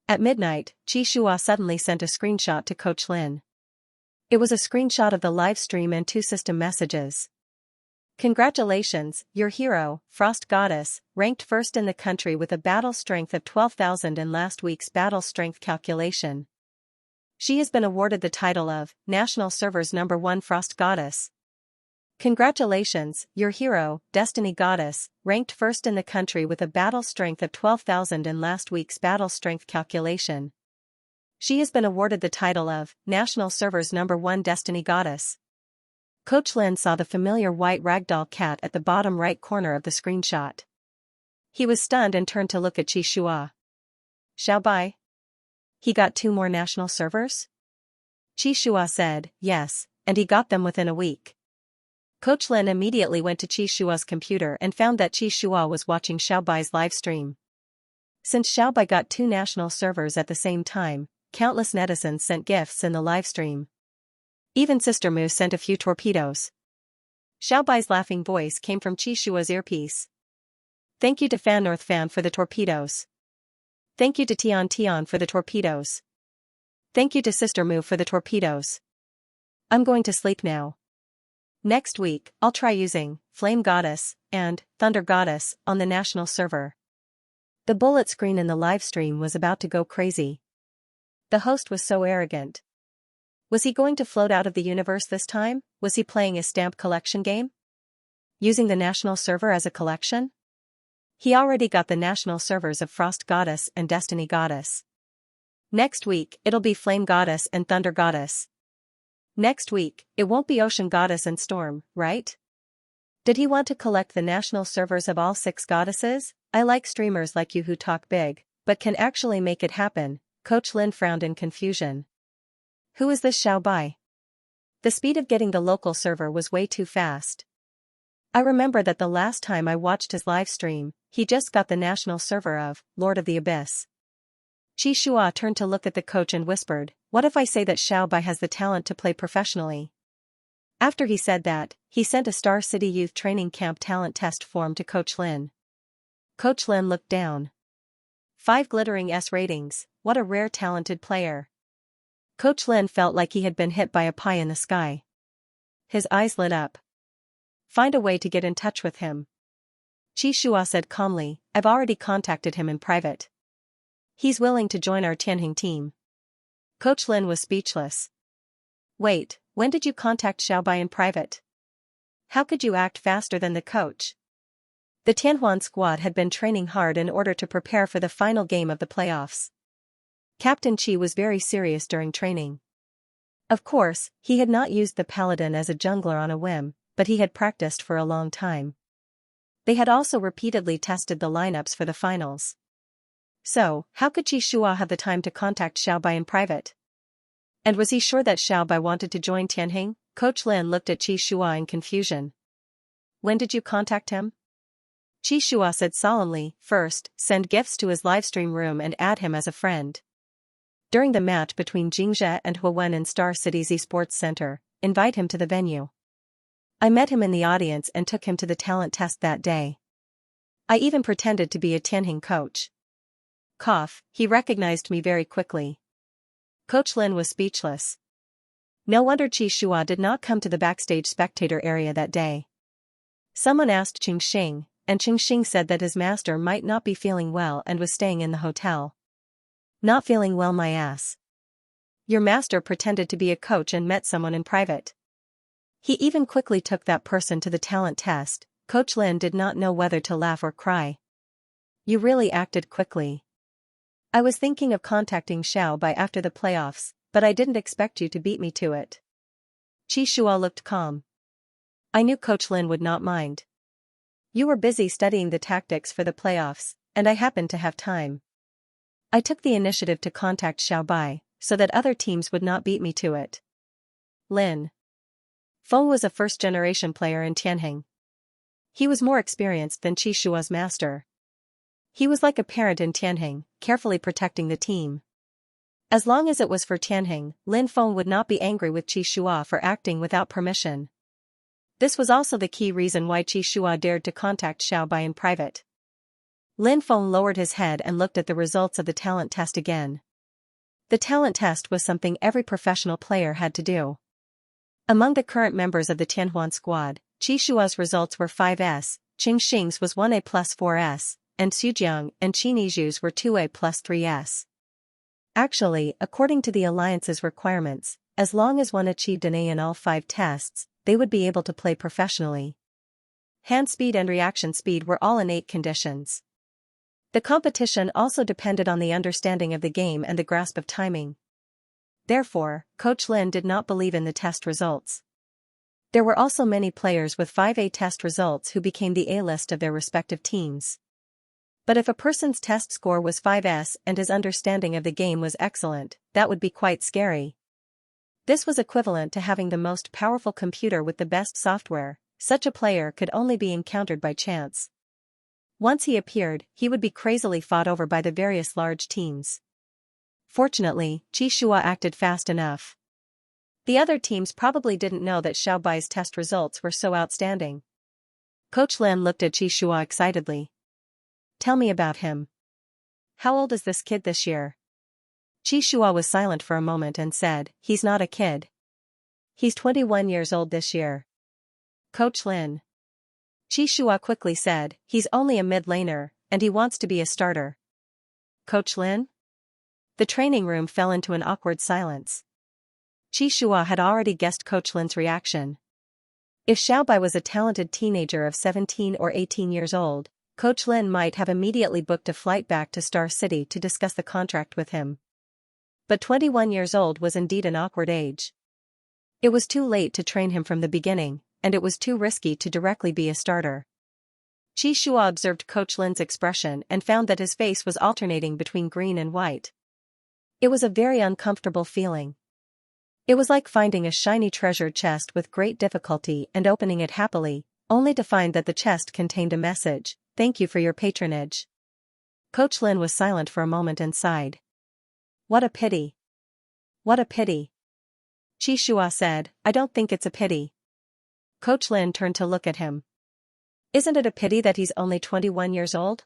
At midnight, Qi Shua suddenly sent a screenshot to Coach Lin. It was a screenshot of the live stream and 2 system messages. Congratulations, your hero, Frost Goddess, ranked first in the country with a battle strength of 12,000 in last week's battle strength calculation. She has been awarded the title of National Server's #1 Frost Goddess. Congratulations, your hero, Destiny Goddess, ranked first in the country with a battle strength of 12,000 in last week's battle strength calculation. She has been awarded the title of National Server's #1 Destiny Goddess. Coach Lin saw the familiar white ragdoll cat at the bottom right corner of the screenshot. He was stunned and turned to look at Qi Shua. Xiao Bai? He got 2 more national servers? Qi Shua said, yes, and he got them within a week. Coach Lin immediately went to Qi Shua's computer and found that Qi Shua was watching Xiao Bai's live stream. Since Xiao Bai got 2 national servers at the same time, countless netizens sent gifts in the live stream. Even Sister Mu sent a few torpedoes. Xiao Bai's laughing voice came from Qi Shua's earpiece. Thank you to Fan North Fan for the torpedoes. Thank you to Tian Tian for the torpedoes. Thank you to Sister Mu for the torpedoes. I'm going to sleep now. Next week, I'll try using Flame Goddess and Thunder Goddess on the national server. The bullet screen in the live stream was about to go crazy. The host was so arrogant. Was he going to float out of the universe this time? Was he playing a stamp collection game? Using the national server as a collection? He already got the national servers of Frost Goddess and Destiny Goddess. Next week, it'll be Flame Goddess and Thunder Goddess. Next week, it won't be Ocean Goddess and Storm, right? Did he want to collect the national servers of all 6 goddesses? I like streamers like you who talk big, but can actually make it happen. Coach Lin frowned in confusion. Who is this Xiao Bai? The speed of getting the local server was way too fast. I remember that the last time I watched his live stream, he just got the national server of Lord of the Abyss. Qi Shua turned to look at the coach and whispered, what if I say that Xiao Bai has the talent to play professionally? After he said that, he sent a Star City Youth Training Camp talent test form to Coach Lin. Coach Lin looked down. 5 glittering S ratings, what a rare talented player. Coach Lin felt like he had been hit by a pie in the sky. His eyes lit up. Find a way to get in touch with him. Qi Shua said calmly, I've already contacted him in private. He's willing to join our Tianheng team. Coach Lin was speechless. Wait, when did you contact Xiao Bai in private? How could you act faster than the coach? The Tianhuan squad had been training hard in order to prepare for the final game of the playoffs. Captain Qi was very serious during training. Of course, he had not used the paladin as a jungler on a whim, but he had practiced for a long time. They had also repeatedly tested the lineups for the finals. So, how could Qi Shua have the time to contact Xiao Bai in private? And was he sure that Xiao Bai wanted to join Tianheng? Coach Lin looked at Qi Shua in confusion. When did you contact him? Qi Shua said solemnly, first, send gifts to his livestream room and add him as a friend. During the match between Xianxia and Huawen in Star City's Esports Center, invite him to the venue. I met him in the audience and took him to the talent test that day. I even pretended to be a Tianheng coach. Cough, he recognized me very quickly. Coach Lin was speechless. No wonder Qi Shua did not come to the backstage spectator area that day. Someone asked Qingxing, and Qingxing said that his master might not be feeling well and was staying in the hotel. Not feeling well my ass. Your master pretended to be a coach and met someone in private. He even quickly took that person to the talent test. Coach Lin did not know whether to laugh or cry. You really acted quickly. I was thinking of contacting Xiao Bai after the playoffs, but I didn't expect you to beat me to it. Qi Shua looked calm. I knew Coach Lin would not mind. You were busy studying the tactics for the playoffs, and I happened to have time. I took the initiative to contact Xiao Bai, so that other teams would not beat me to it. Lin Feng was a first-generation player in Tianheng. He was more experienced than Qi Shua's master. He was like a parent in Tianheng, carefully protecting the team. As long as it was for Tianheng, Lin Feng would not be angry with Qi Shua for acting without permission. This was also the key reason why Qi Shua dared to contact Xiao Bai in private. Lin Feng lowered his head and looked at the results of the talent test again. The talent test was something every professional player had to do. Among the current members of the Tianhuan squad, Qi Shua's results were 5S, Qing Xing's was 1A plus 4S, and Xujiang and Qi Niju's were 2A plus 3S. Actually, according to the alliance's requirements, as long as one achieved an A in all 5 tests, they would be able to play professionally. Hand speed and reaction speed were all innate conditions. The competition also depended on the understanding of the game and the grasp of timing. Therefore, Coach Lin did not believe in the test results. There were also many players with 5A test results who became the A-list of their respective teams. But if a person's test score was 5S and his understanding of the game was excellent, that would be quite scary. This was equivalent to having the most powerful computer with the best software. Such a player could only be encountered by chance. Once he appeared, he would be crazily fought over by the various large teams. Fortunately, Qi Shua acted fast enough. The other teams probably didn't know that Xiao Bai's test results were so outstanding. Coach Lin looked at Qi Shua excitedly. Tell me about him. How old is this kid this year? Qi Shua was silent for a moment and said, he's not a kid. He's 21 years old this year. Coach Lin. Qi Shua quickly said, he's only a mid-laner, and he wants to be a starter. Coach Lin? The training room fell into an awkward silence. Qi Shua had already guessed Coach Lin's reaction. If Xiao Bai was a talented teenager of 17 or 18 years old, Coach Lin might have immediately booked a flight back to Star City to discuss the contract with him. But 21 years old was indeed an awkward age. It was too late to train him from the beginning, and it was too risky to directly be a starter. Qi Shua observed Coach Lin's expression and found that his face was alternating between green and white. It was a very uncomfortable feeling. It was like finding a shiny treasure chest with great difficulty and opening it happily, only to find that the chest contained a message, "Thank you for your patronage." Coach Lin was silent for a moment and sighed. What a pity. What a pity. Qi Shua said, I don't think it's a pity. Coach Lin turned to look at him. Isn't it a pity that he's only 21 years old?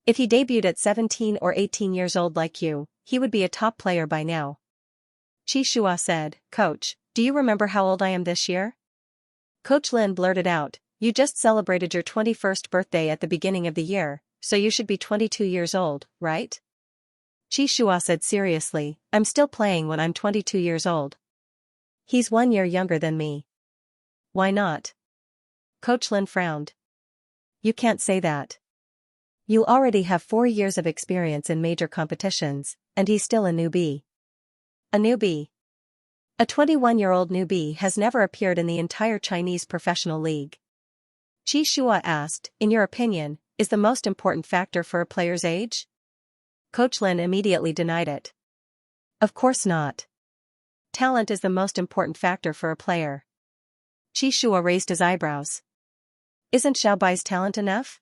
If he debuted at 17 or 18 years old like you, he would be a top player by now. Qi Shua said, Coach, do you remember how old I am this year? Coach Lin blurted out, you just celebrated your 21st birthday at the beginning of the year, so you should be 22 years old, right? Qi Shua said seriously, I'm still playing when I'm 22 years old. He's 1 year younger than me. Why not? Coach Lin frowned. You can't say that. You already have 4 years of experience in major competitions, and he's still a newbie. A newbie. A 21-year-old newbie has never appeared in the entire Chinese professional league. Qi Shua asked, in your opinion, is the most important factor for a player's age? Coach Lin immediately denied it. Of course not. Talent is the most important factor for a player. Qi Shua raised his eyebrows. Isn't Xiao Bai's talent enough?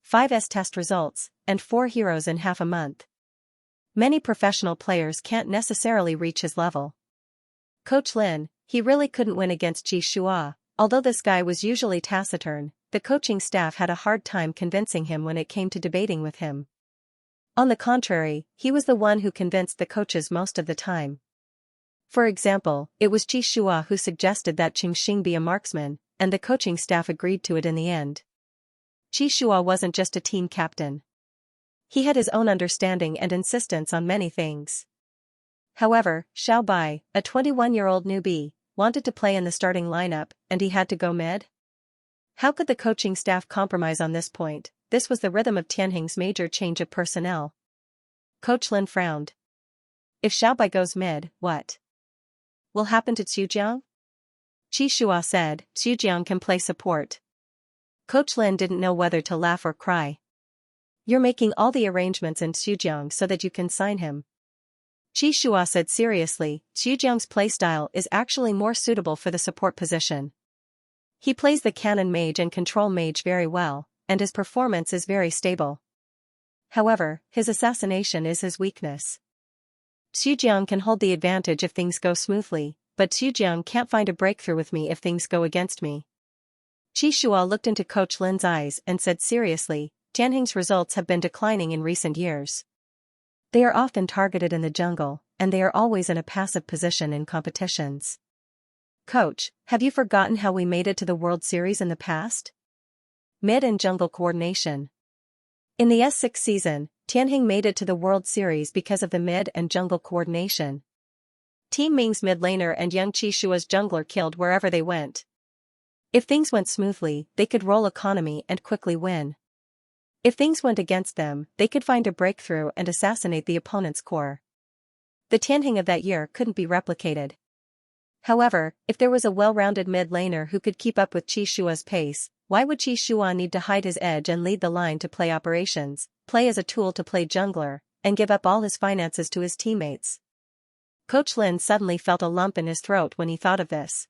5S test results, and 4 heroes in half a month. Many professional players can't necessarily reach his level. Coach Lin, he really couldn't win against Qi Shua, although this guy was usually taciturn, the coaching staff had a hard time convincing him when it came to debating with him. On the contrary, he was the one who convinced the coaches most of the time. For example, it was Qi Shua who suggested that Xing be a marksman, and the coaching staff agreed to it in the end. Qi Shua wasn't just a team captain. He had his own understanding and insistence on many things. However, Xiao Bai, a 21-year-old newbie, wanted to play in the starting lineup, and he had to go mid? How could the coaching staff compromise on this point? This was the rhythm of Tianheng's major change of personnel. Coach Lin frowned. If Xiao Bai goes mid, what will happen to Xu? Qi Shua said, Xu can play support. Coach Lin didn't know whether to laugh or cry. You're making all the arrangements in Xu so that you can sign him. Qi Shua said seriously, Xu playstyle is actually more suitable for the support position. He plays the cannon mage and control mage very well, and his performance is very stable. However, his assassination is his weakness. Xu can hold the advantage if things go smoothly, but Xu can't find a breakthrough with me if things go against me. Qi Shua looked into Coach Lin's eyes and said seriously, Tianheng's results have been declining in recent years. They are often targeted in the jungle, and they are always in a passive position in competitions. Coach, have you forgotten how we made it to the World Series in the past? Mid and jungle coordination. In the S6 season, Tianheng made it to the World Series because of the mid and jungle coordination. Team Ming's mid laner and young Qi Shua's jungler killed wherever they went. If things went smoothly, they could roll economy and quickly win. If things went against them, they could find a breakthrough and assassinate the opponent's core. The Tianheng of that year couldn't be replicated. However, if there was a well-rounded mid laner who could keep up with Qi Shua's pace, why would Qi Shua need to hide his edge and lead the line to play operations, play as a tool to play jungler, and give up all his finances to his teammates? Coach Lin suddenly felt a lump in his throat when he thought of this.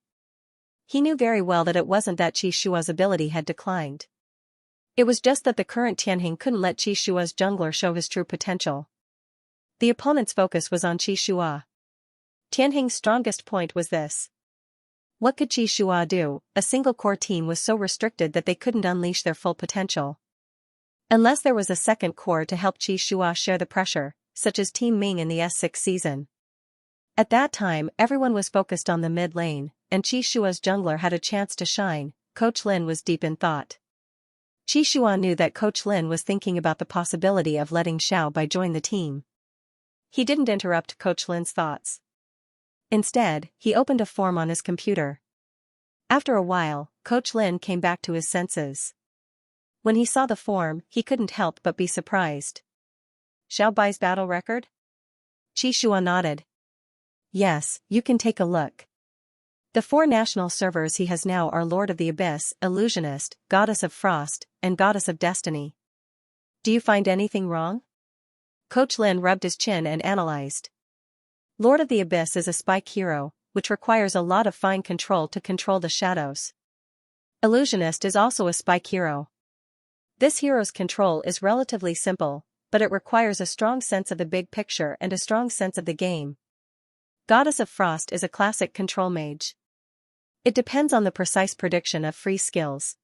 He knew very well that it wasn't that Qi Shua's ability had declined. It was just that the current Tianheng couldn't let Qi Shua's jungler show his true potential. The opponent's focus was on Qi Shua. Tianheng's strongest point was this. What could Qi Shua do? A single core team was so restricted that they couldn't unleash their full potential. Unless there was a second core to help Qi Shua share the pressure, such as Team Ming in the S6 season. At that time, everyone was focused on the mid lane, and Qi Shua's jungler had a chance to shine. Coach Lin was deep in thought. Qi Shua knew that Coach Lin was thinking about the possibility of letting Xiao Bai join the team. He didn't interrupt Coach Lin's thoughts. Instead, he opened a form on his computer. After a while, Coach Lin came back to his senses. When he saw the form, he couldn't help but be surprised. Xiao Bai's battle record? Qi Shua nodded. Yes, you can take a look. The 4 national servers he has now are Lord of the Abyss, Illusionist, Goddess of Frost, and Goddess of Destiny. Do you find anything wrong? Coach Lin rubbed his chin and analyzed. Lord of the Abyss is a spike hero, which requires a lot of fine control to control the shadows. Illusionist is also a spike hero. This hero's control is relatively simple, but it requires a strong sense of the big picture and a strong sense of the game. Goddess of Frost is a classic control mage. It depends on the precise prediction of free skills.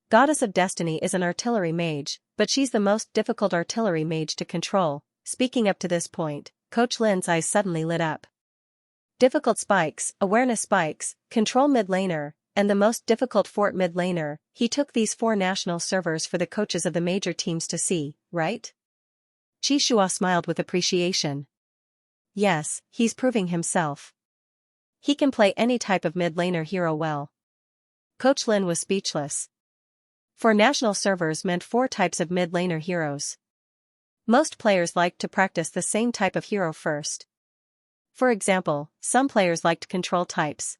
Goddess of Destiny is an artillery mage, but she's the most difficult artillery mage to control. Speaking up to this point, Coach Lin's eyes suddenly lit up. Difficult spikes, awareness spikes, control mid laner, and the most difficult fort mid laner. He took these 4 national servers for the coaches of the major teams to see, right? Qi Shua smiled with appreciation. Yes, he's proving himself. He can play any type of mid laner hero well. Coach Lin was speechless. 4 national servers meant 4 types of mid laner heroes. Most players liked to practice the same type of hero first. For example, some players liked control types.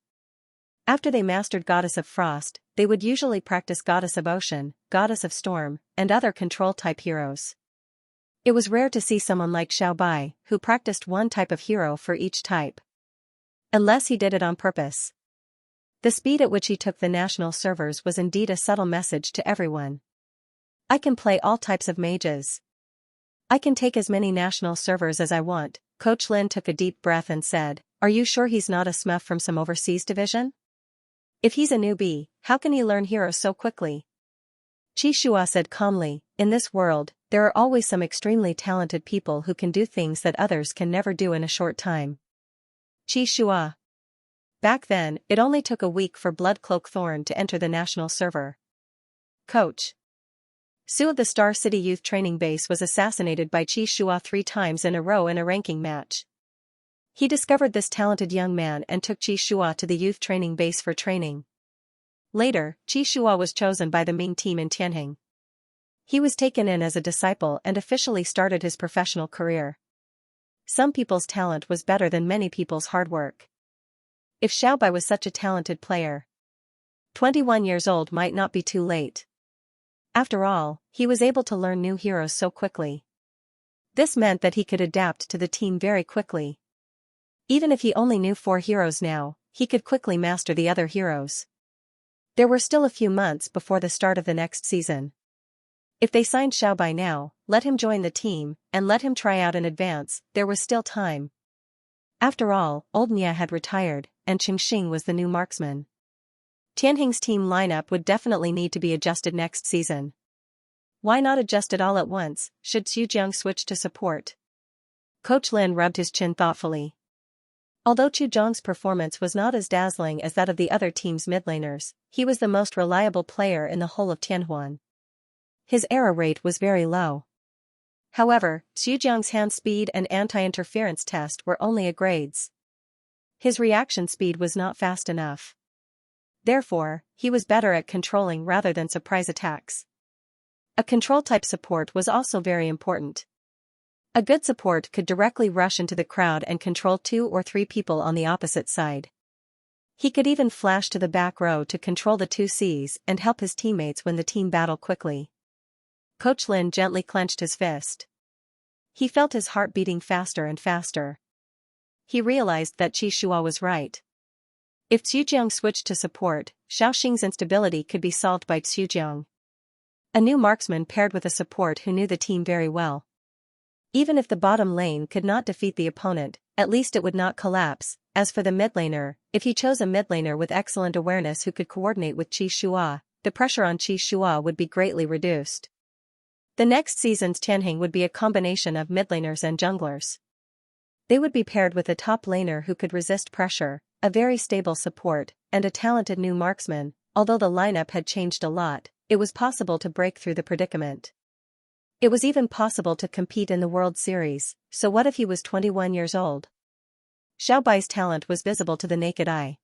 After they mastered Goddess of Frost, they would usually practice Goddess of Ocean, Goddess of Storm, and other control type heroes. It was rare to see someone like Xiao Bai, who practiced one type of hero for each type. Unless he did it on purpose. The speed at which he took the national servers was indeed a subtle message to everyone. I can play all types of mages. I can take as many national servers as I want. Coach Lin took a deep breath and said, Are you sure he's not a smurf from some overseas division? If he's a newbie, how can he learn heroes so quickly? Qi Shua said calmly, In this world, there are always some extremely talented people who can do things that others can never do in a short time. Qi Shua. Back then, it only took a week for Bloodcloak Thorn to enter the national server. Coach Su of the Star City Youth Training Base was assassinated by Qi Shua 3 times in a row in a ranking match. He discovered this talented young man and took Xianxia to the youth training base for training. Later, Xianxia was chosen by the Ming team in Tianjin. He was taken in as a disciple and officially started his professional career. Some people's talent was better than many people's hard work. If Xiaobai was such a talented player, 21 years old might not be too late. After all, he was able to learn new heroes so quickly. This meant that he could adapt to the team very quickly. Even if he only knew 4 heroes now, he could quickly master the other heroes. There were still a few months before the start of the next season. If they signed Xiaobai now, let him join the team, and let him try out in advance, there was still time. After all, old Nia had retired, and Xingxing was the new marksman. Tianjin's team lineup would definitely need to be adjusted next season. Why not adjust it all at once, should Xujiang switch to support? Coach Lin rubbed his chin thoughtfully. Although Xujiang's performance was not as dazzling as that of the other team's mid-laners, he was the most reliable player in the whole of Tianhuan. His error rate was very low. However, Xujiang's hand speed and anti-interference test were only A grades. His reaction speed was not fast enough. Therefore, he was better at controlling rather than surprise attacks. A control-type support was also very important. A good support could directly rush into the crowd and control 2 or 3 people on the opposite side. He could even flash to the back row to control the 2Cs and help his teammates win the team battle quickly. Coach Lin gently clenched his fist. He felt his heart beating faster and faster. He realized that Xianxia was right. If Xujiang switched to support, Xiaoxing's instability could be solved by Xujiang. A new marksman paired with a support who knew the team very well. Even if the bottom lane could not defeat the opponent, at least it would not collapse. As for the mid laner, if he chose a mid laner with excellent awareness who could coordinate with Xianxia, the pressure on Xianxia would be greatly reduced. The next season's Tianjin would be a combination of mid laners and junglers. They would be paired with a top laner who could resist pressure, a very stable support, and a talented new marksman. Although the lineup had changed a lot, it was possible to break through the predicament. It was even possible to compete in the World Series, so what if he was 21 years old? Xiaobai's talent was visible to the naked eye.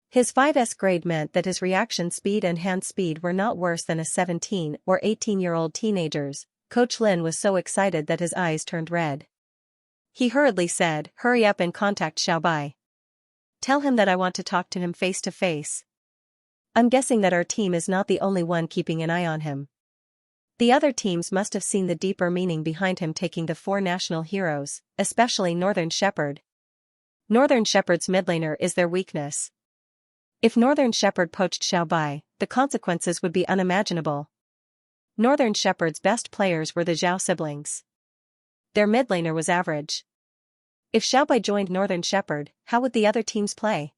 His 5S grade meant that his reaction speed and hand speed were not worse than a 17 or 18-year-old teenager's. Coach Lin was so excited that his eyes turned red. He hurriedly said, "Hurry up and contact Xiaobai. Tell him that I want to talk to him face to face. I'm guessing that our team is not the only one keeping an eye on him." The other teams must have seen the deeper meaning behind him taking the 4 national heroes, especially Northern Shepherd. Northern Shepherd's mid laner is their weakness. If Northern Shepherd poached Xiaobai, the consequences would be unimaginable. Northern Shepherd's best players were the Zhao siblings. Their mid laner was average. If Xiaobai joined Northern Shepherd, how would the other teams play?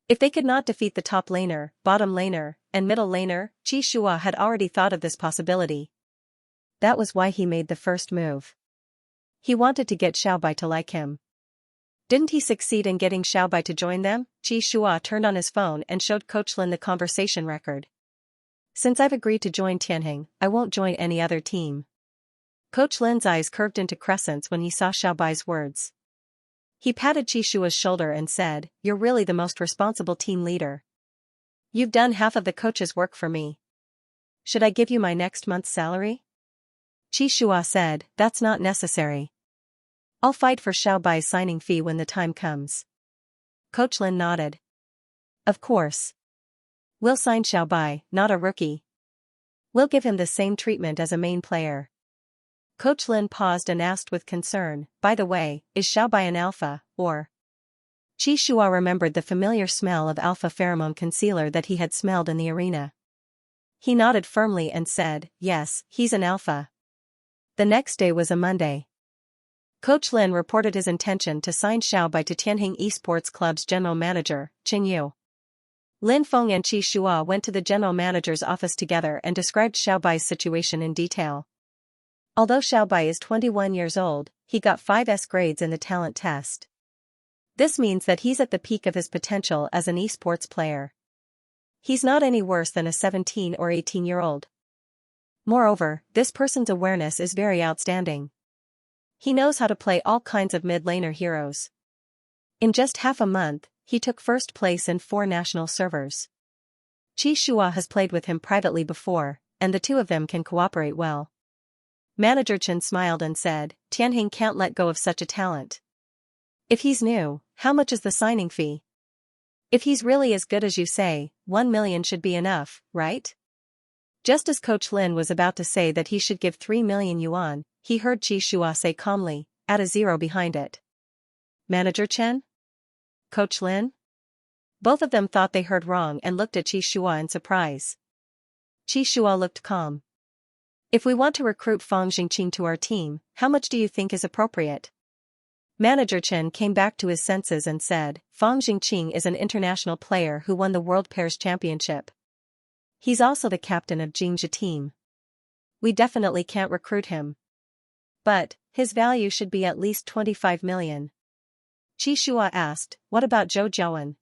If they could not defeat the top laner, bottom laner, and middle laner, Xianxia had already thought of this possibility. That was why he made the first move. He wanted to get Xiaobai to like him. Didn't he succeed in getting Xiaobai to join them? Xianxia turned on his phone and showed Coach Lin the conversation record. "Since I've agreed to join Tianjin, I won't join any other team." Coach Lin's eyes curved into crescents when he saw Xiaobai's words. He patted Xianxia's shoulder and said, "You're really the most responsible team leader. You've done half of the coach's work for me. Should I give you my next month's salary?" Xianxia said, "That's not necessary. I'll fight for Xiaobai's signing fee when the time comes." Coach Lin nodded. "Of course. We'll sign Xiaobai, not a rookie. We'll give him the same treatment as a main player." Coach Lin paused and asked with concern, "By the way, is Xiaobai an alpha, or?" Xianxia remembered the familiar smell of alpha pheromone concealer that he had smelled in the arena. He nodded firmly and said, "Yes, he's an alpha." The next day was a Monday. Coach Lin reported his intention to sign Xiaobai to Tianjin Esports Club's general manager, Qin Yu. Lin Feng and Xianxia went to the general manager's office together and described Xiaobai's situation in detail. Although Xiaobai is 21 years old, he got 5S grades in the talent test. This means that he's at the peak of his potential as an esports player. He's not any worse than a 17 or 18-year-old. Moreover, this person's awareness is very outstanding. He knows how to play all kinds of mid-laner heroes. In just half a month, he took first place in 4 national servers. Xianxia has played with him privately before, and the two of them can cooperate well. Manager Chen smiled and said, Tianheng can't let go of such a talent. If he's new, how much is the signing fee? If he's really as good as you say, 1 million should be enough, right? Just as Coach Lin was about to say that he should give 3 million yuan, he heard Xianxia say calmly, add a zero behind it. Manager Chen? Coach Lin? Both of them thought they heard wrong and looked at Xianxia in surprise. Xianxia looked calm. If we want to recruit Fang Jingqing to our team, how much do you think is appropriate? Manager Chen came back to his senses and said, Fang Jingqing is an international player who won the World Pairs Championship. He's also the captain of Xianxia team. We definitely can't recruit him. But, his value should be at least 25 million. Xianxia asked, what about Zhou Jiawen?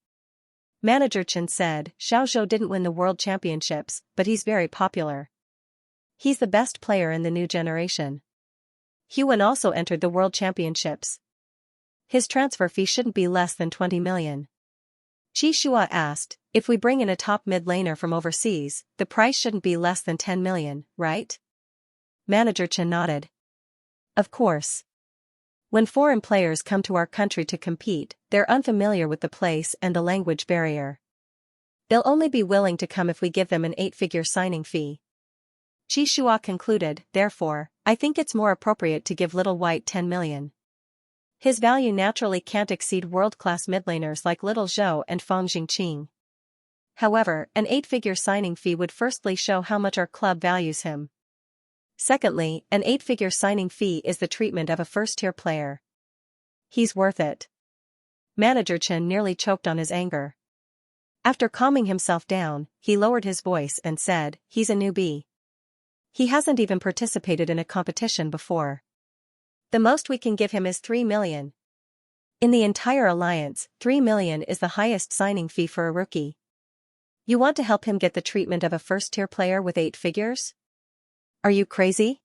Manager Chen said, Xiao Zhou didn't win the World Championships, but he's very popular. He's the best player in the new generation. Huan also entered the World Championships. His transfer fee shouldn't be less than 20 million. Xianxia asked, if we bring in a top mid-laner from overseas, the price shouldn't be less than 10 million, right? Manager Chen nodded. Of course. When foreign players come to our country to compete, they're unfamiliar with the place and the language barrier. They'll only be willing to come if we give them an 8-figure signing fee. Xianxia concluded, therefore, I think it's more appropriate to give Little White 10 million. His value naturally can't exceed world-class midlaners like Little Zhou and Fang Jingqing. However, an 8-figure signing fee would firstly show how much our club values him. Secondly, an 8-figure signing fee is the treatment of a first-tier player. He's worth it. Manager Chen nearly choked on his anger. After calming himself down, he lowered his voice and said, he's a newbie. He hasn't even participated in a competition before. The most we can give him is 3 million. In the entire alliance, 3 million is the highest signing fee for a rookie. You want to help him get the treatment of a first-tier player with 8 figures? Are you crazy?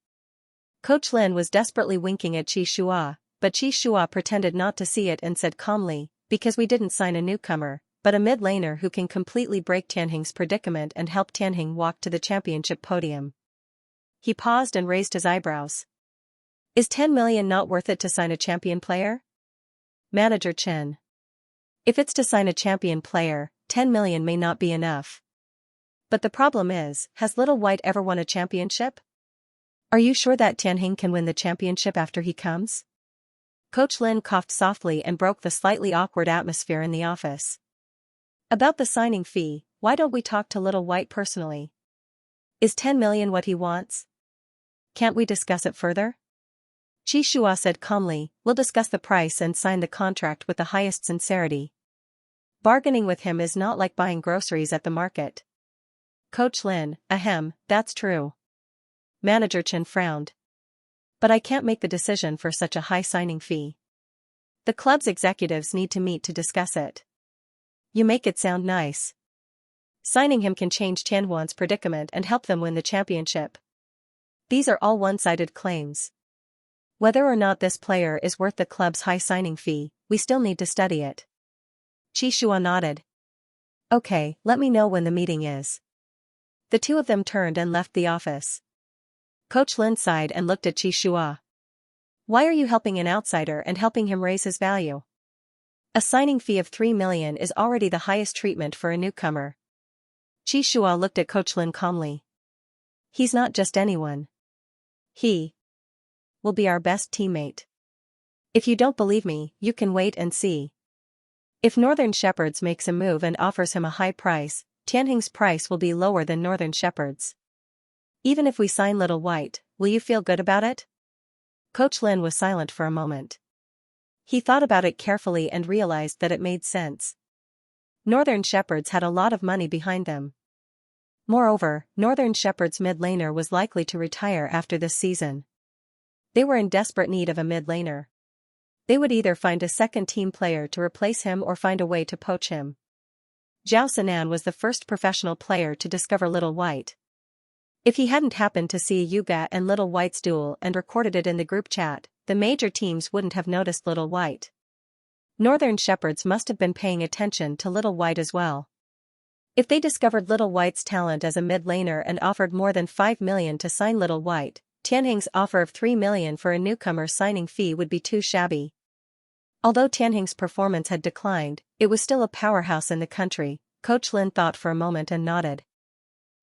Coach Lin was desperately winking at Xianxia, but Xianxia pretended not to see it and said calmly, because we didn't sign a newcomer, but a mid-laner who can completely break Tianheng's predicament and help Tianheng walk to the championship podium. He paused and raised his eyebrows. Is 10 million not worth it to sign a champion player? Manager Chen. If it's to sign a champion player, 10 million may not be enough. But the problem is, has Little White ever won a championship? Are you sure that Tianheng can win the championship after he comes? Coach Lin coughed softly and broke the slightly awkward atmosphere in the office. About the signing fee, why don't we talk to Little White personally? Is 10 million what he wants? Can't we discuss it further? Xianxia said calmly, we'll discuss the price and sign the contract with the highest sincerity. Bargaining with him is not like buying groceries at the market. Coach Lin, ahem, that's true. Manager Chen frowned. But I can't make the decision for such a high signing fee. The club's executives need to meet to discuss it. You make it sound nice. Signing him can change Tianhuan's predicament and help them win the championship. These are all one-sided claims. Whether or not this player is worth the club's high signing fee, we still need to study it. Xianxia nodded. Okay, let me know when the meeting is. The two of them turned and left the office. Coach Lin sighed and looked at Xianxia. Why are you helping an outsider and helping him raise his value? A signing fee of 3 million is already the highest treatment for a newcomer. Xianxia looked at Coach Lin calmly. He's not just anyone. He will be our best teammate. If you don't believe me, you can wait and see. If Northern Shepherds makes a move and offers him a high price, Tianheng's price will be lower than Northern Shepherds. Even if we sign Little White, will you feel good about it? Coach Lin was silent for a moment. He thought about it carefully and realized that it made sense. Northern Shepherds had a lot of money behind them. Moreover, Northern Shepherds' mid-laner was likely to retire after this season. They were in desperate need of a mid-laner. They would either find a second-team player to replace him or find a way to poach him. Zhao Sinan was the first professional player to discover Little White. If he hadn't happened to see Yuga and Little White's duel and recorded it in the group chat, the major teams wouldn't have noticed Little White. Northern shepherds must have been paying attention to Little White as well. If they discovered Little White's talent as a mid-laner and offered more than 5 million to sign Little White, Tianheng's offer of 3 million for a newcomer signing fee would be too shabby. Although Tianheng's performance had declined, it was still a powerhouse in the country. Coach Lin thought for a moment and nodded.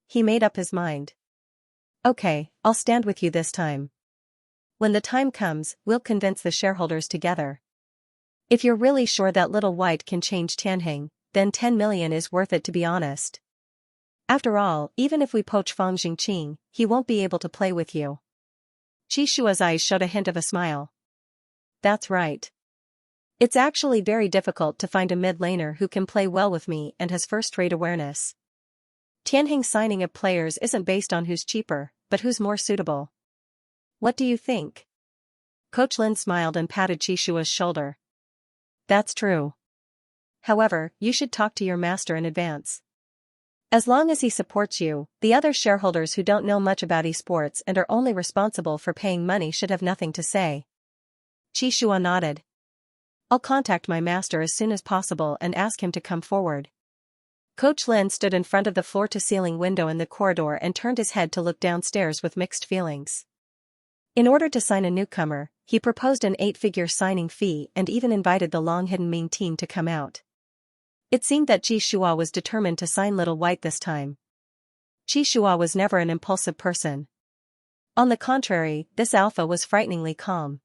He made up his mind. Okay, I'll stand with you this time. When the time comes, we'll convince the shareholders together. If you're really sure that Little White can change Tianheng, then 10 million is worth it, to be honest. After all, even if we poach Fang Jingqing, he won't be able to play with you. Qi Shua's eyes showed a hint of a smile. That's right. It's actually very difficult to find a mid-laner who can play well with me and has first-rate awareness. Tianheng's signing of players isn't based on who's cheaper, but who's more suitable. What do you think? Coach Lin smiled and patted Qi Shua's shoulder. That's true. However, you should talk to your master in advance. As long as he supports you, the other shareholders who don't know much about esports and are only responsible for paying money should have nothing to say. Qi Shua nodded. I'll contact my master as soon as possible and ask him to come forward. Coach Lin stood in front of the floor-to-ceiling window in the corridor and turned his head to look downstairs with mixed feelings. In order to sign a newcomer, he proposed an 8-figure signing fee and even invited the long-hidden Ming team to come out. It seemed that Qi Shua was determined to sign Little White this time. Qi Shua was never an impulsive person. On the contrary, this alpha was frighteningly calm.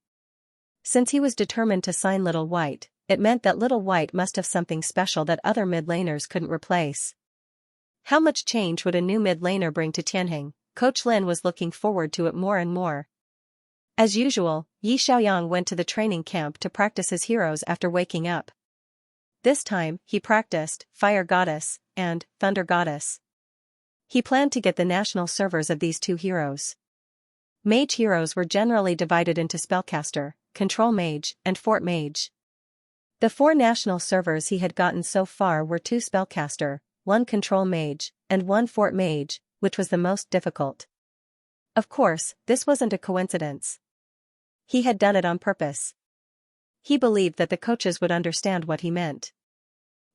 Since he was determined to sign Little White, it meant that Little White must have something special that other mid-laners couldn't replace. How much change would a new mid-laner bring to Tianheng? Coach Lin was looking forward to it more and more. As usual, Yi Xiaoyang went to the training camp to practice his heroes after waking up. This time, he practiced Fire Goddess and Thunder Goddess. He planned to get the national servers of these two heroes. Mage heroes were generally divided into Spellcaster, Control Mage, and Fort Mage. The 4 national servers he had gotten so far were 2 Spellcaster, 1 Control Mage, and 1 Fort Mage, which was the most difficult. Of course, this wasn't a coincidence. He had done it on purpose. He believed that the coaches would understand what he meant.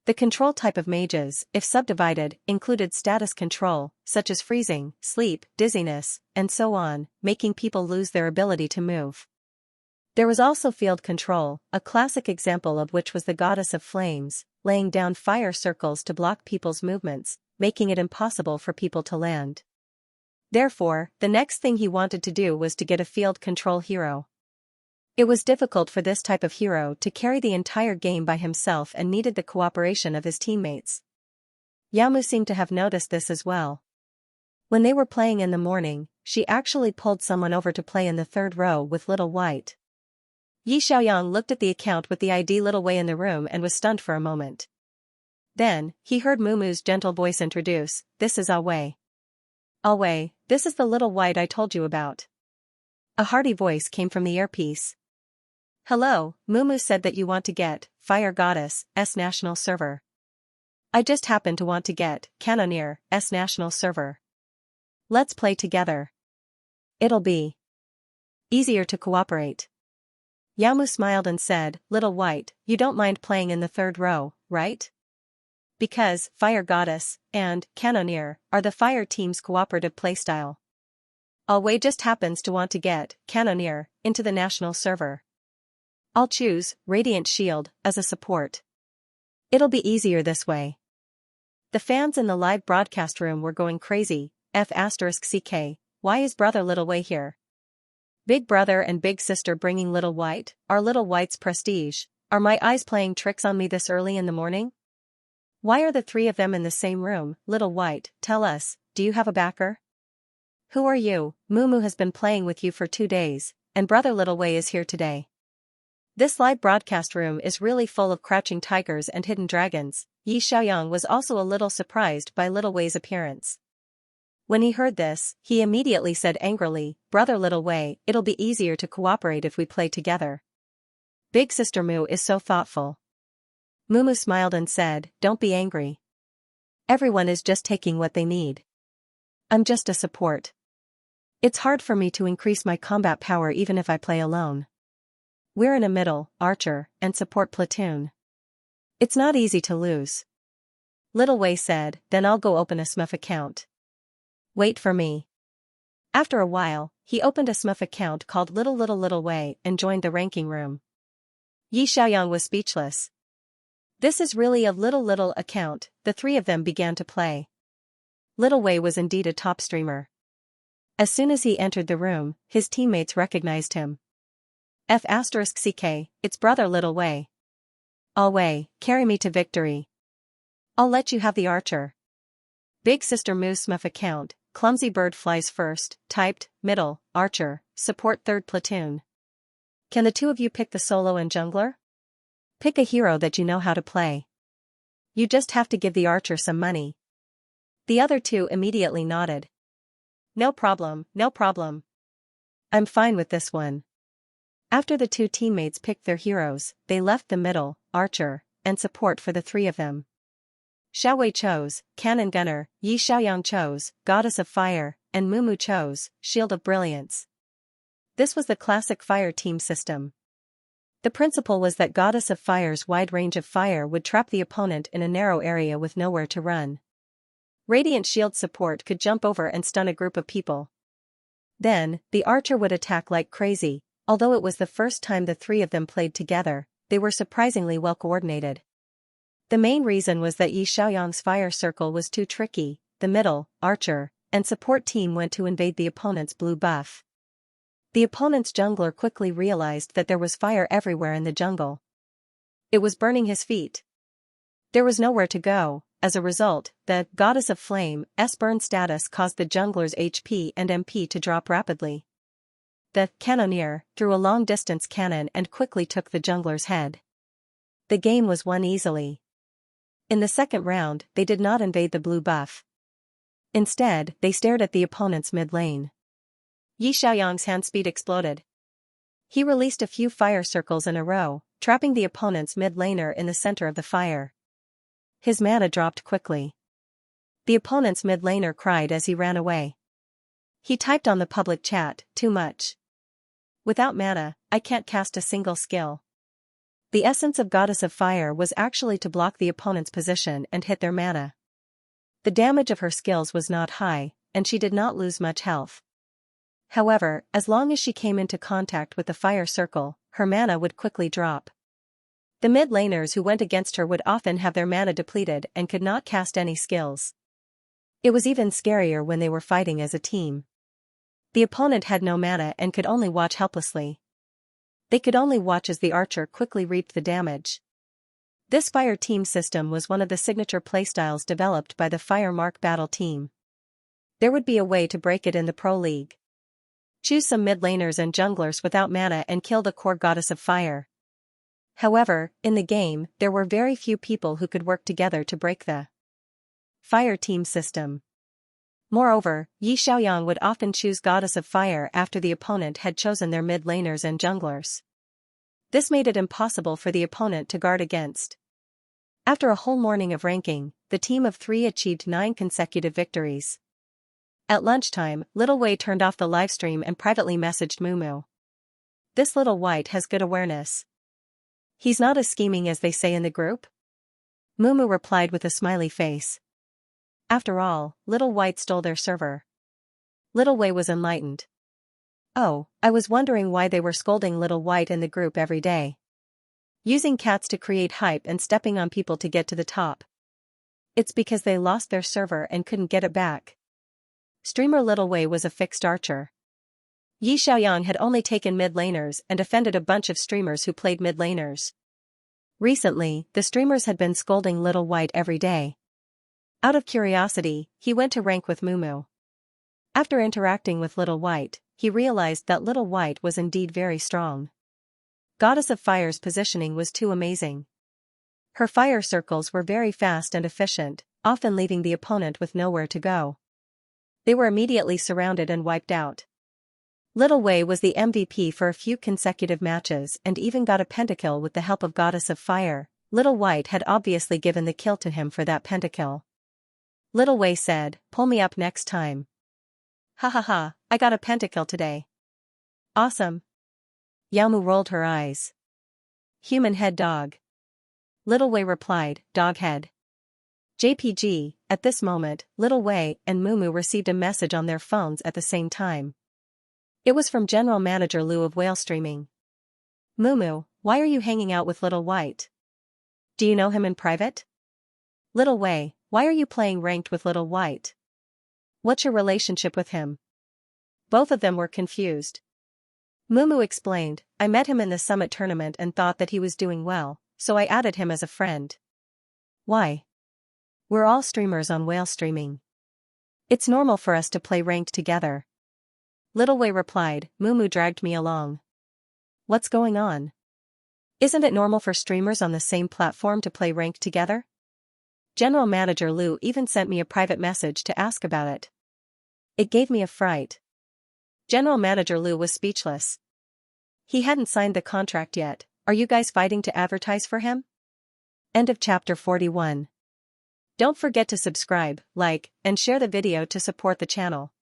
The control type of mages, if subdivided, included status control, such as freezing, sleep, dizziness, and so on, making people lose their ability to move. There was also field control, a classic example of which was the Goddess of Flames, laying down fire circles to block people's movements, making it impossible for people to land. Therefore, the next thing he wanted to do was to get a field control hero. It was difficult for this type of hero to carry the entire game by himself and needed the cooperation of his teammates. Yamu seemed to have noticed this as well. When they were playing in the morning, she actually pulled someone over to play in the 3rd row with Little White. Yi Xiaoyang looked at the account with the ID Little Wei in the room and was stunned for a moment. Then, he heard Mumu's gentle voice introduce, "This is Ah Wei. Ah Wei, this is the Little White I told you about." A hearty voice came from the earpiece. "Hello, Mumu said that you want to get Fire Goddess S national server. I just happen to want to get Cannoneer S national server. Let's play together. It'll be easier to cooperate." Yamu smiled and said, "Little White, you don't mind playing in the 3rd row, right? Because Fire Goddess and Cannoneer are the Fire team's cooperative playstyle. Ah Wei just happens to want to get Cannoneer into the national server. I'll choose Radiant Shield as a support. It'll be easier this way." The fans in the live broadcast room were going crazy. F***CK, why is brother Little Wei here? Big brother and big sister bringing Little White, are Little White's prestige, are my eyes playing tricks on me this early in the morning? Why are the 3 of them in the same room? Little White, tell us, do you have a backer? Who are you? Mumu has been playing with you for 2 days, and brother Little Wei is here today. This live broadcast room is really full of crouching tigers and hidden dragons. Yi Xiaoyang was also a little surprised by Little Wei's appearance. When he heard this, he immediately said angrily, "Brother Little Wei, it'll be easier to cooperate if we play together. Big sister Mu is so thoughtful." Mumu smiled and said, "Don't be angry. Everyone is just taking what they need. I'm just a support. It's hard for me to increase my combat power even if I play alone. We're in a middle, archer, and support platoon. It's not easy to lose. Little Wei said, then I'll go open a SMF account. Wait for me. After a while, he opened a SMF account called Little Wei and joined the ranking room. Yi Xiaoyang was speechless. This is really a little account. The three of them began to play. Little Wei was indeed a top streamer. As soon as he entered the room, his teammates recognized him. F*CK, it's brother Little Wei. All Wei, carry me to victory. I'll let you have the archer. Big Sister Moo's SMF account, Clumsy Bird Flies First, typed, middle, archer, support third platoon. Can the two of you pick the solo and jungler? Pick a hero that you know how to play. You just have to give the archer some money. The other two immediately nodded. No problem, no problem. I'm fine with this one. After the two teammates picked their heroes, they left the middle, archer, and support for the three of them. Xiaowei chose, Cannon Gunner, Yi Xiaoyang chose, Goddess of Fire, and Mumu chose, Shield of Brilliance. This was the classic fire team system. The principle was that Goddess of Fire's wide range of fire would trap the opponent in a narrow area with nowhere to run. Radiant Shield support could jump over and stun a group of people. Then, the archer would attack like crazy. Although it was the first time the three of them played together, they were surprisingly well coordinated. The main reason was that Yi Xiaoyang's fire circle was too tricky. The middle, archer, and support team went to invade the opponent's blue buff. The opponent's jungler quickly realized that there was fire everywhere in the jungle. It was burning his feet. There was nowhere to go. As a result, the Goddess of Flame's burn status caused the jungler's HP and MP to drop rapidly. The cannoneer threw a long-distance cannon and quickly took the jungler's head. The game was won easily. In the second round, they did not invade the blue buff. Instead, they stared at the opponent's mid lane. Yi Xiaoyang's hand speed exploded. He released a few fire circles in a row, trapping the opponent's mid laner in the center of the fire. His mana dropped quickly. The opponent's mid laner cried as he ran away. He typed on the public chat, "Too much. Without mana, I can't cast a single skill." The essence of Goddess of Fire was actually to block the opponent's position and hit their mana. The damage of her skills was not high, and she did not lose much health. However, as long as she came into contact with the fire circle, her mana would quickly drop. The mid laners who went against her would often have their mana depleted and could not cast any skills. It was even scarier when they were fighting as a team. The opponent had no mana and could only watch helplessly. They could only watch as the archer quickly reaped the damage. This fire team system was one of the signature playstyles developed by the Fire Mark Battle team. There would be a way to break it in the Pro League. Choose some mid laners and junglers without mana and kill the core Goddess of Fire. However, in the game, there were very few people who could work together to break the fire team system. Moreover, Yi Xiaoyang would often choose Goddess of Fire after the opponent had chosen their mid laners and junglers. This made it impossible for the opponent to guard against. After a whole morning of ranking, the team of three achieved 9 consecutive victories. At lunchtime, Little Wei turned off the livestream and privately messaged Mumu. "This little white has good awareness. He's not as scheming as they say in the group?" Mumu replied with a smiley face. After all, Little White stole their server. Little Wei was enlightened. "Oh, I was wondering why they were scolding Little White in the group every day. Using cats to create hype and stepping on people to get to the top. It's because they lost their server and couldn't get it back." Streamer Little Wei was a fixed archer. Yi Xiaoyang had only taken mid laners and offended a bunch of streamers who played mid laners. Recently, the streamers had been scolding Little White every day. Out of curiosity, he went to rank with Mumu. After interacting with Little White, he realized that Little White was indeed very strong. Goddess of Fire's positioning was too amazing. Her fire circles were very fast and efficient, often leaving the opponent with nowhere to go. They were immediately surrounded and wiped out. Little Wei was the MVP for a few consecutive matches and even got a pentakill with the help of Goddess of Fire. Little White had obviously given the kill to him for that pentakill. Little Wei said, "Pull me up next time." "Ha ha ha, I got a pentakill today." "Awesome." Yaomu rolled her eyes. Human head dog. Little Wei replied, dog head. JPG, at this moment, Little Wei and Mumu received a message on their phones at the same time. It was from General Manager Lu of Whale Streaming. Mumu, why are you hanging out with Little White? Do you know him in private? Little Wei, why are you playing ranked with Little White? What's your relationship with him? Both of them were confused. Mumu explained, I met him in the summit tournament and thought that he was doing well, so I added him as a friend. Why? We're all streamers on Whale Streaming. It's normal for us to play ranked together. Little Wei replied, Mumu dragged me along. What's going on? Isn't it normal for streamers on the same platform to play ranked together? General Manager Lu even sent me a private message to ask about it. It gave me a fright. General Manager Lu was speechless. He hadn't signed the contract yet. Are you guys fighting to advertise for him? End of chapter 41. Don't forget to subscribe, like, and share the video to support the channel.